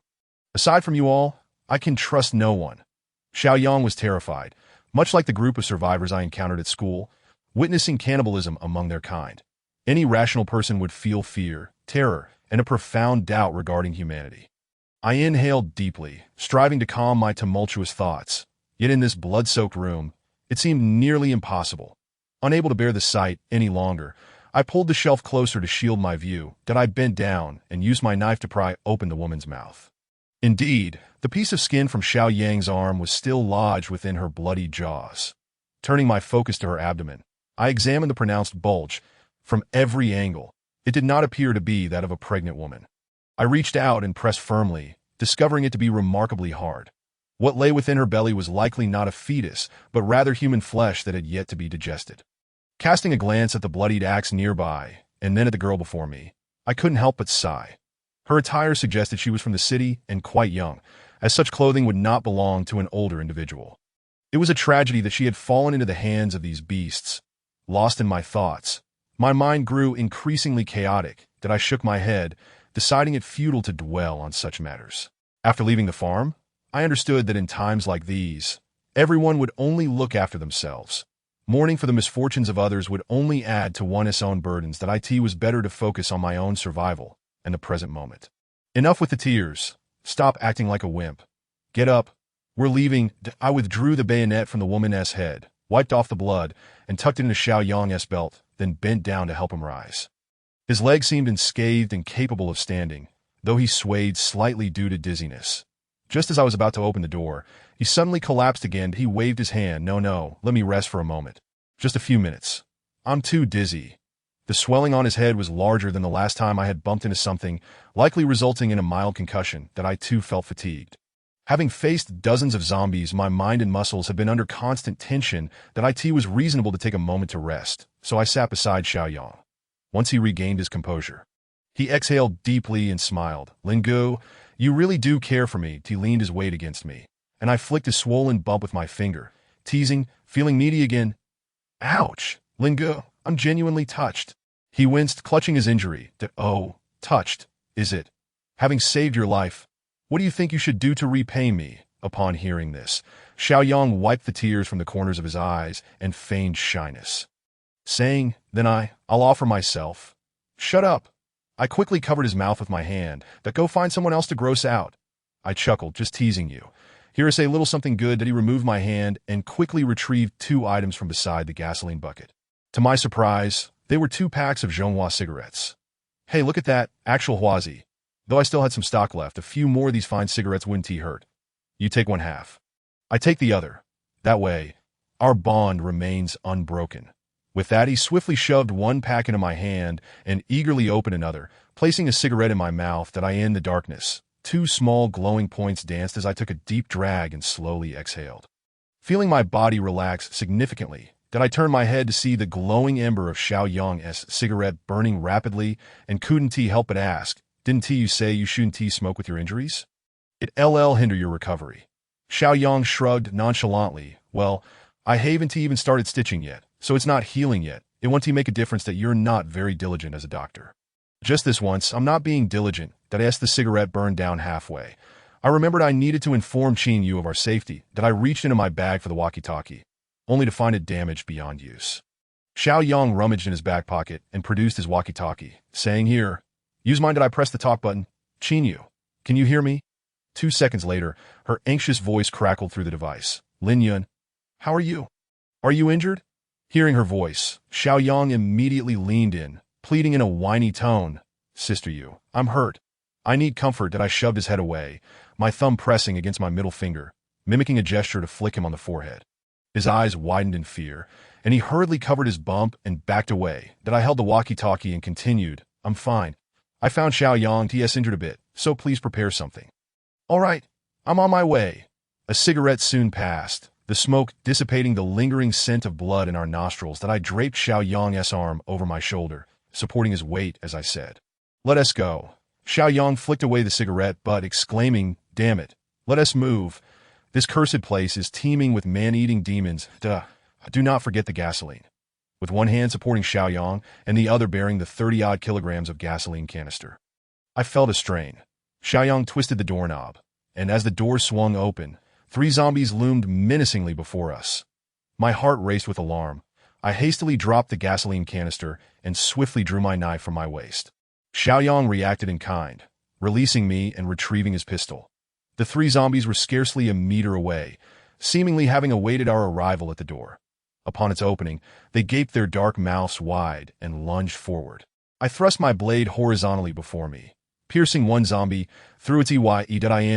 Aside from you all, I can trust no one. Xiaoyang was terrified, much like the group of survivors I encountered at school, witnessing cannibalism among their kind. Any rational person would feel fear, terror, and a profound doubt regarding humanity. I inhaled deeply, striving to calm my tumultuous thoughts. Yet in this blood-soaked room, it seemed nearly impossible. Unable to bear the sight any longer, I pulled the shelf closer to shield my view, then I bent down and used my knife to pry open the woman's mouth. Indeed, the piece of skin from Xiao Yang's arm was still lodged within her bloody jaws. Turning my focus to her abdomen, I examined the pronounced bulge. From every angle, it did not appear to be that of a pregnant woman. I reached out and pressed firmly, discovering it to be remarkably hard. What lay within her belly was likely not a fetus, but rather human flesh that had yet to be digested. Casting a glance at the bloodied axe nearby, and then at the girl before me, I couldn't help but sigh. Her attire suggested she was from the city and quite young, as such clothing would not belong to an older individual. It was a tragedy that she had fallen into the hands of these beasts. Lost in my thoughts, my mind grew increasingly chaotic that I shook my head, deciding it futile to dwell on such matters. After leaving the farm, I understood that in times like these, everyone would only look after themselves. Mourning for the misfortunes of others would only add to one's own burdens, that it was better to focus on my own survival and the present moment. Enough with the tears. Stop acting like a wimp. Get up. We're leaving. I withdrew the bayonet from the woman's head, wiped off the blood, and tucked it into Xiao Yang's belt, then bent down to help him rise. His legs seemed unscathed and capable of standing, though he swayed slightly due to dizziness. Just as I was about to open the door, he suddenly collapsed again. He waved his hand. No, let me rest for a moment. Just a few minutes. I'm too dizzy. The swelling on his head was larger than the last time I had bumped into something, likely resulting in a mild concussion, that I too felt fatigued. Having faced dozens of zombies, my mind and muscles had been under constant tension, that it was reasonable to take a moment to rest, so I sat beside Xiao Yang. Once he regained his composure, he exhaled deeply and smiled. Lin Gu, you really do care for me. He leaned his weight against me, and I flicked his swollen bump with my finger, teasing, feeling needy again. Ouch, Lin Gu, I'm genuinely touched. He winced, clutching his injury. Oh, touched, is it? Having saved your life, what do you think you should do to repay me? Upon hearing this, Xiao Yang wiped the tears from the corners of his eyes and feigned shyness, saying, then I'll offer myself. Shut up. I quickly covered his mouth with my hand. Go find someone else to gross out. I chuckled, just teasing you. Here is a little something good. That he removed my hand and quickly retrieved 2 items from beside the gasoline bucket. To my surprise, they were 2 packs of Zhonghua cigarettes. Hey, look at that, actual Huazi. Though I still had some stock left, a few more of these fine cigarettes wouldn't hurt. You take 1/2. I take the other. That way, our bond remains unbroken. With that, he swiftly shoved 1 pack into my hand and eagerly opened another, placing a cigarette in my mouth. In the darkness, 2 small glowing points danced as I took a deep drag and slowly exhaled. Feeling my body relax significantly, I turned my head to see the glowing ember of Xiao Yang's cigarette burning rapidly, and couldn't help but ask, didn't you say you shouldn't smoke with your injuries? It'll hinder your recovery. Xiao Yang shrugged nonchalantly. Well, I haven't even started stitching yet, so it's not healing yet. It won't make a difference that you're not very diligent as a doctor. Just this once, I'm not being diligent. As the cigarette burned down halfway, I remembered I needed to inform Qin Yu of our safety. I reached into my bag for the walkie-talkie, only to find it damaged beyond use. Xiao Yang rummaged in his back pocket and produced his walkie-talkie, saying, here, use mine. I pressed the talk button. Qin Yu, can you hear me? 2 seconds later, her anxious voice crackled through the device. Lin Yun, how are you? Are you injured? Hearing her voice, Xiao Yang immediately leaned in, pleading in a whiny tone. Sister Yu, I'm hurt. I need comfort. I shoved his head away, my thumb pressing against my middle finger, mimicking a gesture to flick him on the forehead. His eyes widened in fear, and he hurriedly covered his bump and backed away. I held the walkie-talkie and continued, I'm fine. I found Xiao Yang. He's injured a bit, so please prepare something. All right, I'm on my way. A cigarette soon passed, the smoke dissipating the lingering scent of blood in our nostrils. I draped Xiao Yang's arm over my shoulder, supporting his weight as I said, let us go. Xiao Yang flicked away the cigarette butt, exclaiming, damn it, let us move. This cursed place is teeming with man-eating demons. Do not forget the gasoline. With one hand supporting Xiao Yang and the other bearing the 30-odd kilograms of gasoline canister, I felt a strain. Xiao Yang twisted the doorknob, and as the door swung open, 3 zombies loomed menacingly before us. My heart raced with alarm. I hastily dropped the gasoline canister and swiftly drew my knife from my waist. Xiao Yang reacted in kind, releasing me and retrieving his pistol. The 3 zombies were scarcely a meter away, seemingly having awaited our arrival at the door. Upon its opening, they gaped their dark mouths wide and lunged forward. I thrust my blade horizontally before me, piercing one zombie through its EYE.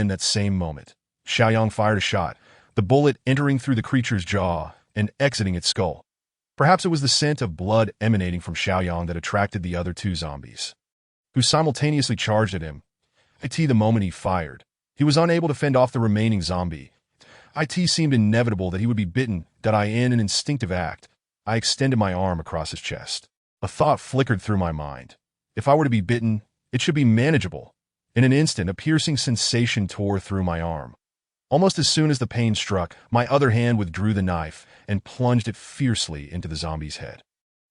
That same moment, Xiaoyang fired a shot, the bullet entering through the creature's jaw and exiting its skull. Perhaps it was the scent of blood emanating from Xiaoyang that attracted the other two zombies, who simultaneously charged at him. The moment he fired, he was unable to fend off the remaining zombie. It seemed inevitable that he would be bitten. In an instinctive act, I extended my arm across his chest. A thought flickered through my mind. If I were to be bitten, it should be manageable. In an instant, a piercing sensation tore through my arm. Almost as soon as the pain struck, my other hand withdrew the knife and plunged it fiercely into the zombie's head.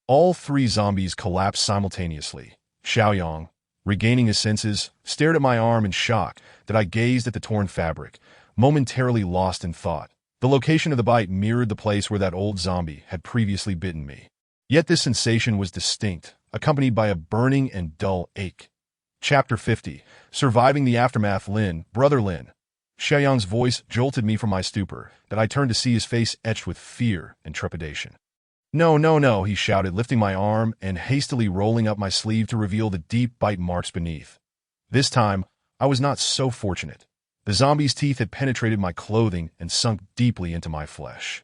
All three zombies collapsed simultaneously. Xiaoyang, regaining his senses, stared at my arm in shock. I gazed at the torn fabric, momentarily lost in thought. The location of the bite mirrored the place where that old zombie had previously bitten me. Yet this sensation was distinct, accompanied by a burning and dull ache. Chapter 50. Surviving the Aftermath. Brother Lin. Xiaoyang's voice jolted me from my stupor. I turned to see his face etched with fear and trepidation. No, no, no, he shouted, lifting my arm and hastily rolling up my sleeve to reveal the deep bite marks beneath. This time, I was not so fortunate. The zombie's teeth had penetrated my clothing and sunk deeply into my flesh.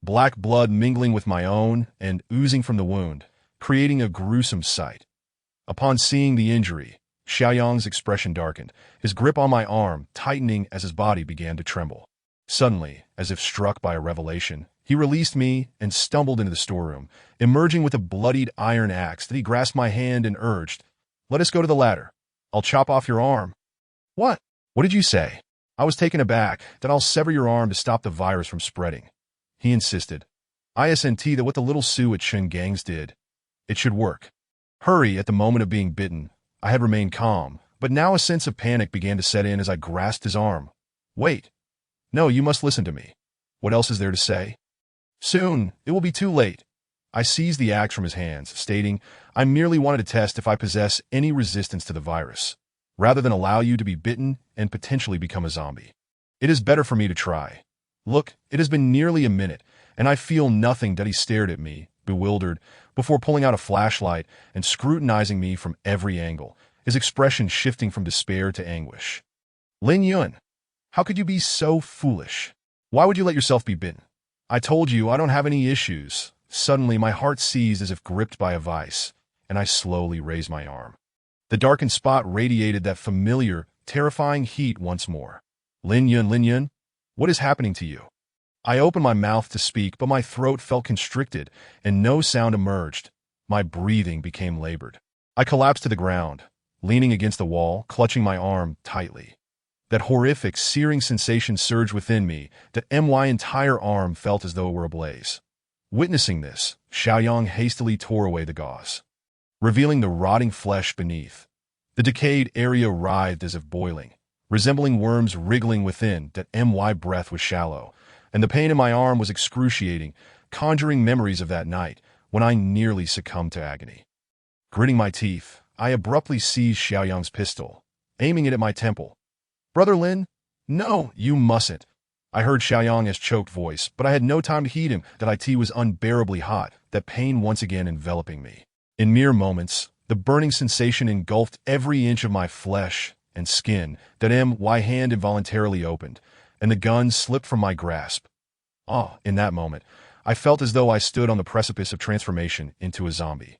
Black blood mingling with my own and oozing from the wound, creating a gruesome sight. Upon seeing the injury, Xiaoyang's expression darkened, his grip on my arm tightening as his body began to tremble. Suddenly, as if struck by a revelation, he released me and stumbled into the storeroom, emerging with a bloodied iron axe. He grasped my hand and urged, "Let us go to the ladder. I'll chop off your arm." "What? What did you say?" I was taken aback. "I'll sever your arm to stop the virus from spreading," he insisted. "Isn't that what the little Sue at Shengang's did? It should work." Hurry, at the moment of being bitten, I had remained calm, but now a sense of panic began to set in as I grasped his arm. "Wait. No, you must listen to me. What else is there to say?" "Soon, it will be too late." I seized the axe from his hands, stating, "I merely wanted to test if I possess any resistance to the virus, rather than allow you to be bitten and potentially become a zombie. It is better for me to try. Look, it has been nearly a minute, and I feel nothing." He stared at me, bewildered, before pulling out a flashlight and scrutinizing me from every angle, his expression shifting from despair to anguish. "Lin Yun, how could you be so foolish? Why would you let yourself be bitten? I told you I don't have any issues." Suddenly, my heart seized as if gripped by a vice, and I slowly raised my arm. The darkened spot radiated that familiar, terrifying heat once more. Lin Yun, what is happening to you?" I opened my mouth to speak, but my throat felt constricted, and no sound emerged. My breathing became labored. I collapsed to the ground, leaning against the wall, clutching my arm tightly. That horrific, searing sensation surged within me. My entire arm felt as though it were ablaze. Witnessing this, Xiaoyang hastily tore away the gauze, revealing the rotting flesh beneath. The decayed area writhed as if boiling, resembling worms wriggling within. My breath was shallow, and the pain in my arm was excruciating, conjuring memories of that night when I nearly succumbed to agony. Gritting my teeth, I abruptly seized Xiaoyang's pistol, aiming it at my temple. "Brother Lin, no, you mustn't." I heard Xiaoyang's choked voice, but I had no time to heed him. It was unbearably hot, that pain once again enveloping me. In mere moments, the burning sensation engulfed every inch of my flesh and skin. My hand involuntarily opened, and the gun slipped from my grasp. In that moment, I felt as though I stood on the precipice of transformation into a zombie.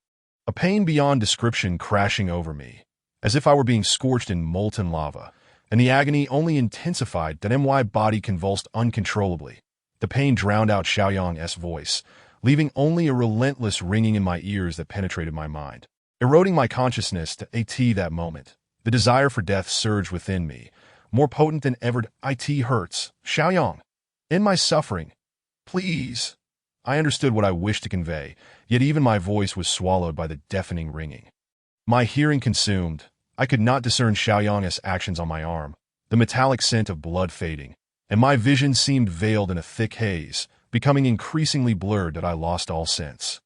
A pain beyond description crashing over me, as if I were being scorched in molten lava, and the agony only intensified. My body convulsed uncontrollably. The pain drowned out Xiaoyang's voice, leaving only a relentless ringing in my ears that penetrated my mind. Eroding my consciousness. That moment, the desire for death surged within me, more potent than ever. "It hurts, Xiaoyang. In my suffering. Please." I understood what I wished to convey, yet even my voice was swallowed by the deafening ringing. My hearing consumed, I could not discern Xiaoyang's actions on my arm, the metallic scent of blood fading, and my vision seemed veiled in a thick haze, becoming increasingly blurred. I lost all sense,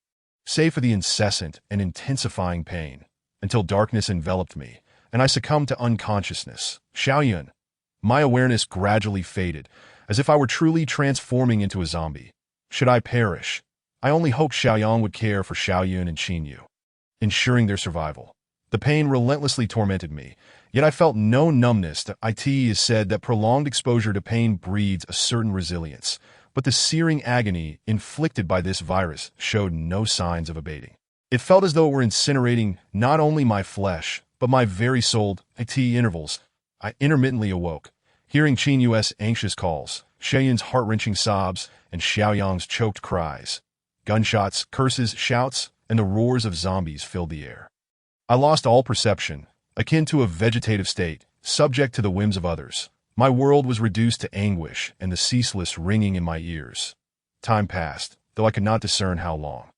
save for the incessant and intensifying pain, until darkness enveloped me, and I succumbed to unconsciousness. "Xiaoyun." My awareness gradually faded, as if I were truly transforming into a zombie. Should I perish? I only hoped Xiaoyang would care for Xiaoyun and Qin Yu, ensuring their survival. The pain relentlessly tormented me, yet I felt no numbness. It is said that prolonged exposure to pain breeds a certain resilience, but the searing agony inflicted by this virus showed no signs of abating. It felt as though it were incinerating not only my flesh, but my very soul. At intervals, I intermittently awoke, hearing Qin Yu's anxious calls, Xiaoyun's heart-wrenching sobs, and Xiaoyang's choked cries. Gunshots, curses, shouts, and the roars of zombies filled the air. I lost all perception, akin to a vegetative state, subject to the whims of others. My world was reduced to anguish and the ceaseless ringing in my ears. Time passed, though I could not discern how long.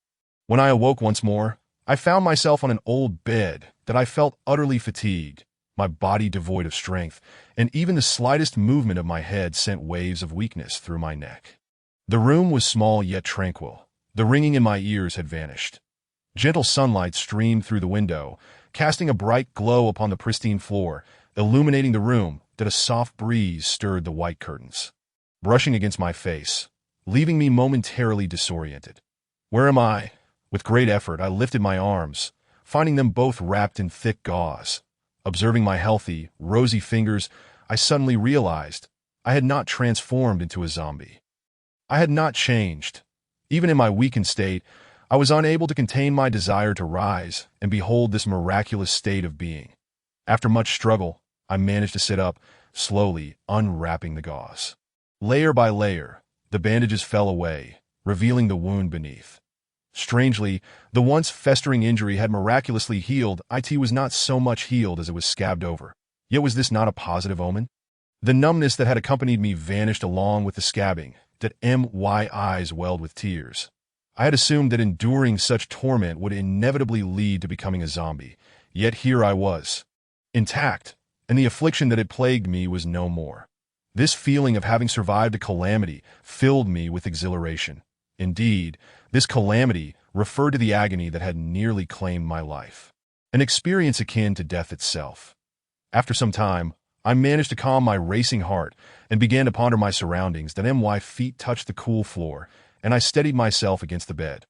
When I awoke once more, I found myself on an old bed that I felt utterly fatigued, my body devoid of strength, and even the slightest movement of my head sent waves of weakness through my neck. The room was small yet tranquil. The ringing in my ears had vanished. Gentle sunlight streamed through the window, casting a bright glow upon the pristine floor, illuminating the room that a soft breeze stirred the white curtains, brushing against my face, leaving me momentarily disoriented. Where am I? With great effort, I lifted my arms, finding them both wrapped in thick gauze. Observing my healthy, rosy fingers, I suddenly realized I had not transformed into a zombie. I had not changed. Even in my weakened state, I was unable to contain my desire to rise and behold this miraculous state of being. After much struggle, I managed to sit up, slowly unwrapping the gauze. Layer by layer, the bandages fell away, revealing the wound beneath. Strangely, the once festering injury had miraculously healed. It was not so much healed as it was scabbed over. Yet was this not a positive omen? The numbness that had accompanied me vanished along with the scabbing, that my eyes welled with tears. I had assumed that enduring such torment would inevitably lead to becoming a zombie, yet here I was, intact, and the affliction that had plagued me was no more. This feeling of having survived a calamity filled me with exhilaration. Indeed, this calamity referred to the agony that had nearly claimed my life, an experience akin to death itself. After some time, I managed to calm my racing heart and began to ponder my surroundings. Then my feet touched the cool floor, and I steadied myself against the bed.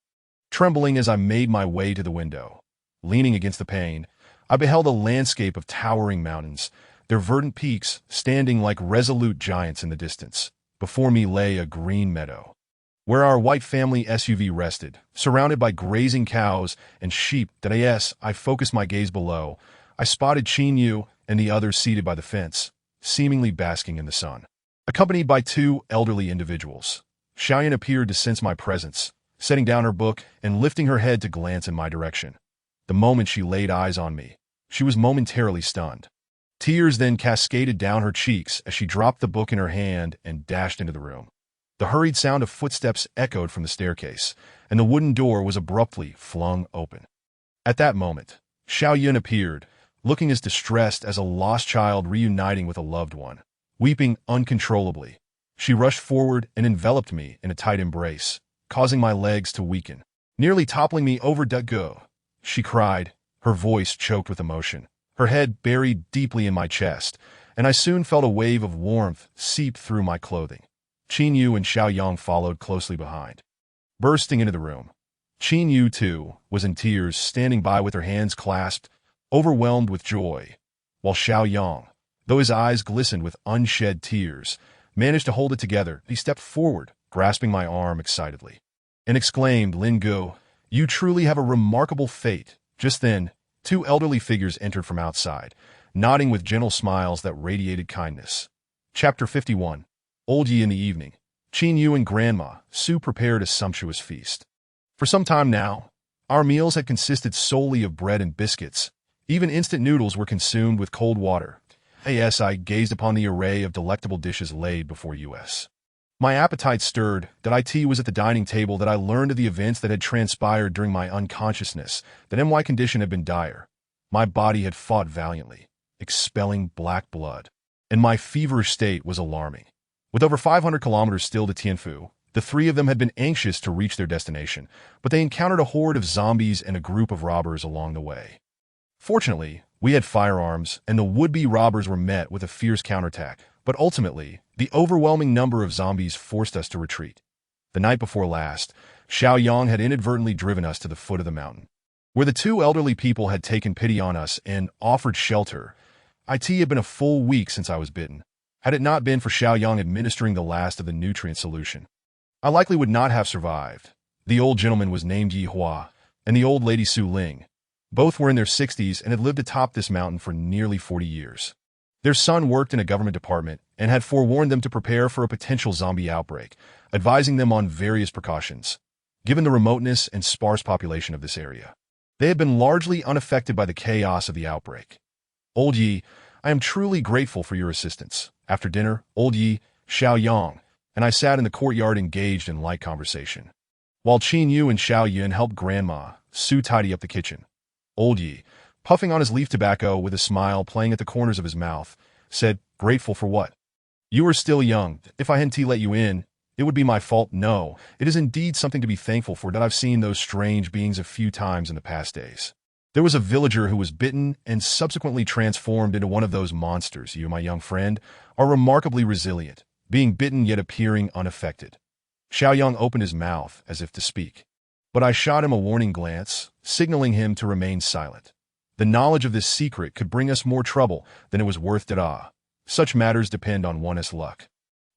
Trembling as I made my way to the window, leaning against the pane, I beheld a landscape of towering mountains, their verdant peaks standing like resolute giants in the distance. Before me lay a green meadow, where our white family SUV rested, surrounded by grazing cows and sheep. I focused my gaze below. I spotted Qin Yu and the others seated by the fence, seemingly basking in the sun, accompanied by two elderly individuals. Xiaoyun appeared to sense my presence, setting down her book and lifting her head to glance in my direction. The moment she laid eyes on me, she was momentarily stunned. Tears then cascaded down her cheeks as she dropped the book in her hand and dashed into the room. The hurried sound of footsteps echoed from the staircase, and the wooden door was abruptly flung open. At that moment, Xiaoyun appeared, looking as distressed as a lost child reuniting with a loved one. Weeping uncontrollably, she rushed forward and enveloped me in a tight embrace, causing my legs to weaken. Nearly toppling me over, "Go," she cried, her voice choked with emotion, her head buried deeply in my chest, and I soon felt a wave of warmth seep through my clothing. Qin Yu and Xiaoyang followed closely behind. Bursting into the room, Qin Yu, too, was in tears, standing by with her hands clasped, overwhelmed with joy, while Xiaoyang, though his eyes glistened with unshed tears, managed to hold it together. He stepped forward, grasping my arm excitedly, and exclaimed, "Lin Yun, you truly have a remarkable fate." Just then, two elderly figures entered from outside, nodding with gentle smiles that radiated kindness. Chapter 51. Old Yi. In the evening, Qin Yu and Grandma Su prepared a sumptuous feast. For some time now, our meals had consisted solely of bread and biscuits. Even instant noodles were consumed with cold water. As I gazed upon the array of delectable dishes laid before us, my appetite stirred. That it was at the dining table that I learned of the events that had transpired during my unconsciousness. That my condition had been dire. My body had fought valiantly, expelling black blood, and my feverish state was alarming. With over 500 kilometers still to Tianfu, the three of them had been anxious to reach their destination, but they encountered a horde of zombies and a group of robbers along the way. Fortunately, we had firearms, and the would-be robbers were met with a fierce counterattack, but ultimately, the overwhelming number of zombies forced us to retreat. The night before last, Xiao Yang had inadvertently driven us to the foot of the mountain, where the two elderly people had taken pity on us and offered shelter. It had been a full week since I was bitten. Had it not been for Xiao Yang administering the last of the nutrient solution, I likely would not have survived. The old gentleman was named Yi Hua, and the old lady Su Ling. Both were in their 60s and had lived atop this mountain for nearly 40 years. Their son worked in a government department and had forewarned them to prepare for a potential zombie outbreak, advising them on various precautions. Given the remoteness and sparse population of this area, they had been largely unaffected by the chaos of the outbreak. Old Yi, I am truly grateful for your assistance. After dinner, Old Yi, Xiao Yang, and I sat in the courtyard engaged in light conversation, while Qin Yu and Xiao Yun helped Grandma Su tidy up the kitchen. Old Yi, puffing on his leaf tobacco with a smile playing at the corners of his mouth, said, "Grateful for what? You are still young. If I hadn't let you in, it would be my fault. No, it is indeed something to be thankful for that I've seen those strange beings a few times in the past days. There was a villager who was bitten and subsequently transformed into one of those monsters. You, my young friend, are remarkably resilient, being bitten yet appearing unaffected." Xiao Yang opened his mouth as if to speak, but I shot him a warning glance, signaling him to remain silent. The knowledge of this secret could bring us more trouble than it was worth. Such matters depend on one's luck.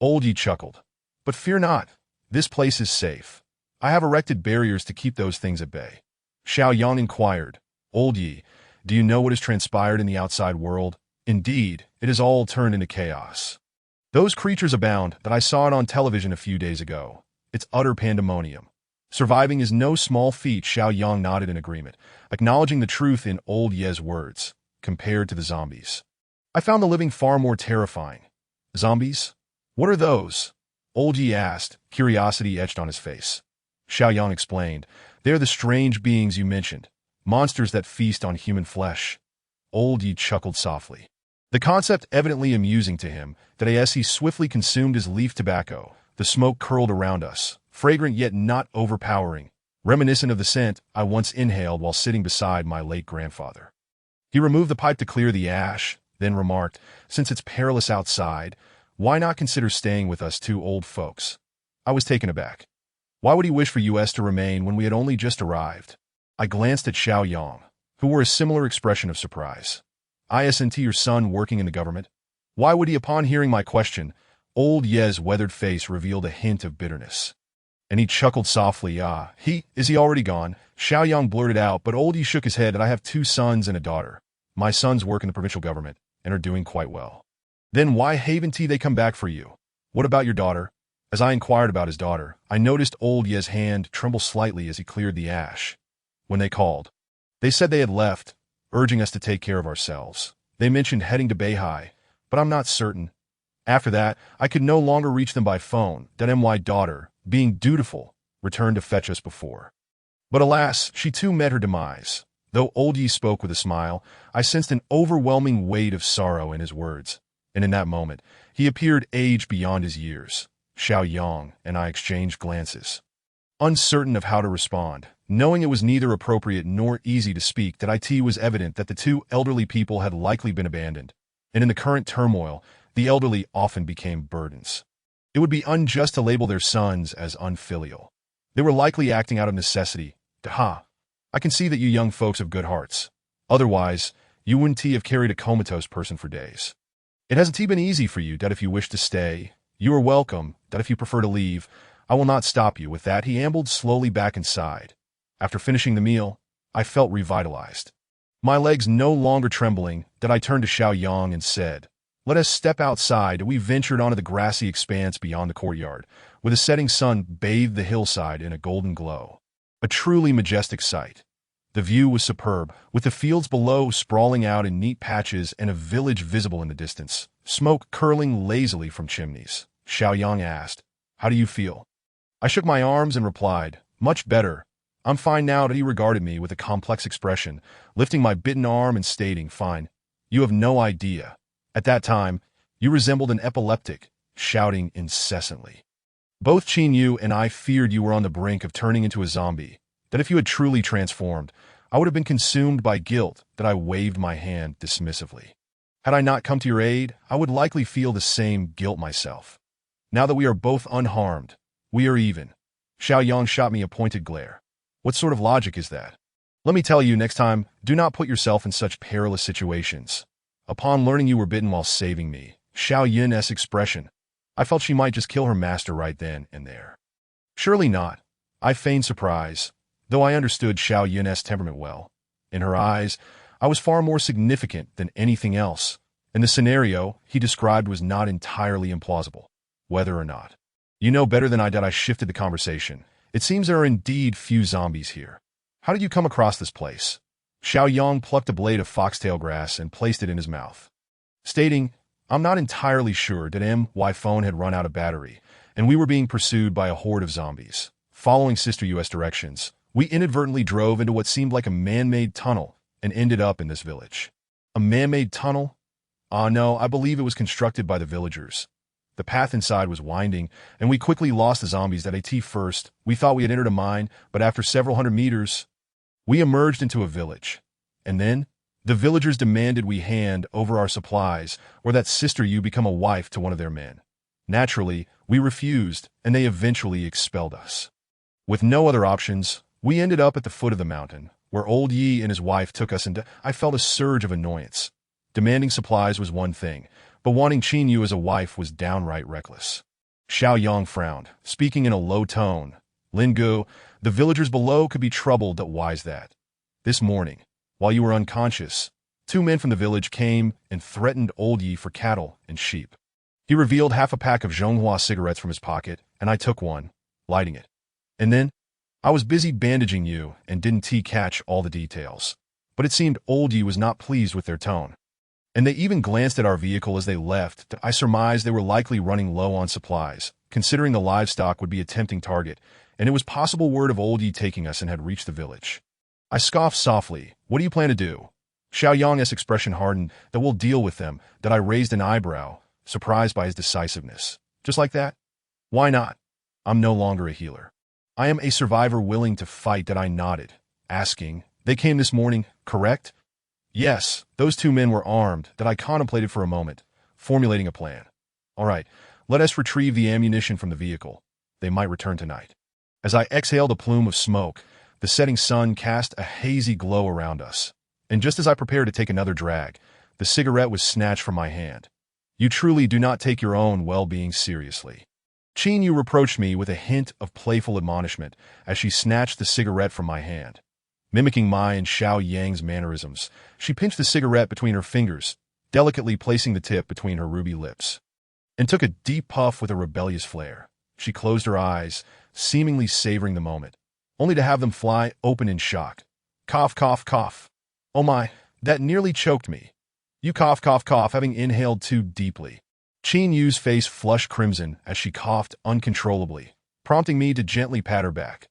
Old Yi chuckled. But fear not. This place is safe. I have erected barriers to keep those things at bay. Xiao Yang inquired, Old Yi, do you know what has transpired in the outside world? Indeed, it has all turned into chaos. Those creatures abound that I saw it on television a few days ago. It's utter pandemonium. Surviving is no small feat. Xiao Yang nodded in agreement, acknowledging the truth in Old Ye's words, compared to the zombies. I found the living far more terrifying. Zombies? What are those? Old Ye asked, curiosity etched on his face. Xiao Yang explained, they are the strange beings you mentioned, monsters that feast on human flesh. Old Ye chuckled softly, the concept evidently amusing to him, that as he swiftly consumed his leaf tobacco, the smoke curled around us, fragrant yet not overpowering, reminiscent of the scent I once inhaled while sitting beside my late grandfather. He removed the pipe to clear the ash, then remarked, since it's perilous outside, why not consider staying with us two old folks? I was taken aback. Why would he wish for us to remain when we had only just arrived? I glanced at Xiao Yang, who wore a similar expression of surprise. Isn't your son working in the government? Why would he? Upon hearing my question, Old Ye's weathered face revealed a hint of bitterness. And he chuckled softly. Is he already gone? Xiao Yang blurted out, but Old Ye shook his head that I have 2 sons and a daughter. My sons work in the provincial government and are doing quite well. Then why haven't they come back for you? What about your daughter? As I inquired about his daughter, I noticed Old Ye's hand tremble slightly as he cleared the ash. When they called, they said they had left, urging us to take care of ourselves. They mentioned heading to Beihai, but I'm not certain. After that, I could no longer reach them by phone. That my daughter, being dutiful, returned to fetch us before. But alas, she too met her demise. Though Old Ye spoke with a smile, I sensed an overwhelming weight of sorrow in his words, and in that moment, he appeared aged beyond his years. Xiao Yang and I exchanged glances, uncertain of how to respond. Knowing it was neither appropriate nor easy to speak, that it was evident that the 2 elderly people had likely been abandoned, and in the current turmoil, the elderly often became burdens. It would be unjust to label their sons as unfilial. They were likely acting out of necessity. I can see that you young folks have good hearts. Otherwise, you wouldn't have carried a comatose person for days. It hasn't been easy for you. That if you wish to stay, you are welcome. That if you prefer to leave, I will not stop you. With that, he ambled slowly back inside. After finishing the meal, I felt revitalized. My legs no longer trembling, that I turned to Xiao Yang and said, let us step outside. We ventured onto the grassy expanse beyond the courtyard, where the setting sun bathed the hillside in a golden glow. A truly majestic sight. The view was superb, with the fields below sprawling out in neat patches and a village visible in the distance, smoke curling lazily from chimneys. Xiao Yang asked, how do you feel? I shook my arms and replied, much better. I'm fine now. That he regarded me with a complex expression, lifting my bitten arm and stating, fine. You have no idea. At that time, you resembled an epileptic, shouting incessantly. Both Qin Yu and I feared you were on the brink of turning into a zombie, that if you had truly transformed, I would have been consumed by guilt. That I waved my hand dismissively. Had I not come to your aid, I would likely feel the same guilt myself. Now that we are both unharmed, we are even. Xiao Yang shot me a pointed glare. What sort of logic is that? Let me tell you, next time, do not put yourself in such perilous situations. Upon learning you were bitten while saving me, Xiao Yun's expression, I felt she might just kill her master right then and there. Surely not. I feigned surprise, though I understood Xiao Yun's temperament well. In her eyes, I was far more significant than anything else, and the scenario he described was not entirely implausible, whether or not. You know better than I did. I shifted the conversation. It seems there are indeed few zombies here. How did you come across this place? Xiao Yang plucked a blade of foxtail grass and placed it in his mouth, stating, I'm not entirely sure that my phone had run out of battery, and we were being pursued by a horde of zombies. Following Sister U.S. directions, we inadvertently drove into what seemed like a man-made tunnel and ended up in this village. A man-made tunnel? No, I believe it was constructed by the villagers. The path inside was winding, and we quickly lost the zombies at first. We thought we had entered a mine, but after several hundred meters, we emerged into a village. And then, the villagers demanded we hand over our supplies, or that Sister U become a wife to one of their men. Naturally, we refused, and they eventually expelled us. With no other options, we ended up at the foot of the mountain, where old Yi and his wife took us into. I felt a surge of annoyance. Demanding supplies was one thing, but wanting Qin Yu as a wife was downright reckless. Xiao Yang frowned, speaking in a low tone. Lin Gu, the villagers below could be troubled, but why's that? This morning, while you were unconscious, 2 men from the village came and threatened old Yi for cattle and sheep. He revealed half a pack of Zhonghua cigarettes from his pocket, and I took one, lighting it. And then, I was busy bandaging you and didn't catch all the details. But it seemed old Yi was not pleased with their tone. And they even glanced at our vehicle as they left. I surmised they were likely running low on supplies, considering the livestock would be a tempting target, and it was possible word of old Yi taking us and had reached the village. I scoffed softly. What do you plan to do? Xiao Yang's expression hardened. That we'll deal with them. That I raised an eyebrow, surprised by his decisiveness. Just like that? Why not? I'm no longer a healer. I am a survivor willing to fight. That I nodded, asking, they came this morning, correct? Yes, those 2 men were armed. That I contemplated for a moment, formulating a plan. All right, let us retrieve the ammunition from the vehicle. They might return tonight. As I exhaled a plume of smoke, the setting sun cast a hazy glow around us, and just as I prepared to take another drag, the cigarette was snatched from my hand. You truly do not take your own well-being seriously. Qin Yu reproached me with a hint of playful admonishment as she snatched the cigarette from my hand. Mimicking my and Xiao Yang's mannerisms, she pinched the cigarette between her fingers, delicately placing the tip between her ruby lips, and took a deep puff with a rebellious flare. She closed her eyes, seemingly savoring the moment, only to have them fly open in shock. Cough, cough, cough. Oh my, that nearly choked me. You cough, cough, cough, having inhaled too deeply. Qin Yu's face flushed crimson as she coughed uncontrollably, prompting me to gently pat her back.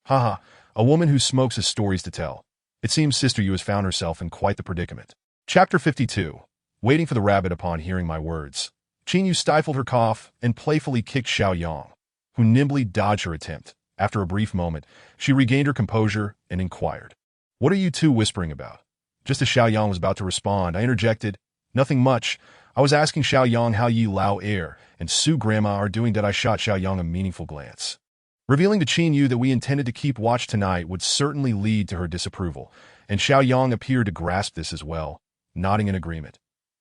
Haha, a woman who smokes has stories to tell. It seems Sister Yu has found herself in quite the predicament. Chapter 52. Waiting for the rabbit. Upon hearing my words, Qin Yu stifled her cough and playfully kicked Xiao Yang, who nimbly dodged her attempt. After a brief moment, she regained her composure and inquired, What are you 2 whispering about? Just as Xiao Yang was about to respond, I interjected, Nothing much. I was asking Xiao Yang how Yi Lao Air and Su Grandma are doing. That I shot Xiao Yang a meaningful glance. Revealing to Qin Yu that we intended to keep watch tonight would certainly lead to her disapproval, and Xiao Yang appeared to grasp this as well, nodding in agreement.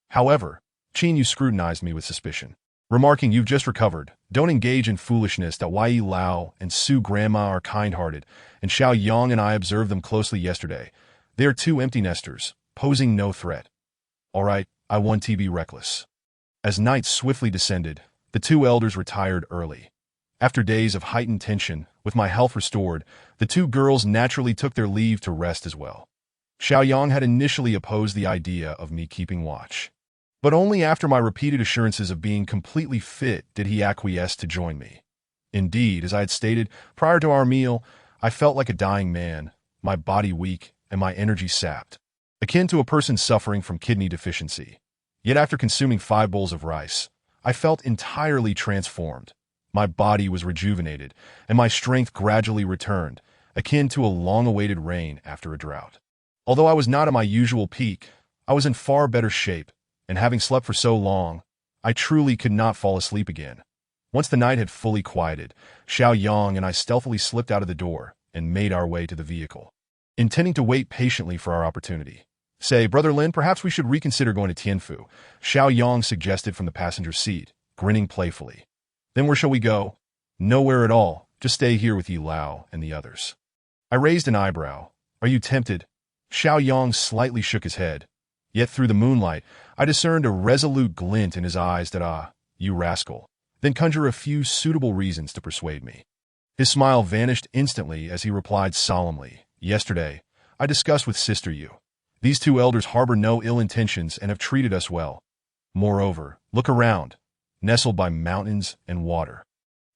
However, Qin Yu scrutinized me with suspicion, remarking, You've just recovered. Don't engage in foolishness. That Yi Lao and Su Grandma are kind-hearted, and Xiao Yang and I observed them closely yesterday. They are 2 empty nesters, posing no threat. All right, I want to be reckless. As night swiftly descended, the 2 elders retired early. After days of heightened tension, with my health restored, the 2 girls naturally took their leave to rest as well. Xiao Yang had initially opposed the idea of me keeping watch, but only after my repeated assurances of being completely fit did he acquiesce to join me. Indeed, as I had stated prior to our meal, I felt like a dying man, my body weak and my energy sapped, akin to a person suffering from kidney deficiency. Yet after consuming 5 bowls of rice, I felt entirely transformed. My body was rejuvenated, and my strength gradually returned, akin to a long-awaited rain after a drought. Although I was not at my usual peak, I was in far better shape, and having slept for so long, I truly could not fall asleep again. Once the night had fully quieted, Xiao Yang and I stealthily slipped out of the door and made our way to the vehicle, intending to wait patiently for our opportunity. Say, Brother Lin, perhaps we should reconsider going to Tianfu, Xiao Yang suggested from the passenger seat, grinning playfully. Then where shall we go? Nowhere at all. Just stay here with Yi Lao and the others. I raised an eyebrow. Are you tempted? Xiao Yang slightly shook his head. Yet through the moonlight, I discerned a resolute glint in his eyes that, you rascal, then conjure a few suitable reasons to persuade me. His smile vanished instantly as he replied solemnly, Yesterday, I discussed with Sister Yu. These two elders harbor no ill intentions and have treated us well. Moreover, look around, nestled by mountains and water.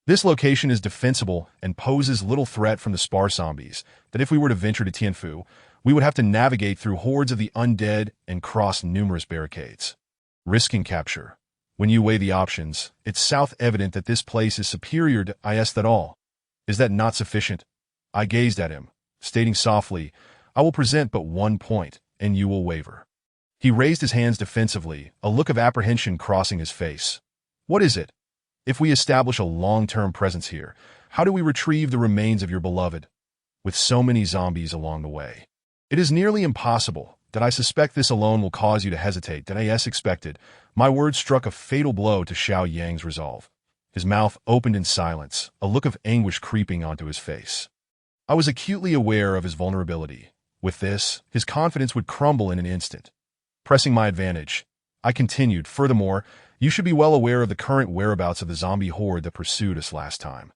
This location is defensible and poses little threat from the sparse zombies that if we were to venture to Tianfu, we would have to navigate through hordes of the undead and cross numerous barricades. Risking capture. When you weigh the options, it's self-evident that this place is superior to is that all. Is that not sufficient? I gazed at him, stating softly, I will present but one point, and you will waver. He raised his hands defensively, a look of apprehension crossing his face. What is it? If we establish a long-term presence here, how do we retrieve the remains of your beloved? With so many zombies along the way. It is nearly impossible that I suspect this alone will cause you to hesitate that as expected. My words struck a fatal blow to Xiao Yang's resolve. His mouth opened in silence, a look of anguish creeping onto his face. I was acutely aware of his vulnerability. With this, his confidence would crumble in an instant. Pressing my advantage, I continued, furthermore, you should be well aware of the current whereabouts of the zombie horde that pursued us last time.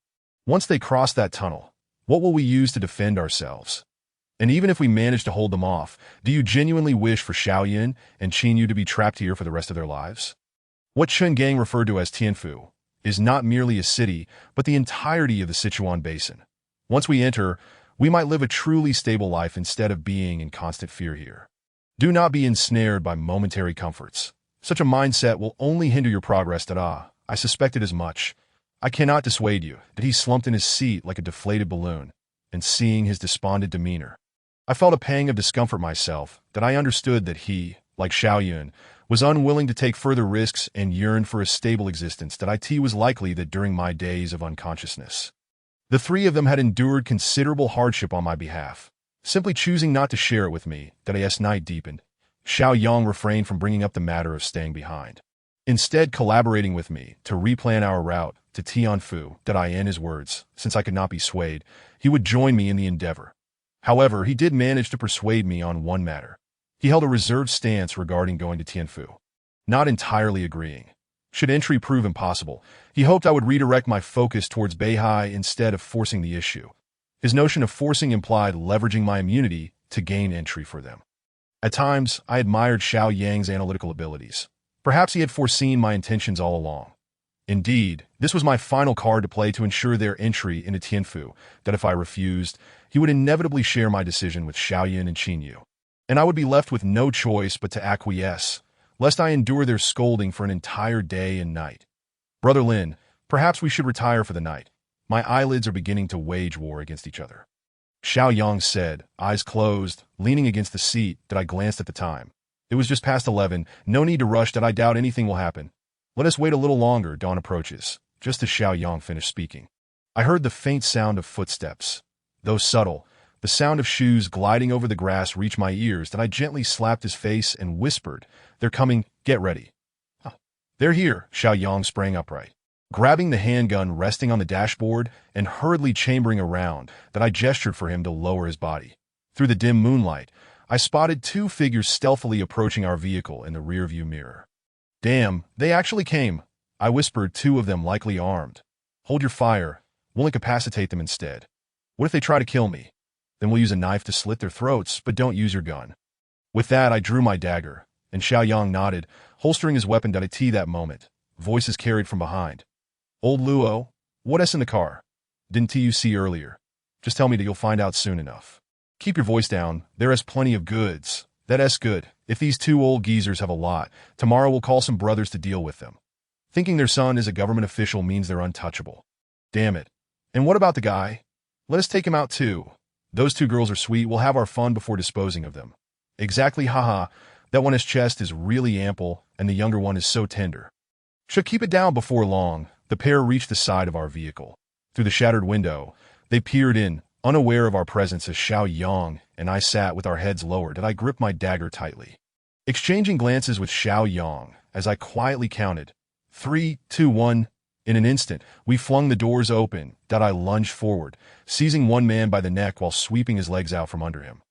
Once they cross that tunnel, what will we use to defend ourselves? And even if we manage to hold them off, do you genuinely wish for Xiaoyan and Qinyu to be trapped here for the rest of their lives? What Chungang referred to as Tianfu is not merely a city, but the entirety of the Sichuan Basin. Once we enter, we might live a truly stable life instead of being in constant fear here. Do not be ensnared by momentary comforts. Such a mindset will only hinder your progress. I suspected as much. I cannot dissuade you that he slumped in his seat like a deflated balloon, and seeing his despondent demeanor, I felt a pang of discomfort myself, that I understood that he, like Xiao Yun, was unwilling to take further risks and yearned for a stable existence. That it was likely that during my days of unconsciousness, the three of them had endured considerable hardship on my behalf, simply choosing not to share it with me. That as night deepened, Xiao Yang refrained from bringing up the matter of staying behind, instead collaborating with me to replan our route to Tianfu. In his words, since I could not be swayed, he would join me in the endeavor. However, he did manage to persuade me on one matter. He held a reserved stance regarding going to Tianfu, not entirely agreeing. Should entry prove impossible, he hoped I would redirect my focus towards Beihai instead of forcing the issue. His notion of forcing implied leveraging my immunity to gain entry for them. At times, I admired Xiao Yang's analytical abilities. Perhaps he had foreseen my intentions all along. Indeed, this was my final card to play to ensure their entry into Tianfu, that if I refused, he would inevitably share my decision with Xiaoyan and Qinyu, and I would be left with no choice but to acquiesce, lest I endure their scolding for an entire day and night. Brother Lin, perhaps we should retire for the night. My eyelids are beginning to wage war against each other. Xiao Yang said, eyes closed, leaning against the seat. That I glanced at the time. It was just past 11, no need to rush. That I doubt anything will happen. Let us wait a little longer. Dawn approaches. Just as Xiao Yang finished speaking, I heard the faint sound of footsteps. Though subtle, the sound of shoes gliding over the grass reached my ears. That I gently slapped his face and whispered, they're coming, get ready. They're here. Xiao Yang sprang upright, grabbing the handgun resting on the dashboard and hurriedly chambering around. That I gestured for him to lower his body. Through the dim moonlight, I spotted two figures stealthily approaching our vehicle in the rearview mirror. Damn, they actually came. I whispered, two of them likely armed. Hold your fire. We'll incapacitate them instead. What if they try to kill me? Then we'll use a knife to slit their throats, but don't use your gun. With that, I drew my dagger, and Xiao Yang nodded, holstering his weapon. At that moment, voices carried from behind. Old Luo, what's in the car? Didn't you see earlier? Just tell me that you'll find out soon enough. Keep your voice down. There is plenty of goods. That's good. If these two old geezers have a lot, tomorrow we'll call some brothers to deal with them. Thinking their son is a government official means they're untouchable. Damn it. And what about the guy? Let us take him out too. Those two girls are sweet. We'll have our fun before disposing of them. Exactly, haha. That one's chest is really ample, and the younger one is so tender. Should keep it down before long. The pair reached the side of our vehicle. Through the shattered window, they peered in, unaware of our presence as Xiao Yang and I sat with our heads lowered and I gripped my dagger tightly. Exchanging glances with Xiao Yang, as I quietly counted, 3, 2, 1. In an instant, we flung the doors open, I lunged forward, seizing one man by the neck while sweeping his legs out from under him,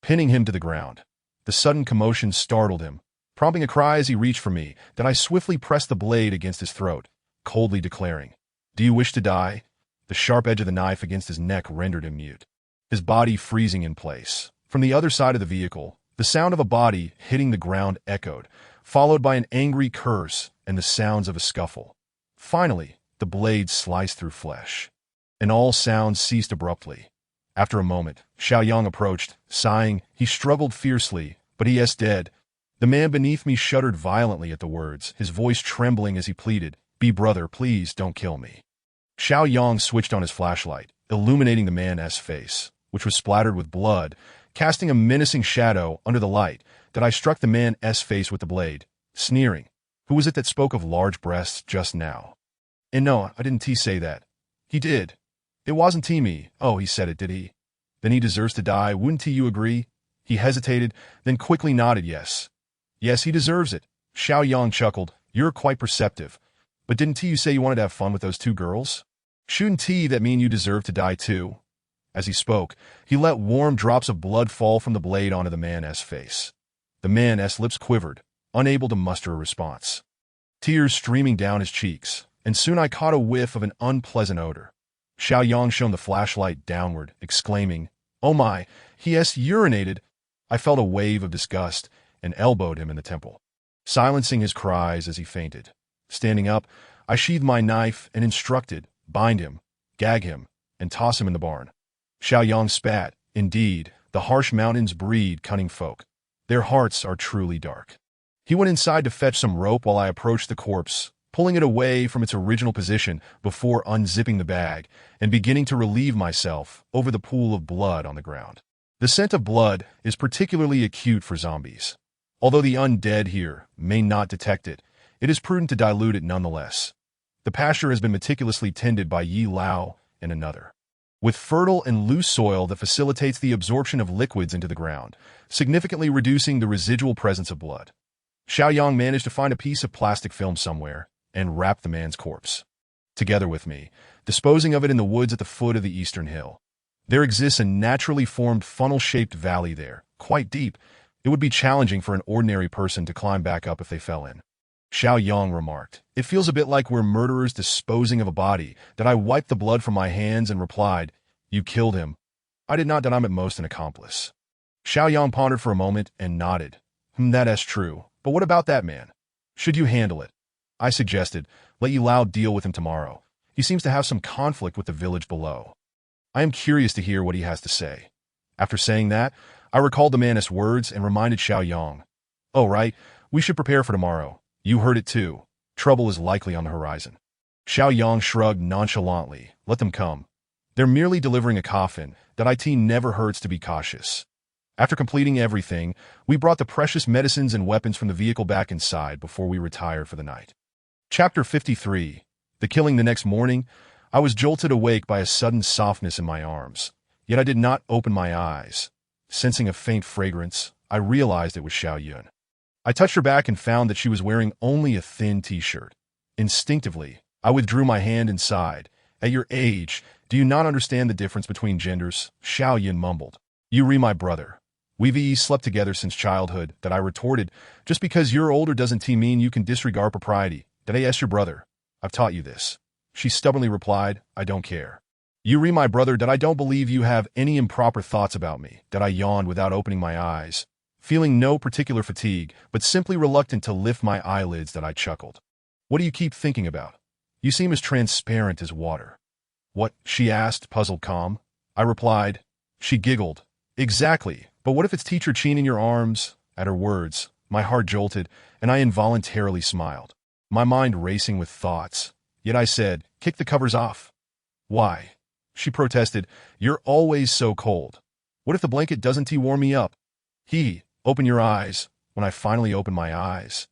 pinning him to the ground. The sudden commotion startled him, prompting a cry as he reached for me, I swiftly pressed the blade against his throat, coldly declaring, "Do you wish to die?" The sharp edge of the knife against his neck rendered him mute, his body freezing in place. From the other side of the vehicle, the sound of a body hitting the ground echoed, followed by an angry curse and the sounds of a scuffle. Finally, the blade sliced through flesh, and all sounds ceased abruptly. After a moment, Xiao Yang approached, sighing. He struggled fiercely, but he is dead. The man beneath me shuddered violently at the words, his voice trembling as he pleaded, "Be brother, please don't kill me." Xiao Yang switched on his flashlight, illuminating the man's face, which was splattered with blood, casting a menacing shadow under the light. I struck the man's face with the blade, sneering, "Who was it that spoke of large breasts just now?" "And no, I didn't say that." "He did. It wasn't me." "Oh, he said it, did he? Then he deserves to die, wouldn't you agree?" He hesitated, then quickly nodded yes. "Yes, he deserves it." Xiao Yang chuckled. "You're quite perceptive. But didn't you say you wanted to have fun with those two girls? Shouldn't that mean you deserve to die too?" As he spoke, he let warm drops of blood fall from the blade onto the man's face. The man's lips quivered, unable to muster a response, tears streaming down his cheeks, and soon I caught a whiff of an unpleasant odor. Xiao Yang shone the flashlight downward, exclaiming, "Oh my, he has urinated." I felt a wave of disgust and elbowed him in the temple, silencing his cries as he fainted. Standing up, I sheathed my knife and instructed, "Bind him, gag him, and toss him in the barn." Xiao Yang spat. "Indeed, the harsh mountains breed cunning folk. Their hearts are truly dark." He went inside to fetch some rope while I approached the corpse, pulling it away from its original position before unzipping the bag and beginning to relieve myself over the pool of blood on the ground. The scent of blood is particularly acute for zombies. Although the undead here may not detect it, it is prudent to dilute it nonetheless. The pasture has been meticulously tended by Yi Lao and another, with fertile and loose soil that facilitates the absorption of liquids into the ground, significantly reducing the residual presence of blood. Xiao Yang managed to find a piece of plastic film somewhere and wrap the man's corpse, together with me, disposing of it in the woods at the foot of the eastern hill. There exists a naturally formed funnel-shaped valley there, quite deep. It would be challenging for an ordinary person to climb back up if they fell in. Xiao Yang remarked, "It feels a bit like we're murderers disposing of a body." I wiped the blood from my hands and replied, "You killed him." I did not. I'm at most an accomplice. Xiao Yang pondered for a moment and nodded. That is true. But what about that man? Should you handle it?" I suggested, "Let Yi Lao deal with him tomorrow. He seems to have some conflict with the village below. I am curious to hear what he has to say." After saying that, I recalled the man's words and reminded Xiao Yang, "Oh right, we should prepare for tomorrow. You heard it too. Trouble is likely on the horizon." Xiao Yang shrugged nonchalantly. "Let them come. They're merely delivering a coffin. It never hurts to be cautious." After completing everything, we brought the precious medicines and weapons from the vehicle back inside before we retired for the night. Chapter 53. The killing. The next morning, I was jolted awake by a sudden softness in my arms, yet I did not open my eyes. Sensing a faint fragrance, I realized it was Xiao Yun. I touched her back and found that she was wearing only a thin t-shirt. Instinctively, I withdrew my hand and sighed. "At your age, do you not understand the difference between genders?" Xiao Yun mumbled. "You re my brother. We've slept together since childhood." I retorted. "Just because you're older doesn't mean you can disregard propriety." "I asked your brother. I've taught you this." She stubbornly replied, "I don't care." "You re my brother." "I don't believe you have any improper thoughts about me." I yawned without opening my eyes, feeling no particular fatigue, but simply reluctant to lift my eyelids. I chuckled. "What do you keep thinking about? You seem as transparent as water." "What?" she asked, puzzled calm. I replied. She giggled. "Exactly. But what if it's Teacher Chin in your arms?" At her words, my heart jolted, and I involuntarily smiled, my mind racing with thoughts. Yet I said, "Kick the covers off." "Why?" she protested. "You're always so cold. What if the blanket doesn't warm me up?" Open your eyes." When I finally opened my eyes,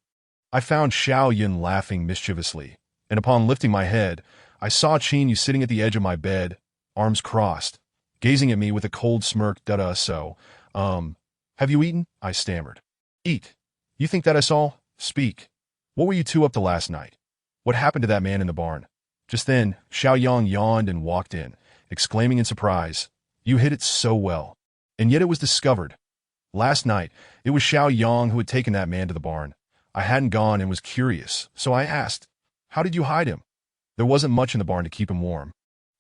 I found Xiao Yun laughing mischievously. and upon lifting my head, I saw Qin Yu sitting at the edge of my bed, arms crossed, gazing at me with a cold smirk. Have you eaten? I stammered. Eat. You think that is all? Speak. What were you two up to last night? What happened to that man in the barn? Just then, Xiao Yang yawned and walked in, exclaiming in surprise, You hit it so well. And yet it was discovered. Last night, it was Xiao Yang who had taken that man to the barn. I hadn't gone and was curious, so I asked, How did you hide him? There wasn't much in the barn to keep him warm.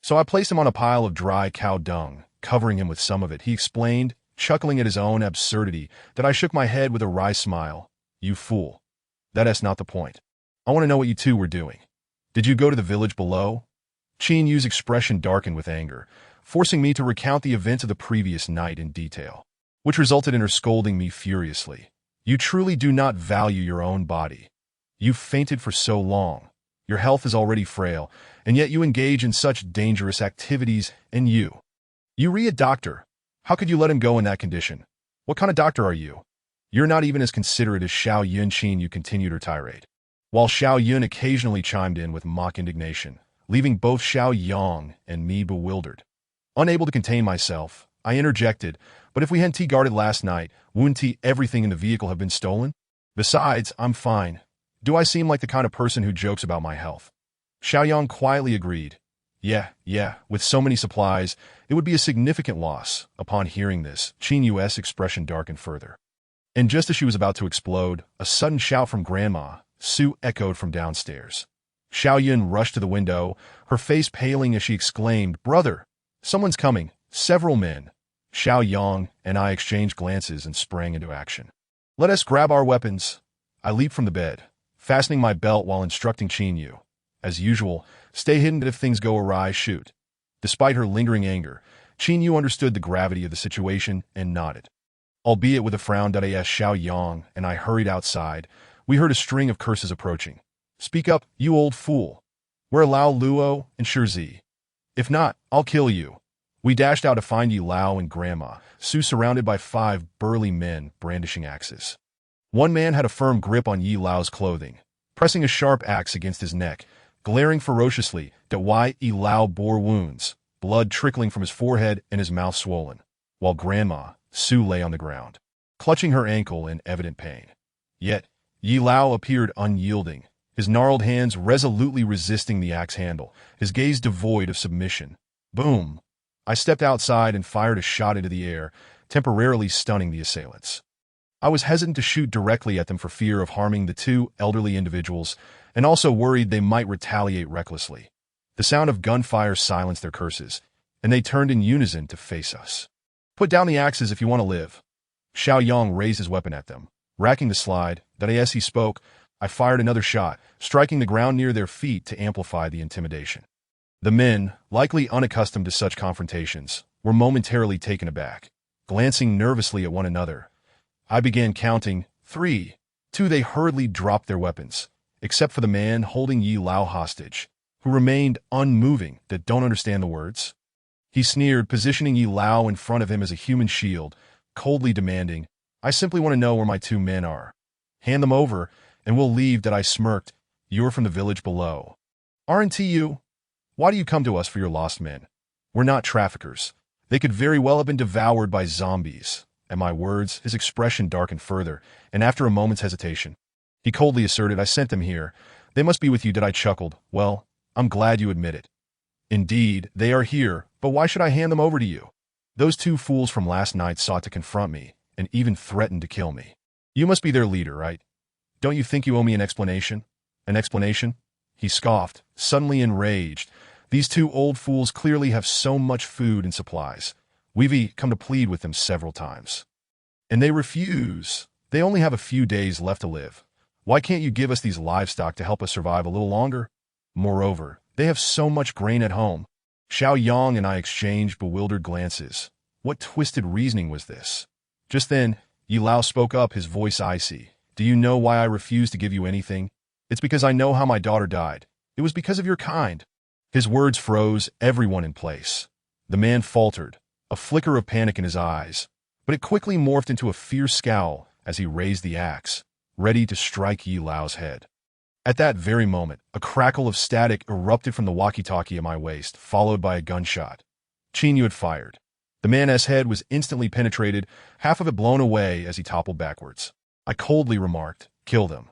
So I placed him on a pile of dry cow dung, covering him with some of it. He explained, chuckling at his own absurdity, that I shook my head with a wry smile. You fool. That is not the point. I want to know what you two were doing. Did you go to the village below? Qin Yu's expression darkened with anger, forcing me to recount the events of the previous night in detail, which resulted in her scolding me furiously. You truly do not value your own body. You've fainted for so long. Your health is already frail, and yet you engage in such dangerous activities, and you re a doctor. How could you let him go in that condition? What kind of doctor are you? You're not even as considerate as Xiao Yun. Qin Yu continued her tirade, while Xiao Yun occasionally chimed in with mock indignation, leaving both Xiao Yang and me bewildered. Unable to contain myself, I interjected, But if we hadn't guarded last night, wouldn't everything in the vehicle have been stolen? Besides, I'm fine. Do I seem like the kind of person who jokes about my health? Xiao Yang quietly agreed. Yeah, with so many supplies, it would be a significant loss. Upon hearing this, Qin Yu's expression darkened further. And just as she was about to explode, a sudden shout from Grandma Su echoed from downstairs. Xiao Yun rushed to the window, her face paling as she exclaimed, Brother, someone's coming, several men. Xiao Yang and I exchanged glances and sprang into action. Let us grab our weapons. I leaped from the bed, fastening my belt while instructing Qin Yu. As usual, stay hidden, but if things go awry, shoot. Despite her lingering anger, Qin Yu understood the gravity of the situation and nodded. Albeit with a frown, as Xiao Yang and I hurried outside, we heard a string of curses approaching. Speak up, you old fool. We're Lao Luo and Shirzi. If not, I'll kill you. We dashed out to find Yi Lao and Grandma Su surrounded by 5 burly men brandishing axes. One man had a firm grip on Yi Lao's clothing, pressing a sharp axe against his neck, glaring ferociously at Yi Lao bore wounds, blood trickling from his forehead and his mouth swollen, while Grandma Su lay on the ground, clutching her ankle in evident pain. Yet, Yi Lao appeared unyielding, his gnarled hands resolutely resisting the axe handle, his gaze devoid of submission. Boom! I stepped outside and fired a shot into the air, temporarily stunning the assailants. I was hesitant to shoot directly at them for fear of harming the 2 elderly individuals, and also worried they might retaliate recklessly. The sound of gunfire silenced their curses, and they turned in unison to face us. Put down the axes if you want to live. Xiao Yang raised his weapon at them, racking the slide. As he spoke, I fired another shot, striking the ground near their feet to amplify the intimidation. The men, likely unaccustomed to such confrontations, were momentarily taken aback, glancing nervously at one another. I began counting 3. 2. They hurriedly dropped their weapons, except for the man holding Yi Lao hostage, who remained unmoving. Don't understand the words? He sneered, positioning Yi Lao in front of him as a human shield, coldly demanding, I simply want to know where my 2 men are. Hand them over, and we'll leave. I smirked. You're from the village below. Aren't you? Why do you come to us for your lost men? We're not traffickers. They could very well have been devoured by zombies. At my words, his expression darkened further, and after a moment's hesitation, he coldly asserted, I sent them here. They must be with you. I chuckled. Well, I'm glad you admit it. Indeed, they are here, but why should I hand them over to you? Those 2 fools from last night sought to confront me, and even threatened to kill me. You must be their leader, right? Don't you think you owe me an explanation? An explanation? He scoffed, suddenly enraged. These 2 old fools clearly have so much food and supplies. We've come to plead with them several times. And they refuse. They only have a few days left to live. Why can't you give us these livestock to help us survive a little longer? Moreover, they have so much grain at home. Xiao Yang and I exchanged bewildered glances. What twisted reasoning was this? Just then, Yi Lao spoke up, his voice icy. Do you know why I refuse to give you anything? It's because I know how my daughter died. It was because of your kind. His words froze everyone in place. The man faltered, a flicker of panic in his eyes, but it quickly morphed into a fierce scowl as he raised the axe, ready to strike Yi Lao's head. At that very moment, a crackle of static erupted from the walkie-talkie at my waist, followed by a gunshot. Lin Yun had fired. The man's head was instantly penetrated, half of it blown away as he toppled backwards. I coldly remarked, "Kill them."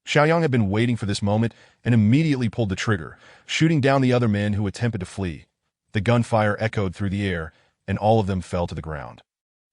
Xiaoyang had been waiting for this moment and immediately pulled the trigger, shooting down the other men who attempted to flee. The gunfire echoed through the air, and all of them fell to the ground,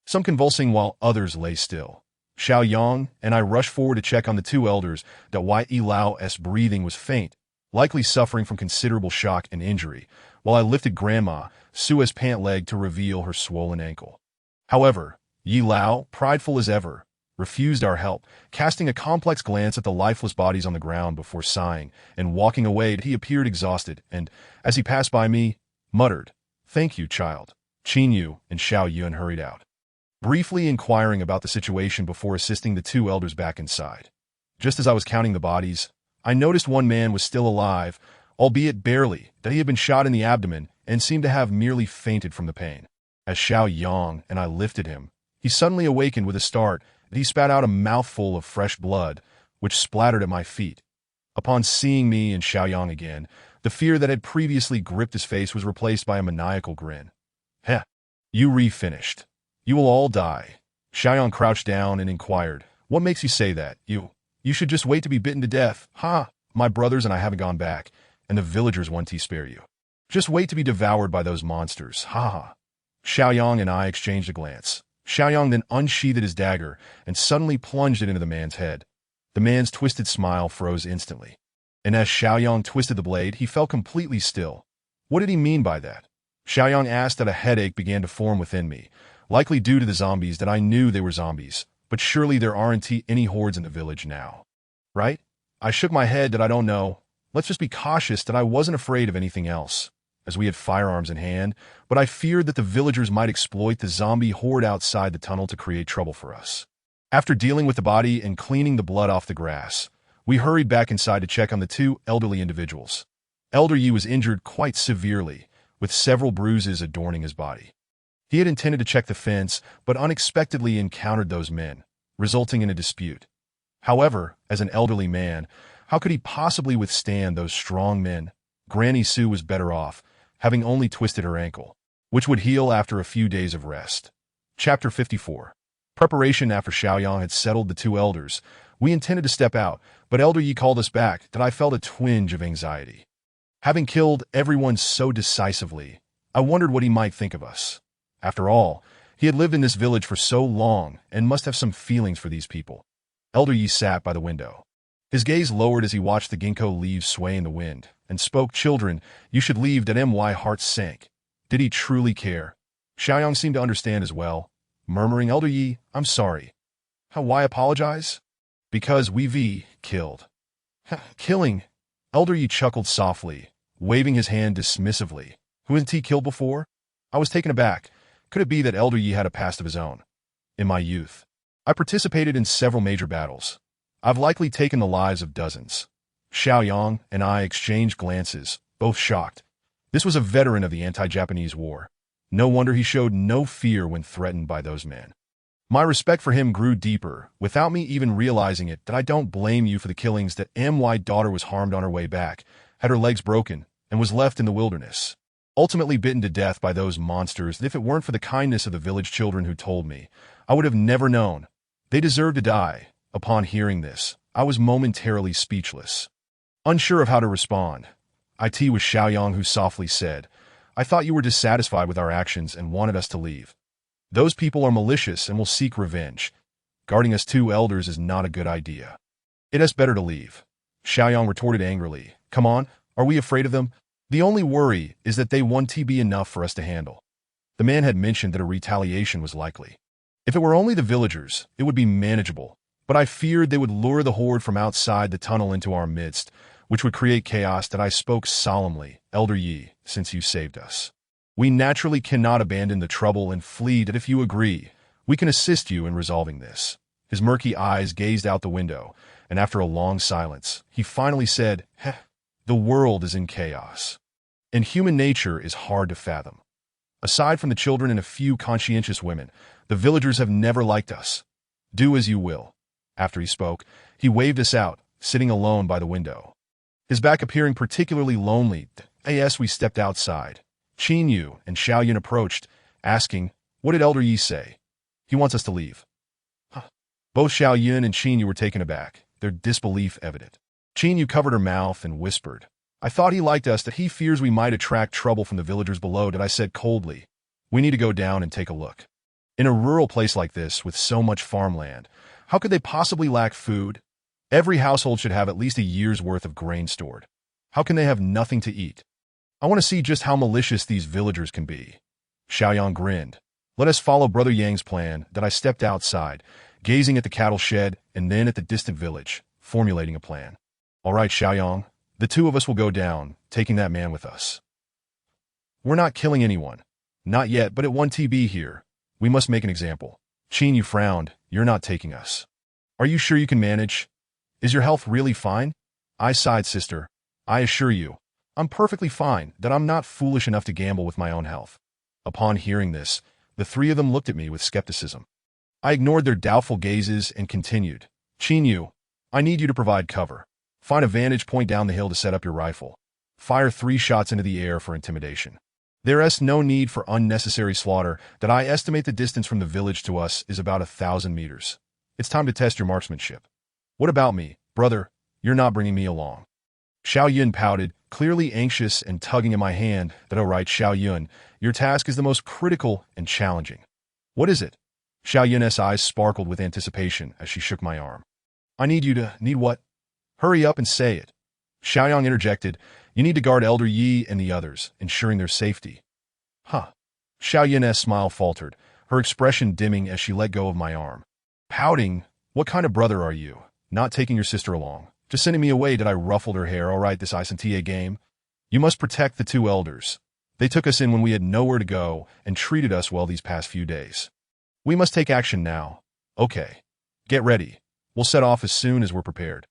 some convulsing while others lay still. Xiaoyang and I rushed forward to check on the two elders. Yi Lao's breathing was faint, likely suffering from considerable shock and injury, while I lifted Grandma Sue's pant leg to reveal her swollen ankle. However, Yi Lao, prideful as ever, refused our help, casting a complex glance at the lifeless bodies on the ground before sighing and walking away. He appeared exhausted and, as he passed by me, muttered, "Thank you, child." Lin Yun and Xiao Yun hurried out, briefly inquiring about the situation before assisting the two elders back inside. Just as I was counting the bodies, I noticed one man was still alive, albeit barely, that he had been shot in the abdomen and seemed to have merely fainted from the pain. As Xiaoyang and I lifted him, he suddenly awakened with a start, and he spat out a mouthful of fresh blood, which splattered at my feet. Upon seeing me and Xiaoyang again, the fear that had previously gripped his face was replaced by a maniacal grin. "Heh, you re-finished. You will all die." Xiaoyang crouched down and inquired, "What makes you say that? You should just wait to be bitten to death. Ha! My brothers and I haven't gone back, and the villagers want to spare you. Just wait to be devoured by those monsters. Ha ha." Xiaoyang and I exchanged a glance. Xiaoyang then unsheathed his dagger and suddenly plunged it into the man's head. The man's twisted smile froze instantly, and as Xiaoyang twisted the blade, he fell completely still. What did he mean by that? Xiaoyang asked that a headache began to form within me, likely due to the zombies. That I knew they were zombies, but surely there aren't any hordes in the village now, right? I shook my head that I don't know. Let's just be cautious that I wasn't afraid of anything else, as we had firearms in hand, but I feared that the villagers might exploit the zombie horde outside the tunnel to create trouble for us. After dealing with the body and cleaning the blood off the grass, we hurried back inside to check on the two elderly individuals. Elder Yi was injured quite severely, with several bruises adorning his body. He had intended to check the fence, but unexpectedly encountered those men, resulting in a dispute. However, as an elderly man, how could he possibly withstand those strong men? Granny Sue was better off, having only twisted her ankle, which would heal after a few days of rest. Chapter 54. Preparation. After Xiaoyang had settled the two elders, we intended to step out, but Elder Yi called us back. That I felt a twinge of anxiety. Having killed everyone so decisively, I wondered what he might think of us. After all, he had lived in this village for so long and must have some feelings for these people. Elder Yi sat by the window. His gaze lowered as he watched the ginkgo leaves sway in the wind, and spoke, "Children, you should leave." My heart sank. Did he truly care? Xiaoyang seemed to understand as well, murmuring, "Elder Yi, I'm sorry." Why apologize? Because we've killed. Killing? Elder Yi chuckled softly, waving his hand dismissively. Who hasn't he killed before? I was taken aback. Could it be that Elder Yi had a past of his own? In my youth, I participated in several major battles. I've likely taken the lives of dozens. Xiaoyang and I exchanged glances, both shocked. This was a veteran of the anti-Japanese war. No wonder he showed no fear when threatened by those men. My respect for him grew deeper, without me even realizing it. That I don't blame you for the killings. That my daughter was harmed on her way back, had her legs broken, and was left in the wilderness, ultimately bitten to death by those monsters. That if it weren't for the kindness of the village children who told me, I would have never known. They deserved to die. Upon hearing this, I was momentarily speechless, unsure of how to respond. It was Xiaoyang who softly said, "I thought you were dissatisfied with our actions and wanted us to leave. Those people are malicious and will seek revenge. Guarding us two elders is not a good idea. It is better to leave." Xiaoyang retorted angrily, "Come on, are we afraid of them? The only worry is that they won't be enough for us to handle." The man had mentioned that a retaliation was likely. If it were only the villagers, it would be manageable, but I feared they would lure the horde from outside the tunnel into our midst, which would create chaos. That I spoke solemnly, "Elder Yi, since you saved us, we naturally cannot abandon the trouble and flee. That if you agree, we can assist you in resolving this." His murky eyes gazed out the window, and after a long silence, he finally said, "The world is in chaos, and human nature is hard to fathom. Aside from the children and a few conscientious women, the villagers have never liked us. Do as you will." After he spoke, he waved us out, sitting alone by the window, his back appearing particularly lonely. As we stepped outside, Lin Yun and Xiao Yun approached, asking, "What did Elder Yi say?" "He wants us to leave." Huh. Both Xiao Yun and Lin Yun were taken aback, their disbelief evident. Lin Yun covered her mouth and whispered, "I thought he liked us, that he fears we might attract trouble from the villagers below." That I said coldly, "We need to go down and take a look." In a rural place like this, with so much farmland, how could they possibly lack food? Every household should have at least a year's worth of grain stored. How can they have nothing to eat? I want to see just how malicious these villagers can be. Xiaoyang grinned. "Let us follow Brother Yang's plan." That I stepped outside, gazing at the cattle shed and then at the distant village, formulating a plan. "All right, Xiaoyang, the two of us will go down, taking that man with us. We're not killing anyone. Not yet, but at 1TB here, we must make an example." Lin Yun frowned. "You're not taking us. Are you sure you can manage? Is your health really fine?" I sighed, "Sister, I assure you, I'm perfectly fine, that I'm not foolish enough to gamble with my own health." Upon hearing this, the three of them looked at me with skepticism. I ignored their doubtful gazes and continued. "Lin Yun, I need you to provide cover. Find a vantage point down the hill to set up your rifle. Fire 3 shots into the air for intimidation. There is no need for unnecessary slaughter. That I estimate the distance from the village to us is about 1,000 meters. It's time to test your marksmanship." "What about me, brother? You're not bringing me along." Xiao Yun pouted, clearly anxious and tugging at my hand. "That all right, Xiao Yun, your task is the most critical and challenging." "What is it?" Xiao Yun's eyes sparkled with anticipation as she shook my arm. "I need you to—" "Need what?" "Hurry up and say it." Xiaoyang interjected. "You need to guard Elder Yi and the others, ensuring their safety." "Huh." Xiao Yun's smile faltered, her expression dimming as she let go of my arm. Pouting, "What kind of brother are you? Not taking your sister along? Just sending me away?" Did I ruffled her hair. "All right, this Isantia game. You must protect the 2 elders. They took us in when we had nowhere to go and treated us well these past few days. We must take action now." "Okay. Get ready. We'll set off as soon as we're prepared."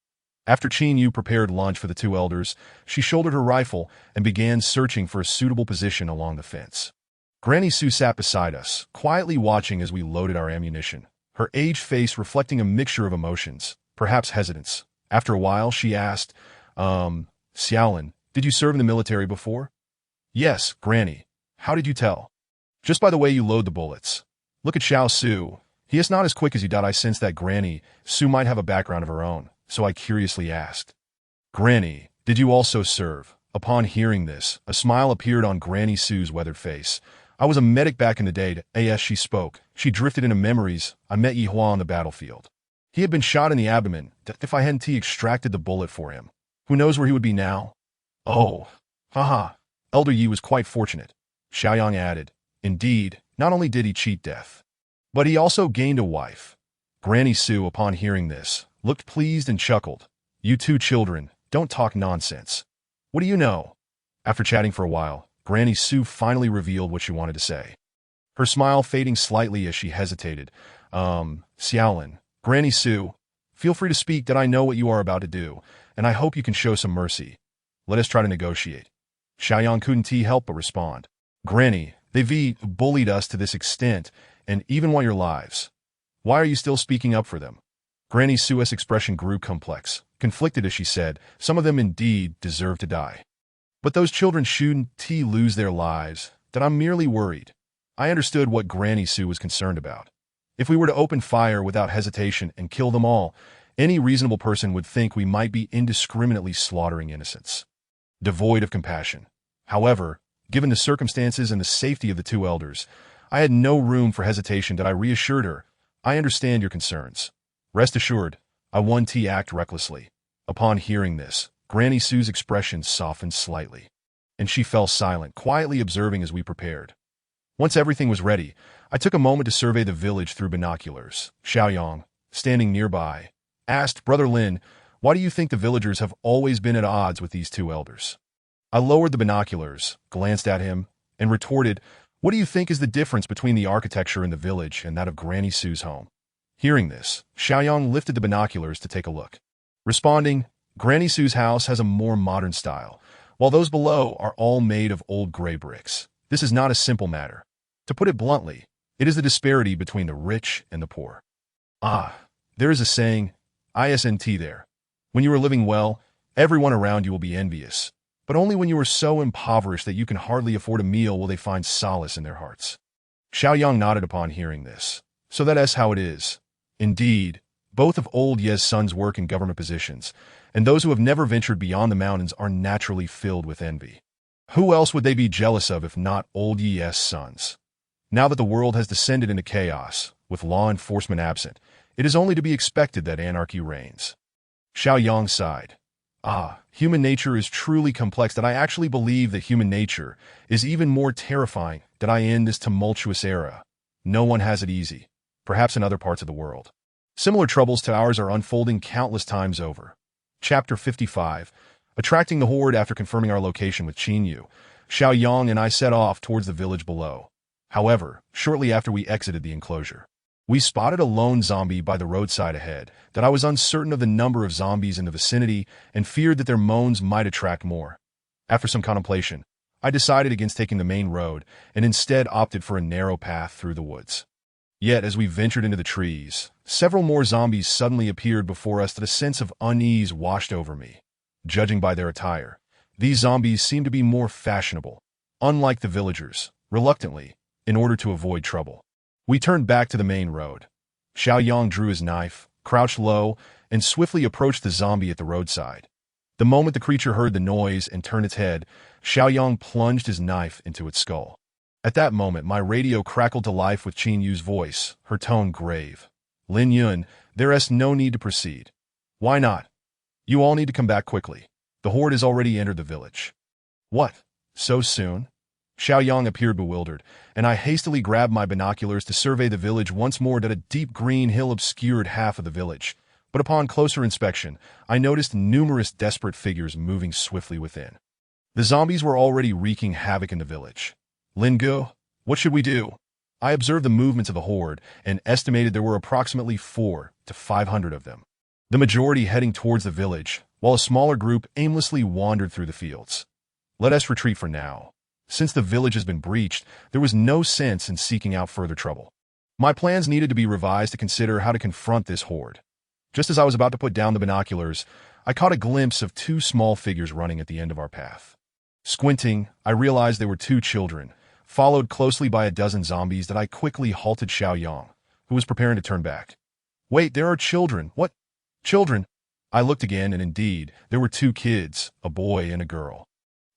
After Lin Yun prepared lunch for the 2 elders, she shouldered her rifle and began searching for a suitable position along the fence. Granny Su sat beside us, quietly watching as we loaded our ammunition, her aged face reflecting a mixture of emotions, perhaps hesitance. After a while, she asked, Xiaolin, did you serve in the military before?" "Yes, Granny. How did you tell?" "Just by the way you load the bullets. Look at Xiao Su. He is not as quick as you." I sensed that Granny Su might have a background of her own, so I curiously asked, "Granny, did you also serve?" Upon hearing this, a smile appeared on Granny Su's weathered face. "I was a medic back in the day." As she spoke, she drifted into memories. "I met Yi Hua on the battlefield. He had been shot in the abdomen. If I hadn't extracted the bullet for him, who knows where he would be now?" "Oh, haha. Elder Yi was quite fortunate," Xiaoyang added. "Indeed, not only did he cheat death, but he also gained a wife." Granny Su, upon hearing this, looked pleased and chuckled. "You 2 children, don't talk nonsense. What do you know?" After chatting for a while, Granny Su finally revealed what she wanted to say, her smile fading slightly as she hesitated. Xiaolin, Granny Su, feel free to speak. That I know what you are about to do, and I hope you can show some mercy. Let us try to negotiate." Xiaoyang couldn't help but respond. "Granny, they've bullied us to this extent, and even want your lives. Why are you still speaking up for them?" Granny Su's expression grew complex, conflicted as she said, "Some of them indeed deserve to die. But those children shouldn't lose their lives. That I'm merely worried." I understood what Granny Su was concerned about. If we were to open fire without hesitation and kill them all, any reasonable person would think we might be indiscriminately slaughtering innocents, devoid of compassion. However, given the circumstances and the safety of the 2 elders, I had no room for hesitation. That I reassured her, "I understand your concerns. Rest assured, I won't act recklessly." Upon hearing this, Granny Su's expression softened slightly, and she fell silent, quietly observing as we prepared. Once everything was ready, I took a moment to survey the village through binoculars. Xiaoyang, standing nearby, asked, "Brother Lin, why do you think the villagers have always been at odds with these 2 elders?" I lowered the binoculars, glanced at him, and retorted, "What do you think is the difference between the architecture in the village and that of Granny Su's home?" Hearing this, Xiaoyang lifted the binoculars to take a look, responding, "Granny Su's house has a more modern style, while those below are all made of old gray bricks. This is not a simple matter. To put it bluntly, it is the disparity between the rich and the poor." "Ah, there is a saying, isn't there? When you are living well, everyone around you will be envious. But only when you are so impoverished that you can hardly afford a meal will they find solace in their hearts. Xiaoyang nodded upon hearing this. So that's how it is. Indeed, both of old Ye's sons work in government positions, and those who have never ventured beyond the mountains are naturally filled with envy. Who else would they be jealous of if not old Ye's sons? Now that the world has descended into chaos, with law enforcement absent, it is only to be expected that anarchy reigns. Xiaoyang sighed. Human nature is truly complex that I actually believe that human nature is even more terrifying that I end this tumultuous era. No one has it easy, perhaps in other parts of the world. Similar troubles to ours are unfolding countless times over. Chapter 55. Attracting the horde. After confirming our location with Lin Yun, Xiaoyang and I set off towards the village below. However, shortly after we exited the enclosure, we spotted a lone zombie by the roadside ahead that I was uncertain of the number of zombies in the vicinity and feared that their moans might attract more. After some contemplation, I decided against taking the main road and instead opted for a narrow path through the woods. Yet, as we ventured into the trees, several more zombies suddenly appeared before us that a sense of unease washed over me. Judging by their attire, these zombies seemed to be more fashionable, unlike the villagers, reluctantly, in order to avoid trouble. We turned back to the main road. Xiaoyang drew his knife, crouched low, and swiftly approached the zombie at the roadside. The moment the creature heard the noise and turned its head, Xiaoyang plunged his knife into its skull. At that moment, my radio crackled to life with Lin Yun's voice, her tone grave. Lin Yun, there is no need to proceed. Why not? You all need to come back quickly. The horde has already entered the village. What? So soon? Xiaoyang appeared bewildered, and I hastily grabbed my binoculars to survey the village once more. That a deep green hill obscured half of the village, but upon closer inspection, I noticed numerous desperate figures moving swiftly within. The zombies were already wreaking havoc in the village. Lin Gu, what should we do? I observed the movements of the horde and estimated there were approximately 400 to 500 of them, the majority heading towards the village, while a smaller group aimlessly wandered through the fields. Let us retreat for now. Since the village has been breached, there was no sense in seeking out further trouble. My plans needed to be revised to consider how to confront this horde. Just as I was about to put down the binoculars, I caught a glimpse of 2 small figures running at the end of our path. Squinting, I realized they were 2 children, followed closely by a dozen zombies. That I quickly halted Xiaoyang, who was preparing to turn back. Wait, there are children. What? Children? I looked again, and indeed, there were 2 kids, a boy and a girl,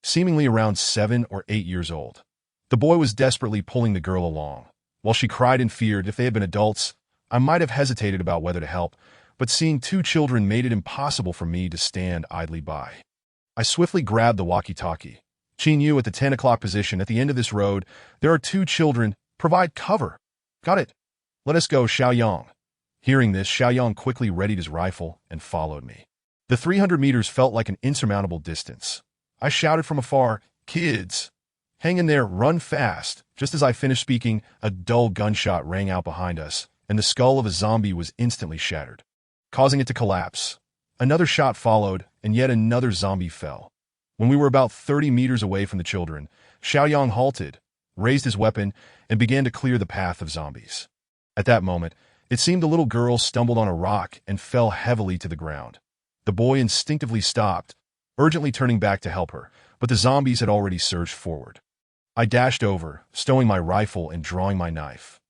seemingly around 7 or 8 years old. The boy was desperately pulling the girl along. While she cried and feared, if they had been adults, I might have hesitated about whether to help, but seeing 2 children made it impossible for me to stand idly by. I swiftly grabbed the walkie-talkie. Lin Yun at the 10 o'clock position at the end of this road. There are 2 children. Provide cover. Got it. Let us go, Xiaoyang. Hearing this, Xiaoyang quickly readied his rifle and followed me. The 300 meters felt like an insurmountable distance. I shouted from afar, "Kids! Hang in there, run fast!" Just as I finished speaking, a dull gunshot rang out behind us, and the skull of a zombie was instantly shattered, causing it to collapse. Another shot followed, and yet another zombie fell. When we were about 30 meters away from the children, Xiaoyang halted, raised his weapon, and began to clear the path of zombies. At that moment, it seemed the little girl stumbled on a rock and fell heavily to the ground. The boy instinctively stopped, urgently turning back to help her, but the zombies had already surged forward. I dashed over, stowing my rifle and drawing my knife.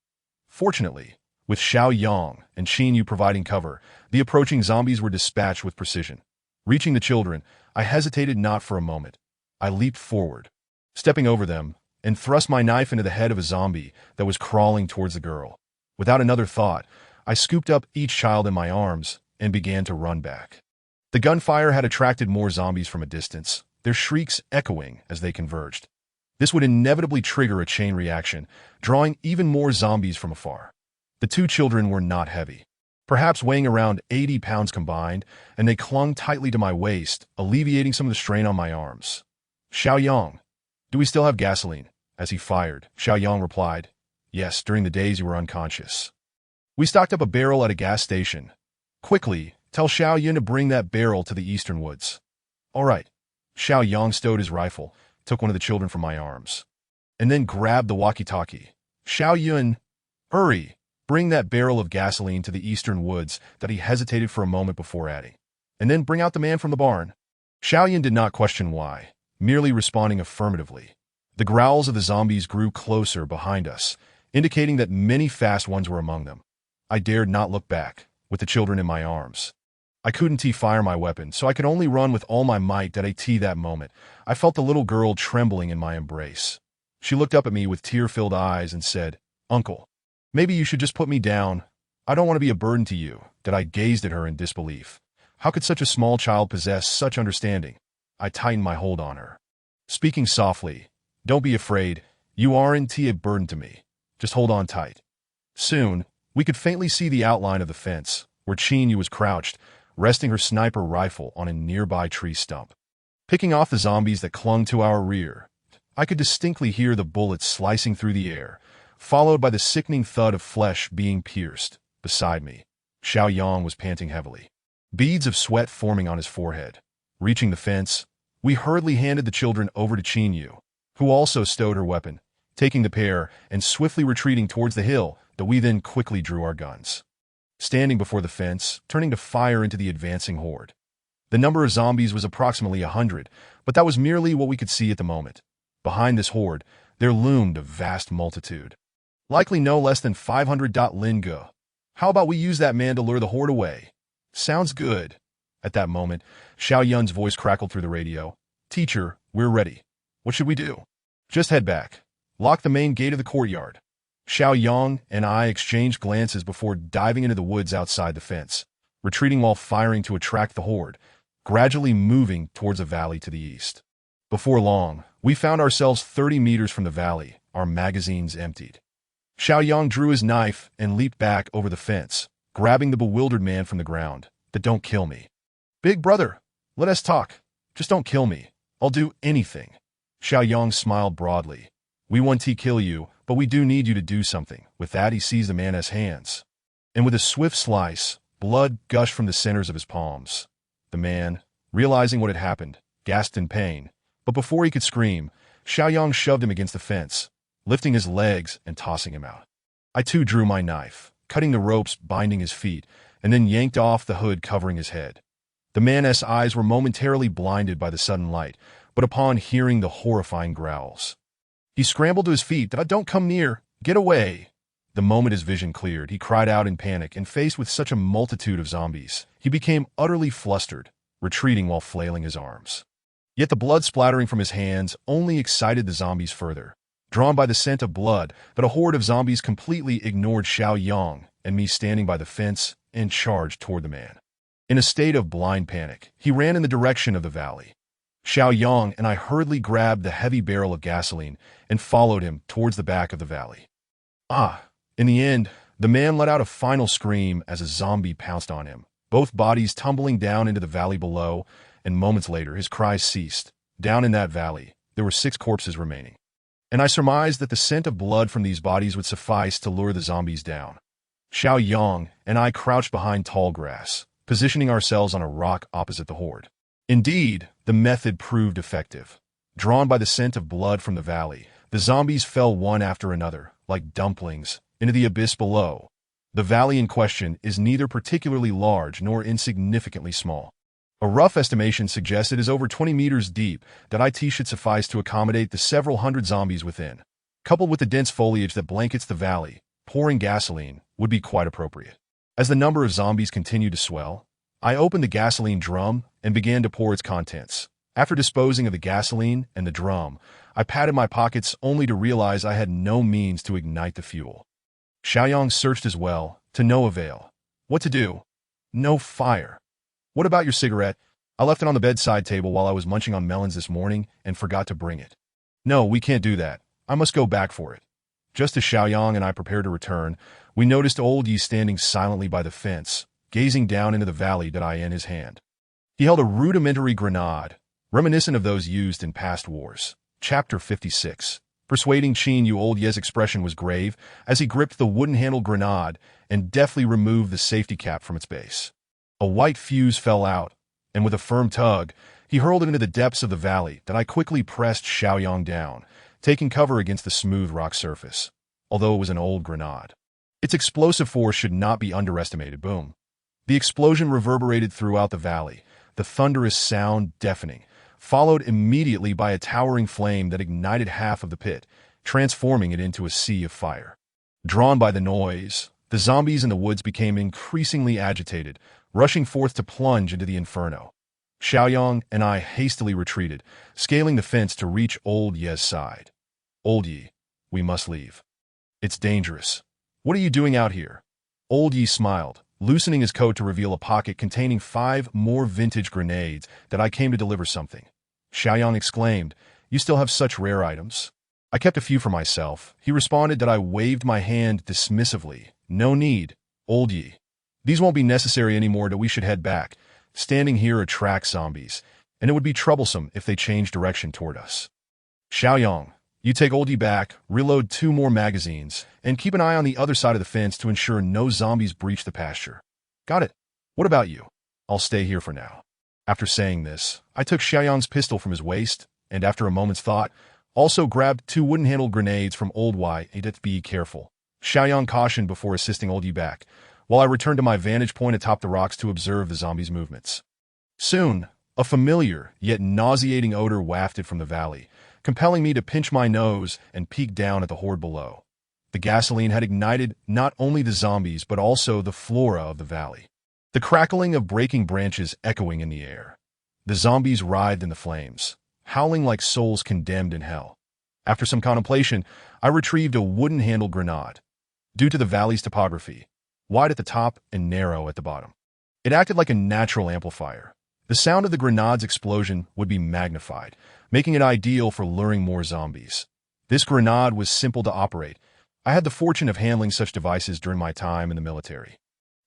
Fortunately, with Xiaoyang and Lin Yun providing cover, the approaching zombies were dispatched with precision. Reaching the children, I hesitated not for a moment. I leaped forward, stepping over them, and thrust my knife into the head of a zombie that was crawling towards the girl. Without another thought, I scooped up each child in my arms and began to run back. The gunfire had attracted more zombies from a distance, their shrieks echoing as they converged. This would inevitably trigger a chain reaction, drawing even more zombies from afar. The 2 children were not heavy, perhaps weighing around 80 pounds combined, and they clung tightly to my waist, alleviating some of the strain on my arms. "Xiaoyang, do we still have gasoline?" As he fired, Xiaoyang replied, "Yes, during the days you were unconscious." We stocked up a barrel at a gas station. "Quickly, tell Xiaoyun to bring that barrel to the eastern woods." "All right." Xiaoyang stowed his rifle, took one of the children from my arms, and then grabbed the walkie-talkie. "Xiaoyun, hurry, bring that barrel of gasoline to the eastern woods." That he hesitated for a moment before adding, and then bring out the man from the barn. Xiaoyan did not question why, merely responding affirmatively. The growls of the zombies grew closer behind us, indicating that many fast ones were among them. I dared not look back, with the children in my arms. I couldn't fire my weapon, so I could only run with all my might that moment. I felt the little girl trembling in my embrace. She looked up at me with tear-filled eyes and said, "Uncle, maybe you should just put me down. I don't want to be a burden to you." I gazed at her in disbelief. How could such a small child possess such understanding? I tightened my hold on her. Speaking softly, "Don't be afraid. You aren't a burden to me. Just hold on tight." Soon, we could faintly see the outline of the fence, where Qin Yu was crouched, resting her sniper rifle on a nearby tree stump. Picking off the zombies that clung to our rear, I could distinctly hear the bullets slicing through the air, followed by the sickening thud of flesh being pierced. Beside me, Xiaoyan was panting heavily, beads of sweat forming on his forehead. Reaching the fence, we hurriedly handed the children over to Qin Yu, who also stowed her weapon, taking the pair and swiftly retreating towards the hill, that we then quickly drew our guns. Standing before the fence, turning to fire into the advancing horde. The number of zombies was approximately 100, but that was merely what we could see at the moment. Behind this horde, there loomed a vast multitude. Likely no less than 500. Lin Yun. "How about we use that man to lure the horde away?" "Sounds good." At that moment, Xiaoyan's voice crackled through the radio. "Teacher, we're ready. What should we do?" "Just head back. Lock the main gate of the courtyard." Xiaoyan and I exchanged glances before diving into the woods outside the fence, retreating while firing to attract the horde, gradually moving towards a valley to the east. Before long, we found ourselves 30 meters from the valley, our magazines emptied. Xiaoyan drew his knife and leaped back over the fence, grabbing the bewildered man from the ground. "Don't kill me. Big brother, let us talk. Just don't kill me. I'll do anything." Xiaoyan smiled broadly. "We want to kill you, but we do need you to do something." With that, he seized the man's hands, and with a swift slice, blood gushed from the centers of his palms. The man, realizing what had happened, gasped in pain, but before he could scream, Xiaoyan shoved him against the fence, lifting his legs and tossing him out. I too drew my knife, cutting the ropes binding his feet, and then yanked off the hood covering his head. The man's eyes were momentarily blinded by the sudden light, but upon hearing the horrifying growls, he scrambled to his feet. "Don't come near! Get away!" The moment his vision cleared, he cried out in panic, and faced with such a multitude of zombies, he became utterly flustered, retreating while flailing his arms. Yet the blood splattering from his hands only excited the zombies further. Drawn by the scent of blood, but a horde of zombies completely ignored Xiaoyan and me standing by the fence and charged toward the man. In a state of blind panic, he ran in the direction of the valley. Xiaoyan and I hurriedly grabbed the heavy barrel of gasoline and followed him towards the back of the valley. In the end, the man let out a final scream as a zombie pounced on him, both bodies tumbling down into the valley below, and moments later his cries ceased. Down in that valley, there were 6 corpses remaining, and I surmised that the scent of blood from these bodies would suffice to lure the zombies down. Xiaoyan and I crouched behind tall grass, positioning ourselves on a rock opposite the horde. Indeed, the method proved effective. Drawn by the scent of blood from the valley, the zombies fell one after another, like dumplings, into the abyss below. The valley in question is neither particularly large nor insignificantly small. A rough estimation suggests it is over 20 meters deep. That IT should suffice to accommodate the several hundred zombies within. Coupled with the dense foliage that blankets the valley, pouring gasoline would be quite appropriate. As the number of zombies continued to swell, I opened the gasoline drum and began to pour its contents. After disposing of the gasoline and the drum, I patted my pockets only to realize I had no means to ignite the fuel. Xiaoyan searched as well, to no avail. What to do? No fire. "What about your cigarette? I left it on the bedside table while I was munching on melons this morning and forgot to bring it." "No, we can't do that. I must go back for it." Just as Xiaoyan and I prepared to return, we noticed old Yi standing silently by the fence, gazing down into the valley that I in his hand. He held a rudimentary grenade, reminiscent of those used in past wars. Chapter 56. Persuading Qin Yu. Old Ye's expression was grave as he gripped the wooden-handled grenade and deftly removed the safety cap from its base. A white fuse fell out, and with a firm tug, he hurled it into the depths of the valley. That I quickly pressed Xiaoyan down, taking cover against the smooth rock surface. Although it was an old grenade, its explosive force should not be underestimated. Boom. The explosion reverberated throughout the valley, the thunderous sound deafening, followed immediately by a towering flame that ignited half of the pit, transforming it into a sea of fire. Drawn by the noise, the zombies in the woods became increasingly agitated, rushing forth to plunge into the inferno. Xiaoyang and I hastily retreated, scaling the fence to reach Old Ye's side. Old Ye, we must leave. It's dangerous. What are you doing out here? Old Ye smiled, loosening his coat to reveal a pocket containing 5 more vintage grenades that I came to deliver something. Xiaoyang exclaimed, "You still have such rare items?" I kept a few for myself. He responded that I waved my hand dismissively. "No need, Old Ye. These won't be necessary anymore that we should head back. Standing here attracts zombies, and it would be troublesome if they changed direction toward us." Xiaoyang, you take Old Ye back, reload 2 more magazines, and keep an eye on the other side of the fence to ensure no zombies breach the pasture. Got it. What about you? I'll stay here for now. After saying this, I took Xiaoyang's pistol from his waist, and after a moment's thought, also grabbed 2 wooden-handled grenades from Old Y. Be careful. Xiaoyang cautioned before assisting Old Ye back, while I returned to my vantage point atop the rocks to observe the zombies' movements. Soon, a familiar yet nauseating odor wafted from the valley, compelling me to pinch my nose and peek down at the horde below. The gasoline had ignited not only the zombies but also the flora of the valley. The crackling of breaking branches echoing in the air. The zombies writhed in the flames, howling like souls condemned in hell. After some contemplation, I retrieved a wooden-handled grenade. Due to the valley's topography, wide at the top and narrow at the bottom, it acted like a natural amplifier. The sound of the grenade's explosion would be magnified, making it ideal for luring more zombies. This grenade was simple to operate. I had the fortune of handling such devices during my time in the military.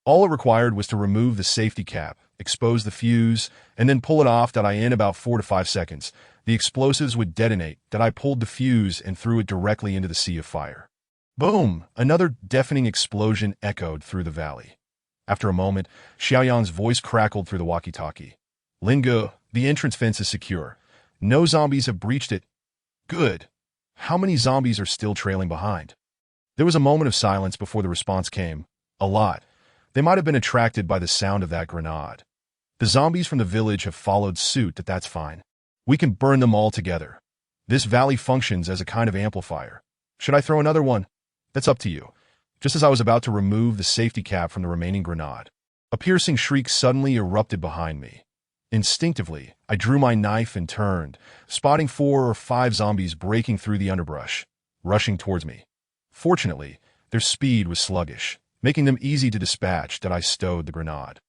All it required was to remove the safety cap, expose the fuse, and then pull it off. In about 4 to 5 seconds, the explosives would detonate. I pulled the fuse and threw it directly into the sea of fire. Boom! Another deafening explosion echoed through the valley. After a moment, Xiaoyang's voice crackled through the walkie-talkie. "Lin Yun, the entrance fence is secure. No zombies have breached it." "Good. How many zombies are still trailing behind?" There was a moment of silence before the response came. "A lot. They might have been attracted by the sound of that grenade. The zombies from the village have followed suit. That's fine. We can burn them all together. This valley functions as a kind of amplifier. Should I throw another one? That's up to you." Just as I was about to remove the safety cap from the remaining grenade, a piercing shriek suddenly erupted behind me. Instinctively, I drew my knife and turned, spotting 4 or 5 zombies breaking through the underbrush, rushing towards me. Fortunately, their speed was sluggish, making them easy to dispatch. I stowed the grenade,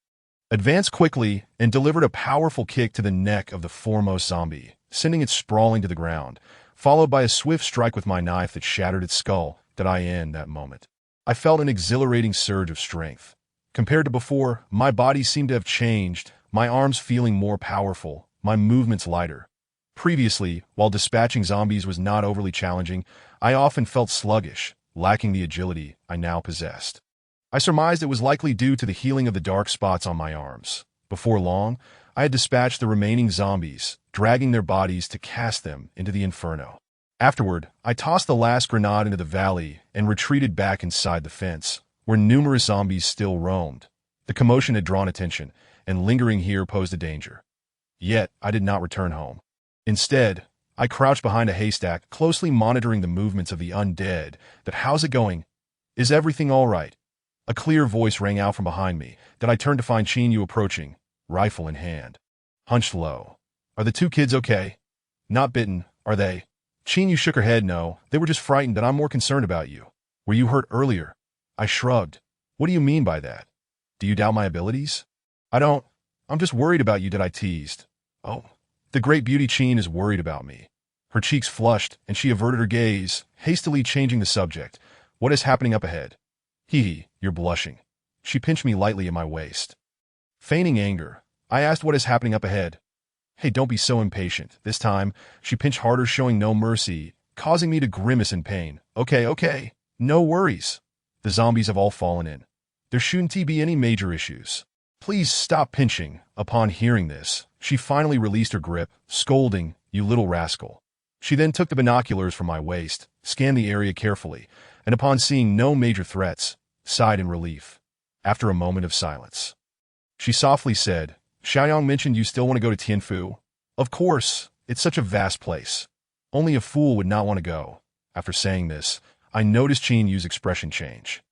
advanced quickly, and delivered a powerful kick to the neck of the foremost zombie, sending it sprawling to the ground, followed by a swift strike with my knife that shattered its skull. In that moment, I felt an exhilarating surge of strength. Compared to before, my body seemed to have changed, my arms feeling more powerful, my movements lighter. Previously, while dispatching zombies was not overly challenging, I often felt sluggish, lacking the agility I now possessed. I surmised it was likely due to the healing of the dark spots on my arms. Before long, I had dispatched the remaining zombies, dragging their bodies to cast them into the inferno. Afterward, I tossed the last grenade into the valley and retreated back inside the fence, where numerous zombies still roamed. The commotion had drawn attention, and lingering here posed a danger. Yet, I did not return home. Instead, I crouched behind a haystack, closely monitoring the movements of the undead. "How's it going? Is everything all right?" A clear voice rang out from behind me. I turned to find Qin Yu approaching, rifle in hand. Hunched low. "Are the 2 kids okay? Not bitten, are they?" Qin Yu shook her head. "No, they were just frightened. I'm more concerned about you. Were you hurt earlier?" I shrugged. "What do you mean by that? Do you doubt my abilities?" "I don't. I'm just worried about you." I teased. "Oh, the great beauty Qin is worried about me." Her cheeks flushed, and she averted her gaze, hastily changing the subject. "What is happening up ahead?" "Hee, you're blushing." She pinched me lightly at my waist. Feigning anger, I asked, "What is happening up ahead?" "Hey, don't be so impatient." This time, she pinched harder, showing no mercy, causing me to grimace in pain. Okay. No worries. The zombies have all fallen in. There shouldn't be any major issues. Please stop pinching." Upon hearing this, she finally released her grip, scolding, "You little rascal." She then took the binoculars from my waist, scanned the area carefully, and upon seeing no major threats, sighed in relief. After a moment of silence, she softly said, Xiaoyang mentioned you still want to go to Tianfu. Of course, it's such a vast place. Only a fool would not want to go. After saying this, I noticed Qin Yu's expression change.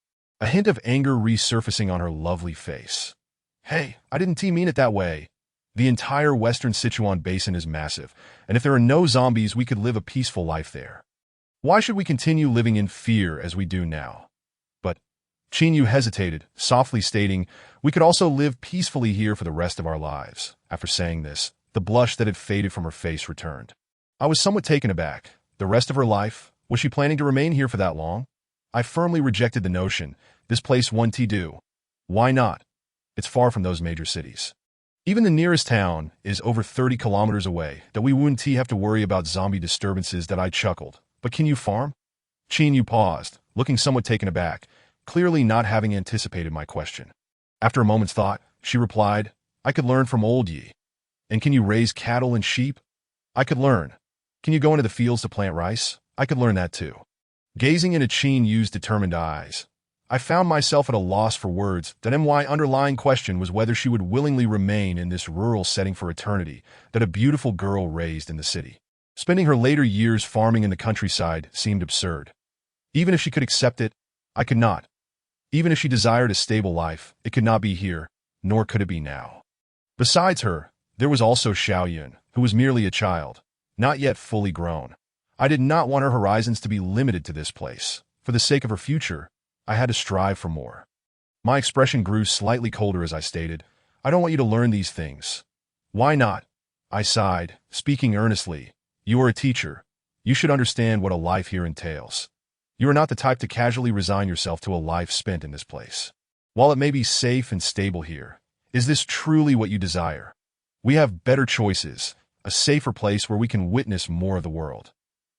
A hint of anger resurfacing on her lovely face. Hey, I didn't mean it that way. The entire western Sichuan basin is massive, and if there are no zombies, we could live a peaceful life there. Why should we continue living in fear as we do now? But Qin Yu hesitated, softly stating, we could also live peacefully here for the rest of our lives. After saying this, the blush that had faded from her face returned. I was somewhat taken aback. The rest of her life? Was she planning to remain here for that long? I firmly rejected the notion. This place won't do. Why not? It's far from those major cities. Even the nearest town is over 30 kilometers away, that we wouldn't have to worry about zombie disturbances. That I chuckled. But can you farm? Qin Yu paused, looking somewhat taken aback, clearly not having anticipated my question. After a moment's thought, she replied, I could learn from old Yi. And can you raise cattle and sheep? I could learn. Can you go into the fields to plant rice? I could learn that too. Gazing into Qin Yu's determined eyes, I found myself at a loss for words. That my underlying question was whether she would willingly remain in this rural setting for eternity, that a beautiful girl raised in the city. Spending her later years farming in the countryside seemed absurd. Even if she could accept it, I could not. Even if she desired a stable life, it could not be here, nor could it be now. Besides her, there was also Xiao Yun, who was merely a child, not yet fully grown. I did not want her horizons to be limited to this place. For the sake of her future, I had to strive for more. My expression grew slightly colder as I stated, I don't want you to learn these things. Why not? I sighed, speaking earnestly. You are a teacher. You should understand what a life here entails. You are not the type to casually resign yourself to a life spent in this place. While it may be safe and stable here, is this truly what you desire? We have better choices, a safer place where we can witness more of the world.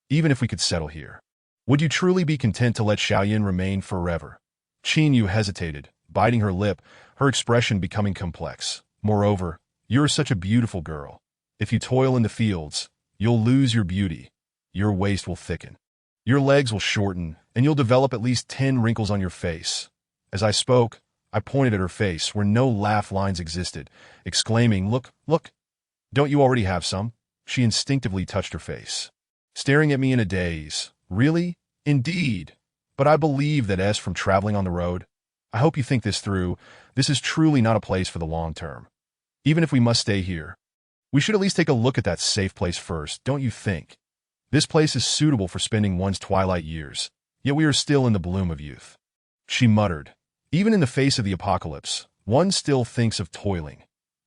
Even if we could settle here, would you truly be content to let Xiaoyan remain forever? Qin Yu hesitated, biting her lip, her expression becoming complex. Moreover, you're such a beautiful girl. If you toil in the fields, you'll lose your beauty. Your waist will thicken. Your legs will shorten, and you'll develop at least 10 wrinkles on your face. As I spoke, I pointed at her face where no laugh lines existed, exclaiming, Look, look! Don't you already have some? She instinctively touched her face, staring at me in a daze. Really? Indeed. But I believe that as from traveling on the road, I hope you think this through. This is truly not a place for the long term. Even if we must stay here, we should at least take a look at that safe place first, don't you think? This place is suitable for spending one's twilight years, yet we are still in the bloom of youth. She muttered, even in the face of the apocalypse, one still thinks of toiling.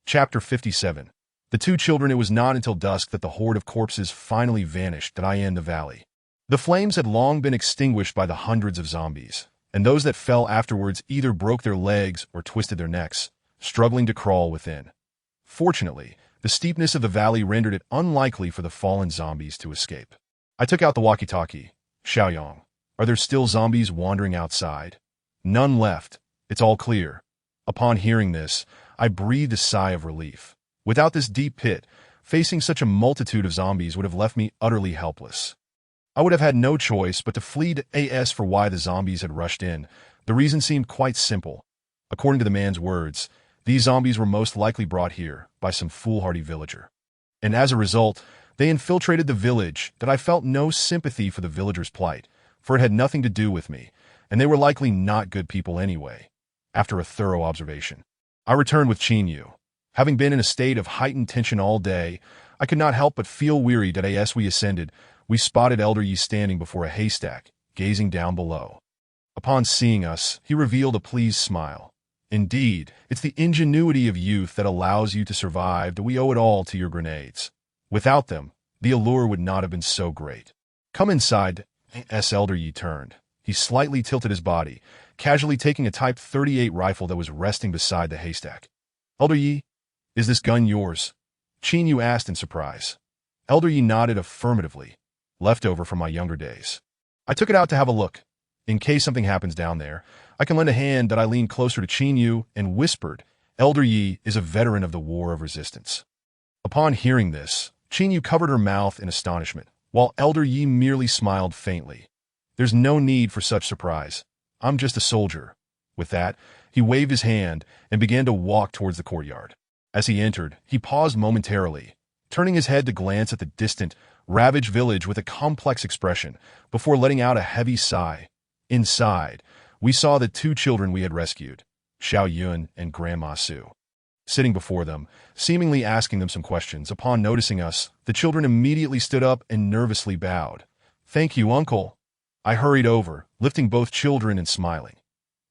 Chapter 57. The two children. It was not until dusk that the horde of corpses finally vanished that I in the valley. The flames had long been extinguished by the hundreds of zombies, and those that fell afterwards either broke their legs or twisted their necks, struggling to crawl within. Fortunately, the steepness of the valley rendered it unlikely for the fallen zombies to escape. I took out the walkie-talkie. Xiaoyang, are there still zombies wandering outside? None left. It's all clear. Upon hearing this, I breathed a sigh of relief. Without this deep pit, facing such a multitude of zombies would have left me utterly helpless. I would have had no choice but to flee to As for why the zombies had rushed in. The reason seemed quite simple. According to the man's words, these zombies were most likely brought here by some foolhardy villager. And as a result, they infiltrated the village. That I felt no sympathy for the villagers' plight, for it had nothing to do with me, and they were likely not good people anyway. After a thorough observation, I returned with Qin Yu. Having been in a state of heightened tension all day, I could not help but feel wearied. As we ascended, we spotted Elder Yi standing before a haystack, gazing down below. Upon seeing us, he revealed a pleased smile. Indeed, it's the ingenuity of youth that allows you to survive. That we owe it all to your grenades. Without them, the allure would not have been so great. Come inside. Elder Yi turned. He slightly tilted his body, casually taking a Type 38 rifle that was resting beside the haystack. Elder Yi, is this gun yours? Qin Yu asked in surprise. Elder Yi nodded affirmatively. Leftover from my younger days. I took it out to have a look. In case something happens down there, I can lend a hand. That I leaned closer to Qin Yu and whispered, Elder Yi is a veteran of the War of Resistance. Upon hearing this, Qin Yu covered her mouth in astonishment, while Elder Yi merely smiled faintly. There's no need for such surprise. I'm just a soldier. With that, he waved his hand and began to walk towards the courtyard. As he entered, he paused momentarily, turning his head to glance at the distant, ravaged village with a complex expression, before letting out a heavy sigh. Inside, we saw the two children we had rescued, Xiao Yun and Grandma Su. Sitting before them, seemingly asking them some questions. Upon noticing us, the children immediately stood up and nervously bowed. "Thank you, Uncle." I hurried over, lifting both children and smiling.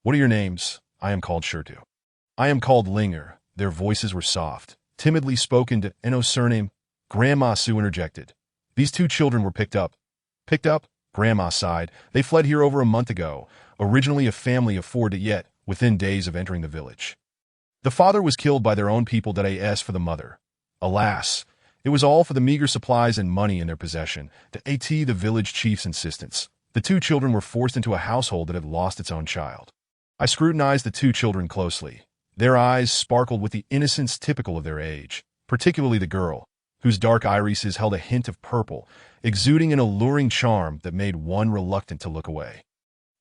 "What are your names?" "I am called Shirtu." "I am called Linger." Their voices were soft, timidly spoken to no surname. Grandma Su interjected. "These two children were picked up." "Picked up?" Grandma sighed. "They fled here over a month ago, originally a family of four, yet within days of entering the village. The father was killed by their own people that as for the mother. Alas, it was all for the meager supplies and money in their possession, the village chief's insistence. The two children were forced into a household that had lost its own child." I scrutinized the two children closely. Their eyes sparkled with the innocence typical of their age, particularly the girl, whose dark irises held a hint of purple, exuding an alluring charm that made one reluctant to look away.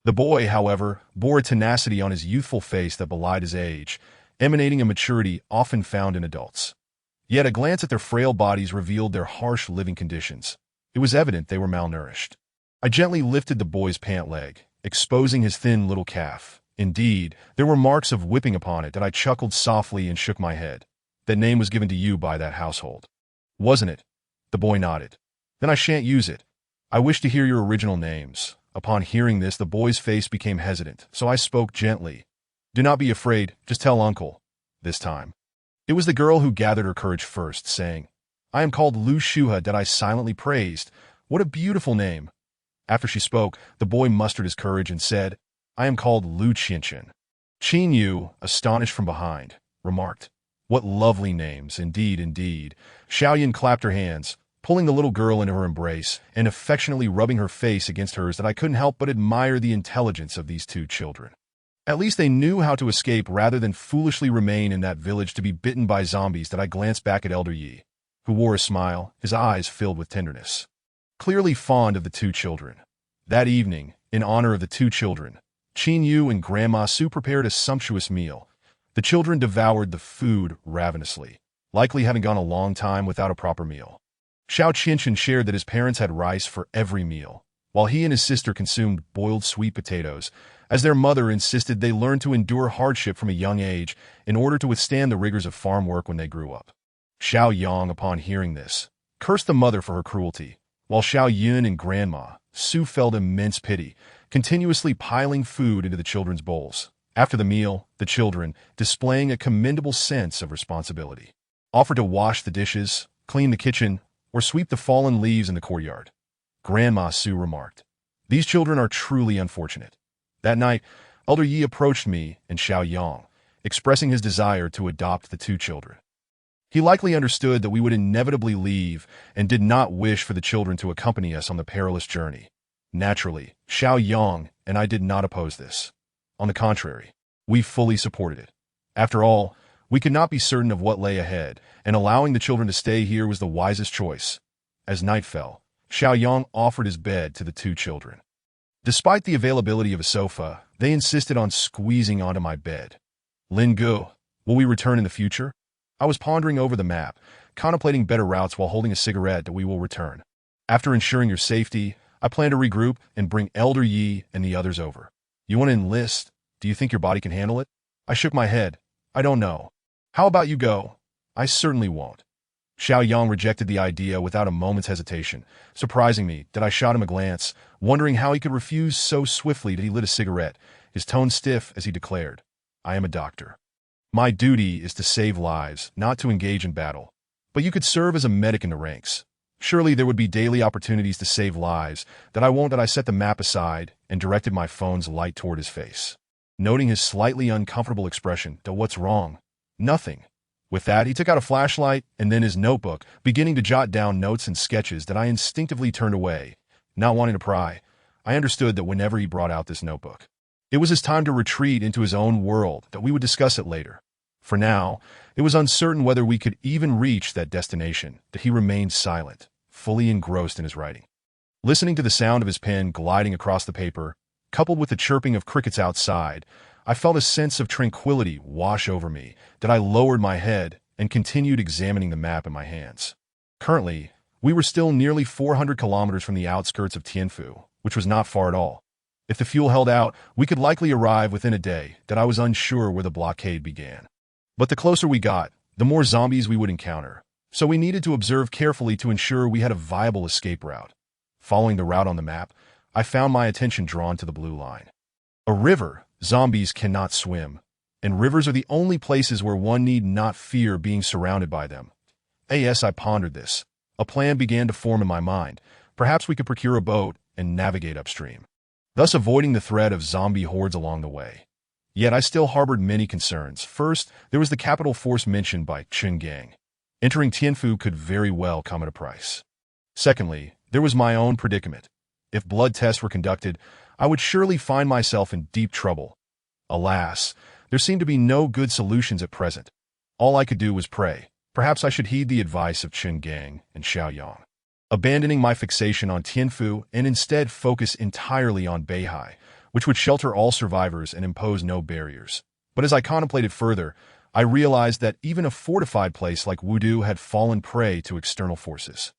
The boy, however, bore a tenacity on his youthful face that belied his age, emanating a maturity often found in adults. Yet a glance at their frail bodies revealed their harsh living conditions. It was evident they were malnourished. I gently lifted the boy's pant leg, exposing his thin little calf. Indeed, there were marks of whipping upon it that I chuckled softly and shook my head. "That name was given to you by that household, wasn't it?" The boy nodded. "Then I shan't use it. I wish to hear your original names." Upon hearing this, the boy's face became hesitant, so I spoke gently. "Do not be afraid, just tell Uncle." This time, it was the girl who gathered her courage first, saying, "I am called Lu Shuha," that I silently praised. "What a beautiful name." After she spoke, the boy mustered his courage and said, "I am called Lu Qianqian." Qin Yu, astonished from behind, remarked, "What lovely names, indeed, indeed." Xiaoyan clapped her hands, pulling the little girl into her embrace and affectionately rubbing her face against hers, that I couldn't help but admire the intelligence of these two children. At least they knew how to escape rather than foolishly remain in that village to be bitten by zombies. That I glanced back at Elder Yi, who wore a smile, his eyes filled with tenderness. Clearly fond of the two children. That evening, in honor of the two children, Qin Yu and Grandma Su prepared a sumptuous meal. The children devoured the food ravenously, likely having gone a long time without a proper meal. Xiao Qianqian shared that his parents had rice for every meal, while he and his sister consumed boiled sweet potatoes, as their mother insisted they learn to endure hardship from a young age in order to withstand the rigors of farm work when they grew up. Xiao Yang, upon hearing this, cursed the mother for her cruelty, while Xiao Yun and Grandma Su felt immense pity, continuously piling food into the children's bowls. After the meal, the children, displaying a commendable sense of responsibility, offered to wash the dishes, clean the kitchen, or sweep the fallen leaves in the courtyard. Grandma Su remarked, "These children are truly unfortunate." That night, Elder Yi approached me and Xiao Yang, expressing his desire to adopt the two children. He likely understood that we would inevitably leave and did not wish for the children to accompany us on the perilous journey. Naturally, Xiao Yang and I did not oppose this. On the contrary, we fully supported it. After all, we could not be certain of what lay ahead, and allowing the children to stay here was the wisest choice. As night fell, Xiao Yang offered his bed to the two children. Despite the availability of a sofa, they insisted on squeezing onto my bed. "Lin Gu, will we return in the future?" I was pondering over the map, contemplating better routes while holding a cigarette. "That we will return. After ensuring your safety, I plan to regroup and bring Elder Yi and the others over. You want to enlist? Do you think your body can handle it?" I shook my head. "I don't know. How about you go?" "I certainly won't." Xiao Yang rejected the idea without a moment's hesitation, surprising me that I shot him a glance, wondering how he could refuse so swiftly. That he lit a cigarette, his tone stiff as he declared, "I am a doctor. My duty is to save lives, not to engage in battle. But you could serve as a medic in the ranks. Surely there would be daily opportunities to save lives. That I won't." That I set the map aside and directed my phone's light toward his face. Noting his slightly uncomfortable expression, "What's wrong?" "Nothing." With that, he took out a flashlight and then his notebook, beginning to jot down notes and sketches. That I instinctively turned away. Not wanting to pry, I understood that whenever he brought out this notebook, it was his time to retreat into his own world. That we would discuss it later. For now, it was uncertain whether we could even reach that destination. That he remained silent, fully engrossed in his writing. Listening to the sound of his pen gliding across the paper, coupled with the chirping of crickets outside, I felt a sense of tranquility wash over me. That I lowered my head and continued examining the map in my hands. Currently, we were still nearly 400 kilometers from the outskirts of Tianfu, which was not far at all. If the fuel held out, we could likely arrive within a day. That I was unsure where the blockade began. But the closer we got, the more zombies we would encounter, so we needed to observe carefully to ensure we had a viable escape route. Following the route on the map, I found my attention drawn to the blue line. A river. Zombies cannot swim, and rivers are the only places where one need not fear being surrounded by them. As I pondered this, a plan began to form in my mind. Perhaps we could procure a boat and navigate upstream, thus avoiding the threat of zombie hordes along the way. Yet I still harbored many concerns. First, there was the capital force mentioned by Chen Gang. Entering Tianfu could very well come at a price. Secondly, there was my own predicament. If blood tests were conducted, I would surely find myself in deep trouble. Alas, there seemed to be no good solutions at present. All I could do was pray. Perhaps I should heed the advice of Chen Gang and Xiaoyang, abandoning my fixation on Tianfu and instead focus entirely on Beihai, which would shelter all survivors and impose no barriers. But as I contemplated further, I realized that even a fortified place like Wudu had fallen prey to external forces.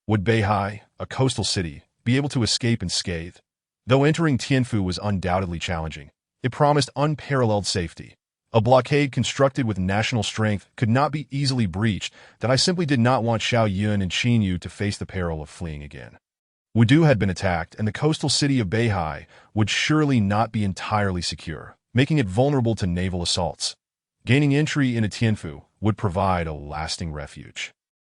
Would Beihai, a coastal city, be able to escape unscathed? Though entering Tianfu was undoubtedly challenging, it promised unparalleled safety. A blockade constructed with national strength could not be easily breached. That I simply did not want Xiao Yun and Qin Yu to face the peril of fleeing again. Wudu had been attacked, and the coastal city of Beihai would surely not be entirely secure, making it vulnerable to naval assaults. Gaining entry into Tianfu would provide a lasting refuge.